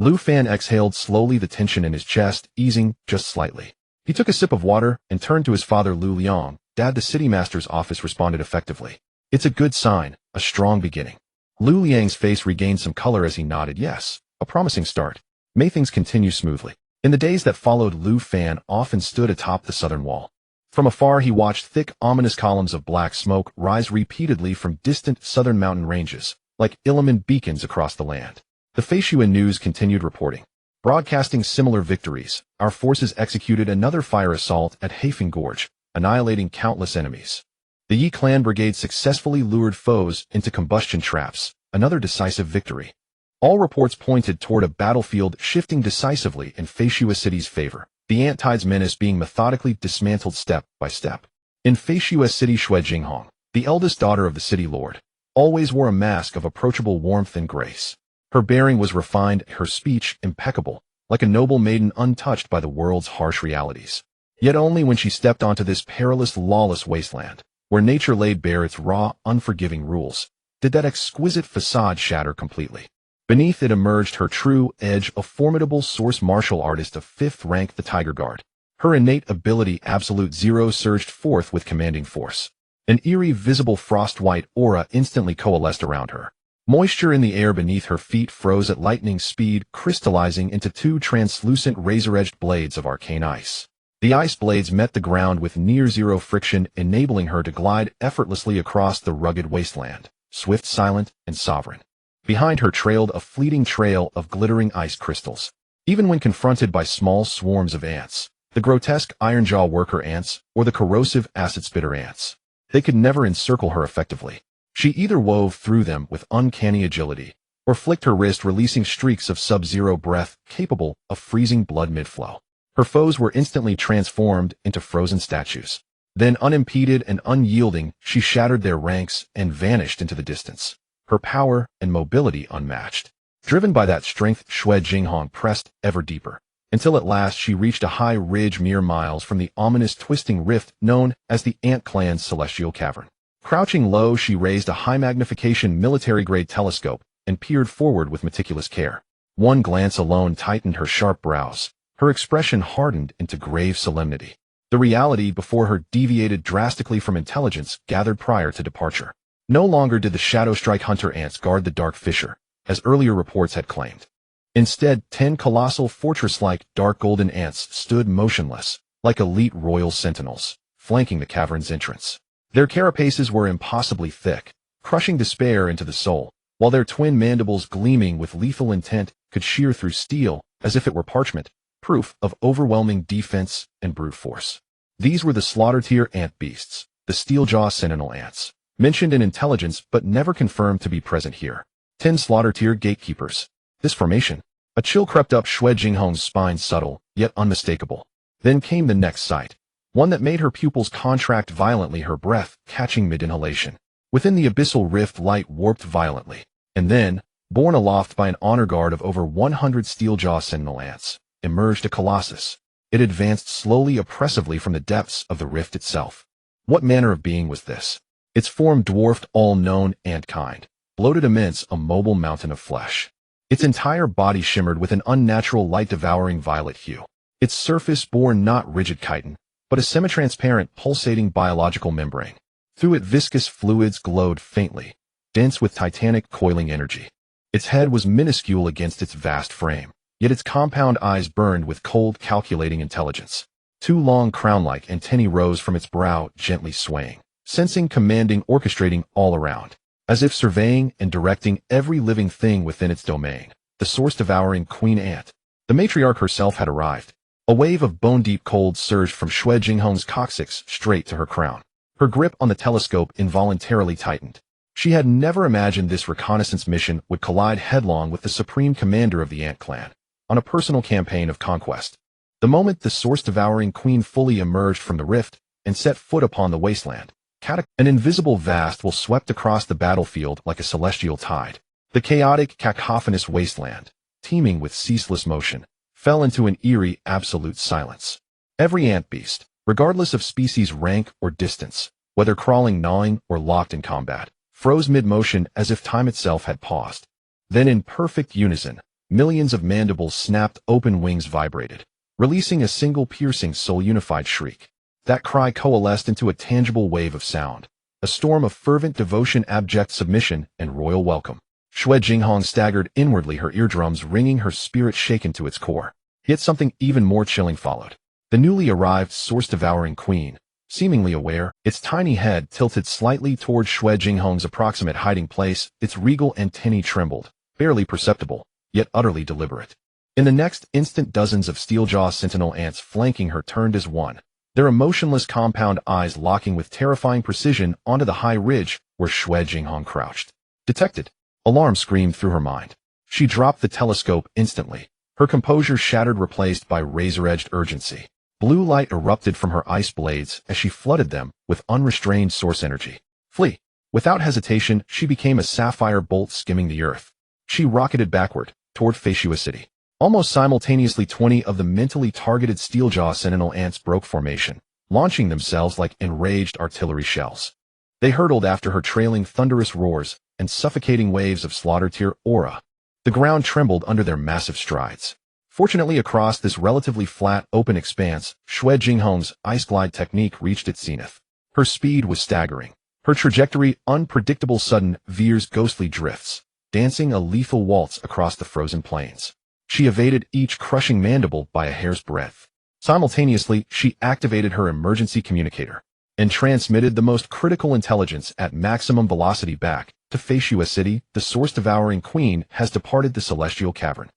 Lu Fan exhaled slowly, the tension in his chest easing just slightly. He took a sip of water and turned to his father, Lu Liang. "Dad, the City Master's office responded effectively. It's a good sign, a strong beginning." Lu Liang's face regained some color as he nodded. "Yes, a promising start. May things continue smoothly." In the days that followed, Lu Fan often stood atop the southern wall. From afar, he watched thick, ominous columns of black smoke rise repeatedly from distant southern mountain ranges, like illumined beacons across the land. The Feishui News continued reporting, broadcasting similar victories. "Our forces executed another fire assault at Haifeng Gorge, annihilating countless enemies. The Yi Clan Brigade successfully lured foes into combustion traps, another decisive victory." All reports pointed toward a battlefield shifting decisively in Feishui City's favor, the ant tide's menace being methodically dismantled step by step. In Feishui City, Shui Jinghong, the eldest daughter of the city lord, always wore a mask of approachable warmth and grace. Her bearing was refined, her speech impeccable, like a noble maiden untouched by the world's harsh realities. Yet only when she stepped onto this perilous, lawless wasteland, where nature laid bare its raw, unforgiving rules, did that exquisite facade shatter completely. Beneath it emerged her true edge, a formidable source martial artist of 5th rank, the Tiger Guard. Her innate ability, Absolute Zero, surged forth with commanding force. An eerie, visible frost-white aura instantly coalesced around her. Moisture in the air beneath her feet froze at lightning speed, crystallizing into 2 translucent razor-edged blades of arcane ice. The ice blades met the ground with near-zero friction, enabling her to glide effortlessly across the rugged wasteland, swift, silent, and sovereign. Behind her trailed a fleeting trail of glittering ice crystals. Even when confronted by small swarms of ants, the grotesque ironjaw worker ants or the corrosive acid spitter ants, they could never encircle her effectively. She either wove through them with uncanny agility, or flicked her wrist releasing streaks of sub-zero breath capable of freezing blood mid-flow. Her foes were instantly transformed into frozen statues. Then, unimpeded and unyielding, she shattered their ranks and vanished into the distance, her power and mobility unmatched. Driven by that strength, Xue Jinghong pressed ever deeper, until at last she reached a high ridge mere miles from the ominous twisting rift known as the Ant Clan's Celestial Cavern. Crouching low, she raised a high-magnification military-grade telescope and peered forward with meticulous care. One glance alone tightened her sharp brows. Her expression hardened into grave solemnity. The reality before her deviated drastically from intelligence gathered prior to departure. No longer did the Shadow Strike Hunter ants guard the Dark Fissure, as earlier reports had claimed. Instead, 10 colossal fortress-like dark golden ants stood motionless, like elite royal sentinels, flanking the cavern's entrance. Their carapaces were impossibly thick, crushing despair into the soul, while their twin mandibles gleaming with lethal intent could shear through steel as if it were parchment, proof of overwhelming defense and brute force. These were the slaughter-tier ant beasts, the steel-jaw sentinel ants, mentioned in intelligence but never confirmed to be present here. 10 slaughter-tier gatekeepers. This formation. A chill crept up Xue Jinghong's spine, subtle, yet unmistakable. Then came the next sight, one that made her pupils contract violently, her breath catching mid-inhalation. Within the abyssal rift, light warped violently, and then, borne aloft by an honor guard of over 100 steel-jaw sentinel ants, emerged a colossus. It advanced slowly, oppressively from the depths of the rift itself. What manner of being was this? Its form dwarfed all known ant kind, bloated immense, a mobile mountain of flesh. Its entire body shimmered with an unnatural light-devouring violet hue. Its surface bore not rigid chitin, but a semi-transparent, pulsating biological membrane. Through it viscous fluids glowed faintly, dense with titanic coiling energy. Its head was minuscule against its vast frame, yet its compound eyes burned with cold, calculating intelligence. 2 long crown-like antennae rose from its brow, gently swaying, sensing, commanding, orchestrating all around. As if surveying and directing every living thing within its domain, the source-devouring queen ant. The matriarch herself had arrived. A wave of bone-deep cold surged from Xue Jinghong's coccyx straight to her crown. Her grip on the telescope involuntarily tightened. She had never imagined this reconnaissance mission would collide headlong with the supreme commander of the Ant Clan, on a personal campaign of conquest. The moment the source-devouring queen fully emerged from the rift and set foot upon the wasteland, an invisible vast will swept across the battlefield like a celestial tide. The chaotic, cacophonous wasteland, teeming with ceaseless motion, fell into an eerie, absolute silence. Every ant beast, regardless of species, rank, or distance, whether crawling, gnawing, or locked in combat, froze mid-motion as if time itself had paused. Then in perfect unison, millions of mandibles snapped, open wings vibrated, releasing a single piercing, soul-unified shriek. That cry coalesced into a tangible wave of sound, a storm of fervent devotion, abject submission, and royal welcome. Xue Jinghong staggered inwardly, her eardrums ringing, her spirit shaken to its core. Yet something even more chilling followed. The newly arrived source-devouring queen, seemingly aware, its tiny head tilted slightly toward Xue Jinghong's approximate hiding place, its regal antennae trembled, barely perceptible, yet utterly deliberate. In the next instant, dozens of steel-jaw sentinel ants flanking her turned as one, their emotionless compound eyes locking with terrifying precision onto the high ridge where Xue Jinghong crouched. Detected. Alarm screamed through her mind. She dropped the telescope instantly, her composure shattered, replaced by razor-edged urgency. Blue light erupted from her ice blades as she flooded them with unrestrained source energy. Flee. Without hesitation, she became a sapphire bolt skimming the earth. She rocketed backward, toward Foresee City. Almost simultaneously, 20 of the mentally targeted steel-jaw sentinel ants broke formation, launching themselves like enraged artillery shells. They hurtled after her, trailing thunderous roars and suffocating waves of slaughter-tier aura. The ground trembled under their massive strides. Fortunately, across this relatively flat, open expanse, Xue Jinghong's ice glide technique reached its zenith. Her speed was staggering. Her trajectory unpredictable, sudden veers, ghostly drifts, dancing a lethal waltz across the frozen plains. She evaded each crushing mandible by a hair's breadth. Simultaneously, she activated her emergency communicator and transmitted the most critical intelligence at maximum velocity back to Foresee City. The source-devouring queen has departed the celestial cavern.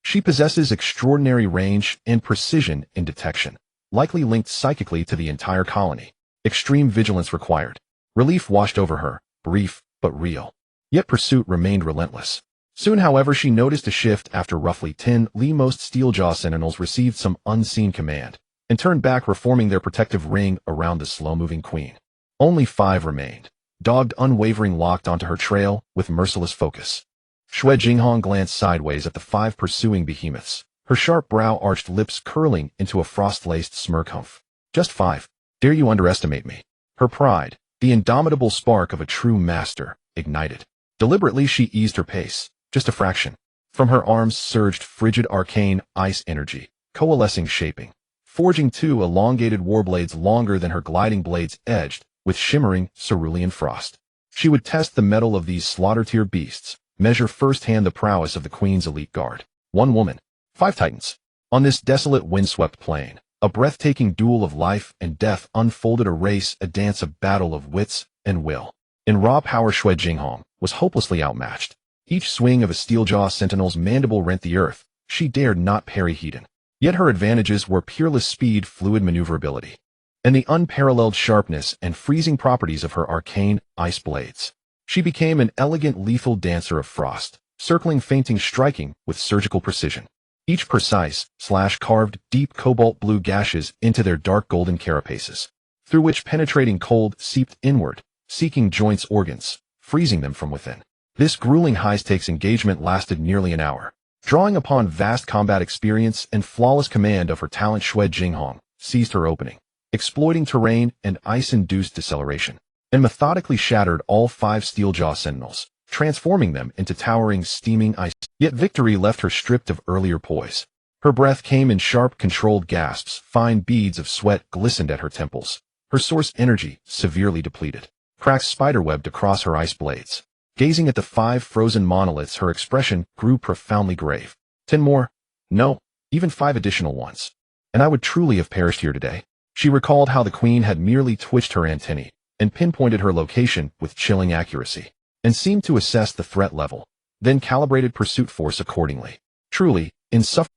She possesses extraordinary range and precision in detection, likely linked psychically to the entire colony. Extreme vigilance required. Relief washed over her, brief but real. Yet pursuit remained relentless. Soon, however, she noticed a shift after roughly 10 most Steeljaw sentinels received some unseen command and turned back, reforming their protective ring around the slow-moving queen. Only 5 remained, dogged, unwavering, locked onto her trail with merciless focus. Xue Jinghong glanced sideways at the 5 pursuing behemoths, her sharp brow-arched lips curling into a frost-laced smirk. Humph. Just 5. Dare you underestimate me? Her pride, the indomitable spark of a true master, ignited. Deliberately she eased her pace, just a fraction. From her arms surged frigid arcane ice energy, coalescing, shaping, forging 2 elongated warblades longer than her gliding blades, edged with shimmering cerulean frost. She would test the mettle of these slaughter-tier beasts, measure firsthand the prowess of the Queen's elite guard. 1 woman, 5 titans. On this desolate, windswept plain, a breathtaking duel of life and death unfolded, a race, a dance, a battle of wits and will. In raw power, Xue Jinghong was hopelessly outmatched. Each swing of a Steeljaw sentinel's mandible rent the earth. She dared not parry Hedon. Yet her advantages were peerless speed, fluid maneuverability, and the unparalleled sharpness and freezing properties of her arcane ice blades. She became an elegant, lethal dancer of frost, circling, feinting, striking with surgical precision. Each precise slash carved deep cobalt blue gashes into their dark golden carapaces, through which penetrating cold seeped inward, seeking joints, organs, freezing them from within. This grueling high-stakes engagement lasted nearly an hour. Drawing upon vast combat experience and flawless command of her talent, Xue Jinghong seized her opening, exploiting terrain and ice-induced deceleration, and methodically shattered all 5 Steeljaw sentinels, transforming them into towering, steaming ice. Yet victory left her stripped of earlier poise. Her breath came in sharp, controlled gasps. Fine beads of sweat glistened at her temples, her source energy severely depleted. Cracks spiderwebbed across her ice blades. Gazing at the 5 frozen monoliths, her expression grew profoundly grave. 10 more? No, even 5 additional ones, and I would truly have perished here today. She recalled how the Queen had merely twitched her antennae and pinpointed her location with chilling accuracy, and seemed to assess the threat level, then calibrated pursuit force accordingly. Truly,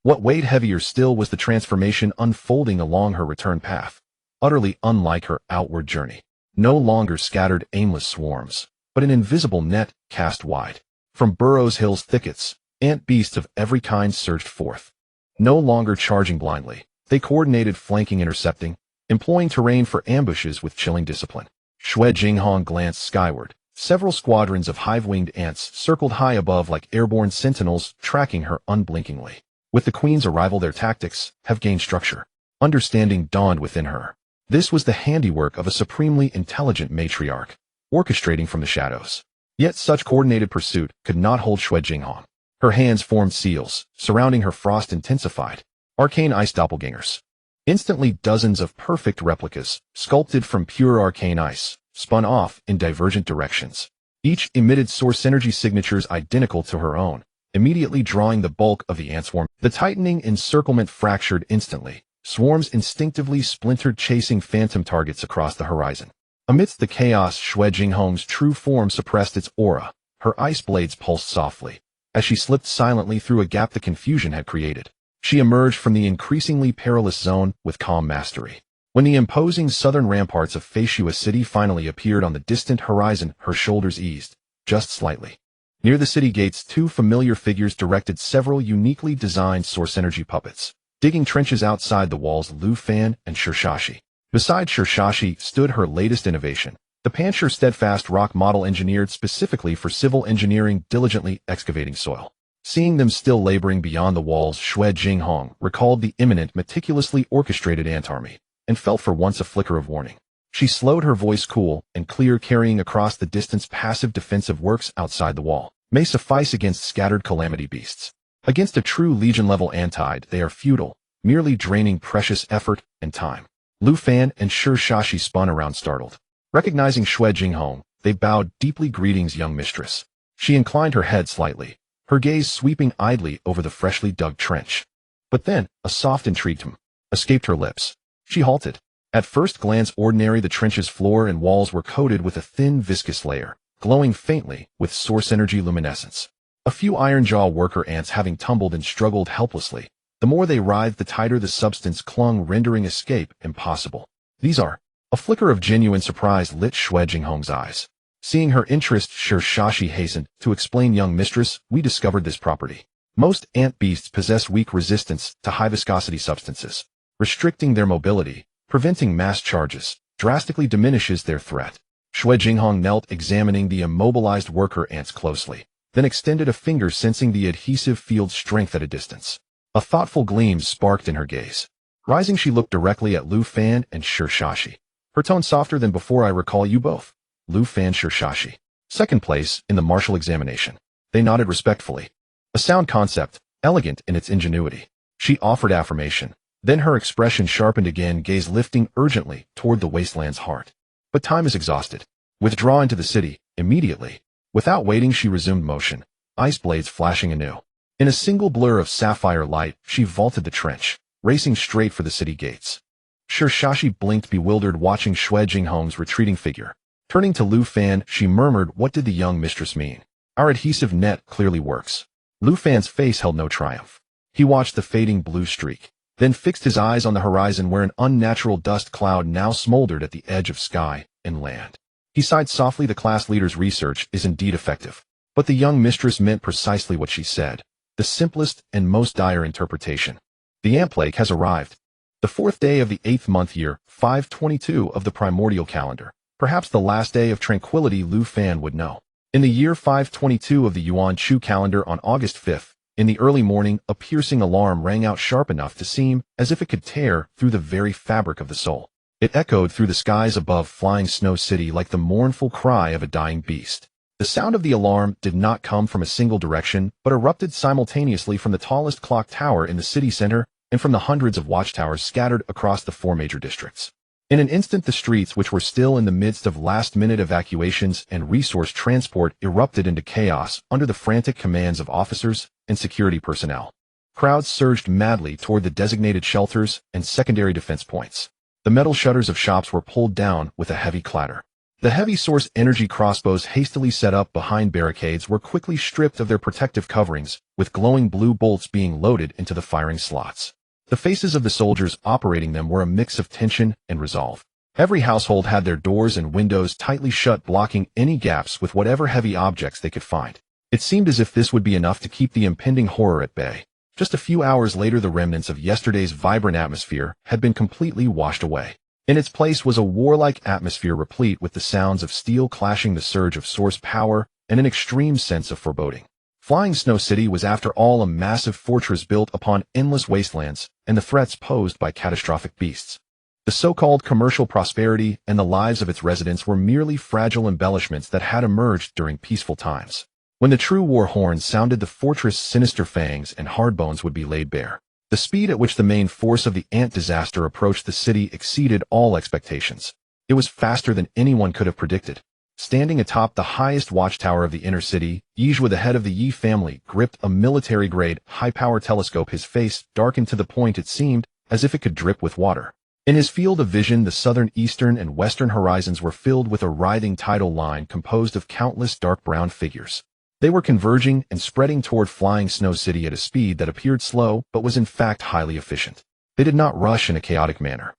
what weighed heavier still was the transformation unfolding along her return path, utterly unlike her outward journey. No longer scattered, aimless swarms, but an invisible net cast wide. From burrows, hills, thickets, ant beasts of every kind surged forth. No longer charging blindly, they coordinated, flanking, intercepting, employing terrain for ambushes with chilling discipline. Xue Jinghong glanced skyward. Several squadrons of hive-winged ants circled high above like airborne sentinels, tracking her unblinkingly. With the Queen's arrival, their tactics have gained structure. Understanding dawned within her. This was the handiwork of a supremely intelligent matriarch, orchestrating from the shadows. Yet such coordinated pursuit could not hold Xue Jinghong. Her hands formed seals, surrounding her, frost intensified. Arcane ice doppelgangers. Instantly, dozens of perfect replicas, sculpted from pure arcane ice, spun off in divergent directions. Each emitted source energy signatures identical to her own, immediately drawing the bulk of the ant swarm. The tightening encirclement fractured instantly. Swarms instinctively splintered, chasing phantom targets across the horizon. Amidst the chaos, Xue Jinghong's true form suppressed its aura. Her ice blades pulsed softly as she slipped silently through a gap the confusion had created. She emerged from the increasingly perilous zone with calm mastery. When the imposing southern ramparts of Foresee city finally appeared on the distant horizon, her shoulders eased, just slightly. Near the city gates, 2 familiar figures directed several uniquely designed source energy puppets, digging trenches outside the walls. Lu Fan and Shirshashi. Beside Shirshashi stood her latest innovation, the Pancher steadfast rock model engineered specifically for civil engineering, diligently excavating soil. Seeing them still laboring beyond the walls, Xue Jinghong recalled the imminent, meticulously orchestrated ant army, and felt for once a flicker of warning. She slowed, her voice cool and clear, carrying across the distance. Passive defensive works outside the wall may suffice against scattered calamity beasts. Against a true legion-level antide, they are futile, merely draining precious effort and time. Lu Fan and Shirshashi spun around, startled. Recognizing Xue Jinghong, they bowed deeply. Greetings, young mistress. She inclined her head slightly, her gaze sweeping idly over the freshly dug trench. But then, a soft entreaty escaped her lips. She halted. At first glance ordinary, the trench's floor and walls were coated with a thin, viscous layer, glowing faintly with source energy luminescence. A few iron-jaw worker ants having tumbled and struggled helplessly. The more they writhed, the tighter the substance clung, rendering escape impossible. These are. A flicker of genuine surprise lit Xue Jinghong's eyes. Seeing her interest, Shashi hastened to explain, young mistress, we discovered this property. Most ant beasts possess weak resistance to high-viscosity substances. Restricting their mobility, preventing mass charges, drastically diminishes their threat. Xue Jinghong knelt, examining the immobilized worker ants closely, then extended a finger, sensing the adhesive field's strength at a distance. A thoughtful gleam sparked in her gaze. Rising, she looked directly at Lu Fan and Shashi. Her tone softer than before, I recall you both. Lu Fan, Shashi. Second place in the martial examination. They nodded respectfully. A sound concept, elegant in its ingenuity. She offered affirmation. Then her expression sharpened again, gaze lifting urgently toward the wasteland's heart. But time is exhausted. Withdraw into the city, immediately. Without waiting, she resumed motion, ice blades flashing anew. In a single blur of sapphire light, she vaulted the trench, racing straight for the city gates. Shashi blinked, bewildered, watching Xue Jinghong's retreating figure. Turning to Lu Fan, she murmured, what did the young mistress mean? Our adhesive net clearly works. Lu Fan's face held no triumph. He watched the fading blue streak, then fixed his eyes on the horizon, where an unnatural dust cloud now smoldered at the edge of sky and land. He sighed softly. The class leader's research is indeed effective. But the young mistress meant precisely what she said. The simplest and most dire interpretation. The ant plague has arrived. The 4th day of the 8th month, year 522 of the primordial calendar. Perhaps the last day of tranquility, Lu Fan would know. In the year 522 of the Yuan Chu calendar, on August 5th, in the early morning, a piercing alarm rang out, sharp enough to seem as if it could tear through the very fabric of the soul. It echoed through the skies above flying Snow City like the mournful cry of a dying beast. The sound of the alarm did not come from a single direction, but erupted simultaneously from the tallest clock tower in the city center and from the hundreds of watchtowers scattered across the 4 major districts. In an instant, the streets, which were still in the midst of last-minute evacuations and resource transport, erupted into chaos under the frantic commands of officers and security personnel. Crowds surged madly toward the designated shelters and secondary defense points. The metal shutters of shops were pulled down with a heavy clatter. The heavy source energy crossbows hastily set up behind barricades were quickly stripped of their protective coverings, with glowing blue bolts being loaded into the firing slots. The faces of the soldiers operating them were a mix of tension and resolve. Every household had their doors and windows tightly shut, blocking any gaps with whatever heavy objects they could find. It seemed as if this would be enough to keep the impending horror at bay. Just a few hours later, the remnants of yesterday's vibrant atmosphere had been completely washed away. In its place was a warlike atmosphere replete with the sounds of steel clashing, the surge of source power, and an extreme sense of foreboding. Flying Snow City was, after all, a massive fortress built upon endless wastelands and the threats posed by catastrophic beasts. The so-called commercial prosperity and the lives of its residents were merely fragile embellishments that had emerged during peaceful times. When the true war horn sounded, the fortress' sinister fangs and hard bones would be laid bare. The speed at which the main force of the ant disaster approached the city exceeded all expectations. It was faster than anyone could have predicted. Standing atop the highest watchtower of the inner city, Yizhua, the head of the Yi family, gripped a military-grade, high-power telescope, his face darkened to the point it seemed as if it could drip with water. In his field of vision, the southern, eastern, and western horizons were filled with a writhing tidal line composed of countless dark brown figures. They were converging and spreading toward Flying Snow City at a speed that appeared slow but was in fact highly efficient. They did not rush in a chaotic manner.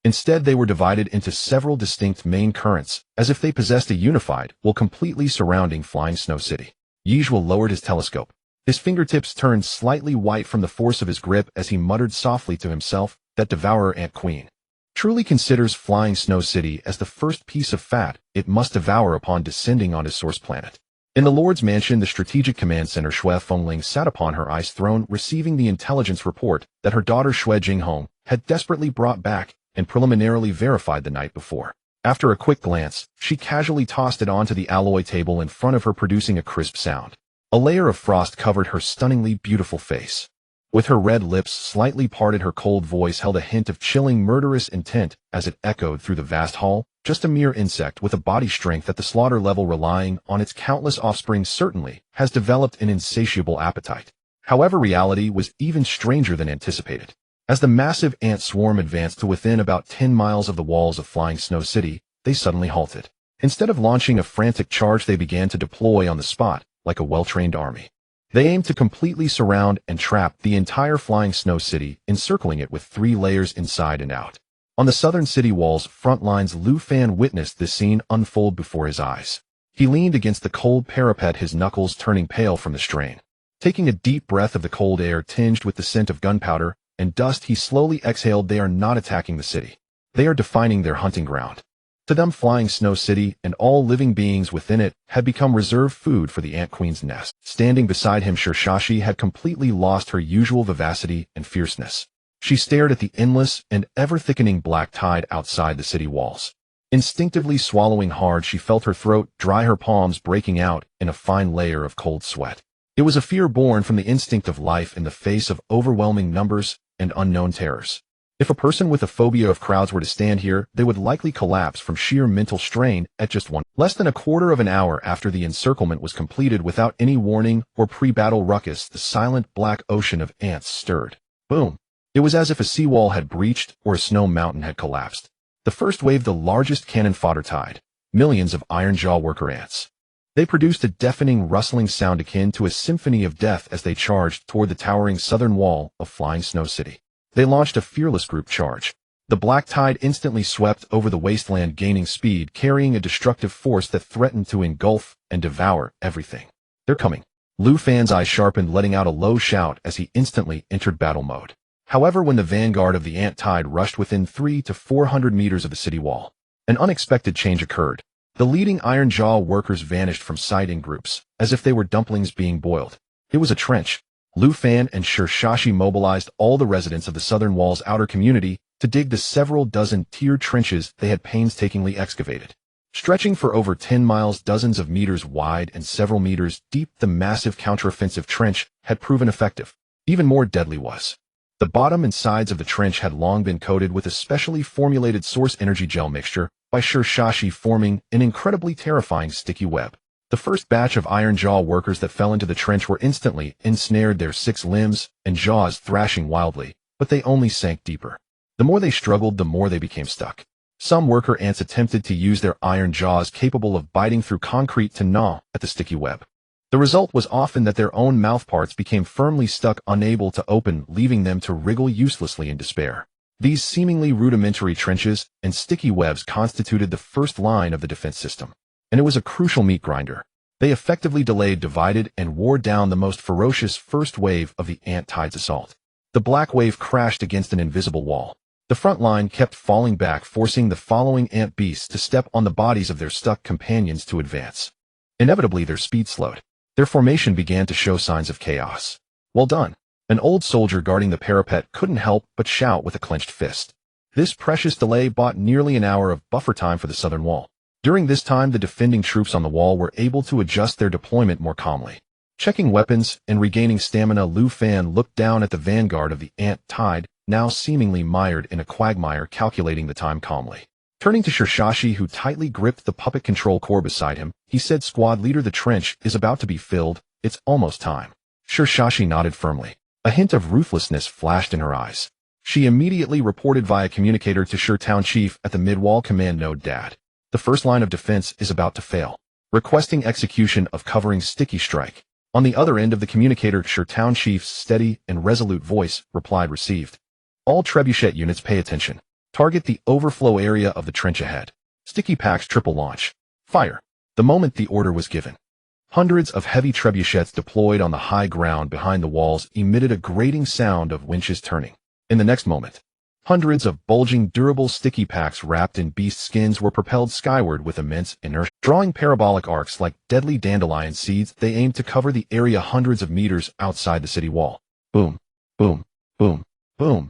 Instead, they were divided into several distinct main currents, as if they possessed a unified, while completely surrounding Flying Snow City. Yizhua lowered his telescope. His fingertips turned slightly white from the force of his grip as he muttered softly to himself, that devourer ant queen truly considers Flying Snow City as the first piece of fat it must devour upon descending on his source planet. In the Lord's Mansion, the Strategic Command Center, Xue Fengling sat upon her ice throne, receiving the intelligence report that her daughter Xue Jinghong had desperately brought back and preliminarily verified the night before. After a quick glance, she casually tossed it onto the alloy table in front of her, producing a crisp sound. A layer of frost covered her stunningly beautiful face. With her red lips slightly parted, her cold voice held a hint of chilling, murderous intent as it echoed through the vast hall. Just a mere insect with a body strength at the slaughter level, relying on its countless offspring, certainly has developed an insatiable appetite. However, reality was even stranger than anticipated. As the massive ant swarm advanced to within about 10 miles of the walls of Flying Snow City, they suddenly halted. Instead of launching a frantic charge, they began to deploy on the spot, like a well-trained army. They aimed to completely surround and trap the entire flying snow city, encircling it with 3 layers inside and out. On the southern city wall's front lines, Lu Fan witnessed this scene unfold before his eyes. He leaned against the cold parapet, his knuckles turning pale from the strain. Taking a deep breath of the cold air tinged with the scent of gunpowder and dust, he slowly exhaled. They are not attacking the city. They are defining their hunting ground. To them, flying Snow City and all living beings within it had become reserved food for the Ant Queen's nest. Standing beside him, Shirshashi had completely lost her usual vivacity and fierceness. She stared at the endless and ever-thickening black tide outside the city walls. Instinctively swallowing hard, she felt her throat dry, her palms breaking out in a fine layer of cold sweat. It was a fear born from the instinct of life in the face of overwhelming numbers and unknown terrors. If a person with a phobia of crowds were to stand here, they would likely collapse from sheer mental strain at just one. Less than a quarter of an hour after the encirclement was completed, without any warning or pre-battle ruckus, the silent black ocean of ants stirred. Boom! It was as if a seawall had breached or a snow mountain had collapsed. The first wave, the largest cannon fodder tide, millions of iron-jaw worker ants. They produced a deafening rustling sound akin to a symphony of death as they charged toward the towering southern wall of flying Snow City. They launched a fearless group charge. The black tide instantly swept over the wasteland, gaining speed, carrying a destructive force that threatened to engulf and devour everything. They're coming. Lu Fan's eyes sharpened, letting out a low shout as he instantly entered battle mode. However, when the vanguard of the ant tide rushed within 300 to 400 meters of the city wall, an unexpected change occurred. The leading iron jaw workers vanished from sight in groups, as if they were dumplings being boiled. It was a trench. Lu Fan and Shirshashi mobilized all the residents of the southern wall's outer community to dig the several dozen tiered trenches they had painstakingly excavated. Stretching for over 10 miles, dozens of meters wide and several meters deep, the massive counteroffensive trench had proven effective. Even more deadly was the bottom and sides of the trench had long been coated with a specially formulated source energy gel mixture by Shirshashi, forming an incredibly terrifying sticky web. The first batch of iron jaw workers that fell into the trench were instantly ensnared, their 6 limbs and jaws thrashing wildly, but they only sank deeper. The more they struggled, the more they became stuck. Some worker ants attempted to use their iron jaws, capable of biting through concrete, to gnaw at the sticky web. The result was often that their own mouthparts became firmly stuck, unable to open, leaving them to wriggle uselessly in despair. These seemingly rudimentary trenches and sticky webs constituted the first line of the defense system, and it was a crucial meat grinder. They effectively delayed, divided, and wore down the most ferocious first wave of the ant tide's assault. The black wave crashed against an invisible wall. The front line kept falling back, forcing the following ant beasts to step on the bodies of their stuck companions to advance. Inevitably, their speed slowed. Their formation began to show signs of chaos. Well done. An old soldier guarding the parapet couldn't help but shout with a clenched fist. This precious delay bought nearly an hour of buffer time for the southern wall. During this time, the defending troops on the wall were able to adjust their deployment more calmly. Checking weapons and regaining stamina, Lu Fan looked down at the vanguard of the ant tide, now seemingly mired in a quagmire, calculating the time calmly. Turning to Shirshashi, who tightly gripped the puppet control core beside him, he said, "Squad leader, the trench is about to be filled. It's almost time." Shirshashi nodded firmly. A hint of ruthlessness flashed in her eyes. She immediately reported via communicator to Shir Town Chief at the mid-wall command node, "Dad, the first line of defense is about to fail. Requesting execution of covering sticky strike." On the other end of the communicator, Shir Town Chief's steady and resolute voice replied, "Received. All trebuchet units, pay attention. Target the overflow area of the trench ahead. Sticky packs triple launch. Fire." The moment the order was given, hundreds of heavy trebuchets deployed on the high ground behind the walls emitted a grating sound of winches turning. In the next moment, hundreds of bulging, durable sticky packs wrapped in beast skins were propelled skyward with immense inertia. Drawing parabolic arcs like deadly dandelion seeds, they aimed to cover the area hundreds of meters outside the city wall. Boom, boom, boom, boom.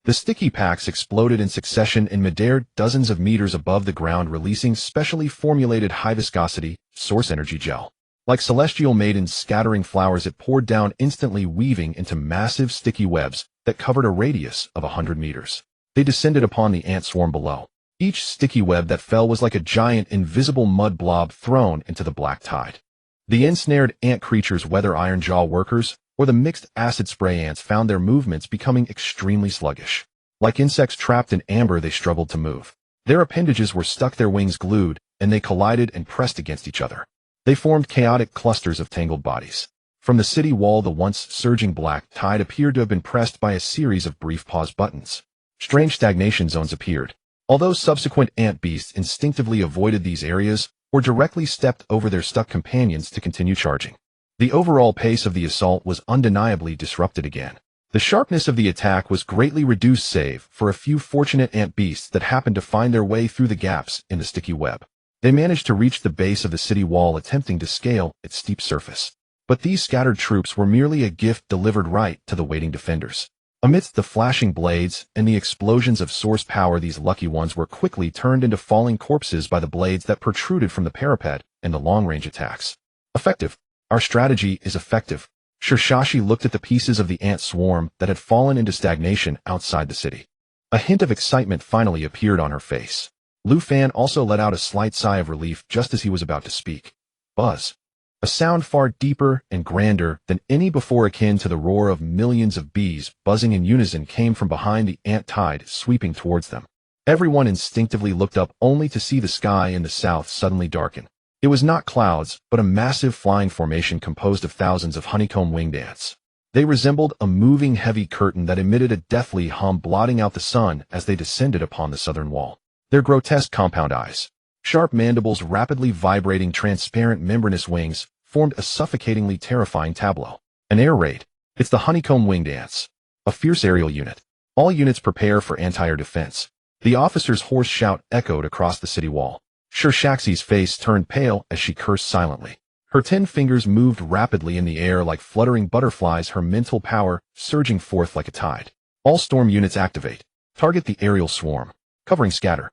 The sticky packs exploded in succession in midair, dozens of meters above the ground, releasing specially formulated high-viscosity source energy gel. Like celestial maidens scattering flowers, it poured down, instantly weaving into massive sticky webs that covered a radius of 100 meters. They descended upon the ant swarm below. Each sticky web that fell was like a giant invisible mud blob thrown into the black tide. The ensnared ant creatures, whether iron jaw workers or the mixed acid spray ants, found their movements becoming extremely sluggish. Like insects trapped in amber, they struggled to move. Their appendages were stuck, their wings glued, and they collided and pressed against each other. They formed chaotic clusters of tangled bodies. From the city wall, the once surging black tide appeared to have been pressed by a series of brief pause buttons. Strange stagnation zones appeared. Although subsequent ant beasts instinctively avoided these areas or directly stepped over their stuck companions to continue charging, the overall pace of the assault was undeniably disrupted again. The sharpness of the attack was greatly reduced save for a few fortunate ant beasts that happened to find their way through the gaps in the sticky web. They managed to reach the base of the city wall, attempting to scale its steep surface. But these scattered troops were merely a gift delivered right to the waiting defenders. Amidst the flashing blades and the explosions of source power, these lucky ones were quickly turned into falling corpses by the blades that protruded from the parapet and the long-range attacks. Effective. Our strategy is effective. Shirshashi looked at the pieces of the ant swarm that had fallen into stagnation outside the city. A hint of excitement finally appeared on her face. Lu Fan also let out a slight sigh of relief just as he was about to speak. Buzz. A sound far deeper and grander than any before, akin to the roar of millions of bees buzzing in unison, came from behind the ant tide sweeping towards them. Everyone instinctively looked up, only to see the sky in the south suddenly darken. It was not clouds, but a massive flying formation composed of thousands of honeycomb-winged ants. They resembled a moving heavy curtain that emitted a deathly hum, blotting out the sun as they descended upon the southern wall. Their grotesque compound eyes, sharp mandibles, rapidly vibrating transparent membranous wings, formed a suffocatingly terrifying tableau. An air raid. It's the honeycomb-winged ants. A fierce aerial unit. All units prepare for anti-air defense. The officer's hoarse shout echoed across the city wall. Shirshaxi's face turned pale as she cursed silently. Her 10 fingers moved rapidly in the air like fluttering butterflies, her mental power surging forth like a tide. All storm units activate. Target the aerial swarm. Covering scatter.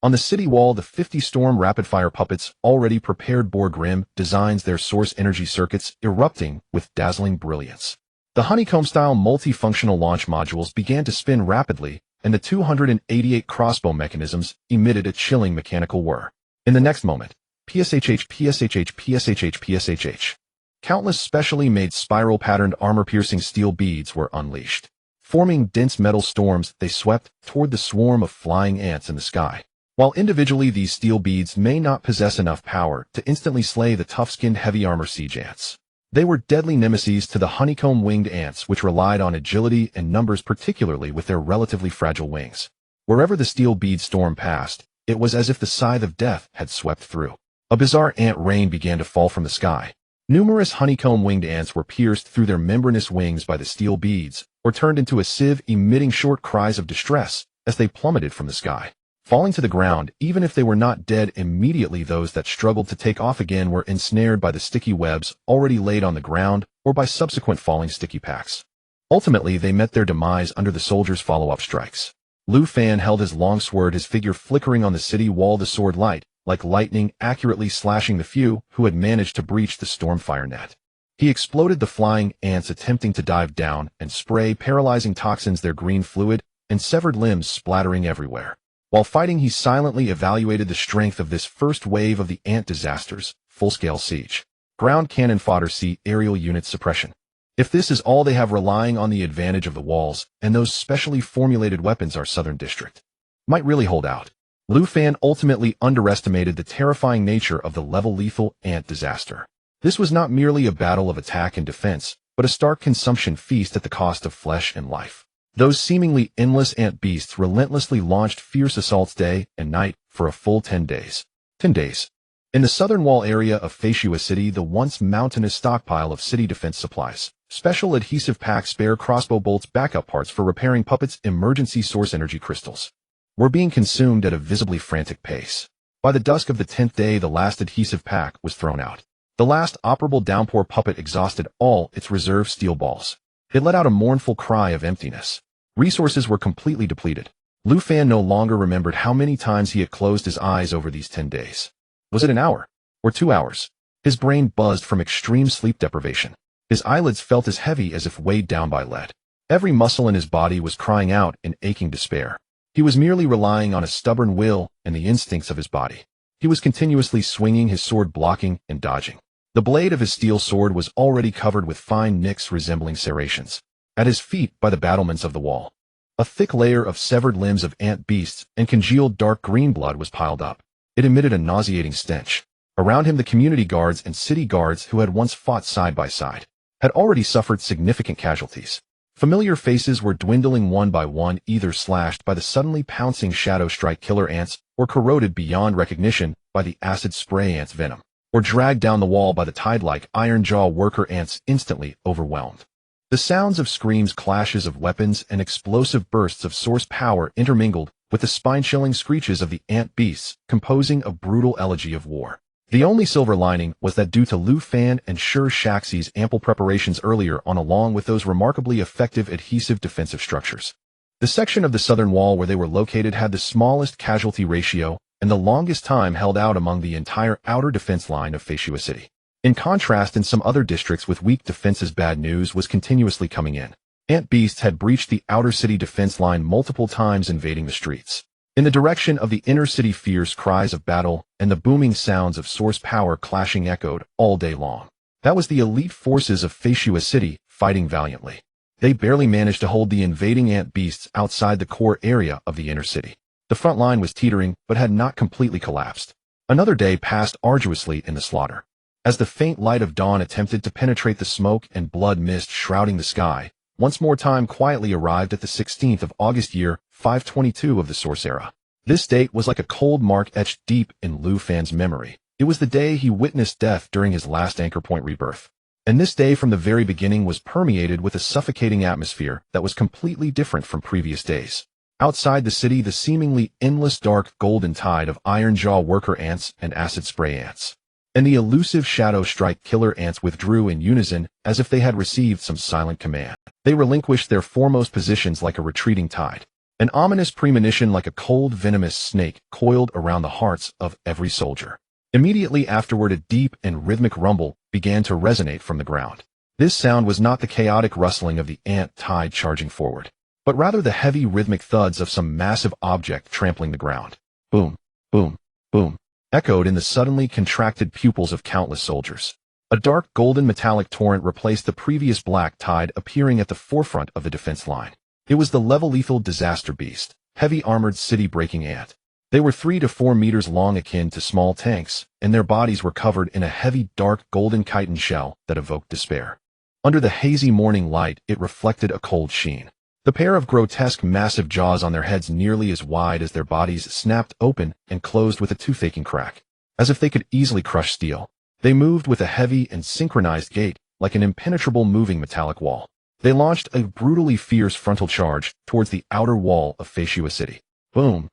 On the city wall, the 50 storm rapid-fire puppets already prepared bore grim designs, their source energy circuits erupting with dazzling brilliance. The honeycomb-style multifunctional launch modules began to spin rapidly, and the 288 crossbow mechanisms emitted a chilling mechanical whir. In the next moment, PSHH, PSHH, PSHH, PSHH. Countless specially made spiral-patterned armor-piercing steel beads were unleashed. Forming dense metal storms, they swept toward the swarm of flying ants in the sky. While individually these steel beads may not possess enough power to instantly slay the tough-skinned heavy armor siege ants, they were deadly nemesis to the honeycomb-winged ants, which relied on agility and numbers, particularly with their relatively fragile wings. Wherever the steel bead storm passed, it was as if the scythe of death had swept through. A bizarre ant rain began to fall from the sky. Numerous honeycomb-winged ants were pierced through their membranous wings by the steel beads, or turned into a sieve, emitting short cries of distress as they plummeted from the sky. Falling to the ground, even if they were not dead immediately, those that struggled to take off again were ensnared by the sticky webs already laid on the ground or by subsequent falling sticky packs. Ultimately, they met their demise under the soldiers' follow-up strikes. Lu Fan held his long sword, his figure flickering on the city wall, the sword light, like lightning, accurately slashing the few who had managed to breach the stormfire net. He exploded the flying ants attempting to dive down and spray paralyzing toxins, their green fluid and severed limbs splattering everywhere. While fighting, he silently evaluated the strength of this first wave of the ant disasters. Full-scale siege. Ground cannon fodder, see aerial unit suppression. If this is all they have, relying on the advantage of the walls and those specially formulated weapons, our southern district might really hold out. Lu Fan ultimately underestimated the terrifying nature of the level-lethal ant disaster. This was not merely a battle of attack and defense, but a stark consumption feast at the cost of flesh and life. Those seemingly endless ant beasts relentlessly launched fierce assaults day and night for a full 10 days. 10 days. In the southern wall area of Foresee City, the once mountainous stockpile of city defense supplies, special adhesive packs, spare crossbow bolts, backup parts for repairing puppets, emergency source energy crystals, were being consumed at a visibly frantic pace. By the dusk of the 10th day, the last adhesive pack was thrown out. The last operable downpour puppet exhausted all its reserve steel balls. It let out a mournful cry of emptiness. Resources were completely depleted. Lu Fan no longer remembered how many times he had closed his eyes over these 10 days. Was it an hour? Or 2 hours? His brain buzzed from extreme sleep deprivation. His eyelids felt as heavy as if weighed down by lead. Every muscle in his body was crying out in aching despair. He was merely relying on a stubborn will and the instincts of his body. He was continuously swinging his sword, blocking and dodging. The blade of his steel sword was already covered with fine nicks resembling serrations. At his feet, by the battlements of the wall, a thick layer of severed limbs of ant beasts and congealed dark green blood was piled up. It emitted a nauseating stench. Around him, the community guards and city guards who had once fought side by side. had already suffered significant casualties. Familiar faces were dwindling one by one, either slashed by the suddenly pouncing shadow strike killer ants or corroded beyond recognition by the acid spray ants' venom, or dragged down the wall by the tide-like iron jaw worker ants instantly overwhelmed. The sounds of screams, clashes of weapons, and explosive bursts of source power intermingled with the spine-chilling screeches of the ant beasts, composing a brutal elegy of war. The only silver lining was that due to Lu Fan and Sure Shaxi's ample preparations earlier on, along with those remarkably effective adhesive defensive structures, the section of the southern wall where they were located had the smallest casualty ratio and the longest time held out among the entire outer defense line of Foresee City. In contrast, in some other districts with weak defenses, bad news was continuously coming in. Ant beasts had breached the outer city defense line multiple times, invading the streets. In the direction of the inner city, fierce cries of battle and the booming sounds of source power clashing echoed all day long. That was the elite forces of Foresee City fighting valiantly. They barely managed to hold the invading ant beasts outside the core area of the inner city. The front line was teetering, but had not completely collapsed. Another day passed arduously in the slaughter. As the faint light of dawn attempted to penetrate the smoke and blood mist shrouding the sky, once more time quietly arrived at the 16th of August, year 522 of the Source Era. This date was like a cold mark etched deep in Lu Fan's memory. It was the day he witnessed death during his last Anchor Point rebirth. And this day from the very beginning was permeated with a suffocating atmosphere that was completely different from previous days. Outside the city, the seemingly endless dark golden tide of iron jaw worker ants and acid spray ants, and the elusive shadow strike killer ants withdrew in unison as if they had received some silent command. They relinquished their foremost positions like a retreating tide. An ominous premonition, like a cold, venomous snake, coiled around the hearts of every soldier. Immediately afterward, a deep and rhythmic rumble began to resonate from the ground. This sound was not the chaotic rustling of the ant tide charging forward, but rather the heavy rhythmic thuds of some massive object trampling the ground. Boom, boom, boom, echoed in the suddenly contracted pupils of countless soldiers. A dark golden metallic torrent replaced the previous black tide appearing at the forefront of the defense line. It was the level lethal disaster beast, heavy armored city-breaking ant. They were 3 to 4 meters long, akin to small tanks, and their bodies were covered in a heavy dark golden chitin shell that evoked despair. Under the hazy morning light, it reflected a cold sheen. The pair of grotesque massive jaws on their heads, nearly as wide as their bodies, snapped open and closed with a toothaking crack, as if they could easily crush steel. They moved with a heavy and synchronized gait, like an impenetrable moving metallic wall. They launched a brutally fierce frontal charge towards the outer wall of Foresee City. Boom!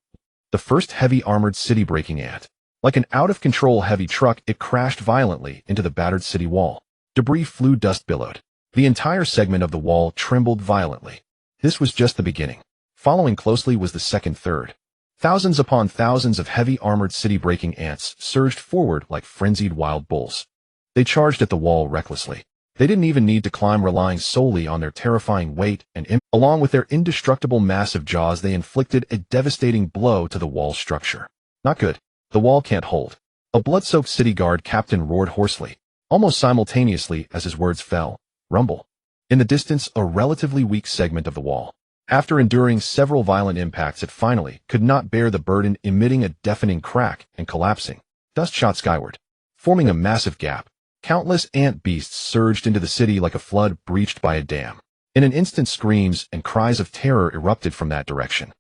The first heavy armored city-breaking ant. Like an out-of-control heavy truck, it crashed violently into the battered city wall. Debris flew, dust billowed. The entire segment of the wall trembled violently. This was just the beginning. Following closely was the second third. Thousands upon thousands of heavy armored city-breaking ants surged forward like frenzied wild bulls. They charged at the wall recklessly. They didn't even need to climb, relying solely on their terrifying weight and along with their indestructible massive jaws, they inflicted a devastating blow to the wall structure. Not good. The wall can't hold. A blood-soaked city guard captain roared hoarsely, almost simultaneously as his words fell. Rumble. In the distance, a relatively weak segment of the wall. After enduring several violent impacts, it finally could not bear the burden, emitting a deafening crack and collapsing. Dust shot skyward, forming a massive gap. Countless ant beasts surged into the city like a flood breached by a dam. In an instant, screams and cries of terror erupted from that direction,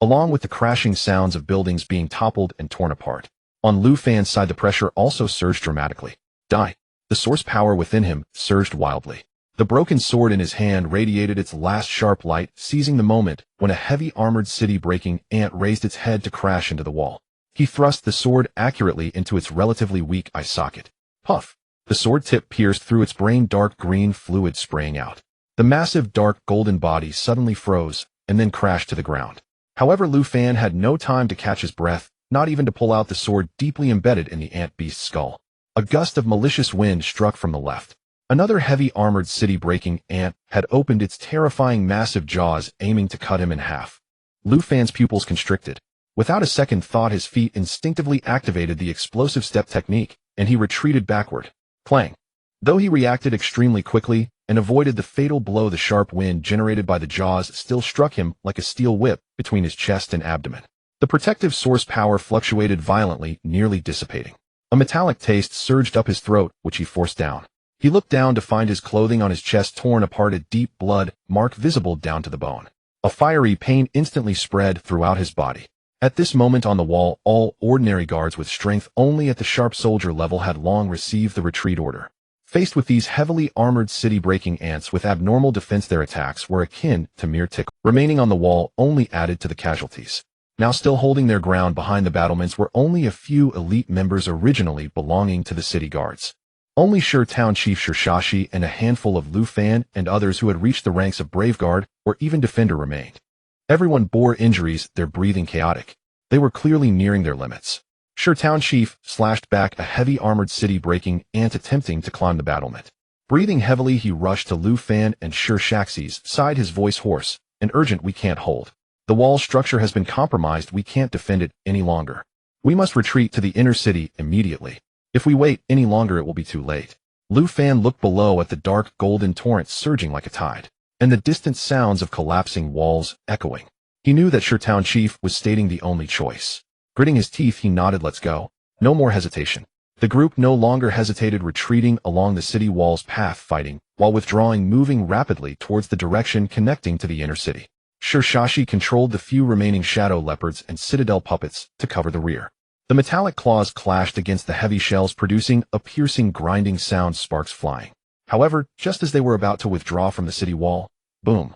along with the crashing sounds of buildings being toppled and torn apart. On Lu Fan's side, the pressure also surged dramatically. Die. The source power within him surged wildly. The broken sword in his hand radiated its last sharp light, seizing the moment when a heavy armored city-breaking ant raised its head to crash into the wall. He thrust the sword accurately into its relatively weak eye socket. Puff! The sword tip pierced through its brain, dark green fluid spraying out. The massive dark golden body suddenly froze and then crashed to the ground. However, Lu Fan had no time to catch his breath, not even to pull out the sword deeply embedded in the ant beast's skull. A gust of malicious wind struck from the left. Another heavy armored city-breaking ant had opened its terrifying massive jaws, aiming to cut him in half. Lu Fan's pupils constricted. Without a second thought, his feet instinctively activated the explosive step technique, and he retreated backward. Clang. Though he reacted extremely quickly and avoided the fatal blow, the sharp wind generated by the jaws still struck him like a steel whip between his chest and abdomen. The protective source power fluctuated violently, nearly dissipating. A metallic taste surged up his throat, which he forced down. He looked down to find his clothing on his chest torn apart, a deep blood mark visible down to the bone. A fiery pain instantly spread throughout his body. At this moment on the wall, all ordinary guards with strength only at the sharp soldier level had long received the retreat order. Faced with these heavily armored city-breaking ants with abnormal defense, their attacks were akin to mere tickle. Remaining on the wall only added to the casualties. Now still holding their ground behind the battlements were only a few elite members originally belonging to the city guards. Only Town Chief Shirshashi and a handful of Lu Fan and others who had reached the ranks of Brave Guard or even Defender remained. Everyone bore injuries, their breathing chaotic. They were clearly nearing their limits. Town Chief slashed back a heavy armored city-breaking ant attempting to climb the battlement. Breathing heavily, he rushed to Lu Fan and Shirshaxi's side, his voice hoarse and urgent. "We can't hold. The wall structure has been compromised. We can't defend it any longer. We must retreat to the inner city immediately. If we wait any longer, it will be too late." Lu Fan looked below at the dark golden torrent surging like a tide, and the distant sounds of collapsing walls echoing. He knew that Town Chief was stating the only choice. Gritting his teeth, he nodded. "Let's go." No more hesitation. The group no longer hesitated, retreating along the city wall's path, fighting, while withdrawing, moving rapidly towards the direction connecting to the inner city. Shirshashi controlled the few remaining shadow leopards and citadel puppets to cover the rear. The metallic claws clashed against the heavy shells, producing a piercing, grinding sound, sparks flying. However, just as they were about to withdraw from the city wall, boom!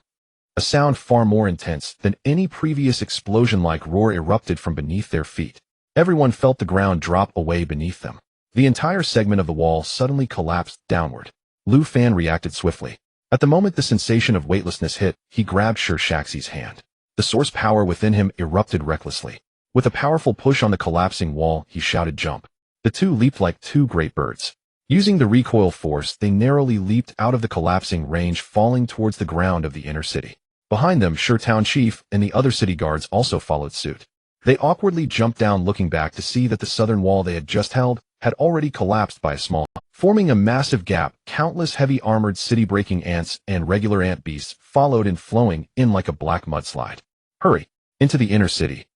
A sound far more intense than any previous explosion-like roar erupted from beneath their feet. Everyone felt the ground drop away beneath them. The entire segment of the wall suddenly collapsed downward. Lu Fan reacted swiftly. At the moment the sensation of weightlessness hit, he grabbed Shirshaxi's hand. The source power within him erupted recklessly. With a powerful push on the collapsing wall, he shouted, "Jump." The two leaped like two great birds. Using the recoil force, they narrowly leaped out of the collapsing range, falling towards the ground of the inner city. Behind them, Town Chief and the other city guards also followed suit. They awkwardly jumped down, looking back to see that the southern wall they had just held had already collapsed by a small, forming a massive gap. Countless heavy armored city-breaking ants and regular ant beasts followed in, flowing in like a black mudslide. "Hurry! Into the inner city."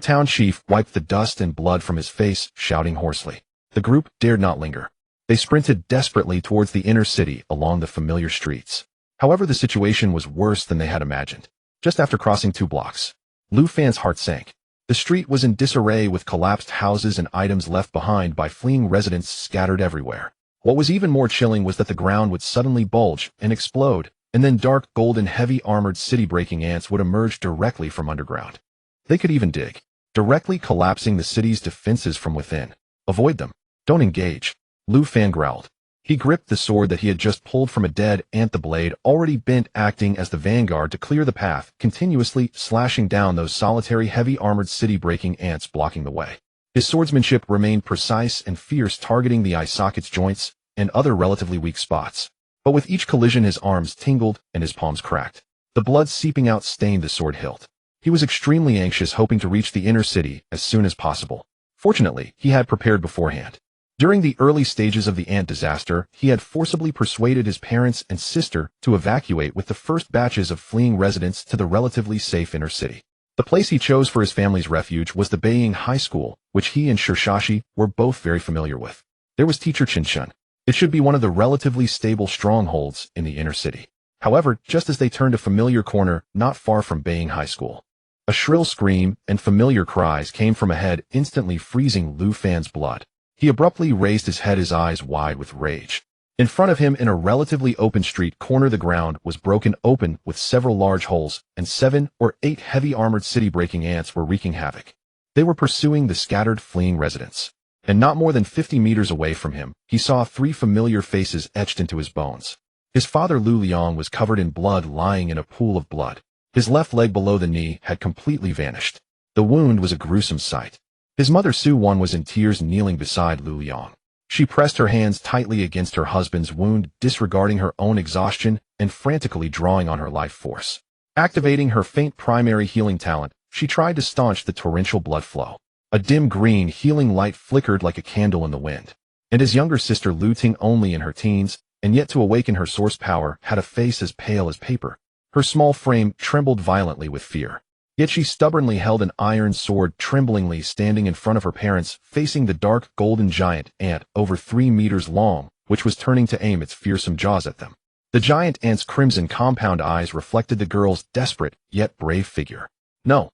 Town Chief wiped the dust and blood from his face, shouting hoarsely. The group dared not linger. They sprinted desperately towards the inner city along the familiar streets. However, the situation was worse than they had imagined. Just after crossing 2 blocks, Lu Fan's heart sank. The street was in disarray, with collapsed houses and items left behind by fleeing residents scattered everywhere. What was even more chilling was that the ground would suddenly bulge and explode, and then dark, golden, heavy armored city-breaking ants would emerge directly from underground. They could even dig, directly collapsing the city's defenses from within. "Avoid them. Don't engage," Lu Fan growled. He gripped the sword that he had just pulled from a dead ant, the blade already bent, acting as the vanguard to clear the path, continuously slashing down those solitary heavy armored city-breaking ants blocking the way. His swordsmanship remained precise and fierce, targeting the eye sockets, joints, and other relatively weak spots. But with each collision his arms tingled and his palms cracked. The blood seeping out stained the sword hilt. He was extremely anxious, hoping to reach the inner city as soon as possible. Fortunately, he had prepared beforehand. During the early stages of the ant disaster, he had forcibly persuaded his parents and sister to evacuate with the first batches of fleeing residents to the relatively safe inner city. The place he chose for his family's refuge was the Beiying High School, which he and Shirshashi were both very familiar with. There was Teacher Chinchun. It should be one of the relatively stable strongholds in the inner city. However, just as they turned a familiar corner not far from Beiying High School, a shrill scream and familiar cries came from ahead, instantly freezing Lu Fan's blood. He abruptly raised his head, his eyes wide with rage. In front of him, in a relatively open street corner, the ground was broken open with several large holes, and 7 or 8 heavy armored city-breaking ants were wreaking havoc. They were pursuing the scattered, fleeing residents. And not more than 50 meters away from him, he saw 3 familiar faces etched into his bones. His father Lu Liang was covered in blood, lying in a pool of blood. His left leg below the knee had completely vanished. The wound was a gruesome sight. His mother Su Wan was in tears, kneeling beside Lu Liang. She pressed her hands tightly against her husband's wound, disregarding her own exhaustion and frantically drawing on her life force. Activating her faint primary healing talent, she tried to staunch the torrential blood flow. A dim green healing light flickered like a candle in the wind. And his younger sister Lu Ting, only in her teens, and yet to awaken her source power, had a face as pale as paper. Her small frame trembled violently with fear. Yet she stubbornly held an iron sword, tremblingly standing in front of her parents, facing the dark golden giant ant over 3 meters long, which was turning to aim its fearsome jaws at them. The giant ant's crimson compound eyes reflected the girl's desperate yet brave figure. No.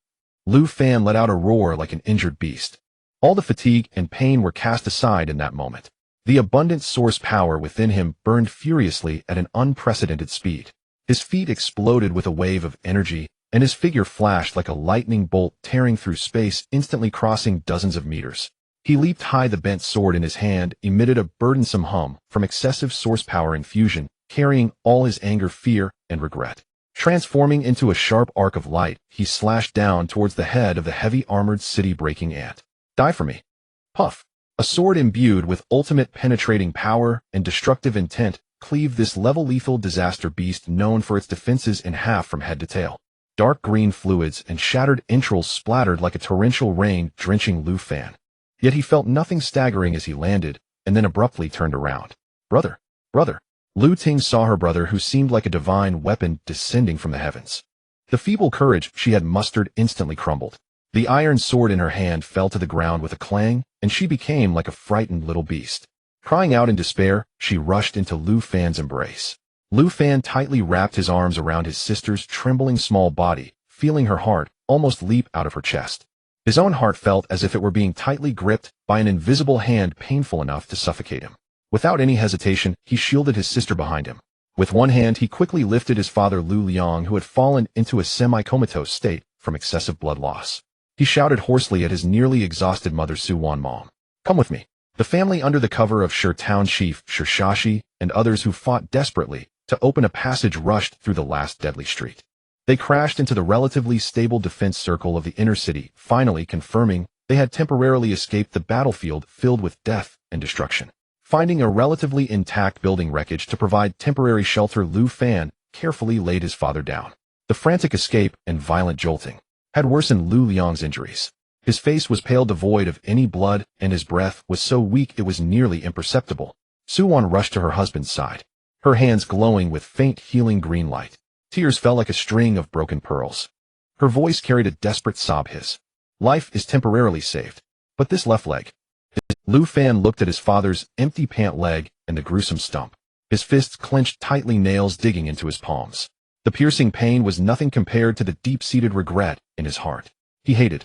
Lu Fan let out a roar like an injured beast. All the fatigue and pain were cast aside in that moment. The abundant source power within him burned furiously at an unprecedented speed. His feet exploded with a wave of energy, and his figure flashed like a lightning bolt tearing through space, instantly crossing dozens of meters. He leaped high, the bent sword in his hand emitted a burdensome hum from excessive source power infusion, carrying all his anger, fear, and regret. Transforming into a sharp arc of light, he slashed down towards the head of the heavy armored city-breaking ant. Die for me. Puff. A sword imbued with ultimate penetrating power and destructive intent cleaved this level-lethal disaster beast known for its defenses in half from head to tail. Dark green fluids and shattered entrails splattered like a torrential rain drenching Lu Fan. Yet he felt nothing staggering as he landed, and then abruptly turned around. Brother. Brother. Lu Ting saw her brother, who seemed like a divine weapon descending from the heavens. The feeble courage she had mustered instantly crumbled. The iron sword in her hand fell to the ground with a clang, and she became like a frightened little beast. Crying out in despair, she rushed into Lu Fan's embrace. Lu Fan tightly wrapped his arms around his sister's trembling small body, feeling her heart almost leap out of her chest. His own heart felt as if it were being tightly gripped by an invisible hand, painful enough to suffocate him. Without any hesitation, he shielded his sister behind him. With one hand, he quickly lifted his father Lu Liang, who had fallen into a semi-comatose state from excessive blood loss. He shouted hoarsely at his nearly exhausted mother Su Wan Mom. Come with me. The family, under the cover of Shir Town Chief Shir Shashi and others who fought desperately to open a passage, rushed through the last deadly street. They crashed into the relatively stable defense circle of the inner city, finally confirming they had temporarily escaped the battlefield filled with death and destruction. Finding a relatively intact building wreckage to provide temporary shelter, Lu Fan carefully laid his father down. The frantic escape and violent jolting had worsened Lu Liang's injuries. His face was pale, devoid of any blood, and his breath was so weak it was nearly imperceptible. Su Wan rushed to her husband's side, her hands glowing with faint healing green light. Tears fell like a string of broken pearls. Her voice carried a desperate sob. His life is temporarily saved, but this left leg. Lu Fan looked at his father's empty pant leg and the gruesome stump. His fists clenched tightly, nails digging into his palms. The piercing pain was nothing compared to the deep-seated regret in his heart. He hated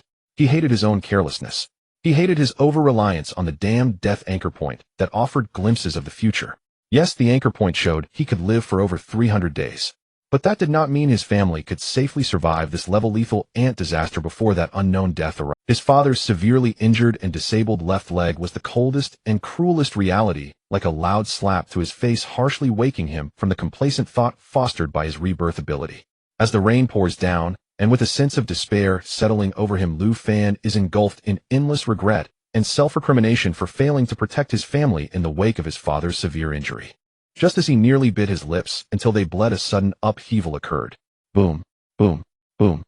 his own carelessness. He hated his over-reliance on the damned death anchor point that offered glimpses of the future. Yes, the anchor point showed he could live for over 300 days. But that did not mean his family could safely survive this level-lethal ant disaster before that unknown death arrived. His father's severely injured and disabled left leg was the coldest and cruelest reality, like a loud slap to his face, harshly waking him from the complacent thought fostered by his rebirth ability. As the rain pours down, and with a sense of despair settling over him, Lu Fan is engulfed in endless regret and self-recrimination for failing to protect his family in the wake of his father's severe injury. Just as he nearly bit his lips until they bled, a sudden upheaval occurred. Boom, boom, boom.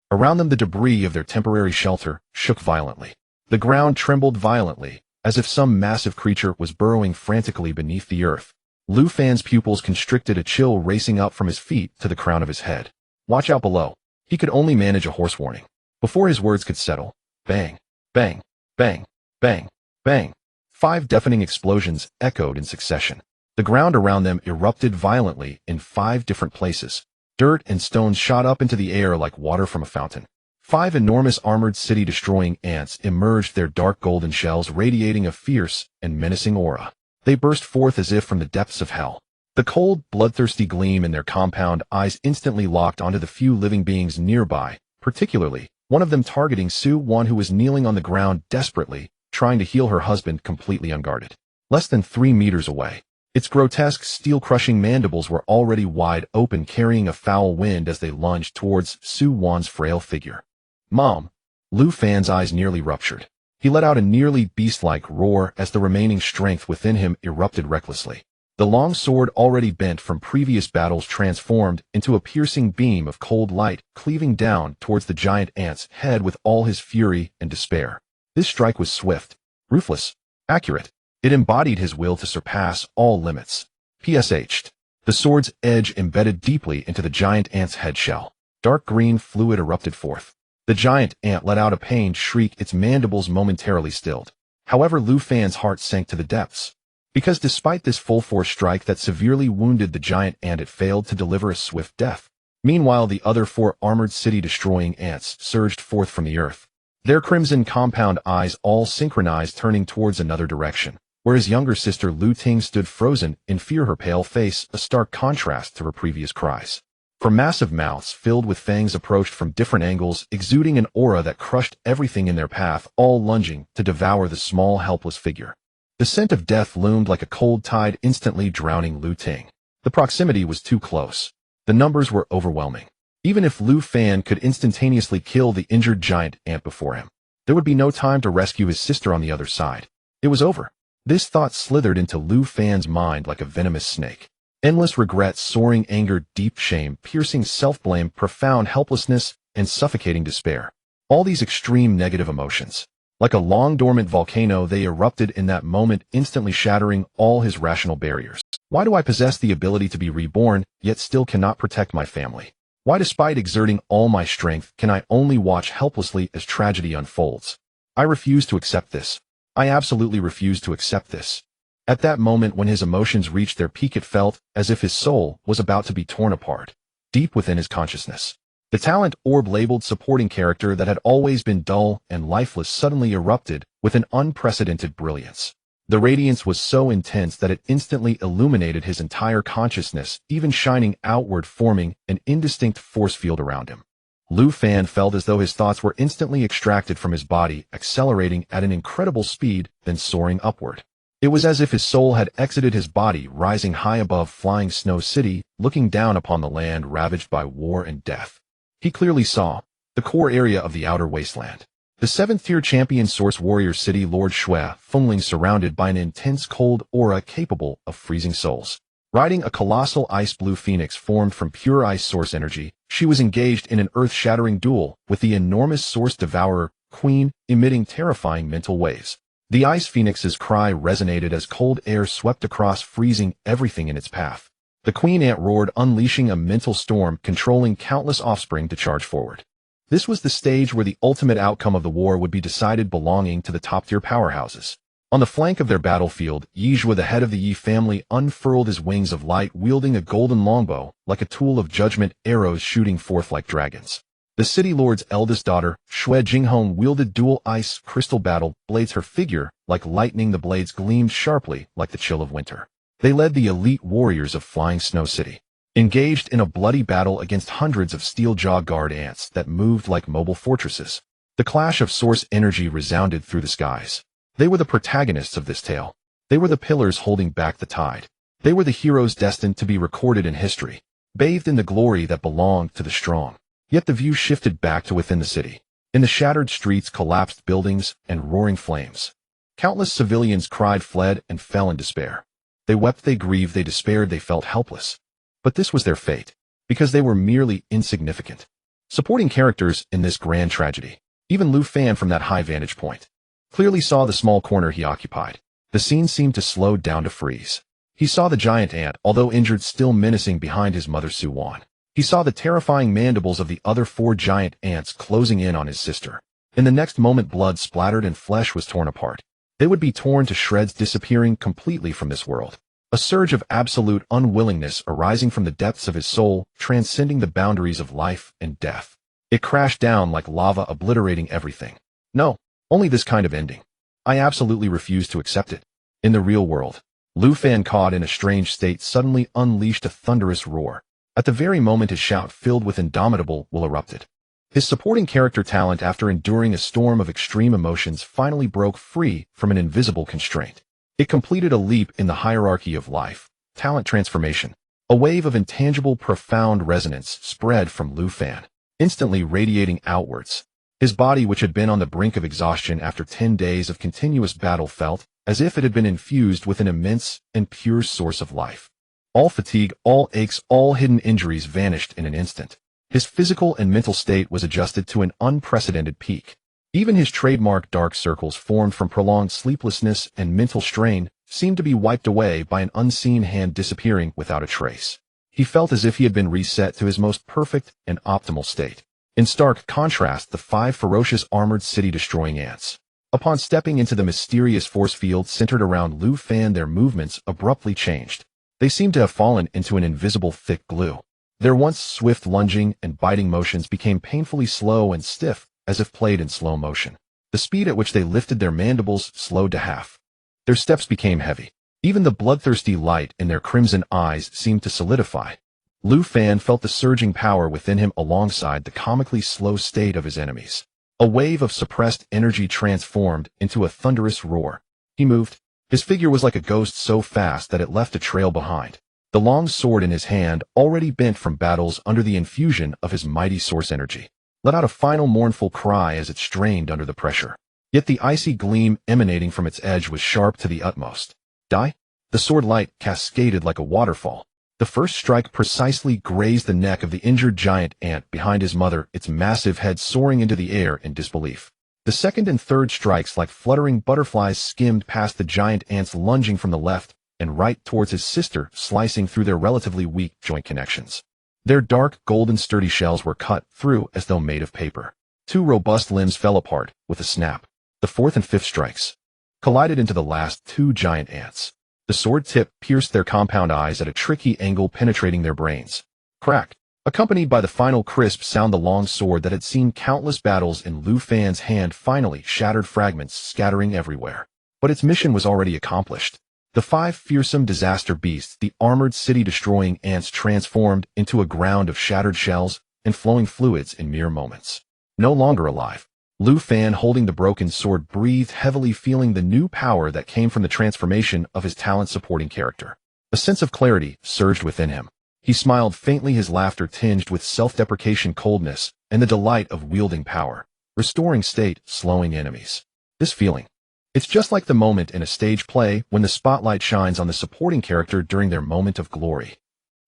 Around them, the debris of their temporary shelter shook violently. The ground trembled violently, as if some massive creature was burrowing frantically beneath the earth. Lu Fan's pupils constricted, a chill racing up from his feet to the crown of his head. Watch out below. He could only manage a hoarse warning. Before his words could settle, bang, bang, bang, bang, bang. 5 deafening explosions echoed in succession. The ground around them erupted violently in 5 different places. Dirt and stones shot up into the air like water from a fountain. 5 enormous armored city-destroying ants emerged, their dark golden shells radiating a fierce and menacing aura. They burst forth as if from the depths of hell. The cold, bloodthirsty gleam in their compound eyes instantly locked onto the few living beings nearby, particularly one of them targeting Su Wan, who was kneeling on the ground desperately, trying to heal her husband, completely unguarded. Less than 3 meters away, its grotesque, steel-crushing mandibles were already wide open, carrying a foul wind as they lunged towards Su Wan's frail figure. Mom! Lu Fan's eyes nearly ruptured. He let out a nearly beast-like roar as the remaining strength within him erupted recklessly. The long sword, already bent from previous battles, transformed into a piercing beam of cold light, cleaving down towards the giant ant's head with all his fury and despair. This strike was swift, ruthless, accurate. It embodied his will to surpass all limits. PSH'd. The sword's edge embedded deeply into the giant ant's head shell. Dark green fluid erupted forth. The giant ant let out a pained shriek, its mandibles momentarily stilled. However, Lu Fan's heart sank to the depths. Because despite this full-force strike that severely wounded the giant ant, it failed to deliver a swift death. Meanwhile, the other 4 armored city-destroying ants surged forth from the earth, their crimson compound eyes all synchronized, turning towards another direction, where his younger sister Lu Ting stood frozen in fear, her pale face a stark contrast to her previous cries. From massive mouths filled with fangs approached from different angles, exuding an aura that crushed everything in their path, all lunging to devour the small, helpless figure. The scent of death loomed like a cold tide, instantly drowning Lu Ting. The proximity was too close. The numbers were overwhelming. Even if Lu Fan could instantaneously kill the injured giant ant before him, there would be no time to rescue his sister on the other side. It was over. This thought slithered into Lu Fan's mind like a venomous snake. Endless regret, soaring anger, deep shame, piercing self-blame, profound helplessness, and suffocating despair. All these extreme negative emotions. Like a long-dormant volcano, they erupted in that moment, instantly shattering all his rational barriers. Why do I possess the ability to be reborn, yet still cannot protect my family? Why, despite exerting all my strength, can I only watch helplessly as tragedy unfolds? I refuse to accept this. I absolutely refuse to accept this. At that moment, when his emotions reached their peak, it felt as if his soul was about to be torn apart, deep within his consciousness. The talent orb labeled supporting character that had always been dull and lifeless suddenly erupted with an unprecedented brilliance. The radiance was so intense that it instantly illuminated his entire consciousness, even shining outward, forming an indistinct force field around him. Lu Fan felt as though his thoughts were instantly extracted from his body, accelerating at an incredible speed, then soaring upward. It was as if his soul had exited his body, rising high above flying Snow City, looking down upon the land ravaged by war and death. He clearly saw the core area of the outer wasteland. The 7th-tier champion source warrior city, Lord Shui, Fengling, surrounded by an intense cold aura capable of freezing souls. Riding a colossal ice-blue phoenix formed from pure ice source energy, she was engaged in an earth-shattering duel with the enormous source devourer, Queen, emitting terrifying mental waves. The ice phoenix's cry resonated as cold air swept across, freezing everything in its path. The queen ant roared, unleashing a mental storm, controlling countless offspring to charge forward. This was the stage where the ultimate outcome of the war would be decided, belonging to the top-tier powerhouses. On the flank of their battlefield, Yizhua, the head of the Yi family, unfurled his wings of light, wielding a golden longbow, like a tool of judgment, arrows shooting forth like dragons. The city lord's eldest daughter, Shui Jinghong, wielded dual ice crystal battle blades, her figure like lightning, the blades gleamed sharply like the chill of winter. They led the elite warriors of Flying Snow City, engaged in a bloody battle against hundreds of steel-jaw guard ants that moved like mobile fortresses. The clash of source energy resounded through the skies. They were the protagonists of this tale. They were the pillars holding back the tide. They were the heroes destined to be recorded in history, bathed in the glory that belonged to the strong. Yet the view shifted back to within the city. In the shattered streets, collapsed buildings, and roaring flames, countless civilians cried, fled, and fell in despair. They wept, they grieved, they despaired, they felt helpless. But this was their fate, because they were merely insignificant. Supporting characters in this grand tragedy. Even Lu Fan, from that high vantage point, clearly saw the small corner he occupied. The scene seemed to slow down, to freeze. He saw the giant ant, although injured, still menacing behind his mother Su Wan. He saw the terrifying mandibles of the other 4 giant ants closing in on his sister. In the next moment, blood splattered and flesh was torn apart. They would be torn to shreds, disappearing completely from this world. A surge of absolute unwillingness arising from the depths of his soul, transcending the boundaries of life and death. It crashed down like lava, obliterating everything. No, only this kind of ending. I absolutely refuse to accept it. In the real world, Lu Fan, caught in a strange state, suddenly unleashed a thunderous roar. At the very moment his shout, filled with indomitable will, erupted. His supporting character talent, after enduring a storm of extreme emotions, finally broke free from an invisible constraint. It completed a leap in the hierarchy of life. Talent transformation. A wave of intangible, profound resonance spread from Lu Fan, instantly radiating outwards. His body, which had been on the brink of exhaustion after 10 days of continuous battle, felt as if it had been infused with an immense and pure source of life. All fatigue, all aches, all hidden injuries vanished in an instant. His physical and mental state was adjusted to an unprecedented peak. Even his trademark dark circles, formed from prolonged sleeplessness and mental strain, seemed to be wiped away by an unseen hand, disappearing without a trace. He felt as if he had been reset to his most perfect and optimal state. In stark contrast, the 5 ferocious armored city-destroying ants. Upon stepping into the mysterious force field centered around Lu Fan, their movements abruptly changed. They seemed to have fallen into an invisible thick glue. Their once swift lunging and biting motions became painfully slow and stiff, as if played in slow motion. The speed at which they lifted their mandibles slowed to half. Their steps became heavy. Even the bloodthirsty light in their crimson eyes seemed to solidify. Lu Fan felt the surging power within him alongside the comically slow state of his enemies. A wave of suppressed energy transformed into a thunderous roar. He moved. His figure was like a ghost so fast that it left a trail behind. The long sword in his hand, already bent from battles under the infusion of his mighty source energy, let out a final mournful cry as it strained under the pressure. Yet the icy gleam emanating from its edge was sharp to the utmost. Die? The sword light cascaded like a waterfall. The first strike precisely grazed the neck of the injured giant ant behind his mother, its massive head soaring into the air in disbelief. The second and third strikes, like fluttering butterflies, skimmed past the giant ant's lunging from the left and right towards his sister, slicing through their relatively weak joint connections. Their dark, golden, sturdy shells were cut through as though made of paper. Two robust limbs fell apart with a snap. The fourth and fifth strikes collided into the last two giant ants. The sword tip pierced their compound eyes at a tricky angle, penetrating their brains. Crack! Accompanied by the final crisp sound, the long sword that had seen countless battles in Lu Fan's hand finally shattered, fragments scattering everywhere. But its mission was already accomplished. The five fearsome disaster beasts, the armored city-destroying ants, transformed into a ground of shattered shells and flowing fluids in mere moments. No longer alive, Lu Fan, holding the broken sword, breathed heavily, feeling the new power that came from the transformation of his talent-supporting character. A sense of clarity surged within him. He smiled faintly, his laughter tinged with self-deprecation, coldness, and the delight of wielding power, restoring state, slowing enemies. This feeling. It's just like the moment in a stage play when the spotlight shines on the supporting character during their moment of glory.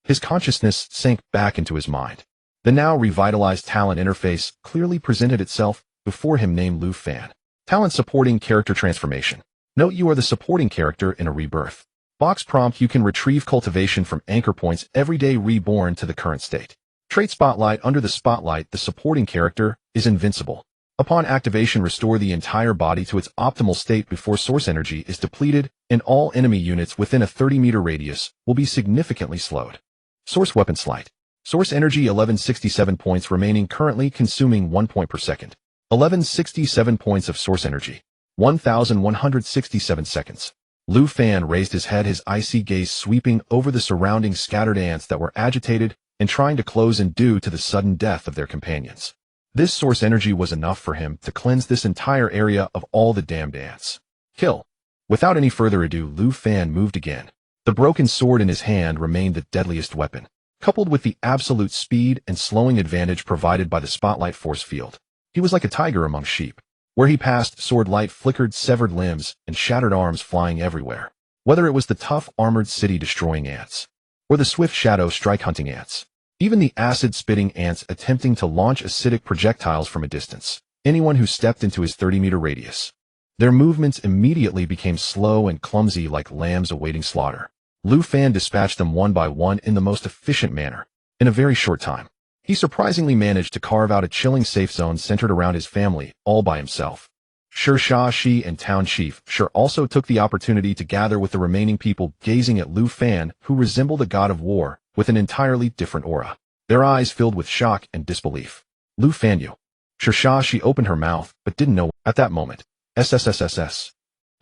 His consciousness sank back into his mind. The now revitalized talent interface clearly presented itself before him, named Lu Fan. Talent supporting character transformation. Note: you are the supporting character in a rebirth. Box prompt: you can retrieve cultivation from anchor points every day. Reborn to the current state. Trait spotlight: under the spotlight, the supporting character is invincible. Upon activation, restore the entire body to its optimal state before source energy is depleted, and all enemy units within a 30-meter radius will be significantly slowed. Source weapon slight. Source energy 1167 points remaining, currently consuming 1 point per second. 1167 points of source energy. 1167 seconds. Lu Fan raised his head, his icy gaze sweeping over the surrounding scattered ants that were agitated and trying to close in due to the sudden death of their companions. This source energy was enough for him to cleanse this entire area of all the damned ants. Kill. Without any further ado, Lu Fan moved again. The broken sword in his hand remained the deadliest weapon, coupled with the absolute speed and slowing advantage provided by the spotlight force field. He was like a tiger among sheep. Where he passed, sword light flickered severed limbs and shattered arms flying everywhere. Whether it was the tough armored city-destroying ants, or the swift shadow strike-hunting ants, even the acid-spitting ants attempting to launch acidic projectiles from a distance, anyone who stepped into his 30-meter radius. Their movements immediately became slow and clumsy, like lambs awaiting slaughter. Lu Fan dispatched them one by one in the most efficient manner. In a very short time, he surprisingly managed to carve out a chilling safe zone centered around his family, all by himself. Shah Shi and Town Chief Shur also took the opportunity to gather with the remaining people, gazing at Lu Fan, who resembled a god of war, with an entirely different aura. Their eyes filled with shock and disbelief. Lu Fan, you. Shah Shi opened her mouth, but didn't know at that moment. SSSSS.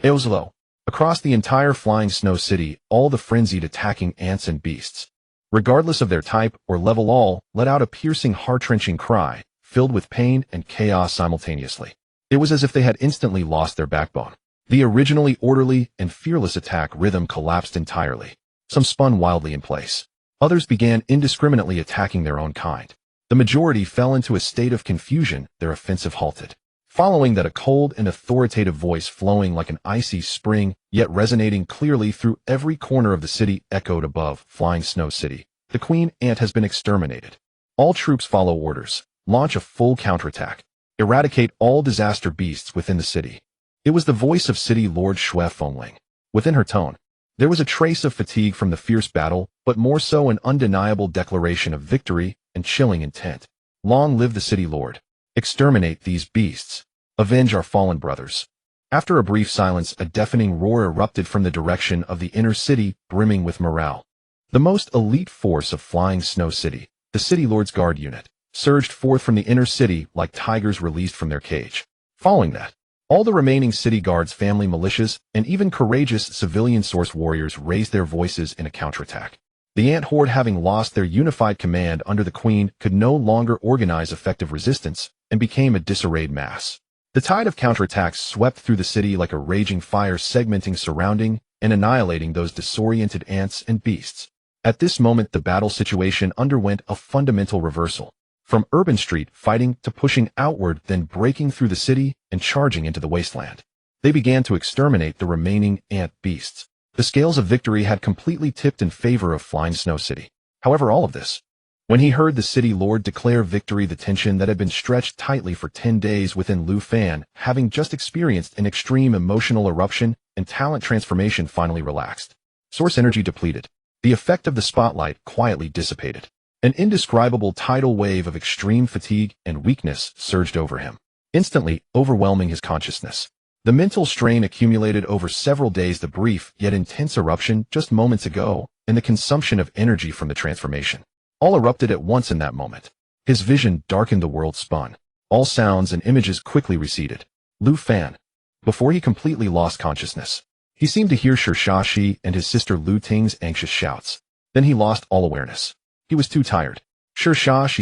Eoslo. Across the entire flying snow city, all the frenzied attacking ants and beasts, regardless of their type or level, all let out a piercing, heart-wrenching cry, filled with pain and chaos simultaneously. It was as if they had instantly lost their backbone. The originally orderly and fearless attack rhythm collapsed entirely. Some spun wildly in place. Others began indiscriminately attacking their own kind. The majority fell into a state of confusion, their offensive halted. Following that, a cold and authoritative voice, flowing like an icy spring, yet resonating clearly through every corner of the city, echoed above. Flying Snow City. The Queen Ant has been exterminated. All troops follow orders. Launch a full counterattack. Eradicate all disaster beasts within the city. It was the voice of City Lord Xue Fengling. Within her tone, there was a trace of fatigue from the fierce battle, but more so an undeniable declaration of victory and chilling intent. Long live the City Lord. Exterminate these beasts. Avenge our fallen brothers. After a brief silence, a deafening roar erupted from the direction of the inner city, brimming with morale. The most elite force of Flying Snow City, the City Lord's Guard unit, surged forth from the inner city like tigers released from their cage. Following that, all the remaining city guards, family militias, and even courageous civilian source warriors raised their voices in a counterattack. The ant horde, having lost their unified command under the queen, could no longer organize effective resistance and became a disarrayed mass. The tide of counterattacks swept through the city like a raging fire, segmenting, surrounding, and annihilating those disoriented ants and beasts. At this moment, the battle situation underwent a fundamental reversal. From urban street fighting to pushing outward, then breaking through the city and charging into the wasteland. They began to exterminate the remaining ant beasts. The scales of victory had completely tipped in favor of Flying Snow City. However, all of this, when he heard the city lord declare victory, the tension that had been stretched tightly for 10 days within Lu Fan, having just experienced an extreme emotional eruption and talent transformation, finally relaxed. Source energy depleted. The effect of the spotlight quietly dissipated. An indescribable tidal wave of extreme fatigue and weakness surged over him, instantly overwhelming his consciousness. The mental strain accumulated over several days, the brief yet intense eruption just moments ago, and the consumption of energy from the transformation. All erupted at once in that moment. His vision darkened, the world spun. All sounds and images quickly receded. Lu Fan, before he completely lost consciousness, he seemed to hear Shi and his sister Lu Ting's anxious shouts. Then he lost all awareness. He was too tired. She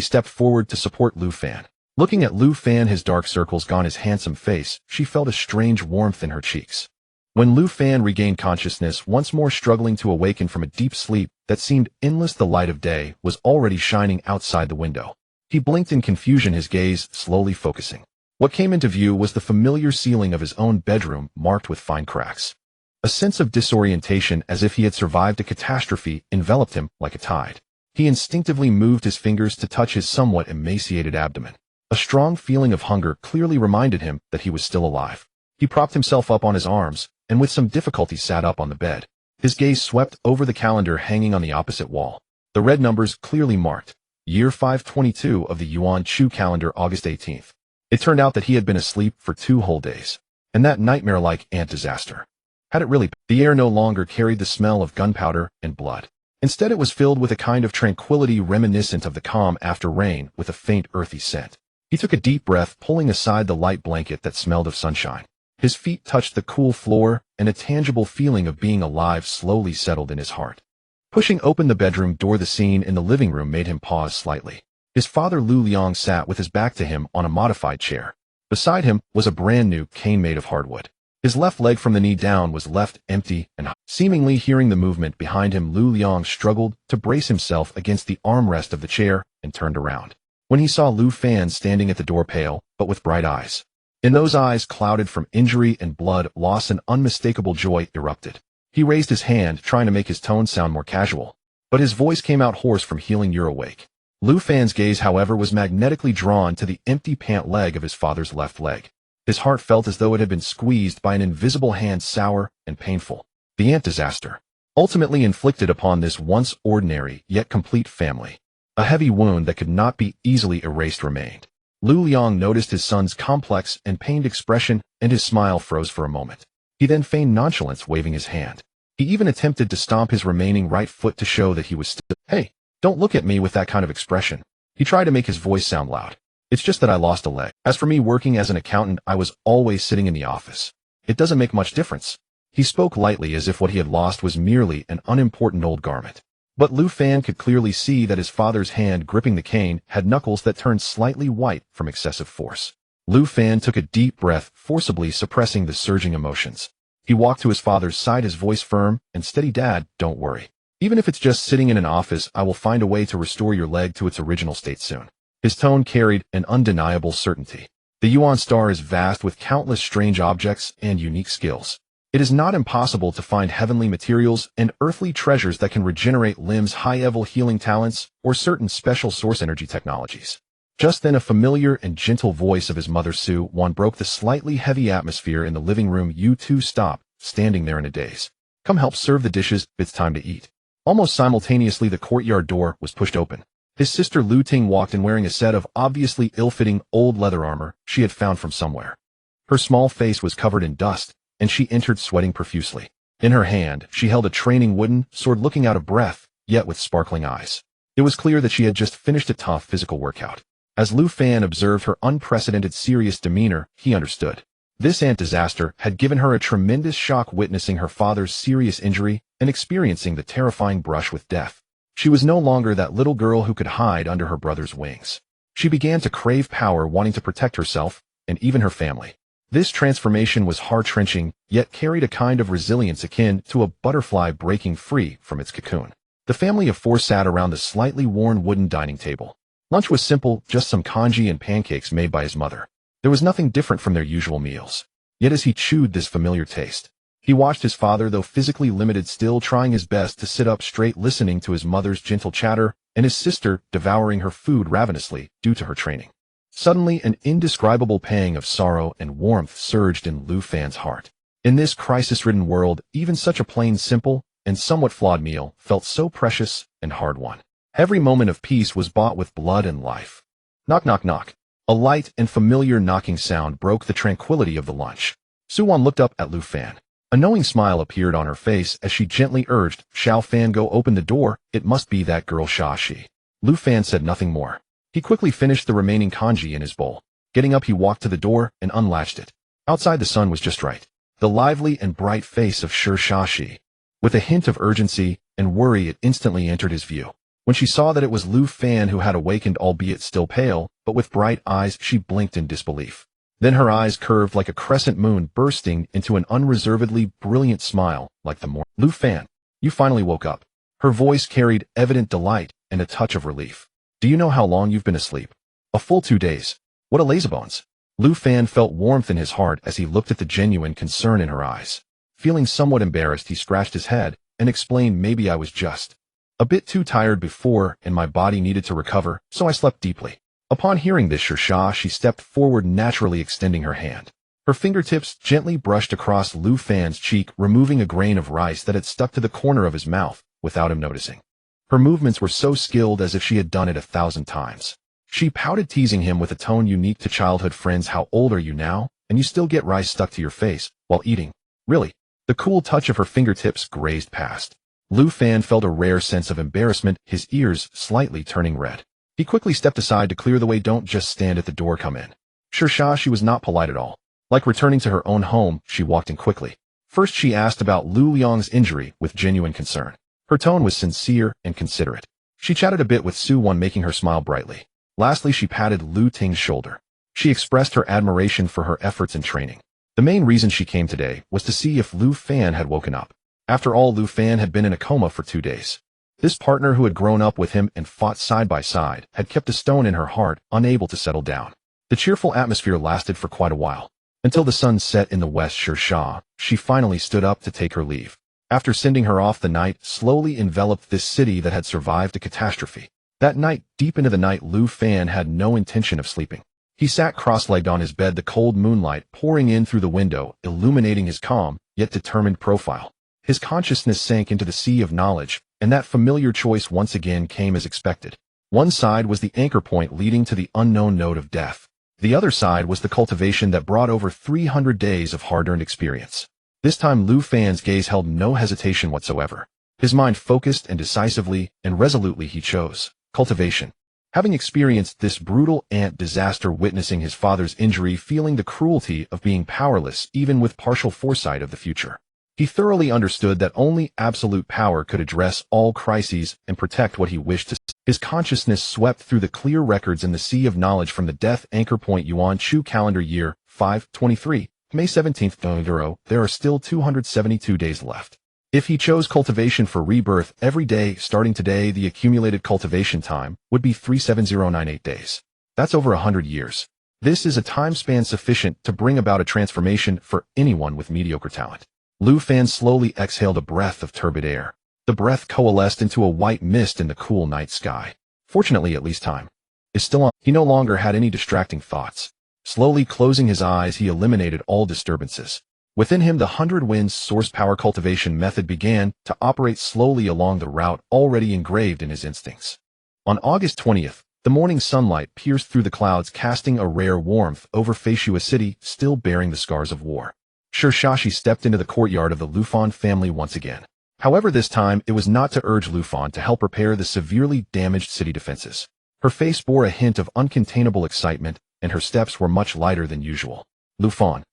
stepped forward to support Lu Fan. Looking at Lu Fan, his dark circles gone, his handsome face, she felt a strange warmth in her cheeks. When Lu Fan regained consciousness, once more struggling to awaken from a deep sleep that seemed endless, the light of day was already shining outside the window. He blinked in confusion, his gaze slowly focusing. What came into view was the familiar ceiling of his own bedroom, marked with fine cracks. A sense of disorientation, as if he had survived a catastrophe, enveloped him like a tide. He instinctively moved his fingers to touch his somewhat emaciated abdomen. A strong feeling of hunger clearly reminded him that he was still alive. He propped himself up on his arms, and with some difficulty sat up on the bed. His gaze swept over the calendar hanging on the opposite wall. The red numbers clearly marked, year 522 of the Yuan Chu calendar, August 18th. It turned out that he had been asleep for 2 whole days. And that nightmare-like ant disaster had it really been? The air no longer carried the smell of gunpowder and blood. Instead, it was filled with a kind of tranquility reminiscent of the calm after rain, with a faint earthy scent. He took a deep breath, pulling aside the light blanket that smelled of sunshine. His feet touched the cool floor, and a tangible feeling of being alive slowly settled in his heart. Pushing open the bedroom door, the scene in the living room made him pause slightly. His father Lu Liang sat with his back to him on a modified chair. Beside him was a brand new cane made of hardwood. His left leg from the knee down was left empty and seemingly hearing the movement behind him, Lu Liang struggled to brace himself against the armrest of the chair and turned around. When he saw Lu Fan standing at the door, pale, but with bright eyes. In those eyes, clouded from injury and blood loss, an unmistakable joy erupted. He raised his hand, trying to make his tone sound more casual, but his voice came out hoarse from healing. "You're awake." Lu Fan's gaze, however, was magnetically drawn to the empty pant leg of his father's left leg. His heart felt as though it had been squeezed by an invisible hand, sour and painful. The ant disaster, ultimately inflicted upon this once ordinary yet complete family. A heavy wound that could not be easily erased remained. Lu Liang noticed his son's complex and pained expression, and his smile froze for a moment. He then feigned nonchalance, waving his hand. He even attempted to stomp his remaining right foot to show that he was still. "Hey, don't look at me with that kind of expression." He tried to make his voice sound loud. "It's just that I lost a leg. As for me working as an accountant, I was always sitting in the office. It doesn't make much difference." He spoke lightly, as if what he had lost was merely an unimportant old garment. But Lu Fan could clearly see that his father's hand gripping the cane had knuckles that turned slightly white from excessive force. Lu Fan took a deep breath, forcibly suppressing the surging emotions. He walked to his father's side, his voice firm and steady. "Dad, don't worry. Even if it's just sitting in an office, I will find a way to restore your leg to its original state soon." His tone carried an undeniable certainty. The Yuan star is vast, with countless strange objects and unique skills. It is not impossible to find heavenly materials and earthly treasures that can regenerate limbs, high-level healing talents, or certain special source energy technologies. Just then, a familiar and gentle voice of his mother Su Wan broke the slightly heavy atmosphere in the living room. "You two stop standing there in a daze. Come help serve the dishes, it's time to eat." Almost simultaneously, the courtyard door was pushed open. His sister Lu Ting walked in, wearing a set of obviously ill-fitting old leather armor she had found from somewhere. Her small face was covered in dust, and she entered sweating profusely. In her hand, she held a training wooden sword looking out of breath, yet with sparkling eyes. It was clear that she had just finished a tough physical workout. As Lu Fan observed her unprecedented serious demeanor, he understood. This ant disaster had given her a tremendous shock, witnessing her father's serious injury and experiencing the terrifying brush with death. She was no longer that little girl who could hide under her brother's wings. She began to crave power, wanting to protect herself and even her family. This transformation was heart-wrenching, yet carried a kind of resilience akin to a butterfly breaking free from its cocoon. The family of four sat around the slightly worn wooden dining table. Lunch was simple, just some congee and pancakes made by his mother. There was nothing different from their usual meals. Yet as he chewed this familiar taste, he watched his father, though physically limited, still trying his best to sit up straight, listening to his mother's gentle chatter, and his sister devouring her food ravenously due to her training. Suddenly, an indescribable pang of sorrow and warmth surged in Lu Fan's heart. In this crisis-ridden world, even such a plain, simple, and somewhat flawed meal felt so precious and hard-won. Every moment of peace was bought with blood and life. Knock, knock, knock. A light and familiar knocking sound broke the tranquility of the lunch. Suwon looked up at Lu Fan. A knowing smile appeared on her face as she gently urged, "Xiao Fan, go open the door, it must be that girl Xia." Lu Fan said nothing more. He quickly finished the remaining congee in his bowl. Getting up, he walked to the door and unlatched it. Outside, the sun was just right. The lively and bright face of Xia. With a hint of urgency and worry, it instantly entered his view. When she saw that it was Lu Fan who had awakened, albeit still pale, but with bright eyes, she blinked in disbelief. Then her eyes curved like a crescent moon, bursting into an unreservedly brilliant smile, like the morning. "Lu Fan, you finally woke up." Her voice carried evident delight and a touch of relief. "Do you know how long you've been asleep?" "A full 2 days. What a lazybones." Lu Fan felt warmth in his heart as he looked at the genuine concern in her eyes. Feeling somewhat embarrassed, he scratched his head and explained, "Maybe I was just a bit too tired before, and my body needed to recover, so I slept deeply." Upon hearing this, she stepped forward, naturally extending her hand. Her fingertips gently brushed across Lu Fan's cheek, removing a grain of rice that had stuck to the corner of his mouth without him noticing. Her movements were so skilled, as if she had done it 1,000 times. She pouted, teasing him with a tone unique to childhood friends. "How old are you now? And you still get rice stuck to your face while eating? Really?" The cool touch of her fingertips grazed past. Lu Fan felt a rare sense of embarrassment, his ears slightly turning red. He quickly stepped aside to clear the way. "Don't just stand at the door, come in." She was not polite at all. Like returning to her own home, she walked in quickly. First, she asked about Lu Liang's injury with genuine concern. Her tone was sincere and considerate. She chatted a bit with Suwon, making her smile brightly. Lastly, she patted Lu Ting's shoulder. She expressed her admiration for her efforts in training. The main reason she came today was to see if Lu Fan had woken up. After all, Lu Fan had been in a coma for 2 days. This partner, who had grown up with him and fought side by side, had kept a stone in her heart, unable to settle down. The cheerful atmosphere lasted for quite a while. Until the sun set in the west, she finally stood up to take her leave. After sending her off, the night slowly enveloped this city that had survived a catastrophe. That night, deep into the night, Lu Fan had no intention of sleeping. He sat cross-legged on his bed, the cold moonlight pouring in through the window, illuminating his calm, yet determined profile. His consciousness sank into the sea of knowledge, and that familiar choice once again came as expected. One side was the anchor point leading to the unknown node of death. The other side was the cultivation that brought over 300 days of hard-earned experience. This time, Lu Fan's gaze held no hesitation whatsoever. His mind focused, and decisively and resolutely he chose cultivation. Having experienced this brutal ant disaster, witnessing his father's injury, feeling the cruelty of being powerless even with partial foresight of the future, he thoroughly understood that only absolute power could address all crises and protect what he wished to see. His consciousness swept through the clear records in the sea of knowledge from the death anchor point. Yuan Chu calendar year 523, May 17th. There are still 272 days left. If he chose cultivation for rebirth every day starting today, the accumulated cultivation time would be 37098 days. That's over 100 years. This is a time span sufficient to bring about a transformation for anyone with mediocre talent. Lu Fan slowly exhaled a breath of turbid air. The breath coalesced into a white mist in the cool night sky. Fortunately, at least time is still on. He no longer had any distracting thoughts. Slowly closing his eyes, he eliminated all disturbances. Within him, the 100 Winds source power cultivation method began to operate slowly along the route already engraved in his instincts. On August 20th, The morning sunlight pierced through the clouds, casting a rare warmth over Foresee city, still bearing the scars of war. Shirsashi stepped into the courtyard of the Lufan family once again. However, this time it was not to urge Lufan to help repair the severely damaged city defenses. Her face bore a hint of uncontainable excitement, and her steps were much lighter than usual. Lufan,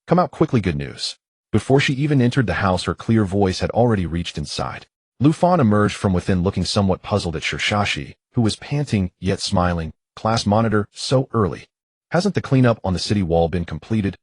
come out quickly, good news. Before she even entered the house, her clear voice had already reached inside. Lufan emerged from within looking somewhat puzzled at Shirsashi, who was panting, yet smiling. Class monitor, so early. Hasn't the cleanup on the city wall been completed?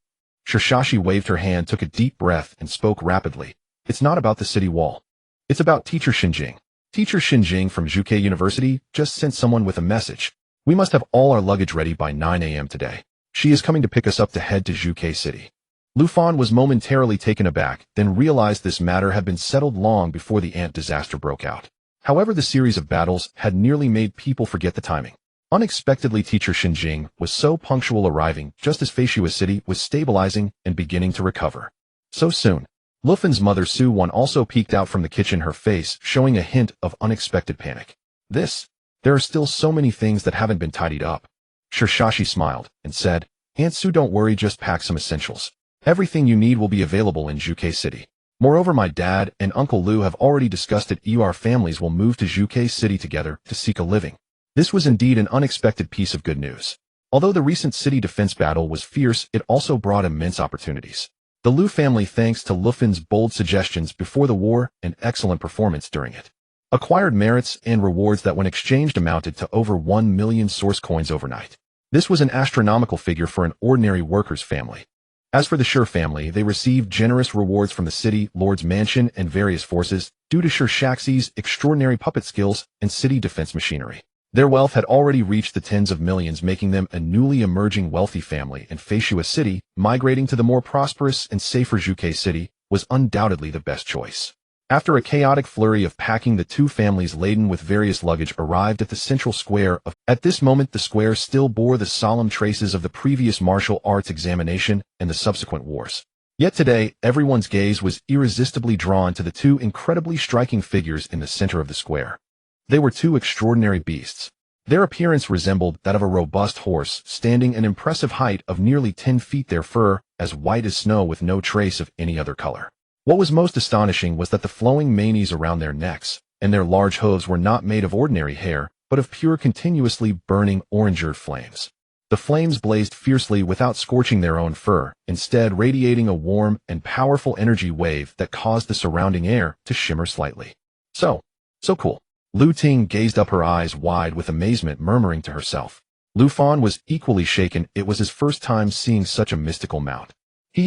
Shirsashi waved her hand, took a deep breath, and spoke rapidly. It's not about the city wall. It's about Teacher Xinjing. Teacher Xinjing from Zhuke University just sent someone with a message. We must have all our luggage ready by 9 a.m. today. She is coming to pick us up to head to Zhuke City. Lufan was momentarily taken aback, then realized this matter had been settled long before the ant disaster broke out. However, the series of battles had nearly made people forget the timing. Unexpectedly, Teacher Xinjing was so punctual, arriving just as Foresee city was stabilizing and beginning to recover. So soon. Lufan's mother Su Wan also peeked out from the kitchen, her face showing a hint of unexpected panic. There are still so many things that haven't been tidied up. Shirsashi smiled and said, Aunt Su, don't worry, just pack some essentials. Everything you need will be available in Zhuke City. Moreover, my dad and Uncle Lu have already discussed it. Our families will move to Zhuke City together to seek a living. This was indeed an unexpected piece of good news. Although the recent city defense battle was fierce, it also brought immense opportunities. The Lu family, thanks to Lufan's bold suggestions before the war and excellent performance during it, acquired merits and rewards that when exchanged amounted to over 1 million source coins overnight. This was an astronomical figure for an ordinary worker's family. As for the Shir family, they received generous rewards from the city, lord's mansion, and various forces due to Shirshaxi's extraordinary puppet skills and city defense machinery. Their wealth had already reached the tens of millions, making them a newly emerging wealthy family, and Foresee city, migrating to the more prosperous and safer Zhuke city, was undoubtedly the best choice. After a chaotic flurry of packing, the two families laden with various luggage arrived at the central square of. At this moment, the square still bore the solemn traces of the previous martial arts examination and the subsequent wars. Yet today, everyone's gaze was irresistibly drawn to the two incredibly striking figures in the center of the square. They were two extraordinary beasts. Their appearance resembled that of a robust horse, standing an impressive height of nearly 10 feet, their fur as white as snow with no trace of any other color. What was most astonishing was that the flowing manes around their necks and their large hooves were not made of ordinary hair, but of pure, continuously burning orange-earth flames. The flames blazed fiercely without scorching their own fur, instead radiating a warm and powerful energy wave that caused the surrounding air to shimmer slightly. So cool. Lu Ting gazed up, her eyes wide with amazement, murmuring to herself. Lufan was equally shaken. It was his first time seeing such a mystical mount.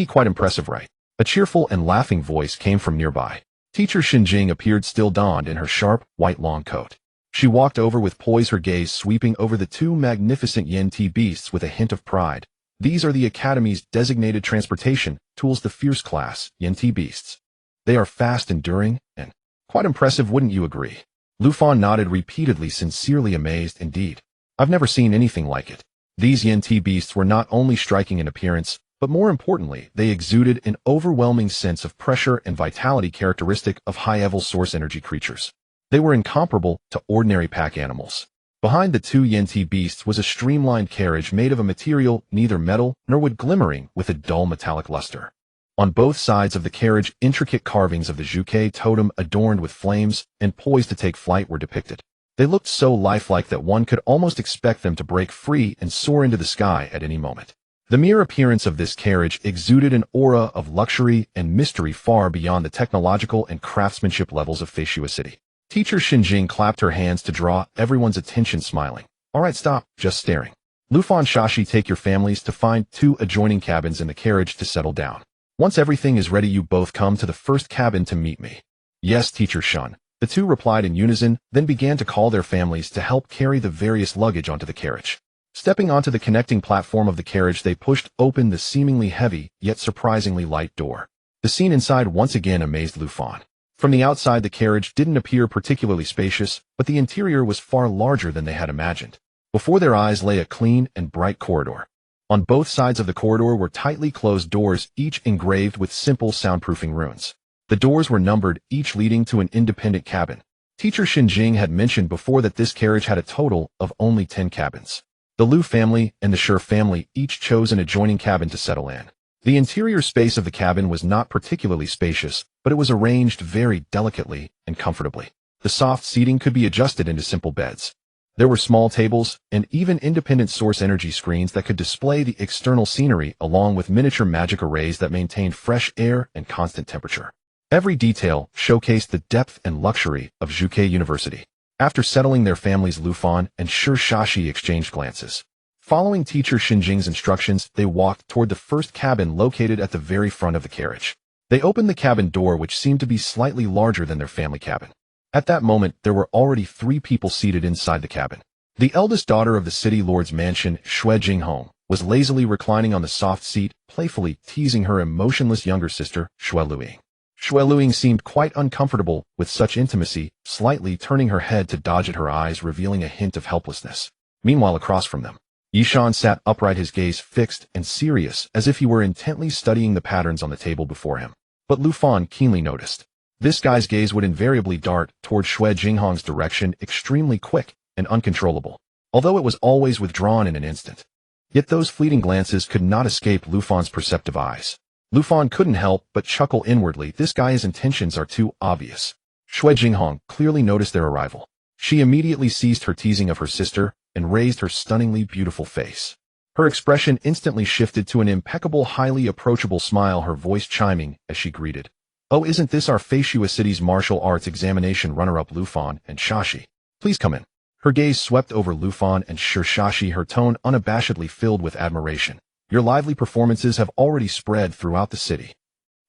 Quite impressive, right? A cheerful and laughing voice came from nearby. Teacher Xinjing appeared, still donned in her sharp, white long coat. She walked over with poise, her gaze sweeping over the two magnificent Yen-Ti beasts with a hint of pride. These are the Academy's designated transportation tools, the fierce class Yen-Ti beasts. They are fast, enduring, and quite impressive, wouldn't you agree? Lufan nodded repeatedly, sincerely amazed. Indeed. I've never seen anything like it. These Yen-Ti beasts were not only striking in appearance, but more importantly, they exuded an overwhelming sense of pressure and vitality characteristic of high-level source energy creatures. They were incomparable to ordinary pack animals. Behind the two Yen-Ti beasts was a streamlined carriage made of a material neither metal nor wood, glimmering with a dull metallic luster. On both sides of the carriage, intricate carvings of the Zhuke totem adorned with flames and poised to take flight were depicted. They looked so lifelike that one could almost expect them to break free and soar into the sky at any moment. The mere appearance of this carriage exuded an aura of luxury and mystery far beyond the technological and craftsmanship levels of Foresee city. Teacher Xinjing clapped her hands to draw everyone's attention, smiling. All right, stop just staring. Lufan, Shashi, take your families to find two adjoining cabins in the carriage to settle down. Once everything is ready, you both come to the first cabin to meet me. Yes, Teacher Shun. The two replied in unison, then began to call their families to help carry the various luggage onto the carriage. Stepping onto the connecting platform of the carriage, they pushed open the seemingly heavy, yet surprisingly light door. The scene inside once again amazed Lufan. From the outside, the carriage didn't appear particularly spacious, but the interior was far larger than they had imagined. Before their eyes lay a clean and bright corridor. On both sides of the corridor were tightly closed doors, each engraved with simple soundproofing runes. The doors were numbered, each leading to an independent cabin. Teacher Xinjing had mentioned before that this carriage had a total of only 10 cabins. The Lu family and the Shi family each chose an adjoining cabin to settle in. The interior space of the cabin was not particularly spacious, but it was arranged very delicately and comfortably. The soft seating could be adjusted into simple beds. There were small tables and even independent source energy screens that could display the external scenery along with miniature magic arrays that maintained fresh air and constant temperature. Every detail showcased the depth and luxury of Zhuke University. After settling their families, Lufan and Shi Shashi exchanged glances. Following teacher Xinjing's instructions, they walked toward the first cabin located at the very front of the carriage. They opened the cabin door, which seemed to be slightly larger than their family cabin. At that moment, there were already 3 people seated inside the cabin. The eldest daughter of the city lord's mansion, Xue Jinghong, was lazily reclining on the soft seat, playfully teasing her emotionless younger sister, Xue Luing. Xue Luing seemed quite uncomfortable with such intimacy, slightly turning her head to dodge at her eyes, revealing a hint of helplessness. Meanwhile, across from them, Yishan sat upright, his gaze fixed and serious, as if he were intently studying the patterns on the table before him. But Lufan keenly noticed. This guy's gaze would invariably dart toward Xue Jinghong's direction, extremely quick and uncontrollable, although it was always withdrawn in an instant. Yet those fleeting glances could not escape Lufan's perceptive eyes. Lufan couldn't help but chuckle inwardly. This guy's intentions are too obvious. Xue Jinghong clearly noticed their arrival. She immediately ceased her teasing of her sister and raised her stunningly beautiful face. Her expression instantly shifted to an impeccable, highly approachable smile, her voice chiming as she greeted. "Oh, isn't this our Foresee City's martial arts examination runner-up Lufan and Shashi? Please come in." Her gaze swept over Lufan and Shi Shashi, her tone unabashedly filled with admiration. "Your lively performances have already spread throughout the city.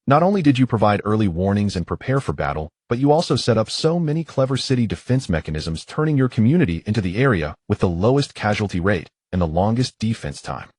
Not only did you provide early warnings and prepare for battle, but you also set up so many clever city defense mechanisms, turning your community into the area with the lowest casualty rate and the longest defense time.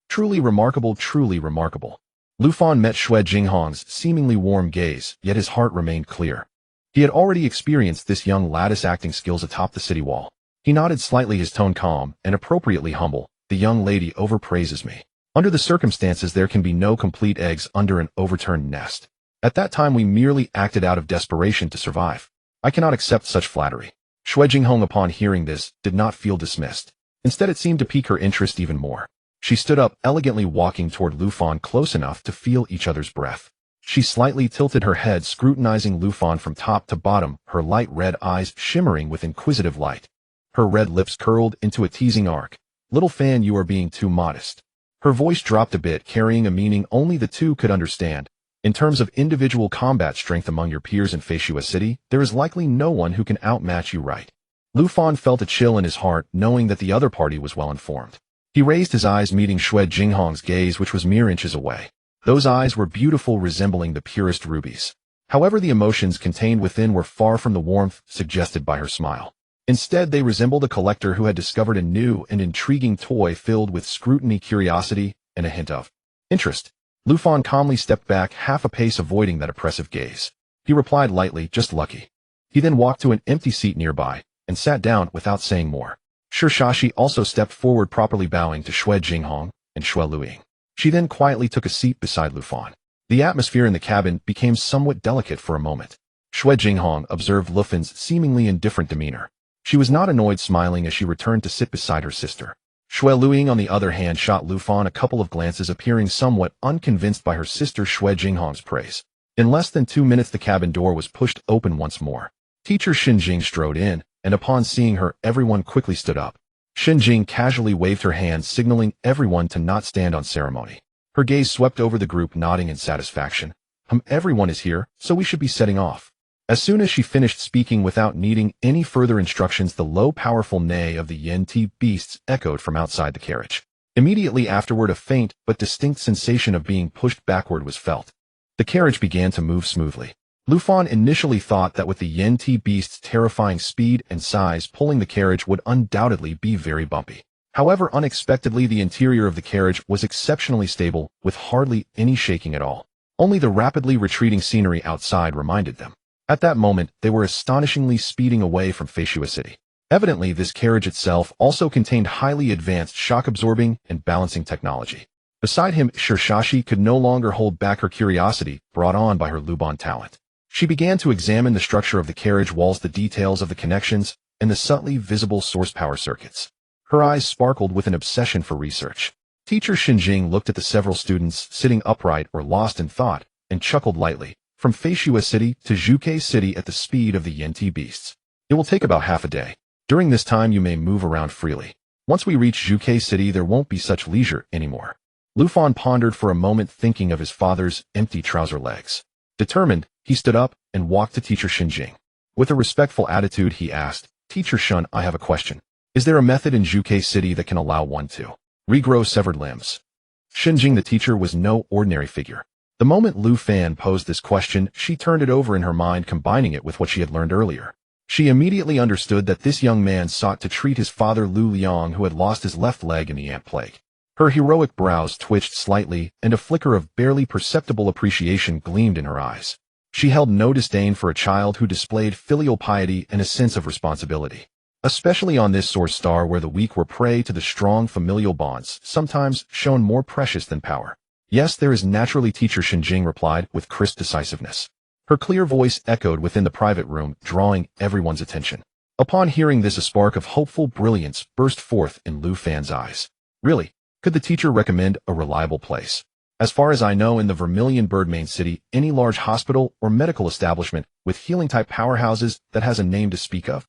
Truly remarkable, truly remarkable." Lufan met Xue Jinghong's seemingly warm gaze, yet his heart remained clear. He had already experienced this young lad's acting skills atop the city wall. He nodded slightly, his tone calm and appropriately humble. "The young lady overpraises me. Under the circumstances, there can be no complete eggs under an overturned nest. At that time, we merely acted out of desperation to survive. I cannot accept such flattery." Xue Jinghong, upon hearing this, did not feel dismissed. Instead, it seemed to pique her interest even more. She stood up, elegantly walking toward Lufan close enough to feel each other's breath. She slightly tilted her head, scrutinizing Lufan from top to bottom, her light red eyes shimmering with inquisitive light. Her red lips curled into a teasing arc. "Little fan, you are being too modest." Her voice dropped a bit, carrying a meaning only the two could understand. "In terms of individual combat strength among your peers in Foresee City, there is likely no one who can outmatch you, right?" Lufan felt a chill in his heart, knowing that the other party was well informed. He raised his eyes, meeting Xue Jinghong's gaze, which was mere inches away. Those eyes were beautiful, resembling the purest rubies. However, the emotions contained within were far from the warmth suggested by her smile. Instead, they resembled a collector who had discovered a new and intriguing toy filled with scrutiny, curiosity, and a hint of interest. Lufan calmly stepped back half a pace, avoiding that oppressive gaze. He replied lightly, "Just lucky." He then walked to an empty seat nearby and sat down without saying more. Shi Shashi also stepped forward, properly bowing to Xue Jinghong and Xue Luing. She then quietly took a seat beside Lufan. The atmosphere in the cabin became somewhat delicate for a moment. Xue Jinghong observed Lufan's seemingly indifferent demeanor. She was not annoyed, smiling as she returned to sit beside her sister. Xue Luing, on the other hand, shot Lufan a couple of glances, appearing somewhat unconvinced by her sister Xue Jinghong's praise. In less than 2 minutes, the cabin door was pushed open once more. Teacher Xinjing strode in, and upon seeing her, everyone quickly stood up. Xinjing casually waved her hand, signaling everyone to not stand on ceremony. Her gaze swept over the group, nodding in satisfaction. Everyone is here, so we should be setting off." As soon as she finished speaking, without needing any further instructions, the low, powerful neigh of the Yen-Ti beasts echoed from outside the carriage. Immediately afterward, a faint but distinct sensation of being pushed backward was felt. The carriage began to move smoothly. Lufan initially thought that with the Yen-Ti beast's terrifying speed and size, pulling the carriage would undoubtedly be very bumpy. However, unexpectedly, the interior of the carriage was exceptionally stable, with hardly any shaking at all. Only the rapidly retreating scenery outside reminded them. At that moment, they were astonishingly speeding away from Foresee City. Evidently, this carriage itself also contained highly advanced shock-absorbing and balancing technology. Beside him, Shi Shashi could no longer hold back her curiosity, brought on by her Luban talent. She began to examine the structure of the carriage walls, the details of the connections, and the subtly visible source power circuits. Her eyes sparkled with an obsession for research. Teacher Xinjing looked at the several students sitting upright or lost in thought, and chuckled lightly. From Feishua City to Zhuke City at the speed of the Yenti beasts. It will take about half a day. During this time you may move around freely. Once we reach Zhuke City there won't be such leisure anymore. Lu Fan pondered for a moment, thinking of his father's empty trouser legs. Determined, he stood up and walked to Teacher Xinjing. With a respectful attitude he asked, "Teacher Shun, I have a question. Is there a method in Zhuke City that can allow one to regrow severed limbs?" Xinjing the teacher was no ordinary figure. The moment Lu Fan posed this question, she turned it over in her mind, combining it with what she had learned earlier. She immediately understood that this young man sought to treat his father Lu Liang, who had lost his left leg in the ant plague. Her heroic brows twitched slightly, and a flicker of barely perceptible appreciation gleamed in her eyes. She held no disdain for a child who displayed filial piety and a sense of responsibility. Especially on this source star where the weak were prey to the strong familial bonds, sometimes shown more precious than power. "Yes, there is naturally," Teacher Xinjing replied with crisp decisiveness. Her clear voice echoed within the private room, drawing everyone's attention. Upon hearing this, a spark of hopeful brilliance burst forth in Lu Fan's eyes. "Really? Could the teacher recommend a reliable place? As far as I know, in the Vermilion Birdmane City, any large hospital or medical establishment with healing-type powerhouses that has a name to speak of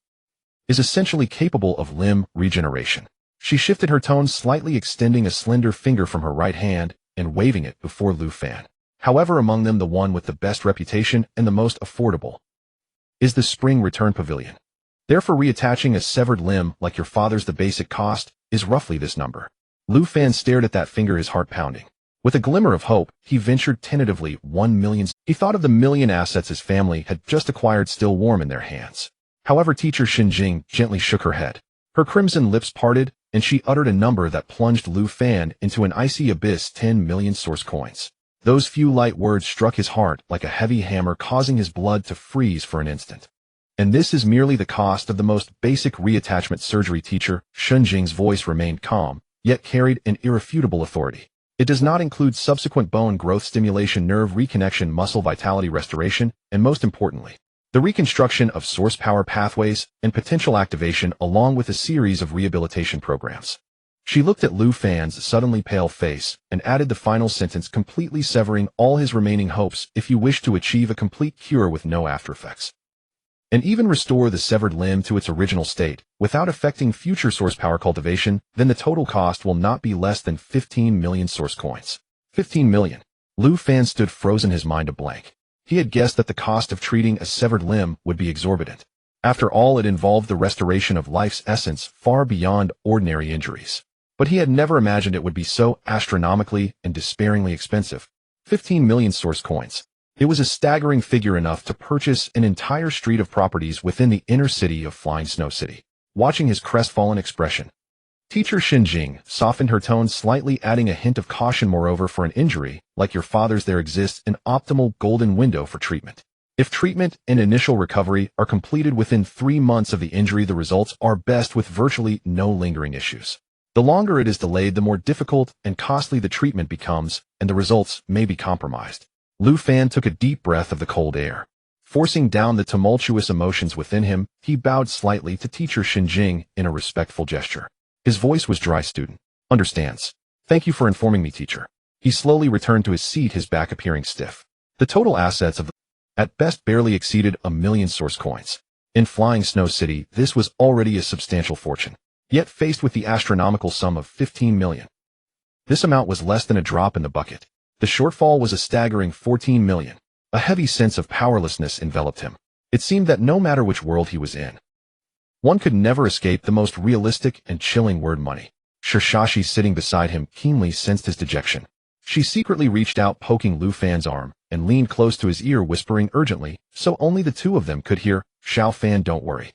is essentially capable of limb regeneration." She shifted her tone slightly, extending a slender finger from her right hand and waving it before Lu Fan. "However, among them the one with the best reputation and the most affordable is the Spring Return Pavilion. Therefore, reattaching a severed limb like your father's, the basic cost is roughly this number." Lu Fan stared at that finger, his heart pounding. With a glimmer of hope, he ventured tentatively 1 million. He thought of the million assets his family had just acquired still warm in their hands. However, Teacher Xinjing gently shook her head. Her crimson lips parted, and she uttered a number that plunged Lu Fan into an icy abyss: 10 million source coins. Those few light words struck his heart like a heavy hammer, causing his blood to freeze for an instant. "And this is merely the cost of the most basic reattachment surgery." Teacher Xinjing's voice remained calm, yet carried an irrefutable authority. "It does not include subsequent bone growth stimulation, nerve reconnection, muscle vitality restoration, and most importantly, the reconstruction of source power pathways and potential activation, along with a series of rehabilitation programs." She looked at Lu Fan's suddenly pale face and added the final sentence, completely severing all his remaining hopes: "If you wish to achieve a complete cure with no aftereffects, and even restore the severed limb to its original state without affecting future source power cultivation, then the total cost will not be less than 15 million source coins." 15 million. Lu Fan stood frozen, his mind a blank. He had guessed that the cost of treating a severed limb would be exorbitant. After all, it involved the restoration of life's essence far beyond ordinary injuries. But he had never imagined it would be so astronomically and despairingly expensive. 15 million source coins. It was a staggering figure, enough to purchase an entire street of properties within the inner city of Flying Snow City. Watching his crestfallen expression, Teacher Xinjing softened her tone slightly, adding a hint of caution. "Moreover, for an injury like your father's, there exists an optimal golden window for treatment. If treatment and initial recovery are completed within 3 months of the injury, the results are best with virtually no lingering issues. The longer it is delayed, the more difficult and costly the treatment becomes, and the results may be compromised." Lu Fan took a deep breath of the cold air. Forcing down the tumultuous emotions within him, he bowed slightly to Teacher Xinjing in a respectful gesture. His voice was dry. "Student understands. Thank you for informing me, teacher." He slowly returned to his seat, his back appearing stiff. The total assets of the at best barely exceeded 1 million source coins. In Flying Snow City, this was already a substantial fortune. Yet faced with the astronomical sum of 15 million, this amount was less than a drop in the bucket. The shortfall was a staggering 14 million. A heavy sense of powerlessness enveloped him. It seemed that no matter which world he was in, one could never escape the most realistic and chilling word: money. Shirshashi, sitting beside him, keenly sensed his dejection. She secretly reached out, poking Lu Fan's arm, and leaned close to his ear, whispering urgently, so only the two of them could hear, "Xiao Fan, don't worry.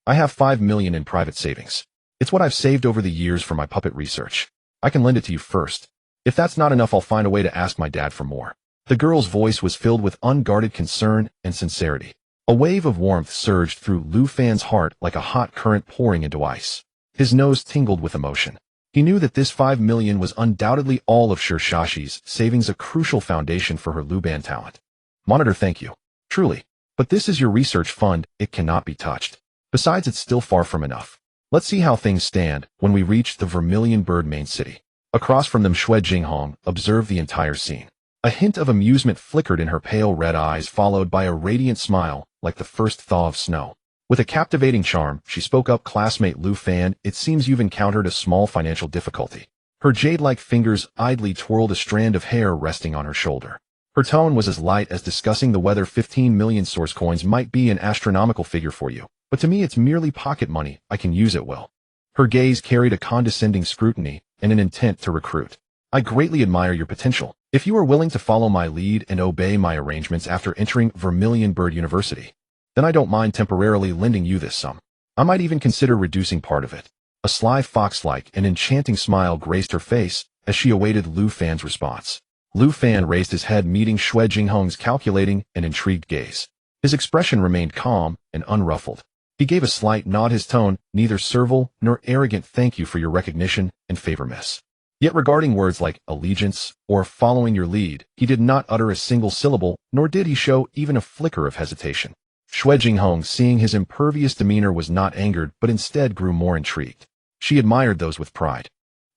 I have 5 million in private savings. It's what I've saved over the years for my puppet research. I can lend it to you first. If that's not enough, I'll find a way to ask my dad for more." The girl's voice was filled with unguarded concern and sincerity. A wave of warmth surged through Lu Fan's heart like a hot current pouring into ice. His nose tingled with emotion. He knew that this 5 million was undoubtedly all of Shirshashi's savings, a crucial foundation for her Luban talent. "Monitor, thank you." Truly. But this is your research fund, it cannot be touched. Besides, it's still far from enough. Let's see how things stand when we reach the Vermilion Bird main city. Across from them, Xue Jinghong observed the entire scene. A hint of amusement flickered in her pale red eyes, followed by a radiant smile, like the first thaw of snow. With a captivating charm, she spoke up, "Classmate Lu Fan, it seems you've encountered a small financial difficulty." Her jade-like fingers idly twirled a strand of hair resting on her shoulder. Her tone was as light as discussing the whether 15 million source coins might be an astronomical figure for you. But to me it's merely pocket money, I can use it well. Her gaze carried a condescending scrutiny and an intent to recruit. I greatly admire your potential. If you are willing to follow my lead and obey my arrangements after entering Vermilion Bird University, then I don't mind temporarily lending you this sum. I might even consider reducing part of it. A sly fox-like and enchanting smile graced her face as she awaited Lu Fan's response. Lu Fan raised his head, meeting Xue Jinghong's calculating and intrigued gaze. His expression remained calm and unruffled. He gave a slight nod, his tone neither servile nor arrogant. "Thank you for your recognition and favor, miss." Yet regarding words like allegiance or following your lead, he did not utter a single syllable, nor did he show even a flicker of hesitation. Xue Jinghong, seeing his impervious demeanor, was not angered, but instead grew more intrigued. She admired those with pride.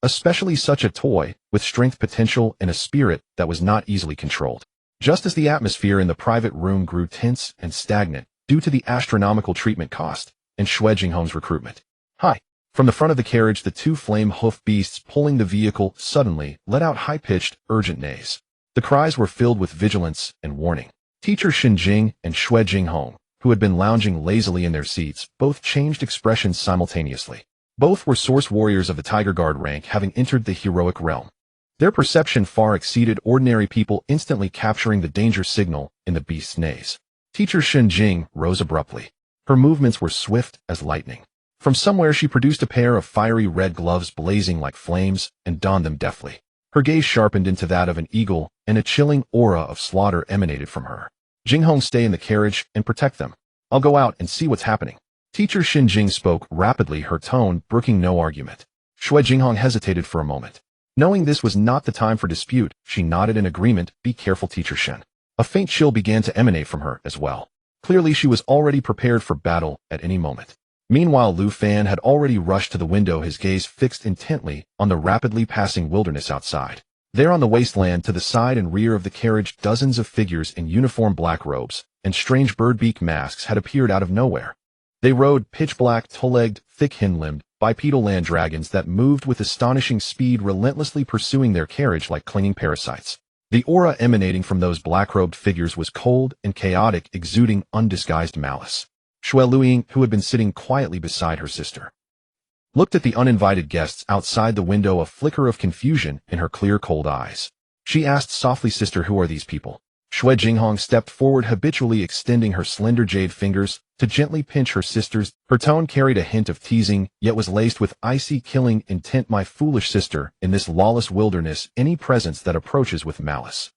Especially such a toy, with strength, potential, and a spirit that was not easily controlled. Just as the atmosphere in the private room grew tense and stagnant, due to the astronomical treatment cost and Xue Jinghong's recruitment. "Hi." From the front of the carriage, the two flame-hoofed beasts pulling the vehicle suddenly let out high-pitched, urgent neighs. The cries were filled with vigilance and warning. Teacher Xinjing and Xue Jinghong, who had been lounging lazily in their seats, both changed expressions simultaneously. Both were source warriors of the Tiger Guard rank, having entered the heroic realm. Their perception far exceeded ordinary people, instantly capturing the danger signal in the beast's neighs. Teacher Xinjing rose abruptly. Her movements were swift as lightning. From somewhere she produced a pair of fiery red gloves blazing like flames and donned them deftly. Her gaze sharpened into that of an eagle, and a chilling aura of slaughter emanated from her. "Jinghong, stay in the carriage and protect them. I'll go out and see what's happening." Teacher Xinjing spoke rapidly, her tone brooking no argument. Xue Jinghong hesitated for a moment. Knowing this was not the time for dispute, she nodded in agreement. "Be careful, Teacher Shen." A faint chill began to emanate from her as well. Clearly she was already prepared for battle at any moment. Meanwhile, Lu Fan had already rushed to the window, his gaze fixed intently on the rapidly passing wilderness outside. There on the wasteland to the side and rear of the carriage, dozens of figures in uniform black robes and strange bird-beak masks had appeared out of nowhere. They rode pitch-black, tull-legged, thick-hind-limbed, bipedal land dragons that moved with astonishing speed, relentlessly pursuing their carriage like clinging parasites. The aura emanating from those black-robed figures was cold and chaotic, exuding undisguised malice. Xue Luiying, who had been sitting quietly beside her sister, looked at the uninvited guests outside the window, a flicker of confusion in her clear, cold eyes. She asked softly, "Sister, who are these people?" Xue Jinghong stepped forward, habitually extending her slender jade fingers to gently pinch her sister's. Her tone carried a hint of teasing, yet was laced with icy, killing intent. "My foolish sister, in this lawless wilderness, any presence that approaches with malice,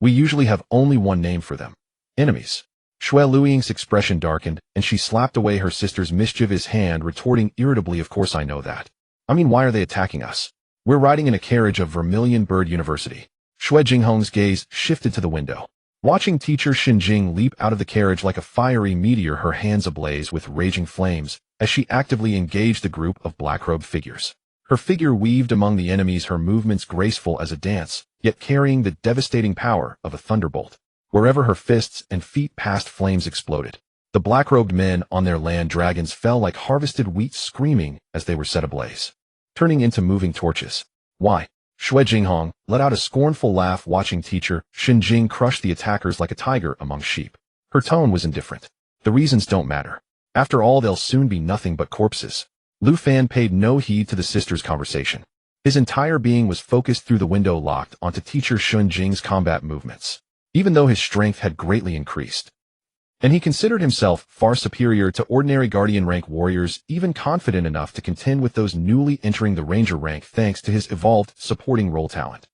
we usually have only one name for them: enemies." Xue Luiying's expression darkened, and she slapped away her sister's mischievous hand, retorting irritably, "Of course I know that. I mean, why are they attacking us? We're riding in a carriage of Vermilion Bird University." Xue Jinghong's gaze shifted to the window. Watching Teacher Xinjing leap out of the carriage like a fiery meteor, her hands ablaze with raging flames, as she actively engaged the group of black-robed figures. Her figure weaved among the enemies, her movements graceful as a dance, yet carrying the devastating power of a thunderbolt. Wherever her fists and feet passed, flames exploded. The black-robed men on their land dragons fell like harvested wheat, screaming as they were set ablaze, turning into moving torches. "Why?" Xue Jinghong let out a scornful laugh, watching Teacher Xinjing crush the attackers like a tiger among sheep. Her tone was indifferent. "The reasons don't matter. After all, they'll soon be nothing but corpses." Lu Fan paid no heed to the sisters' conversation. His entire being was focused through the window, locked onto Teacher Xinjing's combat movements. Even though his strength had greatly increased, and he considered himself far superior to ordinary guardian rank warriors, even confident enough to contend with those newly entering the ranger rank thanks to his evolved supporting role talent.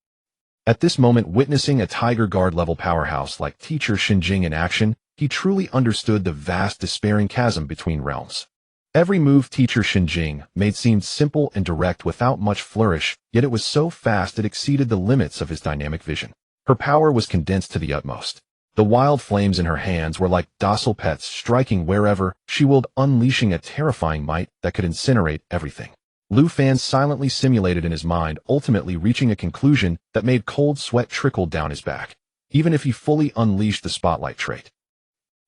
At this moment, witnessing a Tiger Guard level powerhouse like Teacher Xinjing in action, he truly understood the vast despairing chasm between realms. Every move Teacher Xinjing made seemed simple and direct, without much flourish, yet it was so fast it exceeded the limits of his dynamic vision. Her power was condensed to the utmost. The wild flames in her hands were like docile pets striking wherever she willed, unleashing a terrifying might that could incinerate everything. Lu Fan silently simulated in his mind, ultimately reaching a conclusion that made cold sweat trickle down his back. Even if he fully unleashed the spotlight trait,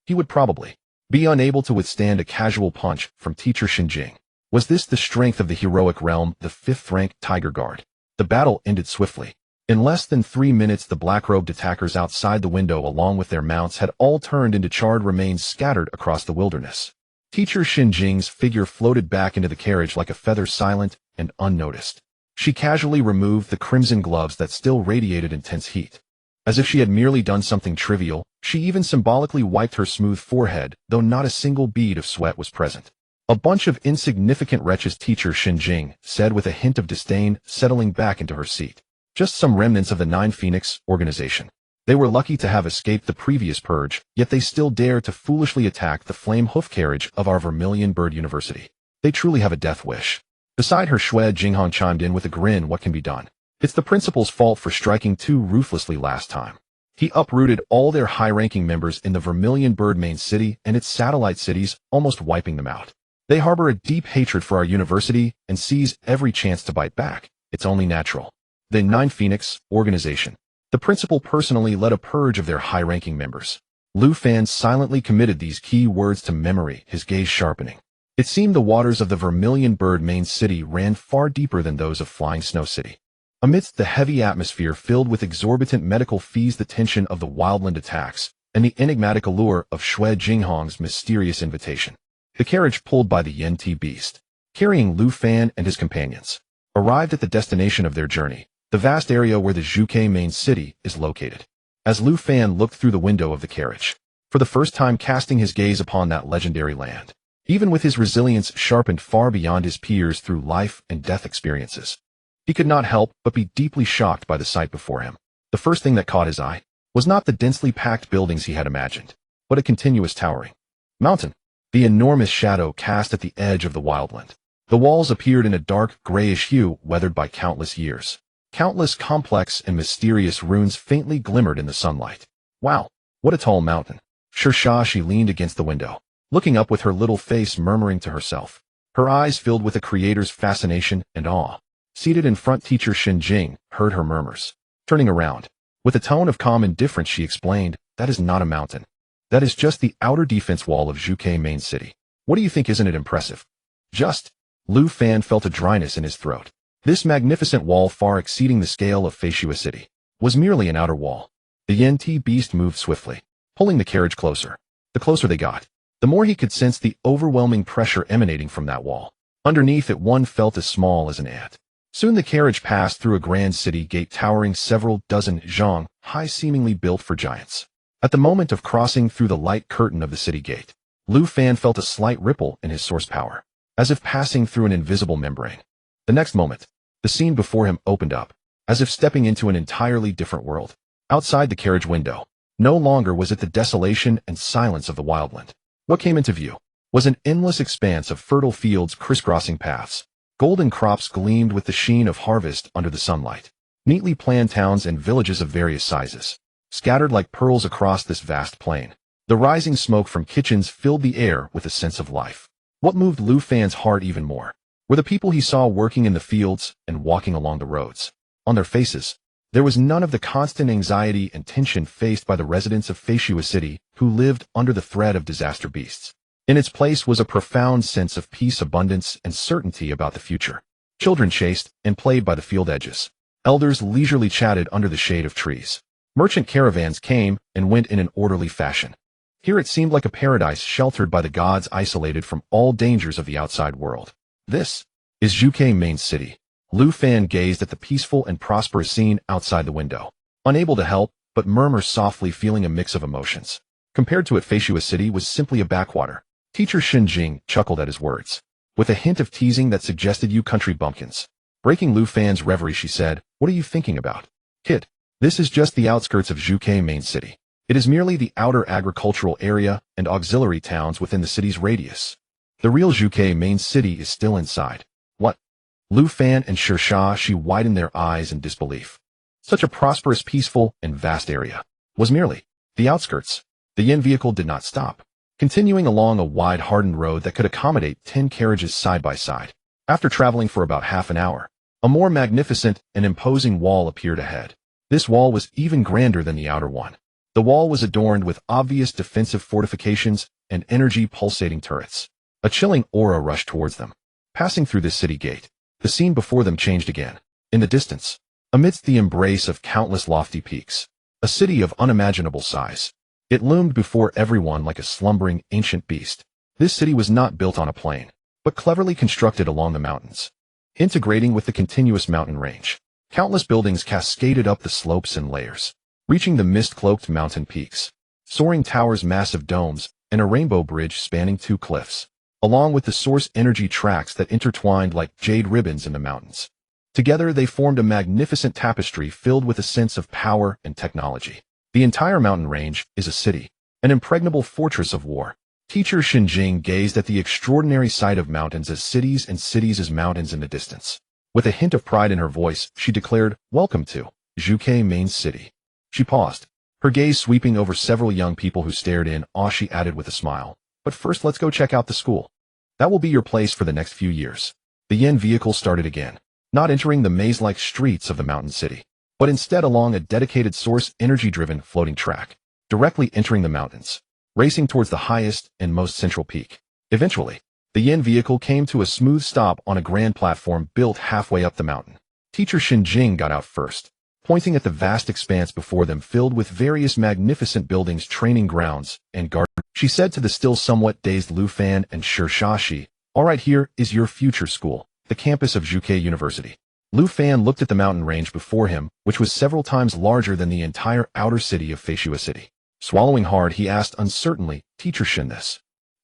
he would probably be unable to withstand a casual punch from Teacher Xinjing. Was this the strength of the heroic realm, the 5th-rank Tiger Guard? The battle ended swiftly. In less than 3 minutes, the black-robed attackers outside the window along with their mounts had all turned into charred remains scattered across the wilderness. Teacher Xinjing's figure floated back into the carriage like a feather, silent and unnoticed. She casually removed the crimson gloves that still radiated intense heat. As if she had merely done something trivial, she even symbolically wiped her smooth forehead, though not a single bead of sweat was present. "A bunch of insignificant wretches," Teacher Xinjing said with a hint of disdain, settling back into her seat. "Just some remnants of the Nine Phoenix organization. They were lucky to have escaped the previous purge, yet they still dare to foolishly attack the flame hoof carriage of our Vermilion Bird University. They truly have a death wish." Beside her, Xue Jinghong chimed in with a grin. "What can be done? It's the principal's fault for striking too ruthlessly last time. He uprooted all their high-ranking members in the Vermilion Bird main city and its satellite cities, almost wiping them out. They harbor a deep hatred for our university and seize every chance to bite back. It's only natural." The Nine Phoenix organization. The principal personally led a purge of their high-ranking members. Lu Fan silently committed these key words to memory, his gaze sharpening. It seemed the waters of the Vermilion Bird main city ran far deeper than those of Flying Snow City. Amidst the heavy atmosphere filled with exorbitant medical fees, the tension of the wildland attacks, and the enigmatic allure of Xue Jinghong's mysterious invitation, the carriage pulled by the Yenti beast, carrying Lu Fan and his companions, arrived at the destination of their journey, the vast area where the Zhuke main city is located. As Lu Fan looked through the window of the carriage, for the first time casting his gaze upon that legendary land, even with his resilience sharpened far beyond his peers through life and death experiences, he could not help but be deeply shocked by the sight before him. The first thing that caught his eye was not the densely packed buildings he had imagined, but a continuous towering mountain, the enormous shadow cast at the edge of the wildland. The walls appeared in a dark, grayish hue, weathered by countless years. Countless complex and mysterious runes faintly glimmered in the sunlight. "Wow, what a tall mountain." She leaned against the window, looking up with her little face, murmuring to herself, her eyes filled with the creator's fascination and awe. Seated in front, Teacher Xinjing heard her murmurs. Turning around, with a tone of calm indifference, she explained, "That is not a mountain. That is just the outer defense wall of Zhuke main city. What do you think? Isn't it impressive?" "Just." Lu Fan felt a dryness in his throat. This magnificent wall, far exceeding the scale of Feishiwa City, was merely an outer wall. The Yenti beast moved swiftly, pulling the carriage closer. The closer they got, the more he could sense the overwhelming pressure emanating from that wall. Underneath it, one felt as small as an ant. Soon the carriage passed through a grand city gate towering several dozen zhang high, seemingly built for giants. At the moment of crossing through the light curtain of the city gate, Lu Fan felt a slight ripple in his source power, as if passing through an invisible membrane. The next moment, the scene before him opened up, as if stepping into an entirely different world. Outside the carriage window, no longer was it the desolation and silence of the wildland. What came into view was an endless expanse of fertile fields crisscrossing paths. Golden crops gleamed with the sheen of harvest under the sunlight. Neatly planned towns and villages of various sizes, scattered like pearls across this vast plain. The rising smoke from kitchens filled the air with a sense of life. What moved Lu Fan's heart even more were the people he saw working in the fields and walking along the roads. On their faces, there was none of the constant anxiety and tension faced by the residents of Feishiwa City who lived under the threat of disaster beasts. In its place was a profound sense of peace, abundance, and certainty about the future. Children chased and played by the field edges. Elders leisurely chatted under the shade of trees. Merchant caravans came and went in an orderly fashion. Here it seemed like a paradise sheltered by the gods, isolated from all dangers of the outside world. This is Zhuke main city. Lu Fan gazed at the peaceful and prosperous scene outside the window, unable to help but murmur softly, feeling a mix of emotions. Compared to it, Feishiwa City was simply a backwater. Teacher Xinjing chuckled at his words, with a hint of teasing that suggested "you country bumpkins." Breaking Lu Fan's reverie, she said, "What are you thinking about, kid? This is just the outskirts of Zhuke main city. It is merely the outer agricultural area and auxiliary towns within the city's radius. The real Zhuke main city is still inside." "What?" Lu Fan and she widened their eyes in disbelief. Such a prosperous, peaceful, and vast area was merely The outskirts. The yin vehicle did not stop, continuing along a wide hardened road that could accommodate 10 carriages side by side. After traveling for about half an hour, a more magnificent and imposing wall appeared ahead. This wall was even grander than the outer one. The wall was adorned with obvious defensive fortifications and energy-pulsating turrets. A chilling aura rushed towards them. Passing through this city gate, the scene before them changed again. In the distance, amidst the embrace of countless lofty peaks, a city of unimaginable size. It loomed before everyone like a slumbering ancient beast. This city was not built on a plain, but cleverly constructed along the mountains, integrating with the continuous mountain range. Countless buildings cascaded up the slopes in layers, reaching the mist-cloaked mountain peaks. Soaring towers, massive domes, and a rainbow bridge spanning 2 cliffs, along with the source energy tracks that intertwined like jade ribbons in the mountains. Together they formed a magnificent tapestry filled with a sense of power and technology. The entire mountain range is a city, an impregnable fortress of war. Teacher Xinjing gazed at the extraordinary sight of mountains as cities and cities as mountains in the distance. With a hint of pride in her voice, she declared, "Welcome to Zhuke Main City." She paused, her gaze sweeping over several young people who stared in awe. She added with a smile, "But first let's go check out the school. That will be your place for the next few years." The yin vehicle started again, not entering the maze-like streets of the mountain city, but instead along a dedicated source energy-driven floating track, directly entering the mountains, racing towards the highest and most central peak. Eventually, the yin vehicle came to a smooth stop on a grand platform built halfway up the mountain. Teacher Xinjing got out first, pointing at the vast expanse before them filled with various magnificent buildings, training grounds, and gardens. She said to the still somewhat dazed Lu Fan and Shi, "All right, here is your future school, the campus of Zhuke University." Lu Fan looked at the mountain range before him, which was several times larger than the entire outer city of Foresee City. Swallowing hard, he asked uncertainly, "Teacher Xin,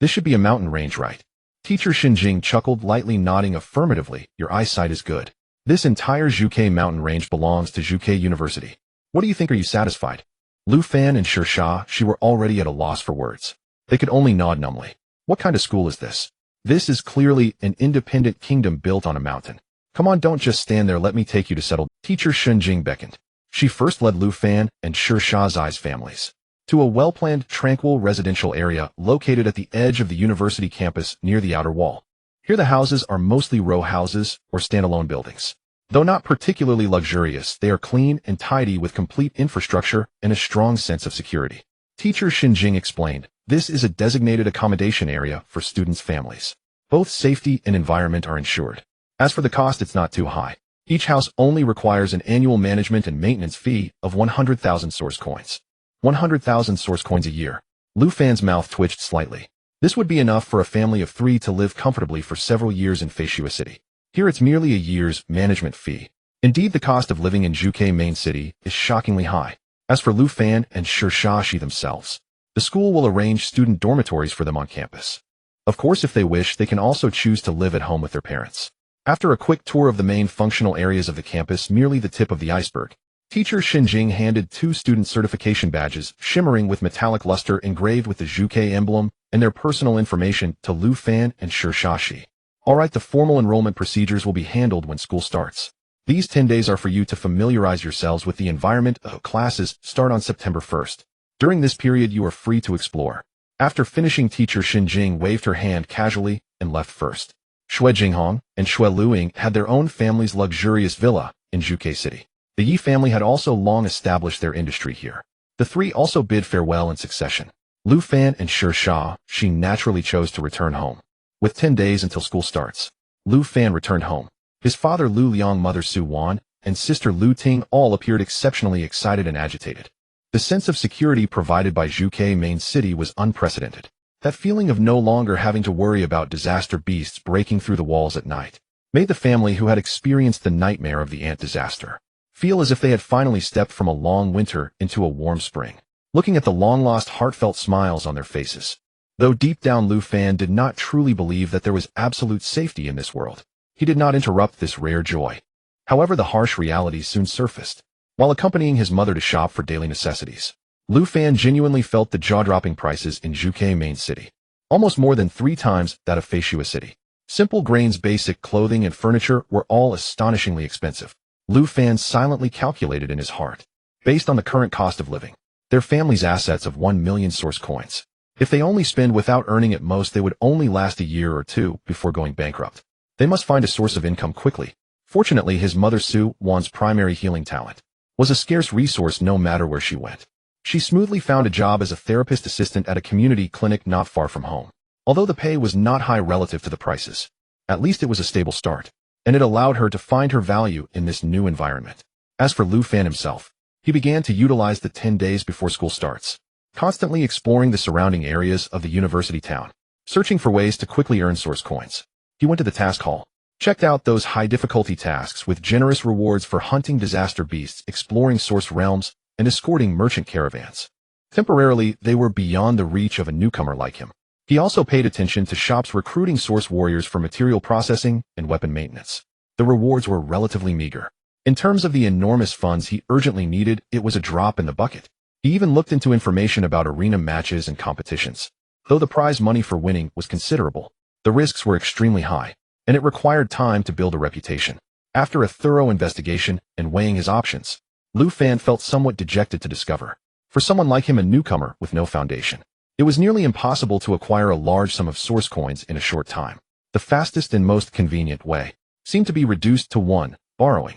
this should be a mountain range, right?" Teacher Xinjing chuckled, lightly nodding affirmatively. "Your eyesight is good. This entire Zhuke mountain range belongs to Zhuke University. What do you think? Are you satisfied?" Lu Fan and Shi were already at a loss for words. They could only nod numbly. What kind of school is this? This is clearly an independent kingdom built on a mountain. Come on, don't just stand there, let me take you to settle. Teacher Xinjing beckoned. She first led Lu Fan and Shi's families to a well-planned, tranquil residential area located at the edge of the university campus near the outer wall. Here the houses are mostly row houses or standalone buildings. Though not particularly luxurious, they are clean and tidy with complete infrastructure and a strong sense of security. Teacher Xinjing explained, "This is a designated accommodation area for students' families. Both safety and environment are ensured. As for the cost, it's not too high. Each house only requires an annual management and maintenance fee of 100,000 source coins. 100,000 source coins a year." Lu Fan's mouth twitched slightly. This would be enough for a family of 3 to live comfortably for several years in Foresee City. Here it's merely a year's management fee. Indeed, the cost of living in Zhuke Main City is shockingly high. As for Lu Fan and Shi themselves, the school will arrange student dormitories for them on campus. Of course, if they wish, they can also choose to live at home with their parents. After a quick tour of the main functional areas of the campus, merely the tip of the iceberg, Teacher Xinjing handed 2 student certification badges, shimmering with metallic luster engraved with the Zhuke emblem, and their personal information to Lu Fan and Shi. "All right, the formal enrollment procedures will be handled when school starts. These 10 days are for you to familiarize yourselves with the environment. Classes start on September 1st. During this period, you are free to explore." After finishing, Teacher Xinjing waved her hand casually and left first. Xue Jinghong and Xue Luing had their own family's luxurious villa in Zhuke City. The Yi family had also long established their industry here. The 3 also bid farewell in succession. Lu Fan and she naturally chose to return home. With 10 days until school starts, Lu Fan returned home. His father Lu Liang, mother Su Wan, and sister Lu Ting all appeared exceptionally excited and agitated. The sense of security provided by Zhuke Main City was unprecedented. That feeling of no longer having to worry about disaster beasts breaking through the walls at night made the family, who had experienced the nightmare of the ant disaster, feel as if they had finally stepped from a long winter into a warm spring. Looking at the long-lost heartfelt smiles on their faces, though deep down Lu Fan did not truly believe that there was absolute safety in this world, he did not interrupt this rare joy. However, the harsh realities soon surfaced. While accompanying his mother to shop for daily necessities, Lu Fan genuinely felt the jaw-dropping prices in Zhuke Main City, almost more than 3 times that of Foresee City. Simple grains, basic clothing, and furniture were all astonishingly expensive. Lu Fan silently calculated in his heart, based on the current cost of living, their family's assets of 1 million source coins. If they only spend without earning at most, they would only last a year or two before going bankrupt. They must find a source of income quickly. Fortunately, his mother Sue Wan's primary healing talent was a scarce resource no matter where she went. She smoothly found a job as a therapist assistant at a community clinic not far from home. Although the pay was not high relative to the prices, at least it was a stable start, and it allowed her to find her value in this new environment. As for Lu Fan himself, he began to utilize the 10 days before school starts, constantly exploring the surrounding areas of the university town, searching for ways to quickly earn source coins. He went to the task hall, checked out those high-difficulty tasks with generous rewards for hunting disaster beasts, exploring source realms, and escorting merchant caravans. Temporarily, they were beyond the reach of a newcomer like him. He also paid attention to shops recruiting source warriors for material processing and weapon maintenance. The rewards were relatively meager. In terms of the enormous funds he urgently needed, it was a drop in the bucket. He even looked into information about arena matches and competitions. Though the prize money for winning was considerable, the risks were extremely high, and it required time to build a reputation. After a thorough investigation and weighing his options, Lu Fan felt somewhat dejected to discover, for someone like him, a newcomer with no foundation, it was nearly impossible to acquire a large sum of source coins in a short time. The fastest and most convenient way seemed to be reduced to one: borrowing.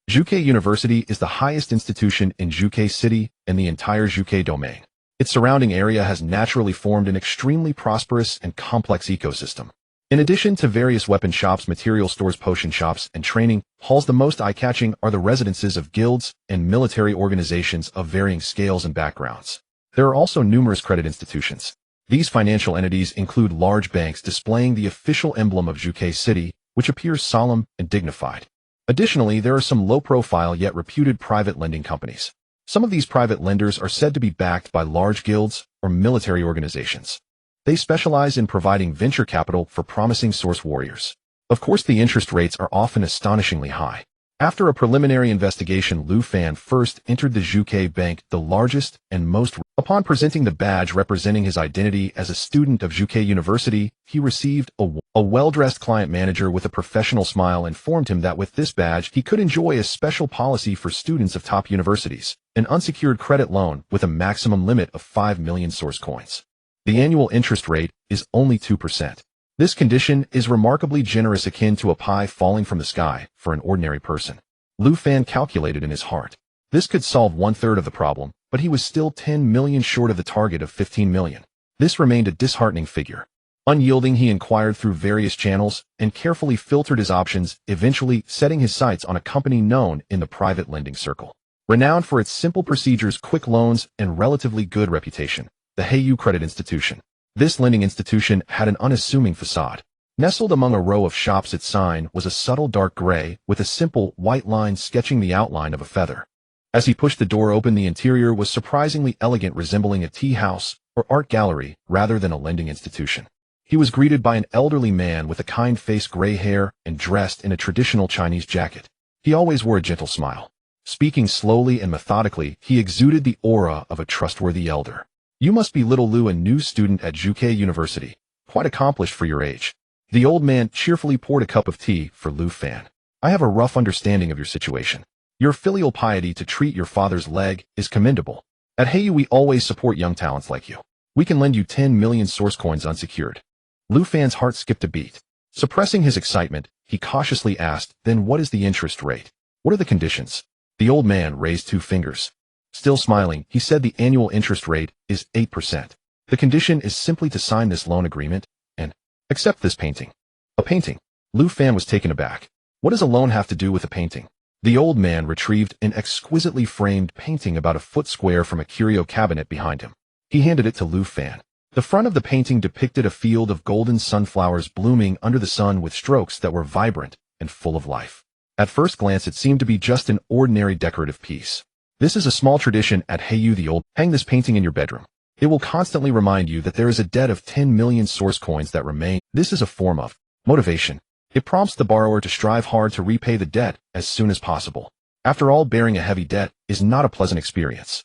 Juke University is the highest institution in Juke City and the entire Juke domain. Its surrounding area has naturally formed an extremely prosperous and complex ecosystem. In addition to various weapon shops, material stores, potion shops, and training halls, the most eye-catching are the residences of guilds and military organizations of varying scales and backgrounds. There are also numerous credit institutions. These financial entities include large banks displaying the official emblem of Juke City, which appears solemn and dignified. Additionally, there are some low-profile yet reputed private lending companies. Some of these private lenders are said to be backed by large guilds or military organizations. They specialize in providing venture capital for promising source warriors. Of course, the interest rates are often astonishingly high. After a preliminary investigation, Lu Fan first entered the Juke Bank, the largest and most. Upon presenting the badge representing his identity as a student of Juke University, he received a well-dressed client manager with a professional smile informed him that with this badge he could enjoy a special policy for students of top universities, an unsecured credit loan with a maximum limit of 5 million source coins. The annual interest rate is only 2%. This condition is remarkably generous, akin to a pie falling from the sky for an ordinary person. Lu Fan calculated in his heart. This could solve 1/3 of the problem, but he was still 10 million short of the target of 15 million. This remained a disheartening figure. Unyielding, he inquired through various channels and carefully filtered his options, eventually setting his sights on a company known in the private lending circle. Renowned for its simple procedures, quick loans, and relatively good reputation, the Heiyu Credit Institution. This lending institution had an unassuming facade. Nestled among a row of shops, its sign was a subtle dark gray with a simple white line sketching the outline of a feather. As he pushed the door open, the interior was surprisingly elegant, resembling a tea house or art gallery rather than a lending institution. He was greeted by an elderly man with a kind face, gray hair, and dressed in a traditional Chinese jacket. He always wore a gentle smile. Speaking slowly and methodically, he exuded the aura of a trustworthy elder. "You must be little Lu, a new student at Juke University. Quite accomplished for your age." The old man cheerfully poured a cup of tea for Lu Fan. "I have a rough understanding of your situation. Your filial piety to treat your father's leg is commendable. At Heiyu, we always support young talents like you. We can lend you 10 million source coins unsecured." Lu Fan's heart skipped a beat. Suppressing his excitement, he cautiously asked, "Then what is the interest rate? What are the conditions?" The old man raised 2 fingers. Still smiling, he said, "The annual interest rate is 8%. The condition is simply to sign this loan agreement and accept this painting." "A painting?" Lu Fan was taken aback. "What does a loan have to do with a painting?" The old man retrieved an exquisitely framed painting about a foot square from a curio cabinet behind him. He handed it to Lu Fan. The front of the painting depicted a field of golden sunflowers blooming under the sun with strokes that were vibrant and full of life. At first glance, it seemed to be just an ordinary decorative piece. "This is a small tradition at Heiyu the Old. Hang this painting in your bedroom. It will constantly remind you that there is a debt of 10 million source coins that remain. This is a form of motivation. It prompts the borrower to strive hard to repay the debt as soon as possible. After all, bearing a heavy debt is not a pleasant experience.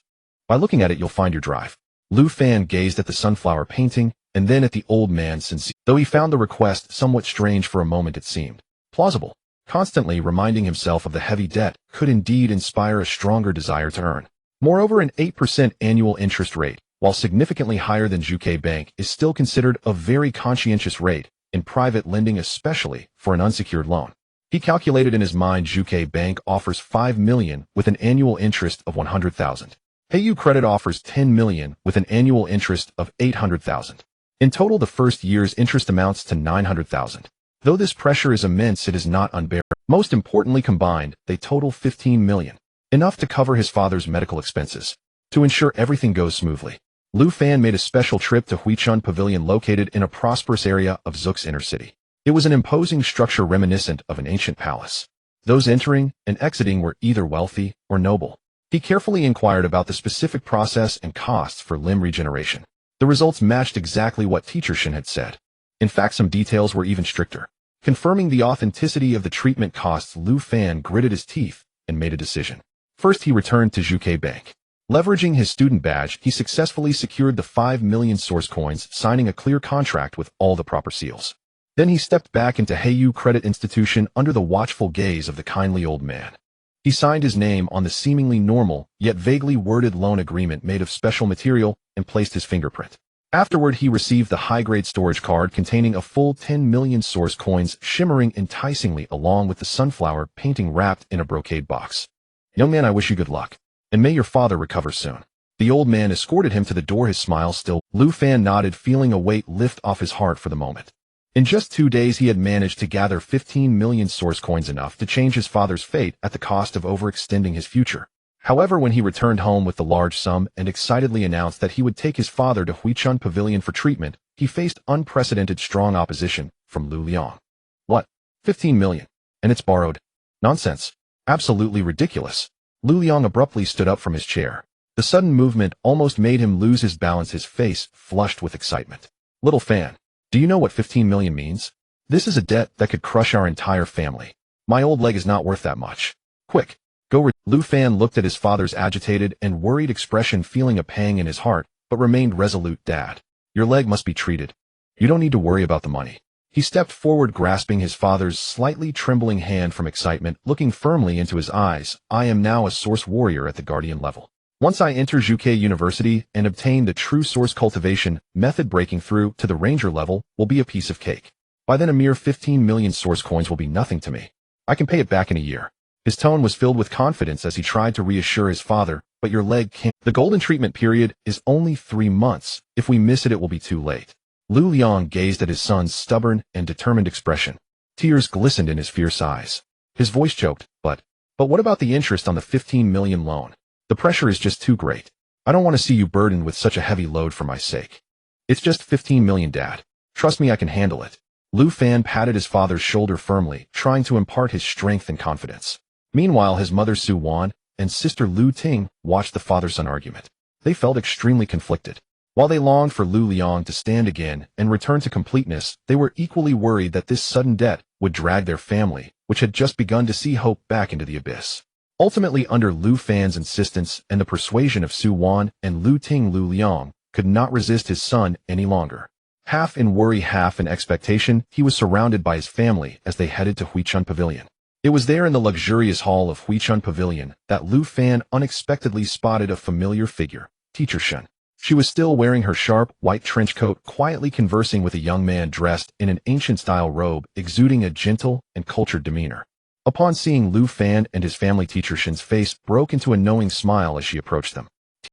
By looking at it, you'll find your drive." Lu Fan gazed at the sunflower painting and then at the old man sincerely. Though he found the request somewhat strange for a moment, it seemed plausible. Constantly reminding himself of the heavy debt could indeed inspire a stronger desire to earn. Moreover, an 8% annual interest rate, while significantly higher than UK Bank, is still considered a very conscientious rate, in private lending especially, for an unsecured loan. He calculated in his mind UK Bank offers 5 million with an annual interest of 100,000. HU Credit offers 10 million with an annual interest of 800,000. In total, the first year's interest amounts to 900,000. Though this pressure is immense, it is not unbearable. Most importantly, combined, they total 15 million, enough to cover his father's medical expenses. To ensure everything goes smoothly, Lu Fan made a special trip to Huichun Pavilion located in a prosperous area of Zhux's inner city. It was an imposing structure reminiscent of an ancient palace. Those entering and exiting were either wealthy or noble. He carefully inquired about the specific process and costs for limb regeneration. The results matched exactly what Teacher Shen had said. In fact, some details were even stricter. Confirming the authenticity of the treatment costs, Lu Fan gritted his teeth and made a decision. First, he returned to UK Bank. Leveraging his student badge, he successfully secured the 5 million source coins, signing a clear contract with all the proper seals. Then he stepped back into HU Credit Institution under the watchful gaze of the kindly old man. He signed his name on the seemingly normal, yet vaguely worded loan agreement made of special material and placed his fingerprint. Afterward, he received the high-grade storage card containing a full 10 million source coins shimmering enticingly along with the sunflower painting wrapped in a brocade box. Young man, I wish you good luck, and may your father recover soon. The old man escorted him to the door, his smile still. Lu Fan nodded, feeling a weight lift off his heart for the moment. In just 2 days, he had managed to gather 15 million source coins, enough to change his father's fate at the cost of overextending his future. However, when he returned home with the large sum and excitedly announced that he would take his father to Huichun Pavilion for treatment, he faced unprecedented strong opposition from Lu Liang. What? 15 million? And it's borrowed? Nonsense. Absolutely ridiculous. Lu Liang abruptly stood up from his chair. The sudden movement almost made him lose his balance, his face flushed with excitement. Little Fan, do you know what 15 million means? This is a debt that could crush our entire family. My old leg is not worth that much. Quick, go. Lu Fan looked at his father's agitated and worried expression, feeling a pang in his heart, but remained resolute. Dad, your leg must be treated. You don't need to worry about the money. He stepped forward, grasping his father's slightly trembling hand from excitement, looking firmly into his eyes. I am now a source warrior at the guardian level. Once I enter UK University and obtain the true source cultivation method, breaking through to the ranger level will be a piece of cake. By then, a mere 15 million source coins will be nothing to me. I can pay it back in a year. His tone was filled with confidence as he tried to reassure his father, but your leg can't. The golden treatment period is only 3 months. If we miss it, it will be too late. Lu Liang gazed at his son's stubborn and determined expression. Tears glistened in his fierce eyes. His voice choked. But what about the interest on the 15 million loan? The pressure is just too great. I don't want to see you burdened with such a heavy load for my sake. It's just 15 million, Dad. Trust me, I can handle it. Lu Fan patted his father's shoulder firmly, trying to impart his strength and confidence. Meanwhile, his mother Su Wan and sister Lu Ting watched the father-son argument. They felt extremely conflicted. While they longed for Lu Liang to stand again and return to completeness, they were equally worried that this sudden debt would drag their family, which had just begun to see hope, back into the abyss. Ultimately, under Lu Fan's insistence and the persuasion of Su Wan and Lu Ting, Lu Liang could not resist his son any longer. Half in worry, half in expectation, he was surrounded by his family as they headed to Huichun Pavilion. It was there in the luxurious hall of Huichun Pavilion that Lu Fan unexpectedly spotted a familiar figure, Teacher Shen. She was still wearing her sharp, white trench coat, quietly conversing with a young man dressed in an ancient-style robe, exuding a gentle and cultured demeanor. Upon seeing Lu Fan and his family, Teacher Shen's face broke into a knowing smile as she approached them.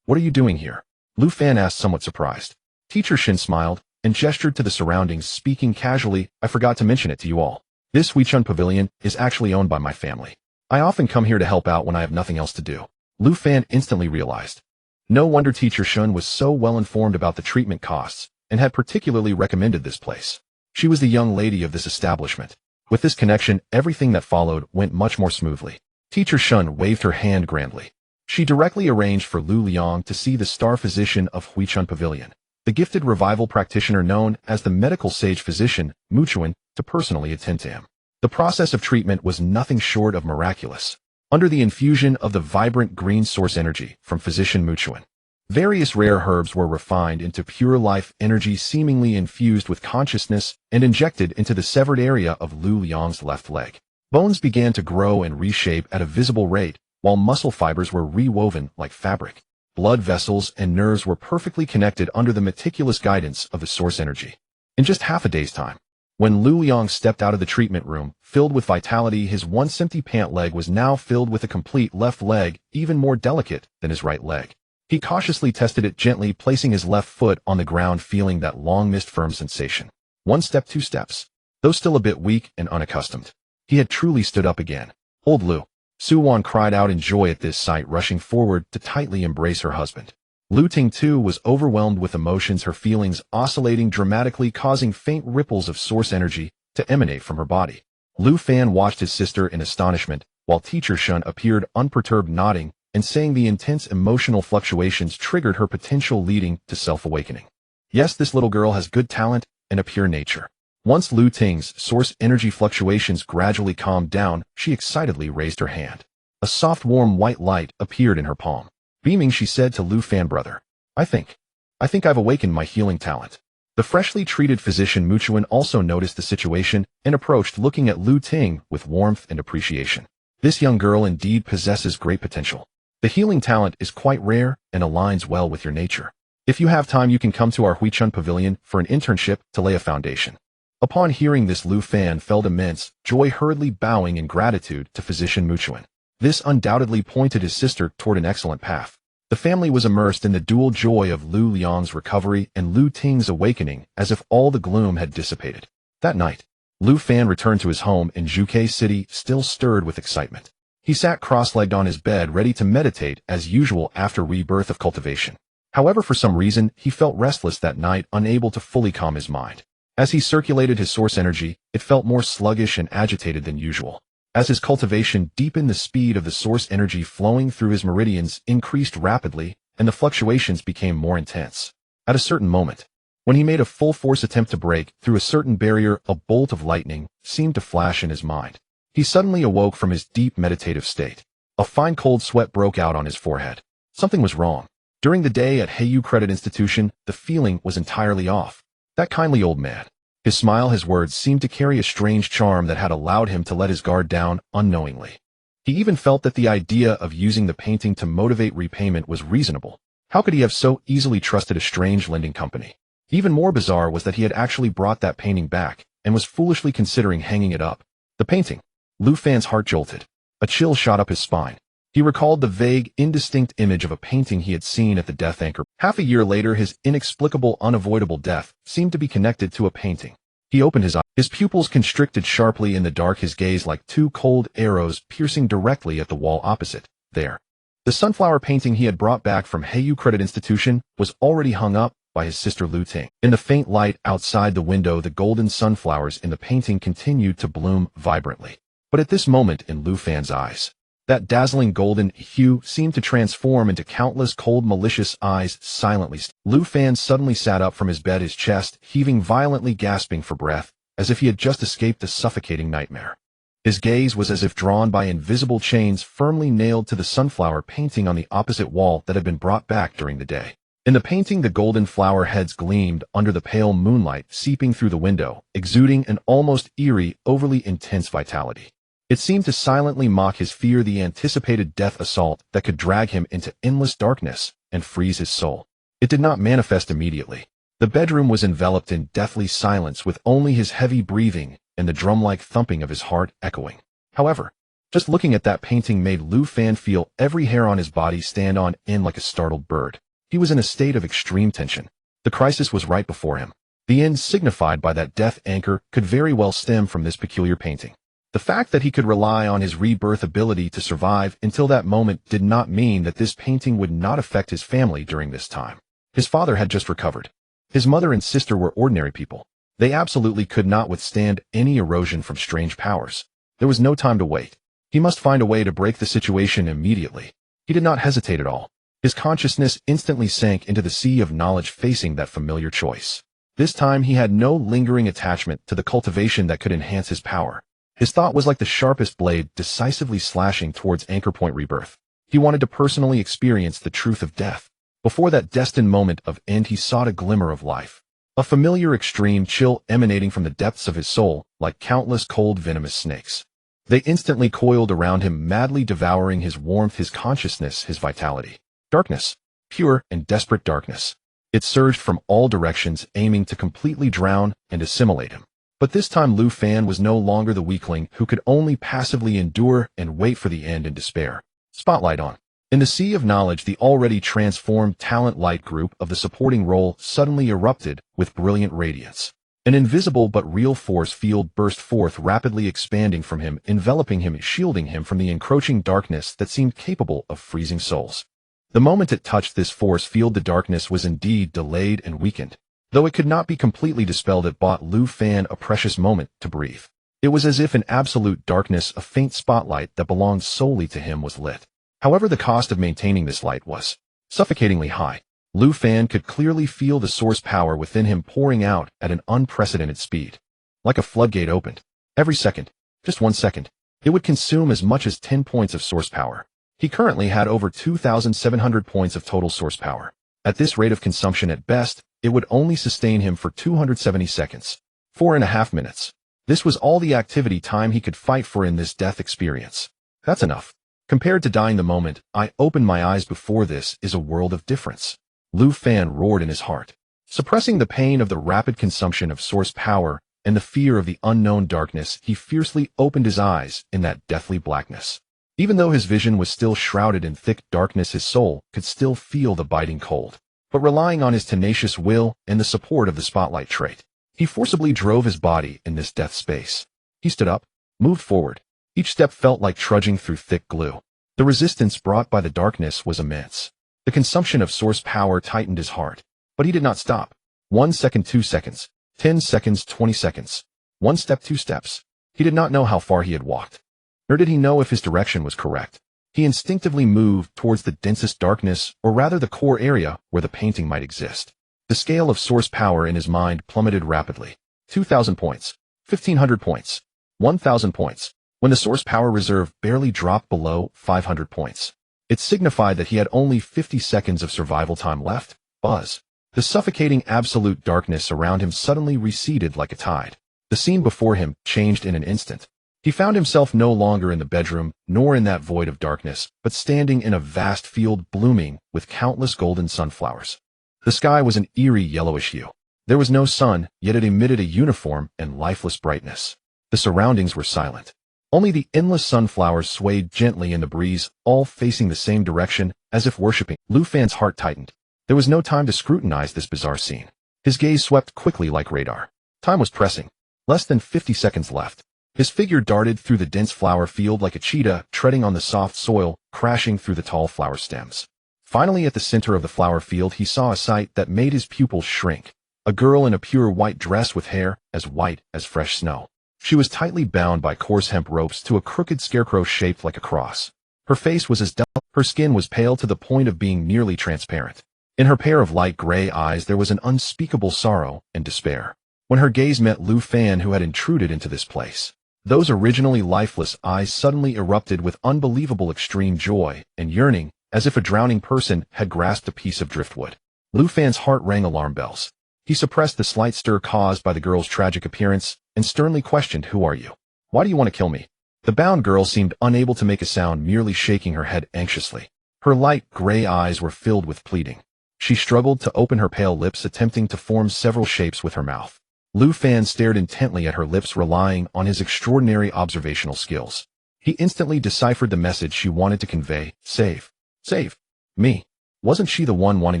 What are you doing here? Lu Fan asked, somewhat surprised. Teacher Shen smiled and gestured to the surroundings, speaking casually. I forgot to mention it to you all. This Huichun Pavilion is actually owned by my family. I often come here to help out when I have nothing else to do. Lu Fan instantly realized. No wonder Teacher Shen was so well informed about the treatment costs and had particularly recommended this place. She was the young lady of this establishment. With this connection, everything that followed went much more smoothly. Teacher Shen waved her hand grandly. She directly arranged for Lu Liang to see the star physician of Huichun Pavilion, the gifted revival practitioner known as the medical sage physician, Mu Chuan, to personally attend to him. The process of treatment was nothing short of miraculous. Under the infusion of the vibrant green source energy from physician Mu Chuan, various rare herbs were refined into pure life energy, seemingly infused with consciousness, and injected into the severed area of Lu Liang's left leg. Bones began to grow and reshape at a visible rate, while muscle fibers were rewoven like fabric. Blood vessels and nerves were perfectly connected under the meticulous guidance of the source energy. In just half a day's time, when Lu Liang stepped out of the treatment room, filled with vitality, his once empty pant leg was now filled with a complete left leg, even more delicate than his right leg. He cautiously tested it gently, placing his left foot on the ground, feeling that long-missed firm sensation. 1 step, 2 steps. Though still a bit weak and unaccustomed, he had truly stood up again. Old Lu. Su Wan cried out in joy at this sight, rushing forward to tightly embrace her husband. Lu Ting too was overwhelmed with emotions, her feelings oscillating dramatically, causing faint ripples of source energy to emanate from her body. Lu Fan watched his sister in astonishment, while Teacher Shun appeared unperturbed, nodding and saying the intense emotional fluctuations triggered her potential, leading to self-awakening. Yes, this little girl has good talent and a pure nature. Once Lu Ting's source energy fluctuations gradually calmed down, she excitedly raised her hand. A soft, warm white light appeared in her palm. Beaming, she said to Lu Fan, brother, I think I've awakened my healing talent. The freshly treated physician Muchuan also noticed the situation and approached, looking at Lu Ting with warmth and appreciation. This young girl indeed possesses great potential. The healing talent is quite rare and aligns well with your nature. If you have time, you can come to our Huichun Pavilion for an internship to lay a foundation. Upon hearing this, Lu Fan felt immense joy, hurriedly bowing in gratitude to physician Muchuan. This undoubtedly pointed his sister toward an excellent path. The family was immersed in the dual joy of Lu Liang's recovery and Lu Ting's awakening, as if all the gloom had dissipated. That night, Lu Fan returned to his home in Zhuke City, still stirred with excitement. He sat cross-legged on his bed, ready to meditate as usual after rebirth of cultivation. However, for some reason, he felt restless that night, unable to fully calm his mind. As he circulated his source energy, it felt more sluggish and agitated than usual. As his cultivation deepened, the speed of the source energy flowing through his meridians increased rapidly, and the fluctuations became more intense. At a certain moment, when he made a full-force attempt to break through a certain barrier, a bolt of lightning seemed to flash in his mind. He suddenly awoke from his deep meditative state. A fine cold sweat broke out on his forehead. Something was wrong. During the day at Heyu Credit Institution, the feeling was entirely off. That kindly old man. His smile, his words seemed to carry a strange charm that had allowed him to let his guard down unknowingly. He even felt that the idea of using the painting to motivate repayment was reasonable. How could he have so easily trusted a strange lending company? Even more bizarre was that he had actually brought that painting back and was foolishly considering hanging it up. The painting. Lu Fan's heart jolted. A chill shot up his spine. He recalled the vague, indistinct image of a painting he had seen at the Death Anchor. Half a year later, his inexplicable, unavoidable death seemed to be connected to a painting. He opened his eyes. His pupils constricted sharply in the dark, his gaze like two cold arrows piercing directly at the wall opposite. There. The sunflower painting he had brought back from Heyu Credit Institution was already hung up by his sister Lu Ting. In the faint light outside the window, the golden sunflowers in the painting continued to bloom vibrantly. But at this moment, in Lu Fan's eyes, that dazzling golden hue seemed to transform into countless cold, malicious eyes silently. Lu Fan suddenly sat up from his bed, his chest heaving violently, gasping for breath, as if he had just escaped a suffocating nightmare. His gaze was as if drawn by invisible chains firmly nailed to the sunflower painting on the opposite wall that had been brought back during the day. In the painting, the golden flower heads gleamed under the pale moonlight seeping through the window, exuding an almost eerie, overly intense vitality. It seemed to silently mock his fear, the anticipated death assault that could drag him into endless darkness and freeze his soul. It did not manifest immediately. The bedroom was enveloped in deathly silence, with only his heavy breathing and the drum-like thumping of his heart echoing. However, just looking at that painting made Lu Fan feel every hair on his body stand on end like a startled bird. He was in a state of extreme tension. The crisis was right before him. The end signified by that death anchor could very well stem from this peculiar painting. The fact that he could rely on his rebirth ability to survive until that moment did not mean that this painting would not affect his family during this time. His father had just recovered. His mother and sister were ordinary people. They absolutely could not withstand any erosion from strange powers. There was no time to wait. He must find a way to break the situation immediately. He did not hesitate at all. His consciousness instantly sank into the sea of knowledge, facing that familiar choice. This time he had no lingering attachment to the cultivation that could enhance his power. His thought was like the sharpest blade decisively slashing towards anchor point rebirth. He wanted to personally experience the truth of death. Before that destined moment of end, he sought a glimmer of life. A familiar extreme chill emanating from the depths of his soul, like countless cold venomous snakes. They instantly coiled around him, madly devouring his warmth, his consciousness, his vitality. Darkness. Pure and desperate darkness. It surged from all directions, aiming to completely drown and assimilate him. But this time Lu Fan was no longer the weakling who could only passively endure and wait for the end in despair. Spotlight on. In the sea of knowledge, the already transformed talent light group of the supporting role suddenly erupted with brilliant radiance. An invisible but real force field burst forth, rapidly expanding from him, enveloping him, shielding him from the encroaching darkness that seemed capable of freezing souls. The moment it touched this force field, the darkness was indeed delayed and weakened. Though it could not be completely dispelled, it bought Lu Fan a precious moment to breathe. It was as if in absolute darkness a faint spotlight that belonged solely to him was lit. However, the cost of maintaining this light was suffocatingly high. Lu Fan could clearly feel the source power within him pouring out at an unprecedented speed. Like a floodgate opened. Every second, just 1 second, it would consume as much as 10 points of source power. He currently had over 2,700 points of total source power. At this rate of consumption, at best, it would only sustain him for 270 seconds. 4.5 minutes. This was all the activity time he could fight for in this death experience. That's enough. Compared to dying the moment I opened my eyes before, this is a world of difference. Lu Fan roared in his heart. Suppressing the pain of the rapid consumption of source power and the fear of the unknown darkness, he fiercely opened his eyes in that deathly blackness. Even though his vision was still shrouded in thick darkness, his soul could still feel the biting cold. But relying on his tenacious will and the support of the spotlight trait, he forcibly drove his body in this death space. He stood up, moved forward. Each step felt like trudging through thick glue. The resistance brought by the darkness was immense. The consumption of source power tightened his heart. But he did not stop. 1 second, 2 seconds, 10 seconds, 20 seconds. 1 step, 2 steps. He did not know how far he had walked. Nor did he know if his direction was correct. He instinctively moved towards the densest darkness, or rather the core area where the painting might exist. The scale of source power in his mind plummeted rapidly. 2,000 points. 1,500 points. 1,000 points. When the source power reserve barely dropped below 500 points, it signified that he had only 50 seconds of survival time left. Buzz. The suffocating absolute darkness around him suddenly receded like a tide. The scene before him changed in an instant. He found himself no longer in the bedroom, nor in that void of darkness, but standing in a vast field blooming with countless golden sunflowers. The sky was an eerie yellowish hue. There was no sun, yet it emitted a uniform and lifeless brightness. The surroundings were silent. Only the endless sunflowers swayed gently in the breeze, all facing the same direction, as if worshipping. Lu Fan's heart tightened. There was no time to scrutinize this bizarre scene. His gaze swept quickly like radar. Time was pressing. Less than 50 seconds left. His figure darted through the dense flower field like a cheetah treading on the soft soil, crashing through the tall flower stems. Finally, at the center of the flower field, he saw a sight that made his pupils shrink. A girl in a pure white dress with hair as white as fresh snow. She was tightly bound by coarse hemp ropes to a crooked scarecrow shaped like a cross. Her face was as delicate. Her skin was pale to the point of being nearly transparent. In her pair of light gray eyes there was an unspeakable sorrow and despair. When her gaze met Lu Fan, who had intruded into this place, those originally lifeless eyes suddenly erupted with unbelievable extreme joy and yearning, as if a drowning person had grasped a piece of driftwood. Lu Fan's heart rang alarm bells. He suppressed the slight stir caused by the girl's tragic appearance and sternly questioned, "Who are you? Why do you want to kill me?" The bound girl seemed unable to make a sound, merely shaking her head anxiously. Her light gray eyes were filled with pleading. She struggled to open her pale lips, attempting to form several shapes with her mouth. Lu Fan stared intently at her lips, relying on his extraordinary observational skills. He instantly deciphered the message she wanted to convey. Save. Save. Me. Wasn't she the one wanting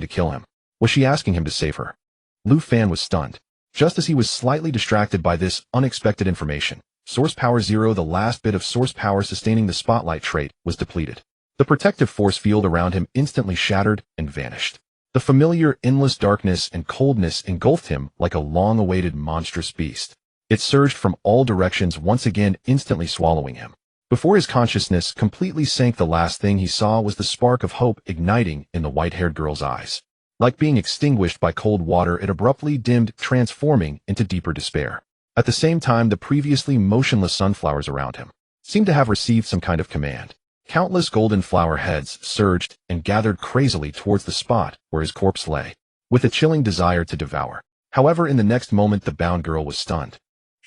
to kill him? Was she asking him to save her? Lu Fan was stunned. Just as he was slightly distracted by this unexpected information, source power 0, the last bit of source power sustaining the spotlight trait, was depleted. The protective force field around him instantly shattered and vanished. The familiar endless darkness and coldness engulfed him like a long-awaited monstrous beast. It surged from all directions, once again instantly swallowing him. Before his consciousness completely sank, the last thing he saw was the spark of hope igniting in the white-haired girl's eyes. Like being extinguished by cold water, it abruptly dimmed, transforming into deeper despair. At the same time, the previously motionless sunflowers around him seemed to have received some kind of command. Countless golden flower heads surged and gathered crazily towards the spot where his corpse lay, with a chilling desire to devour. However, in the next moment, the bound girl was stunned.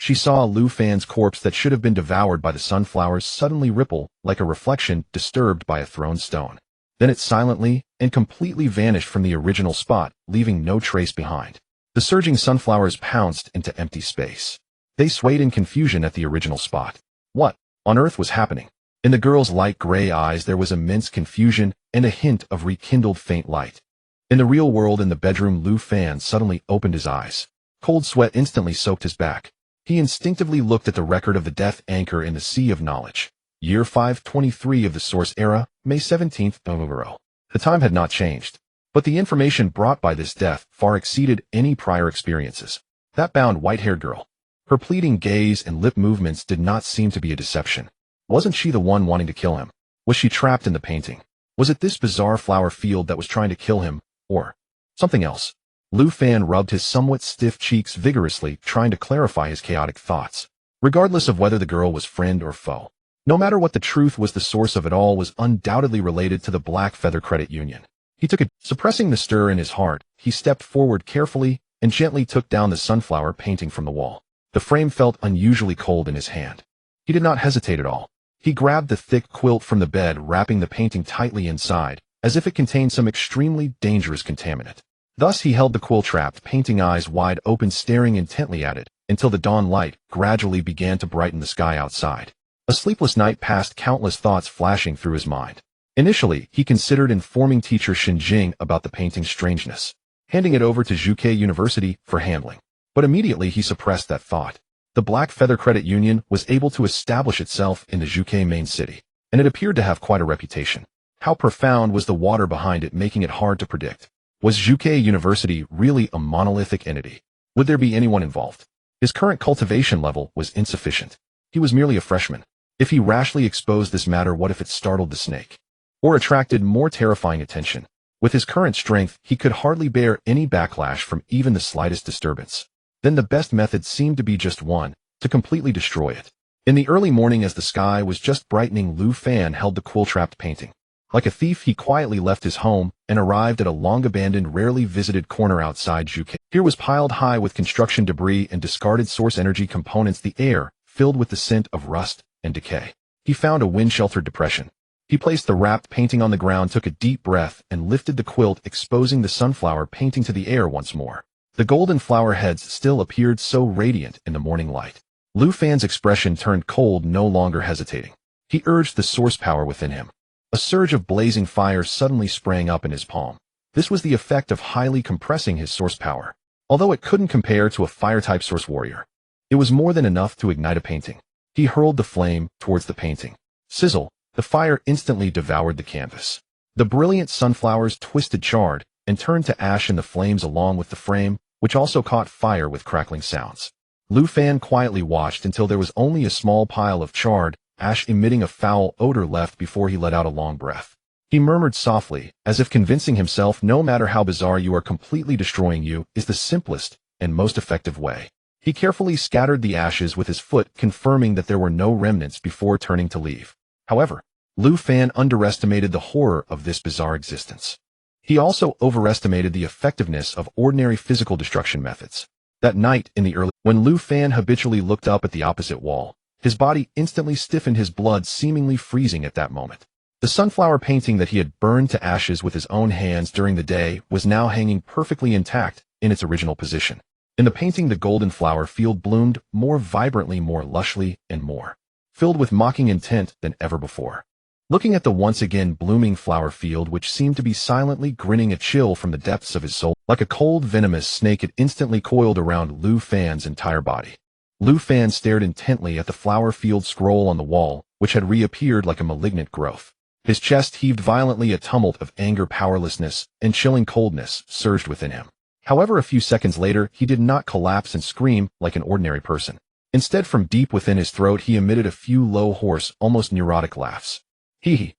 She saw Lu Fan's corpse that should have been devoured by the sunflowers suddenly ripple like a reflection disturbed by a thrown stone. Then it silently and completely vanished from the original spot, leaving no trace behind. The surging sunflowers pounced into empty space. They swayed in confusion at the original spot. What on earth was happening? In the girl's light gray eyes there was immense confusion and a hint of rekindled faint light. In the real world in the bedroom, Lu Fan suddenly opened his eyes. Cold sweat instantly soaked his back. He instinctively looked at the record of the death anchor in the sea of knowledge. Year 523 of the Source Era, May 17th, The time had not changed, but the information brought by this death far exceeded any prior experiences. That bound white-haired girl. Her pleading gaze and lip movements did not seem to be a deception. Wasn't she the one wanting to kill him? Was she trapped in the painting? Was it this bizarre flower field that was trying to kill him, or something else? Lu Fan rubbed his somewhat stiff cheeks vigorously, trying to clarify his chaotic thoughts. Regardless of whether the girl was friend or foe, no matter what the truth was, the source of it all was undoubtedly related to the Black Feather Credit Union. Suppressing the stir in his heart, he stepped forward carefully and gently took down the sunflower painting from the wall. The frame felt unusually cold in his hand. He did not hesitate at all. He grabbed the thick quilt from the bed, wrapping the painting tightly inside, as if it contained some extremely dangerous contaminant. Thus he held the quill-trapped painting, eyes wide open, staring intently at it, until the dawn light gradually began to brighten the sky outside. A sleepless night passed, countless thoughts flashing through his mind. Initially, he considered informing teacher Xinjing about the painting's strangeness, handing it over to Zhuke University for handling. But immediately he suppressed that thought. The Black Feather Credit Union was able to establish itself in the Zhuke main city, and it appeared to have quite a reputation. How profound was the water behind it, making it hard to predict? Was Zhuke University really a monolithic entity? Would there be anyone involved? His current cultivation level was insufficient. He was merely a freshman. If he rashly exposed this matter, what if it startled the snake? Or attracted more terrifying attention? With his current strength, he could hardly bear any backlash from even the slightest disturbance. Then the best method seemed to be just one, to completely destroy it. In the early morning, as the sky was just brightening, Lu Fan held the quill-trapped painting. Like a thief, he quietly left his home and arrived at a long-abandoned, rarely visited corner outside Zhuke. Here was piled high with construction debris and discarded source energy components, the air filled with the scent of rust and decay. He found a wind-sheltered depression. He placed the wrapped painting on the ground, took a deep breath, and lifted the quilt, exposing the sunflower painting to the air once more. The golden flower heads still appeared so radiant in the morning light. Lu Fan's expression turned cold, no longer hesitating. He urged the source power within him. A surge of blazing fire suddenly sprang up in his palm. This was the effect of highly compressing his source power. Although it couldn't compare to a fire-type source warrior, it was more than enough to ignite a painting. He hurled the flame towards the painting. Sizzle! The fire instantly devoured the canvas. The brilliant sunflowers twisted, charred, and turned to ash in the flames, along with the frame, which also caught fire with crackling sounds. Lu Fan quietly watched until there was only a small pile of charred ash emitting a foul odor left before he let out a long breath. He murmured softly, as if convincing himself, no matter how bizarre you are, completely destroying you is the simplest and most effective way. He carefully scattered the ashes with his foot, confirming that there were no remnants before turning to leave. However, Lu Fan underestimated the horror of this bizarre existence. He also overestimated the effectiveness of ordinary physical destruction methods. That night in the early, when Lu Fan habitually looked up at the opposite wall, his body instantly stiffened, his blood seemingly freezing at that moment. The sunflower painting that he had burned to ashes with his own hands during the day was now hanging perfectly intact in its original position. In the painting, the golden flower field bloomed more vibrantly, more lushly, and more filled with mocking intent than ever before. Looking at the once again blooming flower field, which seemed to be silently grinning, a chill from the depths of his soul, like a cold venomous snake, it instantly coiled around Lu Fan's entire body. Lu Fan stared intently at the flower field scroll on the wall, which had reappeared like a malignant growth. His chest heaved violently, a tumult of anger, powerlessness, and chilling coldness surged within him. However, a few seconds later, he did not collapse and scream like an ordinary person. Instead, from deep within his throat, he emitted a few low, hoarse, almost neurotic laughs. Hee.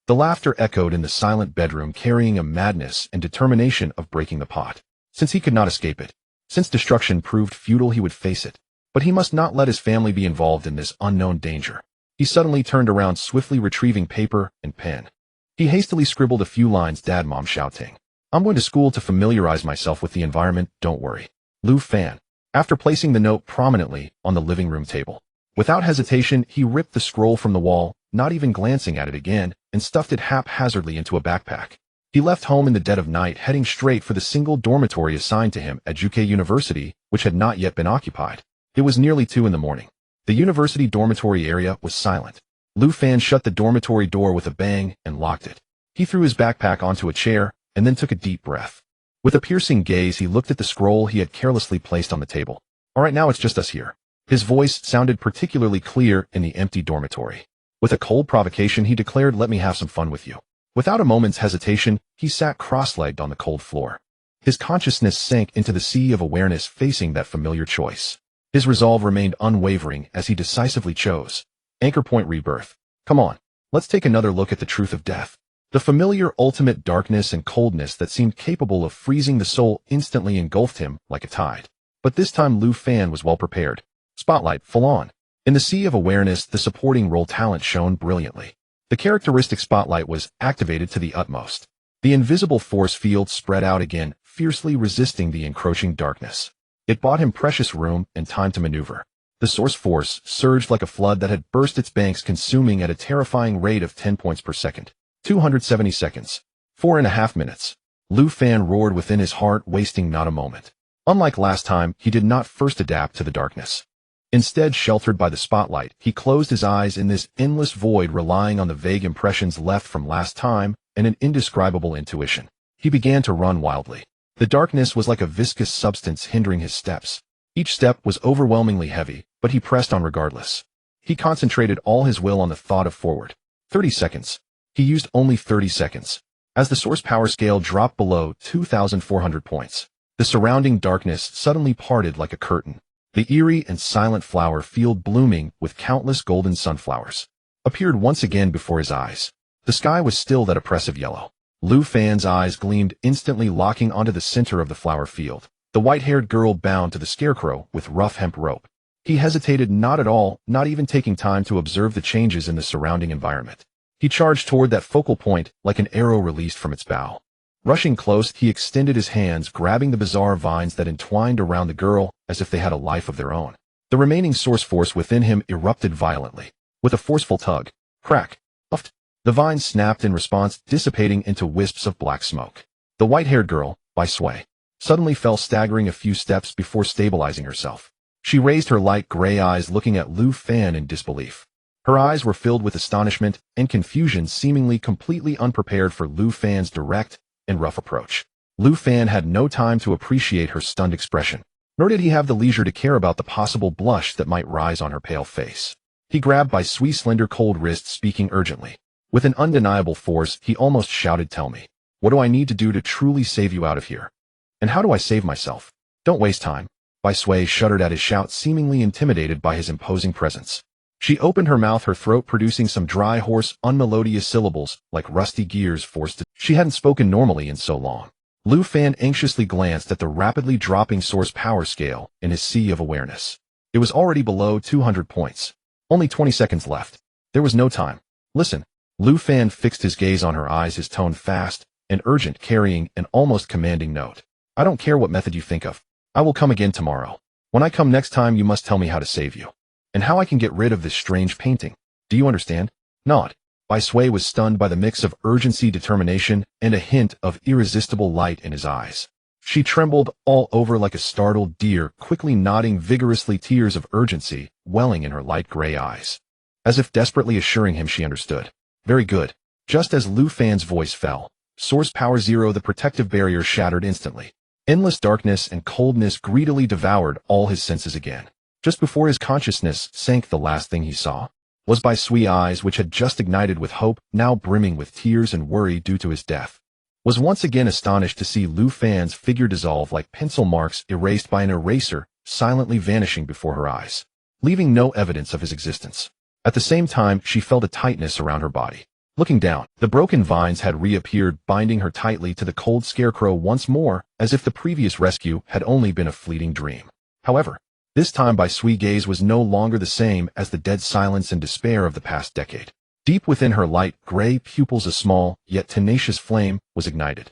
The laughter echoed in the silent bedroom, carrying a madness and determination of breaking the pot. Since he could not escape it, since destruction proved futile, he would face it. But he must not let his family be involved in this unknown danger. He suddenly turned around, swiftly retrieving paper and pen. He hastily scribbled a few lines. Dad, Mom shouting. I'm going to school to familiarize myself with the environment, don't worry. Lu Fan. after placing the note prominently on the living room table. Without hesitation, he ripped the scroll from the wall, not even glancing at it again, and stuffed it haphazardly into a backpack. He left home in the dead of night, heading straight for the single dormitory assigned to him at UK University, which had not yet been occupied. It was nearly 2 in the morning. The university dormitory area was silent. Lu Fan shut the dormitory door with a bang and locked it. He threw his backpack onto a chair and then took a deep breath. With a piercing gaze, he looked at the scroll he had carelessly placed on the table. All right, now it's just us here. His voice sounded particularly clear in the empty dormitory. With a cold provocation, he declared, "Let me have some fun with you." Without a moment's hesitation, he sat cross-legged on the cold floor. His consciousness sank into the sea of awareness facing that familiar choice. His resolve remained unwavering as he decisively chose. Anchor point rebirth. Come on, let's take another look at the truth of death. The familiar ultimate darkness and coldness that seemed capable of freezing the soul instantly engulfed him like a tide. But this time Lu Fan was well prepared. Spotlight full on. In the sea of awareness, the supporting role talent shone brilliantly. The characteristic spotlight was activated to the utmost. The invisible force field spread out again, fiercely resisting the encroaching darkness. It bought him precious room and time to maneuver. The source force surged like a flood that had burst its banks, consuming at a terrifying rate of 10 points per second. 270 seconds. 4.5 minutes. Lu Fan roared within his heart, wasting not a moment. Unlike last time, he did not first adapt to the darkness. Instead, sheltered by the spotlight, he closed his eyes in this endless void, relying on the vague impressions left from last time and an indescribable intuition. He began to run wildly. The darkness was like a viscous substance hindering his steps. Each step was overwhelmingly heavy, but he pressed on regardless. He concentrated all his will on the thought of forward. 30 seconds. He used only 30 seconds. As the source power scale dropped below 2,400 points, the surrounding darkness suddenly parted like a curtain. The eerie and silent flower field, blooming with countless golden sunflowers, appeared once again before his eyes. The sky was still that oppressive yellow. Lu Fan's eyes gleamed, instantly locking onto the center of the flower field, the white-haired girl bound to the scarecrow with rough hemp rope. He hesitated not at all, not even taking time to observe the changes in the surrounding environment. He charged toward that focal point like an arrow released from its bow. Rushing close, he extended his hands, grabbing the bizarre vines that entwined around the girl as if they had a life of their own. The remaining source force within him erupted violently. With a forceful tug, crack, puffed, the vines snapped in response, dissipating into wisps of black smoke. The white-haired girl, by sway, suddenly fell, staggering a few steps before stabilizing herself. She raised her light gray eyes, looking at Lu Fan in disbelief. Her eyes were filled with astonishment and confusion, seemingly completely unprepared for Lu Fan's direct and rough approach. Lu Fan had no time to appreciate her stunned expression, nor did he have the leisure to care about the possible blush that might rise on her pale face. He grabbed by Sui's slender cold wrist, speaking urgently. With an undeniable force, he almost shouted, "Tell me, what do I need to do to truly save you out of here? And how do I save myself? Don't waste time." Bai Sui shuddered at his shout, seemingly intimidated by his imposing presence. She opened her mouth, her throat producing some dry, hoarse, unmelodious syllables, like rusty gears forced to. She hadn't spoken normally in so long. Lu Fan anxiously glanced at the rapidly dropping source power scale in his sea of awareness. It was already below 200 points. Only 20 seconds left. There was no time. Listen. Lu Fan fixed his gaze on her eyes, his tone fast and urgent, carrying an almost commanding note. "I don't care what method you think of. I will come again tomorrow. When I come next time, you must tell me how to save you. And how I can get rid of this strange painting. Do you understand?" Nod. Bai Sui was stunned by the mix of urgency, determination, and a hint of irresistible light in his eyes. She trembled all over like a startled deer, quickly nodding vigorously, tears of urgency welling in her light gray eyes, as if desperately assuring him she understood. "Very good." Just as Lu Fan's voice fell, source power 0, the protective barrier shattered instantly. Endless darkness and coldness greedily devoured all his senses again. Just before his consciousness sank, the last thing he saw was Bai Sui's eyes, which had just ignited with hope, now brimming with tears and worry due to his death. Was once again astonished to see Lu Fan's figure dissolve like pencil marks erased by an eraser, silently vanishing before her eyes, leaving no evidence of his existence. At the same time, she felt a tightness around her body. Looking down, the broken vines had reappeared, binding her tightly to the cold scarecrow once more, as if the previous rescue had only been a fleeting dream. However, this time Bai Sui's gaze was no longer the same as the dead silence and despair of the past decade. Deep within her light gray pupils, a small, yet tenacious flame was ignited.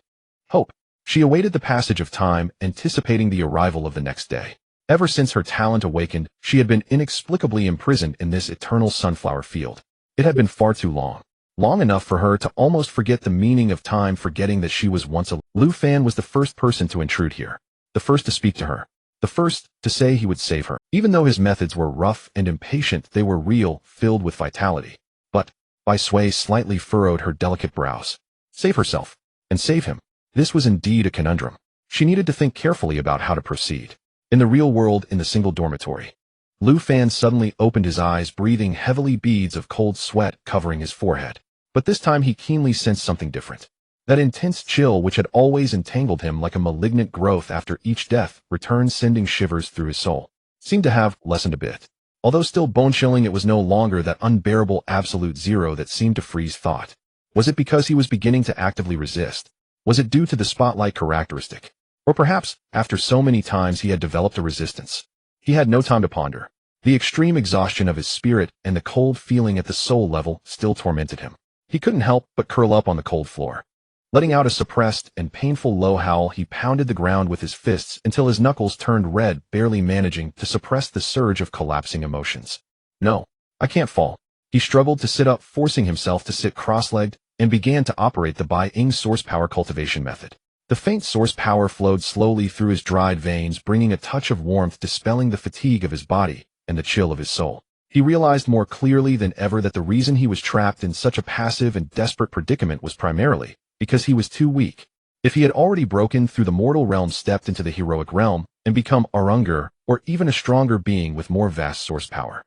Hope. She awaited the passage of time, anticipating the arrival of the next day. Ever since her talent awakened, she had been inexplicably imprisoned in this eternal sunflower field. It had been far too long. Long enough for her to almost forget the meaning of time, forgetting that she was once a— Lu Fan was the first person to intrude here. The first to speak to her. The first to say he would save her. Even though his methods were rough and impatient, they were real, filled with vitality. But Bai Sui slightly furrowed her delicate brows. Save herself. And save him. This was indeed a conundrum. She needed to think carefully about how to proceed. In the real world, in the single dormitory, Lu Fan suddenly opened his eyes, breathing heavily, beads of cold sweat covering his forehead. But this time he keenly sensed something different. That intense chill which had always entangled him like a malignant growth after each death returned, sending shivers through his soul. Seemed to have lessened a bit. Although still bone-chilling, it was no longer that unbearable absolute zero that seemed to freeze thought. Was it because he was beginning to actively resist? Was it due to the spotlight characteristic? Or perhaps, after so many times he had developed a resistance. He had no time to ponder. The extreme exhaustion of his spirit and the cold feeling at the soul level still tormented him. He couldn't help but curl up on the cold floor. Letting out a suppressed and painful low howl, he pounded the ground with his fists until his knuckles turned red, barely managing to suppress the surge of collapsing emotions. No, I can't fall. He struggled to sit up, forcing himself to sit cross-legged, and began to operate the Bai Ying source power cultivation method. The faint source power flowed slowly through his dried veins, bringing a touch of warmth, dispelling the fatigue of his body and the chill of his soul. He realized more clearly than ever that the reason he was trapped in such a passive and desperate predicament was primarily because he was too weak. If he had already broken through the mortal realm, stepped into the heroic realm, and become Arunger, or even a stronger being with more vast source power,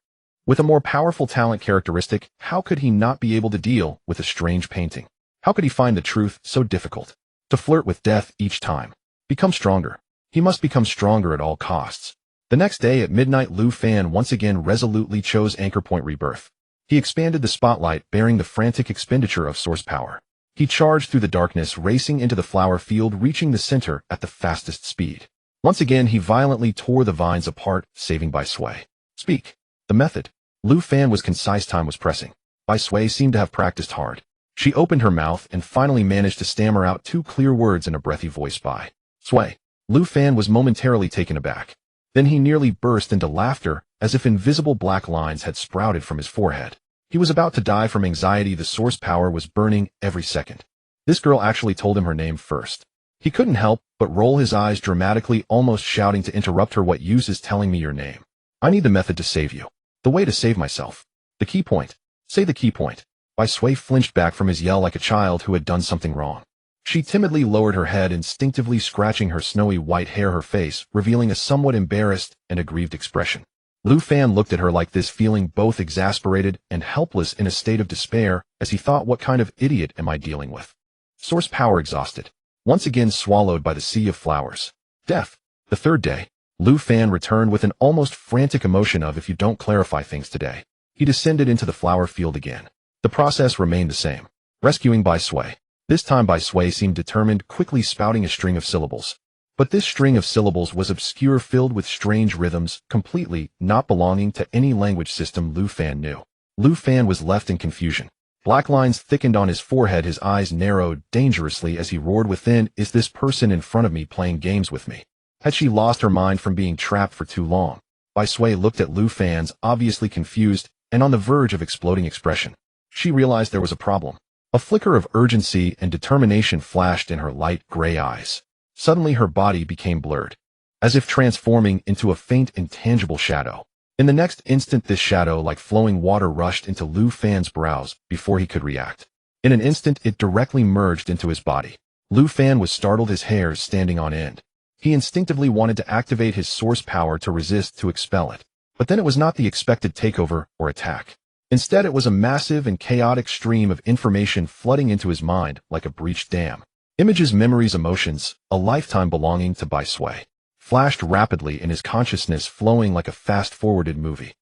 with a more powerful talent characteristic, how could he not be able to deal with a strange painting? How could he find the truth so difficult? To flirt with death each time. Become stronger. He must become stronger at all costs. The next day at midnight, Lu Fan once again resolutely chose Anchor Point Rebirth. He expanded the spotlight, bearing the frantic expenditure of source power. He charged through the darkness, racing into the flower field, reaching the center at the fastest speed. Once again, he violently tore the vines apart, saving Bai Sui. Speak. The method. Lu Fan was concise. Time was pressing. Bai Sui seemed to have practiced hard. She opened her mouth and finally managed to stammer out two clear words in a breathy voice. Bai Sui. Lu Fan was momentarily taken aback. Then he nearly burst into laughter, as if invisible black lines had sprouted from his forehead. He was about to die from anxiety. The source power was burning every second. This girl actually told him her name first. He couldn't help but roll his eyes dramatically, almost shouting to interrupt her. What use is telling me your name? I need the method to save you. The way to save myself. The key point. Say the key point. Bai Sui flinched back from his yell like a child who had done something wrong. She timidly lowered her head, instinctively scratching her snowy white hair, her face revealing a somewhat embarrassed and aggrieved expression. Lu Fan looked at her like this, feeling both exasperated and helpless, in a state of despair, as he thought, what kind of idiot am I dealing with? Source power exhausted. Once again swallowed by the sea of flowers. Death. The third day, Lu Fan returned with an almost frantic emotion of, if you don't clarify things today. He descended into the flower field again. The process remained the same. Rescuing Bai Sui. This time Bai Sui seemed determined, quickly spouting a string of syllables. But this string of syllables was obscure, filled with strange rhythms, completely not belonging to any language system Lu Fan knew. Lu Fan was left in confusion. Black lines thickened on his forehead, his eyes narrowed dangerously as he roared within, is this person in front of me playing games with me? Had she lost her mind from being trapped for too long? Bai Sui looked at Lu Fan's obviously confused and on the verge of exploding expression. She realized there was a problem. A flicker of urgency and determination flashed in her light gray eyes. Suddenly her body became blurred, as if transforming into a faint, intangible shadow. In the next instant, this shadow, like flowing water, rushed into Lu Fan's brows before he could react. In an instant, it directly merged into his body. Lu Fan was startled, his hairs standing on end. He instinctively wanted to activate his source power to resist, to expel it. But then it was not the expected takeover or attack. Instead, it was a massive and chaotic stream of information flooding into his mind like a breached dam. Images, memories, emotions, a lifetime belonging to Bai Sui, flashed rapidly in his consciousness, flowing like a fast-forwarded movie.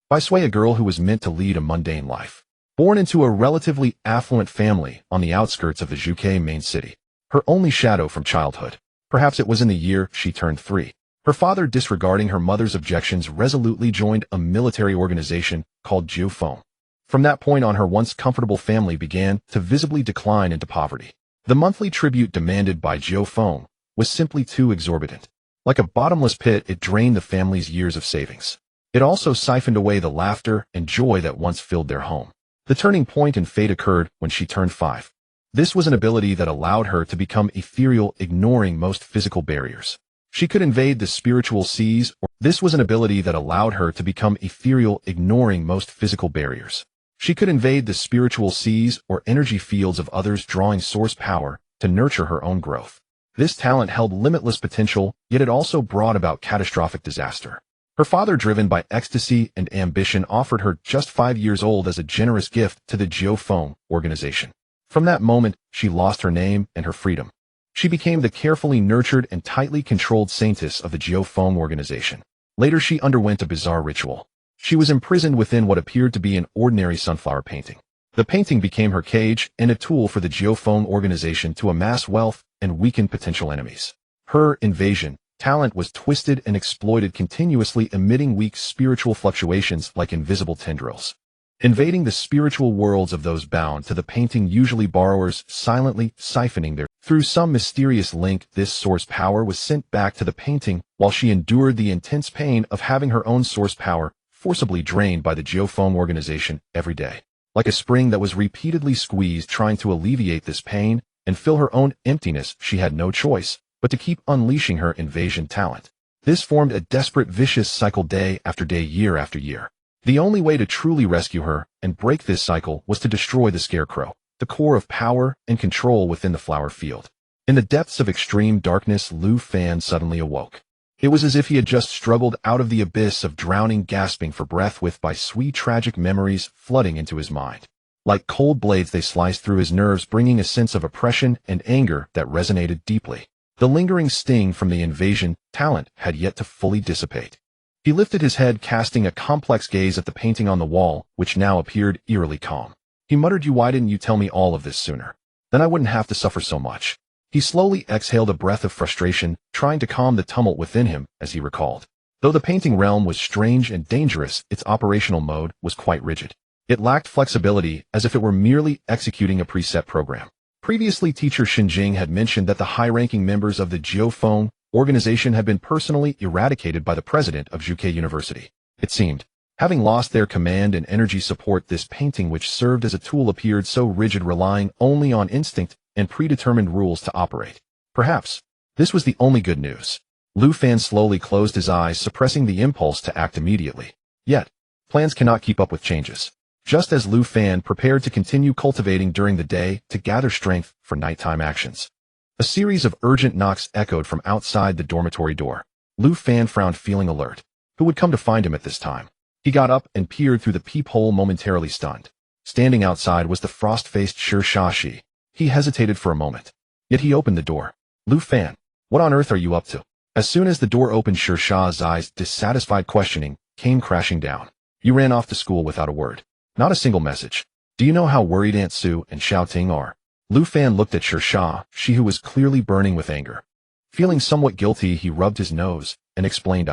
Bai Sui, a girl who was meant to lead a mundane life. Born into a relatively affluent family on the outskirts of the Zhuke main city. Her only shadow from childhood. Perhaps it was in the year she turned 3. Her father, disregarding her mother's objections, resolutely joined a military organization called Jiu Feng. From that point on, her once comfortable family began to visibly decline into poverty. The monthly tribute demanded by Jiu Feng was simply too exorbitant. Like a bottomless pit, it drained the family's years of savings. It also siphoned away the laughter and joy that once filled their home. The turning point in fate occurred when she turned 5. This was an ability that allowed her to become ethereal, ignoring most physical barriers. She could invade the spiritual seas, or this was an ability that allowed her to become ethereal, ignoring most physical barriers. She could invade the spiritual seas or energy fields of others, drawing source power to nurture her own growth. This talent held limitless potential, yet it also brought about catastrophic disaster. Her father, driven by ecstasy and ambition, offered her, just 5 years old, as a generous gift to the Geophone organization. From that moment, she lost her name and her freedom. She became the carefully nurtured and tightly controlled saintess of the Geophone organization. Later, she underwent a bizarre ritual. She was imprisoned within what appeared to be an ordinary sunflower painting. The painting became her cage and a tool for the Geophone organization to amass wealth and weaken potential enemies. Her invasion talent was twisted and exploited, continuously emitting weak spiritual fluctuations like invisible tendrils. Invading the spiritual worlds of those bound to the painting, usually borrowers, silently siphoning their. Through some mysterious link, this source power was sent back to the painting, while she endured the intense pain of having her own source power forcibly drained by the Geophone organization every day. Like a spring that was repeatedly squeezed, trying to alleviate this pain and fill her own emptiness, she had no choice but to keep unleashing her invasion talent. This formed a desperate, vicious cycle, day after day, year after year. The only way to truly rescue her and break this cycle was to destroy the Scarecrow, the core of power and control within the flower field. In the depths of extreme darkness, Lu Fan suddenly awoke. It was as if he had just struggled out of the abyss of drowning, gasping for breath, with by sweet tragic memories flooding into his mind. Like cold blades, they sliced through his nerves, bringing a sense of oppression and anger that resonated deeply. The lingering sting from the invasion talent had yet to fully dissipate. He lifted his head, casting a complex gaze at the painting on the wall, which now appeared eerily calm. He muttered, "Why didn't you tell me all of this sooner? Then I wouldn't have to suffer so much." He slowly exhaled a breath of frustration, trying to calm the tumult within him as he recalled. Though the painting realm was strange and dangerous, its operational mode was quite rigid. It lacked flexibility, as if it were merely executing a preset program. Previously, teacher Xinjing had mentioned that the high-ranking members of the Geophone organization had been personally eradicated by the president of Zhuke University. It seemed, having lost their command and energy support, this painting, which served as a tool, appeared so rigid, relying only on instinct and predetermined rules to operate. Perhaps this was the only good news. Lu Fan slowly closed his eyes, suppressing the impulse to act immediately. Yet, plans cannot keep up with changes. Just as Lu Fan prepared to continue cultivating during the day to gather strength for nighttime actions, a series of urgent knocks echoed from outside the dormitory door. Lu Fan frowned, feeling alert. Who would come to find him at this time? He got up and peered through the peephole, momentarily stunned. Standing outside was the frost-faced Shi. He hesitated for a moment. Yet he opened the door. "Lu Fan, what on earth are you up to?" As soon as the door opened, Shi's eyes, dissatisfied questioning, came crashing down. "You ran off to school without a word. Not a single message. Do you know how worried Aunt Sue and Xiao Ting are?" Lu Fan looked at she who was clearly burning with anger. Feeling somewhat guilty, he rubbed his nose and explained,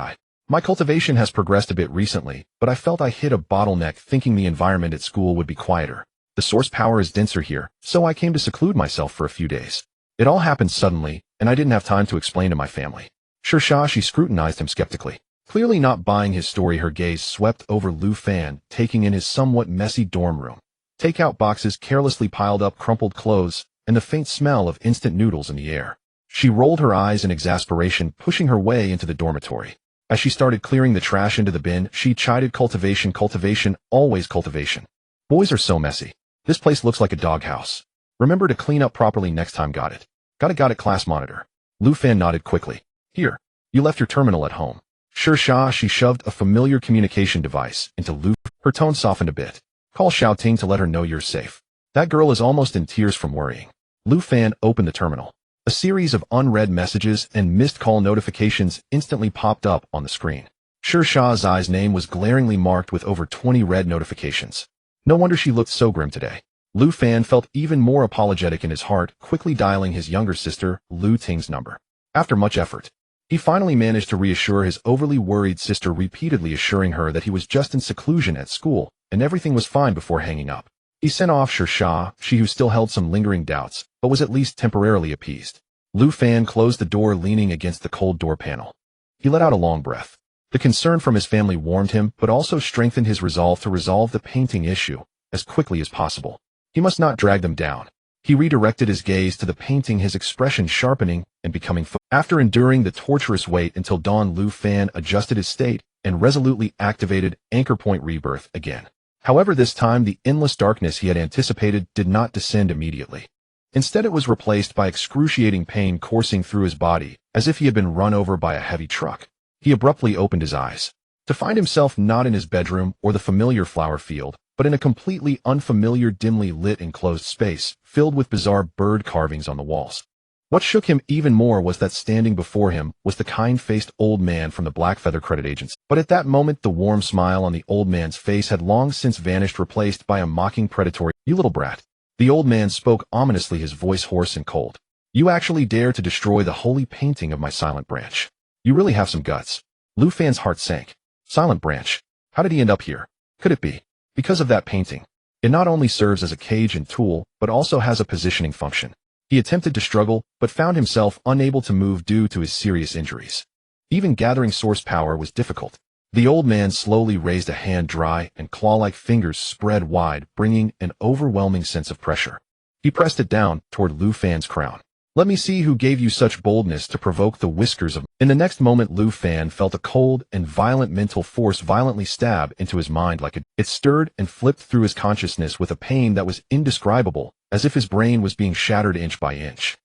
My cultivation has progressed a bit recently, but I felt I hit a bottleneck, thinking the environment at school would be quieter. The source power is denser here, so I came to seclude myself for a few days. It all happened suddenly, and I didn't have time to explain to my family." She scrutinized him skeptically. Clearly not buying his story, her gaze swept over Lu Fan, taking in his somewhat messy dorm room. Takeout boxes carelessly piled up, crumpled clothes, and the faint smell of instant noodles in the air. She rolled her eyes in exasperation, pushing her way into the dormitory. As she started clearing the trash into the bin, she chided, "Cultivation, cultivation, always cultivation. Boys are so messy. This place looks like a doghouse. Remember to clean up properly next time, got it?" Got it, class monitor." Lu Fan nodded quickly. "Here, you left your terminal at home." She shoved a familiar communication device into Lu. Her tone softened a bit. "Call Xiao Ting to let her know you're safe. That girl is almost in tears from worrying." Lu Fan opened the terminal. A series of unread messages and missed call notifications instantly popped up on the screen. Shi's name was glaringly marked with over 20 red notifications. No wonder she looked so grim today. Lu Fan felt even more apologetic in his heart, quickly dialing his younger sister, Lu Ting's number. After much effort, he finally managed to reassure his overly worried sister, repeatedly assuring her that he was just in seclusion at school and everything was fine before hanging up. He sent off she who still held some lingering doubts, but was at least temporarily appeased. Lu Fan closed the door, leaning against the cold door panel. He let out a long breath. The concern from his family warmed him, but also strengthened his resolve to resolve the painting issue as quickly as possible. He must not drag them down. He redirected his gaze to the painting, his expression sharpening and becoming After enduring the torturous wait until dawn, Lu Fan adjusted his state and resolutely activated Anchor Point Rebirth again. However, this time the endless darkness he had anticipated did not descend immediately. Instead, it was replaced by excruciating pain coursing through his body, as if he had been run over by a heavy truck. He abruptly opened his eyes, to find himself not in his bedroom or the familiar flower field, but in a completely unfamiliar, dimly lit enclosed space, filled with bizarre bird carvings on the walls. What shook him even more was that standing before him was the kind-faced old man from the Black Feather Credit Agency. But at that moment, the warm smile on the old man's face had long since vanished, replaced by a mocking, predatory, "You little brat." The old man spoke ominously, his voice hoarse and cold. "You actually dare to destroy the holy painting of my Silent Branch. You really have some guts." Lu Fan's heart sank. Silent Branch. How did he end up here? Could it be because of that painting? It not only serves as a cage and tool, but also has a positioning function. He attempted to struggle, but found himself unable to move due to his serious injuries. Even gathering source power was difficult. The old man slowly raised a hand, dry and claw-like fingers spread wide, bringing an overwhelming sense of pressure. He pressed it down toward Lu Fan's crown. "Let me see who gave you such boldness to provoke the whiskers of—" In the next moment, Lu Fan felt a cold and violent mental force violently stab into his mind like it stirred and flipped through his consciousness with a pain that was indescribable, as if his brain was being shattered inch by inch.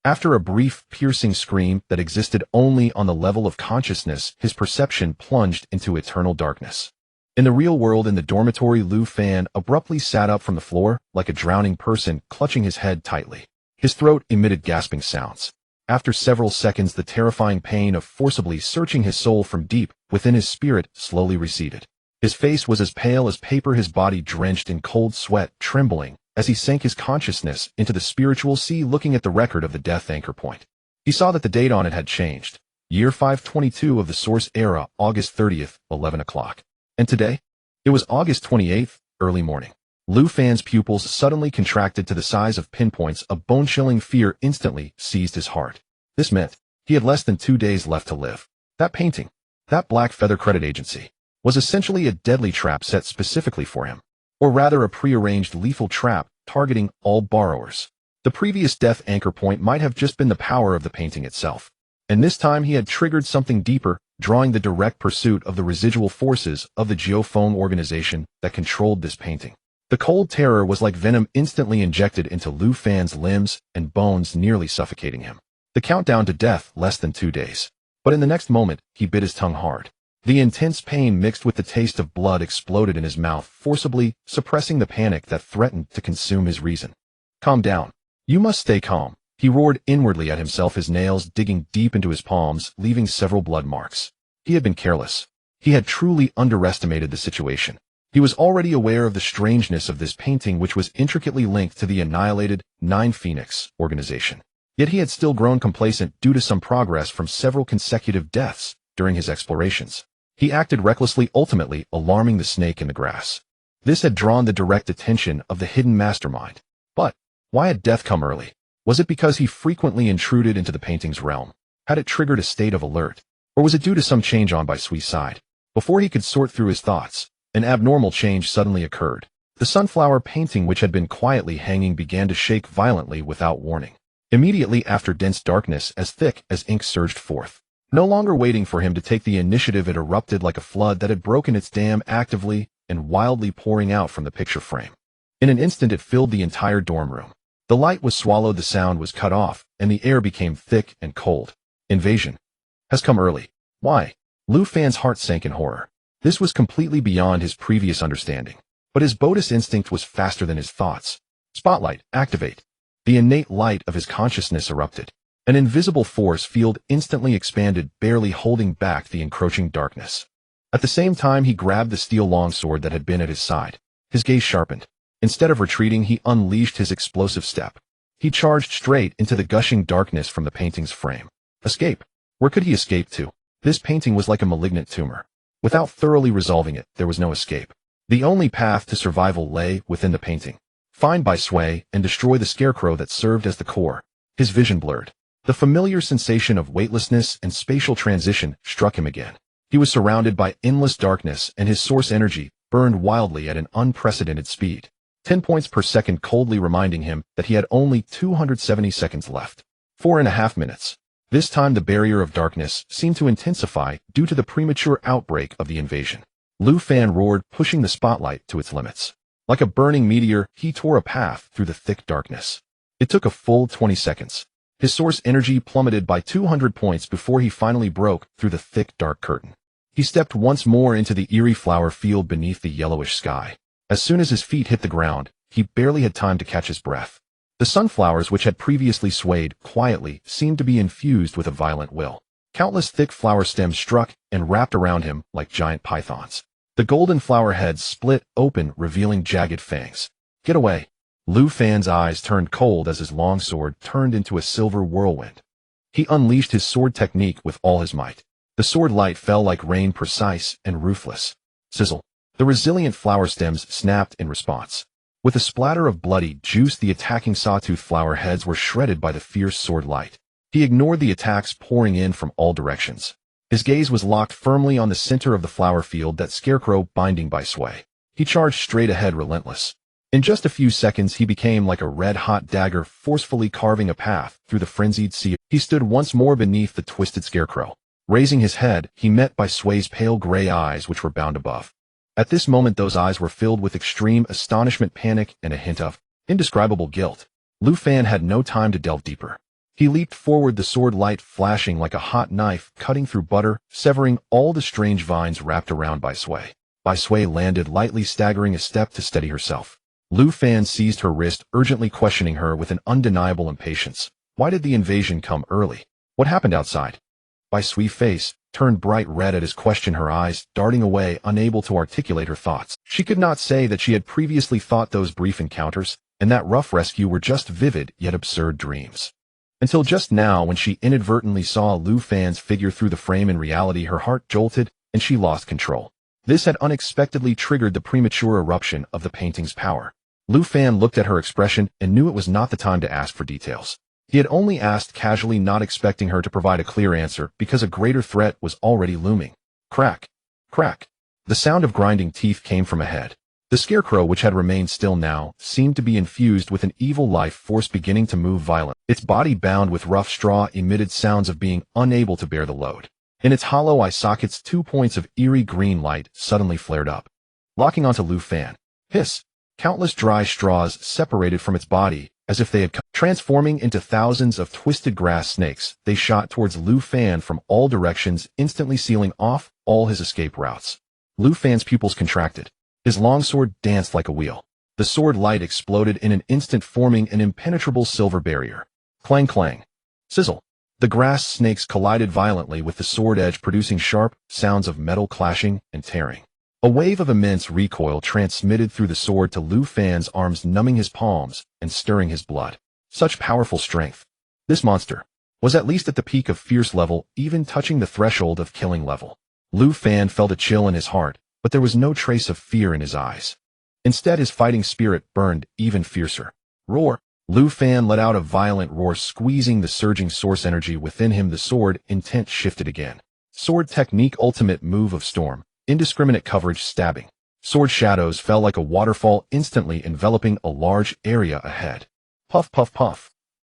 After a brief, piercing scream that existed only on the level of consciousness, his perception plunged into eternal darkness. In the real world, in the dormitory, Lu Fan abruptly sat up from the floor, like a drowning person, clutching his head tightly. His throat emitted gasping sounds. After several seconds, the terrifying pain of forcibly searching his soul from deep within his spirit slowly receded. His face was as pale as paper, his body drenched in cold sweat, trembling as he sank his consciousness into the spiritual sea. Looking at the record of the Death Anchor Point, he saw that the date on it had changed. Year 522 of the Source Era, August 30th, 11 o'clock. And today? It was August 28th, early morning. Lu Fan's pupils suddenly contracted to the size of pinpoints. A bone-chilling fear instantly seized his heart. This meant he had less than 2 days left to live. That painting, that Black Feather Credit Agency, was essentially a deadly trap set specifically for him. Or rather, a prearranged lethal trap targeting all borrowers. The previous Death Anchor Point might have just been the power of the painting itself. And this time he had triggered something deeper, drawing the direct pursuit of the residual forces of the Geophone organization that controlled this painting. The cold terror was like venom instantly injected into Lu Fan's limbs and bones, nearly suffocating him. The countdown to death, less than 2 days. But in the next moment, he bit his tongue hard. The intense pain mixed with the taste of blood exploded in his mouth, forcibly suppressing the panic that threatened to consume his reason. "Calm down. You must stay calm," he roared inwardly at himself, his nails digging deep into his palms, leaving several blood marks. He had been careless. He had truly underestimated the situation. He was already aware of the strangeness of this painting, which was intricately linked to the annihilated Nine Phoenix organization. Yet he had still grown complacent due to some progress from several consecutive deaths during his explorations. He acted recklessly, ultimately alarming the snake in the grass. This had drawn the direct attention of the hidden mastermind. But why had death come early? Was it because he frequently intruded into the painting's realm? Had it triggered a state of alert? Or was it due to some change on by Sui's side? Before he could sort through his thoughts, an abnormal change suddenly occurred. The sunflower painting, which had been quietly hanging, began to shake violently without warning. Immediately after, dense darkness as thick as ink surged forth. No longer waiting for him to take the initiative, it erupted like a flood that had broken its dam, actively and wildly pouring out from the picture frame. In an instant, it filled the entire dorm room. The light was swallowed, the sound was cut off, and the air became thick and cold. Invasion has come early. Why? Lu Fan's heart sank in horror. This was completely beyond his previous understanding. But his Bodis instinct was faster than his thoughts. Spotlight, activate. The innate light of his consciousness erupted. An invisible force field instantly expanded, barely holding back the encroaching darkness. At the same time, he grabbed the steel longsword that had been at his side. His gaze sharpened. Instead of retreating, he unleashed his explosive step. He charged straight into the gushing darkness from the painting's frame. Escape. Where could he escape to? This painting was like a malignant tumor. Without thoroughly resolving it, there was no escape. The only path to survival lay within the painting. Find by Sway and destroy the scarecrow that served as the core. His vision blurred. The familiar sensation of weightlessness and spatial transition struck him again. He was surrounded by endless darkness, and his source energy burned wildly at an unprecedented speed. 10 points per second, coldly reminding him that he had only 270 seconds left. 4.5 minutes. This time the barrier of darkness seemed to intensify due to the premature outbreak of the invasion. Lu Fan roared, pushing the spotlight to its limits. Like a burning meteor, he tore a path through the thick darkness. It took a full 20 seconds. His source energy plummeted by 200 points before he finally broke through the thick dark curtain. He stepped once more into the eerie flower field beneath the yellowish sky. As soon as his feet hit the ground, he barely had time to catch his breath. The sunflowers, which had previously swayed quietly, seemed to be infused with a violent will. Countless thick flower stems struck and wrapped around him like giant pythons. The golden flower heads split open, revealing jagged fangs. Get away! Lu Fan's eyes turned cold as his long sword turned into a silver whirlwind. He unleashed his sword technique with all his might. The sword light fell like rain, precise and ruthless. Sizzle. The resilient flower stems snapped in response. With a splatter of bloody juice, the attacking sawtooth flower heads were shredded by the fierce sword light. He ignored the attacks pouring in from all directions. His gaze was locked firmly on the center of the flower field, that scarecrow binding by sway. He charged straight ahead, relentless. In just a few seconds, he became like a red-hot dagger, forcefully carving a path through the frenzied sea. He stood once more beneath the twisted scarecrow. Raising his head, he met by Sway's pale gray eyes, which were bound above. At this moment, those eyes were filled with extreme astonishment, panic, and a hint of indescribable guilt. Lu Fan had no time to delve deeper. He leaped forward, the sword light flashing like a hot knife, cutting through butter, severing all the strange vines wrapped around Bai Sway. Bai Sway landed lightly, staggering a step to steady herself. Lu Fan seized her wrist, urgently questioning her with an undeniable impatience. Why did the invasion come early? What happened outside? Bai Sway's face turned bright red at his question, her eyes darting away, unable to articulate her thoughts. She could not say that she had previously thought those brief encounters and that rough rescue were just vivid yet absurd dreams. Until just now, when she inadvertently saw Lu Fan's figure through the frame in reality, her heart jolted and she lost control. This had unexpectedly triggered the premature eruption of the painting's power. Lu Fan looked at her expression and knew it was not the time to ask for details. He had only asked casually, not expecting her to provide a clear answer, because a greater threat was already looming. Crack! Crack! The sound of grinding teeth came from ahead. The scarecrow, which had remained still now, seemed to be infused with an evil life force, beginning to move violently. Its body, bound with rough straw, emitted sounds of being unable to bear the load. In its hollow eye sockets, 2 points of eerie green light suddenly flared up, locking onto Lu Fan. Hiss! Countless dry straws separated from its body, as if they had come. Transforming into thousands of twisted grass snakes, they shot towards Lu Fan from all directions, instantly sealing off all his escape routes. Lu Fan's pupils contracted. His long sword danced like a wheel. The sword light exploded in an instant, forming an impenetrable silver barrier. Clang clang. Sizzle. The grass snakes collided violently with the sword edge, producing sharp sounds of metal clashing and tearing. A wave of immense recoil transmitted through the sword to Lu Fan's arms, numbing his palms and stirring his blood. Such powerful strength. This monster was at least at the peak of fierce level, even touching the threshold of killing level. Lu Fan felt a chill in his heart, but there was no trace of fear in his eyes. Instead, his fighting spirit burned even fiercer. Roar! Lu Fan let out a violent roar, squeezing the surging source energy within him. The sword intent shifted again. Sword technique, ultimate move of storm. Indiscriminate coverage, stabbing. Sword shadows fell like a waterfall, instantly enveloping a large area ahead. Puff, puff, puff.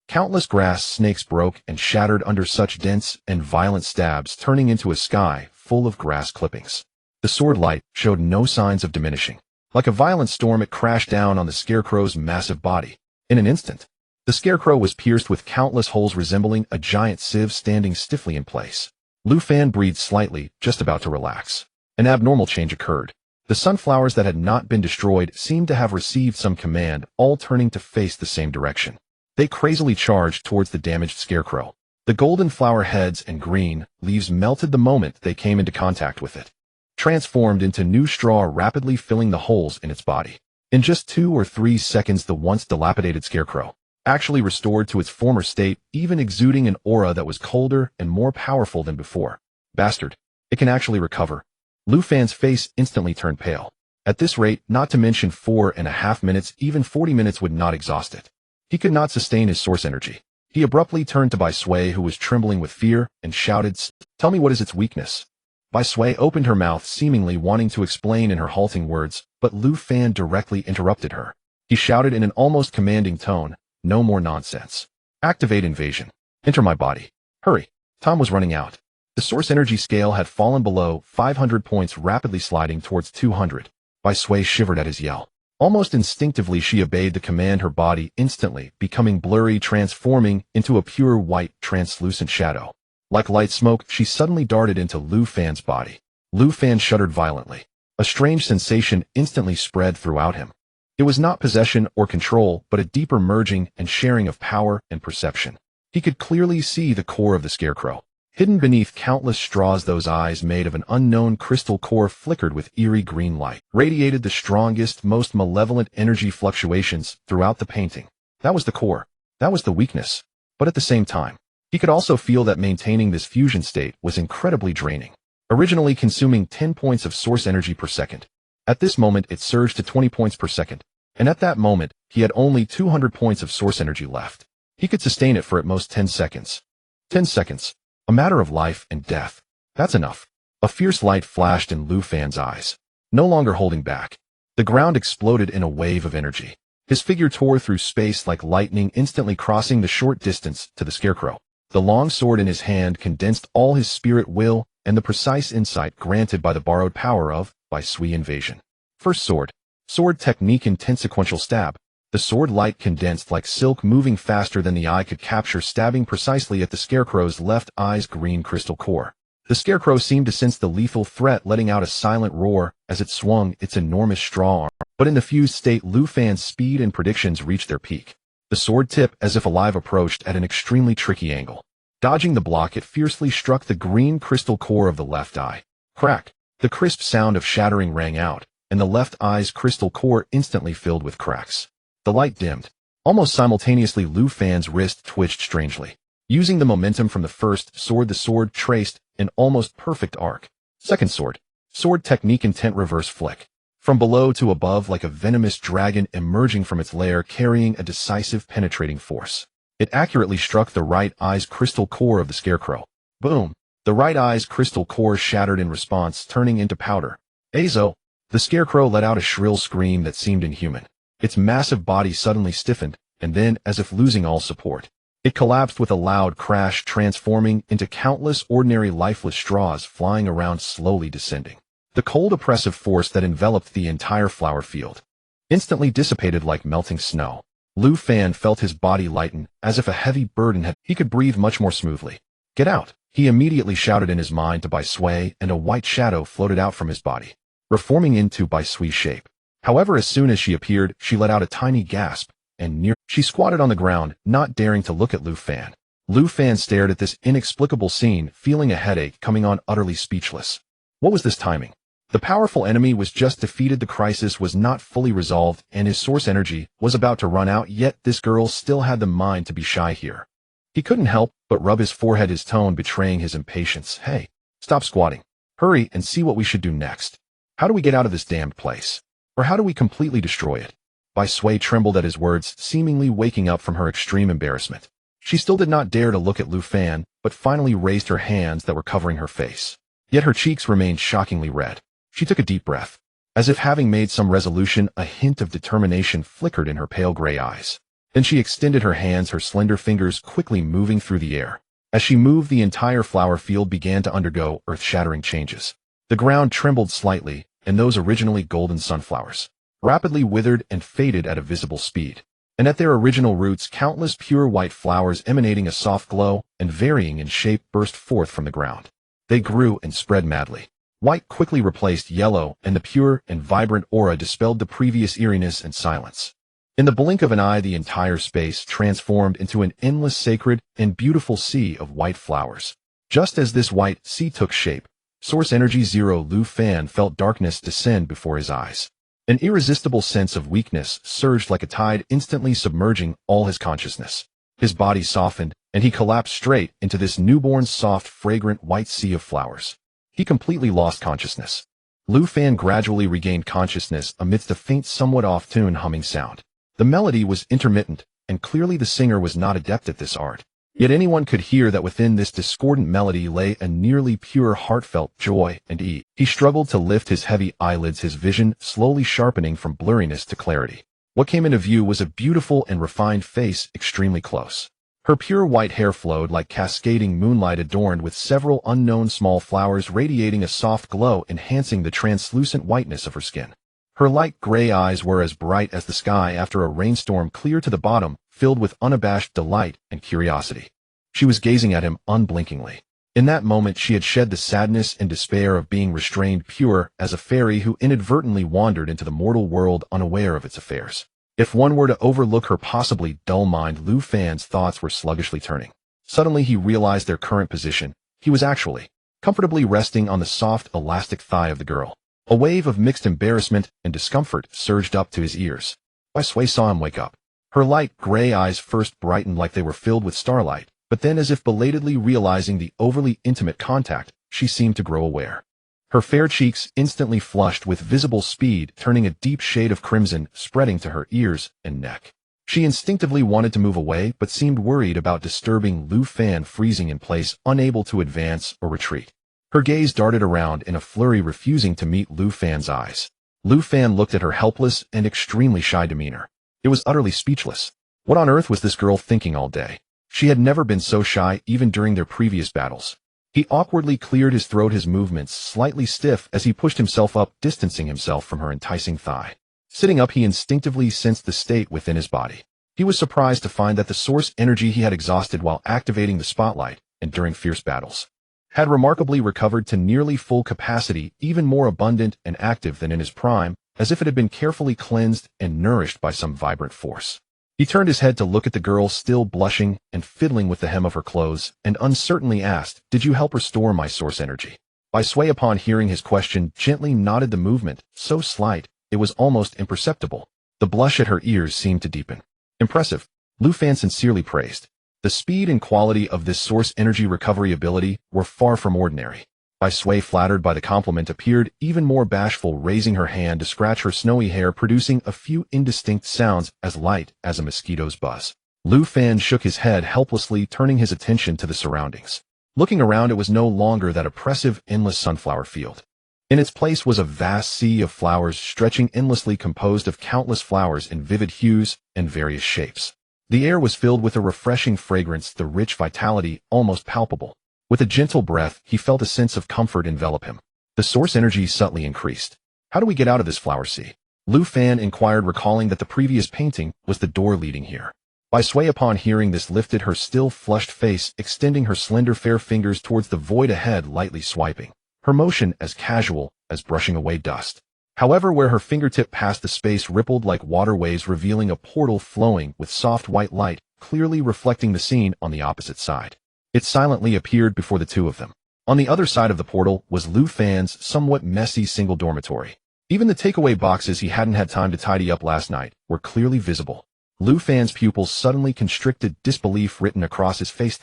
Countless grass snakes broke and shattered under such dense and violent stabs, turning into a sky full of grass clippings. The sword light showed no signs of diminishing. Like a violent storm, it crashed down on the scarecrow's massive body. In an instant, the scarecrow was pierced with countless holes, resembling a giant sieve standing stiffly in place. Lu Fan breathed slightly, just about to relax. An abnormal change occurred. The sunflowers that had not been destroyed seemed to have received some command, all turning to face the same direction. They crazily charged towards the damaged scarecrow. The golden flower heads and green leaves melted the moment they came into contact with it, transformed into new straw, rapidly filling the holes in its body. In just 2 or 3 seconds, the once dilapidated scarecrow actually restored to its former state, even exuding an aura that was colder and more powerful than before. Bastard! It can actually recover. Lu Fan's face instantly turned pale. At this rate, not to mention 4.5 minutes, even 40 minutes would not exhaust it. He could not sustain his source energy. He abruptly turned to Bai Sui, who was trembling with fear, and shouted, "Tell me, what is its weakness?" Bai Sui opened her mouth, seemingly wanting to explain in her halting words, but Lu Fan directly interrupted her. He shouted in an almost commanding tone, "No more nonsense. Activate invasion. Enter my body. Hurry." Time was running out. The source energy scale had fallen below 500 points, rapidly sliding towards 200. Bai Sui shivered at his yell. Almost instinctively, she obeyed the command, her body instantly becoming blurry, transforming into a pure white, translucent shadow. Like light smoke, she suddenly darted into Lu Fan's body. Lu Fan shuddered violently. A strange sensation instantly spread throughout him. It was not possession or control, but a deeper merging and sharing of power and perception. He could clearly see the core of the scarecrow. Hidden beneath countless straws, those eyes made of an unknown crystal core flickered with eerie green light, radiated the strongest, most malevolent energy fluctuations throughout the painting. That was the core. That was the weakness. But at the same time, he could also feel that maintaining this fusion state was incredibly draining. Originally consuming 10 points of source energy per second. At this moment, it surged to 20 points per second. And at that moment, he had only 200 points of source energy left. He could sustain it for at most 10 seconds. 10 seconds. A matter of life and death. That's enough. A fierce light flashed in Lu Fan's eyes. No longer holding back. The ground exploded in a wave of energy. His figure tore through space like lightning, instantly crossing the short distance to the scarecrow. The long sword in his hand condensed all his spirit, will, and the precise insight granted by the borrowed power of Bai Sui invasion. First sword. Sword technique, intense sequential stab. The sword light condensed like silk, moving faster than the eye could capture, stabbing precisely at the scarecrow's left eye's green crystal core. The scarecrow seemed to sense the lethal threat, letting out a silent roar as it swung its enormous straw arm. But in the fused state, Lu Fan's speed and predictions reached their peak. The sword tip, as if alive, approached at an extremely tricky angle. Dodging the block, it fiercely struck the green crystal core of the left eye. Crack! The crisp sound of shattering rang out, and the left eye's crystal core instantly filled with cracks. The light dimmed. Almost simultaneously, Lu Fan's wrist twitched strangely. Using the momentum from the first sword, the sword traced an almost perfect arc. Second sword. Sword technique, intent reverse flick. From below to above, like a venomous dragon emerging from its lair, carrying a decisive, penetrating force. It accurately struck the right eye's crystal core of the scarecrow. Boom! The right eye's crystal core shattered in response, turning into powder. Azo! The scarecrow let out a shrill scream that seemed inhuman. Its massive body suddenly stiffened, and then, as if losing all support, it collapsed with a loud crash, transforming into countless ordinary lifeless straws flying around, slowly descending. The cold, oppressive force that enveloped the entire flower field instantly dissipated like melting snow. Lu Fan felt his body lighten, as if a heavy burden had. He could breathe much more smoothly. "Get out!" he immediately shouted in his mind to Bai Sui, and a white shadow floated out from his body, reforming into Bai Sui's shape. However, as soon as she appeared, she let out a tiny gasp, and she squatted on the ground, not daring to look at Lu Fan. Lu Fan stared at this inexplicable scene, feeling a headache coming on, utterly speechless. What was this timing? The powerful enemy was just defeated, the crisis was not fully resolved, and his source energy was about to run out, yet this girl still had the mind to be shy here. He couldn't help but rub his forehead, his tone betraying his impatience. "Hey, stop squatting. Hurry and see what we should do next. How do we get out of this damned place? Or how do we completely destroy it?" Bai Sui trembled at his words, seemingly waking up from her extreme embarrassment. She still did not dare to look at Lu Fan, but finally raised her hands that were covering her face. Yet her cheeks remained shockingly red. She took a deep breath. As if having made some resolution, a hint of determination flickered in her pale gray eyes. Then she extended her hands, her slender fingers quickly moving through the air. As she moved, the entire flower field began to undergo earth-shattering changes. The ground trembled slightly, and those originally golden sunflowers rapidly withered and faded at a visible speed. And at their original roots, countless pure white flowers emanating a soft glow and varying in shape burst forth from the ground. They grew and spread madly. White quickly replaced yellow, and the pure and vibrant aura dispelled the previous eeriness and silence. In the blink of an eye, the entire space transformed into an endless, sacred, and beautiful sea of white flowers. Just as this white sea took shape, Source Energy Zero, Lu Fan felt darkness descend before his eyes. An irresistible sense of weakness surged like a tide, instantly submerging all his consciousness. His body softened, and he collapsed straight into this newborn, soft, fragrant white sea of flowers. He completely lost consciousness. Lu Fan gradually regained consciousness amidst a faint, somewhat off-tune humming sound. The melody was intermittent, and clearly the singer was not adept at this art. Yet anyone could hear that within this discordant melody lay a nearly pure heartfelt joy and ease. He struggled to lift his heavy eyelids, his vision slowly sharpening from blurriness to clarity. What came into view was a beautiful and refined face extremely close. Her pure white hair flowed like cascading moonlight adorned with several unknown small flowers radiating a soft glow enhancing the translucent whiteness of her skin. Her light gray eyes were as bright as the sky after a rainstorm, clear to the bottom, filled with unabashed delight and curiosity. She was gazing at him unblinkingly. In that moment she had shed the sadness and despair of being restrained, pure as a fairy who inadvertently wandered into the mortal world unaware of its affairs. If one were to overlook her possibly dull mind, Lu Fan's thoughts were sluggishly turning. Suddenly he realized their current position. He was actually comfortably resting on the soft, elastic thigh of the girl. A wave of mixed embarrassment and discomfort surged up to his ears. Foresee saw him wake up. Her light gray eyes first brightened like they were filled with starlight, but then, as if belatedly realizing the overly intimate contact, she seemed to grow aware. Her fair cheeks instantly flushed with visible speed, turning a deep shade of crimson, spreading to her ears and neck. She instinctively wanted to move away, but seemed worried about disturbing Lu Fan, freezing in place, unable to advance or retreat. Her gaze darted around in a flurry, refusing to meet Lu Fan's eyes. Lu Fan looked at her helpless and extremely shy demeanor. It was utterly speechless. What on earth was this girl thinking all day? She had never been so shy, even during their previous battles. He awkwardly cleared his throat, his movements slightly stiff as he pushed himself up, distancing himself from her enticing thigh. Sitting up, he instinctively sensed the state within his body. He was surprised to find that the source energy he had exhausted while activating the spotlight and during fierce battles had remarkably recovered to nearly full capacity, even more abundant and active than in his prime, as if it had been carefully cleansed and nourished by some vibrant force. He turned his head to look at the girl, still blushing and fiddling with the hem of her clothes, and uncertainly asked, "Did you help restore my source energy?" Foresee, upon hearing his question, gently nodded, the movement, so slight, it was almost imperceptible. The blush at her ears seemed to deepen. "Impressive," Lu Fan sincerely praised. The speed and quality of this source energy recovery ability were far from ordinary. Foresee, flattered by the compliment, appeared even more bashful, raising her hand to scratch her snowy hair, producing a few indistinct sounds as light as a mosquito's buzz. Lu Fan shook his head helplessly, turning his attention to the surroundings. Looking around, it was no longer that oppressive, endless sunflower field. In its place was a vast sea of flowers stretching endlessly, composed of countless flowers in vivid hues and various shapes. The air was filled with a refreshing fragrance, the rich vitality almost palpable. With a gentle breath, he felt a sense of comfort envelop him. The source energy subtly increased. "How do we get out of this flower sea?" Lu Fan inquired, recalling that the previous painting was the door leading here. Foresee, upon hearing this, lifted her still flushed face, extending her slender fair fingers towards the void ahead, lightly swiping. Her motion as casual as brushing away dust. However, where her fingertip passed, the space rippled like waterways, revealing a portal flowing with soft white light, clearly reflecting the scene on the opposite side. It silently appeared before the two of them. On the other side of the portal was Lu Fan's somewhat messy single dormitory. Even the takeaway boxes he hadn't had time to tidy up last night were clearly visible. Lu Fan's pupils suddenly constricted, disbelief written across his face.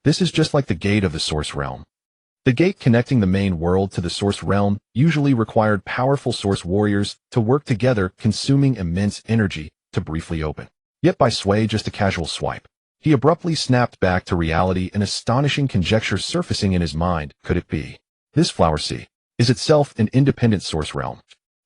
This is just like the gate of the Source Realm. The gate connecting the main world to the Source Realm usually required powerful Source warriors to work together, consuming immense energy to briefly open. Yet Foresee, just a casual swipe. He abruptly snapped back to reality, an astonishing conjecture surfacing in his mind. Could it be? This flower sea is itself an independent Source Realm,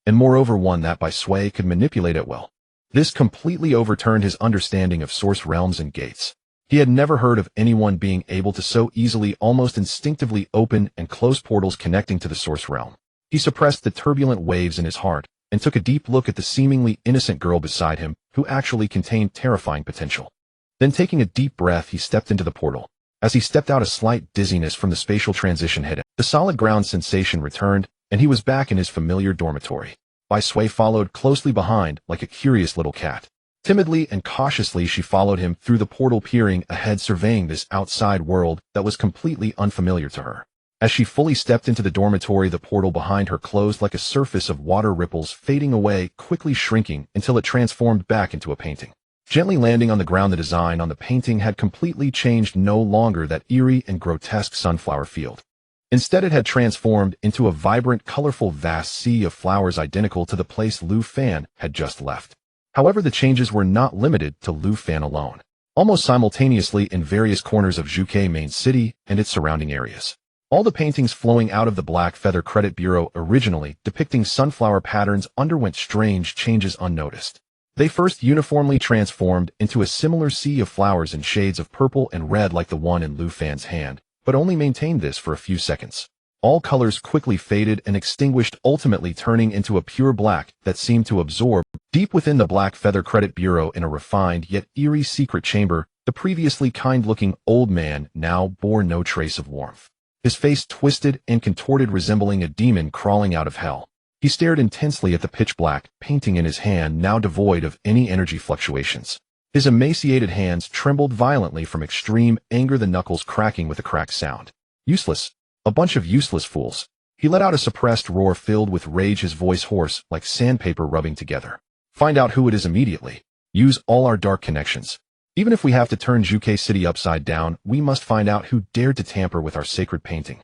and moreover one that Foresee could manipulate at will. This completely overturned his understanding of Source Realms and gates. He had never heard of anyone being able to so easily, almost instinctively, open and close portals connecting to the Source Realm. He suppressed the turbulent waves in his heart and took a deep look at the seemingly innocent girl beside him, who actually contained terrifying potential. Then, taking a deep breath, he stepped into the portal. As he stepped out, a slight dizziness from the spatial transition hit him. The solid ground sensation returned, and he was back in his familiar dormitory. Foresee followed closely behind, like a curious little cat. Timidly and cautiously she followed him through the portal, peering ahead, surveying this outside world that was completely unfamiliar to her. As she fully stepped into the dormitory, the portal behind her closed like a surface of water ripples, fading away, quickly shrinking until it transformed back into a painting. Gently landing on the ground, the design on the painting had completely changed, no longer that eerie and grotesque sunflower field. Instead, it had transformed into a vibrant, colorful, vast sea of flowers identical to the place Lu Fan had just left. However, the changes were not limited to Lu Fan alone. Almost simultaneously in various corners of Zhuke main city and its surrounding areas. All the paintings flowing out of the Black Feather Credit Bureau originally depicting sunflower patterns underwent strange changes unnoticed. They first uniformly transformed into a similar sea of flowers in shades of purple and red like the one in Lu Fan's hand, but only maintained this for a few seconds. All colors quickly faded and extinguished, ultimately turning into a pure black that seemed to absorb. Deep within the Black Feather Credit Bureau, in a refined yet eerie secret chamber, the previously kind-looking old man now bore no trace of warmth. His face twisted and contorted, resembling a demon crawling out of hell. He stared intensely at the pitch-black painting in his hand, now devoid of any energy fluctuations. His emaciated hands trembled violently from extreme anger, the knuckles cracking with a cracked sound. Useless. A bunch of useless fools. He let out a suppressed roar filled with rage, his voice hoarse, like sandpaper rubbing together. Find out who it is immediately. Use all our dark connections. Even if we have to turn Zhuke City upside down, we must find out who dared to tamper with our sacred painting.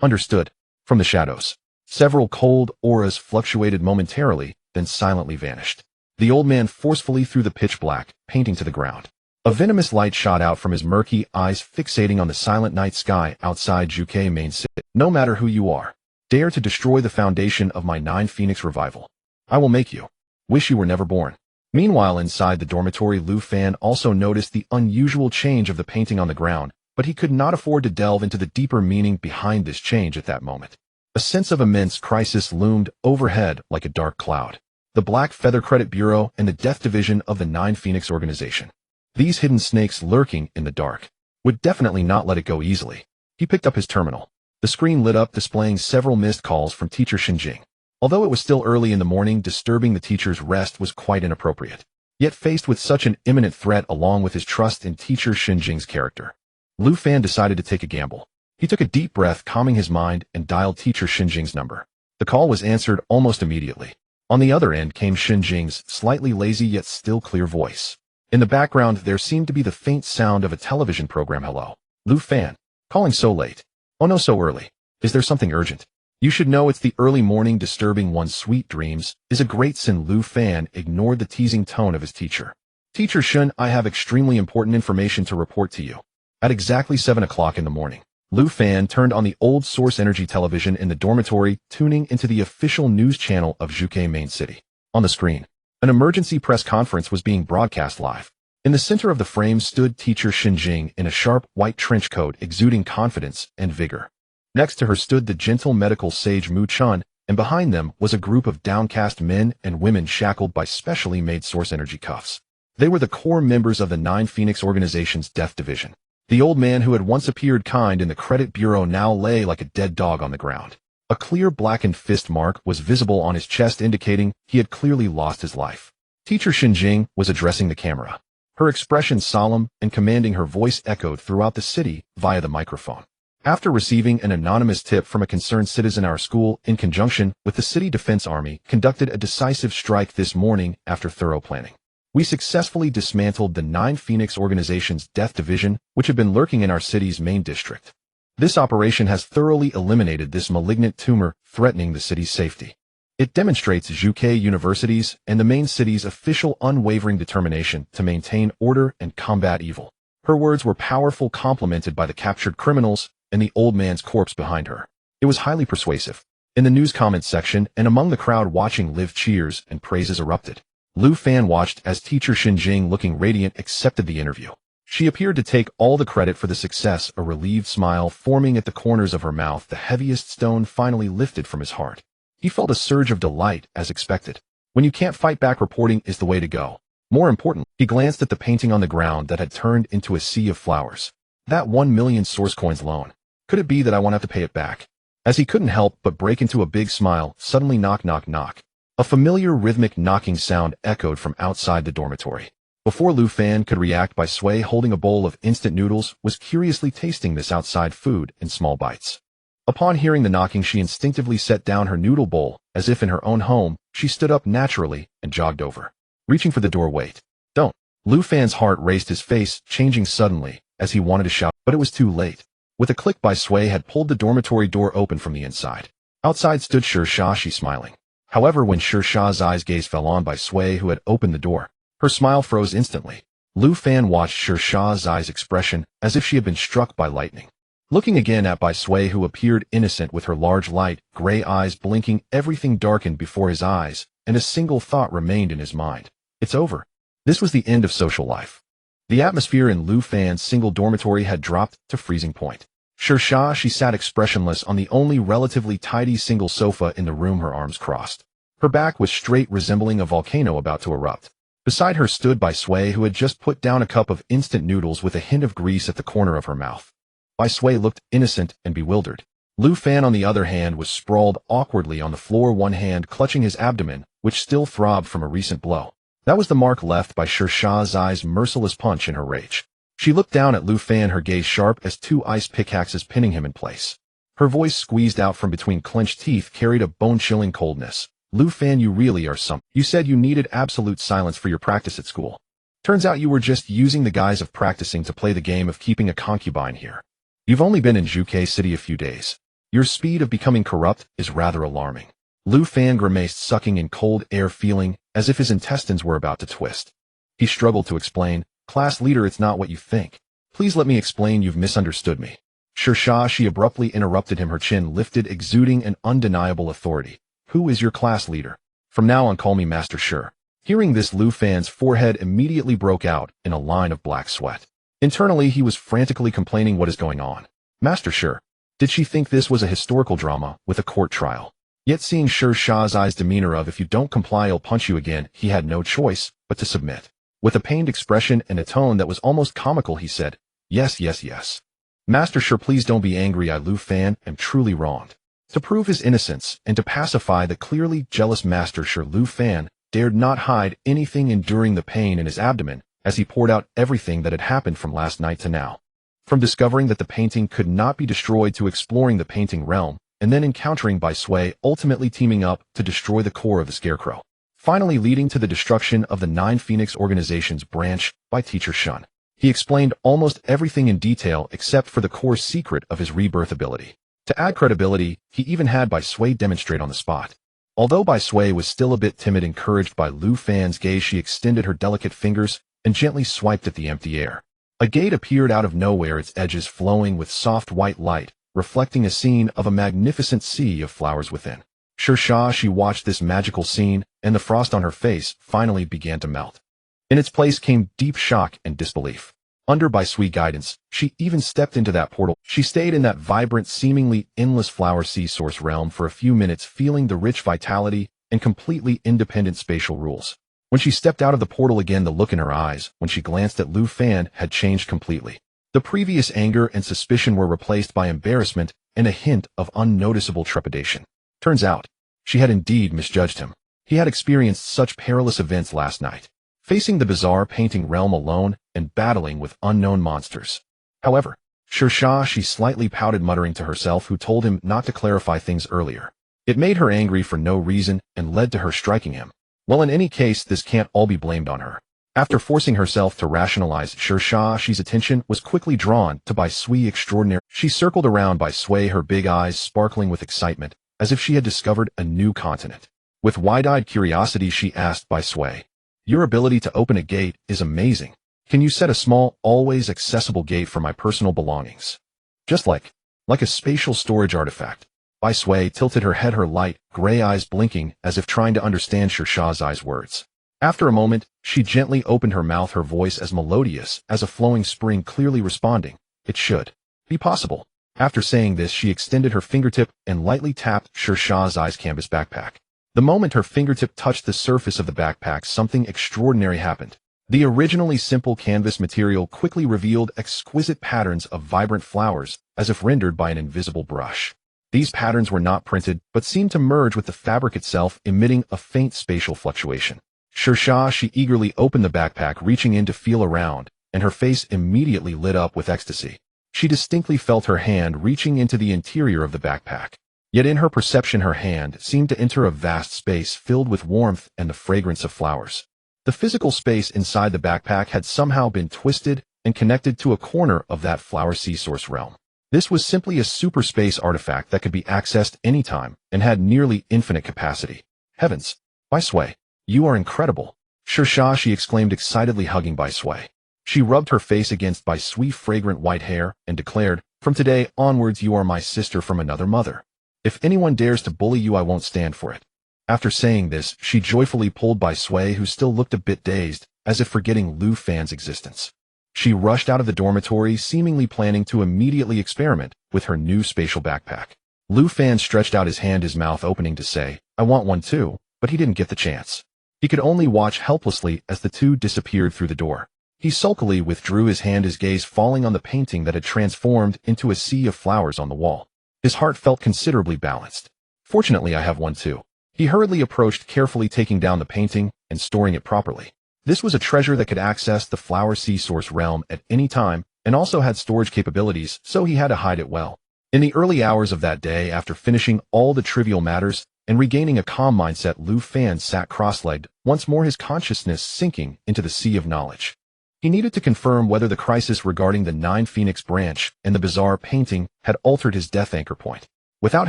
Understood. From the shadows. Several cold auras fluctuated momentarily, then silently vanished. The old man forcefully threw the pitch-black painting to the ground. A venomous light shot out from his murky eyes, fixating on the silent night sky outside Zhuke main city. No matter who you are, dare to destroy the foundation of my 9 Phoenix revival. I will make you. Wish you were never born. Meanwhile, inside the dormitory, Lu Fan also noticed the unusual change of the painting on the ground, but he could not afford to delve into the deeper meaning behind this change at that moment. A sense of immense crisis loomed overhead like a dark cloud. The Black Feather Credit Bureau and the Death Division of the 9 Phoenix organization. These hidden snakes lurking in the dark would definitely not let it go easily. He picked up his terminal. The screen lit up, displaying several missed calls from teacher Xinjing. Although it was still early in the morning, disturbing the teacher's rest was quite inappropriate. Yet faced with such an imminent threat along with his trust in teacher Xinjing's character, Lu Fan decided to take a gamble. He took a deep breath, calming his mind, and dialed teacher Xinjing's number. The call was answered almost immediately. On the other end came Xinjing's slightly lazy yet still clear voice. In the background, there seemed to be the faint sound of a television program. Hello. Lu Fan. Calling so late. Oh no, so early. Is there something urgent? You should know it's the early morning. Disturbing one's sweet dreams is a great sin. Lu Fan ignored the teasing tone of his teacher. Teacher Shun, I have extremely important information to report to you. At exactly 7 o'clock in the morning, Lu Fan turned on the old source energy television in the dormitory, tuning into the official news channel of Zhuke main city. On the screen, an emergency press conference was being broadcast live. In the center of the frame stood teacher Xinjing in a sharp white trench coat, exuding confidence and vigor. Next to her stood the gentle medical sage Mu Chun, and behind them was a group of downcast men and women shackled by specially made source energy cuffs. They were the core members of the 9 Phoenix organization's Death Division. The old man who had once appeared kind in the Credit Bureau now lay like a dead dog on the ground. A clear blackened fist mark was visible on his chest, indicating he had clearly lost his life. Teacher Xinjing was addressing the camera. Her expression solemn and commanding, her voice echoed throughout the city via the microphone. After receiving an anonymous tip from a concerned citizen, our school, in conjunction with the City Defense Army, conducted a decisive strike this morning after thorough planning. We successfully dismantled the 9 Phoenix organization's Death Division, which had been lurking in our city's main district. This operation has thoroughly eliminated this malignant tumor threatening the city's safety. It demonstrates Zhuke University's and the main city's official unwavering determination to maintain order and combat evil. Her words were powerful, complemented by the captured criminals and the old man's corpse behind her. It was highly persuasive. In the news comments section and among the crowd watching live, cheers and praises erupted. Lu Fan watched as teacher Xinjing, looking radiant, accepted the interview. She appeared to take all the credit for the success, a relieved smile forming at the corners of her mouth. The heaviest stone finally lifted from his heart. He felt a surge of delight, as expected. When you can't fight back, reporting is the way to go. More important, he glanced at the painting on the ground that had turned into a sea of flowers. That 1 million source coins loan. Could it be that I won't have to pay it back? As he couldn't help but break into a big smile, suddenly knock, knock, knock. A familiar rhythmic knocking sound echoed from outside the dormitory. Before Lu Fan could react, by Sui, holding a bowl of instant noodles, was curiously tasting this outside food in small bites. Upon hearing the knocking, she instinctively set down her noodle bowl. As if in her own home, she stood up naturally and jogged over. Reaching for the door, wait. Don't. Lu Fan's heart raced, his face changing suddenly as he wanted to shout, but it was too late. With a click, Bai Sui had pulled the dormitory door open from the inside. Outside stood Shashi, smiling. However, when Shah's eyes fell on Bai Sui, who had opened the door, her smile froze instantly. Lu Fan watched Shah's eyes expression as if she had been struck by lightning. Looking again at Bai Sui, who appeared innocent with her large light, gray eyes blinking, everything darkened before his eyes, and a single thought remained in his mind. It's over. This was the end of social life. The atmosphere in Lu Fan's single dormitory had dropped to freezing point. Shah, she sat expressionless on the only relatively tidy single sofa in the room, her arms crossed. Her back was straight, resembling a volcano about to erupt. Beside her stood Bai Sui, who had just put down a cup of instant noodles with a hint of grease at the corner of her mouth. Bai Sui looked innocent and bewildered. Lu Fan, on the other hand, was sprawled awkwardly on the floor, one hand clutching his abdomen, which still throbbed from a recent blow. That was the mark left by Shah's eyes' merciless punch in her rage. She looked down at Lu Fan, her gaze sharp as two ice pickaxes pinning him in place. Her voice, squeezed out from between clenched teeth, carried a bone-chilling coldness. Lu Fan, you really are something. You said you needed absolute silence for your practice at school. Turns out you were just using the guise of practicing to play the game of keeping a concubine here. You've only been in Zhuke City a few days. Your speed of becoming corrupt is rather alarming. Lu Fan grimaced, sucking in cold air, feeling as if his intestines were about to twist. He struggled to explain, "Class leader, it's not what you think. Please let me explain, you've misunderstood me." Shah, she abruptly interrupted him, her chin lifted, exuding an undeniable authority. "Who is your class leader? From now on, call me Master Shi." Hearing this, Lu Fan's forehead immediately broke out in a line of black sweat. Internally, he was frantically complaining, what is going on? Master Shi? Did she think this was a historical drama with a court trial? Yet seeing Shah's eyes demeanor of, "If you don't comply, I'll punch you again," he had no choice but to submit. With a pained expression and a tone that was almost comical, he said, "Yes, yes, yes. Master Shi, please don't be angry. I, Lu Fan, am truly wronged." To prove his innocence and to pacify the clearly jealous Master Shi, Lu Fan dared not hide anything, enduring the pain in his abdomen as he poured out everything that had happened from last night to now. From discovering that the painting could not be destroyed to exploring the painting realm, and then encountering Bai Sui, ultimately teaming up to destroy the core of the Scarecrow, finally leading to the destruction of the 9 Phoenix Organization's branch by Teacher Shun. He explained almost everything in detail except for the core secret of his rebirth ability. To add credibility, he even had Bai Sui demonstrate on the spot. Although Bai Sui was still a bit timid, encouraged by Lu Fan's gaze, she extended her delicate fingers and gently swiped at the empty air. A gate appeared out of nowhere, its edges flowing with soft white light, reflecting a scene of a magnificent sea of flowers within. Shah, she watched this magical scene, and the frost on her face finally began to melt. In its place came deep shock and disbelief. Under Bai Sui guidance, she even stepped into that portal. She stayed in that vibrant, seemingly endless flower sea source realm for a few minutes, feeling the rich vitality and completely independent spatial rules. When she stepped out of the portal again, the look in her eyes, when she glanced at Lu Fan, had changed completely. The previous anger and suspicion were replaced by embarrassment and a hint of unnoticeable trepidation. Turns out, she had indeed misjudged him. He had experienced such perilous events last night, facing the bizarre painting realm alone and battling with unknown monsters. However, Shah, she slightly pouted, muttering to herself, who told him not to clarify things earlier. It made her angry for no reason and led to her striking him. Well, in any case, this can't all be blamed on her. After forcing herself to rationalize, Shah, she's attention was quickly drawn to Bai Sui extraordinary. She circled around Bai Sui, her big eyes sparkling with excitement, as if she had discovered a new continent. With wide-eyed curiosity, she asked Bai Sui, "Your ability to open a gate is amazing. Can you set a small, always accessible gate for my personal belongings? Just like a spatial storage artifact." Bai Sui tilted her head, her light, gray eyes blinking as if trying to understand Shah's eyes' words. After a moment, she gently opened her mouth, her voice as melodious as a flowing spring, clearly responding, "It should be possible." After saying this, she extended her fingertip and lightly tapped Shah's eyes canvas backpack. The moment her fingertip touched the surface of the backpack, something extraordinary happened. The originally simple canvas material quickly revealed exquisite patterns of vibrant flowers, as if rendered by an invisible brush. These patterns were not printed, but seemed to merge with the fabric itself, emitting a faint spatial fluctuation. Shah, she eagerly opened the backpack, reaching in to feel around, and her face immediately lit up with ecstasy. She distinctly felt her hand reaching into the interior of the backpack. Yet in her perception, her hand seemed to enter a vast space filled with warmth and the fragrance of flowers. The physical space inside the backpack had somehow been twisted and connected to a corner of that flower sea source realm. This was simply a super space artifact that could be accessed anytime and had nearly infinite capacity. Heavens! Bai Sui, you are incredible. Shirsha, she exclaimed, excitedly hugging Bai Sui. She rubbed her face against Bai Sui's fragrant white hair and declared, from today onwards you are my sister from another mother. If anyone dares to bully you, I won't stand for it. After saying this, she joyfully pulled Bai Sui, who still looked a bit dazed, as if forgetting Lu Fan's existence. She rushed out of the dormitory, seemingly planning to immediately experiment with her new spatial backpack. Lu Fan stretched out his hand, his mouth opening to say, I want one too, but he didn't get the chance. He could only watch helplessly as the two disappeared through the door. He sulkily withdrew his hand, his gaze falling on the painting that had transformed into a sea of flowers on the wall. His heart felt considerably balanced. Fortunately, I have one too. He hurriedly approached, carefully taking down the painting and storing it properly. This was a treasure that could access the Foresee source realm at any time and also had storage capabilities, so he had to hide it well. In the early hours of that day, after finishing all the trivial matters and regaining a calm mindset, Lu Fan sat cross-legged, once more his consciousness sinking into the sea of knowledge. He needed to confirm whether the crisis regarding the 9 Phoenix branch and the bizarre painting had altered his death anchor point. Without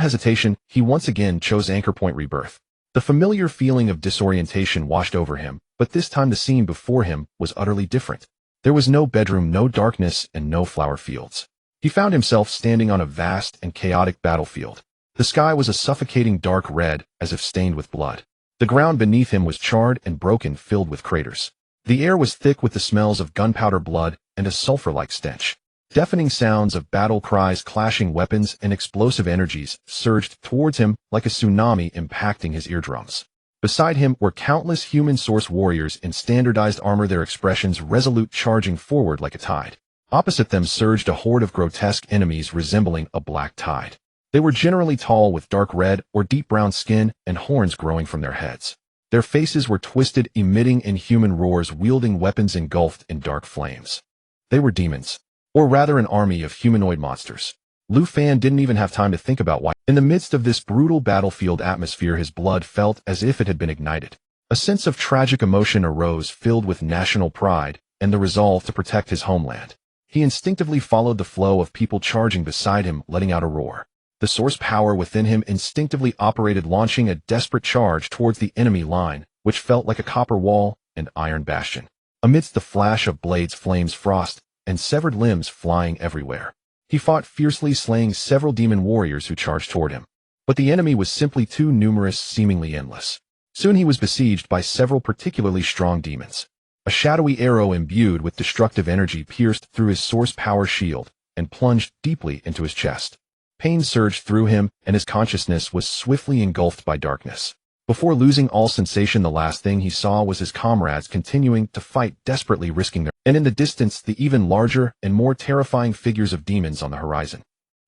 hesitation, he once again chose anchor point rebirth. The familiar feeling of disorientation washed over him, but this time the scene before him was utterly different. There was no bedroom, no darkness, and no flower fields. He found himself standing on a vast and chaotic battlefield. The sky was a suffocating dark red, as if stained with blood. The ground beneath him was charred and broken, filled with craters. The air was thick with the smells of gunpowder, blood, and a sulfur-like stench. Deafening sounds of battle cries, clashing weapons, and explosive energies surged towards him like a tsunami, impacting his eardrums. Beside him were countless human source warriors in standardized armor, their expressions resolute, charging forward like a tide. Opposite them surged a horde of grotesque enemies resembling a black tide. They were generally tall, with dark red or deep brown skin and horns growing from their heads. Their faces were twisted, emitting inhuman roars, wielding weapons engulfed in dark flames. They were demons, or rather an army of humanoid monsters. Lu Fan didn't even have time to think about why. In the midst of this brutal battlefield atmosphere, his blood felt as if it had been ignited. A sense of tragic emotion arose, filled with national pride and the resolve to protect his homeland. He instinctively followed the flow of people charging beside him, letting out a roar. The source power within him instinctively operated, launching a desperate charge towards the enemy line, which felt like a copper wall and iron bastion. Amidst the flash of blades, flames, frost, and severed limbs flying everywhere, he fought fiercely, slaying several demon warriors who charged toward him. But the enemy was simply too numerous, seemingly endless. Soon he was besieged by several particularly strong demons. A shadowy arrow imbued with destructive energy pierced through his source power shield and plunged deeply into his chest. Pain surged through him, and his consciousness was swiftly engulfed by darkness. Before losing all sensation, the last thing he saw was his comrades continuing to fight, desperately risking their... And in the distance, the even larger and more terrifying figures of demons on the horizon.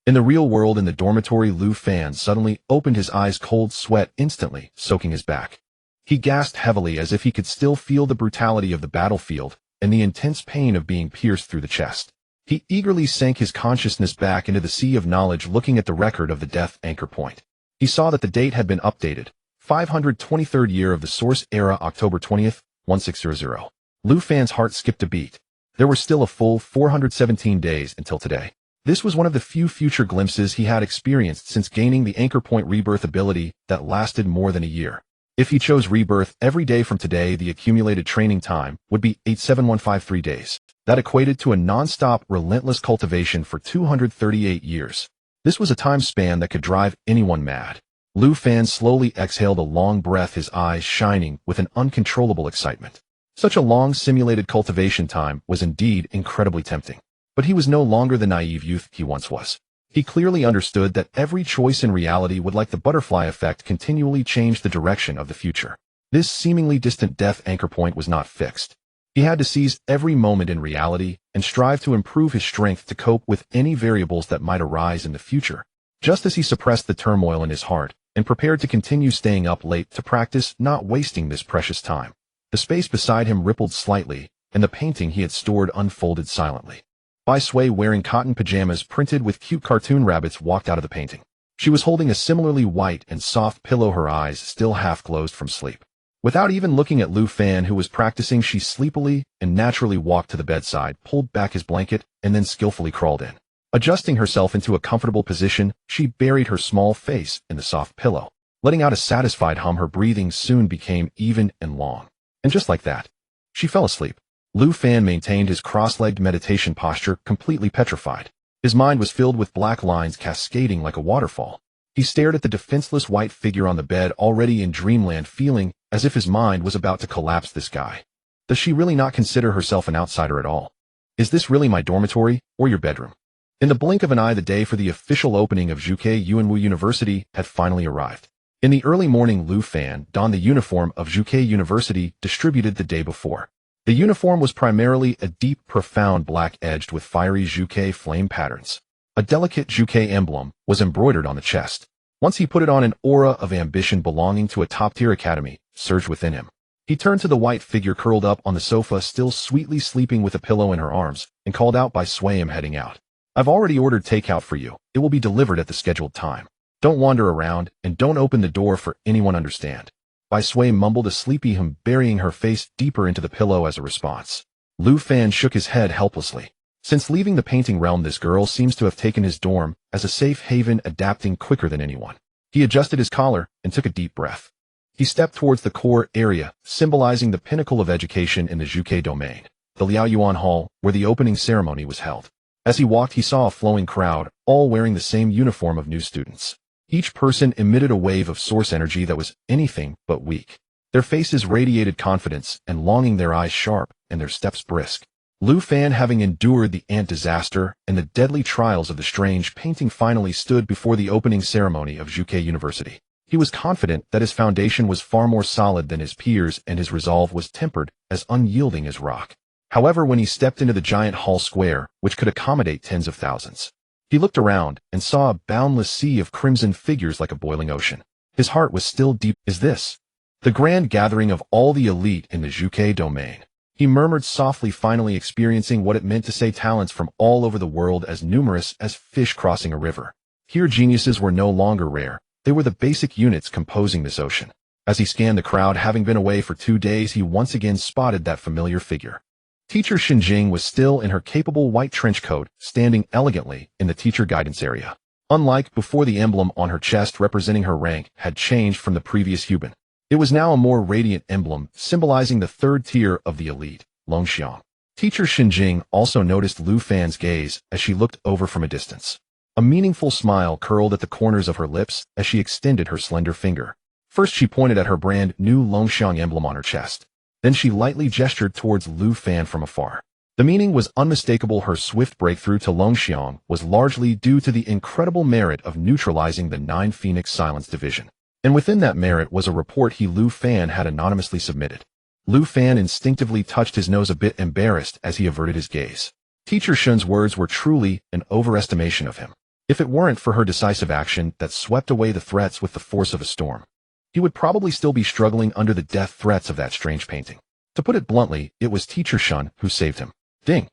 In the real world, in the dormitory, Lu Fan suddenly opened his eyes, cold sweat instantly soaking his back. He gasped heavily, as if he could still feel the brutality of the battlefield and the intense pain of being pierced through the chest. He eagerly sank his consciousness back into the sea of knowledge, looking at the record of the death anchor point. He saw that the date had been updated. 523rd year of the Source Era, October 20th, 1600. Lu Fan's heart skipped a beat. There were still a full 417 days until today. This was one of the few future glimpses he had experienced since gaining the anchor point rebirth ability that lasted more than a year. If he chose rebirth every day from today, the accumulated training time would be 87153 days. That equated to a non-stop, relentless cultivation for 238 years. This was a time span that could drive anyone mad. Lu Fan slowly exhaled a long breath, his eyes shining with an uncontrollable excitement. Such a long simulated cultivation time was indeed incredibly tempting. But he was no longer the naive youth he once was. He clearly understood that every choice in reality would, like the butterfly effect, continually change the direction of the future. This seemingly distant death anchor point was not fixed. He had to seize every moment in reality and strive to improve his strength to cope with any variables that might arise in the future. Just as he suppressed the turmoil in his heart and prepared to continue staying up late to practice not wasting this precious time, the space beside him rippled slightly, and the painting he had stored unfolded silently. Bai Sui, wearing cotton pajamas printed with cute cartoon rabbits, walked out of the painting. She was holding a similarly white and soft pillow, her eyes still half closed from sleep. Without even looking at Lu Fan, who was practicing, she sleepily and naturally walked to the bedside, pulled back his blanket, and then skillfully crawled in. Adjusting herself into a comfortable position, she buried her small face in the soft pillow. Letting out a satisfied hum, her breathing soon became even and long. And just like that, she fell asleep. Lu Fan maintained his cross-legged meditation posture, completely petrified. His mind was filled with black lines cascading like a waterfall. He stared at the defenseless white figure on the bed, already in dreamland, feeling as if his mind was about to collapse. This guy. Does she really not consider herself an outsider at all? Is this really my dormitory, or your bedroom? In the blink of an eye, the day for the official opening of Zhuke Yuanwu University had finally arrived. In the early morning, Lu Fan donned the uniform of Zhuke University distributed the day before. The uniform was primarily a deep, profound black edged with fiery Zhuke flame patterns. A delicate Zhuke emblem was embroidered on the chest. Once he put it on, an aura of ambition belonging to a top-tier academy surged within him. He turned to the white figure curled up on the sofa, still sweetly sleeping with a pillow in her arms, and called out, "By Sway, I'm heading out. I've already ordered takeout for you. It will be delivered at the scheduled time. Don't wander around, and don't open the door for anyone, understand?" Bai Sui mumbled a sleepy hum, burying her face deeper into the pillow as a response. Lu Fan shook his head helplessly. Since leaving the painting realm, this girl seems to have taken his dorm as a safe haven, adapting quicker than anyone. He adjusted his collar and took a deep breath. He stepped towards the core area, symbolizing the pinnacle of education in the Zhuke domain, the Liaoyuan Hall, where the opening ceremony was held. As he walked, he saw a flowing crowd, all wearing the same uniform of new students. Each person emitted a wave of source energy that was anything but weak. Their faces radiated confidence and longing, their eyes sharp and their steps brisk. Lu Fan, having endured the ant disaster and the deadly trials of the strange painting, finally stood before the opening ceremony of Zhuke University. He was confident that his foundation was far more solid than his peers, and his resolve was tempered, as unyielding as rock. However, when he stepped into the giant hall square, which could accommodate tens of thousands, he looked around and saw a boundless sea of crimson figures like a boiling ocean. His heart was still deep. Is this the grand gathering of all the elite in the Zhuke domain? He murmured softly, finally experiencing what it meant to say talents from all over the world, as numerous as fish crossing a river. Here, geniuses were no longer rare. They were the basic units composing this ocean. As he scanned the crowd, having been away for 2 days, he once again spotted that familiar figure. Teacher Xinjing was still in her capable white trench coat, standing elegantly in the teacher guidance area. Unlike before, the emblem on her chest representing her rank had changed from the previous Huban. It was now a more radiant emblem, symbolizing the third tier of the elite, Longxiang. Teacher Xinjing also noticed Lu Fan's gaze as she looked over from a distance. A meaningful smile curled at the corners of her lips as she extended her slender finger. First, she pointed at her brand new Longxiang emblem on her chest. Then she lightly gestured towards Lu Fan from afar. The meaning was unmistakable. Her swift breakthrough to Longxiang was largely due to the incredible merit of neutralizing the 9 Phoenix Silence Division. And within that merit was a report Lu Fan had anonymously submitted. Lu Fan instinctively touched his nose, a bit embarrassed as he averted his gaze. Teacher Shun's words were truly an overestimation of him. If it weren't for her decisive action that swept away the threats with the force of a storm, he would probably still be struggling under the death threats of that strange painting. To put it bluntly, it was Teacher Shun who saved him. Ding!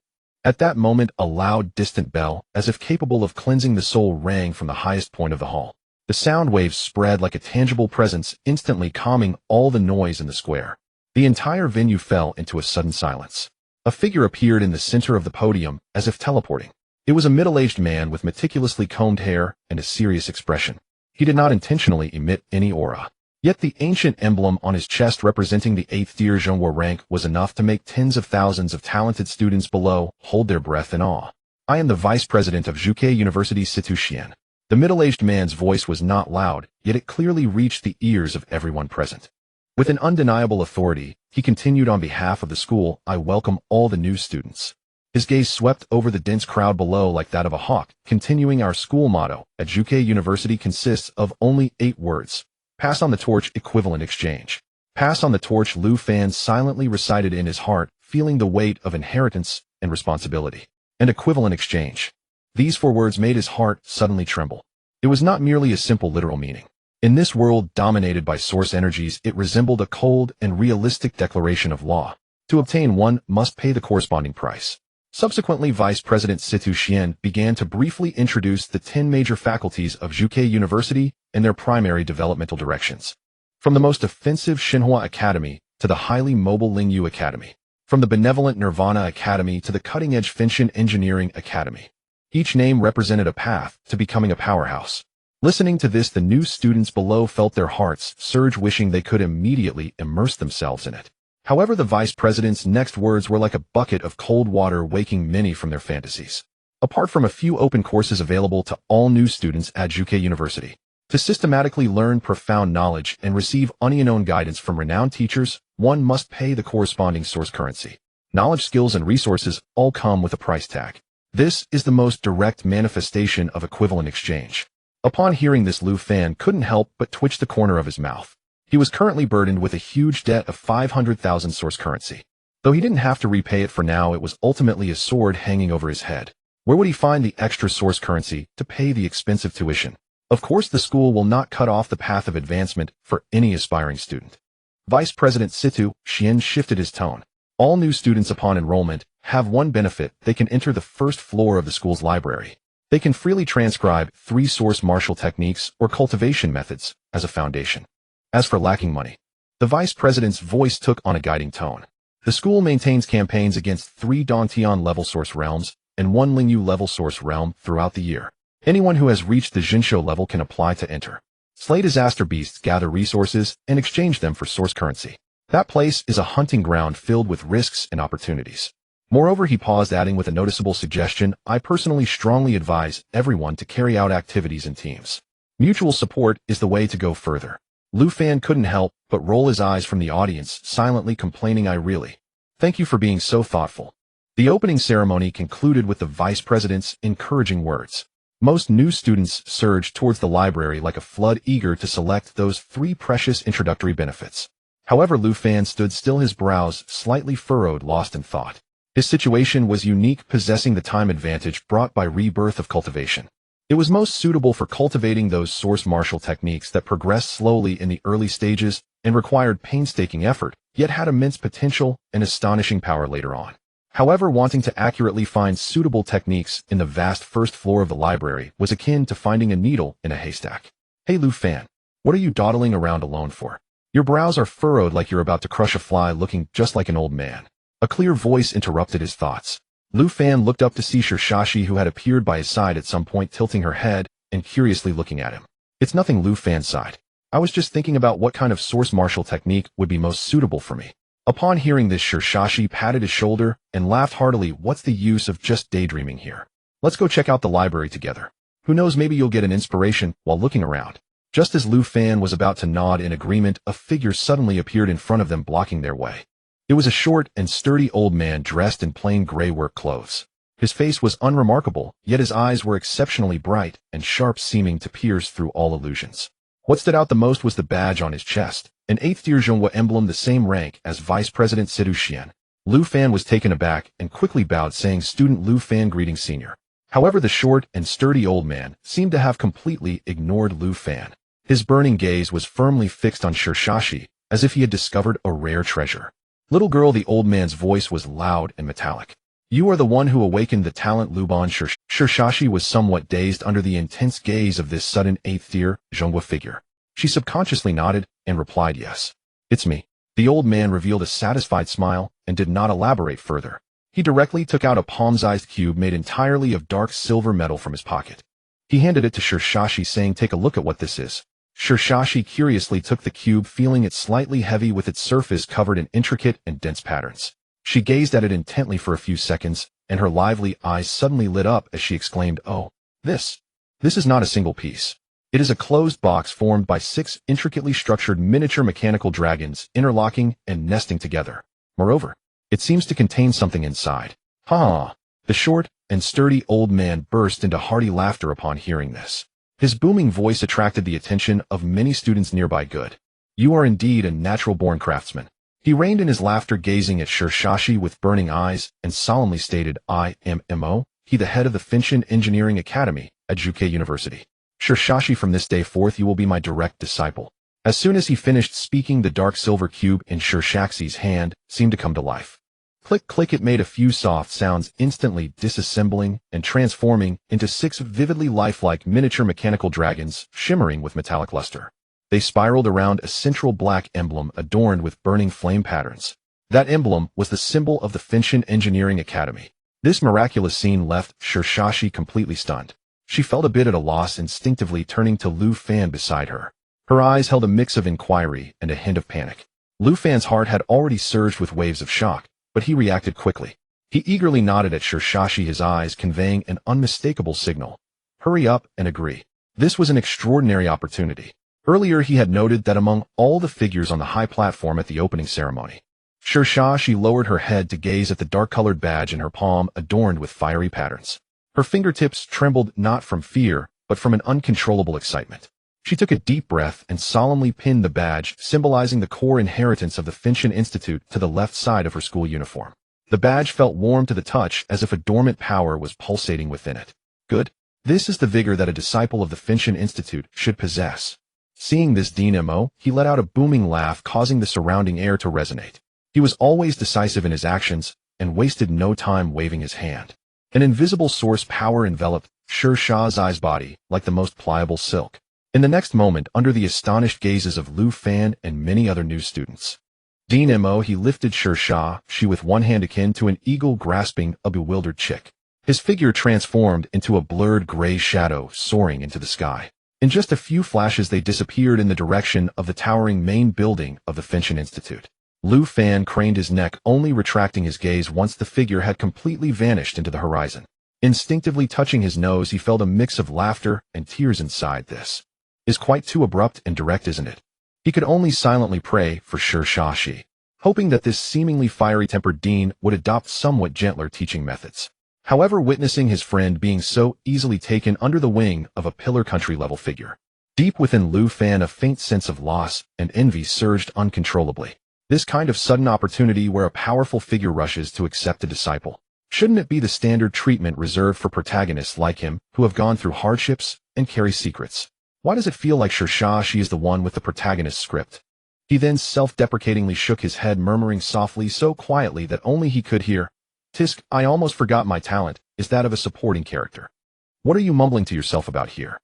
At that moment, a loud, distant bell, as if capable of cleansing the soul, rang from the highest point of the hall. The sound waves spread like a tangible presence, instantly calming all the noise in the square. The entire venue fell into a sudden silence. A figure appeared in the center of the podium, as if teleporting. It was a middle-aged man with meticulously combed hair and a serious expression. He did not intentionally emit any aura. Yet the ancient emblem on his chest representing the 8th tier Zhonghua rank was enough to make tens of thousands of talented students below hold their breath in awe. "I am the vice president of Zhuke University, Situ Xian." The middle-aged man's voice was not loud, yet it clearly reached the ears of everyone present. With an undeniable authority, he continued, "On behalf of the school, I welcome all the new students." His gaze swept over the dense crowd below like that of a hawk, continuing, "Our school motto at Zhuke University consists of only 8 words. Pass on the torch, equivalent exchange." Pass on the torch, Lu Fan silently recited in his heart, feeling the weight of inheritance and responsibility. And equivalent exchange. These 4 words made his heart suddenly tremble. It was not merely a simple literal meaning. In this world dominated by source energies, it resembled a cold and realistic declaration of law. To obtain one must pay the corresponding price. Subsequently, Vice President Situ Xian began to briefly introduce the 10 major faculties of Zhuke University and their primary developmental directions. From the most offensive Xinhua Academy to the highly mobile Lingyu Academy. From the benevolent Nirvana Academy to the cutting-edge Fenshin Engineering Academy. Each name represented a path to becoming a powerhouse. Listening to this, the new students below felt their hearts surge, wishing they could immediately immerse themselves in it. However, the vice president's next words were like a bucket of cold water, waking many from their fantasies. Apart from a few open courses available to all new students at UK University, to systematically learn profound knowledge and receive unknown guidance from renowned teachers, one must pay the corresponding source currency. Knowledge, skills, and resources all come with a price tag. This is the most direct manifestation of equivalent exchange. Upon hearing this, Lu Fan couldn't help but twitch the corner of his mouth. He was currently burdened with a huge debt of 500,000 source currency. Though he didn't have to repay it for now, it was ultimately a sword hanging over his head. Where would he find the extra source currency to pay the expensive tuition? Of course, the school will not cut off the path of advancement for any aspiring student. Vice President Situ Xian shifted his tone. All new students upon enrollment have one benefit: they can enter the first floor of the school's library. They can freely transcribe 3 source martial techniques or cultivation methods as a foundation. As for lacking money, the vice president's voice took on a guiding tone. The school maintains campaigns against 3 Dantian level source realms and 1 Lingyu level source realm throughout the year. Anyone who has reached the Jinsho level can apply to enter. Slay disaster beasts, gather resources, and exchange them for source currency. That place is a hunting ground filled with risks and opportunities. Moreover, he paused, adding with a noticeable suggestion, I personally strongly advise everyone to carry out activities in teams. Mutual support is the way to go further. Lu Fan couldn't help but roll his eyes from the audience, silently complaining, I really thank you for being so thoughtful. The opening ceremony concluded with the vice president's encouraging words. Most new students surged towards the library like a flood, eager to select those 3 precious introductory benefits. However, Lu Fan stood still, his brows slightly furrowed, lost in thought. His situation was unique, possessing the time advantage brought by rebirth of cultivation. It was most suitable for cultivating those source martial techniques that progressed slowly in the early stages and required painstaking effort, yet had immense potential and astonishing power later on. However, wanting to accurately find suitable techniques in the vast first floor of the library was akin to finding a needle in a haystack. Hey Lu Fan, what are you dawdling around alone for? Your brows are furrowed like you're about to crush a fly, looking just like an old man. A clear voice interrupted his thoughts. Lu Fan looked up to see Shirshashi, who had appeared by his side at some point, tilting her head and curiously looking at him. It's nothing, Lu Fan sighed. I was just thinking about what kind of source martial technique would be most suitable for me. Upon hearing this, Shirshashi patted his shoulder and laughed heartily. What's the use of just daydreaming here? Let's go check out the library together. Who knows, maybe you'll get an inspiration while looking around. Just as Lu Fan was about to nod in agreement, a figure suddenly appeared in front of them, blocking their way. It was a short and sturdy old man dressed in plain gray work clothes. His face was unremarkable, yet his eyes were exceptionally bright and sharp, seeming to pierce through all illusions. What stood out the most was the badge on his chest, an 8th tier Zhonghua emblem, the same rank as Vice President Sidu Xian. Lu Fan was taken aback and quickly bowed, saying, Student Lu Fan, greeting senior. However, the short and sturdy old man seemed to have completely ignored Lu Fan. His burning gaze was firmly fixed on Shirshashi, as if he had discovered a rare treasure. Little girl, the old man's voice was loud and metallic. You are the one who awakened the talent Luban. Shirshashi was somewhat dazed under the intense gaze of this sudden 8th tier Zhonghua figure. She subconsciously nodded and replied, yes. It's me. The old man revealed a satisfied smile and did not elaborate further. He directly took out a palm-sized cube made entirely of dark silver metal from his pocket. He handed it to Shirshashi, saying, take a look at what this is. Shirshashi curiously took the cube, feeling it slightly heavy with its surface covered in intricate and dense patterns. She gazed at it intently for a few seconds, and her lively eyes suddenly lit up as she exclaimed, oh, this is not a single piece. It is a closed box formed by 6 intricately structured miniature mechanical dragons interlocking and nesting together. Moreover, it seems to contain something inside. Ha! The short and sturdy old man burst into hearty laughter upon hearing this. His booming voice attracted the attention of many students nearby. Good. You are indeed a natural-born craftsman. He reined in his laughter, gazing at Shirshashi with burning eyes, and solemnly stated, I am Mo, he the head of the Finshin Engineering Academy at UK University. Shirshashi, from this day forth you will be my direct disciple. As soon as he finished speaking, the dark silver cube in Shirshaxi's hand seemed to come to life. Click, click, it made a few soft sounds, instantly disassembling and transforming into 6 vividly lifelike miniature mechanical dragons, shimmering with metallic luster. They spiraled around a central black emblem adorned with burning flame patterns. That emblem was the symbol of the Finshin Engineering Academy. This miraculous scene left Shirshashi completely stunned. She felt a bit at a loss, instinctively turning to Lu Fan beside her. Her eyes held a mix of inquiry and a hint of panic. Lu Fan's heart had already surged with waves of shock, but he reacted quickly. He eagerly nodded at Shirshashi, his eyes conveying an unmistakable signal. Hurry up and agree. This was an extraordinary opportunity. Earlier he had noted that among all the figures on the high platform at the opening ceremony, Shirshashi lowered her head to gaze at the dark-colored badge in her palm adorned with fiery patterns. Her fingertips trembled not from fear, but from an uncontrollable excitement. She took a deep breath and solemnly pinned the badge, symbolizing the core inheritance of the Finshin Institute, to the left side of her school uniform. The badge felt warm to the touch, as if a dormant power was pulsating within it. Good. This is the vigor that a disciple of the Finshin Institute should possess. Seeing this, Dean Mo, he let out a booming laugh, causing the surrounding air to resonate. He was always decisive in his actions, and wasted no time waving his hand. An invisible source power enveloped Shirsha's body like the most pliable silk. In the next moment, under the astonished gazes of Lu Fan and many other new students, Dean Mo, he lifted Shirsha, she with one hand akin to an eagle grasping a bewildered chick. His figure transformed into a blurred gray shadow soaring into the sky. In just a few flashes they disappeared in the direction of the towering main building of the Finshin Institute. Lu Fan craned his neck, only retracting his gaze once the figure had completely vanished into the horizon. Instinctively touching his nose, he felt a mix of laughter and tears inside. This is quite too abrupt and direct, isn't it? He could only silently pray for Shirshashi, hoping that this seemingly fiery-tempered dean would adopt somewhat gentler teaching methods. However, witnessing his friend being so easily taken under the wing of a pillar country-level figure, deep within Lu Fan a faint sense of loss and envy surged uncontrollably. This kind of sudden opportunity where a powerful figure rushes to accept a disciple. Shouldn't it be the standard treatment reserved for protagonists like him who have gone through hardships and carry secrets? Why does it feel like Shirshashi is the one with the protagonist's script? He then self-deprecatingly shook his head, murmuring softly, so quietly that only he could hear, "Tisk, I almost forgot my talent is that of a supporting character. What are you mumbling to yourself about here?"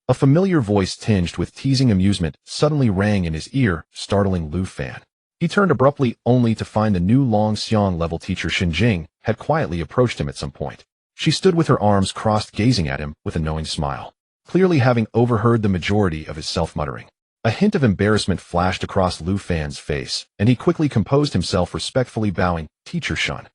A familiar voice tinged with teasing amusement suddenly rang in his ear, startling Lu Fan. He turned abruptly, only to find the new Longxiang level teacher Xinjing had quietly approached him at some point. She stood with her arms crossed, gazing at him with a knowing smile, clearly having overheard the majority of his self-muttering. A hint of embarrassment flashed across Lu Fan's face, and he quickly composed himself, respectfully bowing, "Teacher Shun."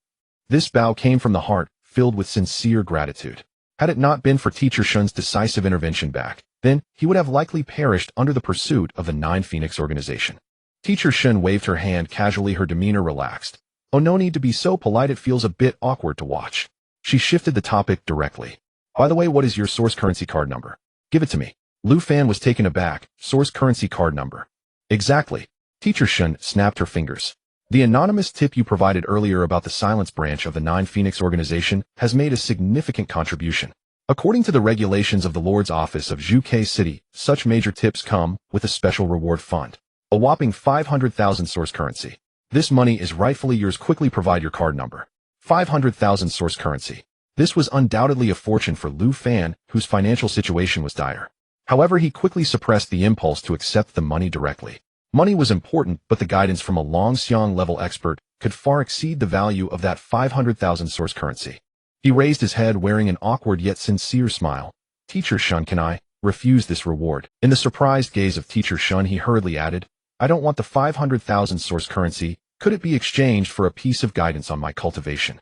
This bow came from the heart, filled with sincere gratitude. Had it not been for Teacher Shun's decisive intervention back then, he would have likely perished under the pursuit of the Nine Phoenix organization. Teacher Shun waved her hand casually, her demeanor relaxed. "Oh, no need to be so polite, it feels a bit awkward to watch." She shifted the topic directly. "By the way, what is your source currency card number? Give it to me." Lu Fan was taken aback. "Source currency card number?" "Exactly." Teacher Shun snapped her fingers. "The anonymous tip you provided earlier about the Silence branch of the Nine Phoenix organization has made a significant contribution. According to the regulations of the Lord's Office of Zhuke City, such major tips come with a special reward fund. A whopping 500,000 source currency. This money is rightfully yours. Quickly provide your card number." 500,000 source currency. This was undoubtedly a fortune for Lu Fan, whose financial situation was dire. However, he quickly suppressed the impulse to accept the money directly. Money was important, but the guidance from a Longxiang level expert could far exceed the value of that 500,000 source currency. He raised his head, wearing an awkward yet sincere smile. "Teacher Shun, can I refuse this reward?" In the surprised gaze of Teacher Shun, he hurriedly added, "I don't want the 500,000 source currency. Could it be exchanged for a piece of guidance on my cultivation?"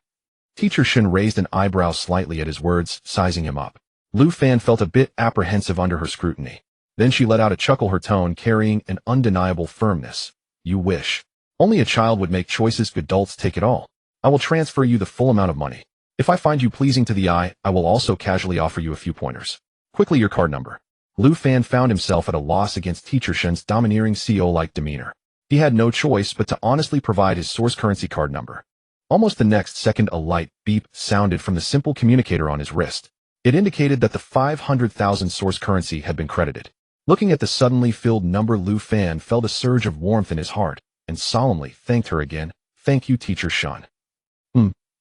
Teacher Shun raised an eyebrow slightly at his words, sizing him up. Lu Fan felt a bit apprehensive under her scrutiny. Then she let out a chuckle, her tone carrying an undeniable firmness. "You wish. Only a child would make choices. Good adults take it all. I will transfer you the full amount of money. If I find you pleasing to the eye, I will also casually offer you a few pointers. Quickly, your card number." Lu Fan found himself at a loss against Teacher Shun's domineering CEO-like demeanor. He had no choice but to honestly provide his source currency card number. Almost the next second, a light beep sounded from the simple communicator on his wrist. It indicated that the 500,000 source currency had been credited. Looking at the suddenly filled number, Lu Fan felt a surge of warmth in his heart, and solemnly thanked her again. "Thank you, Teacher Shun."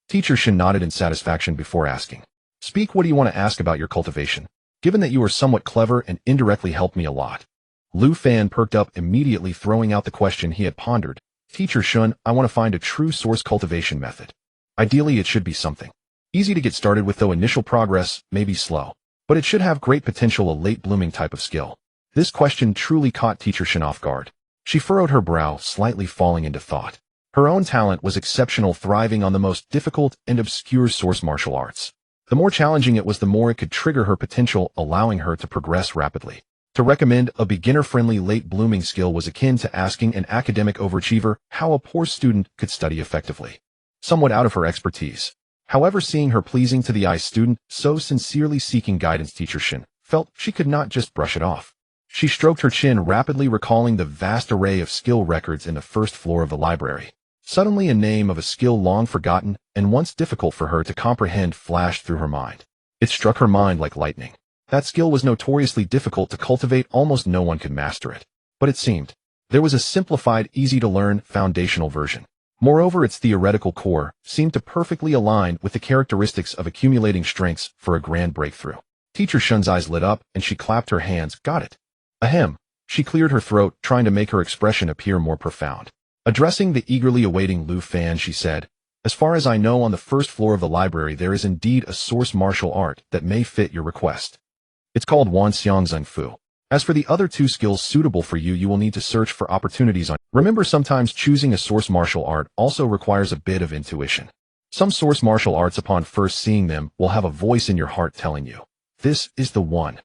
Teacher Shun nodded in satisfaction before asking, "Speak, what do you want to ask about your cultivation? Given that you are somewhat clever and indirectly helped me a lot." Lu Fan perked up, immediately throwing out the question he had pondered. "Teacher Shun, I want to find a true source cultivation method. Ideally, it should be something easy to get started with, though initial progress may be slow. But but it should have great potential, a late-blooming type of skill. This question truly caught Teacher Shin off guard. She furrowed her brow, slightly falling into thought. Her own talent was exceptional, thriving on the most difficult and obscure source martial arts. The more challenging it was, the more it could trigger her potential, allowing her to progress rapidly. To recommend a beginner-friendly late-blooming skill was akin to asking an academic overachiever how a poor student could study effectively. Somewhat out of her expertise. However, seeing her pleasing to the eye student, so sincerely seeking guidance, Teacher Shin felt she could not just brush it off. She stroked her chin, rapidly recalling the vast array of skill records in the first floor of the library. Suddenly, a name of a skill long forgotten and once difficult for her to comprehend flashed through her mind. It struck her mind like lightning. That skill was notoriously difficult to cultivate, almost no one could master it. But it seemed there was a simplified, easy-to-learn, foundational version. Moreover, its theoretical core seemed to perfectly align with the characteristics of accumulating strengths for a grand breakthrough. Teacher Shun's eyes lit up, and she clapped her hands. Got it. Ahem. She cleared her throat, trying to make her expression appear more profound. Addressing the eagerly awaiting Lu Fan, she said, "As far as I know, on the first floor of the library there is indeed a source martial art that may fit your request. It's called Wan Xiang Zeng Fu. As for the other two skills suitable for you, you will need to search for opportunities on. Remember, sometimes choosing a source martial art also requires a bit of intuition. Some source martial arts, upon first seeing them, will have a voice in your heart telling you, this is the one."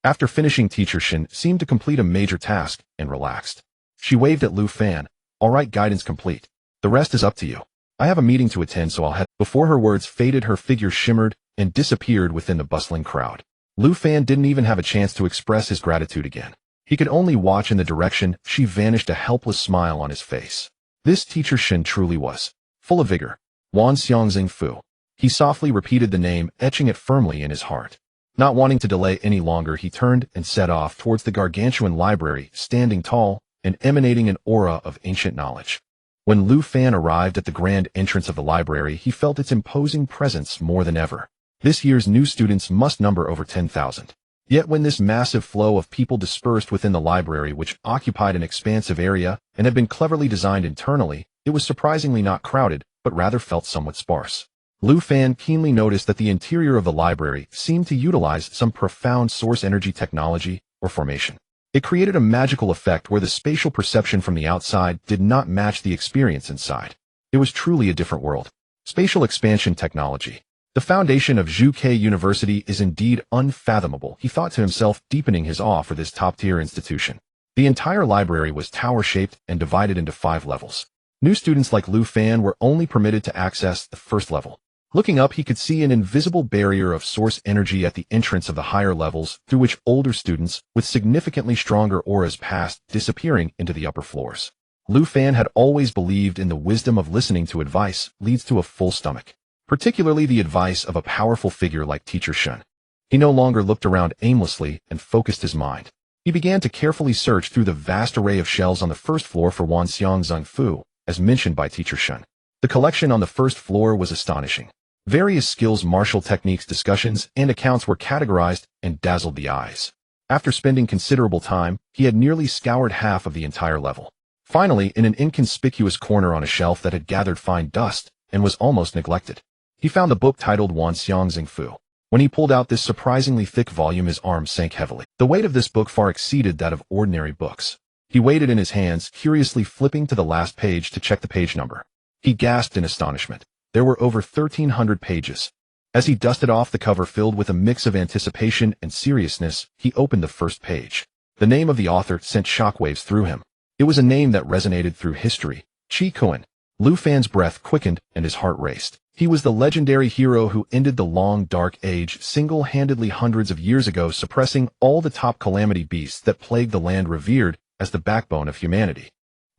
After finishing, Teacher Shin seemed to complete a major task and relaxed. She waved at Lu Fan. "All right, guidance complete. The rest is up to you. I have a meeting to attend, so I'll head." Before her words faded, her figure shimmered and disappeared within the bustling crowd. Lu Fan didn't even have a chance to express his gratitude again. He could only watch in the direction she vanished, a helpless smile on his face. This Teacher Shin truly was full of vigor. Wan Xiangxing Fu. He softly repeated the name, etching it firmly in his heart. Not wanting to delay any longer, he turned and set off towards the gargantuan library, standing tall and emanating an aura of ancient knowledge. When Lu Fan arrived at the grand entrance of the library, he felt its imposing presence more than ever. This year's new students must number over 10,000. Yet when this massive flow of people dispersed within the library, which occupied an expansive area and had been cleverly designed internally, it was surprisingly not crowded, but rather felt somewhat sparse. Lu Fan keenly noticed that the interior of the library seemed to utilize some profound source energy technology or formation. It created a magical effect where the spatial perception from the outside did not match the experience inside. It was truly a different world. Spatial expansion technology. The foundation of Zhuke University is indeed unfathomable, he thought to himself, deepening his awe for this top-tier institution. The entire library was tower-shaped and divided into 5 levels. New students like Lu Fan were only permitted to access the first level. Looking up, he could see an invisible barrier of source energy at the entrance of the higher levels, through which older students with significantly stronger auras passed, disappearing into the upper floors. Lu Fan had always believed in the wisdom of listening to advice leads to a full stomach, particularly the advice of a powerful figure like Teacher Shun. He no longer looked around aimlessly and focused his mind. He began to carefully search through the vast array of shelves on the first floor for Wan Xiang Zeng Fu, as mentioned by Teacher Shun. The collection on the first floor was astonishing. Various skills, martial techniques, discussions, and accounts were categorized and dazzled the eyes. After spending considerable time, he had nearly scoured half of the entire level. Finally, in an inconspicuous corner on a shelf that had gathered fine dust and was almost neglected, he found a book titled Wan Xiang Zeng Fu. When he pulled out this surprisingly thick volume, his arm sank heavily. The weight of this book far exceeded that of ordinary books. He weighed it in his hands, curiously flipping to the last page to check the page number. He gasped in astonishment. There were over 1,300 pages. As he dusted off the cover filled with a mix of anticipation and seriousness, he opened the first page. The name of the author sent shockwaves through him. It was a name that resonated through history. Qi Kuan. Lu Fan's breath quickened and his heart raced. He was the legendary hero who ended the long dark age single-handedly hundreds of years ago, suppressing all the top calamity beasts that plagued the land, revered as the backbone of humanity.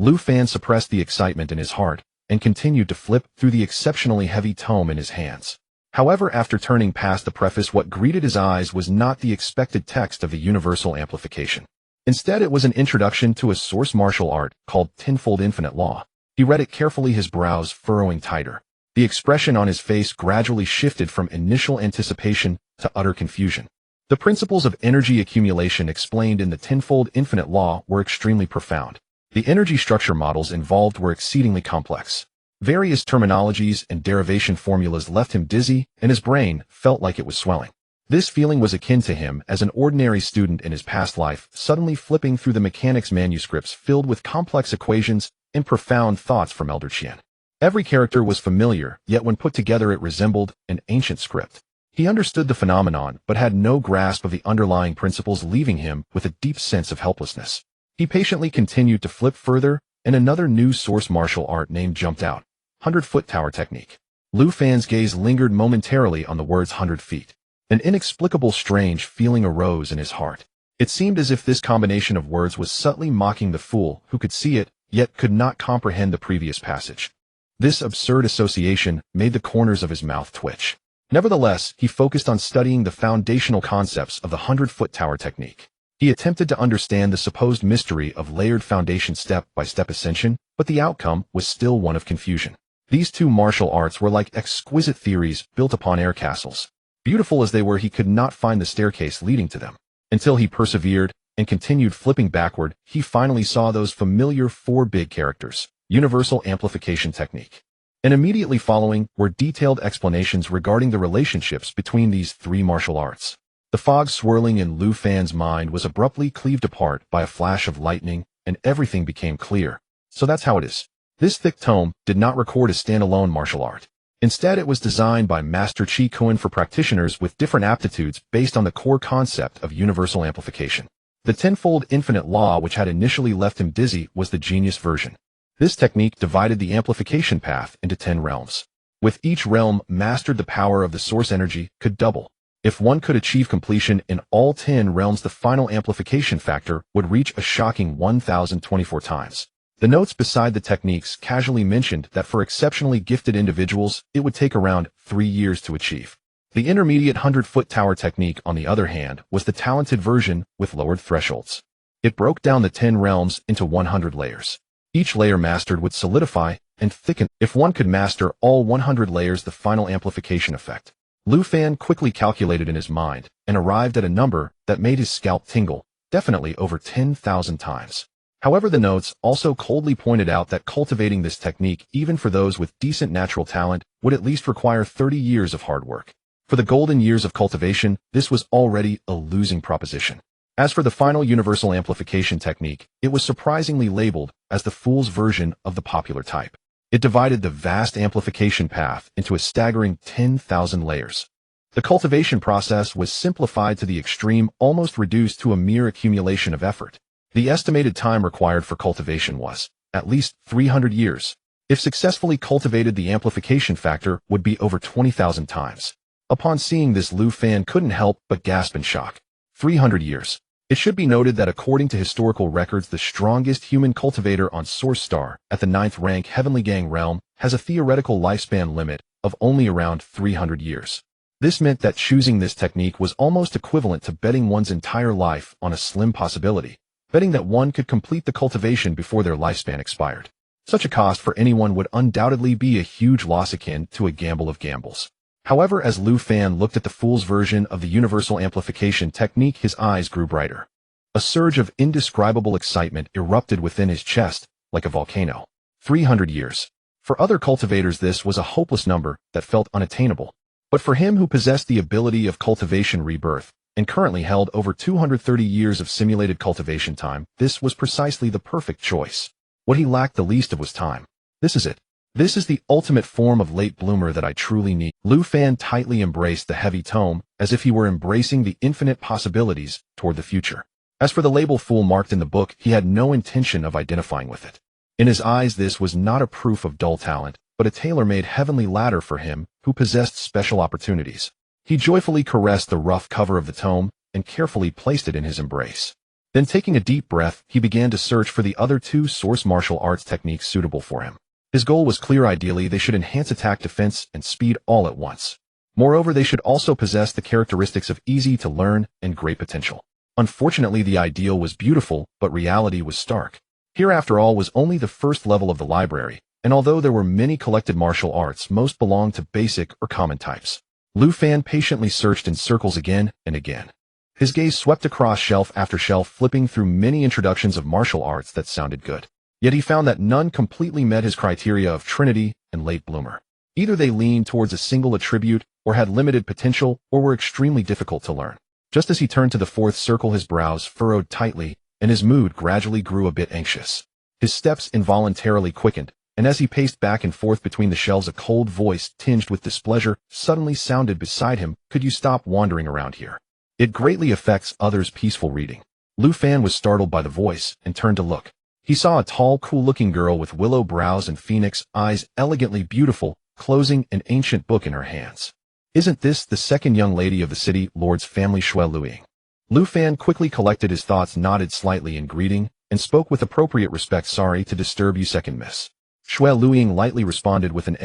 Lu Fan suppressed the excitement in his heart and continued to flip through the exceptionally heavy tome in his hands. However, after turning past the preface, what greeted his eyes was not the expected text of the universal amplification. Instead, it was an introduction to a source martial art called Tenfold Infinite Law. He read it carefully, his brows furrowing tighter. The expression on his face gradually shifted from initial anticipation to utter confusion. The principles of energy accumulation explained in the Tenfold Infinite Law were extremely profound. The energy structure models involved were exceedingly complex. Various terminologies and derivation formulas left him dizzy, and his brain felt like it was swelling. This feeling was akin to him as an ordinary student in his past life, suddenly flipping through the mechanics manuscripts filled with complex equations and profound thoughts from Elder Qian. Every character was familiar, yet when put together it resembled an ancient script. He understood the phenomenon, but had no grasp of the underlying principles, leaving him with a deep sense of helplessness. He patiently continued to flip further, and another new source martial art name jumped out: 100-foot tower technique. Lu Fan's gaze lingered momentarily on the words 100 feet. An inexplicable strange feeling arose in his heart. It seemed as if this combination of words was subtly mocking the fool who could see it, yet could not comprehend the previous passage. This absurd association made the corners of his mouth twitch. Nevertheless, he focused on studying the foundational concepts of the 100-foot tower technique. He attempted to understand the supposed mystery of layered foundation step-by-step ascension, but the outcome was still one of confusion. These two martial arts were like exquisite theories built upon air castles. Beautiful as they were, he could not find the staircase leading to them. Until he persevered and continued flipping backward, he finally saw those familiar four big characters: universal amplification technique. And immediately following were detailed explanations regarding the relationships between these three martial arts. The fog swirling in Lu Fan's mind was abruptly cleaved apart by a flash of lightning, and everything became clear. So that's how it is. This thick tome did not record a standalone martial art. Instead, it was designed by Master Chi Kuan for practitioners with different aptitudes based on the core concept of universal amplification. The tenfold infinite law which had initially left him dizzy was the genius version. This technique divided the amplification path into 10 realms. With each realm mastered, the power of the source energy could double. If one could achieve completion in all 10 realms, the final amplification factor would reach a shocking 1,024 times. The notes beside the techniques casually mentioned that for exceptionally gifted individuals, it would take around 3 years to achieve. The intermediate 100-foot tower technique, on the other hand, was the talented version with lowered thresholds. It broke down the 10 realms into 100 layers. Each layer mastered would solidify and thicken. If one could master all 100 layers, the final amplification effect. Lu Fan quickly calculated in his mind and arrived at a number that made his scalp tingle, definitely over 10,000 times. However, the notes also coldly pointed out that cultivating this technique, even for those with decent natural talent, would at least require 30 years of hard work. For the golden years of cultivation, this was already a losing proposition. As for the final universal amplification technique, it was surprisingly labeled as the fool's version of the popular type. It divided the vast amplification path into a staggering 10,000 layers. The cultivation process was simplified to the extreme, almost reduced to a mere accumulation of effort. The estimated time required for cultivation was at least 300 years. If successfully cultivated, the amplification factor would be over 20,000 times. Upon seeing this, Lu Fan couldn't help but gasp in shock. 300 years. It should be noted that according to historical records, the strongest human cultivator on Source Star at the 9th rank Heavenly Gang realm has a theoretical lifespan limit of only around 300 years. This meant that choosing this technique was almost equivalent to betting one's entire life on a slim possibility, betting that one could complete the cultivation before their lifespan expired. Such a cost for anyone would undoubtedly be a huge loss, akin to a gamble of gambles. However, as Lu Fan looked at the fool's version of the universal amplification technique, his eyes grew brighter. A surge of indescribable excitement erupted within his chest like a volcano. 300 years. For other cultivators, this was a hopeless number that felt unattainable. But for him, who possessed the ability of cultivation rebirth, and currently held over 230 years of simulated cultivation time, this was precisely the perfect choice. What he lacked the least of was time. This is it. This is the ultimate form of late bloomer that I truly need. Lu Fan tightly embraced the heavy tome, as if he were embracing the infinite possibilities toward the future. As for the label fool marked in the book, he had no intention of identifying with it. In his eyes, this was not a proof of dull talent, but a tailor-made heavenly ladder for him who possessed special opportunities. He joyfully caressed the rough cover of the tome and carefully placed it in his embrace. Then, taking a deep breath, he began to search for the other 2 source martial arts techniques suitable for him. His goal was clear. Ideally, they should enhance attack, defense, and speed all at once. Moreover, they should also possess the characteristics of easy to learn and great potential. Unfortunately, the ideal was beautiful, but reality was stark. Here, after all, was only the first level of the library, and although there were many collected martial arts, most belonged to basic or common types. Lu Fan patiently searched in circles again and again. His gaze swept across shelf after shelf, flipping through many introductions of martial arts that sounded good. Yet he found that none completely met his criteria of Trinity and late bloomer. Either they leaned towards a single attribute, or had limited potential, or were extremely difficult to learn. Just as he turned to the fourth circle, his brows furrowed tightly, and his mood gradually grew a bit anxious. His steps involuntarily quickened, and as he paced back and forth between the shelves, a cold voice, tinged with displeasure, suddenly sounded beside him. "Could you stop wandering around here? It greatly affects others' peaceful reading." Lu Fan was startled by the voice, and turned to look. He saw a tall, cool-looking girl with willow brows and phoenix eyes, elegantly beautiful, closing an ancient book in her hands. "Isn't this the second young lady of the city lord's family, Shui Luiying?" Lu Fan quickly collected his thoughts, nodded slightly in greeting, and spoke with appropriate respect. "Sorry to disturb you, second miss." Shui Luiying lightly responded with an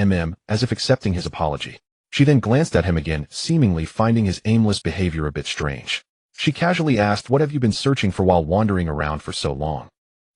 as if accepting his apology. She then glanced at him again, seemingly finding his aimless behavior a bit strange. She casually asked, "What have you been searching for while wandering around for so long?"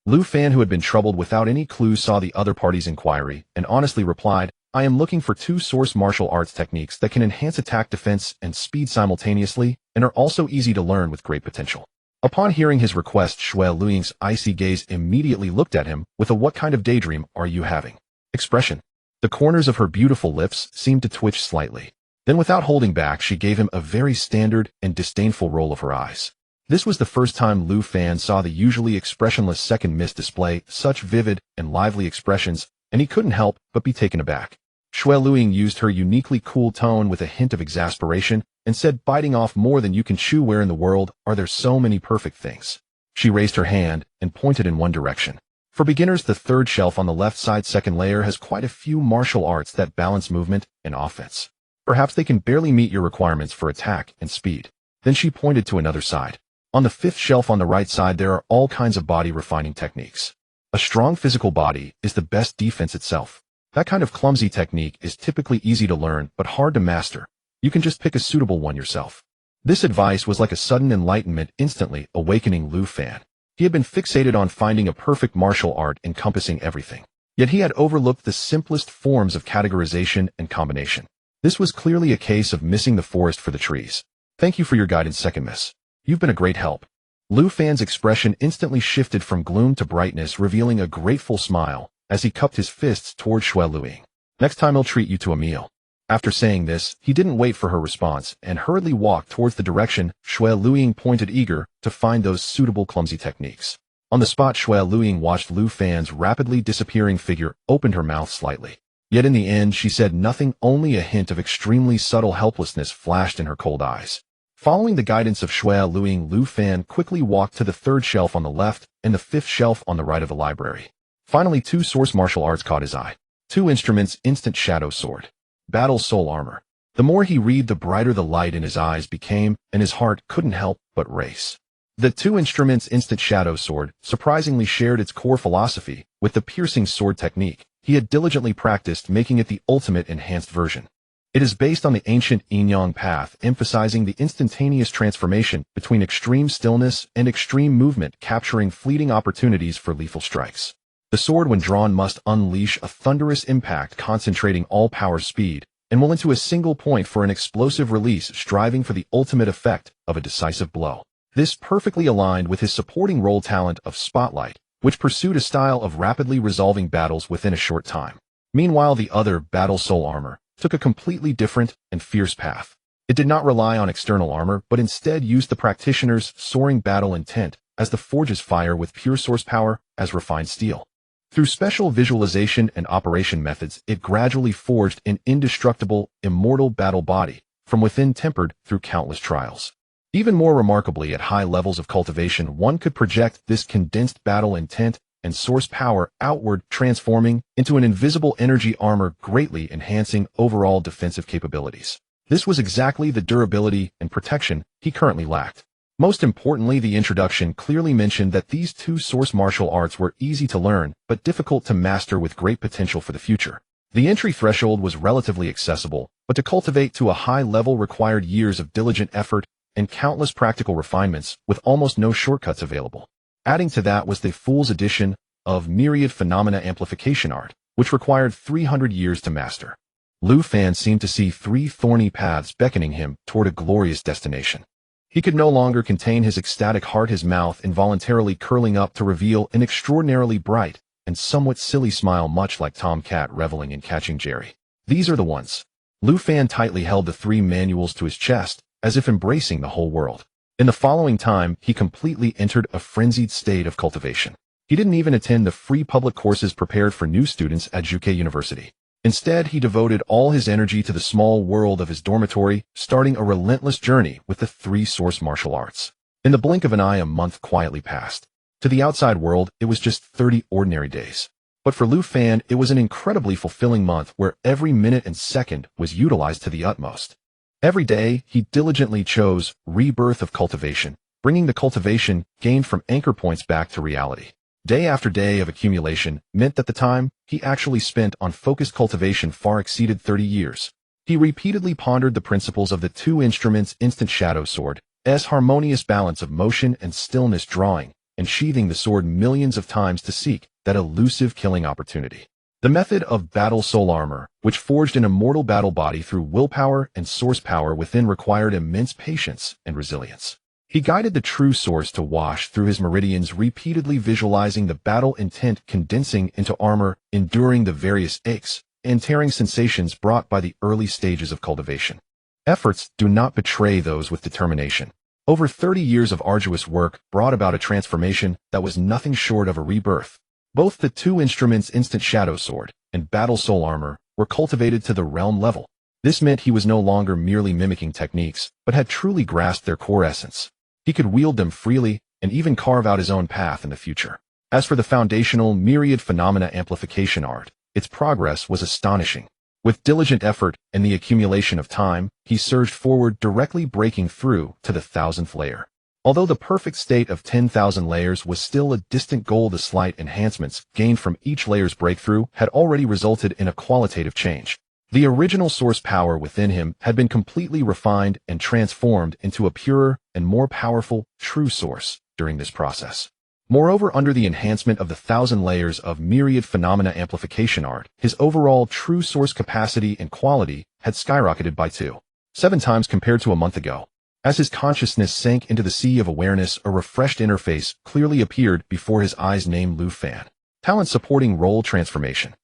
Lu Fan, who had been troubled without any clue, saw the other party's inquiry, and honestly replied, "I am looking for 2 source martial arts techniques that can enhance attack, defense, and speed simultaneously, and are also easy to learn with great potential." Upon hearing his request, Shui Luiying's icy gaze immediately looked at him with a "What kind of daydream are you having?" expression. The corners of her beautiful lips seemed to twitch slightly. Then, without holding back, she gave him a very standard and disdainful roll of her eyes. This was the first time Lu Fan saw the usually expressionless second miss display such vivid and lively expressions, and he couldn't help but be taken aback. Shui Luiying used her uniquely cool tone with a hint of exasperation and said, "Biting off more than you can chew, where in the world are there so many perfect things?" She raised her hand and pointed in one direction. "For beginners, the third shelf on the left side, second layer, has quite a few martial arts that balance movement and offense. Perhaps they can barely meet your requirements for attack and speed." Then she pointed to another side. "On the fifth shelf on the right side, there are all kinds of body refining techniques. A strong physical body is the best defense itself. That kind of clumsy technique is typically easy to learn but hard to master. You can just pick a suitable one yourself." This advice was like a sudden enlightenment, instantly awakening Lu Fan. He had been fixated on finding a perfect martial art encompassing everything. Yet he had overlooked the simplest forms of categorization and combination. This was clearly a case of missing the forest for the trees. "Thank you for your guidance, second miss. You've been a great help." Lu Fan's expression instantly shifted from gloom to brightness, revealing a grateful smile as he cupped his fists toward Shui Luiying. "Next time I'll treat you to a meal." After saying this, he didn't wait for her response and hurriedly walked towards the direction Shui Luiying pointed, eager to find those suitable clumsy techniques. On the spot, Shui Luiying watched Lu Fan's rapidly disappearing figure, opened her mouth slightly. Yet in the end, she said nothing, only a hint of extremely subtle helplessness flashed in her cold eyes. Following the guidance of Shui Luiying, Lu Fan quickly walked to the third shelf on the left and the fifth shelf on the right of the library. Finally, 2 source martial arts caught his eye. 2 instruments, instant shadow sword, battle soul armor. The more he read, the brighter the light in his eyes became, and his heart couldn't help but race. The 2 instruments, instant shadow sword, surprisingly shared its core philosophy with the piercing sword technique he had diligently practiced, making it the ultimate enhanced version. It is based on the ancient yin-yang path, emphasizing the instantaneous transformation between extreme stillness and extreme movement, capturing fleeting opportunities for lethal strikes. The sword, when drawn, must unleash a thunderous impact, concentrating all power, speed, and will into a single point for an explosive release, striving for the ultimate effect of a decisive blow. This perfectly aligned with his supporting role talent of Spotlight, which pursued a style of rapidly resolving battles within a short time. Meanwhile, the other, Battle Soul Armor, took a completely different and fierce path. It did not rely on external armor, but instead used the practitioner's soaring battle intent as the forge's fire, with pure source power as refined steel. Through special visualization and operation methods, it gradually forged an indestructible, immortal battle body from within, tempered through countless trials. Even more remarkably, at high levels of cultivation, one could project this condensed battle intent and source power outward, transforming into an invisible energy armor, greatly enhancing overall defensive capabilities. This was exactly the durability and protection he currently lacked. Most importantly, the introduction clearly mentioned that these 2 source martial arts were easy to learn, but difficult to master, with great potential for the future. The entry threshold was relatively accessible, but to cultivate to a high level required years of diligent effort and countless practical refinements, with almost no shortcuts available. Adding to that was the Fool's Edition of Myriad Phenomena Amplification Art, which required 300 years to master. Lu Fan seemed to see 3 thorny paths beckoning him toward a glorious destination. He could no longer contain his ecstatic heart, his mouth involuntarily curling up to reveal an extraordinarily bright and somewhat silly smile, much like Tom Cat reveling in catching Jerry. These are the ones. Lu Fan tightly held the 3 manuals to his chest, as if embracing the whole world. In the following time, he completely entered a frenzied state of cultivation. He didn't even attend the free public courses prepared for new students at UK University. Instead, he devoted all his energy to the small world of his dormitory, starting a relentless journey with the 3 source martial arts. In the blink of an eye, a month quietly passed. To the outside world, it was just 30 ordinary days. But for Lu Fan, it was an incredibly fulfilling month where every minute and second was utilized to the utmost. Every day, he diligently chose rebirth of cultivation, bringing the cultivation gained from anchor points back to reality. Day after day of accumulation meant that the time he actually spent on focused cultivation far exceeded 30 years. He repeatedly pondered the principles of the 2 instruments instant shadow sword, harmonious balance of motion and stillness, drawing and sheathing the sword millions of times to seek that elusive killing opportunity. The method of battle soul armor, which forged an immortal battle body through willpower and source power within, required immense patience and resilience. He guided the true source to wash through his meridians, repeatedly visualizing the battle intent condensing into armor, enduring the various aches and tearing sensations brought by the early stages of cultivation. Efforts do not betray those with determination. Over 30 years of arduous work brought about a transformation that was nothing short of a rebirth. Both the 2 instruments instant shadow sword and battle soul armor were cultivated to the realm level. This meant he was no longer merely mimicking techniques, but had truly grasped their core essence. He could wield them freely and even carve out his own path in the future. As for the foundational myriad phenomena amplification art, its progress was astonishing. With diligent effort and the accumulation of time, he surged forward, directly breaking through to the 1,000th layer. Although the perfect state of 10,000 layers was still a distant goal, the slight enhancements gained from each layer's breakthrough had already resulted in a qualitative change. The original source power within him had been completely refined and transformed into a purer and more powerful, true source during this process. Moreover, under the enhancement of the 1,000 layers of myriad phenomena amplification art, his overall true source capacity and quality had skyrocketed by 2.7 times compared to a month ago. As his consciousness sank into the sea of awareness, a refreshed interface clearly appeared before his eyes, named Lu Fan. Talent supporting role transformation.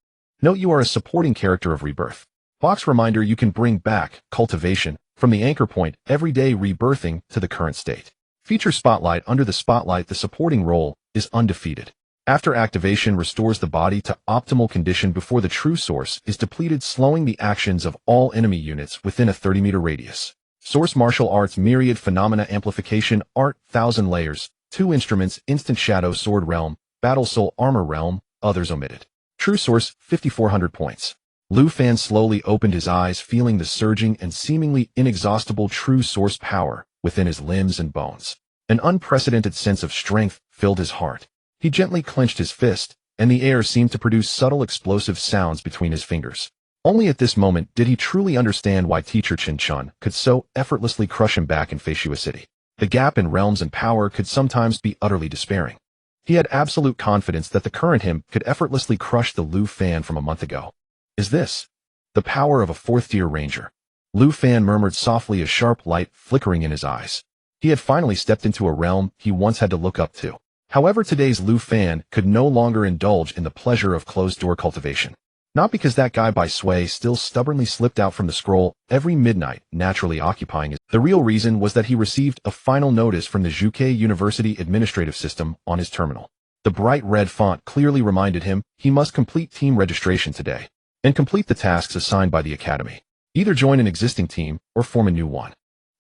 Note you are a supporting character of rebirth. Box reminder: you can bring back cultivation from the anchor point every day, rebirthing to the current state. Feature spotlight. Under the spotlight, the supporting role is undefeated. After activation, restores the body to optimal condition before the true source is depleted, slowing the actions of all enemy units within a 30-meter radius. Source martial arts myriad phenomena amplification art 1,000 layers, 2 instruments instant shadow sword realm, battle soul armor realm, others omitted. True source 5,400 points. Lu Fan slowly opened his eyes, feeling the surging and seemingly inexhaustible true source power within his limbs and bones. An unprecedented sense of strength filled his heart. He gently clenched his fist, and the air seemed to produce subtle explosive sounds between his fingers. Only at this moment did he truly understand why teacher Chin Chun could so effortlessly crush him back in Foresee City. The gap in realms and power could sometimes be utterly despairing. He had absolute confidence that the current him could effortlessly crush the Lu Fan from a month ago. Is this the power of a 4th-tier ranger? Lu Fan murmured softly, a sharp light flickering in his eyes. He had finally stepped into a realm he once had to look up to. However, today's Lu Fan could no longer indulge in the pleasure of closed-door cultivation. Not because that guy by Sway still stubbornly slipped out from the scroll every midnight, naturally occupying it. The real reason was that he received a final notice from the UK University administrative system on his terminal. The bright red font clearly reminded him he must complete team registration today and complete the tasks assigned by the academy. Either join an existing team or form a new one.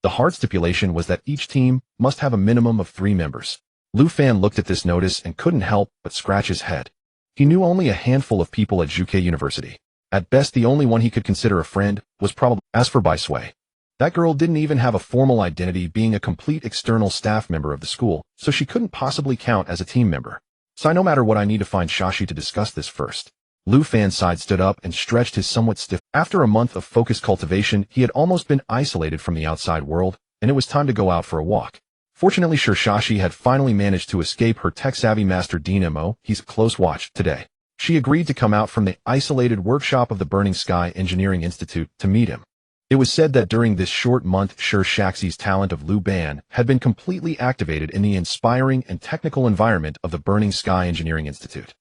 The hard stipulation was that each team must have a minimum of 3 members. Lu Fan looked at this notice and couldn't help but scratch his head. He knew only a handful of people at UK University. At best, the only one he could consider a friend was probably. As for Bai Sway, that girl didn't even have a formal identity, being a complete external staff member of the school, so she couldn't possibly count as a team member. So no matter what, I need to find Shashi to discuss this first. Lu Fan sighed, stood up, and stretched his somewhat stiff. After a month of focused cultivation, he had almost been isolated from the outside world, and it was time to go out for a walk. Fortunately, Shashi had finally managed to escape her tech-savvy master Dean He's close watch today. She agreed to come out from the isolated workshop of the Burning Sky Engineering Institute to meet him. It was said that during this short month, Shaxi's talent of Lu Ban had been completely activated in the inspiring and technical environment of the Burning Sky Engineering Institute.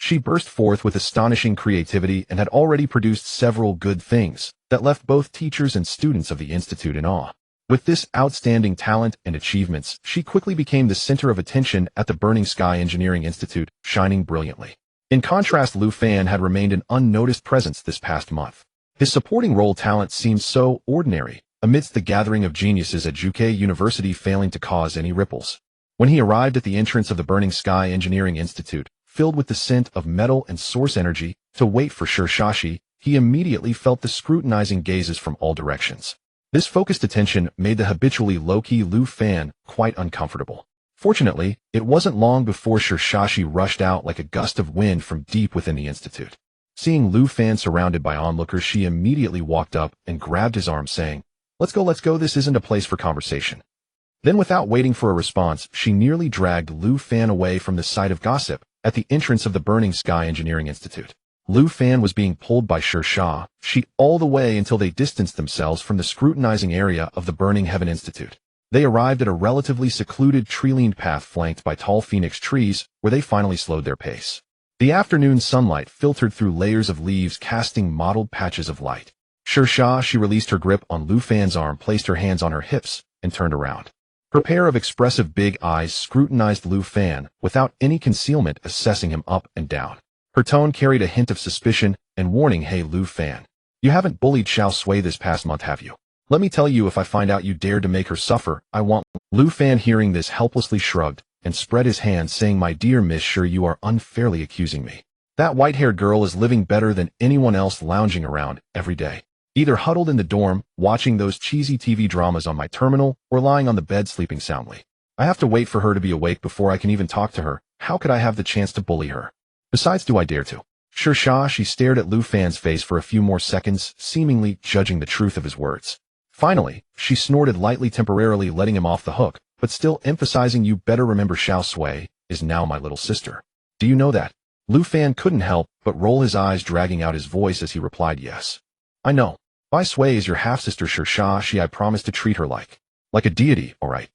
She burst forth with astonishing creativity and had already produced several good things that left both teachers and students of the institute in awe. With this outstanding talent and achievements, she quickly became the center of attention at the Burning Sky Engineering Institute, shining brilliantly. In contrast, Lu Fan had remained an unnoticed presence this past month. His supporting role talent seemed so ordinary, amidst the gathering of geniuses at UK University, failing to cause any ripples. When he arrived at the entrance of the Burning Sky Engineering Institute, filled with the scent of metal and source energy, to wait for Shirshashi, he immediately felt the scrutinizing gazes from all directions. This focused attention made the habitually low-key Lu Fan quite uncomfortable. Fortunately, it wasn't long before Shirshashi rushed out like a gust of wind from deep within the institute. Seeing Lu Fan surrounded by onlookers, she immediately walked up and grabbed his arm, saying, let's go, this isn't a place for conversation." Then, without waiting for a response, she nearly dragged Lu Fan away from the site of gossip at the entrance of the Burning Sky Engineering Institute. Lu Fan was being pulled by Shirshashi all the way until they distanced themselves from the scrutinizing area of the Burning Heaven Institute. They arrived at a relatively secluded tree-lined path flanked by tall phoenix trees, where they finally slowed their pace. The afternoon sunlight filtered through layers of leaves, casting mottled patches of light. Shirshashi released her grip on Lu Fan's arm, placed her hands on her hips, and turned around. Her pair of expressive big eyes scrutinized Lu Fan, without any concealment, assessing him up and down. Her tone carried a hint of suspicion and warning. "Hey, Lu Fan. You haven't bullied Xiao Sui this past month, have you? Let me tell you, if I find out you dared to make her suffer, I won't." Lu Fan, hearing this, helplessly shrugged and spread his hands, saying, "My dear Miss Shir, you are unfairly accusing me. That white-haired girl is living better than anyone else, lounging around every day, either huddled in the dorm, watching those cheesy TV dramas on my terminal, or lying on the bed sleeping soundly. I have to wait for her to be awake before I can even talk to her. How could I have the chance to bully her? Besides, do I dare to?" Shirshashi stared at Lu Fan's face for a few more seconds, seemingly judging the truth of his words. Finally, she snorted lightly, temporarily letting him off the hook, but still emphasizing, "You better remember Xiao Sui is now my little sister. Do you know that?" Lu Fan couldn't help but roll his eyes, dragging out his voice as he replied, "Yes. I know. Bai Sui is your half-sister, Shirshashi. I promised to treat her like a deity, all right."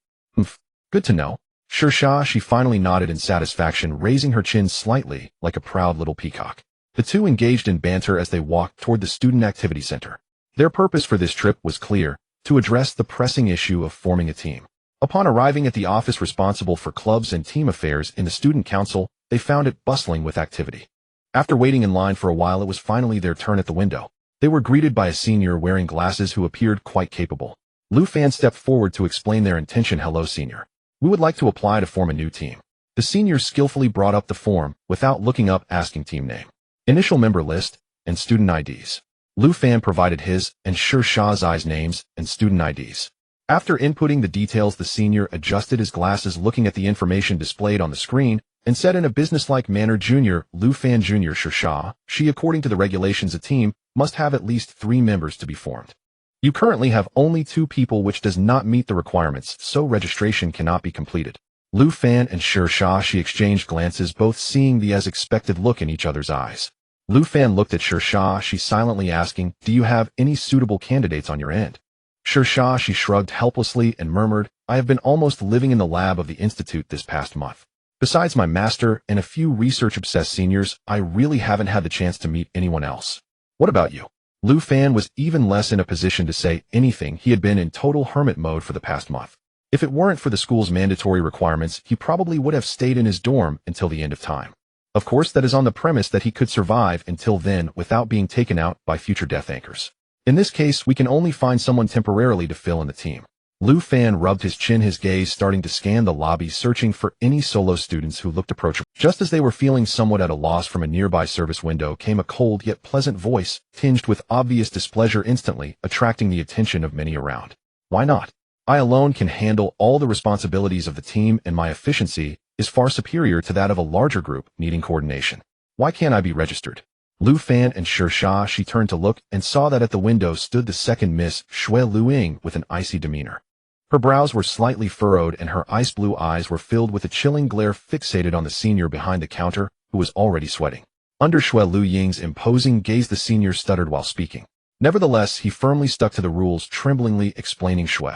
Good to know." Shirshashi finally nodded in satisfaction, raising her chin slightly, like a proud little peacock. The two engaged in banter as they walked toward the Student Activity Center. Their purpose for this trip was clear: to address the pressing issue of forming a team. Upon arriving at the office responsible for clubs and team affairs in the Student Council, they found it bustling with activity. After waiting in line for a while, it was finally their turn at the window. They were greeted by a senior wearing glasses who appeared quite capable. Lu Fan stepped forward to explain their intention. "Hello, senior. We would like to apply to form a new team." The senior skillfully brought up the form, without looking up, asking team name, initial member list, and student IDs. Lu Fan provided his and Shirshazi's names and student IDs. After inputting the details, the senior adjusted his glasses, looking at the information displayed on the screen, and said in a businesslike manner, "Junior, Lu Fan Junior Shirshashi, according to the regulations, a team must have at least 3 members to be formed. You currently have only 2 people, which does not meet the requirements, so registration cannot be completed." Lu Fan and Shirshashi exchanged glances, both seeing the as expected look in each other's eyes. Lu Fan looked at Shirshashi, silently asking, "Do you have any suitable candidates on your end?" Shirshashi shrugged helplessly and murmured, "I have been almost living in the lab of the institute this past month. Besides my master and a few research-obsessed seniors, I really haven't had the chance to meet anyone else. What about you?" Lu Fan was even less in a position to say anything. He had been in total hermit mode for the past month. If it weren't for the school's mandatory requirements, he probably would have stayed in his dorm until the end of time. Of course, that is on the premise that he could survive until then without being taken out by future death anchors. In this case, we can only find someone temporarily to fill in the team. Lu Fan rubbed his chin, his gaze starting to scan the lobby, searching for any solo students who looked approachable. Just as they were feeling somewhat at a loss, from a nearby service window came a cold yet pleasant voice, tinged with obvious displeasure, instantly attracting the attention of many around. "Why not? I alone can handle all the responsibilities of the team, and my efficiency is far superior to that of a larger group needing coordination. Why can't I be registered?" Lu Fan and Shirshashi turned to look and saw that at the window stood the second Miss Shui Luing with an icy demeanor. Her brows were slightly furrowed and her ice blue eyes were filled with a chilling glare, fixated on the senior behind the counter, who was already sweating. Under Shui Luying's imposing gaze, the senior stuttered while speaking. Nevertheless, he firmly stuck to the rules, tremblingly explaining Shui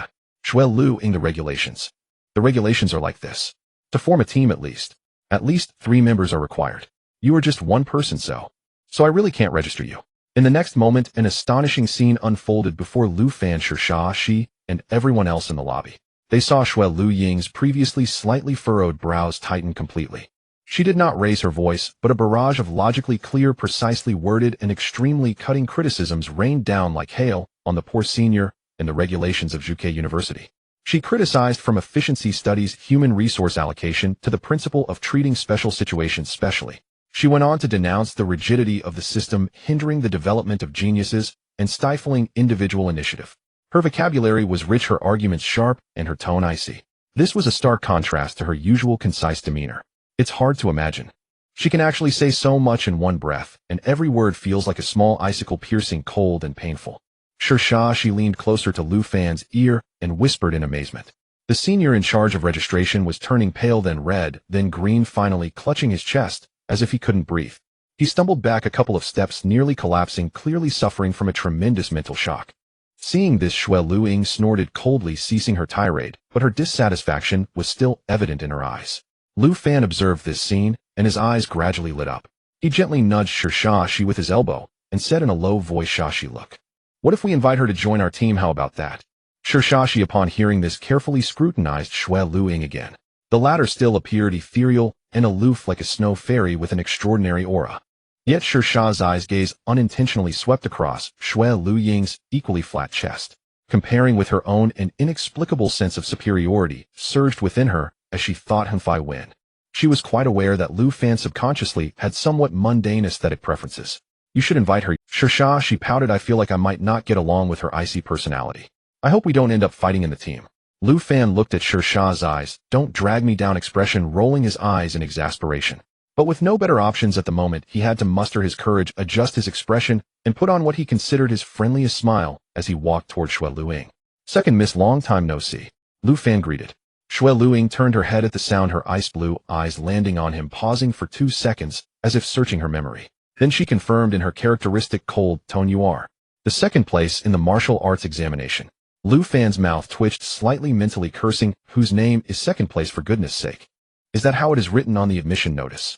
Luying the regulations. "The regulations are like this. To form a team, at least 3 members are required. You are just one person so I really can't register you. In the next moment, an astonishing scene unfolded before Lu Fan, Shi, and everyone else in the lobby. They saw Shui Lu Ying's previously slightly furrowed brows tighten completely. She did not raise her voice, but a barrage of logically clear, precisely worded, and extremely cutting criticisms rained down like hail on the poor senior and the regulations of Zhuke University. She criticized from efficiency studies, human resource allocation, to the principle of treating special situations specially. She went on to denounce the rigidity of the system hindering the development of geniuses and stifling individual initiative. Her vocabulary was rich, her arguments sharp, and her tone icy. This was a stark contrast to her usual concise demeanor. It's hard to imagine. She can actually say so much in one breath, and every word feels like a small icicle piercing cold and painful. She leaned closer to Lu Fan's ear and whispered in amazement. The senior in charge of registration was turning pale, then red, then green, finally clutching his chest, as if he couldn't breathe. He stumbled back a couple of steps, nearly collapsing, clearly suffering from a tremendous mental shock. Seeing this, Shui Lu Ying snorted coldly, ceasing her tirade, but her dissatisfaction was still evident in her eyes. Lu Fan observed this scene, and his eyes gradually lit up. He gently nudged Shi with his elbow, and said in a low voice, Shashi, look. What if we invite her to join our team, how about that? Shashi, upon hearing this, carefully scrutinized Shui Lu Ying again. The latter still appeared ethereal and aloof like a snow fairy with an extraordinary aura. Yet Shi's eyes gaze unintentionally swept across Shui Lu Ying's equally flat chest. Comparing with her own, an inexplicable sense of superiority surged within her as she thought him Fi Win. She was quite aware that Lu Fan subconsciously had somewhat mundane aesthetic preferences. You should invite her. She pouted. I feel like I might not get along with her icy personality. I hope we don't end up fighting in the team. Lu Fan looked at Shi's eyes, don't drag me down expression, rolling his eyes in exasperation. But with no better options at the moment, he had to muster his courage, adjust his expression, and put on what he considered his friendliest smile as he walked toward Shui Lu Ying. Second miss, long time no see. Lu Fan greeted. Shui Lu Ying turned her head at the sound, her ice blue eyes landing on him, pausing for 2 seconds, as if searching her memory. Then she confirmed in her characteristic cold tone, you are the second place in the martial arts examination. Lu Fan's mouth twitched slightly, mentally cursing, whose name is second place for goodness sake? Is that how it is written on the admission notice?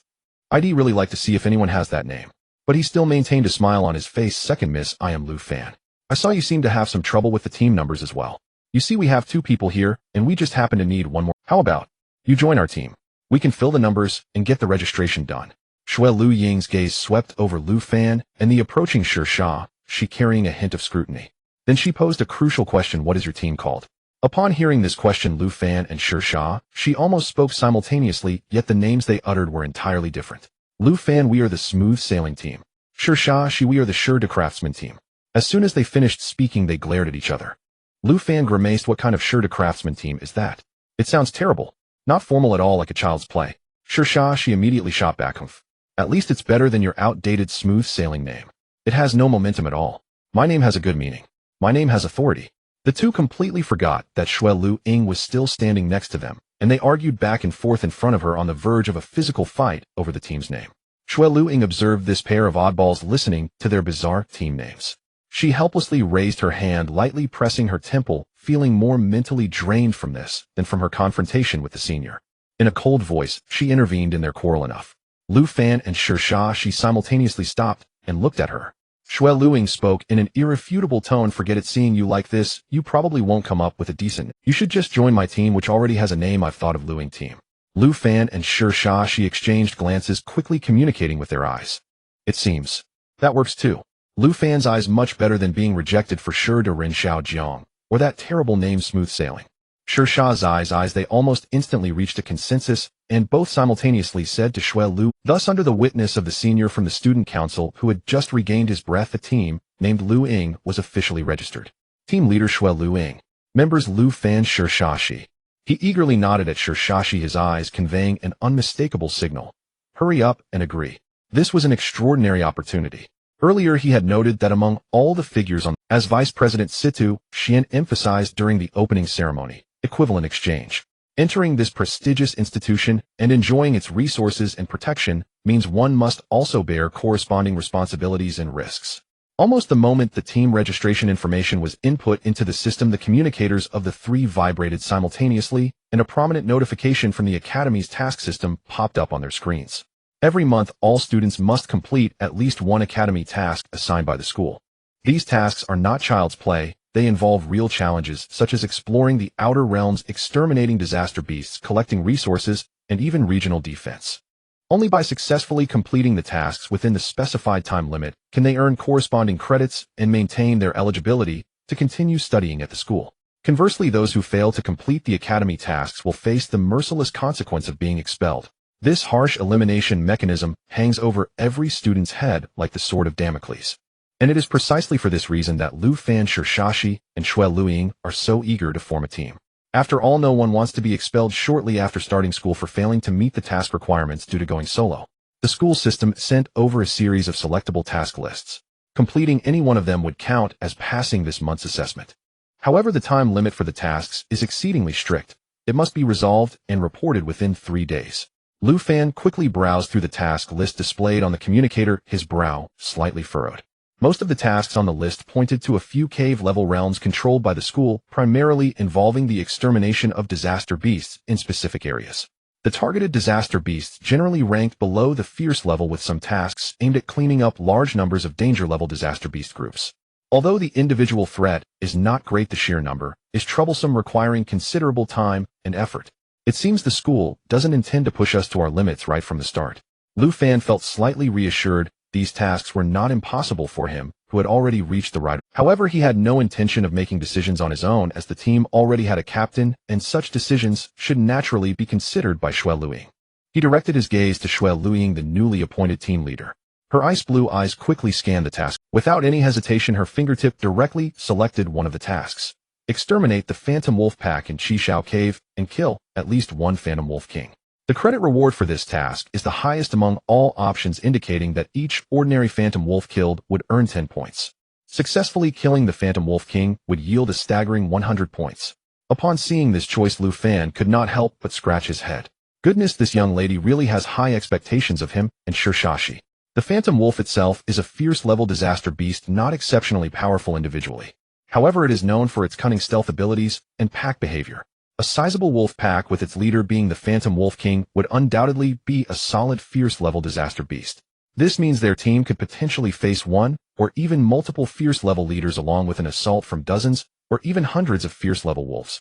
I'd really like to see if anyone has that name. But he still maintained a smile on his face. Second miss, I am Lu Fan. I saw you seem to have some trouble with the team numbers as well. You see, we have 2 people here, and we just happen to need 1 more. How about you join our team? We can fill the numbers and get the registration done. Shui Lu Ying's gaze swept over Lu Fan and the approaching she carrying a hint of scrutiny. Then she posed a crucial question, what is your team called? Upon hearing this question, Lu Fan and she almost spoke simultaneously, yet the names they uttered were entirely different. Lu Fan, we are the smooth sailing team. She, we are the sure de craftsman team. As soon as they finished speaking, they glared at each other. Lu Fan grimaced. What kind of sure de craftsman team is that? It sounds terrible. Not formal at all, like a child's play. She immediately shot back. Humph. At least it's better than your outdated smooth sailing name. It has no momentum at all. My name has a good meaning. My name has authority. The two completely forgot that Shui Lu Ying was still standing next to them, and they argued back and forth in front of her on the verge of a physical fight over the team's name. Shui Lu Ying observed this pair of oddballs listening to their bizarre team names. She helplessly raised her hand, lightly pressing her temple, feeling more mentally drained from this than from her confrontation with the senior. In a cold voice, she intervened in their quarrel. Enough. Lu Fan and she simultaneously stopped and looked at her. Shui Lu Ying spoke in an irrefutable tone. Forget it, seeing you like this, you probably won't come up with a decent. You should just join my team, which already has a name. I've thought of Lu Ying team. Lu Fan and she exchanged glances, quickly communicating with their eyes. It seems that works too. Lu Fan's eyes much better than being rejected for sure to Ren Xiaojiang, or that terrible name Smooth Sailing. Shi's eyes, they almost instantly reached a consensus, and both simultaneously said to Shui Lu. Thus, under the witness of the senior from the student council who had just regained his breath, the team, named Lu Ying, was officially registered. Team leader Shui Lu Ying. Members Lu Fan, Shi. He eagerly nodded at Shi, his eyes conveying an unmistakable signal. Hurry up and agree. This was an extraordinary opportunity. Earlier he had noted that among all the figures on, as Vice President Situ Xian emphasized during the opening ceremony, equivalent exchange. Entering this prestigious institution and enjoying its resources and protection means one must also bear corresponding responsibilities and risks. Almost the moment the team registration information was input into the system, the communicators of the 3 vibrated simultaneously, and a prominent notification from the Academy's task system popped up on their screens. Every month, all students must complete at least one academy task assigned by the school. These tasks are not child's play. They involve real challenges, such as exploring the outer realms, exterminating disaster beasts, collecting resources, and even regional defense. Only by successfully completing the tasks within the specified time limit can they earn corresponding credits and maintain their eligibility to continue studying at the school. Conversely, those who fail to complete the academy tasks will face the merciless consequence of being expelled. This harsh elimination mechanism hangs over every student's head like the sword of Damocles. And it is precisely for this reason that Lu Fan, Shashi, and Shui Luiying are so eager to form a team. After all, no one wants to be expelled shortly after starting school for failing to meet the task requirements due to going solo. The school system sent over a series of selectable task lists. Completing any one of them would count as passing this month's assessment. However, the time limit for the tasks is exceedingly strict. It must be resolved and reported within 3 days. Lu Fan quickly browsed through the task list displayed on the communicator, his brow slightly furrowed. Most of the tasks on the list pointed to a few cave-level realms controlled by the school, primarily involving the extermination of disaster beasts in specific areas. The targeted disaster beasts generally ranked below the fierce level, with some tasks aimed at cleaning up large numbers of danger-level disaster beast groups. Although the individual threat is not great, the sheer number is troublesome, requiring considerable time and effort. It seems the school doesn't intend to push us to our limits right from the start. Lu Fan felt slightly reassured. These tasks were not impossible for him, who had already reached the right. However, he had no intention of making decisions on his own, as the team already had a captain, and such decisions should naturally be considered by Shui Luiying. He directed his gaze to Shui Luiying, the newly appointed team leader. Her ice blue eyes quickly scanned the task. Without any hesitation, her fingertip directly selected one of the tasks. Exterminate the Phantom Wolf Pack in Qishao Cave and kill at least one Phantom Wolf King. The credit reward for this task is the highest among all options, indicating that each ordinary Phantom Wolf killed would earn 10 points. Successfully killing the Phantom Wolf King would yield a staggering 100 points. Upon seeing this choice, Lu Fan could not help but scratch his head. Goodness, this young lady really has high expectations of him and Shashi. The Phantom Wolf itself is a fierce-level disaster beast, not exceptionally powerful individually. However, it is known for its cunning stealth abilities and pack behavior. A sizable wolf pack with its leader being the Phantom Wolf King would undoubtedly be a solid fierce-level disaster beast. This means their team could potentially face one or even multiple fierce-level leaders, along with an assault from dozens or even hundreds of fierce-level wolves.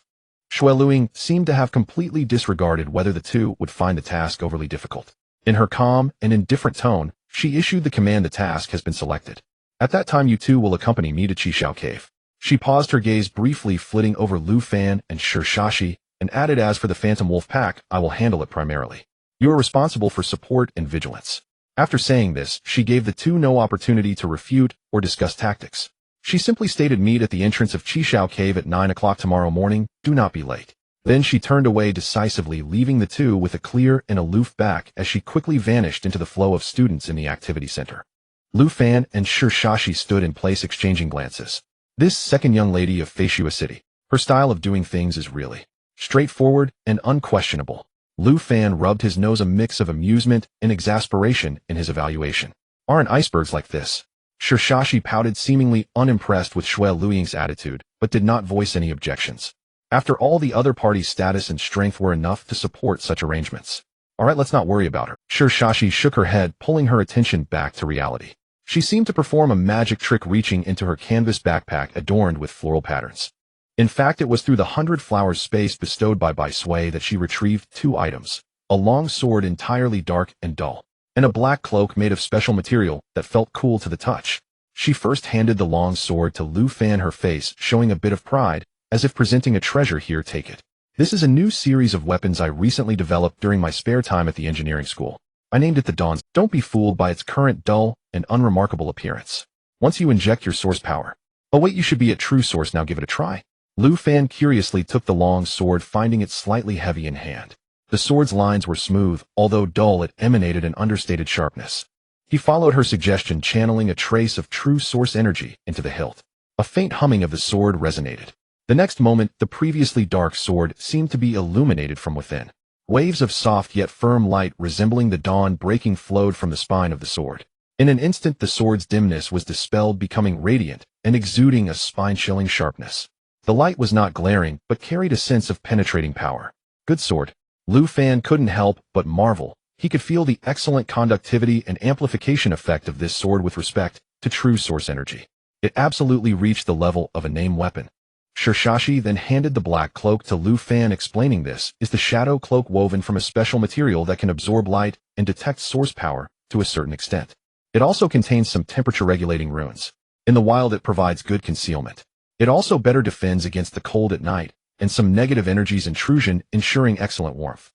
Shui Luiying seemed to have completely disregarded whether the two would find the task overly difficult. In her calm and indifferent tone, she issued the command, "The task has been selected. At that time, you two will accompany me to Qishao Cave." She paused, her gaze briefly flitting over Lu Fan and Shashi, and added, "As for the Phantom Wolf Pack, I will handle it primarily. You are responsible for support and vigilance." After saying this, she gave the two no opportunity to refute or discuss tactics. She simply stated, "Meet at the entrance of Qishao Cave at 9 o'clock tomorrow morning. Do not be late." Then she turned away decisively, leaving the two with a clear and aloof back as she quickly vanished into the flow of students in the activity center. Lu Fan and Shashi stood in place, exchanging glances. This second young lady of Foresee City, her style of doing things is really straightforward and unquestionable. Lu Fan rubbed his nose, a mix of amusement and exasperation in his evaluation. "Aren't icebergs like this?" Shashi pouted, seemingly unimpressed with Shui Luiying's attitude, but did not voice any objections. After all, the other party's status and strength were enough to support such arrangements. "All right, let's not worry about her." Shashi shook her head, pulling her attention back to reality. She seemed to perform a magic trick, reaching into her canvas backpack adorned with floral patterns. In fact, it was through the 100 flowers space bestowed by Sui that she retrieved 2 items: a long sword entirely dark and dull, and a black cloak made of special material that felt cool to the touch. She first handed the long sword to Lu Fan, her face showing a bit of pride, as if presenting a treasure. "Here, take it. This is a new series of weapons I recently developed during my spare time at the engineering school. I named it the Dawn. Don't be fooled by its current dull and unremarkable appearance. Once you inject your source power. Oh wait, you should be at true source now, give it a try." Lu Fan curiously took the long sword, finding it slightly heavy in hand. The sword's lines were smooth, although dull, it emanated an understated sharpness. He followed her suggestion, channeling a trace of true source energy into the hilt. A faint humming of the sword resonated. The next moment, the previously dark sword seemed to be illuminated from within. Waves of soft yet firm light resembling the dawn breaking flowed from the spine of the sword. In an instant, the sword's dimness was dispelled, becoming radiant and exuding a spine-chilling sharpness. The light was not glaring, but carried a sense of penetrating power. "Good sword." Lu Fan couldn't help but marvel. He could feel the excellent conductivity and amplification effect of this sword with respect to true source energy. It absolutely reached the level of a named weapon. Shirshashi then handed the black cloak to Lu Fan, explaining this is the shadow cloak woven from a special material that can absorb light and detect source power to a certain extent. It also contains some temperature-regulating runes. In the wild, it provides good concealment. It also better defends against the cold at night, and some negative energies intrusion, ensuring excellent warmth.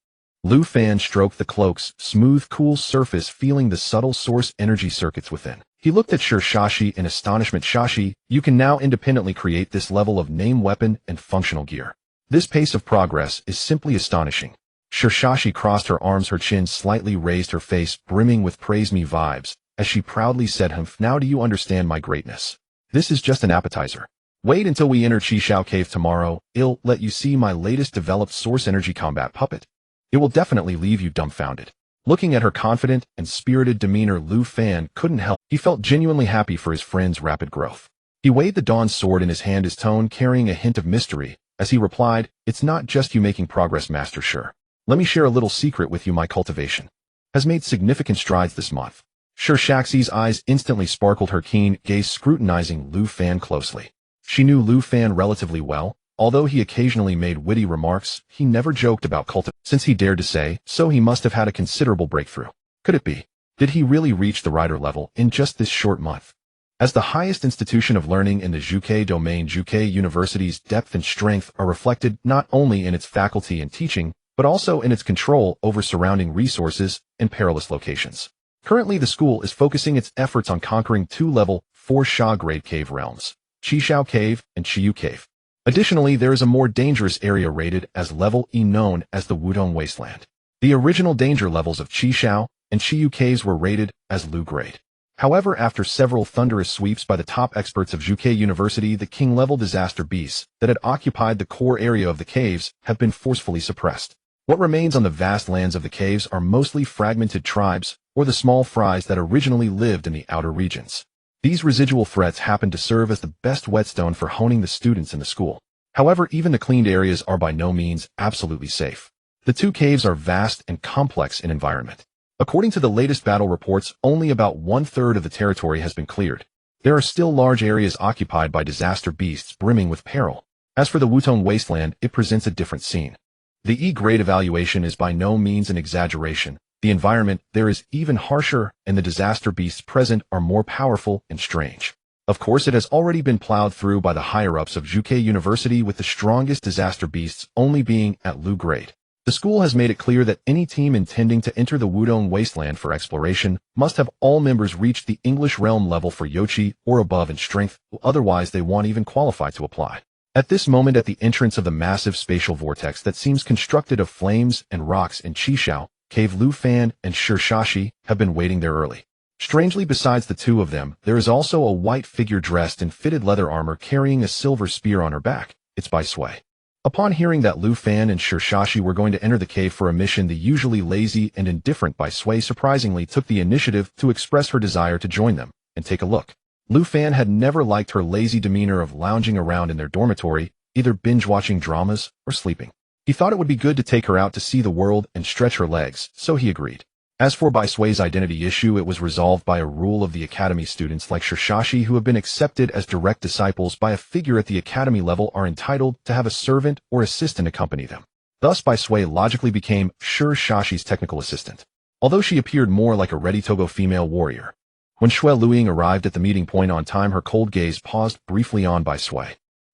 Lu Fan stroked the cloak's smooth, cool surface, feeling the subtle source energy circuits within. He looked at Shirshashi in astonishment. Shashi, you can now independently create this level of name weapon and functional gear. This pace of progress is simply astonishing. Shirshashi crossed her arms, her chin slightly raised, her face brimming with praise me vibes, as she proudly said, now do you understand my greatness? This is just an appetizer. Wait until we enter Qishao Cave tomorrow, I'll let you see my latest developed source energy combat puppet. It will definitely leave you dumbfounded. Looking at her confident and spirited demeanor, Lu Fan couldn't help. He felt genuinely happy for his friend's rapid growth. He weighed the dawn sword in his hand, his tone carrying a hint of mystery, as he replied, it's not just you making progress, Master Shur. Let me share a little secret with you. My cultivation has made significant strides this month. Shirshaxi's eyes instantly sparkled, her keen gaze scrutinizing Lu Fan closely. She knew Lu Fan relatively well. Although he occasionally made witty remarks, he never joked about cultivation. Since he dared to say so, he must have had a considerable breakthrough. Could it be? Did he really reach the rider level in just this short month? As the highest institution of learning in the Juke domain, Juke University's depth and strength are reflected not only in its faculty and teaching, but also in its control over surrounding resources and perilous locations. Currently, the school is focusing its efforts on conquering two level 4 Sha grade cave realms, Qishao Cave and Chiyu Cave. Additionally, there is a more dangerous area rated as level E known as the Wudong Wasteland. The original danger levels of Qishao and Chiyu Caves were rated as Lu grade. However, after several thunderous sweeps by the top experts of Juke University, the king-level disaster beasts that had occupied the core area of the caves have been forcefully suppressed. What remains on the vast lands of the caves are mostly fragmented tribes or the small fries that originally lived in the outer regions. These residual threats happen to serve as the best whetstone for honing the students in the school. However, even the cleaned areas are by no means absolutely safe. The two caves are vast and complex in environment. According to the latest battle reports, only about 1/3 of the territory has been cleared. There are still large areas occupied by disaster beasts brimming with peril. As for the Wudong Wasteland, it presents a different scene. The E-grade evaluation is by no means an exaggeration. The environment there is even harsher, and the disaster beasts present are more powerful and strange. Of course, it has already been plowed through by the higher-ups of Juke University, with the strongest disaster beasts only being at Lu grade. The school has made it clear that any team intending to enter the Wudong Wasteland for exploration must have all members reach the English realm level for Yochi or above in strength, otherwise they won't even qualify to apply. At this moment, at the entrance of the massive spatial vortex that seems constructed of flames and rocks in Qishao Cave, Lu Fan and Shirshashi have been waiting there early. Strangely, besides the two of them, there is also a white figure dressed in fitted leather armor carrying a silver spear on her back. It's Bai Sui. Upon hearing that Lu Fan and Shirshashi were going to enter the cave for a mission, the usually lazy and indifferent Bai Sui surprisingly took the initiative to express her desire to join them and take a look. Lu Fan had never liked her lazy demeanor of lounging around in their dormitory, either binge-watching dramas or sleeping. He thought it would be good to take her out to see the world and stretch her legs, so he agreed. As for Bai Sui's identity issue, it was resolved by a rule of the academy. Students like Shirshashi who have been accepted as direct disciples by a figure at the academy level are entitled to have a servant or assistant accompany them. Thus, Bai Sui logically became Shirshashi's technical assistant, although she appeared more like a ready-to-go female warrior. When Shui Luiying arrived at the meeting point on time, her cold gaze paused briefly on Bai Sui.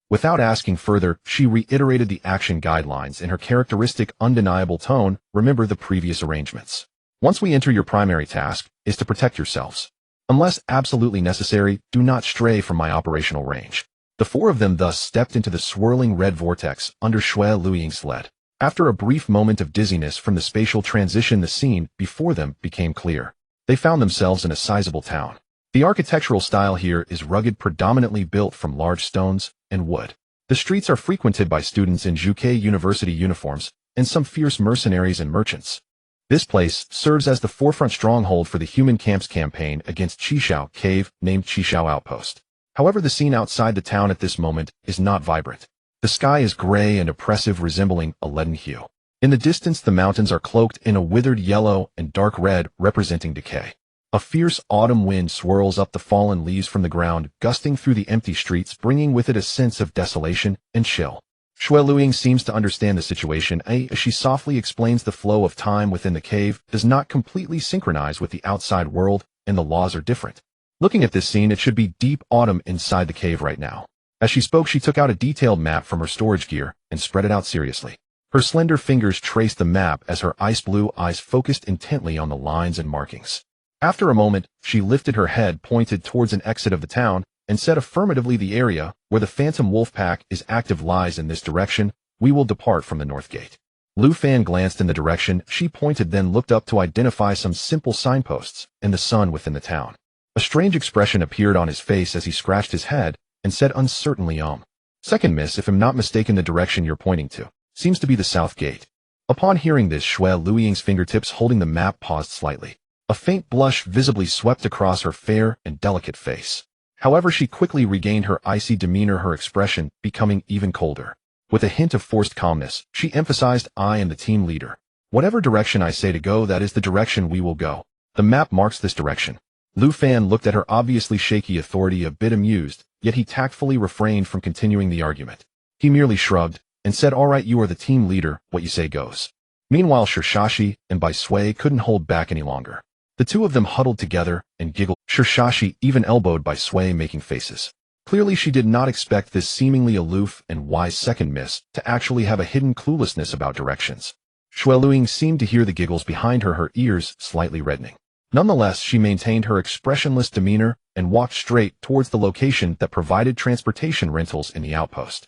Without asking further, she reiterated the action guidelines in her characteristic, undeniable tone. Remember the previous arrangements. Once we enter, your primary task is to protect yourselves. Unless absolutely necessary, do not stray from my operational range. The four of them thus stepped into the swirling red vortex under Shui Luiying's lead. After a brief moment of dizziness from the spatial transition, the scene before them became clear. They found themselves in a sizable town. The architectural style here is rugged, predominantly built from large stones and wood. The streets are frequented by students in Juke University uniforms and some fierce mercenaries and merchants. This place serves as the forefront stronghold for the Human Camps campaign against Qishao Cave, named Qishao Outpost. However, the scene outside the town at this moment is not vibrant. The sky is gray and oppressive, resembling a leaden hue. In the distance, the mountains are cloaked in a withered yellow and dark red, representing decay. A fierce autumn wind swirls up the fallen leaves from the ground, gusting through the empty streets, bringing with it a sense of desolation and chill. Shui Luing seems to understand the situation, as she softly explains the flow of time within the cave does not completely synchronize with the outside world, and the laws are different. Looking at this scene, it should be deep autumn inside the cave right now. As she spoke, she took out a detailed map from her storage gear and spread it out seriously. Her slender fingers traced the map as her ice-blue eyes focused intently on the lines and markings. After a moment, she lifted her head, pointed towards an exit of the town, and said affirmatively, "The area where the phantom wolf pack is active lies in this direction. We will depart from the north gate." Lu Fan glanced in the direction she pointed, then looked up to identify some simple signposts and the sun within the town. A strange expression appeared on his face as he scratched his head and said uncertainly, "Second miss, if I'm not mistaken, the direction you're pointing to seems to be the south gate." Upon hearing this, Shui Luing's fingertips holding the map paused slightly. A faint blush visibly swept across her fair and delicate face. However, she quickly regained her icy demeanor, her expression becoming even colder. With a hint of forced calmness, she emphasized, "I am the team leader. Whatever direction I say to go, that is the direction we will go. The map marks this direction." Lu Fan looked at her obviously shaky authority, a bit amused, yet he tactfully refrained from continuing the argument. He merely shrugged and said, "All right, you are the team leader, what you say goes." Meanwhile, Shirshashi and Bai Sui couldn't hold back any longer. The two of them huddled together and giggled. Shirshashi even elbowed Bai Sui, making faces. Clearly, she did not expect this seemingly aloof and wise second miss to actually have a hidden cluelessness about directions. Shui Luing seemed to hear the giggles behind her ears slightly reddening. Nonetheless, she maintained her expressionless demeanor and walked straight towards the location that provided transportation rentals in the outpost.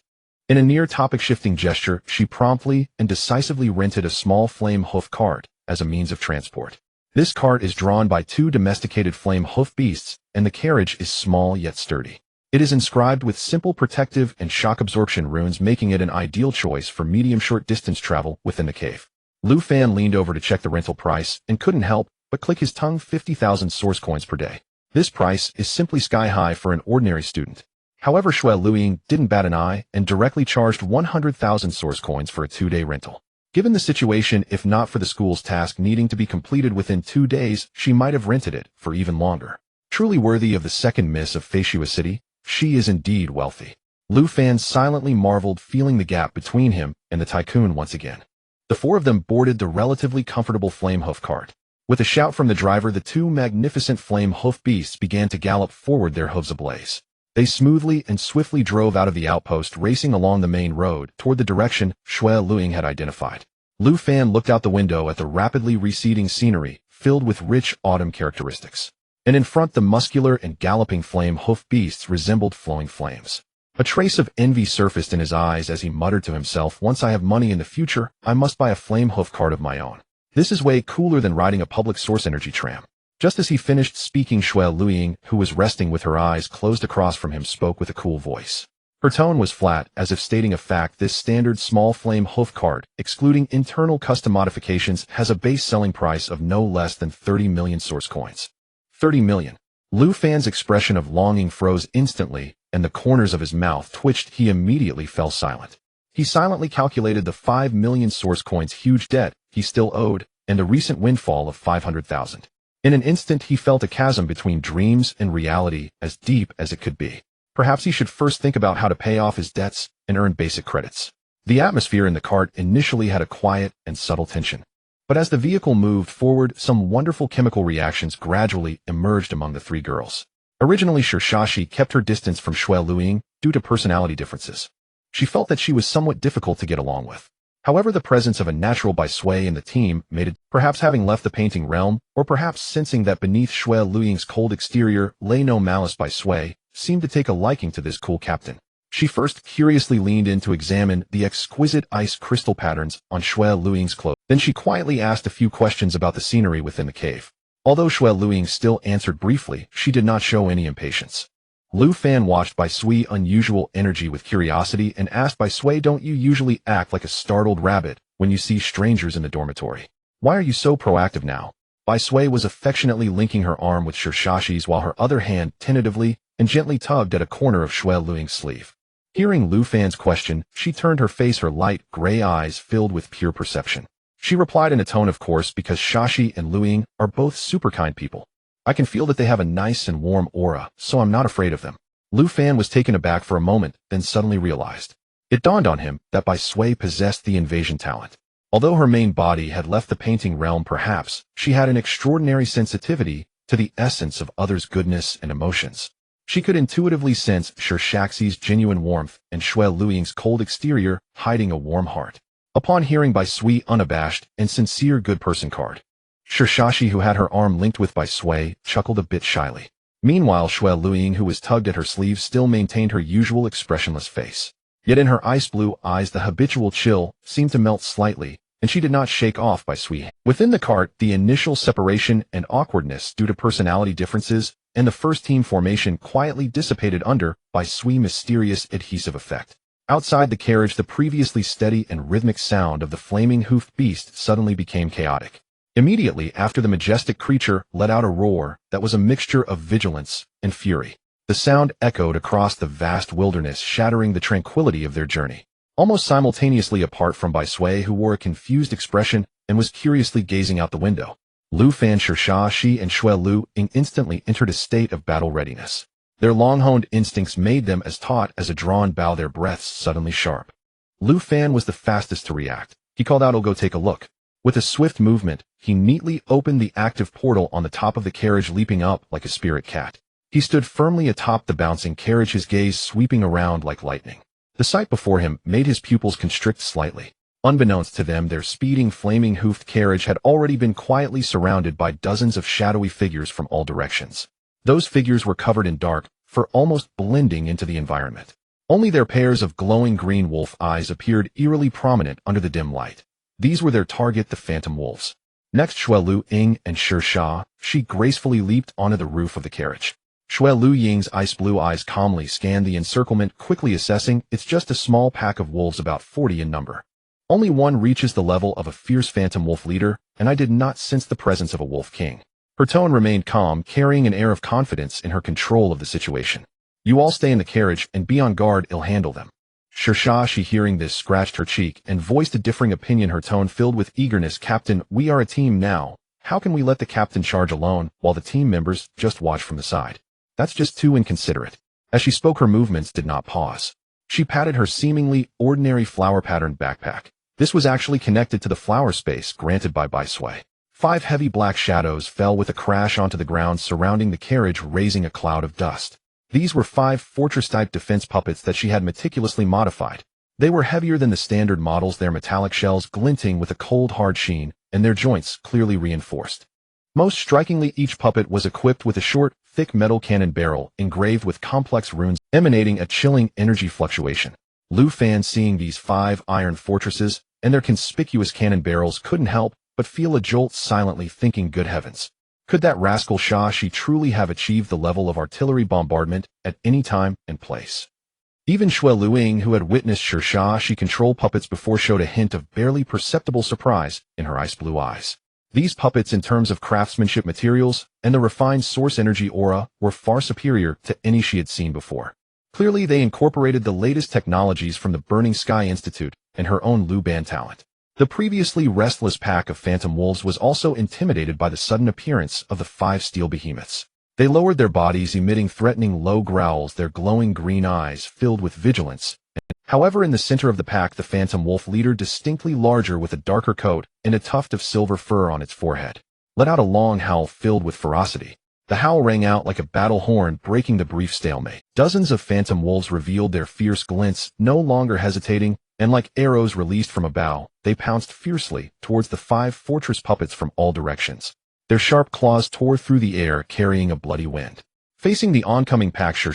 In a near topic-shifting gesture, she promptly and decisively rented a small flame hoof cart as a means of transport. This cart is drawn by two domesticated flame hoof beasts, and the carriage is small yet sturdy. It is inscribed with simple protective and shock absorption runes, making it an ideal choice for medium short distance travel within the cave. Lu Fan leaned over to check the rental price and couldn't help but click his tongue. 50,000 source coins per day. This price is simply sky high for an ordinary student. However, Shui Luing didn't bat an eye and directly charged 100,000 source coins for a 2-day rental. Given the situation, if not for the school's task needing to be completed within 2 days, she might have rented it for even longer. Truly worthy of the second miss of Feishua City, she is indeed wealthy. Lu Fan silently marveled, feeling the gap between him and the tycoon once again. The four of them boarded the relatively comfortable flame hoof cart. With a shout from the driver, the two magnificent flame hoof beasts began to gallop forward, their hooves ablaze. They smoothly and swiftly drove out of the outpost, racing along the main road toward the direction Shui Luing had identified. Lu Fan looked out the window at the rapidly receding scenery, filled with rich autumn characteristics. And in front, the muscular and galloping flame hoof beasts resembled flowing flames. A trace of envy surfaced in his eyes as he muttered to himself, "Once I have money in the future, I must buy a flame hoof cart of my own. This is way cooler than riding a public source energy tram." Just as he finished speaking, Shui Luing, who was resting with her eyes closed across from him, spoke with a cool voice. Her tone was flat, as if stating a fact. "This standard small flame hoof cart, excluding internal custom modifications, has a base selling price of no less than 30 million source coins." 30 million. Lu Fan's expression of longing froze instantly, and the corners of his mouth twitched. He immediately fell silent. He silently calculated the 5 million source coins huge debt he still owed, and the recent windfall of 500,000. In an instant, he felt a chasm between dreams and reality, as deep as it could be. Perhaps he should first think about how to pay off his debts and earn basic credits. The atmosphere in the cart initially had a quiet and subtle tension. But as the vehicle moved forward, some wonderful chemical reactions gradually emerged among the three girls. Originally, Shirshashi kept her distance from Shui Luing due to personality differences. She felt that she was somewhat difficult to get along with. However, the presence of a natural Bai Sui in the team made it, perhaps having left the painting realm, or perhaps sensing that beneath Shui Luing's cold exterior lay no malice, Bai Sui seemed to take a liking to this cool captain. She first curiously leaned in to examine the exquisite ice crystal patterns on Shui Luing's clothes. Then she quietly asked a few questions about the scenery within the cave. Although Shui Luing still answered briefly, she did not show any impatience. Lu Fan watched Bai Sui's unusual energy with curiosity and asked, "Bai Sui, don't you usually act like a startled rabbit when you see strangers in the dormitory? Why are you so proactive now?" Bai Sui was affectionately linking her arm with Shirshashi's while her other hand tentatively and gently tugged at a corner of Shui Luing's sleeve. Hearing Lu Fan's question, she turned her face, her light, gray eyes filled with pure perception. She replied in a tone of course because Shashi and Lu Ying are both super kind people. I can feel that they have a nice and warm aura, so I'm not afraid of them. Lu Fan was taken aback for a moment, then suddenly realized. It dawned on him that Bai Sui possessed the invasion talent. Although her main body had left the painting realm perhaps, she had an extraordinary sensitivity to the essence of others' goodness and emotions. She could intuitively sense Shaxi's genuine warmth and Shui Luying's cold exterior hiding a warm heart. Upon hearing Bai Sui unabashed and sincere good person card, Shashi, who had her arm linked with Bai Sui, chuckled a bit shyly. Meanwhile, Shui Luying, who was tugged at her sleeve, still maintained her usual expressionless face. Yet in her ice blue eyes the habitual chill seemed to melt slightly, and she did not shake off Bai Sui. Within the cart, the initial separation and awkwardness due to personality differences and the first team formation quietly dissipated under Bai Sui's mysterious adhesive effect. Outside the carriage, the previously steady and rhythmic sound of the flaming hoofed beast suddenly became chaotic. Immediately after, the majestic creature let out a roar that was a mixture of vigilance and fury. The sound echoed across the vast wilderness, shattering the tranquility of their journey. Almost simultaneously apart from Bai Sui, who wore a confused expression and was curiously gazing out the window, Lu Fan, Shashi, and Shui Luying instantly entered a state of battle readiness. Their long-honed instincts made them as taut as a drawn bow, their breaths suddenly sharp. Lu Fan was the fastest to react. He called out, "I'll go take a look." With a swift movement, he neatly opened the active portal on the top of the carriage, leaping up like a spirit cat. He stood firmly atop the bouncing carriage, his gaze sweeping around like lightning. The sight before him made his pupils constrict slightly. Unbeknownst to them, their speeding, flaming-hoofed carriage had already been quietly surrounded by dozens of shadowy figures from all directions. Those figures were covered in dark fur, almost blending into the environment. Only their pairs of glowing green wolf eyes appeared eerily prominent under the dim light. These were their target, the phantom wolves. Next, Shui Luying and she gracefully leaped onto the roof of the carriage. Shui Luying's ice blue eyes calmly scanned the encirclement, quickly assessing, "It's just a small pack of wolves, about 40 in number. Only one reaches the level of a fierce phantom wolf leader, and I did not sense the presence of a wolf king." Her tone remained calm, carrying an air of confidence in her control of the situation. "You all stay in the carriage and be on guard, I'll handle them." Shashi, hearing this, scratched her cheek and voiced a differing opinion, her tone filled with eagerness. "Captain, we are a team now. How can we let the captain charge alone while the team members just watch from the side? That's just too inconsiderate." As she spoke, her movements did not pause. She patted her seemingly ordinary flower-patterned backpack. This was actually connected to the flower space granted by Bai Sui. 5 heavy black shadows fell with a crash onto the ground surrounding the carriage, raising a cloud of dust. These were 5 fortress-type defense puppets that she had meticulously modified. They were heavier than the standard models, their metallic shells glinting with a cold, hard sheen, and their joints clearly reinforced. Most strikingly, each puppet was equipped with a short, thick metal cannon barrel engraved with complex runes emanating a chilling energy fluctuation. Lu Fan, seeing these 5 iron fortresses and their conspicuous cannon barrels, couldn't help but feel a jolt, silently thinking, good heavens. Could that rascal Shashi truly have achieved the level of artillery bombardment at any time and place? Even Shui Luying, who had witnessed Shashi control puppets before, showed a hint of barely perceptible surprise in her ice blue eyes. These puppets, in terms of craftsmanship, materials, and the refined source energy aura, were far superior to any she had seen before. Clearly, they incorporated the latest technologies from the Burning Sky Institute and her own Lu Ban talent. The previously restless pack of phantom wolves was also intimidated by the sudden appearance of the 5 steel behemoths. They lowered their bodies, emitting threatening low growls, their glowing green eyes filled with vigilance. However, in the center of the pack, the phantom wolf leader, distinctly larger with a darker coat and a tuft of silver fur on its forehead, let out a long howl filled with ferocity. The howl rang out like a battle horn, breaking the brief stalemate. Dozens of phantom wolves revealed their fierce glints, no longer hesitating, and like arrows released from a bow, they pounced fiercely towards the 5 fortress puppets from all directions. Their sharp claws tore through the air, carrying a bloody wind. Facing the oncoming pack, she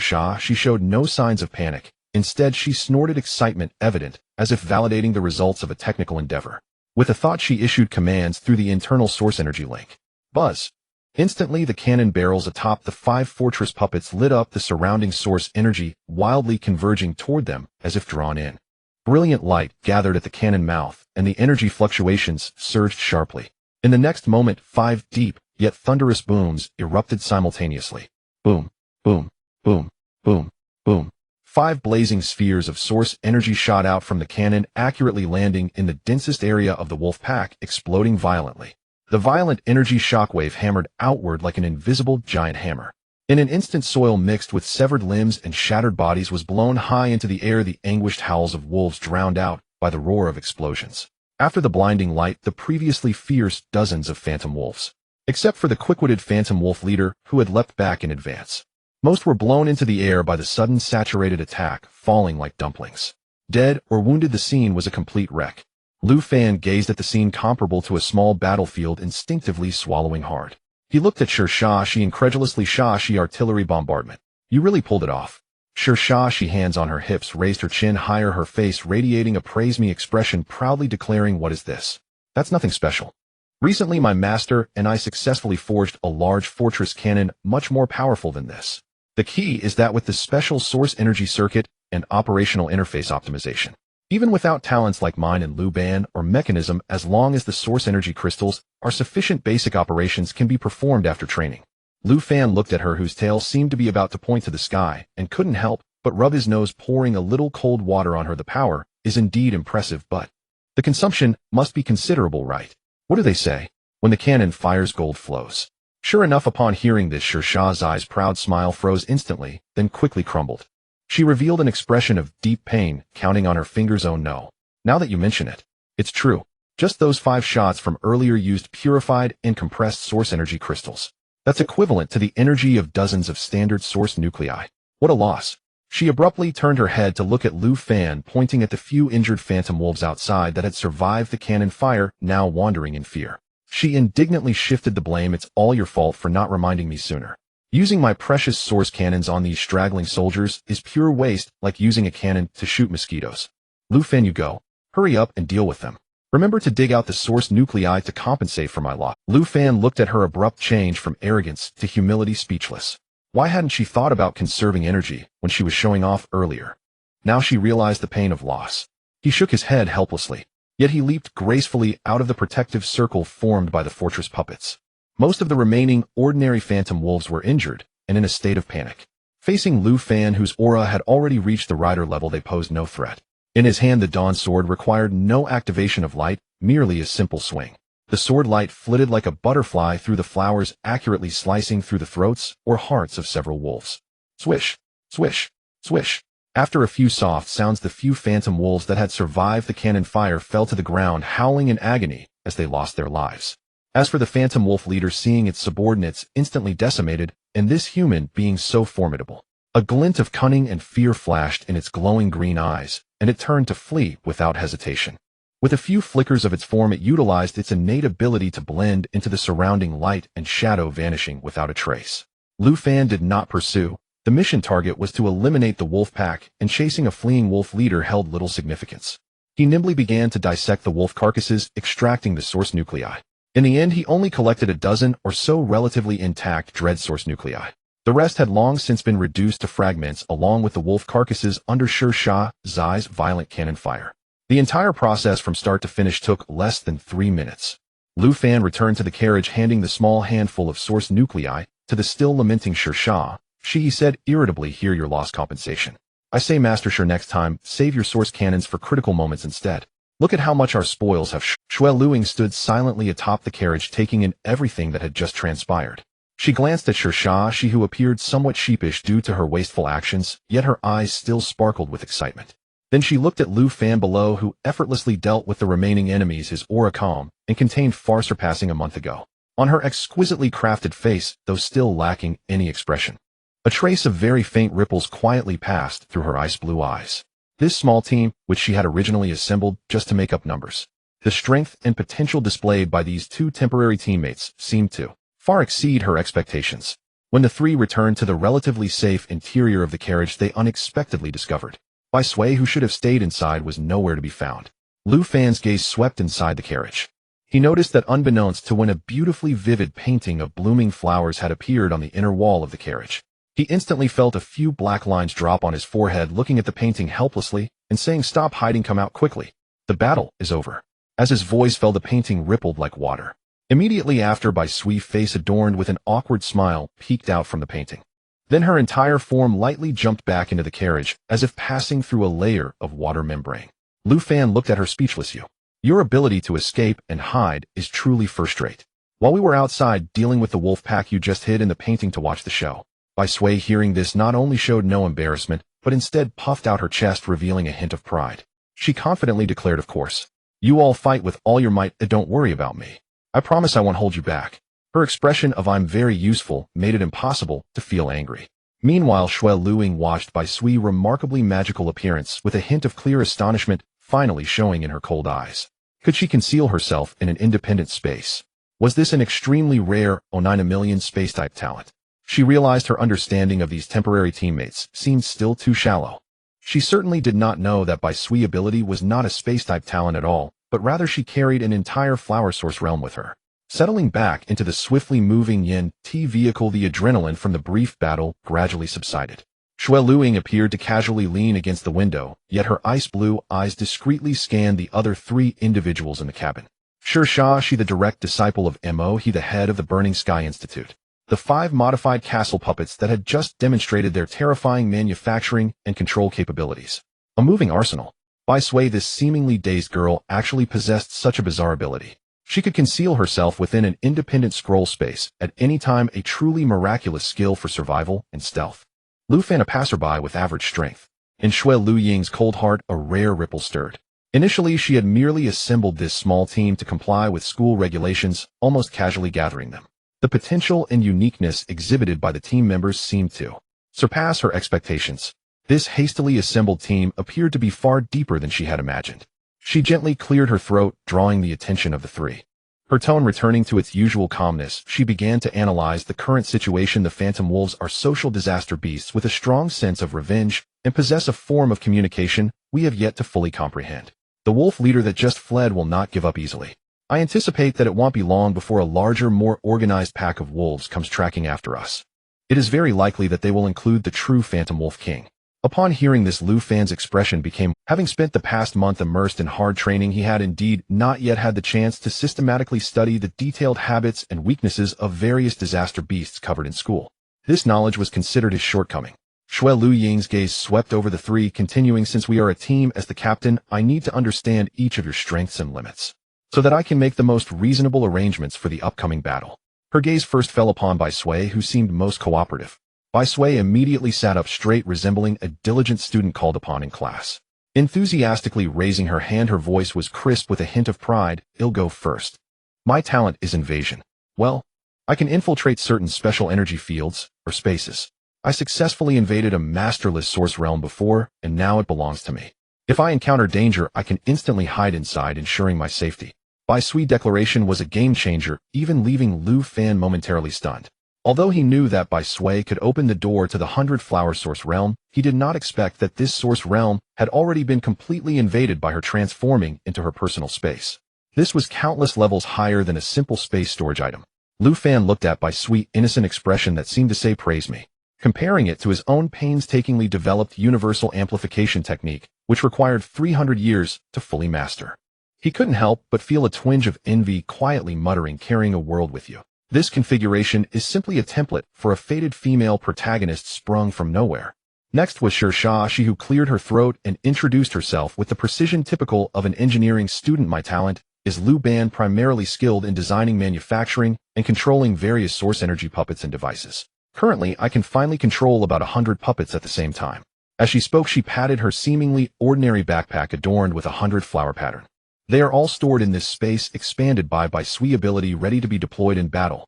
showed no signs of panic. Instead, she snorted excitement, evident, as if validating the results of a technical endeavor. With a thought, she issued commands through the internal source energy link. Buzz! Instantly, the cannon barrels atop the 5 fortress puppets lit up, the surrounding source energy wildly converging toward them as if drawn in. Brilliant light gathered at the cannon mouth, and the energy fluctuations surged sharply. In the next moment, 5 deep, yet thunderous booms erupted simultaneously. Boom, boom, boom, boom, boom. 5 blazing spheres of source energy shot out from the cannon, accurately landing in the densest area of the wolf pack, exploding violently. The violent energy shockwave hammered outward like an invisible giant hammer. In an instant, soil mixed with severed limbs and shattered bodies was blown high into the air, the anguished howls of wolves drowned out by the roar of explosions. After the blinding light, the previously fierce dozens of phantom wolves, except for the quick-witted phantom wolf leader who had leapt back in advance. Most were blown into the air by the sudden saturated attack, falling like dumplings. Dead or wounded, the scene was a complete wreck. Lu Fan gazed at the scene, comparable to a small battlefield, instinctively swallowing hard. He looked at She incredulously. She artillery bombardment. You really pulled it off. She, hands on her hips, raised her chin higher, her face radiating a praise me expression, proudly declaring, what is this? That's nothing special. Recently my master and I successfully forged a large fortress cannon much more powerful than this. The key is that with the special source energy circuit and operational interface optimization, even without talents like mine and Lu Ban or mechanism, as long as the source energy crystals are sufficient, basic operations can be performed after training. Lu Fan looked at her, whose tail seemed to be about to point to the sky, and couldn't help but rub his nose, pouring a little cold water on her. The power is indeed impressive, but the consumption must be considerable, right? What do they say? When the cannon fires, gold flows. Sure enough, upon hearing this, Shah's eyes' proud smile froze instantly, then quickly crumbled. She revealed an expression of deep pain, counting on her fingers. Oh no. Now that you mention it, it's true. Just those 5 shots from earlier used purified and compressed source energy crystals. That's equivalent to the energy of dozens of standard source nuclei. What a loss. She abruptly turned her head to look at Lu Fan, pointing at the few injured phantom wolves outside that had survived the cannon fire, now wandering in fear. She indignantly shifted the blame. It's all your fault for not reminding me sooner. Using my precious source cannons on these straggling soldiers is pure waste, like using a cannon to shoot mosquitoes. Lu Fan, you go. Hurry up and deal with them. Remember to dig out the source nuclei to compensate for my loss. Lu Fan looked at her abrupt change from arrogance to humility, speechless. Why hadn't she thought about conserving energy when she was showing off earlier? Now she realized the pain of loss. He shook his head helplessly, yet he leaped gracefully out of the protective circle formed by the fortress puppets. Most of the remaining ordinary phantom wolves were injured and in a state of panic. Facing Lu Fan, whose aura had already reached the rider level, they posed no threat. In his hand, the dawn sword required no activation of light, merely a simple swing. The sword light flitted like a butterfly through the flowers, accurately slicing through the throats or hearts of several wolves. Swish, swish, swish. After a few soft sounds, the few phantom wolves that had survived the cannon fire fell to the ground, howling in agony as they lost their lives. As for the phantom wolf leader, seeing its subordinates instantly decimated, and this human being so formidable, a glint of cunning and fear flashed in its glowing green eyes, and it turned to flee without hesitation. With a few flickers of its form, it utilized its innate ability to blend into the surrounding light and shadow, vanishing without a trace. Lu Fan did not pursue. The mission target was to eliminate the wolf pack, and chasing a fleeing wolf leader held little significance. He nimbly began to dissect the wolf carcasses, extracting the source nuclei. In the end, he only collected a dozen or so relatively intact dread source nuclei. The rest had long since been reduced to fragments, along with the wolf carcasses under Shah's violent cannon fire. The entire process from start to finish took less than 3 minutes. Lu Fan returned to the carriage, handing the small handful of source nuclei to the still lamenting Shah. She said irritably, "Here, your lost compensation. I say, Master Shah, next time, save your source cannons for critical moments instead. Look at how much our spoils have." Shui Luing stood silently atop the carriage, taking in everything that had just transpired. She glanced at Shah, who appeared somewhat sheepish due to her wasteful actions, yet her eyes still sparkled with excitement. Then she looked at Lu Fan below, who effortlessly dealt with the remaining enemies, his aura calm and contained, far surpassing a month ago. On her exquisitely crafted face, though still lacking any expression, a trace of very faint ripples quietly passed through her ice blue eyes. This small team, which she had originally assembled just to make up numbers, the strength and potential displayed by these 2 temporary teammates seemed to far exceed her expectations. When the 3 returned to the relatively safe interior of the carriage, they unexpectedly discovered Bai Sui, who should have stayed inside, was nowhere to be found. Lu Fan's gaze swept inside the carriage. He noticed that, unbeknownst to when, a beautifully vivid painting of blooming flowers had appeared on the inner wall of the carriage. He instantly felt a few black lines drop on his forehead, looking at the painting helplessly and saying, "Stop hiding, come out quickly. The battle is over." As his voice fell, the painting rippled like water. Immediately after, Bai Sui's face, adorned with an awkward smile, peeked out from the painting. Then her entire form lightly jumped back into the carriage, as if passing through a layer of water membrane. Lu Fan looked at her speechless. Your ability to escape and hide is truly first-rate. While we were outside dealing with the wolf pack, you just hid in the painting to watch the show. Bai Sui, hearing this, not only showed no embarrassment, but instead puffed out her chest, revealing a hint of pride. She confidently declared, of course. You all fight with all your might, and don't worry about me. I promise I won't hold you back. Her expression of I'm very useful made it impossible to feel angry. Meanwhile, Xue Luing watched Bai Sui's remarkably magical appearance with a hint of clear astonishment finally showing in her cold eyes. Could she conceal herself in an independent space? Was this an extremely rare, 9 million space-type talent? She realized her understanding of these temporary teammates seemed still too shallow. She certainly did not know that Bai Sui's ability was not a space-type talent at all, but rather she carried an entire flower source realm with her. Settling back into the swiftly moving Yin-T vehicle, the adrenaline from the brief battle gradually subsided. Xue Luing appeared to casually lean against the window, yet her ice-blue eyes discreetly scanned the other 3 individuals in the cabin. Sha, she the direct disciple of Mo, he the head of the Burning Sky Institute. The 5 modified castle puppets that had just demonstrated their terrifying manufacturing and control capabilities. A moving arsenal. Bai Sui, this seemingly dazed girl, actually possessed such a bizarre ability. She could conceal herself within an independent scroll space at any time, a truly miraculous skill for survival and stealth. Lu Fan, a passerby with average strength. In Xue Luying's cold heart, a rare ripple stirred. Initially, she had merely assembled this small team to comply with school regulations, almost casually gathering them. The potential and uniqueness exhibited by the team members seemed to surpass her expectations. This hastily assembled team appeared to be far deeper than she had imagined. She gently cleared her throat, drawing the attention of the 3. Her tone returning to its usual calmness, she began to analyze the current situation. The Phantom Wolves are social disaster beasts with a strong sense of revenge and possess a form of communication we have yet to fully comprehend. The wolf leader that just fled will not give up easily. I anticipate that it won't be long before a larger, more organized pack of wolves comes tracking after us. It is very likely that they will include the true Phantom Wolf King. Upon hearing this, Lu Fan's expression became, having spent the past month immersed in hard training, he had indeed not yet had the chance to systematically study the detailed habits and weaknesses of various disaster beasts covered in school. This knowledge was considered his shortcoming. Xue Luying's gaze swept over the 3, continuing, since we are a team, as the captain, I need to understand each of your strengths and limits, so that I can make the most reasonable arrangements for the upcoming battle. Her gaze first fell upon Bai Sui, who seemed most cooperative. Bai Sui immediately sat up straight, resembling a diligent student called upon in class. Enthusiastically raising her hand, her voice was crisp with a hint of pride. I'll go first. My talent is invasion. Well, I can infiltrate certain special energy fields, or spaces. I successfully invaded a masterless source realm before, and now it belongs to me. If I encounter danger, I can instantly hide inside, ensuring my safety. Bai Sui's declaration was a game-changer, even leaving Lu Fan momentarily stunned. Although he knew that Bai Sui could open the door to the 100-flower source realm, he did not expect that this source realm had already been completely invaded by her transforming into her personal space. This was countless levels higher than a simple space storage item. Lu Fan looked at Bai Sui's innocent expression that seemed to say, praise me, comparing it to his own painstakingly developed universal amplification technique, which required 300 years to fully master. He couldn't help but feel a twinge of envy, quietly muttering, carrying a world with you. This configuration is simply a template for a fated female protagonist sprung from nowhere. Next was Sha, she who cleared her throat and introduced herself with the precision typical of an engineering student. My talent is Lu Ban, primarily skilled in designing, manufacturing, and controlling various source energy puppets and devices. Currently, I can finally control about 100 puppets at the same time. As she spoke, she patted her seemingly ordinary backpack adorned with a 100-flower pattern. They are all stored in this space, expanded by Bai Sui ability, ready to be deployed in battle.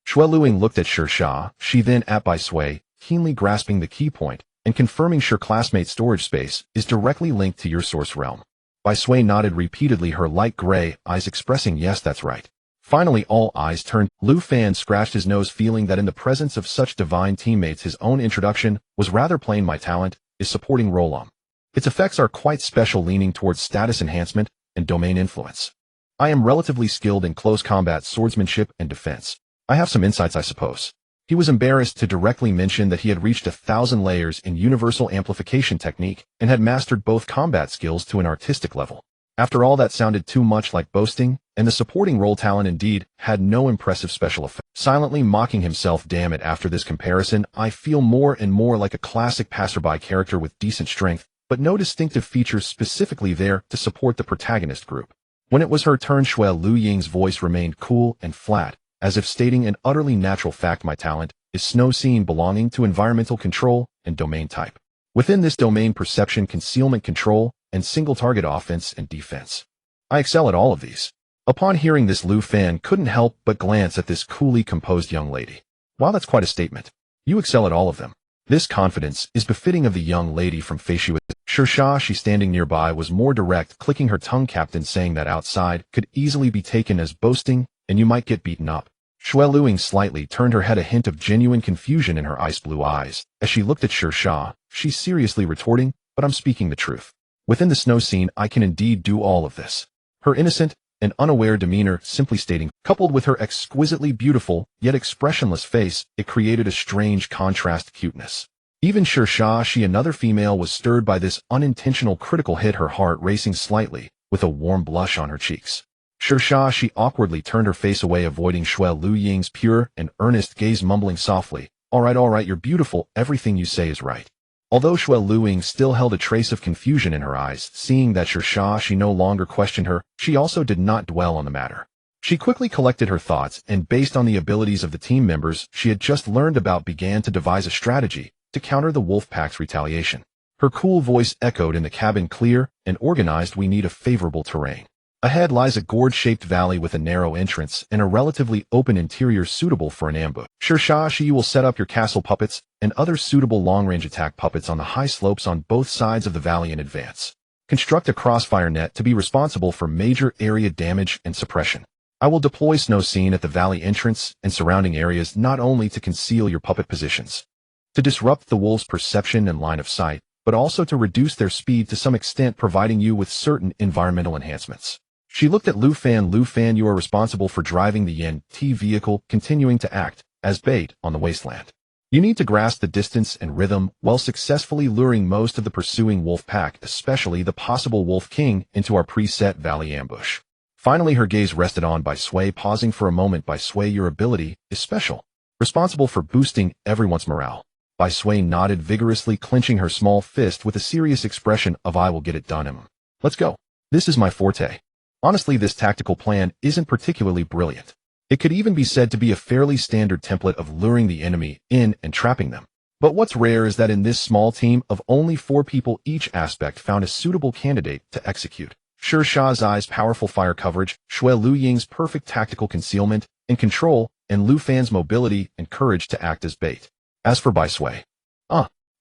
Xue Luing looked at Sha, she then at Bai Sui, keenly grasping the key point, and confirming Sure classmate storage space is directly linked to your source realm. Bai Sui nodded repeatedly, her light gray eyes expressing yes, that's right. Finally, all eyes turned. Lu Fan scratched his nose, feeling that in the presence of such divine teammates his own introduction was rather plain. My talent is supporting role. Its effects are quite special, leaning towards status enhancement and domain influence. I am relatively skilled in close combat, swordsmanship, and defense. I have some insights, I suppose. He was embarrassed to directly mention that he had reached 1,000 layers in universal amplification technique and had mastered both combat skills to an artistic level. After all, that sounded too much like boasting, and the supporting role talent indeed had no impressive special effect. Silently mocking himself, damn it, after this comparison, I feel more and more like a classic passerby character with decent strength, but no distinctive features specifically there to support the protagonist group. When it was her turn, Shui Lu Ying's voice remained cool and flat, as if stating an utterly natural fact: my talent is snow scene belonging to environmental control and domain type. Within this domain, perception, concealment, control, and single target offense and defense. I excel at all of these. Upon hearing this, Lu Fan couldn't help but glance at this coolly composed young lady. Wow, that's quite a statement. You excel at all of them. This confidence is befitting of the young lady from Foresee. Shersha, she standing nearby, was more direct, clicking her tongue. Captain, saying that outside could easily be taken as boasting, and you might get beaten up. Shui Luing slightly turned her head, a hint of genuine confusion in her ice blue eyes. As she looked at Shersha, she seriously retorting, but I'm speaking the truth. Within the snow scene, I can indeed do all of this. Her innocent and unaware demeanor simply stating, coupled with her exquisitely beautiful, yet expressionless face, it created a strange contrast cuteness. Even Shersha, she another female, was stirred by this unintentional critical hit, her heart racing slightly, with a warm blush on her cheeks. Shersha, she awkwardly turned her face away, avoiding Shui Lu Ying's pure and earnest gaze, mumbling softly, all right, you're beautiful, everything you say is right. Although Shui Lu Ying still held a trace of confusion in her eyes, seeing that Shersha, she no longer questioned her, she also did not dwell on the matter. She quickly collected her thoughts and, based on the abilities of the team members she had just learned about, began to devise a strategy to counter the wolf pack's retaliation. Her cool voice echoed in the cabin, clear and organized. We need a favorable terrain. Ahead lies a gourd-shaped valley with a narrow entrance and a relatively open interior suitable for an ambush. Shersha, you will set up your castle puppets and other suitable long-range attack puppets on the high slopes on both sides of the valley in advance. Construct a crossfire net to be responsible for major area damage and suppression. I will deploy snow scene at the valley entrance and surrounding areas, not only to conceal your puppet positions, to disrupt the wolves' perception and line of sight, but also to reduce their speed to some extent, providing you with certain environmental enhancements. She looked at Lu Fan. Lu Fan, you are responsible for driving the Yen-T vehicle, continuing to act as bait on the wasteland. You need to grasp the distance and rhythm while successfully luring most of the pursuing wolf pack, especially the possible wolf king, into our preset valley ambush. Finally, her gaze rested on Bai Sui, pausing for a moment. Bai Sui, your ability is special, responsible for boosting everyone's morale. Bai Sui nodded vigorously, clenching her small fist with a serious expression of I will get it done. Let's go. This is my forte. Honestly, this tactical plan isn't particularly brilliant. It could even be said to be a fairly standard template of luring the enemy in and trapping them. But what's rare is that in this small team of only 4 people, each aspect found a suitable candidate to execute. Shersha's eyes' powerful fire coverage, Shui Lu Ying's perfect tactical concealment and control, and Lu Fan's mobility and courage to act as bait. As for Bai Sui,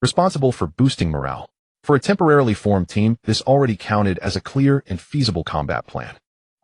responsible for boosting morale. For a temporarily formed team, this already counted as a clear and feasible combat plan.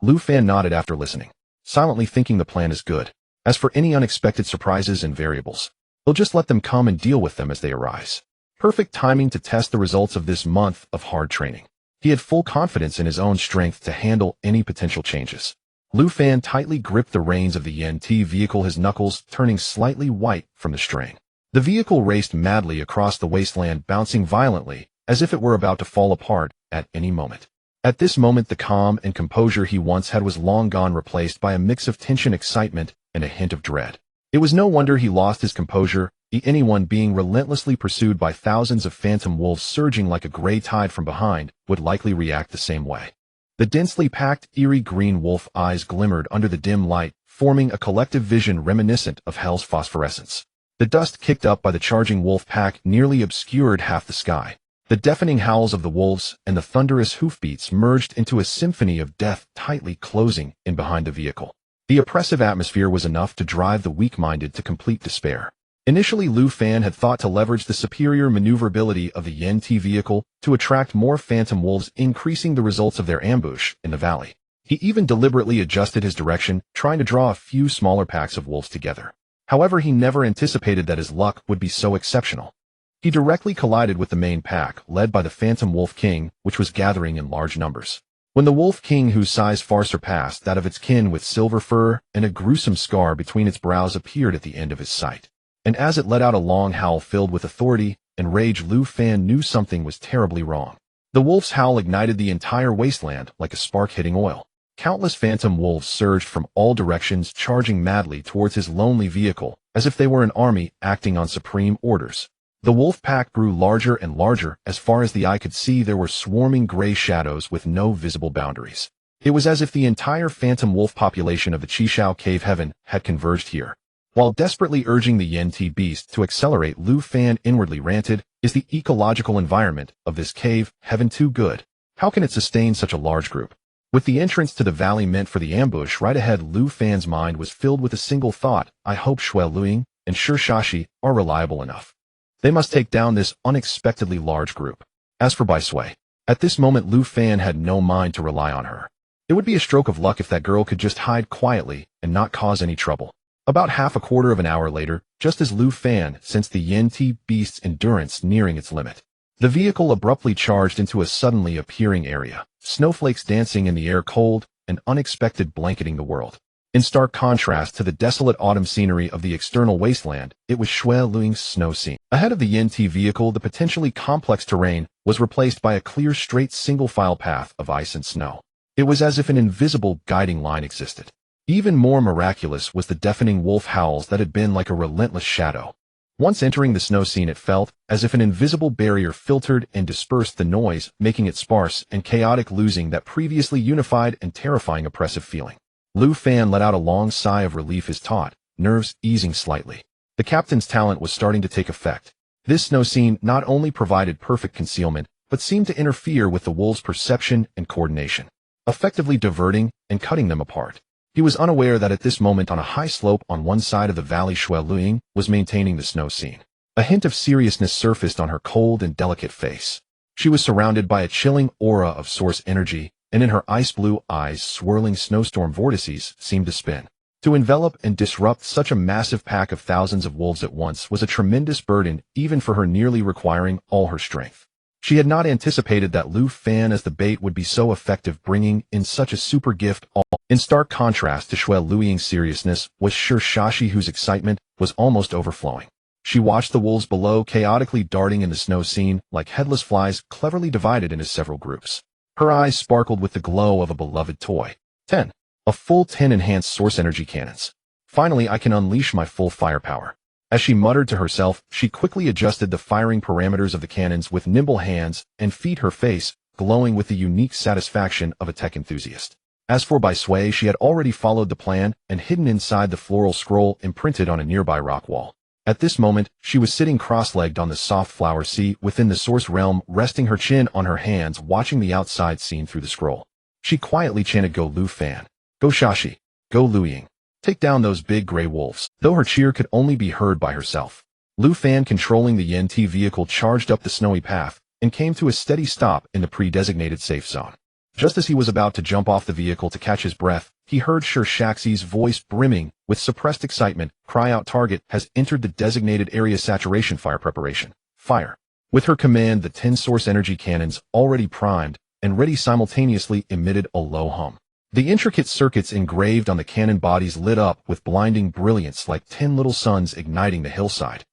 Lu Fan nodded after listening, silently thinking the plan is good. As for any unexpected surprises and variables, he'll just let them come and deal with them as they arise. Perfect timing to test the results of this month of hard training. He had full confidence in his own strength to handle any potential changes. Lu Fan tightly gripped the reins of the Yen-T vehicle, his knuckles turning slightly white from the strain. The vehicle raced madly across the wasteland, bouncing violently, as if it were about to fall apart at any moment. At this moment, the calm and composure he once had was long gone, replaced by a mix of tension, excitement, and a hint of dread. It was no wonder he lost his composure. Anyone being relentlessly pursued by thousands of phantom wolves surging like a gray tide from behind would likely react the same way. The densely packed, eerie green wolf eyes glimmered under the dim light, forming a collective vision reminiscent of hell's phosphorescence. The dust kicked up by the charging wolf pack nearly obscured half the sky. The deafening howls of the wolves and the thunderous hoofbeats merged into a symphony of death, tightly closing in behind the vehicle. The oppressive atmosphere was enough to drive the weak-minded to complete despair. Initially, Lu Fan had thought to leverage the superior maneuverability of the Yen-T vehicle to attract more phantom wolves, increasing the results of their ambush in the valley. He even deliberately adjusted his direction, trying to draw a few smaller packs of wolves together. However, he never anticipated that his luck would be so exceptional. He directly collided with the main pack, led by the Phantom Wolf King, which was gathering in large numbers. When the Wolf King, whose size far surpassed that of its kin with silver fur and a gruesome scar between its brows, appeared at the end of his sight, and as it let out a long howl filled with authority and rage, Lu Fan knew something was terribly wrong. The wolf's howl ignited the entire wasteland like a spark hitting oil. Countless phantom wolves surged from all directions, charging madly towards his lonely vehicle, as if they were an army acting on supreme orders. The wolf pack grew larger and larger. As far as the eye could see, there were swarming gray shadows with no visible boundaries. It was as if the entire phantom wolf population of the Qishao Cave Heaven had converged here. While desperately urging the Yen-Ti beast to accelerate, Lu Fan inwardly ranted, "Is the ecological environment of this cave heaven too good? How can it sustain such a large group?" With the entrance to the valley meant for the ambush right ahead, Lu Fan's mind was filled with a single thought: I hope Shui Luing and Shi Shashi are reliable enough. They must take down this unexpectedly large group. As for Bai Sui, at this moment Lu Fan had no mind to rely on her. It would be a stroke of luck if that girl could just hide quietly and not cause any trouble. About half a quarter of an hour later, just as Lu Fan sensed the Yen-Ti beast's endurance nearing its limit, the vehicle abruptly charged into a suddenly appearing area, snowflakes dancing in the air, cold and unexpected, blanketing the world. In stark contrast to the desolate autumn scenery of the external wasteland, it was Shui Luing's snow scene. Ahead of the Yen-Ti vehicle, the potentially complex terrain was replaced by a clear, straight, single-file path of ice and snow. It was as if an invisible guiding line existed. Even more miraculous was the deafening wolf howls that had been like a relentless shadow. Once entering the snow scene, it felt as if an invisible barrier filtered and dispersed the noise, making it sparse and chaotic, losing that previously unified and terrifying oppressive feeling. Lu Fan let out a long sigh of relief, his taut nerves easing slightly. The captain's talent was starting to take effect. This snow scene not only provided perfect concealment, but seemed to interfere with the wolves' perception and coordination, effectively diverting and cutting them apart. He was unaware that at this moment, on a high slope on one side of the valley, Shui Luing was maintaining the snow scene. A hint of seriousness surfaced on her cold and delicate face. She was surrounded by a chilling aura of source energy, and in her ice-blue eyes, swirling snowstorm vortices seemed to spin. To envelop and disrupt such a massive pack of thousands of wolves at once was a tremendous burden, even for her, nearly requiring all her strength. She had not anticipated that Lu Fan as the bait would be so effective, bringing in such a super gift. In stark contrast to Shui Luing's seriousness was Shi Shashi, whose excitement was almost overflowing. She watched the wolves below chaotically darting in the snow scene like headless flies, cleverly divided into several groups. Her eyes sparkled with the glow of a beloved toy. 10. A full 10 enhanced source energy cannons. Finally, I can unleash my full firepower. As she muttered to herself, she quickly adjusted the firing parameters of the cannons with nimble hands and feet, her face glowing with the unique satisfaction of a tech enthusiast. As for Bai Sui, she had already followed the plan and hidden inside the floral scroll imprinted on a nearby rock wall. At this moment, she was sitting cross-legged on the soft flower seat within the source realm, resting her chin on her hands, watching the outside scene through the scroll. She quietly chanted, "Go Lu Fan. Go Shashi. Go Luing. Take down those big gray wolves." Though her cheer could only be heard by herself, Lu Fan, controlling the Yen-Ti vehicle, charged up the snowy path and came to a steady stop in the pre-designated safe zone. Just as he was about to jump off the vehicle to catch his breath, he heard Shi Shaxi's voice, brimming with suppressed excitement, cry out, "Target has entered the designated area. Saturation fire preparation. Fire." With her command, the 10 source energy cannons, already primed and ready, simultaneously emitted a low hum. The intricate circuits engraved on the cannon bodies lit up with blinding brilliance like 10 little suns igniting the hillside.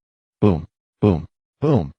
Boom, boom, boom.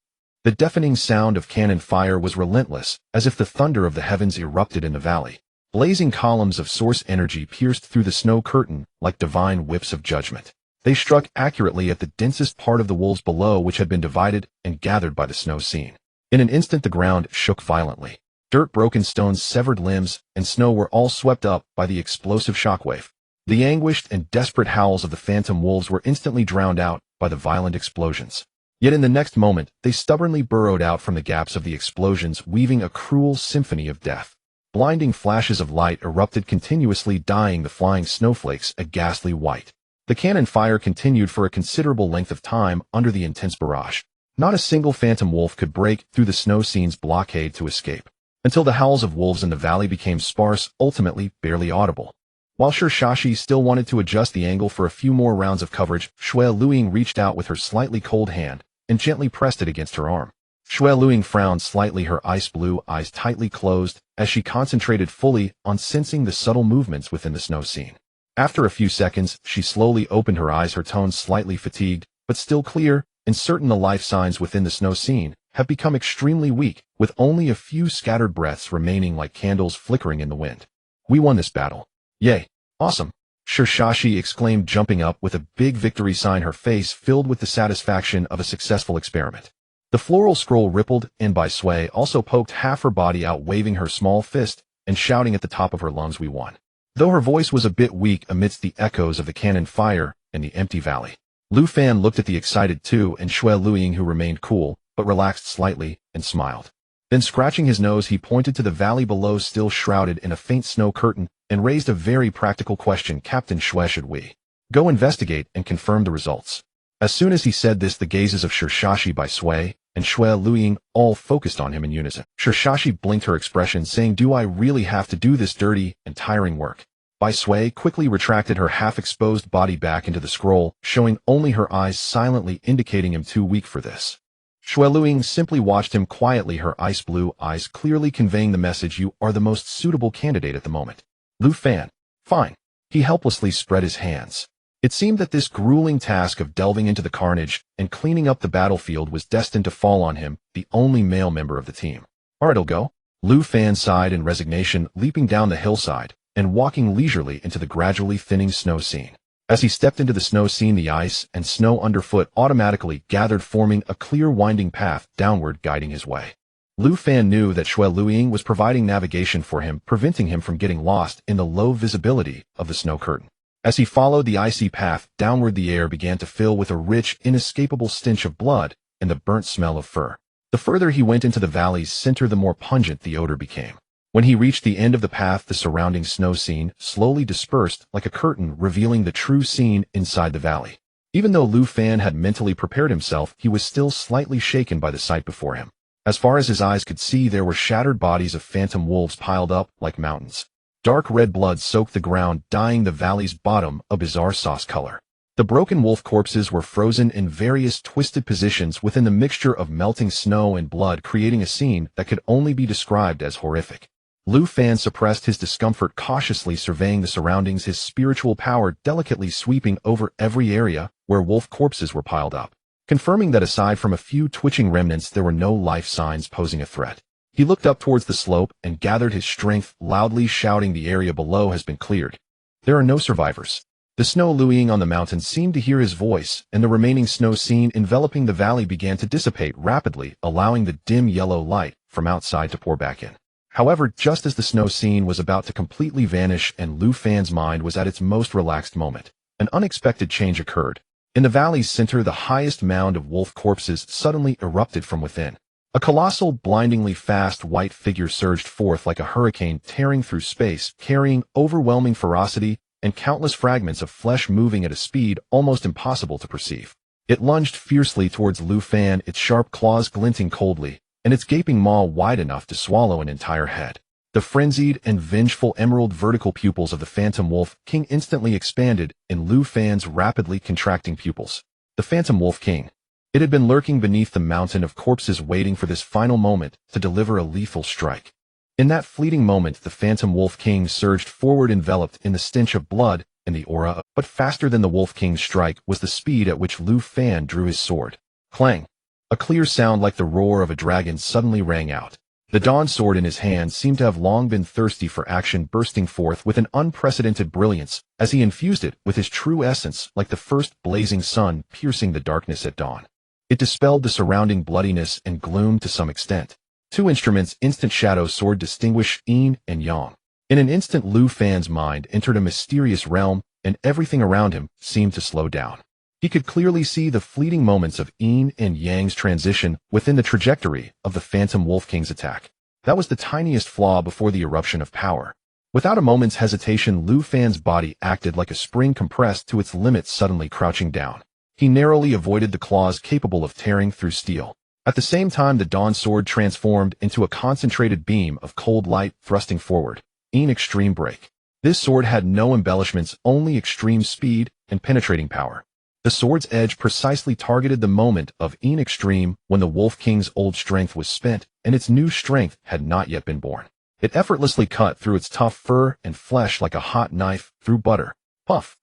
The deafening sound of cannon fire was relentless, as if the thunder of the heavens erupted in the valley. Blazing columns of source energy pierced through the snow curtain like divine whips of judgment. They struck accurately at the densest part of the wolves below, which had been divided and gathered by the snow scene. In an instant, the ground shook violently. Dirt, broken stones, severed limbs, and snow were all swept up by the explosive shockwave. The anguished and desperate howls of the phantom wolves were instantly drowned out by the violent explosions. Yet in the next moment, they stubbornly burrowed out from the gaps of the explosions, weaving a cruel symphony of death. Blinding flashes of light erupted continuously, dyeing the flying snowflakes a ghastly white. The cannon fire continued for a considerable length of time under the intense barrage. Not a single phantom wolf could break through the snow scene's blockade to escape, until the howls of wolves in the valley became sparse, ultimately barely audible. While Shi Shashi still wanted to adjust the angle for a few more rounds of coverage, Shui Luing reached out with her slightly cold hand and gently pressed it against her arm. Shui Luing frowned slightly, her ice-blue eyes tightly closed, as she concentrated fully on sensing the subtle movements within the snow scene. After a few seconds, she slowly opened her eyes, her tone slightly fatigued, but still clear and certain. The life signs within the snow scene have become extremely weak, with only a few scattered breaths remaining like candles flickering in the wind. We won this battle. Yay. Awesome. Shirshashi exclaimed, jumping up with a big victory sign, her face filled with the satisfaction of a successful experiment. The floral scroll rippled, and Bai Sui also poked half her body out, waving her small fist and shouting at the top of her lungs, "We won." Though her voice was a bit weak amidst the echoes of the cannon fire and the empty valley. Lu Fan looked at the excited two and Shui Luiying, who remained cool, but relaxed slightly, and smiled. Then scratching his nose, he pointed to the valley below, still shrouded in a faint snow curtain, and raised a very practical question. "Captain Shui, should we go investigate and confirm the results?" As soon as he said this, the gazes of Shirshashi, Bai Sui, and Shui Luiying all focused on him in unison. Shirshashi blinked her expression, saying, "Do I really have to do this dirty and tiring work?" Bai Sui quickly retracted her half-exposed body back into the scroll, showing only her eyes, silently indicating him too weak for this. Shui Luiying simply watched him quietly, her ice blue eyes clearly conveying the message, "You are the most suitable candidate at the moment." Lu Fan. Fine. He helplessly spread his hands. It seemed that this grueling task of delving into the carnage and cleaning up the battlefield was destined to fall on him, the only male member of the team. "All right, I'll go." Lu Fan sighed in resignation, leaping down the hillside and walking leisurely into the gradually thinning snow scene. As he stepped into the snow scene, the ice and snow underfoot automatically gathered, forming a clear winding path downward, guiding his way. Lu Fan knew that Shui Luiying was providing navigation for him, preventing him from getting lost in the low visibility of the snow curtain. As he followed the icy path downward, the air began to fill with a rich, inescapable stench of blood and the burnt smell of fur. The further he went into the valley's center, the more pungent the odor became. When he reached the end of the path, the surrounding snow scene slowly dispersed like a curtain, revealing the true scene inside the valley. Even though Lu Fan had mentally prepared himself, he was still slightly shaken by the sight before him. As far as his eyes could see, there were shattered bodies of phantom wolves piled up like mountains. Dark red blood soaked the ground, dyeing the valley's bottom a bizarre sauce color. The broken wolf corpses were frozen in various twisted positions within the mixture of melting snow and blood, creating a scene that could only be described as horrific. Lu Fan suppressed his discomfort, cautiously surveying the surroundings, his spiritual power delicately sweeping over every area where wolf corpses were piled up, confirming that aside from a few twitching remnants, there were no life signs posing a threat. He looked up towards the slope and gathered his strength, loudly shouting, "The area below has been cleared. There are no survivors." The snow Luiying on the mountain seemed to hear his voice, and the remaining snow scene enveloping the valley began to dissipate rapidly, allowing the dim yellow light from outside to pour back in. However, just as the snow scene was about to completely vanish and Lu Fan's mind was at its most relaxed moment, an unexpected change occurred. In the valley's center, the highest mound of wolf corpses suddenly erupted from within. A colossal, blindingly fast white figure surged forth like a hurricane, tearing through space, carrying overwhelming ferocity and countless fragments of flesh moving at a speed almost impossible to perceive. It lunged fiercely towards Lu Fan, its sharp claws glinting coldly, and its gaping maw wide enough to swallow an entire head. The frenzied and vengeful emerald vertical pupils of the Phantom Wolf King instantly expanded in Lu Fan's rapidly contracting pupils. The Phantom Wolf King. It had been lurking beneath the mountain of corpses, waiting for this final moment to deliver a lethal strike. In that fleeting moment, the Phantom Wolf King surged forward, enveloped in the stench of blood and the aura, but faster than the Wolf King's strike was the speed at which Lu Fan drew his sword. Clang! A clear sound like the roar of a dragon suddenly rang out. The dawn sword in his hand seemed to have long been thirsty for action, bursting forth with an unprecedented brilliance as he infused it with his true essence, like the first blazing sun piercing the darkness at dawn. It dispelled the surrounding bloodiness and gloom to some extent. Two instruments, instant shadow sword, distinguish yin and yang. In an instant, Lu Fan's mind entered a mysterious realm, and everything around him seemed to slow down. He could clearly see the fleeting moments of yin and yang's transition within the trajectory of the Phantom Wolf King's attack. That was the tiniest flaw before the eruption of power. Without a moment's hesitation, Lu Fan's body acted like a spring compressed to its limits, suddenly crouching down. He narrowly avoided the claws capable of tearing through steel. At the same time, the dawn sword transformed into a concentrated beam of cold light, thrusting forward. Yin Extreme Break. This sword had no embellishments, only extreme speed and penetrating power. The sword's edge precisely targeted the moment of Yin Extreme, when the Wolf King's old strength was spent and its new strength had not yet been born. It effortlessly cut through its tough fur and flesh like a hot knife through butter. Puff!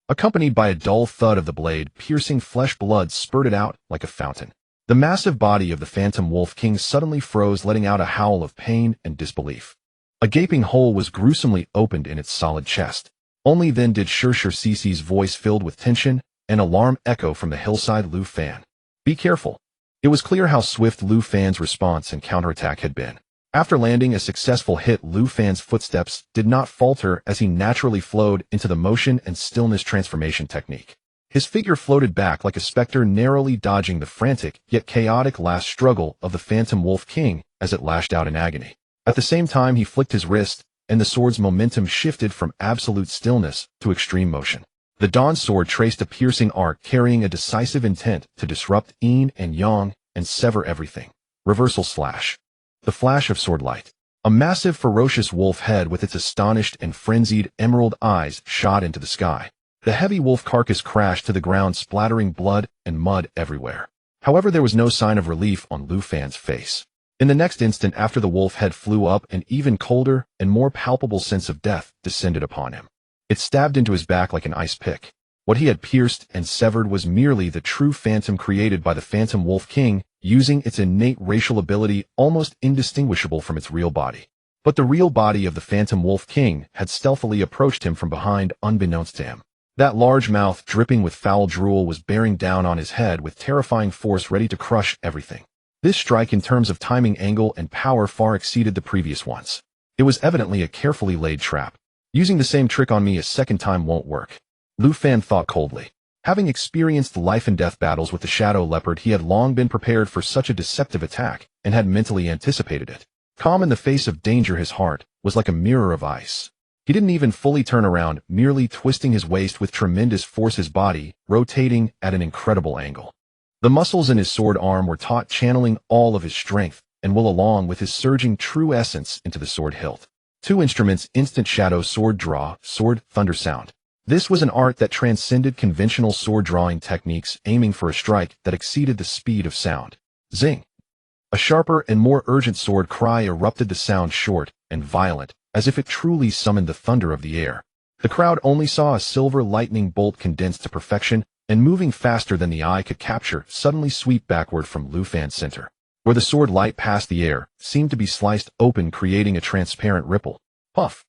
Accompanied by a dull thud of the blade, piercing flesh, blood spurted out like a fountain. The massive body of the Phantom Wolf King suddenly froze, letting out a howl of pain and disbelief. A gaping hole was gruesomely opened in its solid chest. Only then did Foresee's voice filled with tension and alarm echo from the hillside Lu Fan. Be careful. It was clear how swift Lu Fan's response and counterattack had been. After landing a successful hit, Lu Fan's footsteps did not falter as he naturally flowed into the motion and stillness transformation technique. His figure floated back like a specter, narrowly dodging the frantic yet chaotic last struggle of the Phantom Wolf King as it lashed out in agony. At the same time, he flicked his wrist, and the sword's momentum shifted from absolute stillness to extreme motion. The Dawn sword traced a piercing arc, carrying a decisive intent to disrupt yin and yang and sever everything. Reversal slash. The flash of sword light. A massive, ferocious wolf head with its astonished and frenzied emerald eyes shot into the sky. The heavy wolf carcass crashed to the ground, splattering blood and mud everywhere. However, there was no sign of relief on Lu Fan's face. In the next instant after the wolf head flew up, an even colder and more palpable sense of death descended upon him. It stabbed into his back like an ice pick. What he had pierced and severed was merely the true phantom created by the Phantom Wolf King, using its innate racial ability almost indistinguishable from its real body. But the real body of the Phantom Wolf King had stealthily approached him from behind, unbeknownst to him. That large mouth, dripping with foul drool, was bearing down on his head with terrifying force, ready to crush everything. This strike, in terms of timing, angle, and power, far exceeded the previous ones. It was evidently a carefully laid trap. Using the same trick on me a second time won't work, Lu Fan thought coldly. Having experienced life and death battles with the Shadow Leopard, he had long been prepared for such a deceptive attack and had mentally anticipated it. Calm in the face of danger, his heart was like a mirror of ice. He didn't even fully turn around, merely twisting his waist with tremendous force, his body rotating at an incredible angle. The muscles in his sword arm were taut, channeling all of his strength and will along with his surging true essence into the sword hilt. Two instruments: instant shadow, sword draw, sword thunder sound. This was an art that transcended conventional sword drawing techniques, aiming for a strike that exceeded the speed of sound. Zing! A sharper and more urgent sword cry erupted, the sound short and violent, as if it truly summoned the thunder of the air. The crowd only saw a silver lightning bolt, condensed to perfection and moving faster than the eye could capture, suddenly sweep backward from Lu Fan's center. Where the sword light passed, the air seemed to be sliced open, creating a transparent ripple. Puff!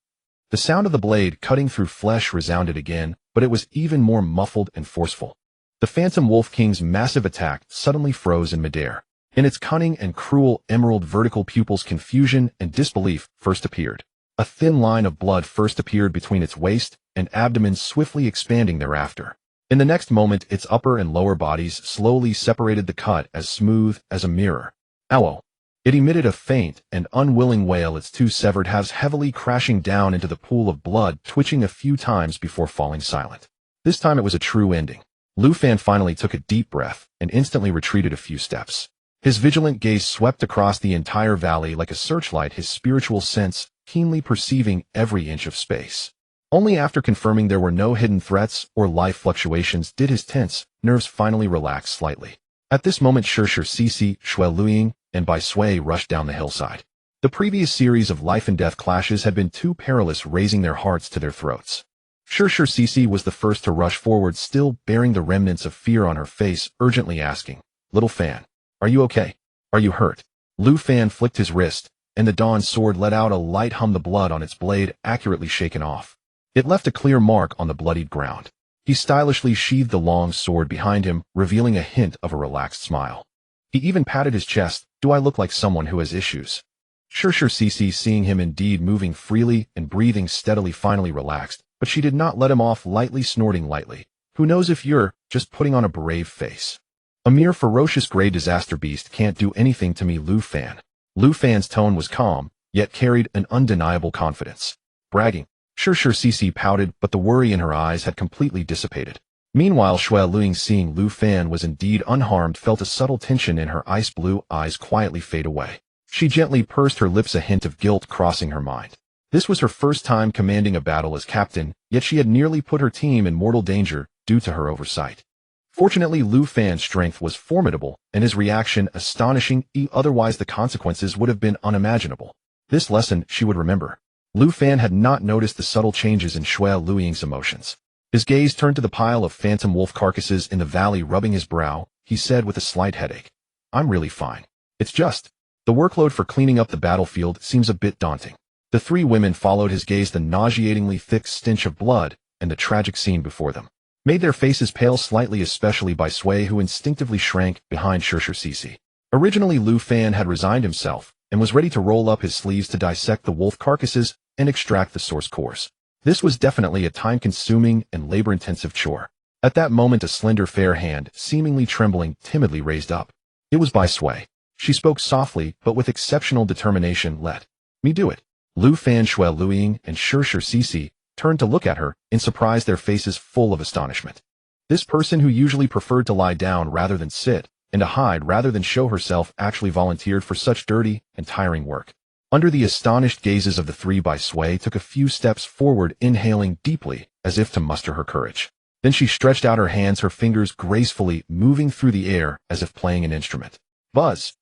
The sound of the blade cutting through flesh resounded again, but it was even more muffled and forceful. The Phantom Wolf King's massive attack suddenly froze in midair. In its cunning and cruel emerald vertical pupils, confusion and disbelief first appeared. A thin line of blood first appeared between its waist and abdomen, swiftly expanding thereafter. In the next moment, its upper and lower bodies slowly separated, the cut as smooth as a mirror. Ow! It emitted a faint and unwilling wail, its two severed halves heavily crashing down into the pool of blood, twitching a few times before falling silent. This time it was a true ending. Lu Fan finally took a deep breath and instantly retreated a few steps. His vigilant gaze swept across the entire valley like a searchlight, his spiritual sense keenly perceiving every inch of space. Only after confirming there were no hidden threats or life fluctuations did his tense nerves finally relax slightly. At this moment, Foresee, Luiying, and Bai Sui rushed down the hillside. The previous series of life and death clashes had been too perilous, raising their hearts to their throats. Foresee was the first to rush forward, still bearing the remnants of fear on her face, urgently asking, "Little Fan, are you okay? Are you hurt?" Lu Fan flicked his wrist, and the Dawn sword let out a light hum, the blood on its blade accurately shaken off. It left a clear mark on the bloodied ground. He stylishly sheathed the long sword behind him, revealing a hint of a relaxed smile. He even patted his chest. "Do I look like someone who has issues?" Foresee, seeing him indeed moving freely and breathing steadily, finally relaxed, but she did not let him off lightly, snorting lightly. "Who knows if you're just putting on a brave face? A mere ferocious gray disaster beast can't do anything to me, Lu Fan." Lu Fan's tone was calm, yet carried an undeniable confidence. Bragging. Foresee pouted, but the worry in her eyes had completely dissipated. Meanwhile, Luiying, seeing Lu Fan was indeed unharmed, felt a subtle tension in her ice blue eyes quietly fade away. She gently pursed her lips, a hint of guilt crossing her mind. This was her first time commanding a battle as captain, yet she had nearly put her team in mortal danger due to her oversight. Fortunately, Lu Fan's strength was formidable, and his reaction astonishing, otherwise the consequences would have been unimaginable. This lesson she would remember. Lu Fan had not noticed the subtle changes in Luiying's emotions. His gaze turned to the pile of phantom wolf carcasses in the valley. Rubbing his brow, he said with a slight headache, "I'm really fine. It's just the workload for cleaning up the battlefield seems a bit daunting." The three women followed his gaze. The nauseatingly thick stench of blood and the tragic scene before them made their faces pale slightly, especially by Sui, who instinctively shrank behind Foresee. Originally, Lu Fan had resigned himself and was ready to roll up his sleeves to dissect the wolf carcasses and extract the source cores. This was definitely a time-consuming and labor-intensive chore. At that moment, a slender fair hand, seemingly trembling, timidly raised up. It was by Sui. She spoke softly, but with exceptional determination. "Let me do it." Lu Fan, Shui Luiying, and Foresee turned to look at her, in surprise, their faces full of astonishment. This person, who usually preferred to lie down rather than sit, and to hide rather than show herself, actually volunteered for such dirty and tiring work. Under the astonished gazes of the three, Bai Sui took a few steps forward, inhaling deeply, as if to muster her courage. Then she stretched out her hands, her fingers gracefully moving through the air as if playing an instrument. Buzz!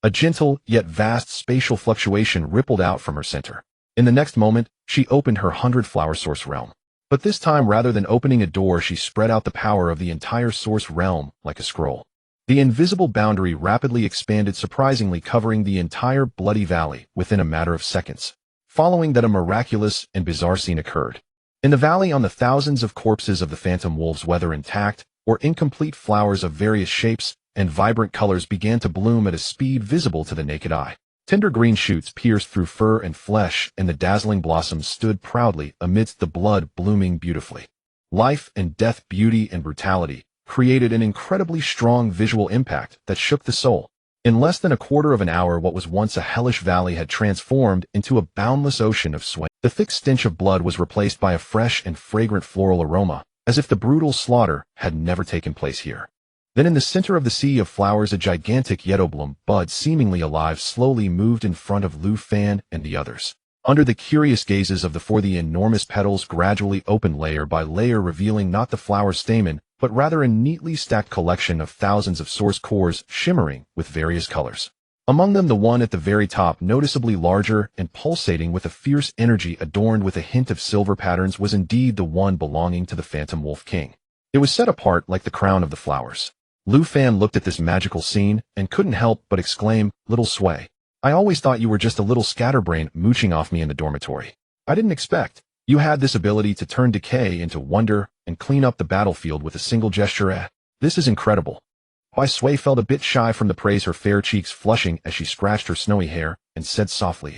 A gentle, yet vast spatial fluctuation rippled out from her center. In the next moment, she opened her 100-flower source realm. But this time, rather than opening a door, she spread out the power of the entire source realm like a scroll. The invisible boundary rapidly expanded, surprisingly covering the entire Bloody Valley within a matter of seconds. Following that, a miraculous and bizarre scene occurred. In the valley, on the thousands of corpses of the phantom wolves, whether intact or incomplete, flowers of various shapes and vibrant colors began to bloom at a speed visible to the naked eye. Tender green shoots pierced through fur and flesh, and the dazzling blossoms stood proudly amidst the blood, blooming beautifully. Life and death, beauty and brutality created an incredibly strong visual impact that shook the soul. In less than a quarter of an hour, what was once a hellish valley had transformed into a boundless ocean of sweat. The thick stench of blood was replaced by a fresh and fragrant floral aroma, as if the brutal slaughter had never taken place here. Then, in the center of the sea of flowers, a gigantic yellow bloom bud, seemingly alive, slowly moved in front of Lu Fan and the others. Under the curious gazes of the four, the enormous petals gradually opened layer by layer, revealing not the flower stamen, but rather a neatly stacked collection of thousands of source cores shimmering with various colors. Among them, the one at the very top, noticeably larger and pulsating with a fierce energy adorned with a hint of silver patterns, was indeed the one belonging to the Phantom Wolf King. It was set apart like the crown of the flowers. Lu Fan looked at this magical scene and couldn't help but exclaim, "Little Sui, I always thought you were just a little scatterbrain mooching off me in the dormitory. I didn't expect you had this ability to turn decay into wonder and clean up the battlefield with a single gesture. This is incredible." Bai Sui felt a bit shy from the praise, her fair cheeks flushing as she scratched her snowy hair and said softly,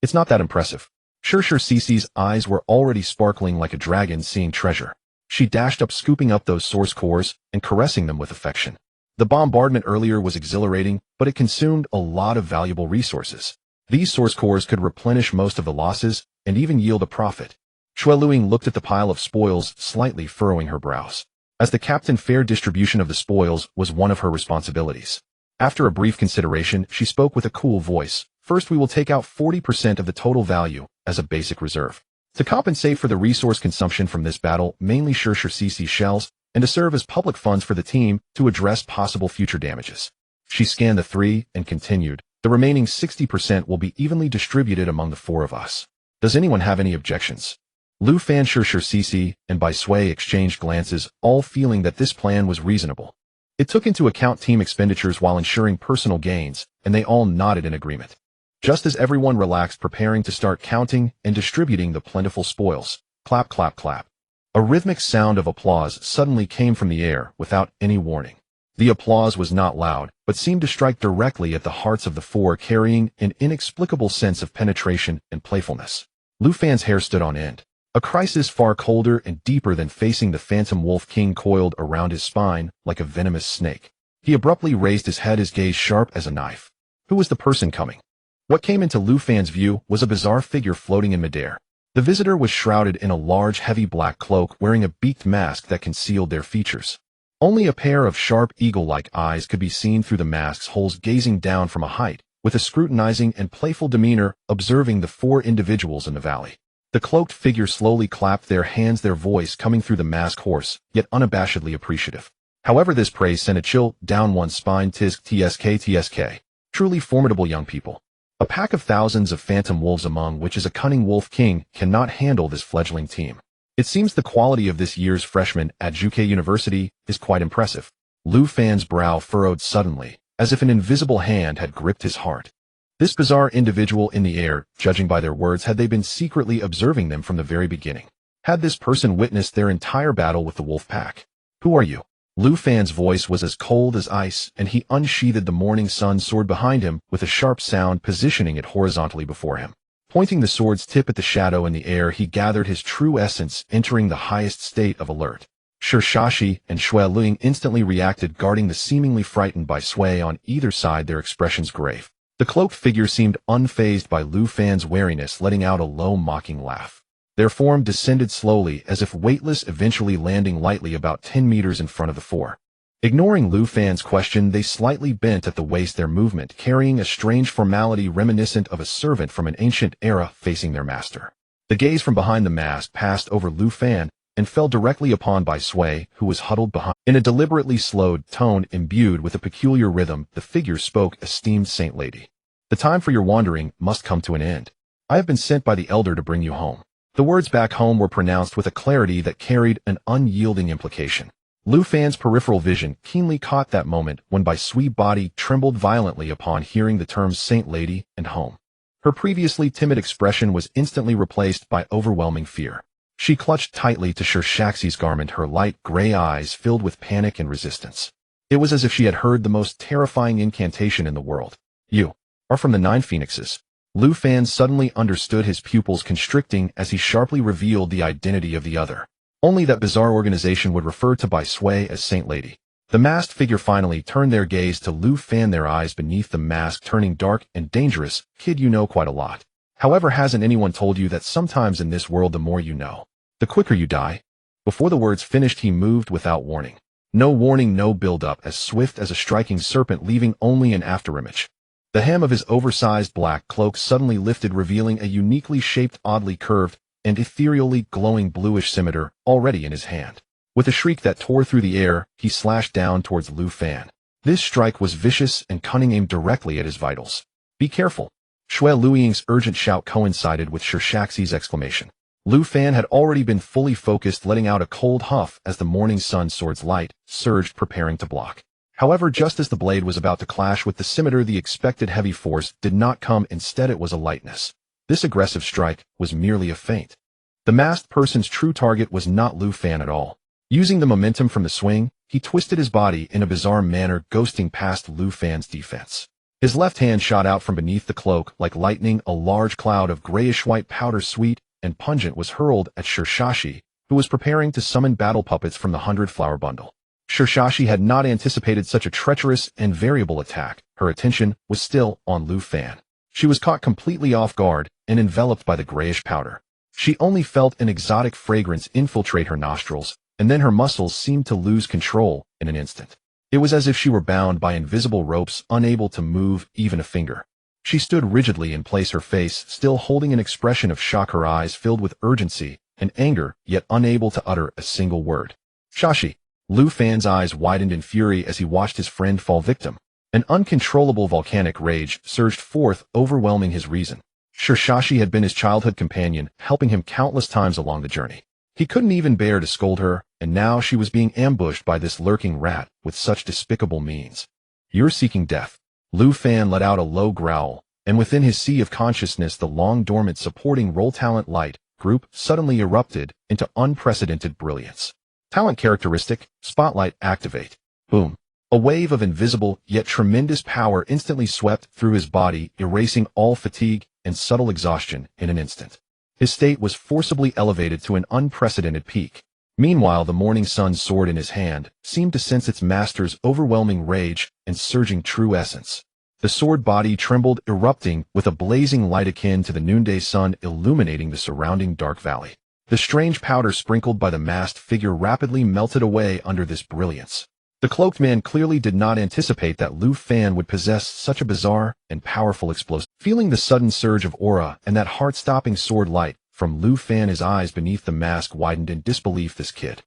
It's not that impressive." Cee's eyes were already sparkling like a dragon seeing treasure. She dashed up, scooping up those source cores and caressing them with affection. The bombardment earlier was exhilarating, but it consumed a lot of valuable resources. These source cores could replenish most of the losses and even yield a profit. Shui Luiying looked at the pile of spoils, slightly furrowing her brows. As the captain, fair distribution of the spoils was one of her responsibilities. After a brief consideration, she spoke with a cool voice. "First, we will take out 40% of the total value as a basic reserve to compensate for the resource consumption from this battle, mainly Foresee shells, and to serve as public funds for the team to address possible future damages." She scanned the three and continued, "The remaining 60% will be evenly distributed among the four of us. Does anyone have any objections?" Lu Fan, Foresee, and Bai Sui exchanged glances, all feeling that this plan was reasonable. It took into account team expenditures while ensuring personal gains, and they all nodded in agreement. Just as everyone relaxed, preparing to start counting and distributing the plentiful spoils, clap, clap, clap. A rhythmic sound of applause suddenly came from the air without any warning. The applause was not loud, but seemed to strike directly at the hearts of the four, carrying an inexplicable sense of penetration and playfulness. Lu Fan's hair stood on end. A crisis far colder and deeper than facing the Phantom Wolf King coiled around his spine like a venomous snake. He abruptly raised his head, his gaze sharp as a knife. Who was the person coming? What came into Lu Fan's view was a bizarre figure floating in midair. The visitor was shrouded in a large, heavy black cloak, wearing a beaked mask that concealed their features. Only a pair of sharp, eagle-like eyes could be seen through the mask's holes, gazing down from a height, with a scrutinizing and playful demeanor, observing the four individuals in the valley. The cloaked figure slowly clapped their hands, their voice coming through the mask hoarse, yet unabashedly appreciative. However, this praise sent a chill down one's spine. TSK. Truly formidable young people. A pack of thousands of phantom wolves, among which is a cunning wolf king, cannot handle this fledgling team. It seems the quality of this year's freshmen at Juke University is quite impressive. Lu Fan's brow furrowed suddenly, as if an invisible hand had gripped his heart. This bizarre individual in the air, judging by their words, had they been secretly observing them from the very beginning? Had this person witnessed their entire battle with the wolf pack? Who are you? Lu Fan's voice was as cold as ice, and he unsheathed the morning sun sword behind him with a sharp sound, positioning it horizontally before him. Pointing the sword's tip at the shadow in the air, he gathered his true essence, entering the highest state of alert. Shirshashi and Shui Luing instantly reacted, guarding the seemingly frightened by Sui on either side, their expressions grave. The cloaked figure seemed unfazed by Lu Fan's wariness, letting out a low, mocking laugh. Their form descended slowly, as if weightless, eventually landing lightly about 10 meters in front of the four. Ignoring Lu Fan's question, they slightly bent at the waist, their movement carrying a strange formality reminiscent of a servant from an ancient era facing their master. The gaze from behind the mask passed over Lu Fan and fell directly upon Bai Sui, who was huddled behind. In a deliberately slowed tone imbued with a peculiar rhythm, the figure spoke, "Esteemed Saint Lady, the time for your wandering must come to an end. I have been sent by the elder to bring you home." The words "back home" were pronounced with a clarity that carried an unyielding implication. Lu Fan's peripheral vision keenly caught that moment when Bai Sui's body trembled violently upon hearing the terms Saint Lady and home. Her previously timid expression was instantly replaced by overwhelming fear. She clutched tightly to Shirshaxi's garment, her light gray eyes filled with panic and resistance. It was as if she had heard the most terrifying incantation in the world. "You are from the Nine Phoenixes." Lu Fan suddenly understood, his pupils constricting as he sharply revealed the identity of the other. Only that bizarre organization would refer to Bai Sui as Saint Lady. The masked figure finally turned their gaze to Lu Fan, their eyes beneath the mask turning dark and dangerous. "Kid, you know quite a lot. However, hasn't anyone told you that sometimes in this world the more you know, the quicker you die?" Before the words finished, he moved without warning. No warning, no build-up, as swift as a striking serpent, leaving only an afterimage. The hem of his oversized black cloak suddenly lifted, revealing a uniquely shaped, oddly curved, and ethereally glowing bluish scimitar already in his hand. With a shriek that tore through the air, he slashed down towards Lu Fan. This strike was vicious and cunning, aimed directly at his vitals. "Be careful!" Shui Luiying's urgent shout coincided with Shirshaxi's exclamation. Lu Fan had already been fully focused, letting out a cold huff as the morning sun sword's light surged, preparing to block. However, just as the blade was about to clash with the scimitar, the expected heavy force did not come. Instead, it was a lightness. This aggressive strike was merely a feint. The masked person's true target was not Lu Fan at all. Using the momentum from the swing, he twisted his body in a bizarre manner, ghosting past Lu Fan's defense. His left hand shot out from beneath the cloak like lightning. A large cloud of grayish-white powder, sweet and pungent, was hurled at Shirshashi, who was preparing to summon battle puppets from the 100-flower bundle. Shirshashi had not anticipated such a treacherous and variable attack. Her attention was still on Lu Fan. She was caught completely off guard and enveloped by the grayish powder. She only felt an exotic fragrance infiltrate her nostrils, and then her muscles seemed to lose control in an instant. It was as if she were bound by invisible ropes, unable to move even a finger. She stood rigidly in place, her face still holding an expression of shock, her eyes filled with urgency and anger, yet unable to utter a single word. "Shashi!" Lu Fan's eyes widened in fury as he watched his friend fall victim. An uncontrollable volcanic rage surged forth, overwhelming his reason. Shirshashi had been his childhood companion, helping him countless times along the journey. He couldn't even bear to scold her, and now she was being ambushed by this lurking rat with such despicable means. "You're seeking death." Lu Fan let out a low growl, and within his sea of consciousness, the long-dormant supporting role talent light group suddenly erupted into unprecedented brilliance. Talent characteristic, Spotlight, activate. Boom. A wave of invisible yet tremendous power instantly swept through his body, erasing all fatigue and subtle exhaustion in an instant. His state was forcibly elevated to an unprecedented peak. Meanwhile, the morning sun's sword in his hand seemed to sense its master's overwhelming rage and surging true essence. The sword body trembled, erupting with a blazing light akin to the noonday sun, illuminating the surrounding dark valley. The strange powder sprinkled by the masked figure rapidly melted away under this brilliance. The cloaked man clearly did not anticipate that Lu Fan would possess such a bizarre and powerful explosive. Feeling the sudden surge of aura and that heart-stopping sword light from Lu Fan, his eyes beneath the mask widened in disbelief. This kid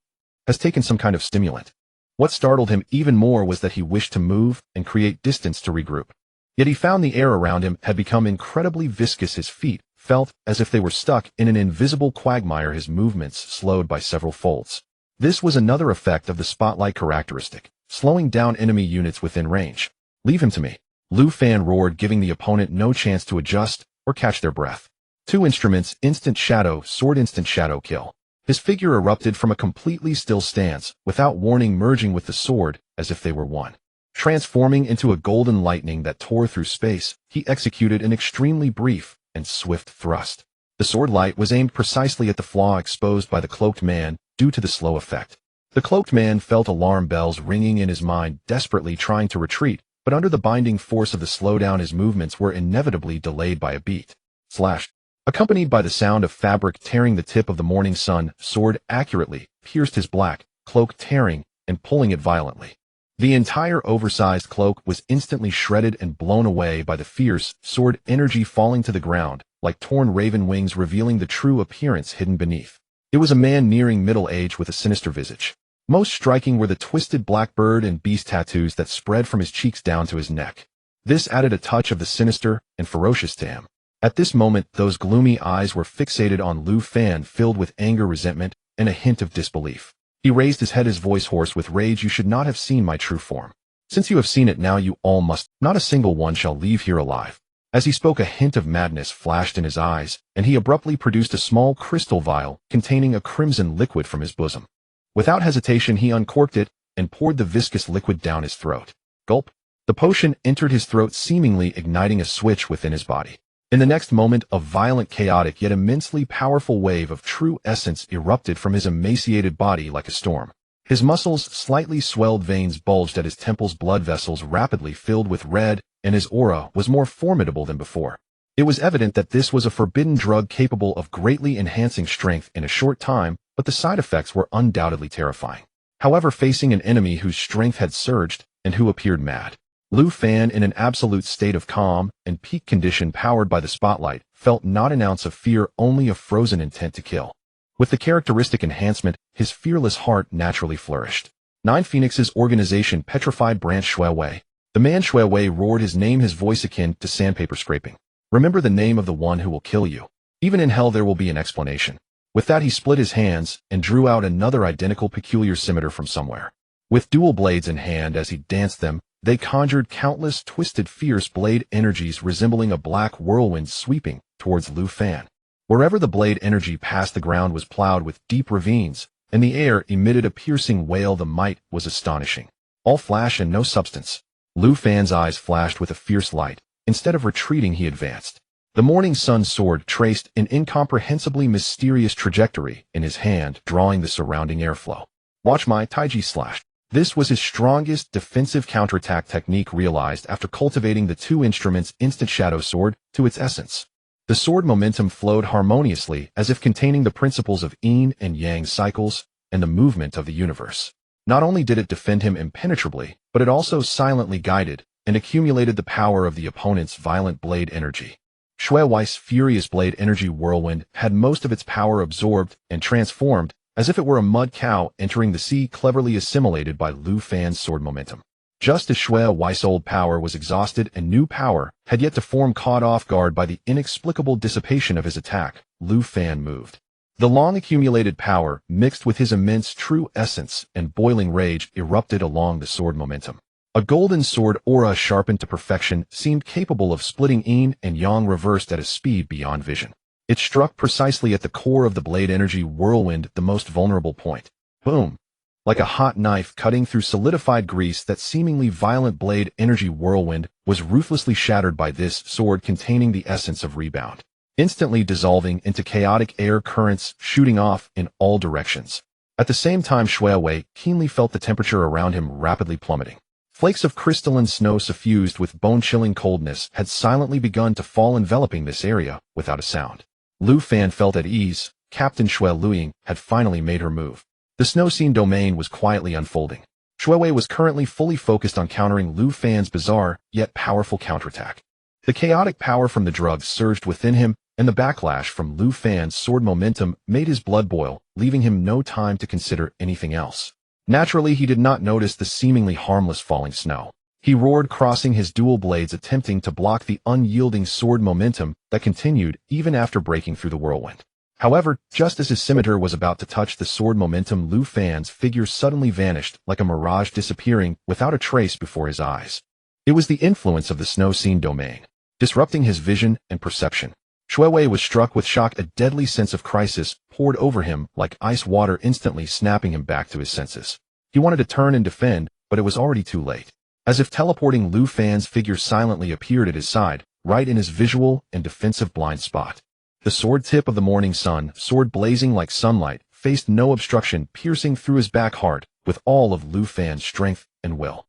has taken some kind of stimulant. What startled him even more was that he wished to move and create distance to regroup. Yet he found the air around him had become incredibly viscous. His feet felt as if they were stuck in an invisible quagmire, his movements slowed by several folds. This was another effect of the spotlight characteristic, slowing down enemy units within range. "Leave him to me." Lu Fan roared, giving the opponent no chance to adjust or catch their breath. Two instruments, instant shadow, sword, instant shadow kill. His figure erupted from a completely still stance, without warning merging with the sword as if they were one. Transforming into a golden lightning that tore through space, he executed an extremely brief and swift thrust. The sword light was aimed precisely at the flaw exposed by the cloaked man due to the slow effect. The cloaked man felt alarm bells ringing in his mind, desperately trying to retreat, but under the binding force of the slowdown his movements were inevitably delayed by a beat. Slash. Accompanied by the sound of fabric tearing, the tip of the morning sun sword accurately pierced his black cloak, tearing and pulling it violently. The entire oversized cloak was instantly shredded and blown away by the fierce sword energy, falling to the ground like torn raven wings, revealing the true appearance hidden beneath. It was a man nearing middle age with a sinister visage. Most striking were the twisted black bird and beast tattoos that spread from his cheeks down to his neck. This added a touch of the sinister and ferocious to him. At this moment, those gloomy eyes were fixated on Lu Fan, filled with anger, resentment, and a hint of disbelief. He raised his head, his voice hoarse with rage. "You should not have seen my true form. Since you have seen it now, you all must. Not a single one shall leave here alive." As he spoke, a hint of madness flashed in his eyes, and he abruptly produced a small crystal vial containing a crimson liquid from his bosom. Without hesitation, he uncorked it and poured the viscous liquid down his throat. Gulp! The potion entered his throat, seemingly igniting a switch within his body. In the next moment, a violent, chaotic, yet immensely powerful wave of true essence erupted from his emaciated body like a storm. His muscles, slightly swelled veins bulged at his temples, blood vessels rapidly filled with red, and his aura was more formidable than before. It was evident that this was a forbidden drug capable of greatly enhancing strength in a short time, but the side effects were undoubtedly terrifying. However, facing an enemy whose strength had surged and who appeared mad, Lu Fan, in an absolute state of calm and peak condition powered by the spotlight, felt not an ounce of fear, only a frozen intent to kill. With the characteristic enhancement, his fearless heart naturally flourished. Nine Phoenix's organization, petrified branch Shui Wei. The man Shui Wei roared, his name, his voice akin to sandpaper scraping. "Remember the name of the one who will kill you. Even in hell there will be an explanation." With that, he split his hands and drew out another identical peculiar scimitar from somewhere. With dual blades in hand, as he danced them, they conjured countless twisted, fierce blade energies resembling a black whirlwind sweeping towards Lu Fan. Wherever the blade energy passed, the ground was plowed with deep ravines, and the air emitted a piercing wail. The might was astonishing. All flash and no substance. Lu Fan's eyes flashed with a fierce light. Instead of retreating, he advanced. The morning sun sword traced an incomprehensibly mysterious trajectory in his hand, drawing the surrounding airflow. "Watch my Taiji slash." This was his strongest defensive counterattack technique, realized after cultivating the two instruments' instant shadow sword to its essence. The sword momentum flowed harmoniously, as if containing the principles of yin and yang cycles and the movement of the universe. Not only did it defend him impenetrably, but it also silently guided and accumulated the power of the opponent's violent blade energy. Shui Wei's furious blade energy whirlwind had most of its power absorbed and transformed, as if it were a mud cow entering the sea, cleverly assimilated by Lu Fan's sword momentum. Just as Shui Wei's old power was exhausted and new power had yet to form, caught off guard by the inexplicable dissipation of his attack, Lu Fan moved. The long-accumulated power, mixed with his immense true essence and boiling rage, erupted along the sword momentum. A golden sword aura, sharpened to perfection, seemed capable of splitting yin and yang, reversed at a speed beyond vision. It struck precisely at the core of the blade energy whirlwind, the most vulnerable point. Boom! Like a hot knife cutting through solidified grease, that seemingly violent blade energy whirlwind was ruthlessly shattered by this sword containing the essence of rebound, instantly dissolving into chaotic air currents shooting off in all directions. At the same time, Shui Wei keenly felt the temperature around him rapidly plummeting. Flakes of crystalline snow suffused with bone-chilling coldness had silently begun to fall, enveloping this area without a sound. Lu Fan felt at ease. Captain Shui Luiying had finally made her move. The snow-scene domain was quietly unfolding. Shui Wei was currently fully focused on countering Lu Fan's bizarre, yet powerful counterattack. The chaotic power from the drugs surged within him, and the backlash from Lu Fan's sword momentum made his blood boil, leaving him no time to consider anything else. Naturally, he did not notice the seemingly harmless falling snow. He roared, crossing his dual blades, attempting to block the unyielding sword momentum that continued even after breaking through the whirlwind. However, just as his scimitar was about to touch the sword momentum, Lu Fan's figure suddenly vanished like a mirage, disappearing without a trace before his eyes. It was the influence of the snow scene domain, disrupting his vision and perception. Shui Wei was struck with shock. A deadly sense of crisis poured over him like ice water, instantly snapping him back to his senses. He wanted to turn and defend, but it was already too late. As if teleporting, Lu Fan's figure silently appeared at his side, right in his visual and defensive blind spot. The sword tip of the morning sun, sword blazing like sunlight, faced no obstruction, piercing through his back heart with all of Lu Fan's strength and will.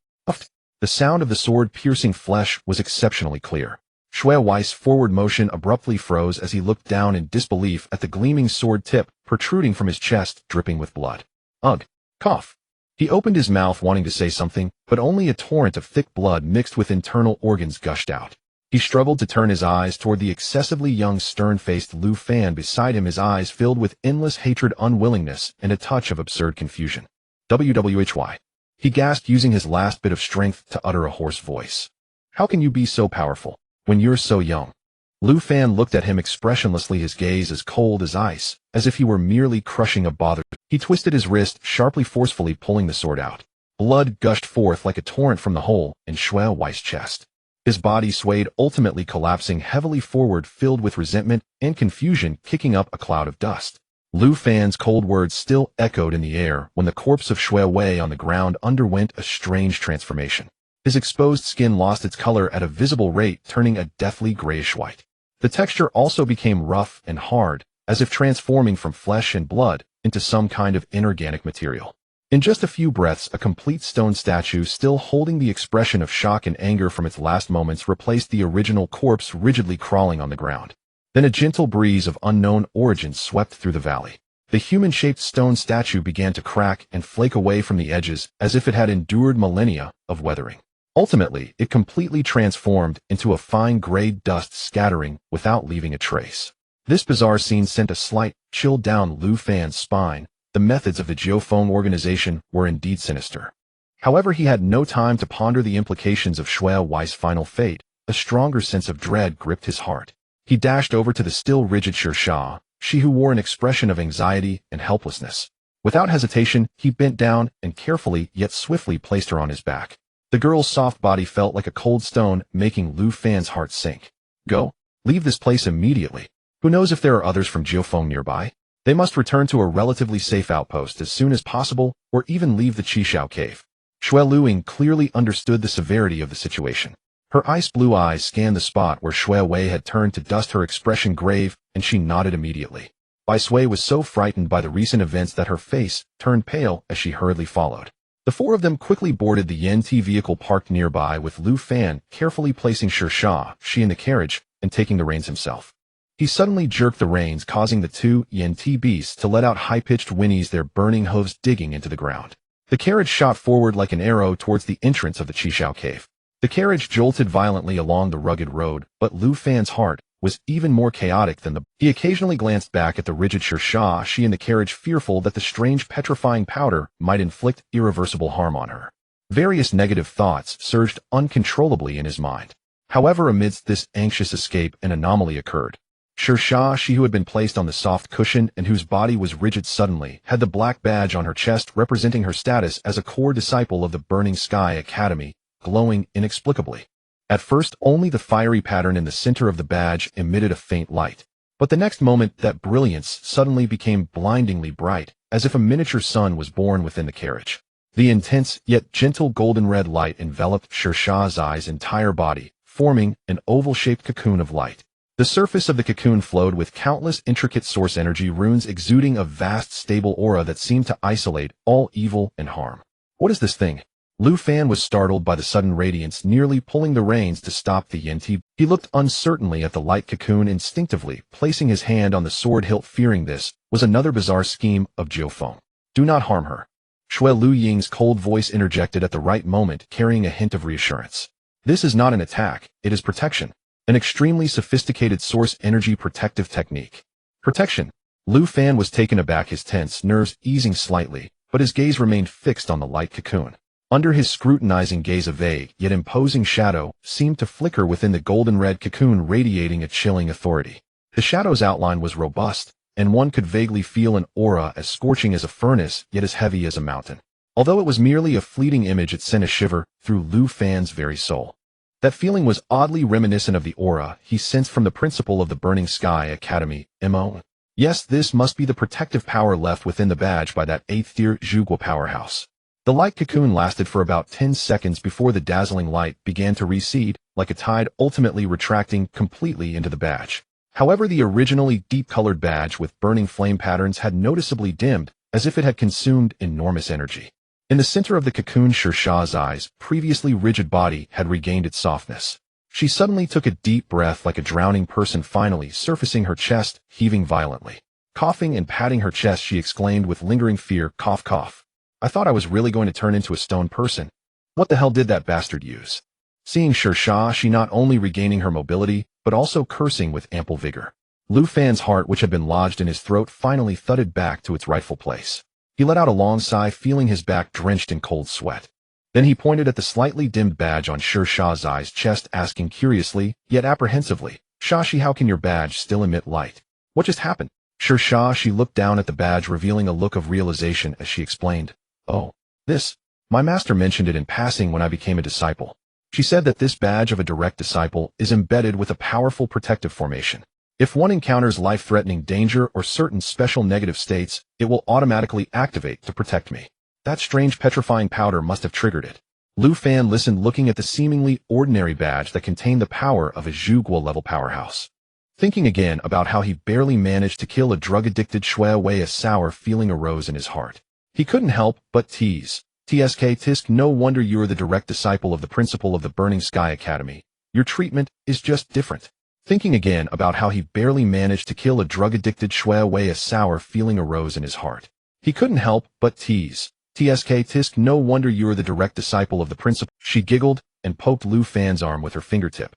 The sound of the sword piercing flesh was exceptionally clear. Shui Wei's forward motion abruptly froze as he looked down in disbelief at the gleaming sword tip protruding from his chest, dripping with blood. Ugh! Cough! He opened his mouth wanting to say something, but only a torrent of thick blood mixed with internal organs gushed out. He struggled to turn his eyes toward the excessively young, stern-faced Lu Fan beside him, his eyes filled with endless hatred, unwillingness, and a touch of absurd confusion. WWHY. He gasped, using his last bit of strength to utter a hoarse voice. How can you be so powerful when you're so young? Lu Fan looked at him expressionlessly, his gaze as cold as ice, as if he were merely crushing a bother. He twisted his wrist, sharply, forcefully pulling the sword out. Blood gushed forth like a torrent from the hole in Shui Wei's chest. His body swayed, ultimately collapsing heavily forward, filled with resentment and confusion, kicking up a cloud of dust. Lu Fan's cold words still echoed in the air when the corpse of Shui Wei on the ground underwent a strange transformation. His exposed skin lost its color at a visible rate, turning a deathly grayish-white. The texture also became rough and hard, as if transforming from flesh and blood into some kind of inorganic material. In just a few breaths, a complete stone statue, still holding the expression of shock and anger from its last moments, replaced the original corpse, rigidly crawling on the ground. Then a gentle breeze of unknown origin swept through the valley. The human-shaped stone statue began to crack and flake away from the edges as if it had endured millennia of weathering. Ultimately, it completely transformed into a fine gray dust, scattering without leaving a trace. This bizarre scene sent a slight chill down Lu Fan's spine. The methods of the Jiufeng organization were indeed sinister. However, he had no time to ponder the implications of Shui Wei's final fate. A stronger sense of dread gripped his heart. He dashed over to the still rigid Sha, she who wore an expression of anxiety and helplessness. Without hesitation, he bent down and carefully yet swiftly placed her on his back. The girl's soft body felt like a cold stone, making Lu Fan's heart sink. Go. Leave this place immediately. Who knows if there are others from Jiufeng nearby? They must return to a relatively safe outpost as soon as possible, or even leave the Qishao cave. Shui Luing clearly understood the severity of the situation. Her ice-blue eyes scanned the spot where Shui Wei had turned to dust, her expression grave, and she nodded immediately. Bai Sui was so frightened by the recent events that her face turned pale as she hurriedly followed. The four of them quickly boarded the Yen-Ti vehicle parked nearby, with Lu Fan carefully placing she in the carriage and taking the reins himself. He suddenly jerked the reins, causing the two Yen-Ti beasts to let out high-pitched whinnies, their burning hooves digging into the ground. The carriage shot forward like an arrow towards the entrance of the Qishao cave. The carriage jolted violently along the rugged road, but Lu Fan's heart was even more chaotic than He occasionally glanced back at the rigid she in the carriage, fearful that the strange petrifying powder might inflict irreversible harm on her. Various negative thoughts surged uncontrollably in his mind. However, amidst this anxious escape, an anomaly occurred. She who had been placed on the soft cushion and whose body was rigid, suddenly had the black badge on her chest representing her status as a core disciple of the Burning Sky Academy, glowing inexplicably. At first, only the fiery pattern in the center of the badge emitted a faint light, but the next moment that brilliance suddenly became blindingly bright, as if a miniature sun was born within the carriage. The intense yet gentle golden red light enveloped Shersha's entire body, forming an oval-shaped cocoon of light. The surface of the cocoon flowed with countless intricate source energy runes, exuding a vast stable aura that seemed to isolate all evil and harm. What is this thing? Lu Fan was startled by the sudden radiance, nearly pulling the reins to stop the Yen-Ti. He looked uncertainly at the light cocoon, instinctively placing his hand on the sword hilt, fearing this was another bizarre scheme of Jiufeng. Do not harm her. Shui Lu Ying's cold voice interjected at the right moment, carrying a hint of reassurance. This is not an attack, it is protection. An extremely sophisticated source energy protective technique. Protection. Lu Fan was taken aback, his tense nerves easing slightly, but his gaze remained fixed on the light cocoon. Under his scrutinizing gaze, a vague yet imposing shadow seemed to flicker within the golden red cocoon, radiating a chilling authority. The shadow's outline was robust, and one could vaguely feel an aura as scorching as a furnace, yet as heavy as a mountain. Although it was merely a fleeting image, it sent a shiver through Lu Fan's very soul. That feeling was oddly reminiscent of the aura he sensed from the principal of the Burning Sky Academy, Mo. Yes, this must be the protective power left within the badge by that 8th-tier Zhuguo powerhouse. The light cocoon lasted for about 10 seconds before the dazzling light began to recede, like a tide, ultimately retracting completely into the badge. However, the originally deep-colored badge with burning flame patterns had noticeably dimmed, as if it had consumed enormous energy. In the center of the cocoon, Shersha's eyes, previously rigid body, had regained its softness. She suddenly took a deep breath like a drowning person finally surfacing her chest, heaving violently. Coughing and patting her chest, she exclaimed with lingering fear, "Cough, cough. I thought I was really going to turn into a stone person. What the hell did that bastard use?" Seeing Shersha, she not only regaining her mobility, but also cursing with ample vigor. Lu Fan's heart, which had been lodged in his throat, finally thudded back to its rightful place. He let out a long sigh, feeling his back drenched in cold sweat. Then he pointed at the slightly dimmed badge on Shersha's eyes chest, asking curiously, yet apprehensively, "Shashi, how can your badge still emit light? What just happened?" Shersha, she looked down at the badge, revealing a look of realization as she explained, "Oh, this. My master mentioned it in passing when I became a disciple. She said that this badge of a direct disciple is embedded with a powerful protective formation. If one encounters life-threatening danger or certain special negative states, it will automatically activate to protect me. That strange petrifying powder must have triggered it." Lu Fan listened, looking at the seemingly ordinary badge that contained the power of a Zhuguo-level powerhouse. Thinking again about how he barely managed to kill a drug-addicted Shui Wei, a sour feeling arose in his heart. He couldn't help but tease. "Tisk, no wonder you are the direct disciple of the principal of the Burning Sky Academy. Your treatment is just different." Thinking again about how he barely managed to kill a drug-addicted Shui Wei, a sour feeling arose in his heart. He couldn't help but tease. "Tisk, no wonder you are the direct disciple of the principal." She giggled and poked Lu Fan's arm with her fingertip.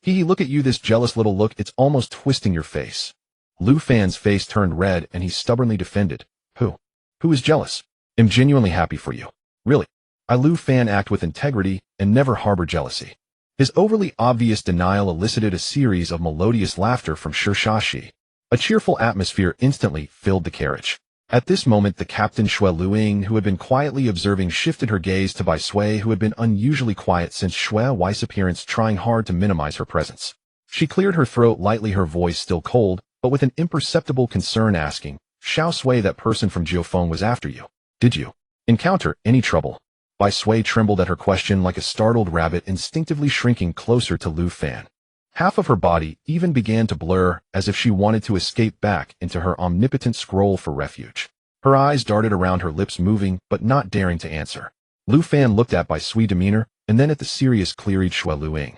Look at you, this jealous little look, it's almost twisting your face." Lu Fan's face turned red and he stubbornly defended, Who is jealous? I'm genuinely happy for you. Really. Lu Fan act with integrity and never harbor jealousy." His overly obvious denial elicited a series of melodious laughter from Shershashi. A cheerful atmosphere instantly filled the carriage. At this moment, the captain Shui Luing, who had been quietly observing, shifted her gaze to Bai Sui, who had been unusually quiet since Shui Wei's appearance, trying hard to minimize her presence. She cleared her throat lightly, her voice still cold, but with an imperceptible concern, asking, "Xiao Sui, that person from Jiufeng was after you. Did you encounter any trouble?" Bai Sui trembled at her question like a startled rabbit, instinctively shrinking closer to Lu Fan. Half of her body even began to blur, as if she wanted to escape back into her omnipotent scroll for refuge. Her eyes darted around, her lips moving, but not daring to answer. Lu Fan looked at Bai Sui's demeanor, and then at the serious, clear-eyed Shui Luing.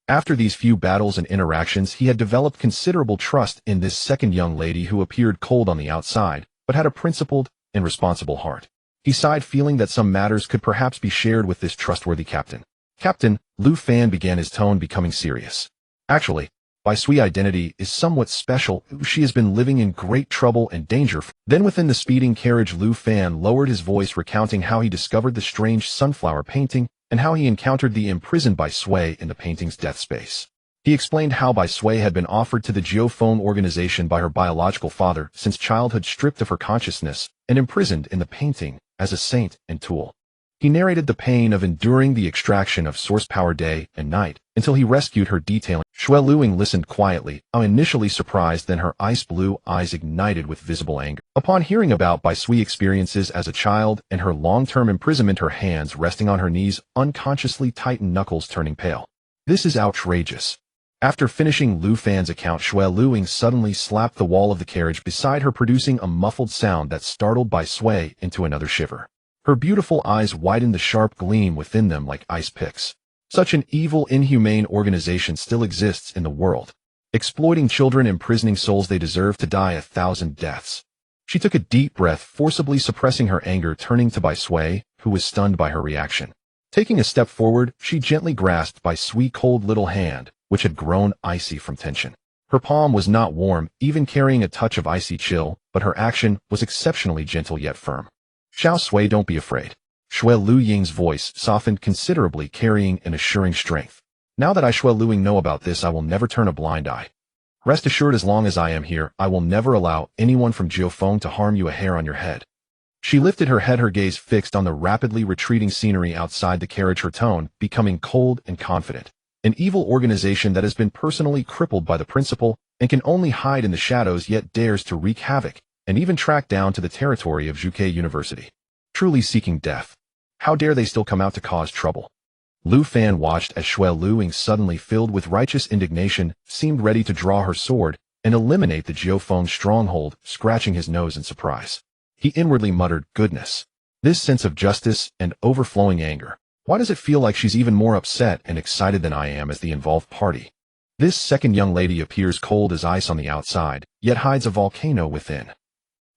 After these few battles and interactions, he had developed considerable trust in this second young lady who appeared cold on the outside, but had a principled and responsible heart. He sighed, feeling that some matters could perhaps be shared with this trustworthy captain. "Captain," Lu Fan began, his tone becoming serious. "Actually, Bai Sui's identity is somewhat special. She has been living in great trouble and danger." Then within the speeding carriage, Lu Fan lowered his voice, recounting how he discovered the strange sunflower painting and how he encountered the imprisoned Bai Sui in the painting's death space. He explained how Bai Sui had been offered to the Jiufeng organization by her biological father since childhood, stripped of her consciousness and imprisoned in the painting as a saint and tool. He narrated the pain of enduring the extraction of source power day and night until he rescued her, detailing. Shui Luing listened quietly, initially surprised, then her ice blue eyes ignited with visible anger. Upon hearing about Bai Sui's experiences as a child and her long-term imprisonment, her hands resting on her knees unconsciously tightened, knuckles turning pale. "This is outrageous." After finishing Lu Fan's account, Shui Luing suddenly slapped the wall of the carriage beside her, producing a muffled sound that startled Bai Sui into another shiver. Her beautiful eyes widened, the sharp gleam within them like ice picks. Such an evil, inhumane organization still exists in the world. Exploiting children, imprisoning souls, they deserve to die 1,000 deaths. She took a deep breath, forcibly suppressing her anger, turning to Bai Sui, who was stunned by her reaction. Taking a step forward, she gently grasped Bai Sui's cold little hand, which had grown icy from tension. Her palm was not warm, even carrying a touch of icy chill, but her action was exceptionally gentle yet firm. "Xiao Sui, don't be afraid." Shui Luying's voice softened considerably, carrying an assuring strength. "Now that I, Shui Luing, know about this, I will never turn a blind eye. Rest assured, as long as I am here, I will never allow anyone from Jiufeng to harm you a hair on your head." She lifted her head, her gaze fixed on the rapidly retreating scenery outside the carriage, her tone becoming cold and confident. an evil organization that has been personally crippled by the principal and can only hide in the shadows yet dares to wreak havoc and even track down to the territory of Juke University. Truly seeking death. How dare they still come out to cause trouble? Lu Fan watched as Shui Luing, suddenly filled with righteous indignation, seemed ready to draw her sword and eliminate the Jiufeng stronghold, scratching his nose in surprise. He inwardly muttered, goodness. This sense of justice and overflowing anger. Why does it feel like she's even more upset and excited than I am as the involved party? This second young lady appears cold as ice on the outside, yet hides a volcano within.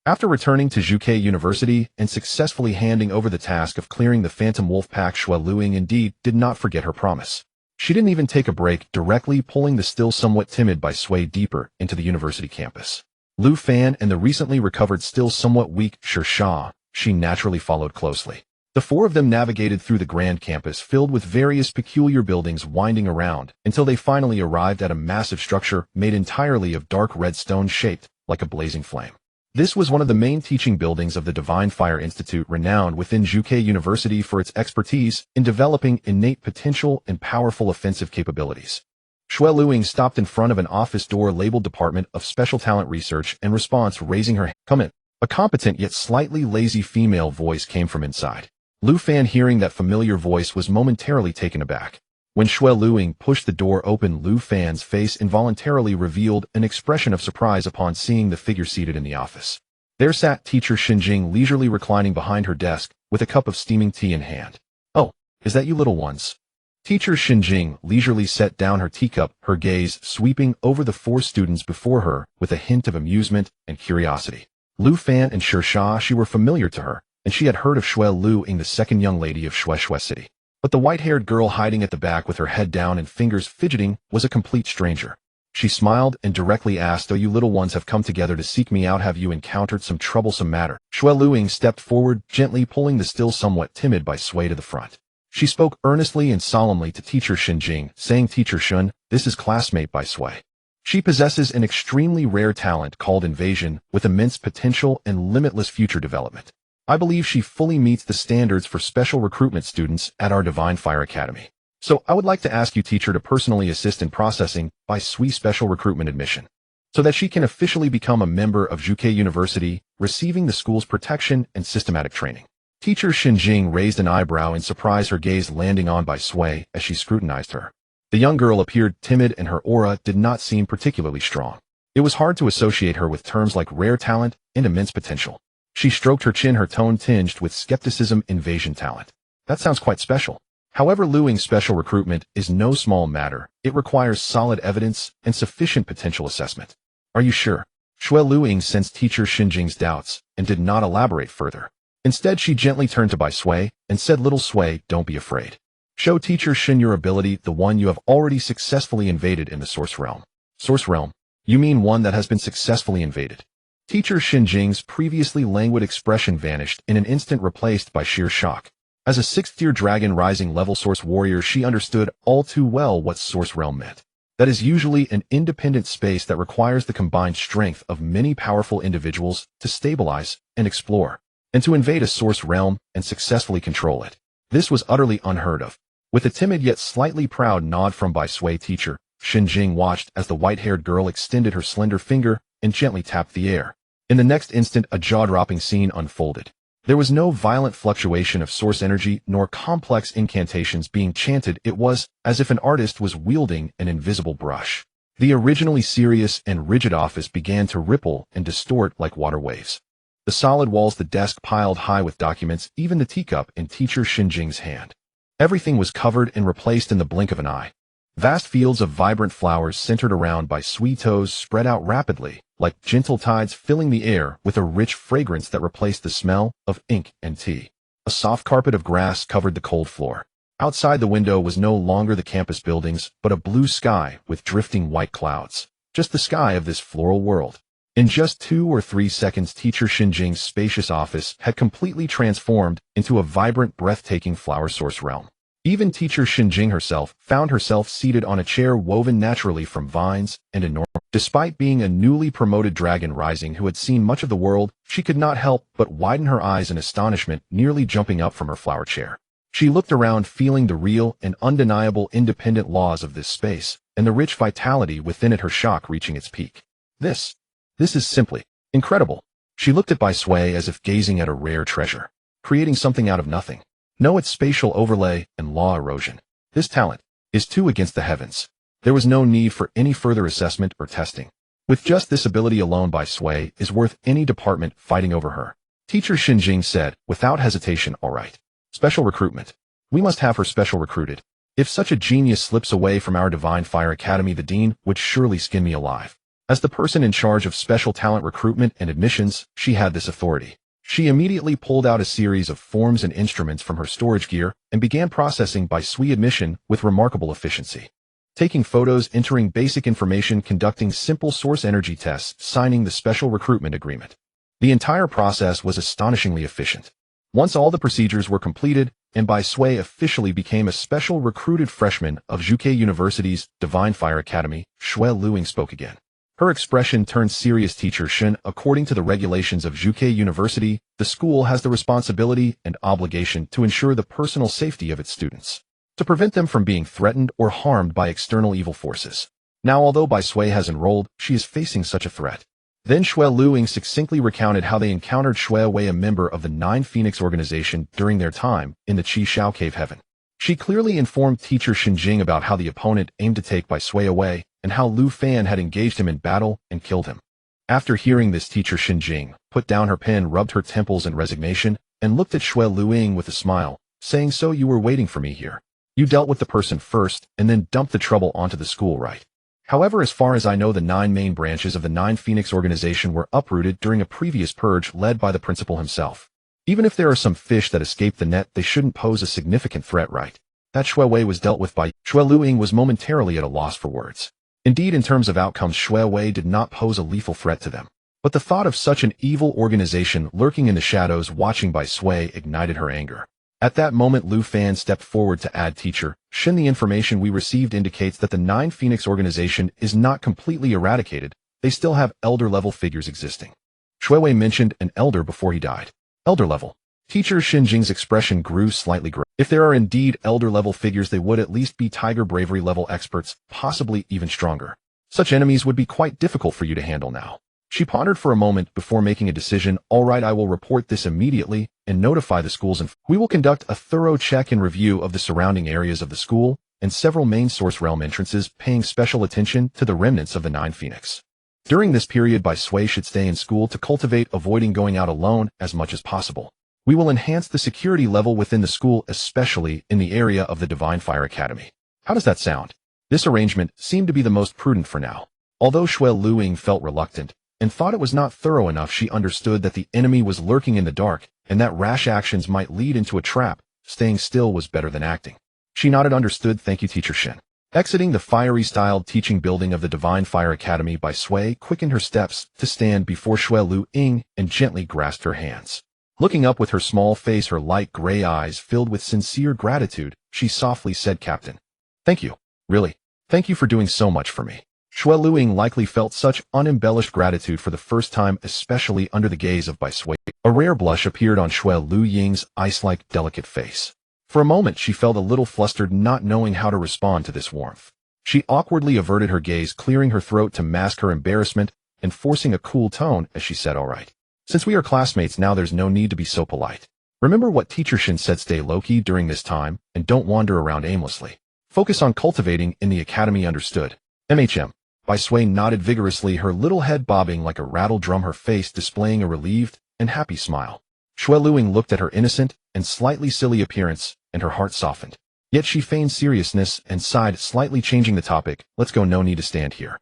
After returning to Juke University and successfully handing over the task of clearing the Phantom Wolf Pack, Shui Luing indeed did not forget her promise. She didn't even take a break, directly pulling the still somewhat timid Bai Sui deeper into the university campus. Lu Fan and the recently recovered still somewhat weak Sha, she naturally followed closely. The four of them navigated through the grand campus filled with various peculiar buildings winding around until they finally arrived at a massive structure made entirely of dark red stone shaped like a blazing flame. This was one of the main teaching buildings of the Divine Fire Institute, renowned within Juke University for its expertise in developing innate potential and powerful offensive capabilities. Shui Luing stopped in front of an office door labeled Department of Special Talent Research and Response, raising her hand. Come in. A competent yet slightly lazy female voice came from inside. Lu Fan, hearing that familiar voice, was momentarily taken aback. When Shui Luing pushed the door open, Lu Fan's face involuntarily revealed an expression of surprise upon seeing the figure seated in the office. There sat teacher Xinjing, leisurely reclining behind her desk with a cup of steaming tea in hand. Oh, is that you little ones? Teacher Xinjing leisurely set down her teacup, her gaze sweeping over the four students before her with a hint of amusement and curiosity. Lu Fan and Sha, she were familiar to her, and she had heard of Shui Luing, the second young lady of Shui City. But the white-haired girl hiding at the back with her head down and fingers fidgeting was a complete stranger. She smiled and directly asked, "Oh, you little ones have come together to seek me out. Have you encountered some troublesome matter?" Shui Luing stepped forward, gently pulling the still somewhat timid Bai Sui to the front. She spoke earnestly and solemnly to Teacher Xinjing, saying, "Teacher Shun, this is classmate Bai Sui. She possesses an extremely rare talent called invasion with immense potential and limitless future development. I believe she fully meets the standards for special recruitment students at our Divine Fire Academy. So I would like to ask you, teacher, to personally assist in processing Bai Sui special recruitment admission, so that she can officially become a member of Juke University, receiving the school's protection and systematic training." Teacher Xinjing raised an eyebrow in surprise, her gaze landing on Bai Sui as she scrutinized her. The young girl appeared timid and her aura did not seem particularly strong. It was hard to associate her with terms like rare talent and immense potential. She stroked her chin, her tone tinged with skepticism. Invasion talent. That sounds quite special. However, Luing's special recruitment is no small matter. It requires solid evidence and sufficient potential assessment. Are you sure? Shui Luing sensed teacher Xinjing's doubts and did not elaborate further. Instead, she gently turned to Bai Sui and said, "Little Sui, don't be afraid. Show teacher Xin your ability, the one you have already successfully invaded in the Source Realm." Source Realm? You mean one that has been successfully invaded? Teacher Xinjing's previously languid expression vanished in an instant, replaced by sheer shock. As a sixth-tier dragon rising level source warrior, she understood all too well what Source Realm meant. That is usually an independent space that requires the combined strength of many powerful individuals to stabilize and explore, and to invade a Source Realm and successfully control it. This was utterly unheard of. With a timid yet slightly proud nod from Bai Sui, teacher Xinjing watched as the white-haired girl extended her slender finger and gently tapped the air. In the next instant, a jaw-dropping scene unfolded. There was no violent fluctuation of source energy nor complex incantations being chanted. It was as if an artist was wielding an invisible brush. The originally serious and rigid office began to ripple and distort like water waves. The solid walls, the desk piled high with documents, even the teacup in teacher Xinjing's hand. Everything was covered and replaced in the blink of an eye. Vast fields of vibrant flowers centered around Bai Sui toes spread out rapidly, like gentle tides, filling the air with a rich fragrance that replaced the smell of ink and tea. A soft carpet of grass covered the cold floor. Outside the window was no longer the campus buildings, but a blue sky with drifting white clouds. Just the sky of this floral world. In just 2 or 3 seconds, teacher Xinjing's spacious office had completely transformed into a vibrant, breathtaking flower source realm. Even teacher Xinjing herself found herself seated on a chair woven naturally from vines and enormous. Despite being a newly promoted dragon rising who had seen much of the world, she could not help but widen her eyes in astonishment, nearly jumping up from her flower chair. She looked around, feeling the real and undeniable independent laws of this space, and the rich vitality within it, her shock reaching its peak. This is simply incredible. She looked at Sway as if gazing at a rare treasure, creating something out of nothing. No, its spatial overlay and law erosion. This talent is too against the heavens. There was no need for any further assessment or testing. With just this ability alone, Sway is worth any department fighting over her. Teacher Xinjing said, without hesitation, all right. Special recruitment. We must have her special recruited. If such a genius slips away from our Divine Fire Academy, the dean would surely skin me alive. As the person in charge of special talent recruitment and admissions, she had this authority. She immediately pulled out a series of forms and instruments from her storage gear and began processing Sway admission with remarkable efficiency. Taking photos, entering basic information, conducting simple source energy tests, signing the special recruitment agreement. The entire process was astonishingly efficient. Once all the procedures were completed, and Sway officially became a special recruited freshman of Zhuke University's Divine Fire Academy, Xue Luing spoke again. Her expression turned serious. Teacher Shen, according to the regulations of Zhuke University, the school has the responsibility and obligation to ensure the personal safety of its students, to prevent them from being threatened or harmed by external evil forces. Now, although Sway has enrolled, she is facing such a threat. Then Xue Luing succinctly recounted how they encountered Xue Wei, a member of the Nine Phoenix organization, during their time in the Qi Shao Cave Heaven. She clearly informed Teacher Xinjing about how the opponent aimed to take Sway away, and how Lu Fan had engaged him in battle and killed him. After hearing this, Teacher Xinjing put down her pen, rubbed her temples in resignation, and looked at Xue Luing with a smile, saying, "So you were waiting for me here. You dealt with the person first, and then dumped the trouble onto the school, right? However, as far as I know, the 9 main branches of the Nine Phoenix organization were uprooted during a previous purge led by the principal himself. Even if there are some fish that escape the net, they shouldn't pose a significant threat, right?" That Xue Wei was dealt with by Xue Luing was momentarily at a loss for words. Indeed, in terms of outcomes, Xue Wei did not pose a lethal threat to them. But the thought of such an evil organization lurking in the shadows watching Sway ignited her anger. At that moment, Lu Fan stepped forward to add, "Teacher Shin, the information we received indicates that the Nine Phoenix organization is not completely eradicated. They still have elder-level figures existing." Xue Wei mentioned an elder before he died. Elder level. Teacher Xinjing's expression grew slightly gray. If there are indeed elder-level figures, they would at least be tiger bravery level experts, possibly even stronger. Such enemies would be quite difficult for you to handle now. She pondered for a moment before making a decision. "All right, I will report this immediately and notify the schools, and we will conduct a thorough check and review of the surrounding areas of the school and several main source realm entrances, paying special attention to the remnants of the Nine Phoenix. During this period, Sway should stay in school to cultivate, avoiding going out alone as much as possible. We will enhance the security level within the school, especially in the area of the Divine Fire Academy." How does that sound? This arrangement seemed to be the most prudent for now. Although Xue Luing felt reluctant and thought it was not thorough enough, she understood that the enemy was lurking in the dark and that rash actions might lead into a trap. Staying still was better than acting. She nodded. "Understood, thank you, Teacher Shin." Exiting the fiery-styled teaching building of the Divine Fire Academy, Sway quickened her steps to stand before Xue Luing and gently grasped her hands. Looking up with her small face, her light gray eyes filled with sincere gratitude, she softly said, "Captain, thank you. Really, thank you for doing so much for me." Xue Luing likely felt such unembellished gratitude for the first time, especially under the gaze of Sway. A rare blush appeared on Xue Luing's ice-like, delicate face. For a moment, she felt a little flustered, not knowing how to respond to this warmth. She awkwardly averted her gaze, clearing her throat to mask her embarrassment and forcing a cool tone as she said, "All right. Since we are classmates now, there's no need to be so polite. Remember what Teacher Shin said, stay low-key during this time and don't wander around aimlessly. Focus on cultivating in the academy, understood?" "MHM." Sway nodded vigorously, her little head bobbing like a rattle drum, her face displaying a relieved and happy smile. Xue Luing looked at her innocent and slightly silly appearance, and her heart softened. Yet she feigned seriousness and sighed, slightly changing the topic. "Let's go, no need to stand here.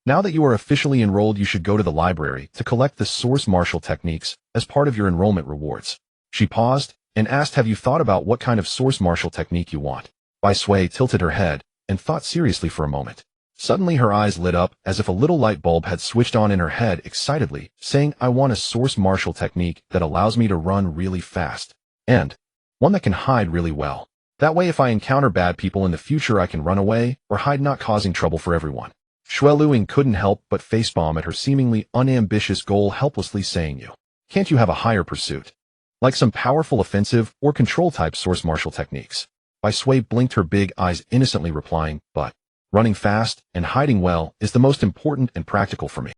Now that you are officially enrolled, you should go to the library to collect the source martial techniques as part of your enrollment rewards." She paused and asked, "Have you thought about what kind of source martial technique you want?" Sway tilted her head and thought seriously for a moment. Suddenly her eyes lit up as if a little light bulb had switched on in her head excitedly, saying, "I want a source martial technique that allows me to run really fast, and one that can hide really well. That way, if I encounter bad people in the future, I can run away or hide, not causing trouble for everyone." Xue Luing couldn't help but facepalm at her seemingly unambitious goal, helplessly saying, "You can't you have a higher pursuit?" like some powerful offensive or control-type source martial techniques. Foresee blinked her big eyes innocently replying, but running fast and hiding well is the most important and practical for me.